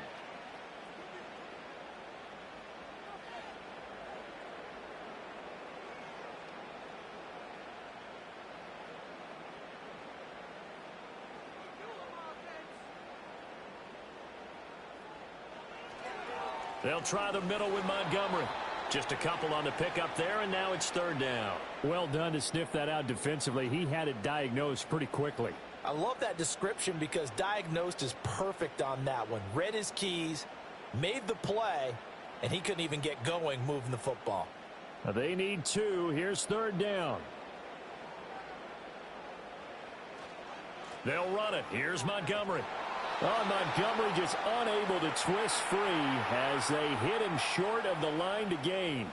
They'll try the middle with Montgomery. Just a couple on the pickup there, and now it's third down. Well done to sniff that out defensively. He had it diagnosed pretty quickly. I love that description because diagnosed is perfect on that one. Read his keys, made the play, and he couldn't even get going moving the football. Now they need 2. Here's third down. They'll run it. Here's Montgomery. Oh, Montgomery just unable to twist free as they hit him short of the line to gain.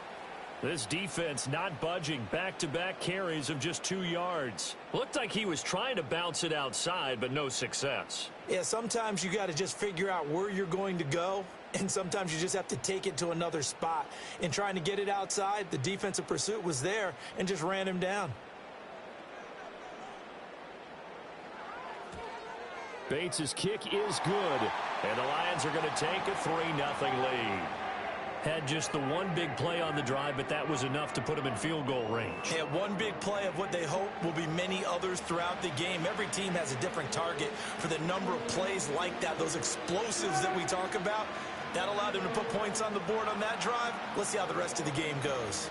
This defense not budging. Back-to-back carries of just 2 yards. Looked like he was trying to bounce it outside, but no success. Yeah, sometimes you got to just figure out where you're going to go, and sometimes you just have to take it to another spot. In trying to get it outside, the defensive pursuit was there and just ran him down. Bates' kick is good. And the Lions are going to take a 3-0 lead. Had just the one big play on the drive, but that was enough to put him in field goal range. Yeah, one big play of what they hope will be many others throughout the game. Every team has a different target for the number of plays like that, those explosives that we talk about. That allowed them to put points on the board on that drive. Let's see how the rest of the game goes.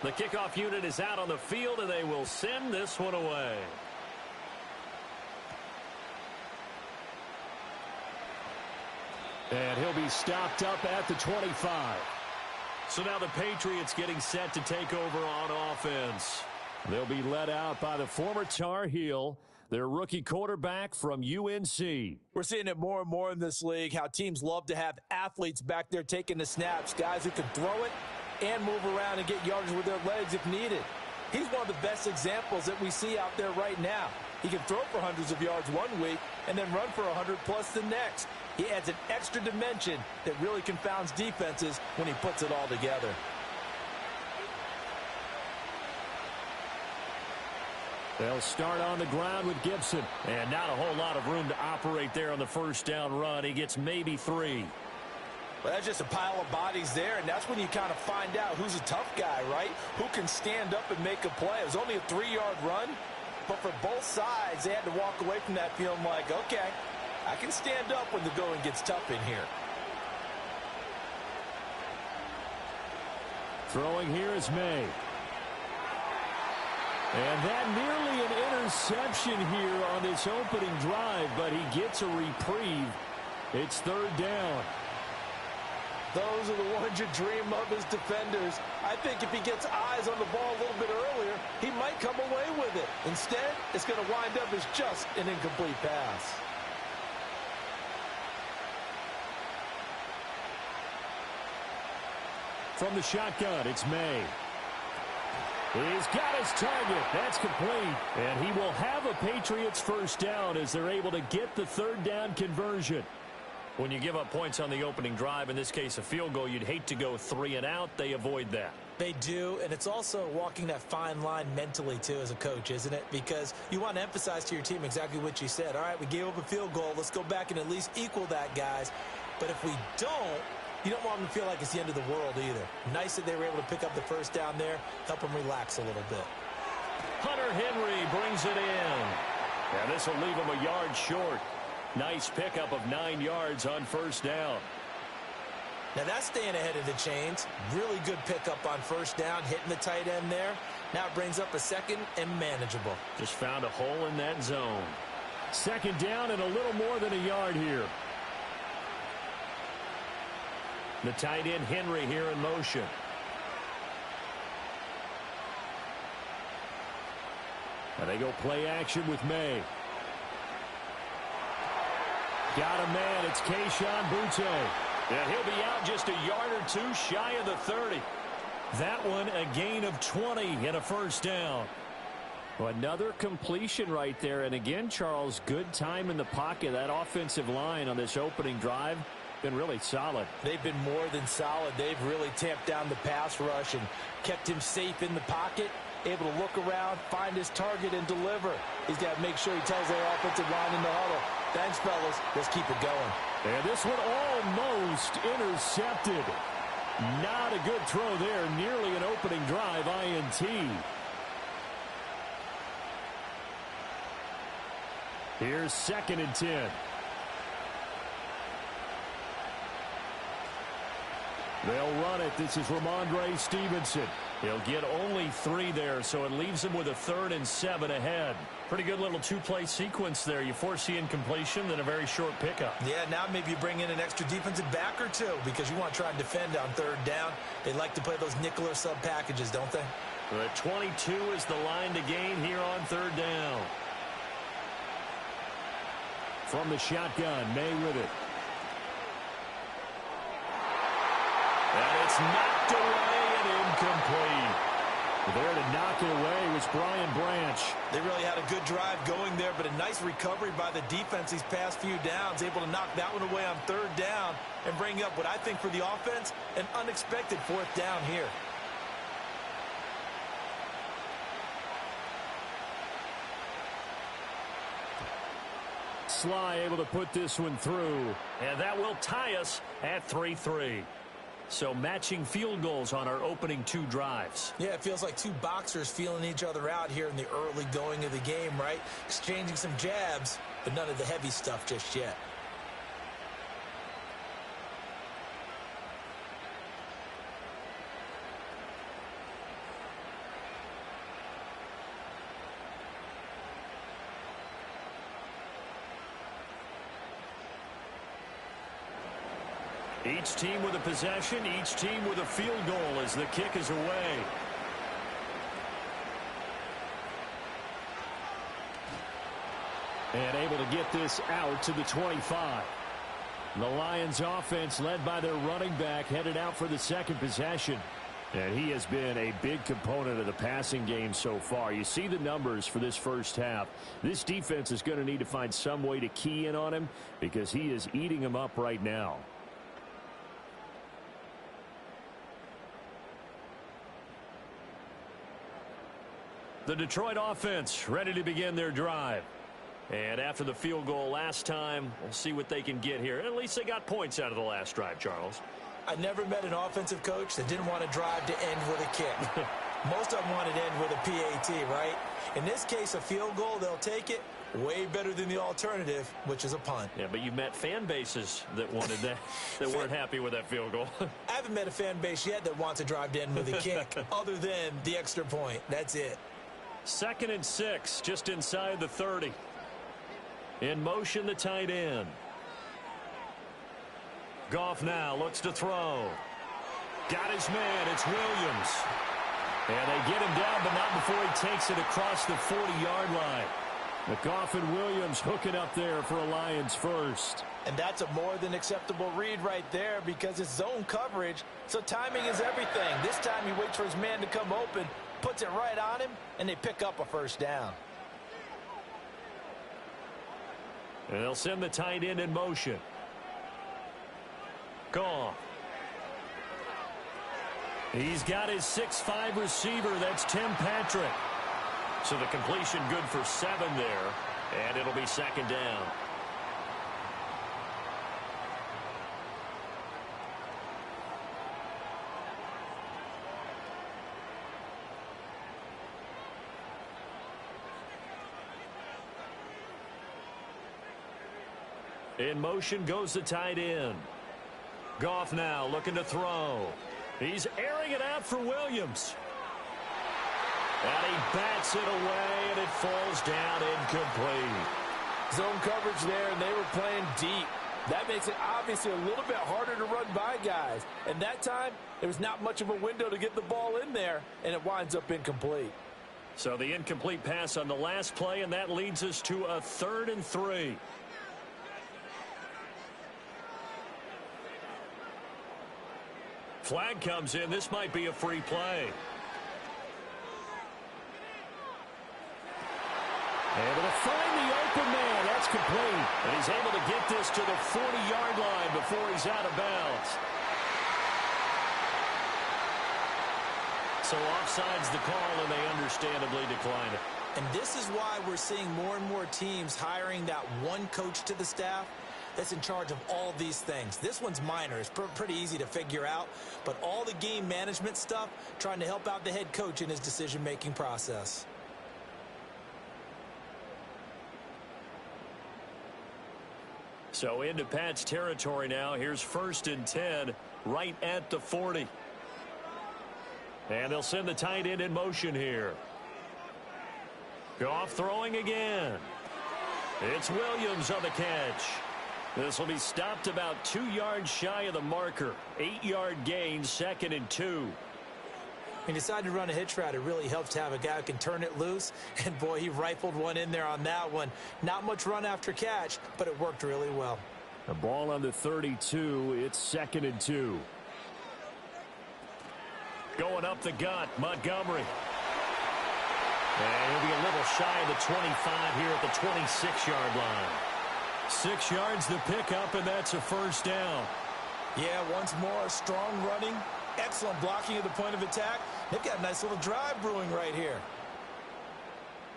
The kickoff unit is out on the field, and they will send this one away. And he'll be stopped up at the 25. So now the Patriots getting set to take over on offense. They'll be led out by the former Tar Heel, their rookie quarterback from UNC. We're seeing it more and more in this league, how teams love to have athletes back there taking the snaps, guys who can throw it and move around and get yardage with their legs if needed. He's one of the best examples that we see out there right now. He can throw for hundreds of yards one week and then run for 100+ the next. He adds an extra dimension that really confounds defenses when he puts it all together. They'll start on the ground with Gibson. And not a whole lot of room to operate there on the first down run. He gets maybe 3. Well, that's just a pile of bodies there, and that's when you kind of find out who's a tough guy, right? Who can stand up and make a play. It was only a 3-yard run, but for both sides, they had to walk away from that feeling like, okay, I can stand up when the going gets tough in here. Throwing here is May. And that nearly an interception here on this opening drive, but he gets a reprieve. It's 3rd down. Those are the ones you dream of as defenders. I think if he gets eyes on the ball a little bit earlier, he might come away with it. Instead, it's going to wind up as just an incomplete pass. From the shotgun, it's May. He's got his target. That's complete. And he will have a Patriots first down as they're able to get the 3rd down conversion. When you give up points on the opening drive, in this case a field goal, you'd hate to go 3 and out. They avoid that. They do, and it's also walking that fine line mentally, too, as a coach, isn't it? Because you want to emphasize to your team exactly what you said. All right, we gave up a field goal. Let's go back and at least equal that, guys. But if we don't, you don't want them to feel like it's the end of the world either. Nice that they were able to pick up the first down there, help them relax a little bit. Hunter Henry brings it in. And this will leave him a yard short. Nice pickup of 9 yards on first down. Now that's staying ahead of the chains. Really good pickup on first down, hitting the tight end there. Now it brings up a second and manageable. Just found a hole in that zone. 2nd down and a little more than a yard here. The tight end Henry here in motion. And they go play action with May. Got a man. It's Kayshon Boutte. And he'll be out just a yard or 2 shy of the 30. That one a gain of 20 and a first down. Well, another completion right there. And again, Charles, good time in the pocket. That offensive line on this opening drive been really solid. They've been more than solid. They've really tamped down the pass rush and kept him safe in the pocket, able to look around, find his target, and deliver. He's got to make sure he tells their offensive line in the huddle, thanks, fellas. Let's keep it going. And this one almost intercepted. Not a good throw there. Nearly an opening drive INT. Here's 2nd and 10. They'll run it. This is Ramondre Stevenson. He'll get only 3 there, so it leaves him with a 3rd and 7 ahead. Pretty good little 2-play sequence there. You force the incompletion, then a very short pickup. Yeah, now maybe you bring in an extra defensive back or 2 because you want to try and defend on 3rd down. They like to play those nickel or sub packages, don't they? The 22 is the line to gain here on 3rd down. From the shotgun, May with it. And it's knocked away and incomplete. There to knock it away was Brian Branch. They really had a good drive going there, but a nice recovery by the defense these past few downs, able to knock that one away on 3rd down and bring up what I think for the offense, an unexpected 4th down here. Sly able to put this one through. And that will tie us at 3-3. So matching field goals on our opening 2 drives. Yeah, it feels like 2 boxers feeling each other out here in the early going of the game, right? Exchanging some jabs, but none of the heavy stuff just yet. Each team with a possession, each team with a field goal as the kick is away. And able to get this out to the 25. The Lions offense led by their running back headed out for the second possession. And he has been a big component of the passing game so far. You see the numbers for this first half. This defense is going to need to find some way to key in on him because he is eating them up right now. The Detroit offense ready to begin their drive. And after the field goal last time, we'll see what they can get here. At least they got points out of the last drive, Charles. I never met an offensive coach that didn't want to drive to end with a kick. Most of them wanted to end with a PAT, right? In this case, a field goal, they'll take it. Way better than the alternative, which is a punt. Yeah, but you met fan bases that wanted that, that weren't happy with that field goal. I haven't met a fan base yet that wants to drive to end with a kick, other than the extra point. That's it. 2nd and 6, just inside the 30. In motion, the tight end. Goff now looks to throw. Got his man. It's Williams. And they get him down, but not before he takes it across the 40-yard line. Goff and Williams hooking up there for a Lions first. And that's a more than acceptable read right there because it's zone coverage, so timing is everything. This time he waits for his man to come open, puts it right on him, and they pick up a first down. And they'll send the tight end in motion. Goff. He's got his 6'5" receiver. That's Tim Patrick. So the completion good for 7 there, and it'll be 2nd down. In motion goes the tight end. Goff now looking to throw. He's airing it out for Williams. And he bats it away, and it falls down incomplete. Zone coverage there, and they were playing deep. That makes it obviously a little bit harder to run by guys. And that time, there was not much of a window to get the ball in there, and it winds up incomplete. So the incomplete pass on the last play, and that leads us to a 3rd and 3. Flag comes in. This might be a free play. Able to find the open man. That's complete. And he's able to get this to the 40-yard line before he's out of bounds. So offside's the call, and they understandably decline it. And this is why we're seeing more and more teams hiring that one coach to the staff that's in charge of all these things. This one's minor. It's pretty easy to figure out. But all the game management stuff, trying to help out the head coach in his decision-making process. So into Pat's territory now. Here's 1st and 10 right at the 40. And they'll send the tight end in motion here. Goff throwing again. It's Williams on the catch. This will be stopped about 2 yards shy of the marker. 8-yard gain, 2nd and 2. He decided to run a hitch route. It really helps to have a guy who can turn it loose. And, boy, he rifled one in there on that one. Not much run after catch, but it worked really well. The ball on the 32. It's 2nd and 2. Going up the gut, Montgomery. And he'll be a little shy of the 25 here at the 26-yard line. 6 yards the pickup, and that's a first down. Yeah, once more, strong running, excellent blocking at the point of attack. They've got a nice little drive brewing right here.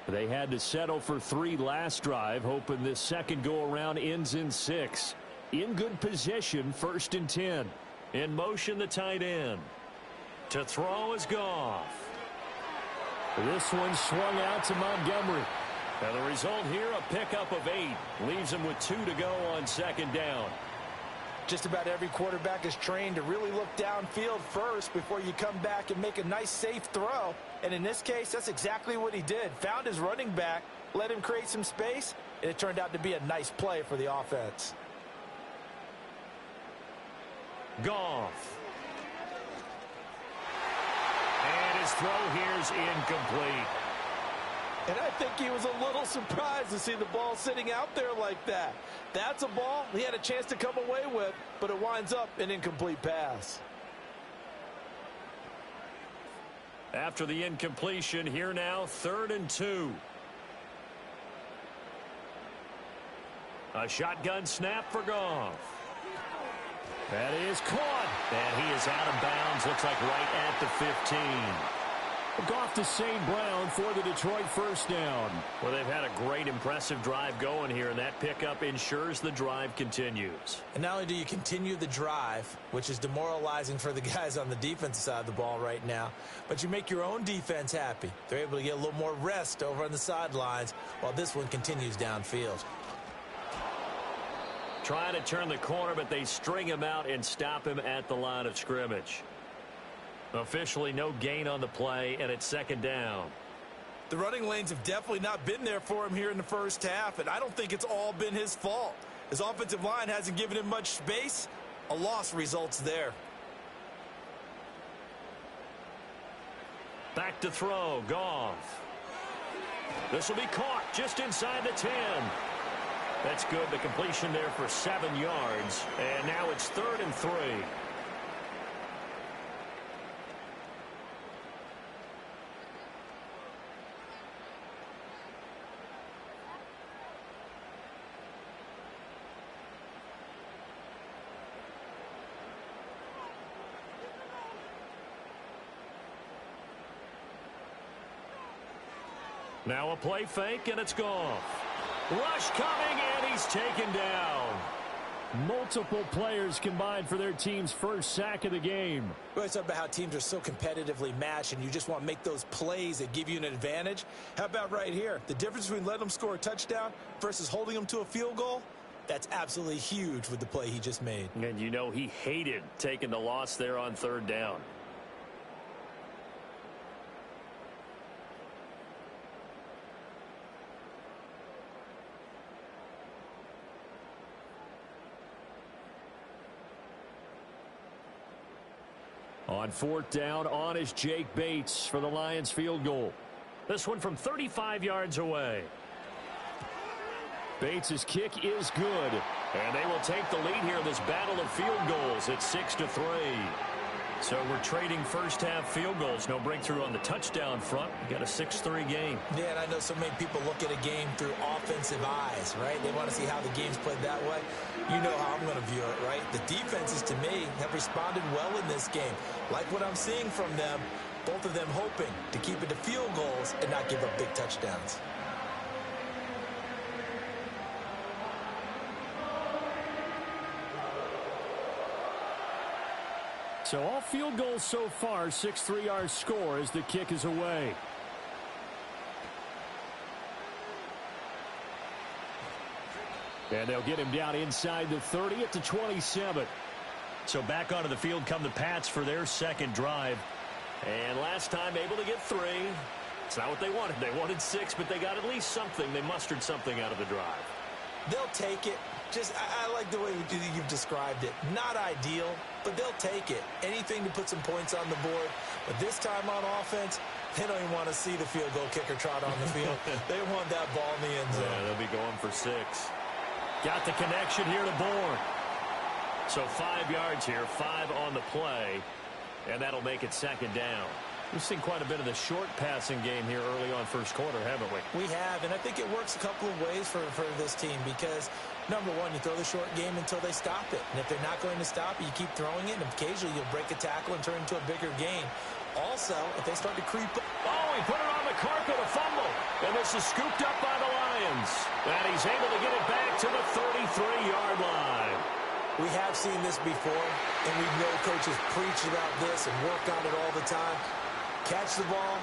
They had to settle for 3 last drive, hoping this second go-around ends in 6. In good position, 1st and 10. In motion, the tight end. To throw is Goff. This one swung out to Montgomery. Now the result here, a pickup of 8. Leaves him with 2 to go on 2nd down. Just about every quarterback is trained to really look downfield first before you come back and make a nice, safe throw. And in this case, that's exactly what he did. Found his running back, let him create some space, and it turned out to be a nice play for the offense. Goff. And his throw here is incomplete. And I think he was a little surprised to see the ball sitting out there like that. That's a ball he had a chance to come away with, but it winds up an incomplete pass. After the incompletion, here now, 3rd and 2. A shotgun snap for Goff. That is caught. And he is out of bounds, looks like right at the 15. Goff to St. Brown for the Detroit first down. Well, they've had a great, impressive drive going here, and that pickup ensures the drive continues. And not only do you continue the drive, which is demoralizing for the guys on the defensive side of the ball right now, but you make your own defense happy. They're able to get a little more rest over on the sidelines while this one continues downfield. Trying to turn the corner, but they string him out and stop him at the line of scrimmage. Officially no gain on the play, and it's 2nd down. The running lanes have definitely not been there for him here in the first half, and I don't think it's all been his fault. His offensive line hasn't given him much space. A loss results there. Back to throw, Goff. This will be caught just inside the 10. That's good. The completion there for 7 yards, and now it's 3rd and 3. Now a play fake, and it's Goff. Rush coming, and he's taken down. Multiple players combined for their team's first sack of the game. We always talk about how teams are so competitively matched, and you just want to make those plays that give you an advantage. How about right here? The difference between letting them score a touchdown versus holding them to a field goal, that's absolutely huge with the play he just made. And you know he hated taking the loss there on 3rd down. On 4th down, on is Jake Bates for the Lions field goal. This one from 35 yards away. Bates' kick is good. And they will take the lead here in this battle of field goals at 6-3. So we're trading first half field goals. No breakthrough on the touchdown front. We got a 6-3 game. Yeah, and I know so many people look at a game through offensive eyes, right? They want to see how the game's played that way. You know how I'm going to view it, right? The defenses, to me, have responded well in this game. Like what I'm seeing from them, both of them hoping to keep it to field goals and not give up big touchdowns. So all field goals so far, 6-3 our score as the kick is away. And they'll get him down inside the 30 at the 27. So back onto the field come the Pats for their second drive. And last time able to get 3. It's not what they wanted. They wanted 6, but they got at least something. They mustered something out of the drive. They'll take it. I like the way you've described it. Not ideal, but they'll take it. Anything to put some points on the board. But this time on offense, they don't even want to see the field goal kicker trot on the field. They want that ball in the end zone. Yeah, they'll be going for 6. Got the connection here to Bourne. So 5 yards here, 5 on the play, and that'll make it 2nd down. We've seen quite a bit of the short passing game here early on first quarter, haven't we? We have, and I think it works a couple of ways for this team because, number one, you throw the short game until they stop it. And if they're not going to stop it, you keep throwing it, and occasionally you'll break a tackle and turn it into a bigger gain. Also, if they start to creep up. Oh, he put it on the carpet, a fumble. And this is scooped up by the Lions. And he's able to get it back to the 33-yard line. We have seen this before, and we know coaches preach about this and work on it all the time. Catch the ball.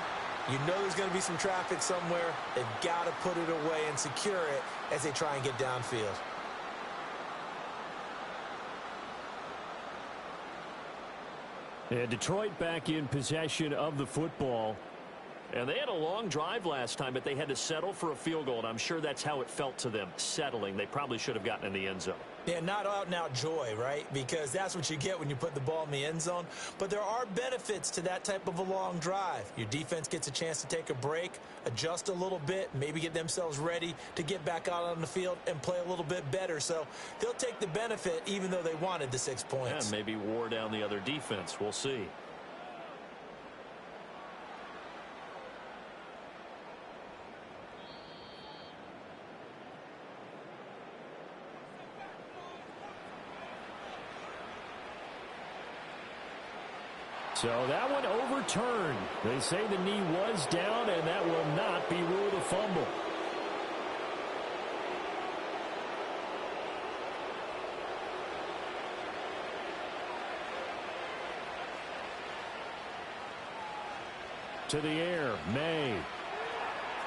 You know there's going to be some traffic somewhere. They've got to put it away and secure it as they try and get downfield. And Detroit back in possession of the football. And they had a long drive last time, but they had to settle for a field goal, and I'm sure that's how it felt to them, settling. They probably should have gotten in the end zone. Yeah, not out-and-out joy, right? Because that's what you get when you put the ball in the end zone. But there are benefits to that type of a long drive. Your defense gets a chance to take a break, adjust a little bit, maybe get themselves ready to get back out on the field and play a little bit better. So they'll take the benefit even though they wanted the 6 points. And maybe wore down the other defense. We'll see. So that one overturned. They say the knee was down, and that will not be ruled a fumble. To the air, May.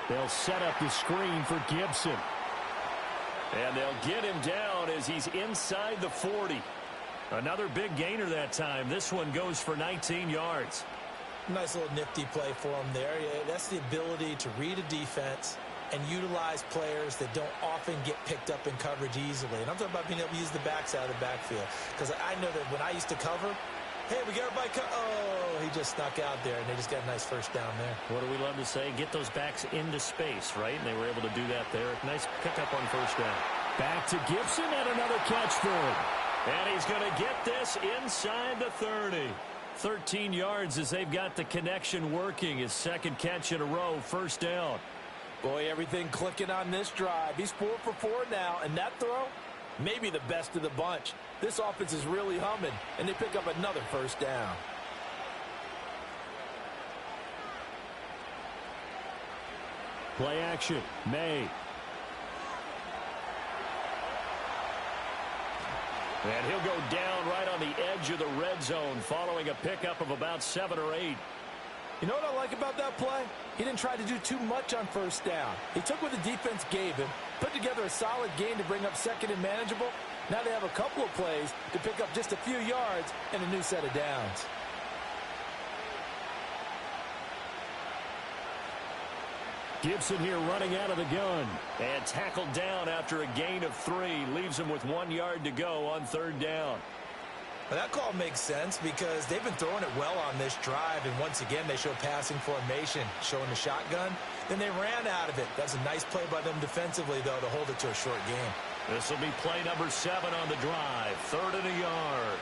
They'll set up the screen for Gibson. And they'll get him down as he's inside the 40. Another big gainer that time. This one goes for 19 yards. Nice little nifty play for him there. Yeah, that's the ability to read a defense and utilize players that don't often get picked up in coverage easily. And I'm talking about being able to use the backside of the backfield. Because I know that when I used to cover, hey, we got everybody. Oh, he just snuck out there, and they just got a nice first down there. What do we love to say? Get those backs into space, right? And they were able to do that there. Nice pickup on first down. Back to Gibson and another catch for him. And he's going to get this inside the 30. 13 yards as they've got the connection working. His second catch in a row, first down. Boy, everything clicking on this drive. He's 4 for 4 now, and that throw, maybe the best of the bunch. This offense is really humming, and they pick up another first down. Play action, May. And he'll go down right on the edge of the red zone following a pickup of about 7 or 8. You know what I like about that play? He didn't try to do too much on first down. He took what the defense gave him, put together a solid game to bring up second and manageable. Now they have a couple of plays to pick up just a few yards and a new set of downs. Gibson here running out of the gun. And tackled down after a gain of 3. Leaves him with 1 yard to go on third down. Well, that call makes sense because they've been throwing it well on this drive. And once again, they show passing formation, showing the shotgun. Then they ran out of it. That's a nice play by them defensively, though, to hold it to a short game. This will be play number 7 on the drive. 3rd and a yard.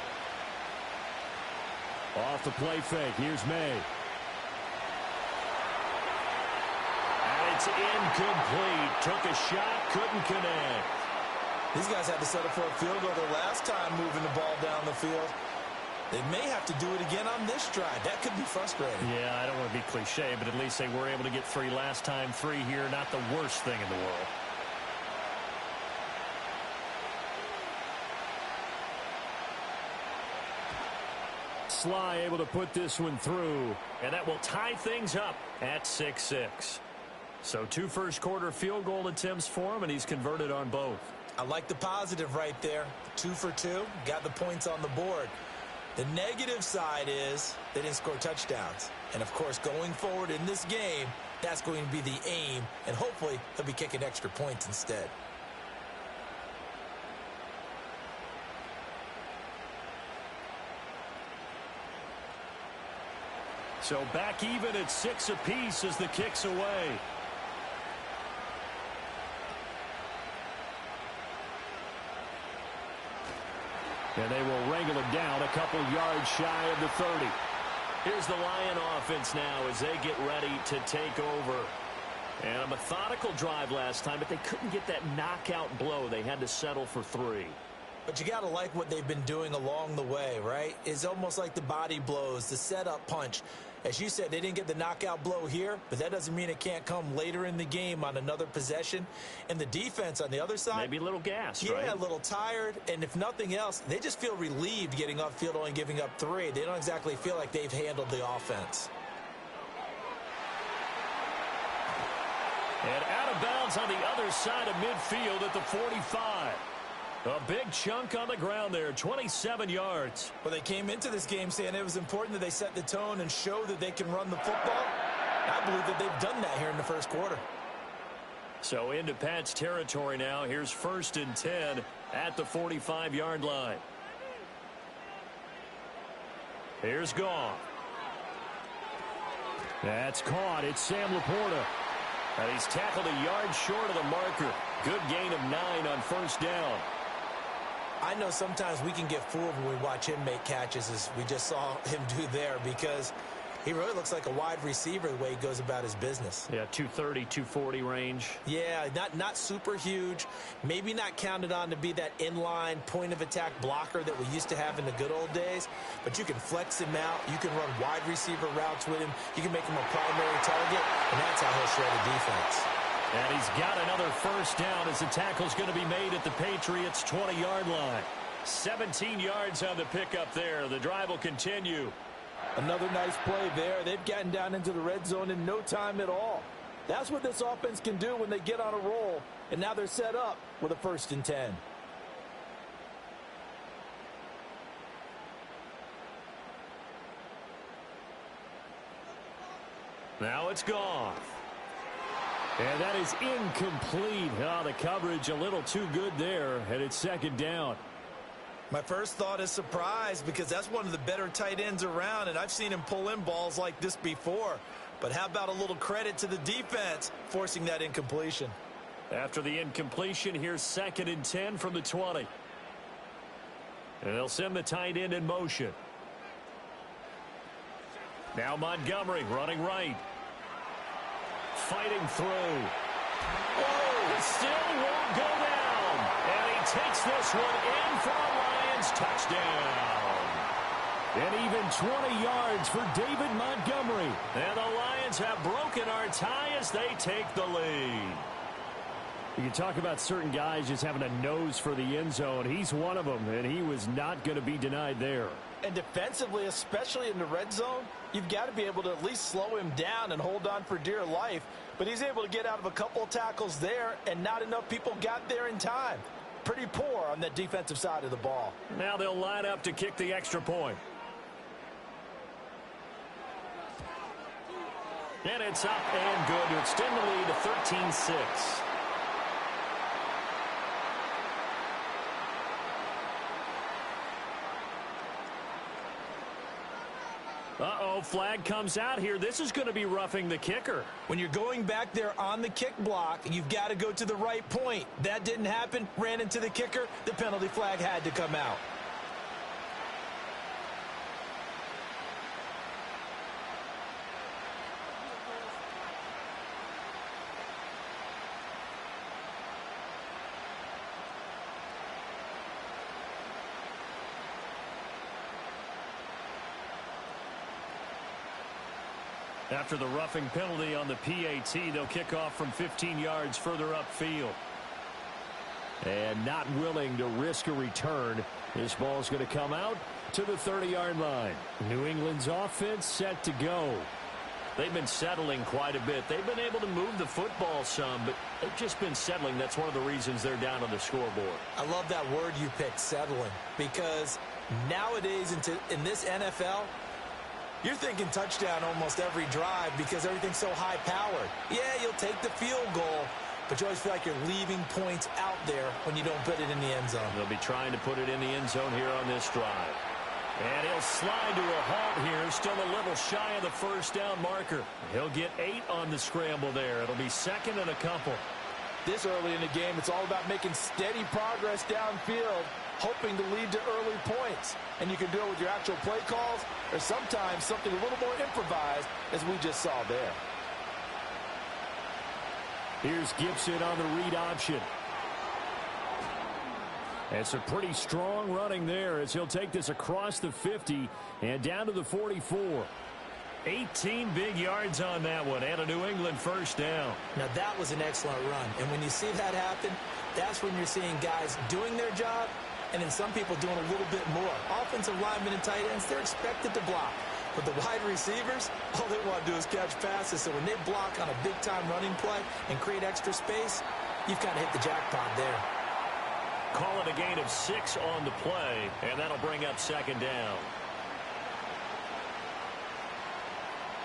Off the play fake. Here's May. It's incomplete. Took a shot, couldn't connect. These guys had to settle for a field goal their last time moving the ball down the field. They may have to do it again on this drive. That could be frustrating. Yeah, I don't want to be cliche, but at least they were able to get 3 last time. 3 here, not the worst thing in the world. Sly able to put this one through. And that will tie things up at 6-6. So 2 first-quarter field goal attempts for him, and he's converted on both. I like the positive right there. 2 for 2, got the points on the board. The negative side is they didn't score touchdowns. And, of course, going forward in this game, that's going to be the aim, and hopefully they'll be kicking extra points instead. So back even at 6 apiece as the kick's away. And they will wrangle it down a couple yards shy of the 30. Here's the Lion offense now as they get ready to take over. And a methodical drive last time, but they couldn't get that knockout blow. They had to settle for 3. But you got to like what they've been doing along the way, right? It's almost like the body blows, the setup punch. As you said, they didn't get the knockout blow here, but that doesn't mean it can't come later in the game on another possession. And the defense on the other side, maybe a little gassed, right? Yeah, a little tired. And if nothing else, they just feel relieved getting upfield, only giving up 3. They don't exactly feel like they've handled the offense. And out of bounds on the other side of midfield at the 45. A big chunk on the ground there, 27 yards. Well, they came into this game saying it was important that they set the tone and show that they can run the football. I believe that they've done that here in the first quarter. So into Pat's territory now. Here's 1st and 10 at the 45-yard line. Here's Goff. That's caught. It's Sam Laporta. And he's tackled a yard short of the marker. Good gain of 9 on 1st down. I know sometimes we can get fooled when we watch him make catches, as we just saw him do there, because he really looks like a wide receiver the way he goes about his business. Yeah, 230, 240 range. Yeah, not super huge. Maybe not counted on to be that inline point-of-attack blocker that we used to have in the good old days. But you can flex him out. You can run wide receiver routes with him. You can make him a primary target, and that's how he'll shred a defense. And he's got another 1st down as the tackle's going to be made at the Patriots' 20-yard line. 17 yards on the pickup there. The drive will continue. Another nice play there. They've gotten down into the red zone in no time at all. That's what this offense can do when they get on a roll. And now they're set up with a 1st and 10. Now it's gone. And that is incomplete. Oh, the coverage a little too good there, and it's 2nd down. My first thought is surprise, because that's one of the better tight ends around, and I've seen him pull in balls like this before. But how about a little credit to the defense forcing that incompletion? After the incompletion, here's 2nd and 10 from the 20. And they'll send the tight end in motion. Now Montgomery running right. Fighting through. Whoa! It still won't go down. And he takes this one in for a Lions touchdown. And even 20 yards for David Montgomery. And the Lions have broken our tie as they take the lead. You can talk about certain guys just having a nose for the end zone. He's one of them, and he was not going to be denied there. And defensively, especially in the red zone, you've got to be able to at least slow him down and hold on for dear life. But he's able to get out of a couple of tackles there, and not enough people got there in time. Pretty poor on that defensive side of the ball. Now they'll line up to kick the extra point. And it's up and good to extend the lead to 13-6. Uh-oh, flag comes out here. This is going to be roughing the kicker. When you're going back there on the kick block, you've got to go to the right point. That didn't happen. Ran into the kicker. The penalty flag had to come out. After the roughing penalty on the PAT, they'll kick off from 15 yards further upfield. And not willing to risk a return, this ball's going to come out to the 30-yard line. New England's offense set to go. They've been settling quite a bit. They've been able to move the football some, but they've just been settling. That's one of the reasons they're down on the scoreboard. I love that word you picked, settling, because nowadays in this NFL, you're thinking touchdown almost every drive because everything's so high-powered. Yeah, you'll take the field goal, but you always feel like you're leaving points out there when you don't put it in the end zone. They'll be trying to put it in the end zone here on this drive. And he'll slide to a halt here, still a little shy of the 1st down marker. He'll get 8 on the scramble there. It'll be 2nd and a couple. This early in the game, it's all about making steady progress downfield, hoping to lead to early points. And you can do it with your actual play calls or sometimes something a little more improvised, as we just saw there. Here's Gibson on the read option. It's a pretty strong running there as he'll take this across the 50 and down to the 44. 18 big yards on that one and a New England 1st down. Now that was an excellent run. And when you see that happen, that's when you're seeing guys doing their job and then some people doing a little bit more. Offensive linemen and tight ends, they're expected to block. But the wide receivers, all they want to do is catch passes. So when they block on a big-time running play and create extra space, you've kind of hit the jackpot there. Call it a gain of 6 on the play, and that'll bring up 2nd down.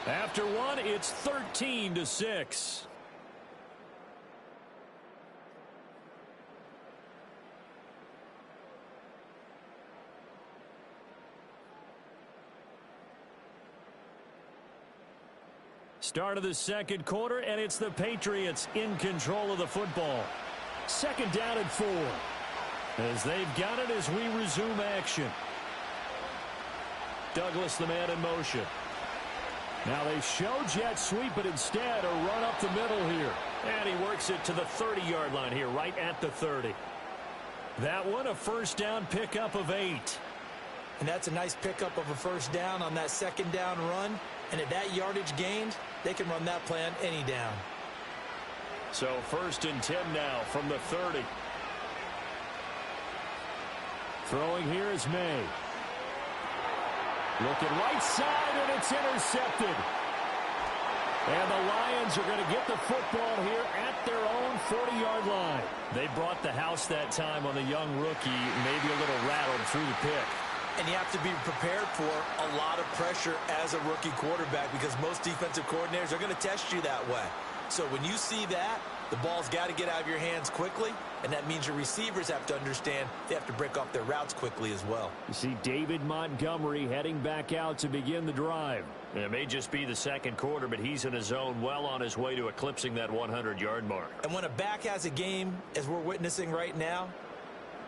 After one, it's 13-6. Start of the second quarter, and it's the Patriots in control of the football. Second down and 4. As they've got it as we resume action. Douglas, the man in motion. Now they show jet sweep, but instead a run up the middle here. And he works it to the 30-yard line here, right at the 30. That one, a first down pickup of 8. And that's a nice pickup of a first down on that second down run. And at that yardage gained, they can run that play on any down. So first and 10 now from the 30. Throwing here is May. Looking right side, and it's intercepted. And the Lions are going to get the football here at their own 40-yard line. They brought the house that time on the young rookie, maybe a little rattled through the pick. And you have to be prepared for a lot of pressure as a rookie quarterback because most defensive coordinators are going to test you that way. So when you see that, the ball's got to get out of your hands quickly, and that means your receivers have to understand they have to break off their routes quickly as well. You see David Montgomery heading back out to begin the drive. It may just be the second quarter, but he's in his zone, well on his way to eclipsing that 100-yard mark. And when a back has a game, as we're witnessing right now,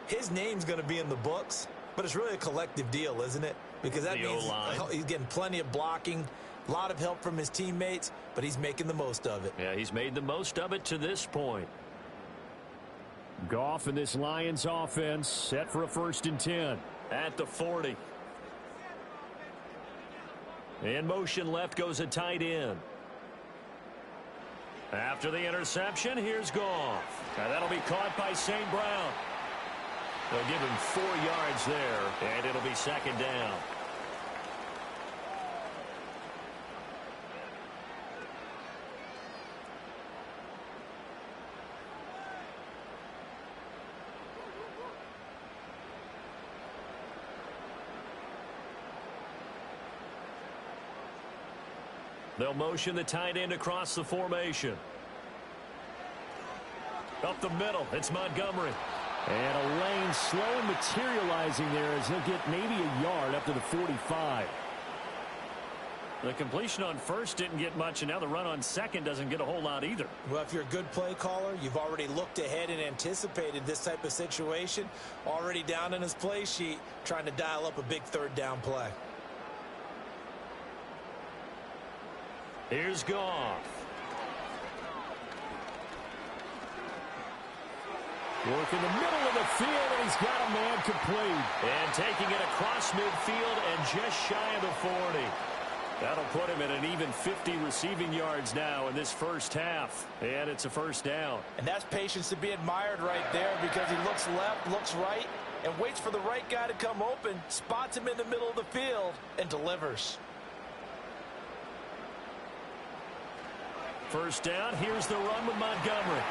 his name's going to be in the books. But it's really a collective deal, isn't it? Because that means he's getting plenty of blocking, a lot of help from his teammates, but he's making the most of it. Yeah, he's made the most of it to this point. Goff and this Lions offense set for a first and 10 at the 40. In motion left goes a tight end. After the interception, here's Goff. Now that'll be caught by St. Brown. They'll give him 4 yards there, and it'll be second down. They'll motion the tight end across the formation. Up the middle, it's Montgomery. And a lane slow materializing there as he'll get maybe a yard up to the 45. The completion on first didn't get much, and now the run on second doesn't get a whole lot either. Well, if you're a good play caller, you've already looked ahead and anticipated this type of situation. Already down in his play sheet, trying to dial up a big third down play. Here's Goff. Work in the middle of the field, and he's got a man complete. And taking it across midfield and just shy of the 40. That'll put him at an even 50 receiving yards now in this first half. And it's a first down. And that's patience to be admired right there because he looks left, looks right, and waits for the right guy to come open, spots him in the middle of the field, and delivers. First down, here's the run with Montgomery.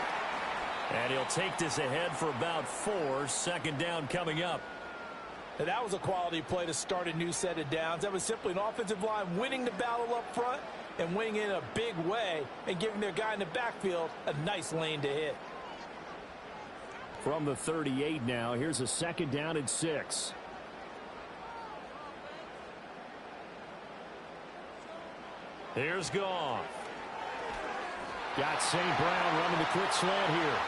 And he'll take this ahead for about 4. Second down coming up. And that was a quality play to start a new set of downs. That was simply an offensive line winning the battle up front and winning in a big way and giving their guy in the backfield a nice lane to hit. From the 38 now, here's a second down and 6. Here's Goff. Got St. Brown running the quick slant here.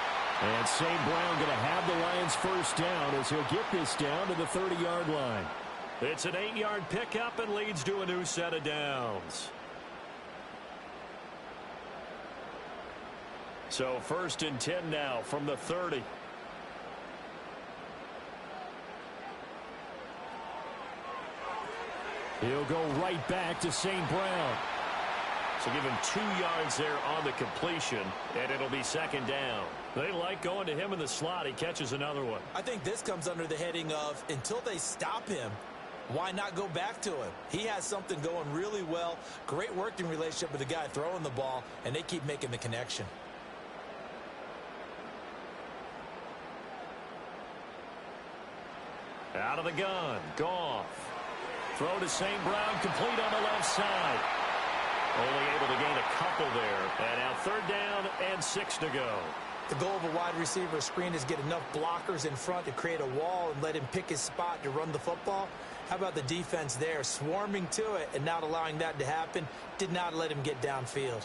And St. Brown going to have the Lions first down as he'll get this down to the 30-yard line. It's an 8-yard pickup and leads to a new set of downs. So first and 10 now from the 30. He'll go right back to St. Brown. So give him 2 yards there on the completion, and it'll be second down. They like going to him in the slot. He catches another one. I think this comes under the heading of until they stop him, why not go back to him? He has something going really well. Great working relationship with the guy throwing the ball, and they keep making the connection. Out of the gun, Goff. Throw to St. Brown, complete on the left side. Only able to gain a couple there. And now 3rd down and 6 to go. The goal of a wide receiver screen is get enough blockers in front to create a wall and let him pick his spot to run the football. How about the defense there, swarming to it and not allowing that to happen? Did not let him get downfield.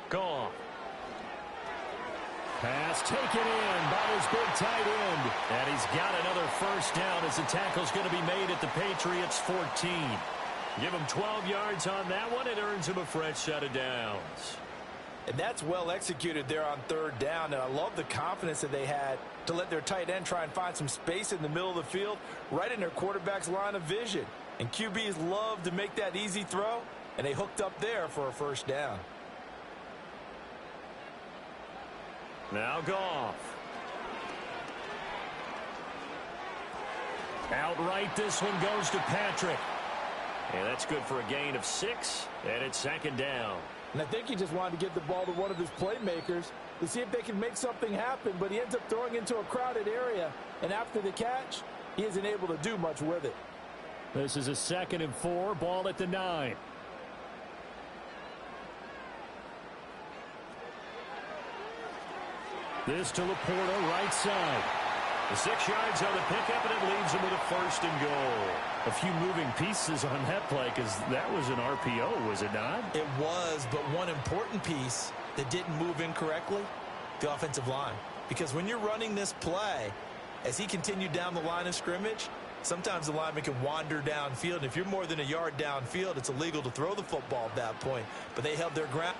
Goff. Pass taken in by his big tight end. And he's got another 1st down as the tackle's going to be made at the Patriots' 14. Give him 12 yards on that one. It earns him a fresh set of downs. And that's well executed there on 3rd down. And I love the confidence that they had to let their tight end try and find some space in the middle of the field, right in their quarterback's line of vision. And QBs love to make that easy throw, and they hooked up there for a 1st down. Now Goff. Outright, this one goes to Patrick. And that's good for a gain of 6, and it's 2nd down. And I think he just wanted to get the ball to one of his playmakers to see if they can make something happen, but he ends up throwing into a crowded area, and after the catch, he isn't able to do much with it. This is a 2nd and 4, ball at the 9. This to Laporta, right side. The 6 yards on the pickup, and it leaves him with a 1st and goal. A few moving pieces on that play because that was an RPO, was it not? It was, but one important piece that didn't move incorrectly, the offensive line. Because when you're running this play, as he continued down the line of scrimmage, sometimes the lineman can wander downfield. If you're more than a yard downfield, it's illegal to throw the football at that point. But they held their ground.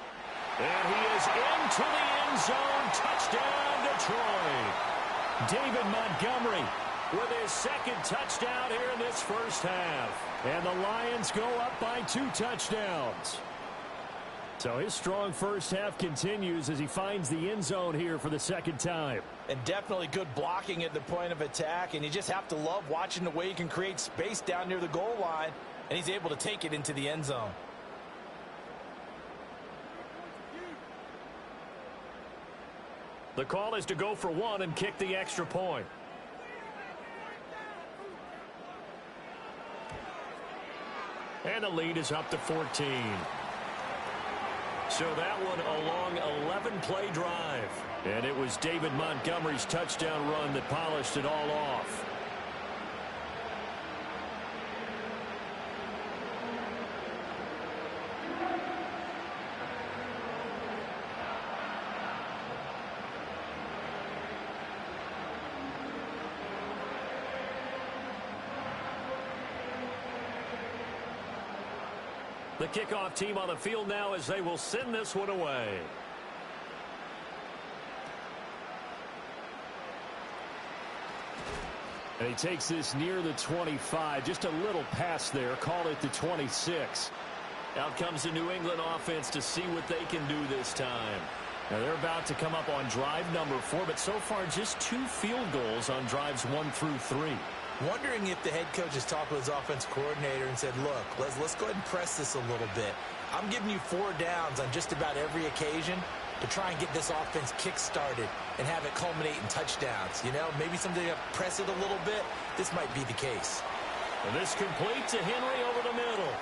And he is into the end zone. Touchdown, Detroit. David Montgomery with his 2nd touchdown here in this 1st half. And the Lions go up by 2 touchdowns. So his strong 1st half continues as he finds the end zone here for the 2nd time. And definitely good blocking at the point of attack. And you just have to love watching the way he can create space down near the goal line. And he's able to take it into the end zone. The call is to go for 1 and kick the extra point. And the lead is up to 14. So that one a long 11-play drive. And it was David Montgomery's touchdown run that polished it all off. The kickoff team on the field now as they will send this one away. And he takes this near the 25. Just a little pass there. Call it the 26. Out comes the New England offense to see what they can do this time. Now they're about to come up on drive number 4, but so far just 2 field goals on drives 1 through 3. Wondering if the head coach has talked with his offense coordinator and said, look, let's go ahead and press this a little bit. I'm giving you 4 downs on just about every occasion to try and get this offense kick-started and have it culminate in touchdowns. You know, maybe someday you press it a little bit. This might be the case. And this complete to Henry over the middle.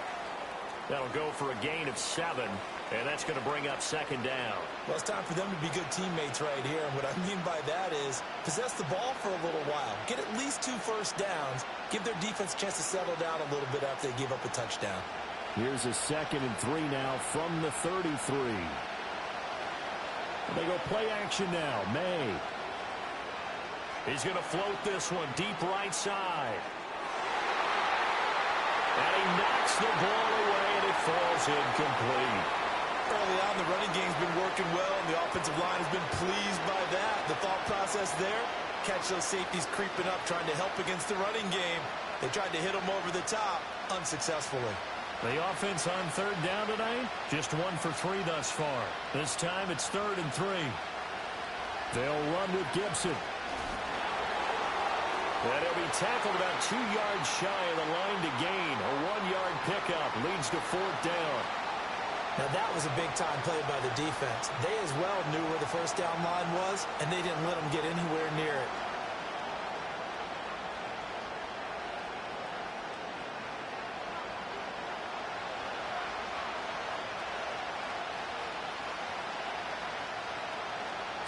That'll go for a gain of 7, and that's going to bring up 2nd down. Well, it's time for them to be good teammates right here. And what I mean by that is possess the ball for a little while. Get at least 2 first downs. Give their defense a chance to settle down a little bit after they give up a touchdown. Here's a 2nd and 3 now from the 33. They go play action now. May. He's going to float this one deep right side. And he knocks the ball away, and it falls incomplete. Early on, the running game's been working well, and the offensive line has been pleased by that. The thought process there, catch those safeties creeping up, trying to help against the running game. They tried to hit them over the top, unsuccessfully. The offense on 3rd down tonight, just 1 for 3 thus far. This time it's 3rd and 3. They'll run with Gibson. And he'll be tackled about 2 yards shy of the line to gain. A 1-yard pickup leads to 4th down. Now that was a big-time play by the defense. They as well knew where the 1st down line was, and they didn't let them get anywhere near it.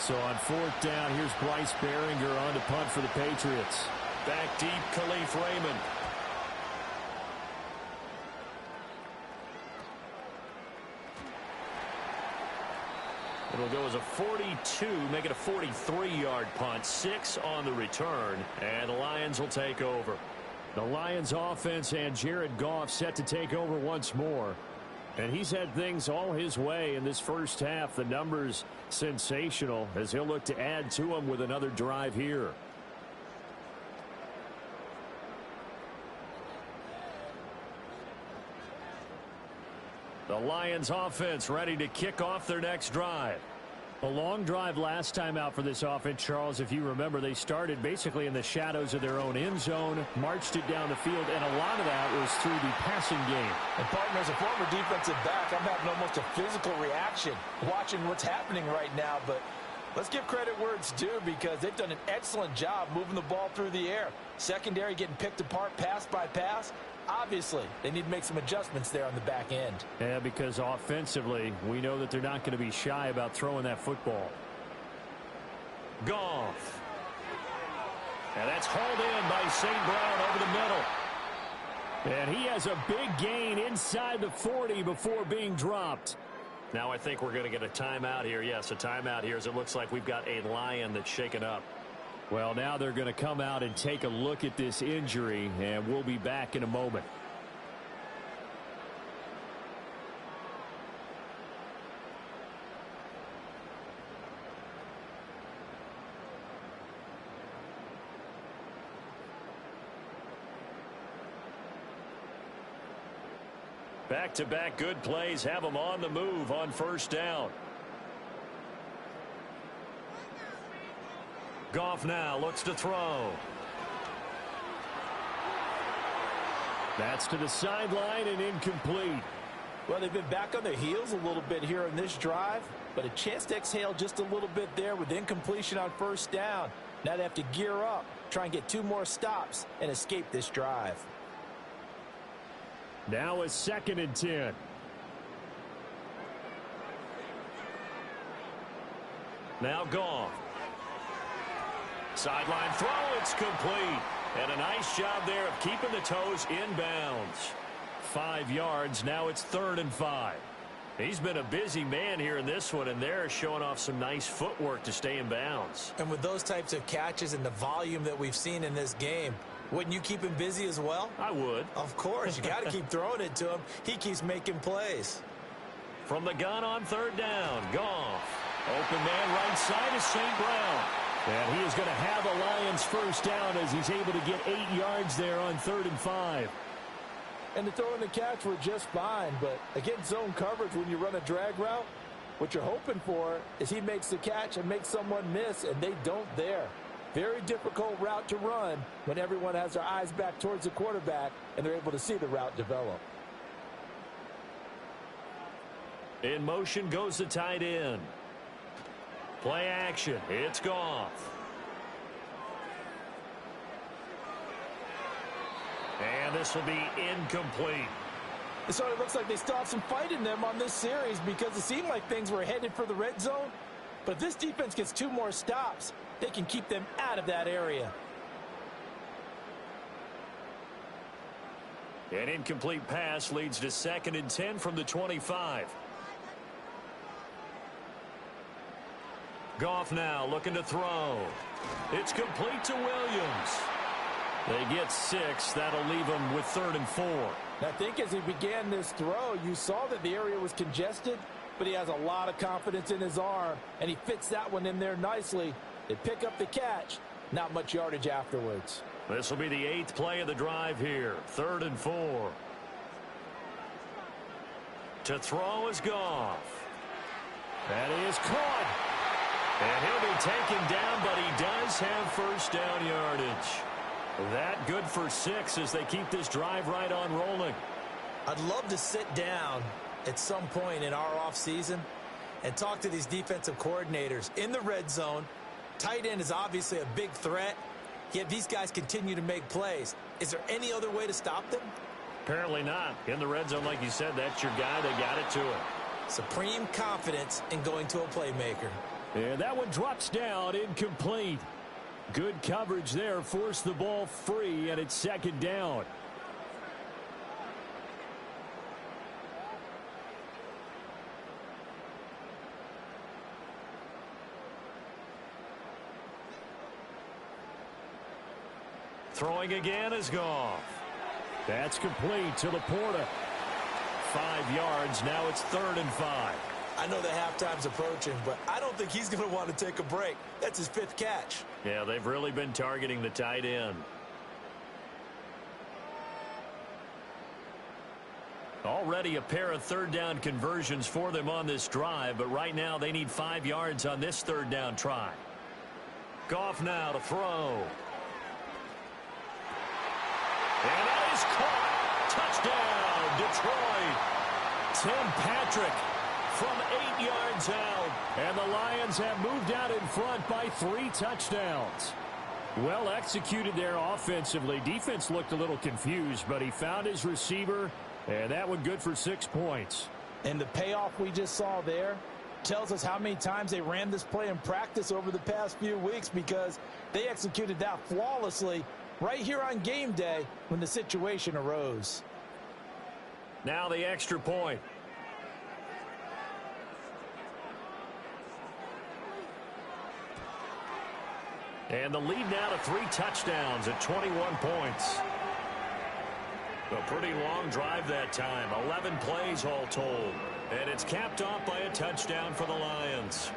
So on fourth down, here's Bryce Behringer on to punt for the Patriots. Back deep, Khalif Raymond. It'll go as a 42, make it a 43-yard punt. 6 on the return, and the Lions will take over. The Lions offense and Jared Goff set to take over once more. And he's had things all his way in this first half. The numbers sensational as he'll look to add to them with another drive here. The Lions offense ready to kick off their next drive. A long drive last time out for this offense, Charles. If you remember, they started basically in the shadows of their own end zone, marched it down the field, and a lot of that was through the passing game. And partner, as a former defensive back, I'm having almost a physical reaction watching what's happening right now. But let's give credit where it's due, because they've done an excellent job moving the ball through the air. Secondary getting picked apart pass by pass. Obviously, they need to make some adjustments there on the back end. Yeah, because offensively, we know that they're not going to be shy about throwing that football. Goff. And that's hauled in by St. Brown over the middle. And he has a big gain inside the 40 before being dropped. Now I think we're going to get a timeout here. Yes, a timeout here, as it looks like we've got a Lion that's shaken up. Well, now they're going to come out and take a look at this injury, and we'll be back in a moment. Back-to-back good plays have them on the move on first down. Goff now looks to throw. That's to the sideline and incomplete. Well, they've been back on their heels a little bit here on this drive, but a chance to exhale just a little bit there with incompletion on first down. Now they have to gear up, try and get 2 more stops, and escape this drive. Now a 2nd and 10. Now Goff. Sideline throw, it's complete. And a nice job there of keeping the toes inbounds. 5 yards, now it's 3rd and 5. He's been a busy man here in this one, and they're showing off some nice footwork to stay in bounds. And with those types of catches and the volume that we've seen in this game, wouldn't you keep him busy as well? I would. Of course, you got to keep throwing it to him. He keeps making plays. From the gun on 3rd down, Goff. Open man right side is St. Brown. And he is going to have a Lions first down as he's able to get 8 yards there on 3rd and 5. And the throw and the catch were just fine, but against zone coverage when you run a drag route, what you're hoping for is he makes the catch and makes someone miss, and they don't there. Very difficult route to run when everyone has their eyes back towards the quarterback and they're able to see the route develop. In motion goes the tight end. Play action. It's Goff. And this will be incomplete. It sort of looks like they still have some fight in them on this series, because it seemed like things were headed for the red zone. But if this defense gets 2 more stops, they can keep them out of that area. An incomplete pass leads to 2nd and 10 from the 25. Goff now looking to throw. It's complete to Williams. They get 6. That'll leave them with 3rd and 4. I think as he began this throw, you saw that the area was congested, but he has a lot of confidence in his arm, and he fits that one in there nicely. They pick up the catch. Not much yardage afterwards. This will be the 8th play of the drive here. 3rd and 4. To throw is Goff. That is caught. And he'll be taken down, but he does have first down yardage. That good for 6 as they keep this drive right on rolling. I'd love to sit down at some point in our offseason and talk to these defensive coordinators in the red zone. Tight end is obviously a big threat, yet these guys continue to make plays. Is there any other way to stop them? Apparently not. In the red zone, like you said, that's your guy. They got it to him. Supreme confidence in going to a playmaker. And that one drops down, incomplete. Good coverage there, forced the ball free, and it's second down. Throwing again is Goff. That's complete to Laporta. 5 yards. Now it's 3rd and 5. I know the halftime's approaching, but I don't think he's going to want to take a break. That's his 5th catch. Yeah, they've really been targeting the tight end. Already a pair of 3rd down conversions for them on this drive, but right now they need 5 yards on this 3rd down try. Goff now to throw. And that is caught. Touchdown, Detroit. Tim Patrick from 8 yards out. And the Lions have moved out in front by 3 touchdowns. Well executed there offensively. Defense looked a little confused, but he found his receiver, and that one good for 6 points. And the payoff we just saw there tells us how many times they ran this play in practice over the past few weeks, because they executed that flawlessly right here on game day when the situation arose. Now the extra point. And the lead now to 3 touchdowns at 21 points. A pretty long drive that time. 11 plays all told. And it's capped off by a touchdown for the Lions.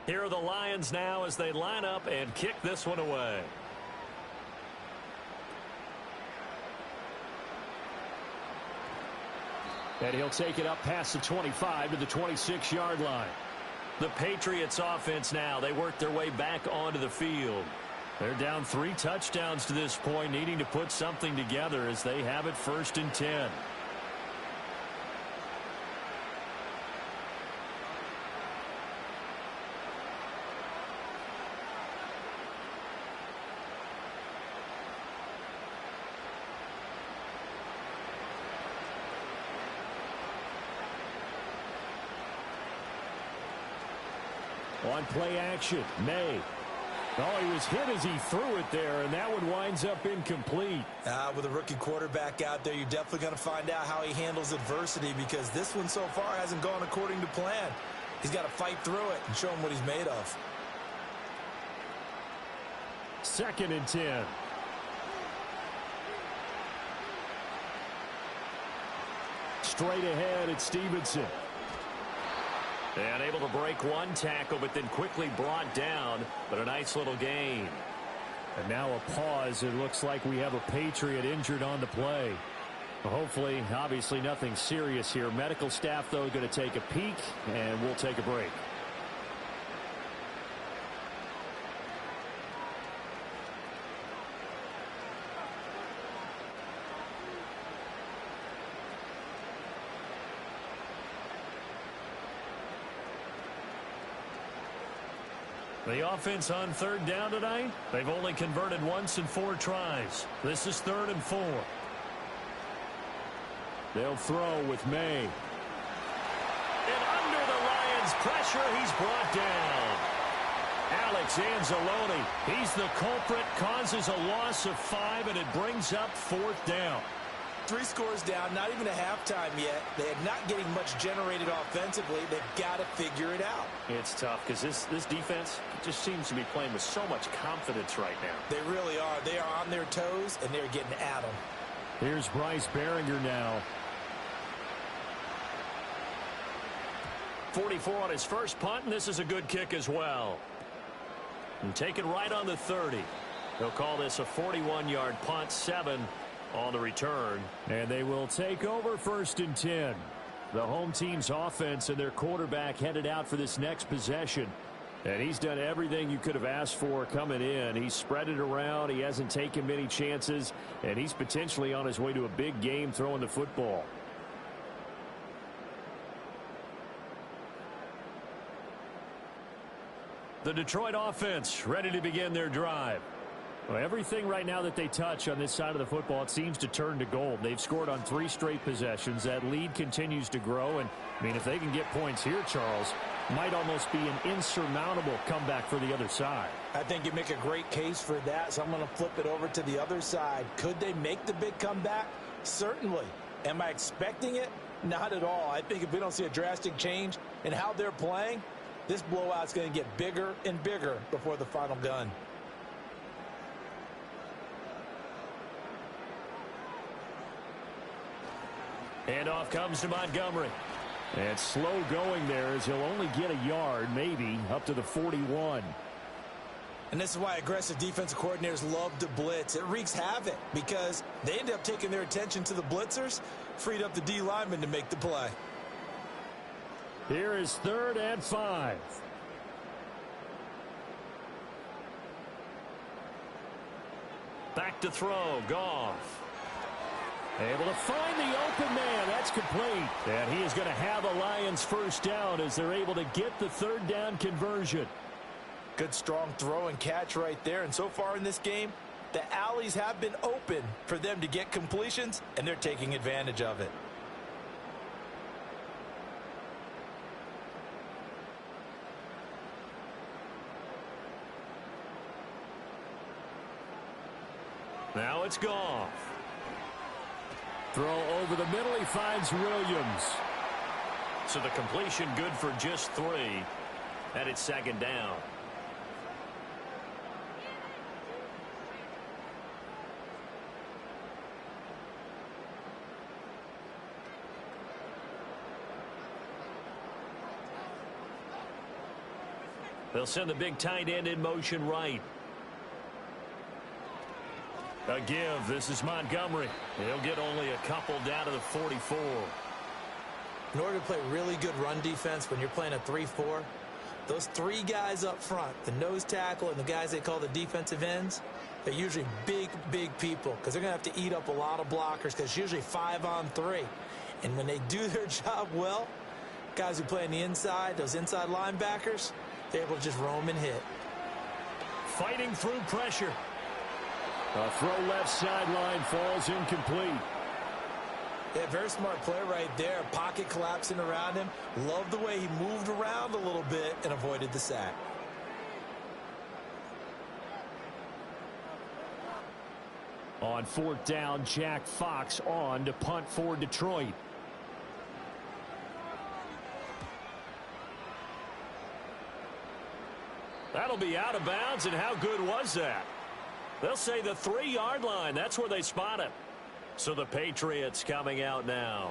Here are the Lions now as they line up and kick this one away. And he'll take it up past the 25 to the 26-yard line. The Patriots offense now, they work their way back onto the field. They're down 3 touchdowns to this point, needing to put something together as they have it 1st and 10. On play action, May. Oh, he was hit as he threw it there, and that one winds up incomplete. With a rookie quarterback out there, you're definitely going to find out how he handles adversity, because this one so far hasn't gone according to plan. He's got to fight through it and show him what he's made of. 2nd and 10. Straight ahead, it's Stevenson. And able to break 1 tackle, but then quickly brought down, but a nice little gain. And now a pause. It looks like we have a Patriot injured on the play. Hopefully, obviously nothing serious here. Medical staff, though, going to take a peek, and we'll take a break. The offense on 3rd down tonight, they've only converted once in 4 tries. This is 3rd and 4. They'll throw with May. And under the Lions' pressure, he's brought down. Alex Anzalone, he's the culprit, causes a loss of 5, and it brings up 4th down. 3 scores down, not even a halftime yet. They are not getting much generated offensively. They've got to figure it out. It's tough because this defense just seems to be playing with so much confidence right now. They really are. They are on their toes, and they're getting at them. Here's Bryce Behringer now. 44 on his first punt, and this is a good kick as well. And taken right on the 30. They'll call this a 41-yard punt, 7 on the return. And they will take over 1st and 10. The home team's offense and their quarterback headed out for this next possession. And he's done everything you could have asked for coming in. He's spread it around. He hasn't taken many chances. And he's potentially on his way to a big game throwing the football. The Detroit offense ready to begin their drive. Well, everything right now that they touch on this side of the football, it seems to turn to gold. They've scored on 3 straight possessions. That lead continues to grow. And, I mean, if they can get points here, Charles, might almost be an insurmountable comeback for the other side. I think you make a great case for that, so I'm going to flip it over to the other side. Could they make the big comeback? Certainly. Am I expecting it? Not at all. I think if we don't see a drastic change in how they're playing, this blowout's going to get bigger and bigger before the final gun. Handoff comes to Montgomery. And slow going there as he'll only get a yard, maybe, up to the 41. And this is why aggressive defensive coordinators love to blitz. It wreaks havoc because they end up taking their attention to the blitzers, freed up the D lineman to make the play. Here is 3rd and 5. Back to throw, Goff. Able to find the open man. That's complete. And he is going to have a Lions first down as they're able to get the 3rd down conversion. Good strong throw and catch right there. And so far in this game, the alleys have been open for them to get completions, and they're taking advantage of it. Now it's Goff. Throw over the middle. He finds Williams. So the completion good for just 3. And it's 2nd down. They'll send the big tight end in motion right. A give. This is Montgomery. He'll get only a couple down to the 44. In order to play really good run defense when you're playing a 3-4, those 3 guys up front, the nose tackle and the guys they call the defensive ends, they're usually big, big people because they're going to have to eat up a lot of blockers because it's usually 5 on 3. And when they do their job well, guys who play on the inside, those inside linebackers, they're able to just roam and hit. Fighting through pressure. A throw left sideline falls incomplete. Yeah, very smart play right there. Pocket collapsing around him. Love the way he moved around a little bit and avoided the sack. On 4th down, Jack Fox on to punt for Detroit. That'll be out of bounds, and how good was that? They'll say the 3-yard line. That's where they spot it. So the Patriots coming out now.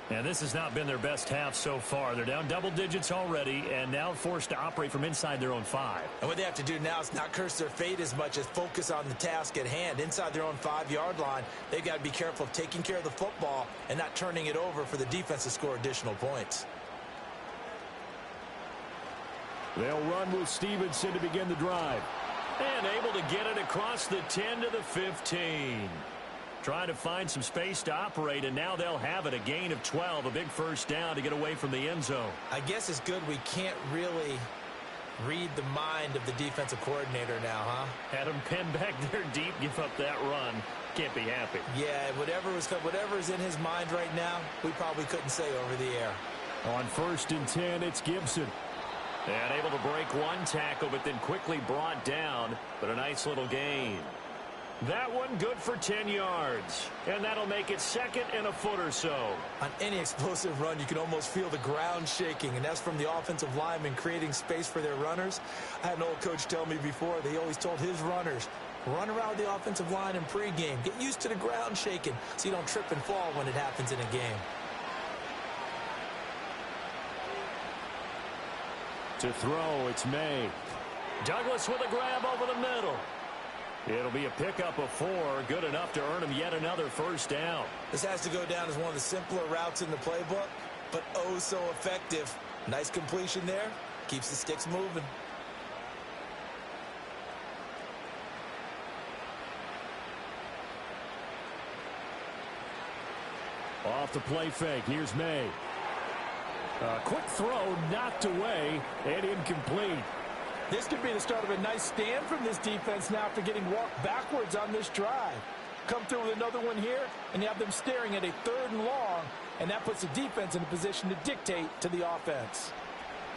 And this has not been their best half so far. They're down double digits already and now forced to operate from inside their own 5. And what they have to do now is not curse their fate as much as focus on the task at hand. Inside their own 5-yard line, they've got to be careful of taking care of the football and not turning it over for the defense to score additional points. They'll run with Stevenson to begin the drive. And able to get it across the 10 to the 15. Trying to find some space to operate, and now they'll have it. A gain of 12, a big first down to get away from the end zone. I guess it's good we can't really read the mind of the defensive coordinator now, huh? Had him pinned back there deep, give up that run. Can't be happy. Yeah, whatever is in his mind right now, we probably couldn't say over the air. On 1st and 10, it's Gibson. And able to break one tackle, but then quickly brought down. But a nice little gain. That one good for 10 yards. And that'll make it 2nd and a foot or so. On any explosive run, you can almost feel the ground shaking, and that's from the offensive linemen creating space for their runners. I had an old coach tell me before, they always told his runners, run around the offensive line in pregame. Get used to the ground shaking so you don't trip and fall when it happens in a game. To throw, it's May. Douglas with a grab over the middle. It'll be a pickup of 4, good enough to earn him yet another first down. This has to go down as one of the simpler routes in the playbook, but oh so effective. Nice completion there. Keeps the sticks moving. Off the play fake. Here's May. A quick throw knocked away and incomplete. This could be the start of a nice stand from this defense now after getting walked backwards on this drive. Come through with another one here, and you have them staring at a 3rd and long, and that puts the defense in a position to dictate to the offense.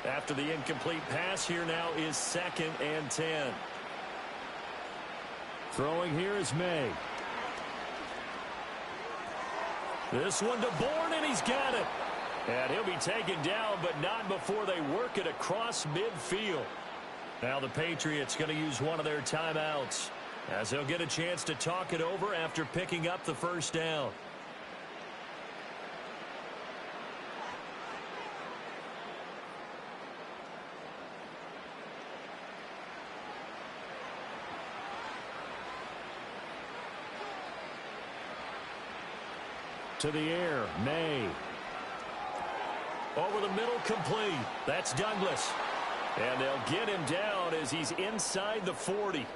After the incomplete pass, here now is 2nd and 10. Throwing here is May. This one to Bourne, and he's got it. And he'll be taken down, but not before they work it across midfield. Now the Patriots going to use one of their timeouts, as they'll get a chance to talk it over after picking up the first down. To the air, May. Over the middle, complete. That's Douglas. And they'll get him down as he's inside the 40.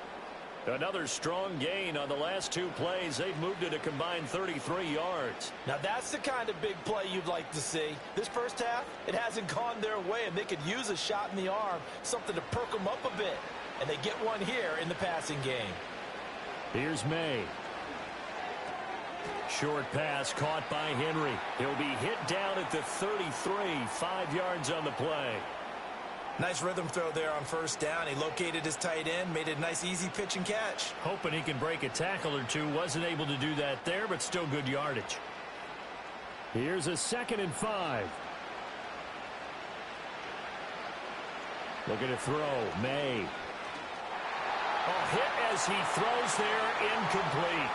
Another strong gain on the last 2 plays. They've moved it a combined 33 yards. Now that's the kind of big play you'd like to see. This first half, it hasn't gone their way, and they could use a shot in the arm, something to perk them up a bit. And they get one here in the passing game. Here's May. Short pass caught by Henry. He'll be hit down at the 33, 5 yards on the play. Nice rhythm throw there on first down. He located his tight end, made a nice easy pitch and catch. Hoping he can break a tackle or two. Wasn't able to do that there, but still good yardage. Here's a 2nd and 5. Looking to throw, May. Hit as he throws there, incomplete.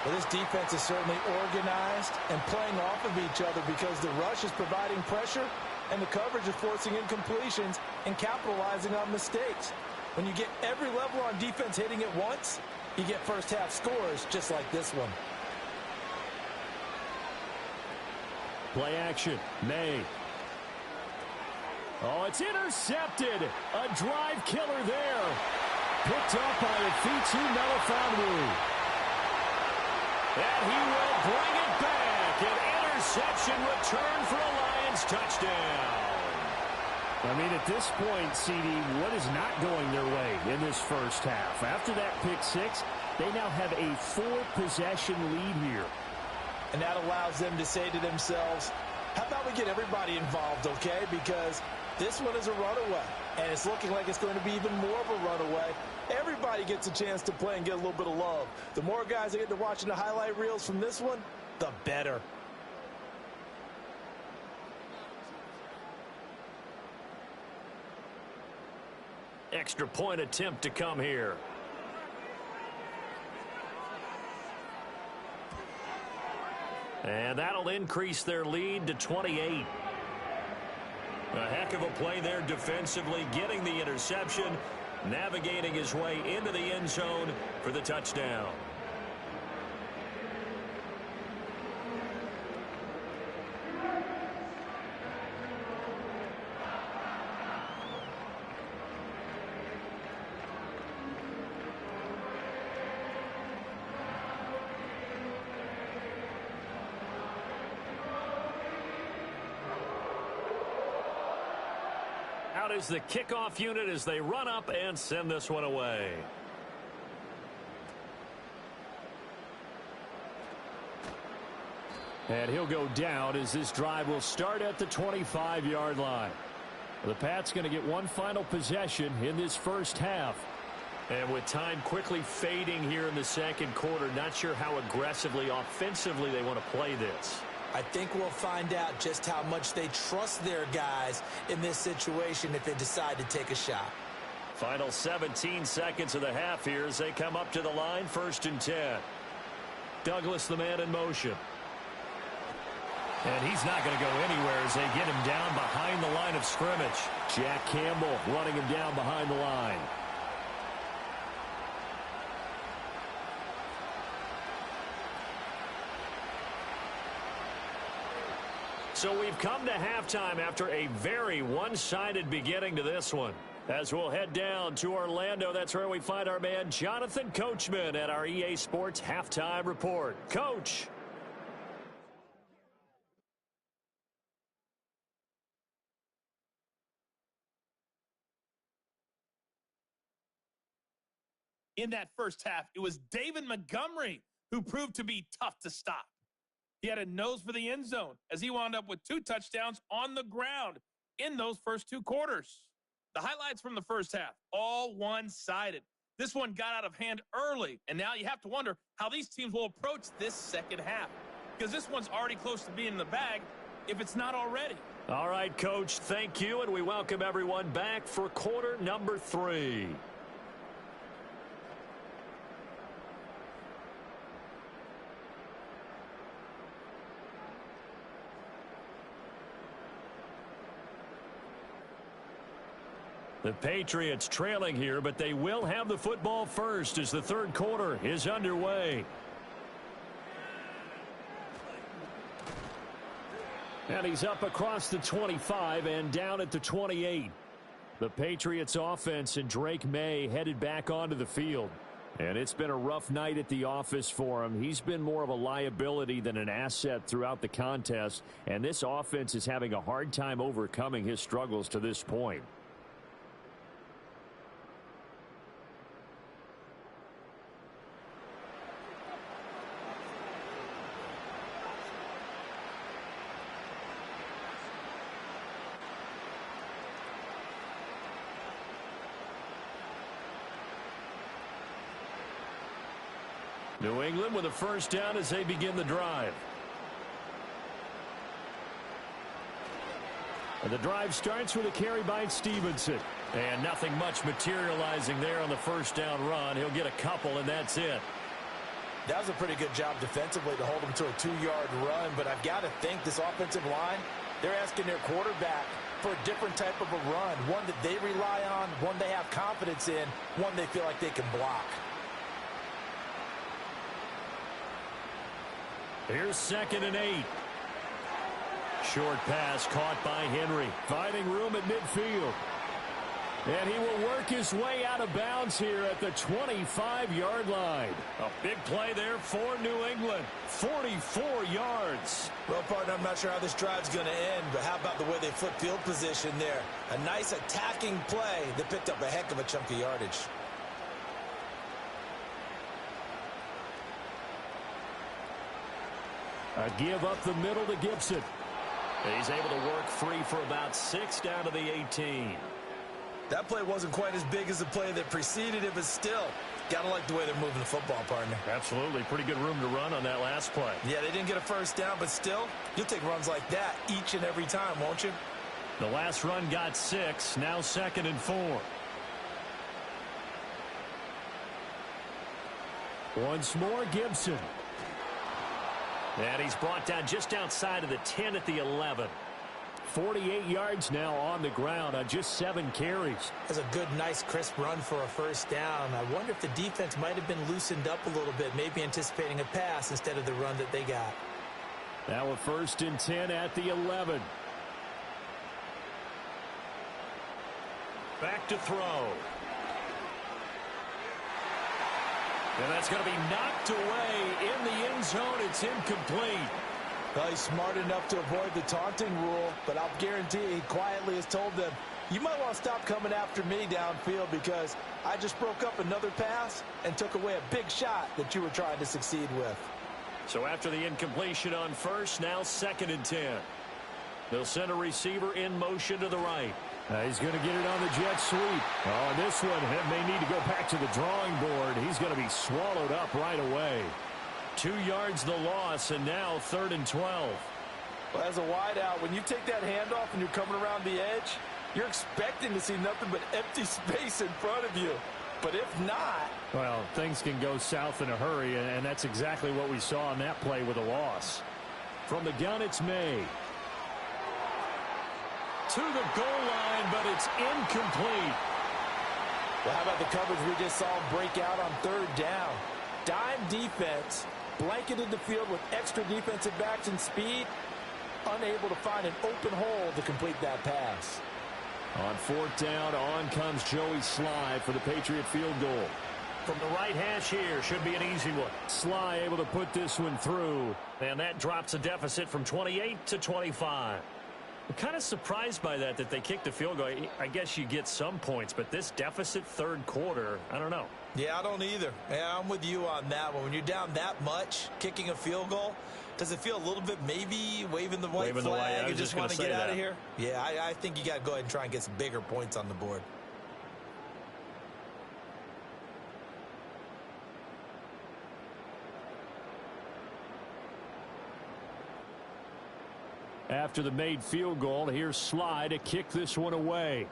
Well, this defense is certainly organized and playing off of each other because the rush is providing pressure and the coverage is forcing incompletions and capitalizing on mistakes. When you get every level on defense hitting it once, you get first half scores just like this one. Play action, May. Oh, it's intercepted. A drive killer there. Picked up by Afitu Melifonwu. And he will bring it back. An interception return for a Lions touchdown. I mean, at this point, CD, what is not going their way in this first half? After that pick 6, they now have a 4-possession lead here. And that allows them to say to themselves, how about we get everybody involved, okay? Because this one is a runaway, and it's looking like it's going to be even more of a runaway. Everybody gets a chance to play and get a little bit of love. The more guys that get to watching the highlight reels from this one, the better. Extra point attempt to come here. And that'll increase their lead to 28. A heck of a play there defensively, getting the interception, navigating his way into the end zone for the touchdown. Out is the kickoff unit as they run up and send this one away. And he'll go down as this drive will start at the 25-yard line. The Pats going to get one final possession in this first half. And with time quickly fading here in the second quarter, not sure how aggressively, offensively they want to play this. I think we'll find out just how much they trust their guys in this situation if they decide to take a shot. Final 17 seconds of the half here as they come up to the line, 1st and 10. Douglas, the man in motion. And he's not going to go anywhere as they get him down behind the line of scrimmage. Jack Campbell running him down behind the line. So we've come to halftime after a very one-sided beginning to this one. As we'll head down to Orlando, that's where we find our man Jonathan Coachman at our EA Sports Halftime Report. Coach. in that first half. It was David Montgomery who proved to be tough to stop. He had a nose for the end zone as he wound up with 2 touchdowns on the ground in those first 2 quarters. The highlights from the first half, all one-sided. This one got out of hand early, and now you have to wonder how these teams will approach this second half, because this one's already close to being in the bag, if it's not already. All right, Coach, thank you, and we welcome everyone back for quarter number 3. The Patriots trailing here, but they will have the football first as the third quarter is underway. And he's up across the 25 and down at the 28. The Patriots offense and Drake May headed back onto the field. And it's been a rough night at the office for him. He's been more of a liability than an asset throughout the contest. And this offense is having a hard time overcoming his struggles to this point. New England with a first down as they begin the drive. And the drive starts with a carry by Stevenson. And nothing much materializing there on the first down run. He'll get a couple, and that's it. That was a pretty good job defensively to hold him to a 2-yard run, but I've got to think this offensive line, they're asking their quarterback for a different type of a run, one that they rely on, one they have confidence in, one they feel like they can block. Here's 2nd and 8. Short pass caught by Henry. Finding room at midfield. And he will work his way out of bounds here at the 25-yard line. A big play there for New England. 44 yards. Well, partner, I'm not sure how this drive's going to end, but how about the way they flip field position there? A nice attacking play that picked up a heck of a chunk of yardage. A give up the middle to Gibson. He's able to work free for about 6 down to the 18. That play wasn't quite as big as the play that preceded it, but still, got to like the way they're moving the football, partner. Absolutely. Pretty good room to run on that last play. Yeah, they didn't get a first down, but still, you'll take runs like that each and every time, won't you? The last run got 6. Now 2nd and 4. Once more, Gibson. And he's brought down just outside of the 10 at the 11. 48 yards now on the ground on just 7 carries. That's a good, nice, crisp run for a first down. I wonder if the defense might have been loosened up a little bit, maybe anticipating a pass instead of the run that they got. Now a 1st and 10 at the 11. Back to throw. And that's going to be knocked away in the end zone. It's incomplete. Well, he's smart enough to avoid the taunting rule, but I'll guarantee he quietly has told them, you might want to stop coming after me downfield because I just broke up another pass and took away a big shot that you were trying to succeed with. So after the incompletion on 1st, now 2nd and 10. They'll send a receiver in motion to the right. He's going to get it on the jet sweep. Oh, this one may need to go back to the drawing board. He's going to be swallowed up right away. 2 yards the loss, and now 3rd and 12. Well, as a wideout, when you take that handoff and you're coming around the edge, you're expecting to see nothing but empty space in front of you. But if not... Well, things can go south in a hurry, and that's exactly what we saw on that play with a loss. From the gun, it's May. To the goal line, but it's incomplete. Well, how about the coverage we just saw break out on 3rd down? Dime defense, blanketed the field with extra defensive backs and speed, unable to find an open hole to complete that pass. On 4th down, on comes Joey Sly for the Patriot field goal. From the right hash here, should be an easy one. Sly able to put this one through, and that drops a deficit from 28 to 25. I'm kind of surprised by that they kicked the field goal. I guess you get some points, but this deficit third quarter, I don't know. Yeah, I don't either. Yeah, I'm with you on that one. When you're down that much, kicking a field goal, does it feel a little bit maybe waving the white flag and just want to get out of here? Yeah, I think you got to go ahead and try and get some bigger points on the board. After the made field goal, here's Sly to kick this one away.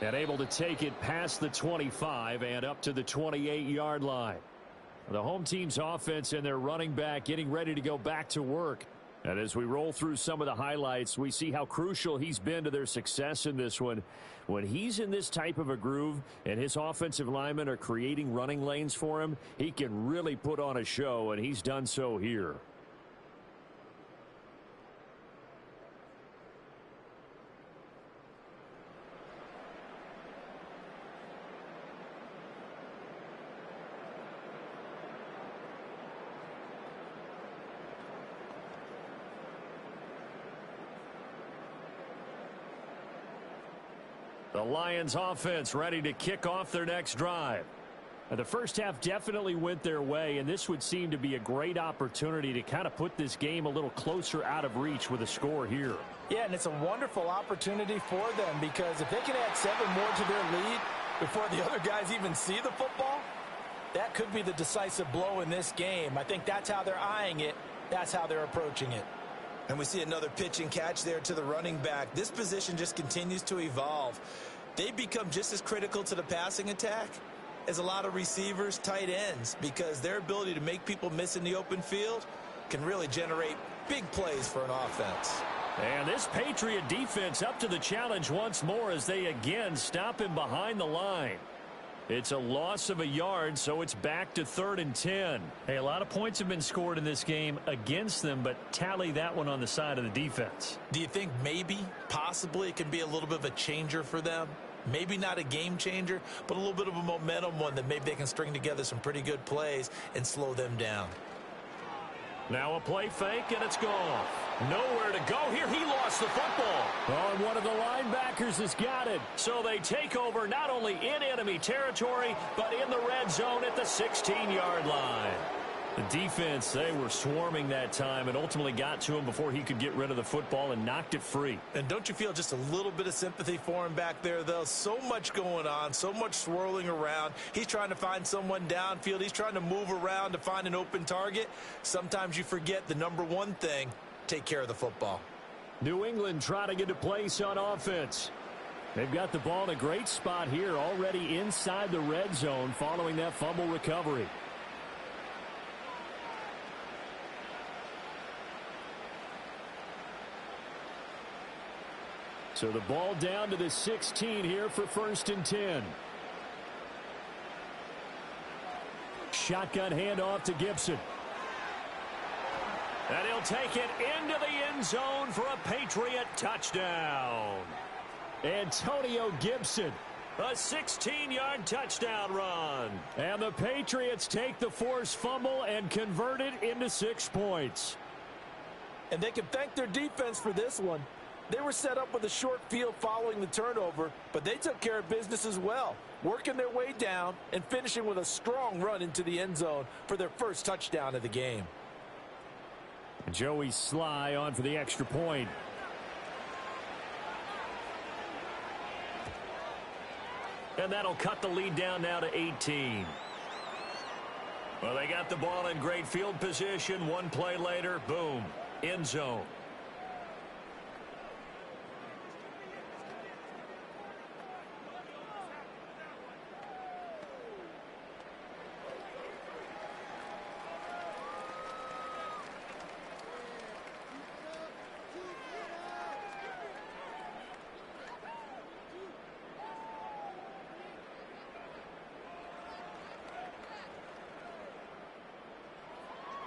And able to take it past the 25 and up to the 28-yard line. The home team's offense and their running back getting ready to go back to work. And as we roll through some of the highlights, we see how crucial he's been to their success in this one. When he's in this type of a groove and his offensive linemen are creating running lanes for him, he can really put on a show, and he's done so here. The Lions offense ready to kick off their next drive. The first half definitely went their way, and this would seem to be a great opportunity to kind of put this game a little closer out of reach with a score here. Yeah, and it's a wonderful opportunity for them, because if they can add 7 more to their lead before the other guys even see the football, that could be the decisive blow in this game. I think that's how they're eyeing it. That's how they're approaching it. And we see another pitch and catch there to the running back. This position just continues to evolve. They become just as critical to the passing attack as a lot of receivers, tight ends, because their ability to make people miss in the open field can really generate big plays for an offense. And this Patriot defense up to the challenge once more as they again stop him behind the line. It's a loss of a yard, so it's back to 3rd and 10. Hey, a lot of points have been scored in this game against them, but tally that one on the side of the defense. Do you think maybe, possibly, it can be a little bit of a changer for them? Maybe not a game changer, but a little bit of a momentum one that maybe they can string together some pretty good plays and slow them down. Now a play fake, and it's gone. Nowhere to go here. He lost the football. Oh, and one of the linebackers has got it. So they take over not only in enemy territory, but in the red zone at the 16-yard line. The defense, they were swarming that time and ultimately got to him before he could get rid of the football and knocked it free. And don't you feel just a little bit of sympathy for him back there, though? So much going on, so much swirling around. He's trying to find someone downfield. He's trying to move around to find an open target. Sometimes you forget the number one thing, take care of the football. New England trying to get a place on offense. They've got the ball in a great spot here, already inside the red zone following that fumble recovery. So the ball down to the 16 here for 1st and 10. Shotgun handoff to Gibson. And he'll take it into the end zone for a Patriot touchdown. Antonio Gibson, a 16-yard touchdown run. And the Patriots take the forced fumble and convert it into 6 points. And they can thank their defense for this one. They were set up with a short field following the turnover, but they took care of business as well, working their way down and finishing with a strong run into the end zone for their first touchdown of the game. Joey Sly on for the extra point. And that'll cut the lead down now to 18. Well, they got the ball in great field position. One play later, boom, end zone.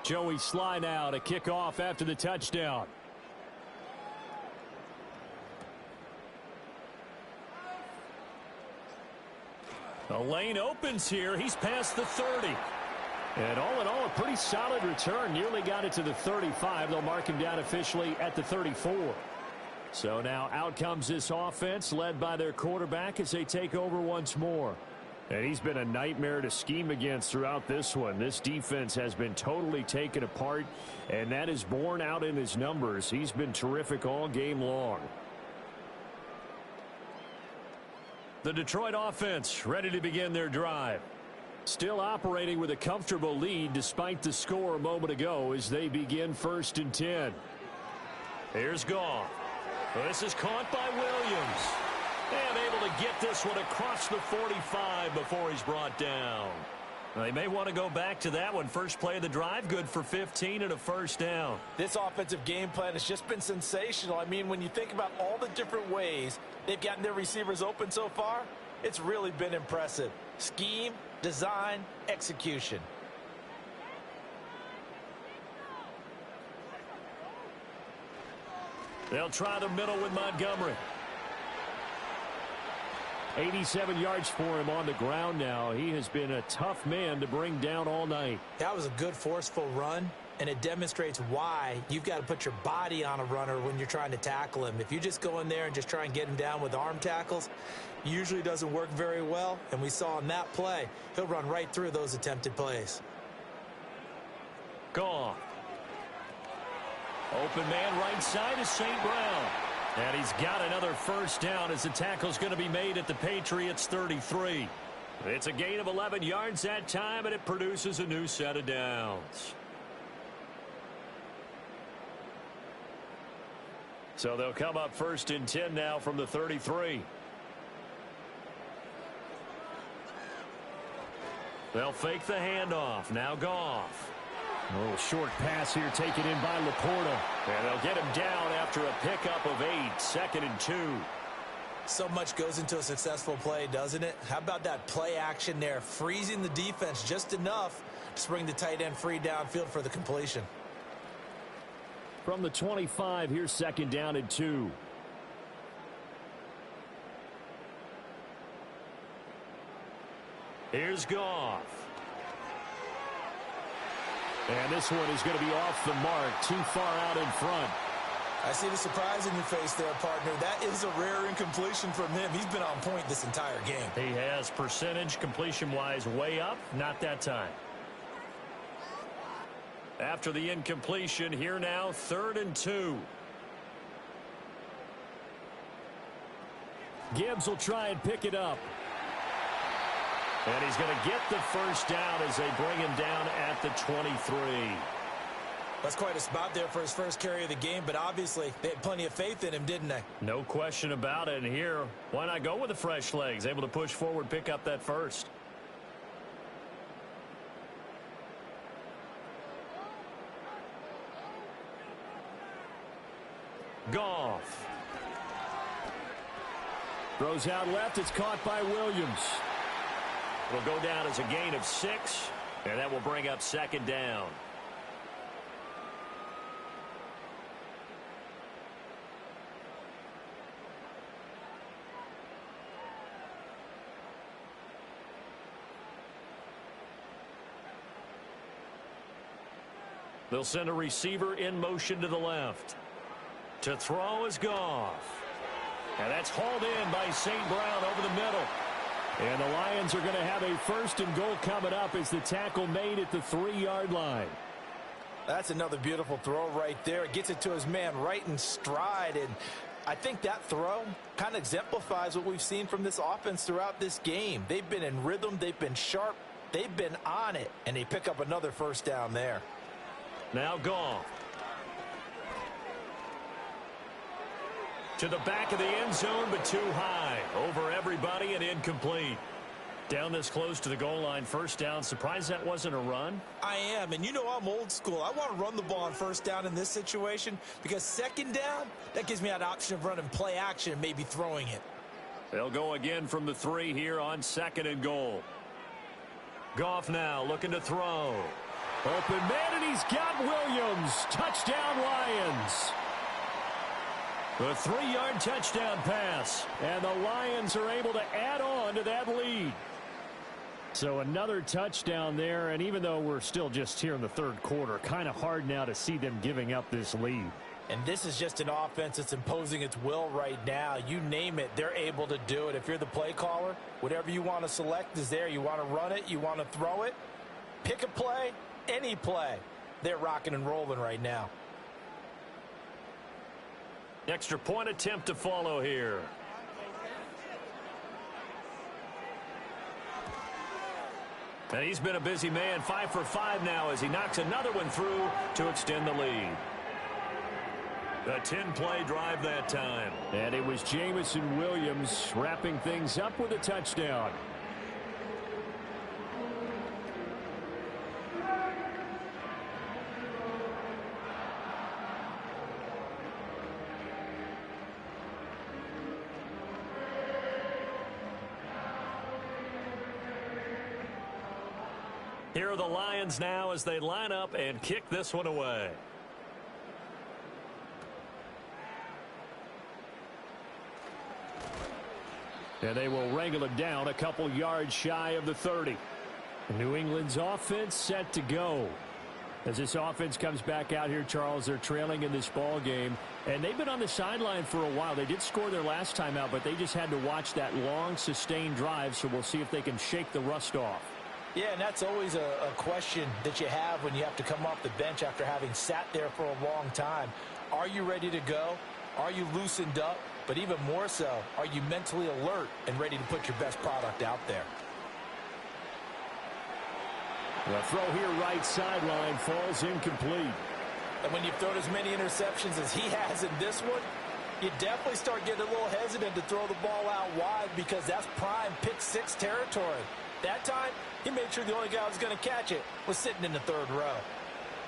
Joey Sly now to kick off after the touchdown. The lane opens here. He's past the 30. And all in all, a pretty solid return. Nearly got it to the 35. They'll mark him down officially at the 34. So now out comes this offense, led by their quarterback as they take over once more. And he's been a nightmare to scheme against throughout this one. This defense has been totally taken apart, and that is borne out in his numbers. He's been terrific all game long. The Detroit offense ready to begin their drive. Still operating with a comfortable lead despite the score a moment ago as they begin 1st and 10. Here's Goff. This is caught by Williams. And able to get this one across the 45 before he's brought down. They may want to go back to that one. First play of the drive, good for 15 and a first down. This offensive game plan has just been sensational. I mean, when you think about all the different ways they've gotten their receivers open so far, it's really been impressive. Scheme, design, execution. They'll try the middle with Montgomery. 87 yards for him on the ground now. He has been a tough man to bring down all night. That was a good forceful run, and it demonstrates why you've got to put your body on a runner when you're trying to tackle him. If you just go in there and just try and get him down with arm tackles, usually doesn't work very well, and we saw in that play, he'll run right through those attempted plays. Gone. Open man right side is St. Brown. And he's got another first down as the tackle's going to be made at the Patriots 33. It's a gain of 11 yards that time, and it produces a new set of downs. So they'll come up 1st and 10 now from the 33. They'll fake the handoff. Now Goff. A little short pass here taken in by Laporta. And they'll get him down after a pickup of 8. 2nd and 2. So much goes into a successful play, doesn't it? How about that play action there? Freezing the defense just enough to bring the tight end free downfield for the completion. From the 25, here's 2nd down and 2. Here's Goff. And this one is going to be off the mark, too far out in front. I see the surprise in your face there, partner. That is a rare incompletion from him. He's been on point this entire game. He has percentage completion-wise way up, not that time. After the incompletion, here now, 3rd and 2. Gibbs will try and pick it up. And he's going to get the first down as they bring him down at the 23. That's quite a spot there for his first carry of the game, but obviously they had plenty of faith in him, didn't they? No question about it. And here, why not go with the fresh legs? Able to push forward, pick up that first. Goff. Throws out left. It's caught by Williams. It'll go down as a gain of 6, and that will bring up 2nd down. They'll send a receiver in motion to the left. To throw is Goff. And that's hauled in by St. Brown over the middle. And the Lions are going to have a 1st and goal coming up as the tackle made at the 3-yard line. That's another beautiful throw right there. It gets it to his man right in stride. And I think that throw kind of exemplifies what we've seen from this offense throughout this game. They've been in rhythm. They've been sharp. They've been on it. And they pick up another first down there. Now Goff. To the back of the end zone, but too high. Over everybody and incomplete. Down this close to the goal line, first down. Surprised that wasn't a run? I am, and you know I'm old school. I want to run the ball on first down in this situation because 2nd down, that gives me that option of running play action and maybe throwing it. They'll go again from the 3 here on 2nd and goal. Goff now looking to throw. Open man, and he's got Williams. Touchdown, Lions. A 3-yard touchdown pass, and the Lions are able to add on to that lead. So another touchdown there, and even though we're still just here in the third quarter, kind of hard now to see them giving up this lead. And this is just an offense that's imposing its will right now. You name it, they're able to do it. If you're the play caller, whatever you want to select is there. You want to run it, you want to throw it, pick a play, any play. They're rocking and rolling right now. Extra point attempt to follow here. And he's been a busy man, 5 for 5 now as he knocks another one through to extend the lead. A 10-play drive that time. And it was Jamison Williams wrapping things up with a touchdown. Here are the Lions now as they line up and kick this one away. And they will wrangle it down a couple yards shy of the 30. New England's offense set to go. As this offense comes back out here, Charles, they're trailing in this ball game. And they've been on the sideline for a while. They did score their last time out, but they just had to watch that long, sustained drive. So we'll see if they can shake the rust off. Yeah, and that's always a question that you have when you have to come off the bench after having sat there for a long time. Are you ready to go? Are you loosened up? But even more so, are you mentally alert and ready to put your best product out there? The throw here right sideline falls incomplete. And when you've thrown as many interceptions as he has in this one, you definitely start getting a little hesitant to throw the ball out wide because that's prime pick six territory. That time, he made sure the only guy who was going to catch it was sitting in the third row.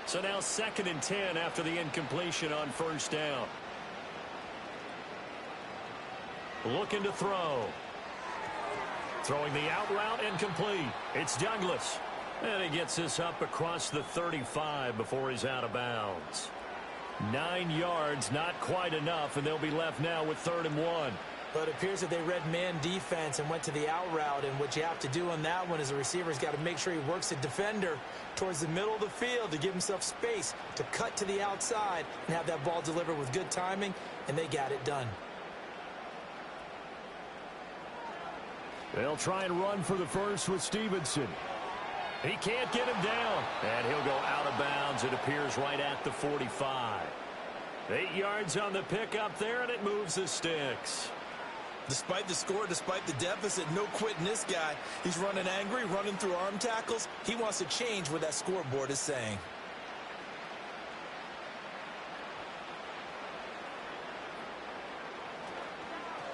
So now 2nd and 10 after the incompletion on first down. Looking to throw. Throwing the out route incomplete. It's Douglas. And he gets this up across the 35 before he's out of bounds. 9 yards, not quite enough, and they'll be left now with 3rd and 1. But it appears that they read man defense and went to the out route. And what you have to do on that one is the receiver's got to make sure he works the defender towards the middle of the field to give himself space to cut to the outside and have that ball delivered with good timing, and they got it done. They'll try and run for the first with Stevenson. He can't get him down. And he'll go out of bounds, it appears, right at the 45. 8 yards on the pickup there, and it moves the sticks. Despite the score, despite the deficit, no quitting this guy. He's running angry, running through arm tackles. He wants to change what that scoreboard is saying.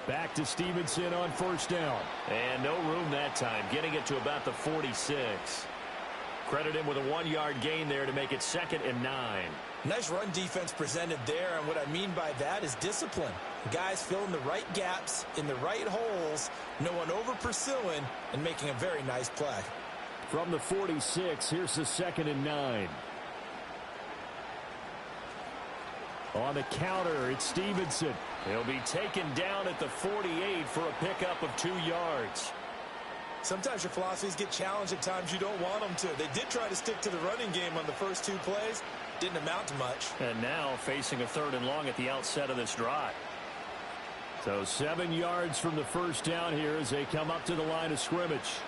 Back to Stevenson on first down. And no room that time, getting it to about the 46. Credit him with a 1-yard gain there to make it 2nd and 9. Nice run defense presented there, and what I mean by that is discipline. Guys filling the right gaps in the right holes, no one over pursuing, and making a very nice play. From the 46, here's the 2nd and 9. On the counter, it's Stevenson. He'll be taken down at the 48 for a pickup of 2 yards. Sometimes your philosophies get challenged at times you don't want them to. They did try to stick to the running game on the first 2 plays. Didn't amount to much. And now facing a 3rd and long at the outset of this drive. So 7 yards from the first down here as they come up to the line of scrimmage.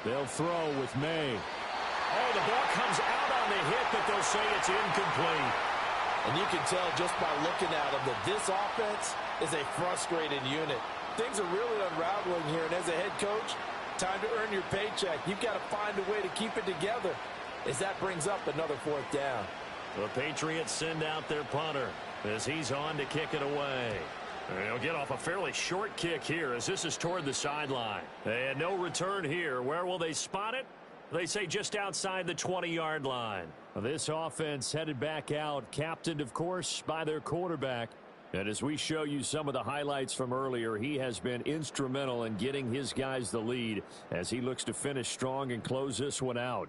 They'll throw with May. Oh, the ball comes out on the hit, but they'll say it's incomplete. And you can tell just by looking at them that this offense is a frustrated unit. Things are really unraveling here, and as a head coach, time to earn your paycheck. You've got to find a way to keep it together as that brings up another 4th down. The Patriots send out their punter as he's on to kick it away. He'll get off a fairly short kick here as this is toward the sideline. And no return here. Where will they spot it? They say just outside the 20-yard line. This offense headed back out, captained, of course, by their quarterback. And as we show you some of the highlights from earlier, he has been instrumental in getting his guys the lead as he looks to finish strong and close this one out.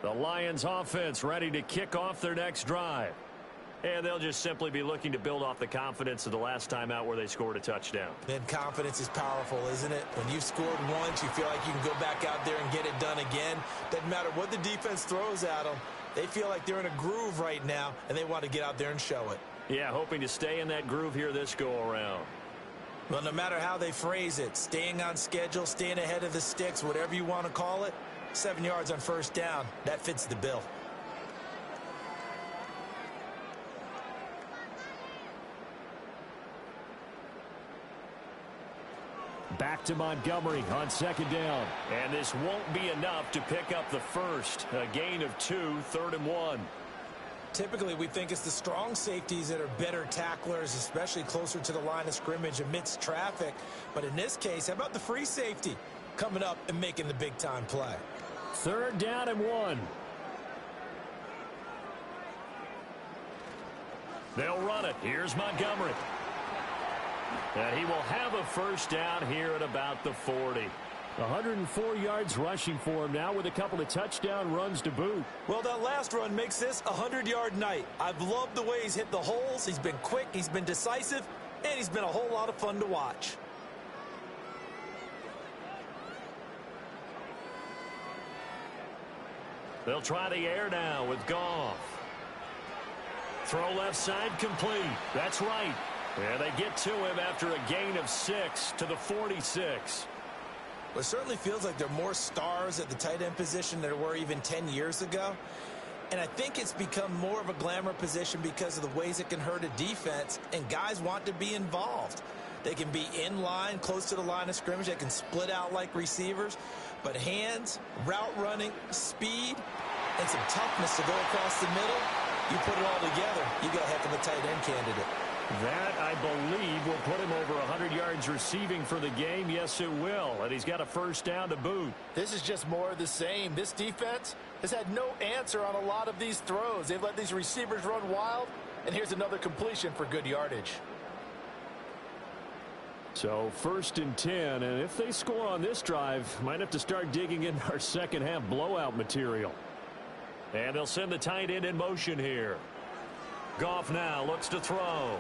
The Lions offense ready to kick off their next drive. And they'll just simply be looking to build off the confidence of the last time out where they scored a touchdown. Then confidence is powerful, isn't it? When you've scored once, you feel like you can go back out there and get it done again. Doesn't matter what the defense throws at them. They feel like they're in a groove right now, and they want to get out there and show it. Yeah, hoping to stay in that groove here this go-around. Well, no matter how they phrase it, staying on schedule, staying ahead of the sticks, whatever you want to call it, 7 yards on first down, that fits the bill. Back to Montgomery on second down. And this won't be enough to pick up the first. A gain of 2, 3rd and 1. Typically, we think it's the strong safeties that are better tacklers, especially closer to the line of scrimmage amidst traffic. But in this case, how about the free safety coming up and making the big-time play? 3rd down and 1. They'll run it. Here's Montgomery. And he will have a first down here at about the 40. 104 yards rushing for him now with a couple of touchdown runs to boot. Well, that last run makes this a 100-yard night. I've loved the way he's hit the holes. He's been quick, he's been decisive, and he's been a whole lot of fun to watch. They'll try the air now with Goff. Throw left side complete. That's right. And they get to him after a gain of 6 to the 46. Well, it certainly feels like there are more stars at the tight end position than there were even 10 years ago. And I think it's become more of a glamour position because of the ways it can hurt a defense, and guys want to be involved. They can be in line, close to the line of scrimmage. They can split out like receivers. But hands, route running, speed, and some toughness to go across the middle, you put it all together, you got a heck of a tight end candidate. That, I believe, will put him over 100 yards receiving for the game. Yes, it will. And he's got a first down to boot. This is just more of the same. This defense has had no answer on a lot of these throws. They've let these receivers run wild, and here's another completion for good yardage. So 1st and 10, and if they score on this drive, might have to start digging in our second half blowout material. And they'll send the tight end in motion here. Goff now looks to throw.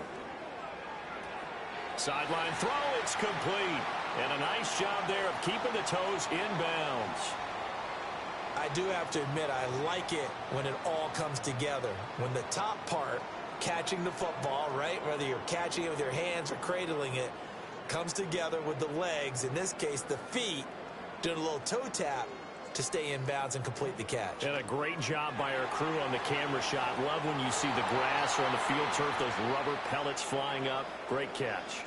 Sideline throw, it's complete. And a nice job there of keeping the toes inbounds. I do have to admit, I like it when it all comes together. When the top part, catching the football, right, whether you're catching it with your hands or cradling it, comes together with the legs, in this case the feet, doing a little toe tap to stay in bounds and complete the catch. And a great job by our crew on the camera shot. Love when you see the grass or on the field turf, those rubber pellets flying up. Great catch.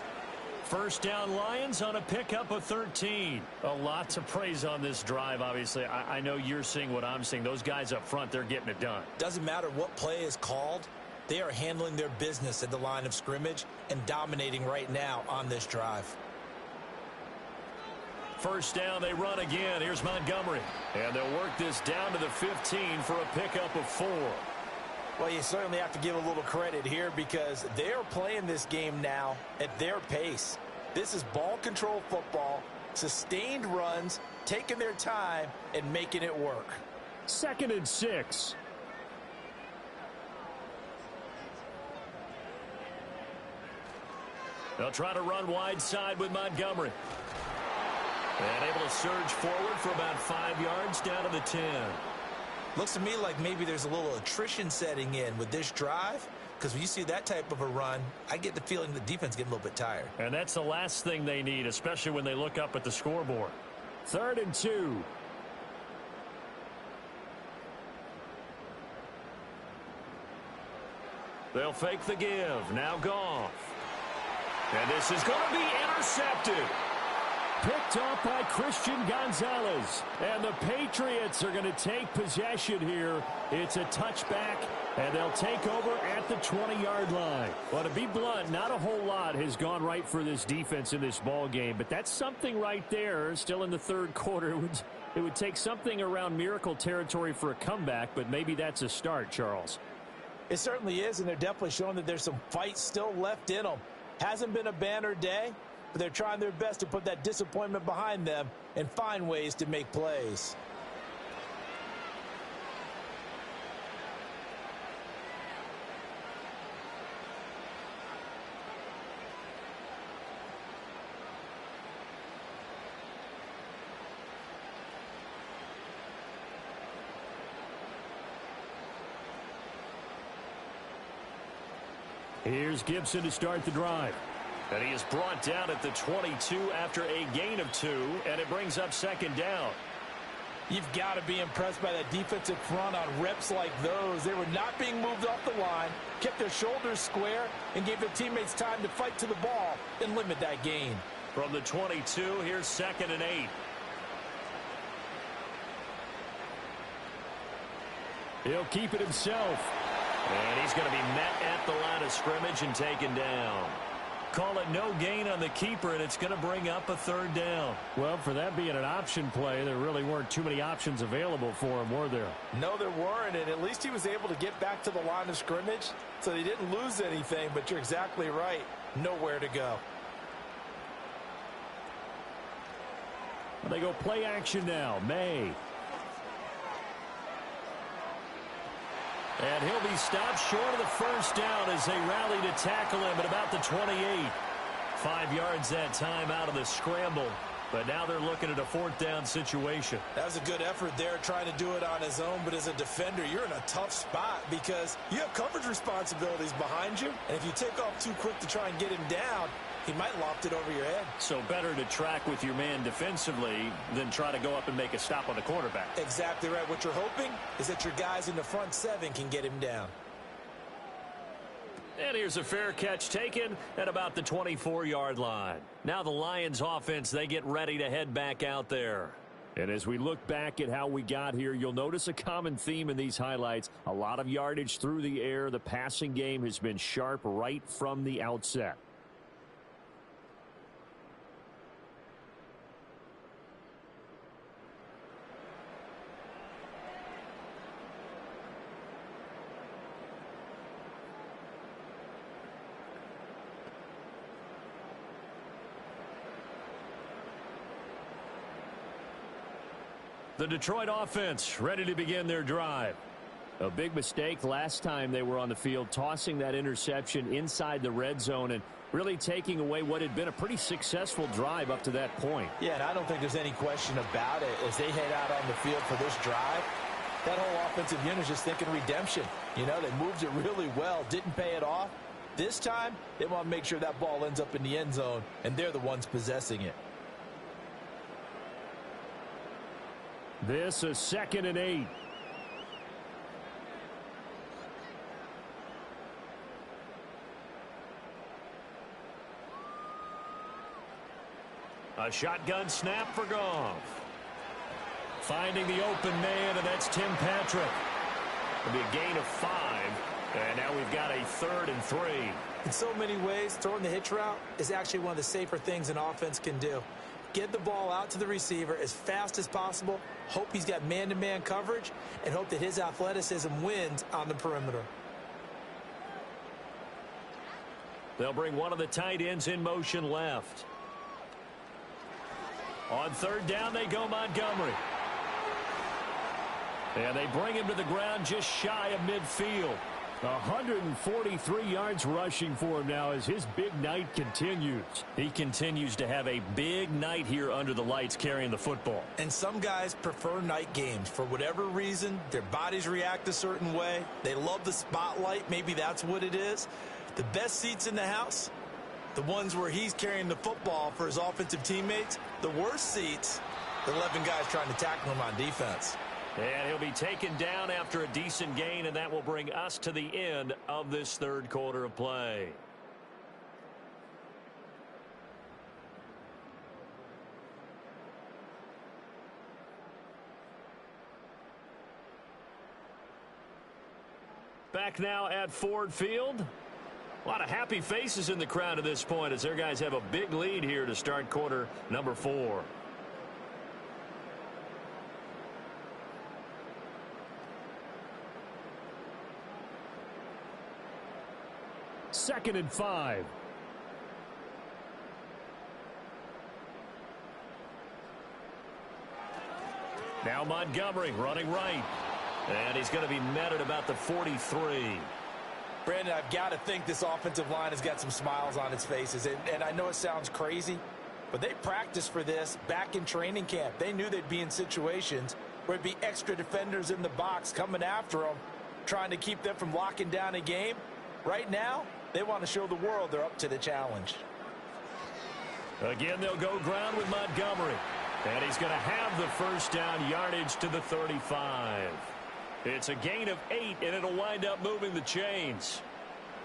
First down Lions on a pickup of 13. A lot to praise on this drive, obviously. I know you're seeing what I'm seeing. Those guys up front, they're getting it done. Doesn't matter what play is called. They are handling their business at the line of scrimmage and dominating right now on this drive. First down, they run again. Here's Montgomery. And they'll work this down to the 15 for a pickup of 4. Well, you certainly have to give a little credit here because they're playing this game now at their pace. This is ball control football, sustained runs, taking their time, and making it work. 2nd and 6. They'll try to run wide side with Montgomery. And able to surge forward for about 5 yards down to the 10. Looks to me like maybe there's a little attrition setting in with this drive, because when you see that type of a run, I get the feeling the defense getting a little bit tired. And that's the last thing they need, especially when they look up at the scoreboard. 3rd and 2. They'll fake the give. Now Goff. And this is going to be intercepted. Picked off by Christian Gonzalez. And the Patriots are going to take possession here. It's a touchback, and they'll take over at the 20-yard line. Well, to be blunt, not a whole lot has gone right for this defense in this ball game, but that's something right there. Still in the 3rd quarter. It would take something around miracle territory for a comeback, but maybe that's a start, Charles. It certainly is, and they're definitely showing that there's some fight still left in them. Hasn't been a banner day, but they're trying their best to put that disappointment behind them and find ways to make plays. Here's Gibson to start the drive. And he is brought down at the 22 after a gain of 2, and it brings up second down. You've got to be impressed by that defensive front on reps like those. They were not being moved off the line, kept their shoulders square, and gave their teammates time to fight to the ball and limit that gain. From the 22, here's 2nd and 8. He'll keep it himself. And he's going to be met at the line of scrimmage and taken down. Call it no gain on the keeper, and it's going to bring up a 3rd down. Well, for that being an option play, there really weren't too many options available for him, were there? No, there weren't, and at least he was able to get back to the line of scrimmage, so he didn't lose anything, but you're exactly right. Nowhere to go. They go play action now. May. And he'll be stopped short of the 1st down as they rally to tackle him at about the 28. 5 yards that time out of the scramble. But now they're looking at a 4th down situation. That was a good effort there trying to do it on his own. But as a defender, you're in a tough spot because you have coverage responsibilities behind you. And if you take off too quick to try and get him down, he might loft it over your head. So better to track with your man defensively than try to go up and make a stop on the quarterback. Exactly right. What you're hoping is that your guys in the front 7 can get him down. And here's a fair catch taken at about the 24-yard line. Now the Lions offense, they get ready to head back out there. And as we look back at how we got here, you'll notice a common theme in these highlights. A lot of yardage through the air. The passing game has been sharp right from the outset. The Detroit offense ready to begin their drive. A big mistake last time they were on the field, tossing that interception inside the red zone and really taking away what had been a pretty successful drive up to that point. Yeah, and I don't think there's any question about it. As they head out on the field for this drive, that whole offensive unit is just thinking redemption. You know, they moved it really well, didn't pay it off. This time, they want to make sure that ball ends up in the end zone, and they're the ones possessing it. This is 2nd and 8. A shotgun snap for Goff. Finding the open man, and that's Tim Patrick. It'll be a gain of 5, and now we've got a 3rd and 3. In so many ways, throwing the hitch route is actually one of the safer things an offense can do. Get the ball out to the receiver as fast as possible, hope he's got man-to-man coverage, and hope that his athleticism wins on the perimeter. They'll bring one of the tight ends in motion left. On 3rd down, they go Montgomery. And they bring him to the ground just shy of midfield. 143 yards rushing for him now as his big night continues. He continues to have a big night here under the lights carrying the football. And some guys prefer night games. For whatever reason, their bodies react a certain way. They love the spotlight. Maybe that's what it is. The best seats in the house, the ones where he's carrying the football for his offensive teammates. The worst seats, the 11 guys trying to tackle him on defense. And he'll be taken down after a decent gain, and that will bring us to the end of this 3rd quarter of play. Back now at Ford Field. A lot of happy faces in the crowd at this point as their guys have a big lead here to start quarter number 4. Second and 5. Now Montgomery running right. And he's going to be met at about the 43. Brandon, I've got to think this offensive line has got some smiles on its faces. And I know it sounds crazy, but they practiced for this back in training camp. They knew they'd be in situations where it'd be extra defenders in the box coming after them, trying to keep them from locking down a game. Right now, They want to show the world they're up to the challenge. Again, they'll go ground with Montgomery. And he's going to have the first down, yardage to the 35. It's a gain of 8, and it'll wind up moving the chains.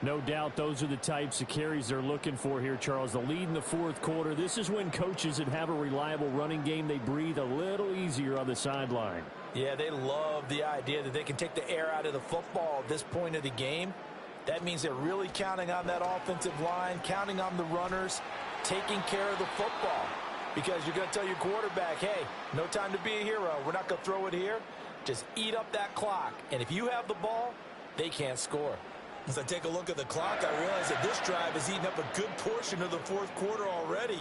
No doubt those are the types of carries they're looking for here, Charles. The lead in the fourth quarter. This is when coaches that have a reliable running game, they breathe a little easier on the sideline. Yeah, they love the idea that they can take the air out of the football at this point of the game. That means they're really counting on that offensive line, counting on the runners, taking care of the football. Because you're going to tell your quarterback, hey, no time to be a hero. We're not going to throw it here. Just eat up that clock. And if you have the ball, they can't score. As I take a look at the clock, I realize that this drive has eaten up a good portion of the fourth quarter already.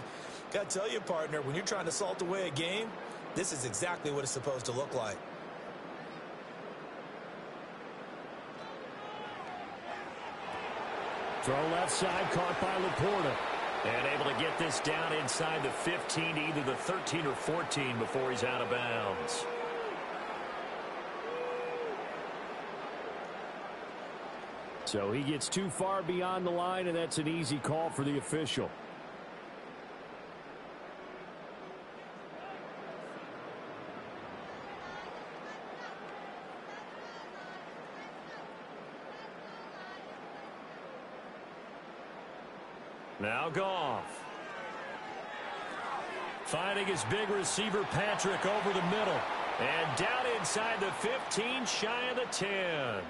Got to tell you, partner, when you're trying to salt away a game, this is exactly what it's supposed to look like. Throw left side, caught by Laporta. And able to get this down inside the 15, either the 13 or 14 before he's out of bounds. So he gets too far beyond the line, and that's an easy call for the official. Now Goff. Finding his big receiver Patrick over the middle. And down inside the 15, shy of the 10.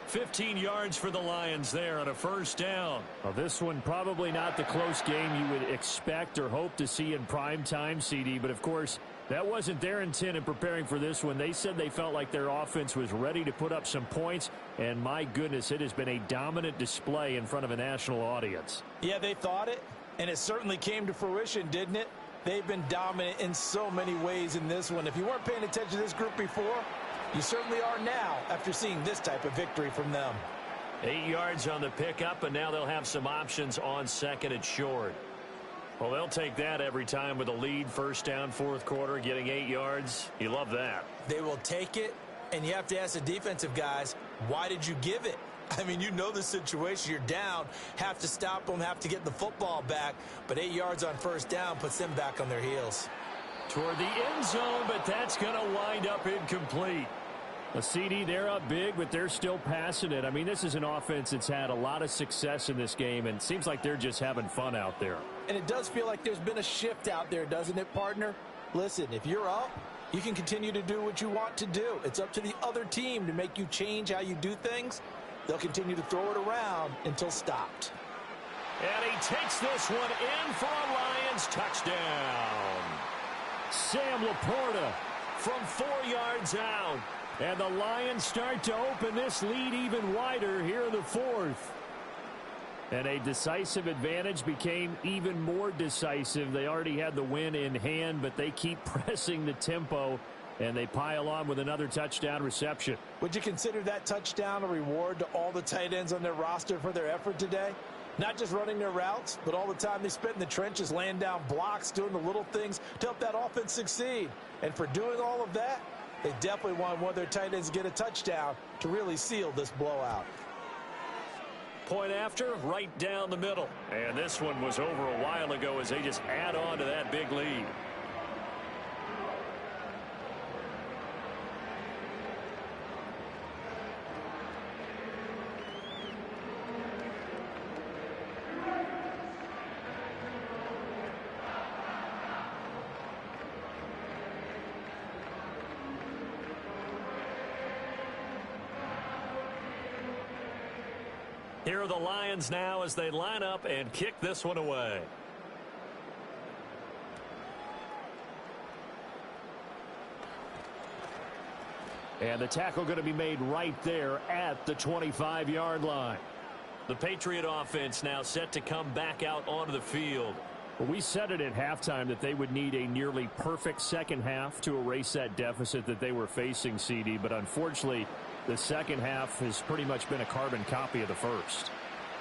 15 yards for the Lions there on a first down. Well, this one probably not the close game you would expect or hope to see in prime time, CD. But, of course, that wasn't their intent in preparing for this one. They said they felt like their offense was ready to put up some points. And, my goodness, it has been a dominant display in front of a national audience. Yeah, they thought it, and it certainly came to fruition, didn't it? They've been dominant in so many ways in this one. If you weren't paying attention to this group before, you certainly are now after seeing this type of victory from them. 8 yards on the pickup, and now they'll have some options on second and short. Well, they'll take that every time with a lead, first down, fourth quarter, getting 8 yards. You love that. They will take it, and you have to ask the defensive guys, why did you give it? I mean, you know the situation. You're down, have to stop them, have to get the football back, but 8 yards on first down puts them back on their heels. Toward the end zone, but that's going to wind up incomplete. A CD, they're up big, but they're still passing it. I mean, this is an offense that's had a lot of success in this game, and it seems like they're just having fun out there. And it does feel like there's been a shift out there, doesn't it, partner? Listen, if you're up, you can continue to do what you want to do. It's up to the other team to make you change how you do things. They'll continue to throw it around until stopped. And he takes this one in for a Lions touchdown. Sam Laporta from 4 yards out. And the Lions start to open this lead even wider here in the fourth. And a decisive advantage became even more decisive. They already had the win in hand, but they keep pressing the tempo, and they pile on with another touchdown reception. Would you consider that touchdown a reward to all the tight ends on their roster for their effort today? Not just running their routes, but all the time they spent in the trenches, laying down blocks, doing the little things to help that offense succeed. And for doing all of that, they definitely want one of their tight ends to get a touchdown to really seal this blowout. Point after, right down the middle. And this one was over a while ago as they just add on to that big lead. Here are the Lions now as they line up and kick this one away. And the tackle going to be made right there at the 25-yard line. The Patriot offense now set to come back out onto the field. Well, we said it at halftime that they would need a nearly perfect second half to erase that deficit that they were facing, CD, but unfortunately the second half has pretty much been a carbon copy of the first.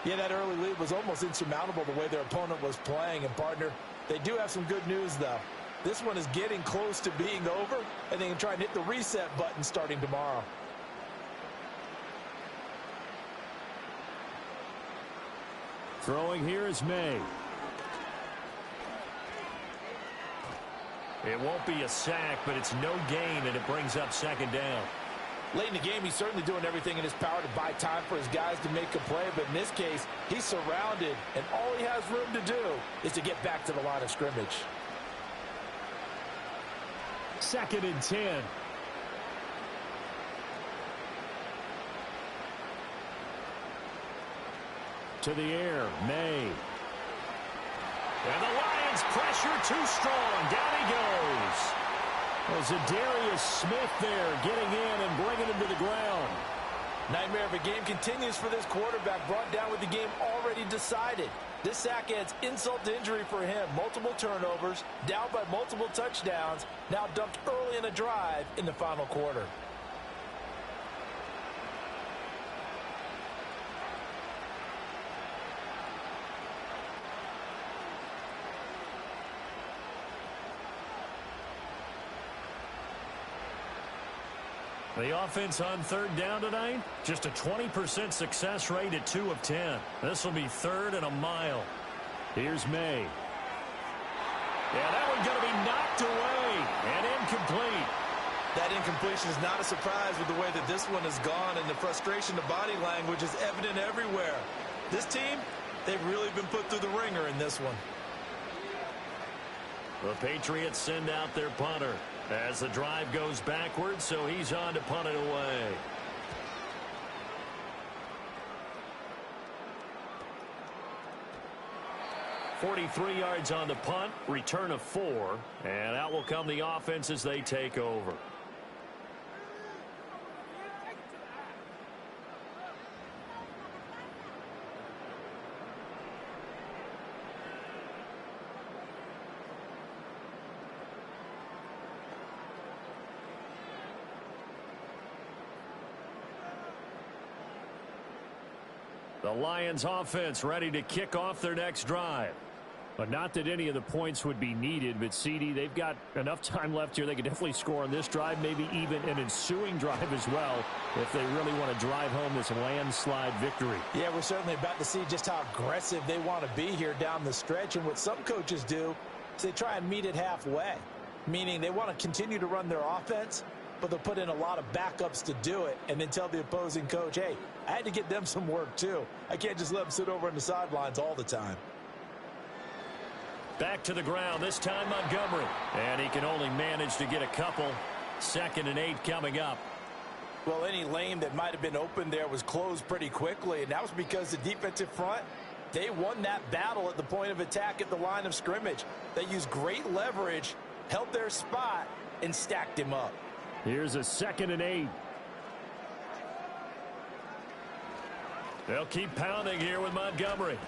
Yeah, that early lead was almost insurmountable the way their opponent was playing. And, partner, they do have some good news, though. This one is getting close to being over, and they can try and hit the reset button starting tomorrow. Throwing here is May. It won't be a sack, but it's no gain, and it brings up second down. Late in the game, he's certainly doing everything in his power to buy time for his guys to make a play, but in this case, he's surrounded, and all he has room to do is to get back to the line of scrimmage. 2nd and 10. To the air, May. And the Lions pressure too strong. Down he goes. Well, Zadarius Smith there getting in and bringing him to the ground. Nightmare of a game continues for this quarterback, brought down with the game already decided. This sack adds insult to injury for him. Multiple turnovers, down by multiple touchdowns, now dumped early in a drive in the final quarter. The offense on 3rd down tonight, just a 20% success rate at 2 of 10. This will be 3rd and a mile. Here's May. Yeah, that one's going to be knocked away and incomplete. That incompletion is not a surprise with the way that this one has gone, and the frustration, the body language is evident everywhere. This team, they've really been put through the ringer in this one. The Patriots send out their punter as the drive goes backwards, so he's on to punt it away. .43 yards on the punt, return of 4, and out will come the offense as they take over. The Lions offense ready to kick off their next drive. But not that any of the points would be needed, but CD, they've got enough time left here. They could definitely score on this drive, maybe even an ensuing drive as well, if they really want to drive home this landslide victory. Yeah, we're certainly about to see just how aggressive they want to be here down the stretch. And what some coaches do is they try and meet it halfway, meaning they want to continue to run their offense, but they'll put in a lot of backups to do it and then tell the opposing coach, hey, I had to get them some work too. I can't just let them sit over on the sidelines all the time. Back to the ground, this time Montgomery. And he can only manage to get a couple. 2nd and 8 coming up. Well, any lane that might have been open there was closed pretty quickly, and that was because the defensive front, they won that battle at the point of attack at the line of scrimmage. They used great leverage, held their spot, and stacked him up. Here's a 2nd and 8. They'll keep pounding here with Montgomery.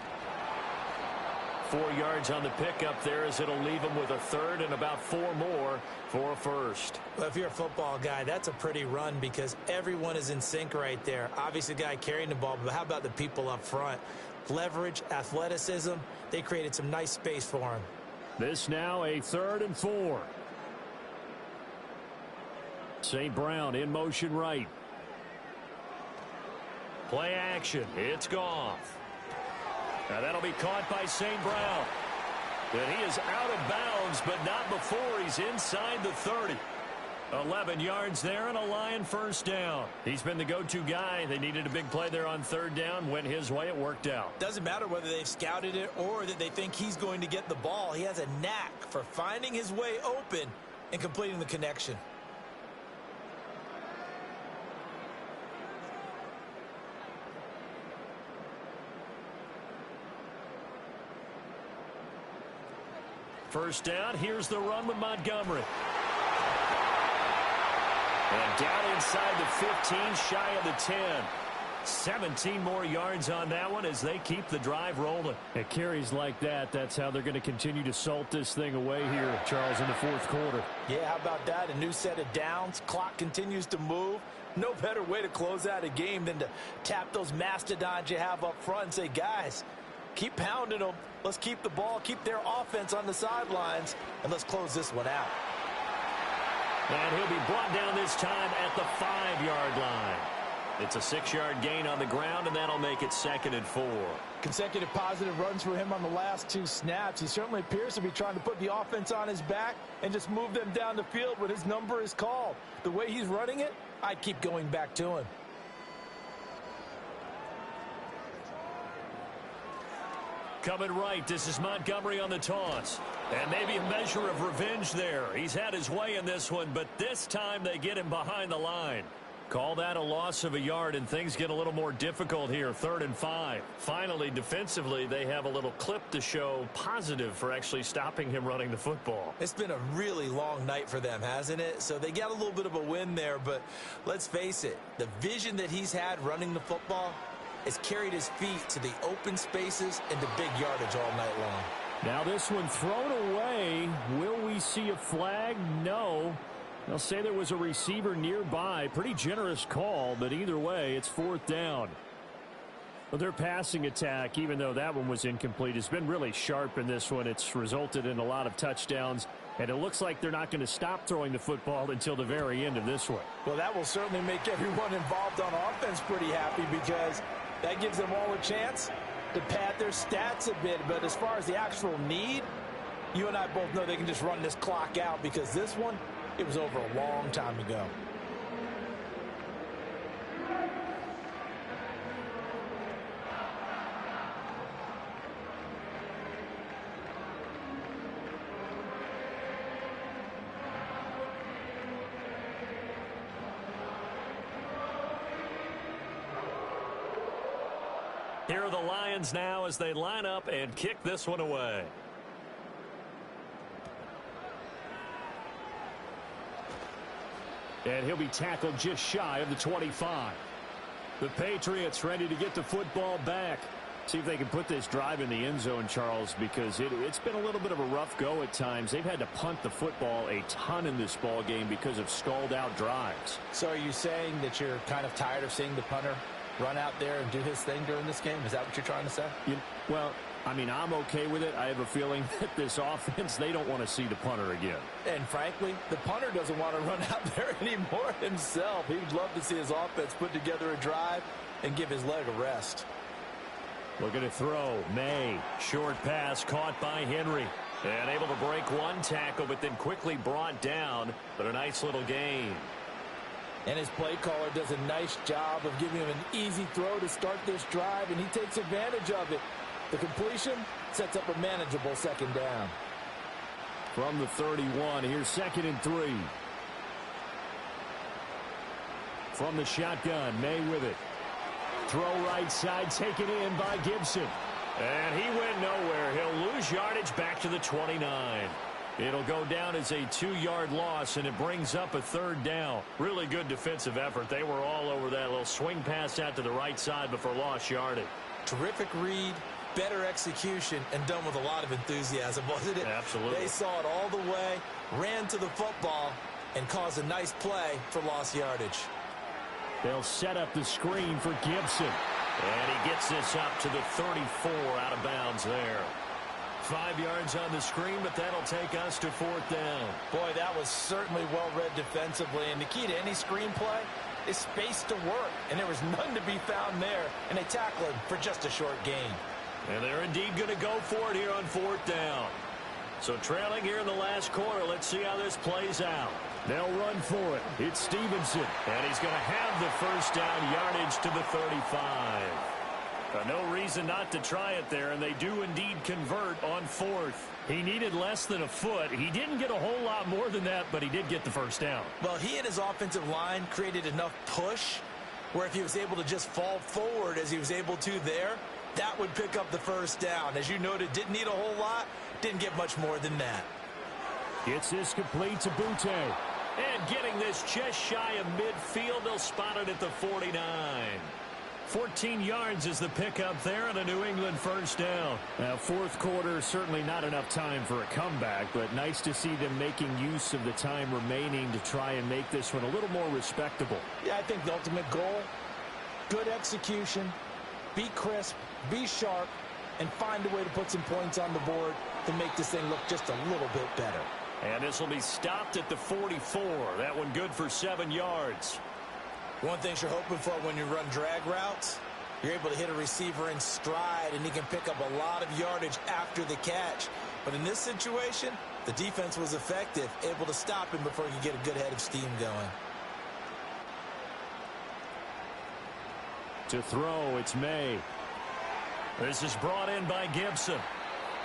4 yards on the pickup there as it'll leave him with a 3rd and about 4 more for a 1st. Well, if you're a football guy, that's a pretty run because everyone is in sync right there. Obviously, the guy carrying the ball, but how about the people up front? Leverage, athleticism, they created some nice space for him. This now a 3rd and 4. St. Brown in motion right. Play action. It's Goff. Now that'll be caught by St. Brown. And he is out of bounds, but not before he's inside the 30. 11 yards there and a Lion 1st down. He's been the go-to guy. They needed a big play there on 3rd down. Went his way. It worked out. Doesn't matter whether they've scouted it or that they think he's going to get the ball. He has a knack for finding his way open and completing the connection. First down, here's the run with Montgomery. And down inside the 15, shy of the 10. 17 more yards on that one as they keep the drive rolling. It carries like that. That's how they're going to continue to salt this thing away here, Charles, in the 4th quarter. Yeah, how about that? A new set of downs. Clock continues to move. No better way to close out a game than to tap those mastodons you have up front and say, guys, keep pounding them. Let's keep the ball, keep their offense on the sidelines, and let's close this one out. And he'll be brought down this time at the 5-yard line. It's a 6-yard gain on the ground, and that'll make it 2nd and 4. Consecutive positive runs for him on the last 2 snaps. He certainly appears to be trying to put the offense on his back and just move them down the field when his number is called. The way he's running it, I'd keep going back to him. Coming right, this is Montgomery on the toss. And maybe a measure of revenge there. He's had his way in this one, but this time they get him behind the line. Call that a loss of a yard, and things get a little more difficult here. 3rd and 5. Finally, defensively, they have a little clip to show positive for actually stopping him running the football. It's been a really long night for them, hasn't it? So they got a little bit of a win there, but let's face it, the vision that he's had running the football has carried his feet to the open spaces and to big yardage all night long. Now this one thrown away. Will we see a flag? No. They'll say there was a receiver nearby. Pretty generous call, but either way, it's 4th down. Well, their passing attack, even though that one was incomplete, has been really sharp in this one. It's resulted in a lot of touchdowns, and it looks like they're not going to stop throwing the football until the very end of this one. Well, that will certainly make everyone involved on offense pretty happy because that gives them all a chance to pad their stats a bit. But as far as the actual need, you and I both know they can just run this clock out because this one, it was over a long time ago. Here are the Lions now as they line up and kick this one away. And he'll be tackled just shy of the 25. The Patriots ready to get the football back. See if they can put this drive in the end zone, Charles, because it's been a little bit of a rough go at times. They've had to punt the football a ton in this ball game because of stalled-out drives. So are you saying that you're kind of tired of seeing the punter run out there and do his thing during this game? Is that what you're trying to say? Well, I mean, I'm okay with it. I have a feeling that this offense, they don't want to see the punter again. And frankly, the punter doesn't want to run out there anymore himself. He would love to see his offense put together a drive and give his leg a rest. Looking to throw. May. Short pass caught by Henry. And able to break one tackle, but then quickly brought down. But a nice little gain. And his play caller does a nice job of giving him an easy throw to start this drive, and he takes advantage of it. The completion sets up a manageable 2nd down. From the 31, here's 2nd and 3. From the shotgun, May with it. Throw right side, taken in by Gibson. And he went nowhere. He'll lose yardage back to the 29. It'll go down as a 2-yard loss, and it brings up a 3rd down. Really good defensive effort. They were all over that little swing pass out to the right side before lost yardage. Terrific read, better execution, and done with a lot of enthusiasm, wasn't it? Absolutely. They saw it all the way, ran to the football, and caused a nice play for lost yardage. They'll set up the screen for Gibson. And he gets this up to the 34 out of bounds there. 5 yards on the screen, but that'll take us to 4th down. Boy, that was certainly well read defensively. And the key to any screen play is space to work. And there was none to be found there. And they tackle him for just a short gain. And they're indeed going to go for it here on 4th down. So trailing here in the last quarter, let's see how this plays out. They'll run for it. It's Stevenson. And he's going to have the 1st down yardage to the 35. No reason not to try it there, and they do indeed convert on 4th. He needed less than a foot. He didn't get a whole lot more than that, but he did get the 1st down. Well, he and his offensive line created enough push where if he was able to just fall forward as he was able to there, that would pick up the 1st down. As you noted, didn't need a whole lot, didn't get much more than that. Gets this complete to Butte. And getting this just shy of midfield, they'll spot it at the 49. 14 yards is the pickup there and a New England 1st down. Now, 4th quarter, certainly not enough time for a comeback, but nice to see them making use of the time remaining to try and make this one a little more respectable. Yeah, I think the ultimate goal, good execution, be crisp, be sharp, and find a way to put some points on the board to make this thing look just a little bit better. And this will be stopped at the 44. That one good for 7 yards. One thing you're hoping for when you run drag routes, you're able to hit a receiver in stride, and he can pick up a lot of yardage after the catch. But in this situation, the defense was effective, able to stop him before he could get a good head of steam going. To throw, it's May. This is brought in by Gibson.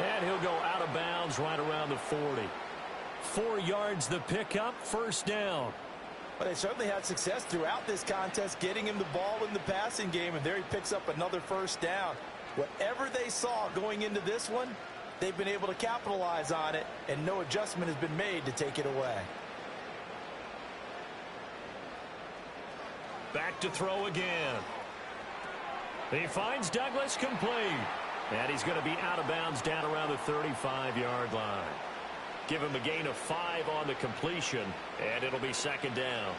And he'll go out of bounds right around the 40. 4 yards the pickup, first down. Well, they certainly had success throughout this contest, getting him the ball in the passing game, and there he picks up another first down. Whatever they saw going into this one, they've been able to capitalize on it, and no adjustment has been made to take it away. Back to throw again. He finds Douglas complete. And he's going to be out of bounds down around the 35-yard line. Give him a gain of 5 on the completion, and it'll be second down.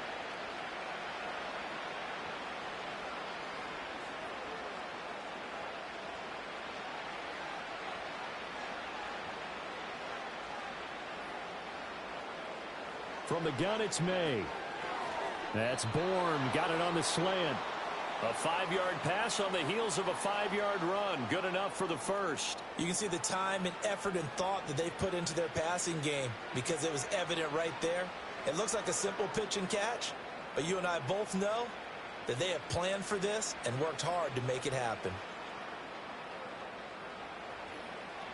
From the gun, it's May. That's Bourne. Got it on the slant. A 5-yard pass on the heels of a 5-yard run. Good enough for the first. You can see the time and effort and thought that they've put into their passing game because it was evident right there. It looks like a simple pitch and catch, but you and I both know that they have planned for this and worked hard to make it happen.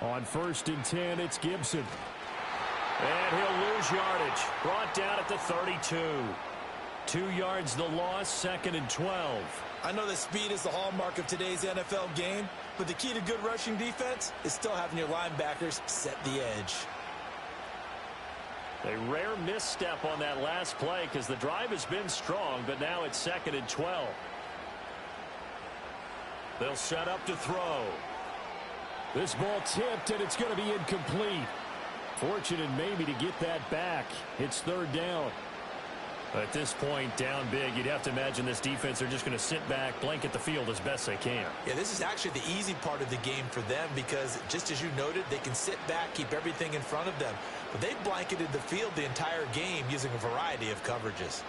On 1st and 10, it's Gibson. And he'll lose yardage. Brought down at the 32. 2 yards the loss, 2nd and 12. I know that speed is the hallmark of today's NFL game, but the key to good rushing defense is still having your linebackers set the edge. A rare misstep on that last play because the drive has been strong, but now it's 2nd and 12. They'll set up to throw. This ball tipped, and it's going to be incomplete. Fortunate maybe to get that back. It's 3rd down. At this point, down big, you'd have to imagine this defense are just going to sit back, blanket the field as best they can. Yeah, this is actually the easy part of the game for them because, just as you noted, they can sit back, keep everything in front of them. But they've blanketed the field the entire game using a variety of coverages.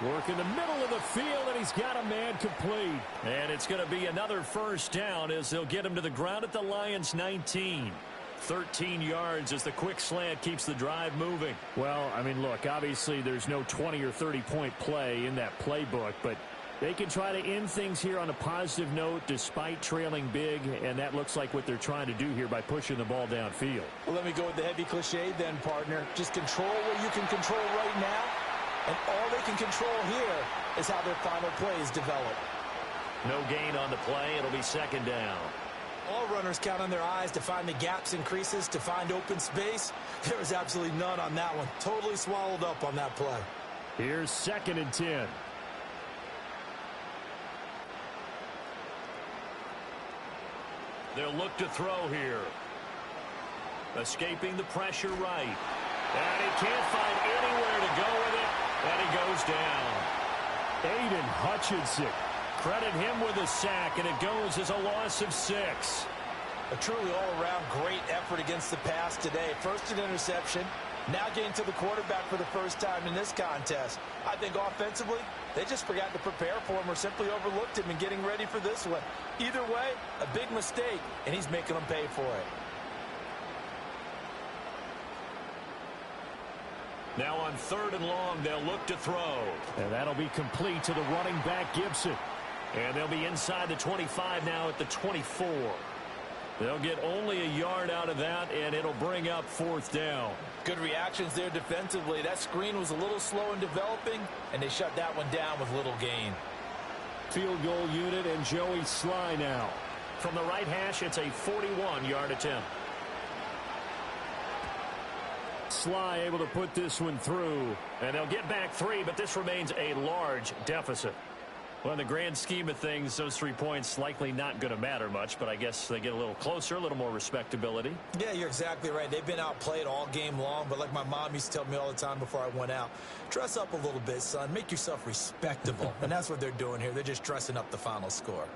Work in the middle of the field, and he's got a man complete. And it's going to be another first down as they'll get him to the ground at the Lions' 19. 13 yards as the quick slant keeps the drive moving. Well, I mean, look, obviously there's no 20 or 30-point play in that playbook, but they can try to end things here on a positive note despite trailing big, and that looks like what they're trying to do here by pushing the ball downfield. Well, let me go with the heavy cliche then, partner. Just control what you can control right now, and all they can control here is how their final plays develop. No gain on the play. It'll be 2nd down. All runners count on their eyes to find the gaps and creases, to find open space. There was absolutely none on that one. Totally swallowed up on that play. Here's 2nd and 10. They'll look to throw here. Escaping the pressure right. And he can't find anywhere to go with it. And he goes down. Aiden Hutchinson. Credit him with a sack, and it goes as a loss of 6. A truly all-around great effort against the pass today. First an interception, now getting to the quarterback for the first time in this contest. I think offensively, they just forgot to prepare for him or simply overlooked him in getting ready for this one. Either way, a big mistake, and he's making them pay for it. Now on 3rd and long, they'll look to throw. And that'll be complete to the running back, Gibson. And they'll be inside the 25 now at the 24. They'll get only a yard out of that, and it'll bring up 4th down. Good reactions there defensively. That screen was a little slow in developing, and they shut that one down with little gain. Field goal unit and Joey Sly now. From the right hash, it's a 41-yard attempt. Sly able to put this one through, and they'll get back 3, but this remains a large deficit. Well, in the grand scheme of things, those 3 points likely not going to matter much, but I guess they get a little closer, a little more respectability. Yeah, you're exactly right. They've been outplayed all game long, but like my mom used to tell me all the time before I went out, dress up a little bit, son. Make yourself respectable. And that's what they're doing here. They're just dressing up the final score.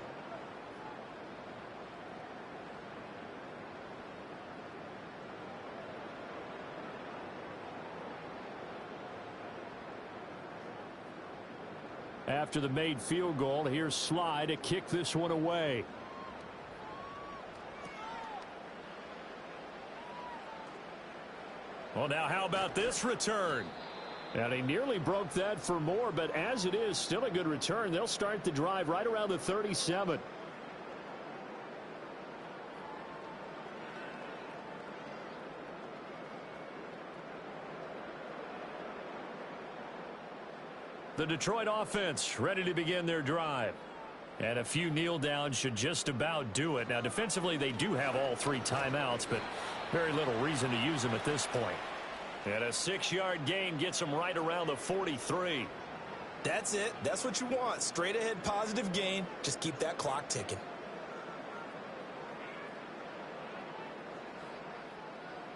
After the made field goal, here's Sly to kick this one away. Well, now how about this return? And he nearly broke that for more, but as it is, still a good return. They'll start the drive right around the 37. The Detroit offense ready to begin their drive. And a few kneel downs should just about do it. Now, defensively, they do have all 3 timeouts, but very little reason to use them at this point. And a 6-yard gain gets them right around the 43. That's it. That's what you want. Straight ahead positive gain. Just keep that clock ticking.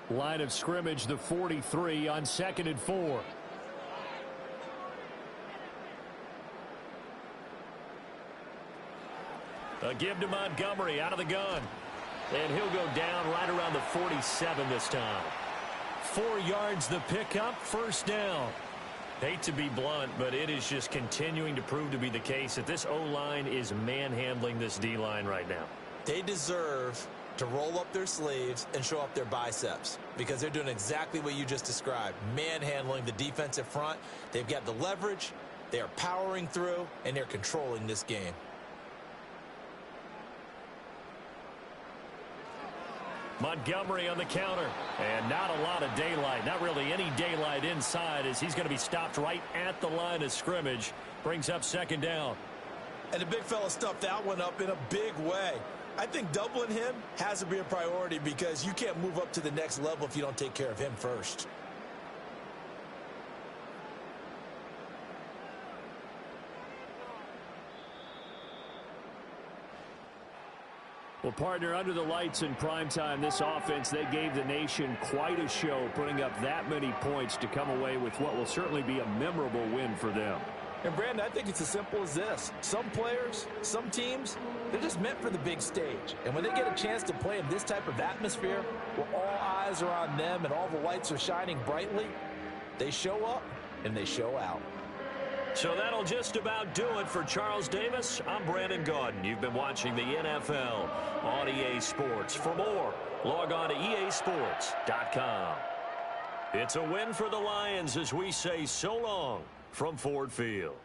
Line of scrimmage, the 43 on 2nd and 4. A give to Montgomery out of the gun. And he'll go down right around the 47 this time. 4 yards the pickup, first down. Hate to be blunt, but it is just continuing to prove to be the case that this O-line is manhandling this D-line right now. They deserve to roll up their sleeves and show up their biceps because they're doing exactly what you just described, manhandling the defensive front. They've got the leverage, they're powering through, and they're controlling this game. Montgomery on the counter, and not a lot of daylight. Not really any daylight inside as he's going to be stopped right at the line of scrimmage. Brings up 2nd down. And the big fella stuffed that one up in a big way. I think doubling him has to be a priority because you can't move up to the next level if you don't take care of him first. Well, partner, under the lights in primetime, this offense, they gave the nation quite a show, putting up that many points to come away with what will certainly be a memorable win for them. And, Brandon, I think it's as simple as this. Some players, some teams, they're just meant for the big stage. And when they get a chance to play in this type of atmosphere where all eyes are on them and all the lights are shining brightly, they show up and they show out. So that'll just about do it for Charles Davis. I'm Brandon Gaudin. You've been watching the NFL on EA Sports. For more, log on to easports.com. It's a win for the Lions as we say so long from Ford Field.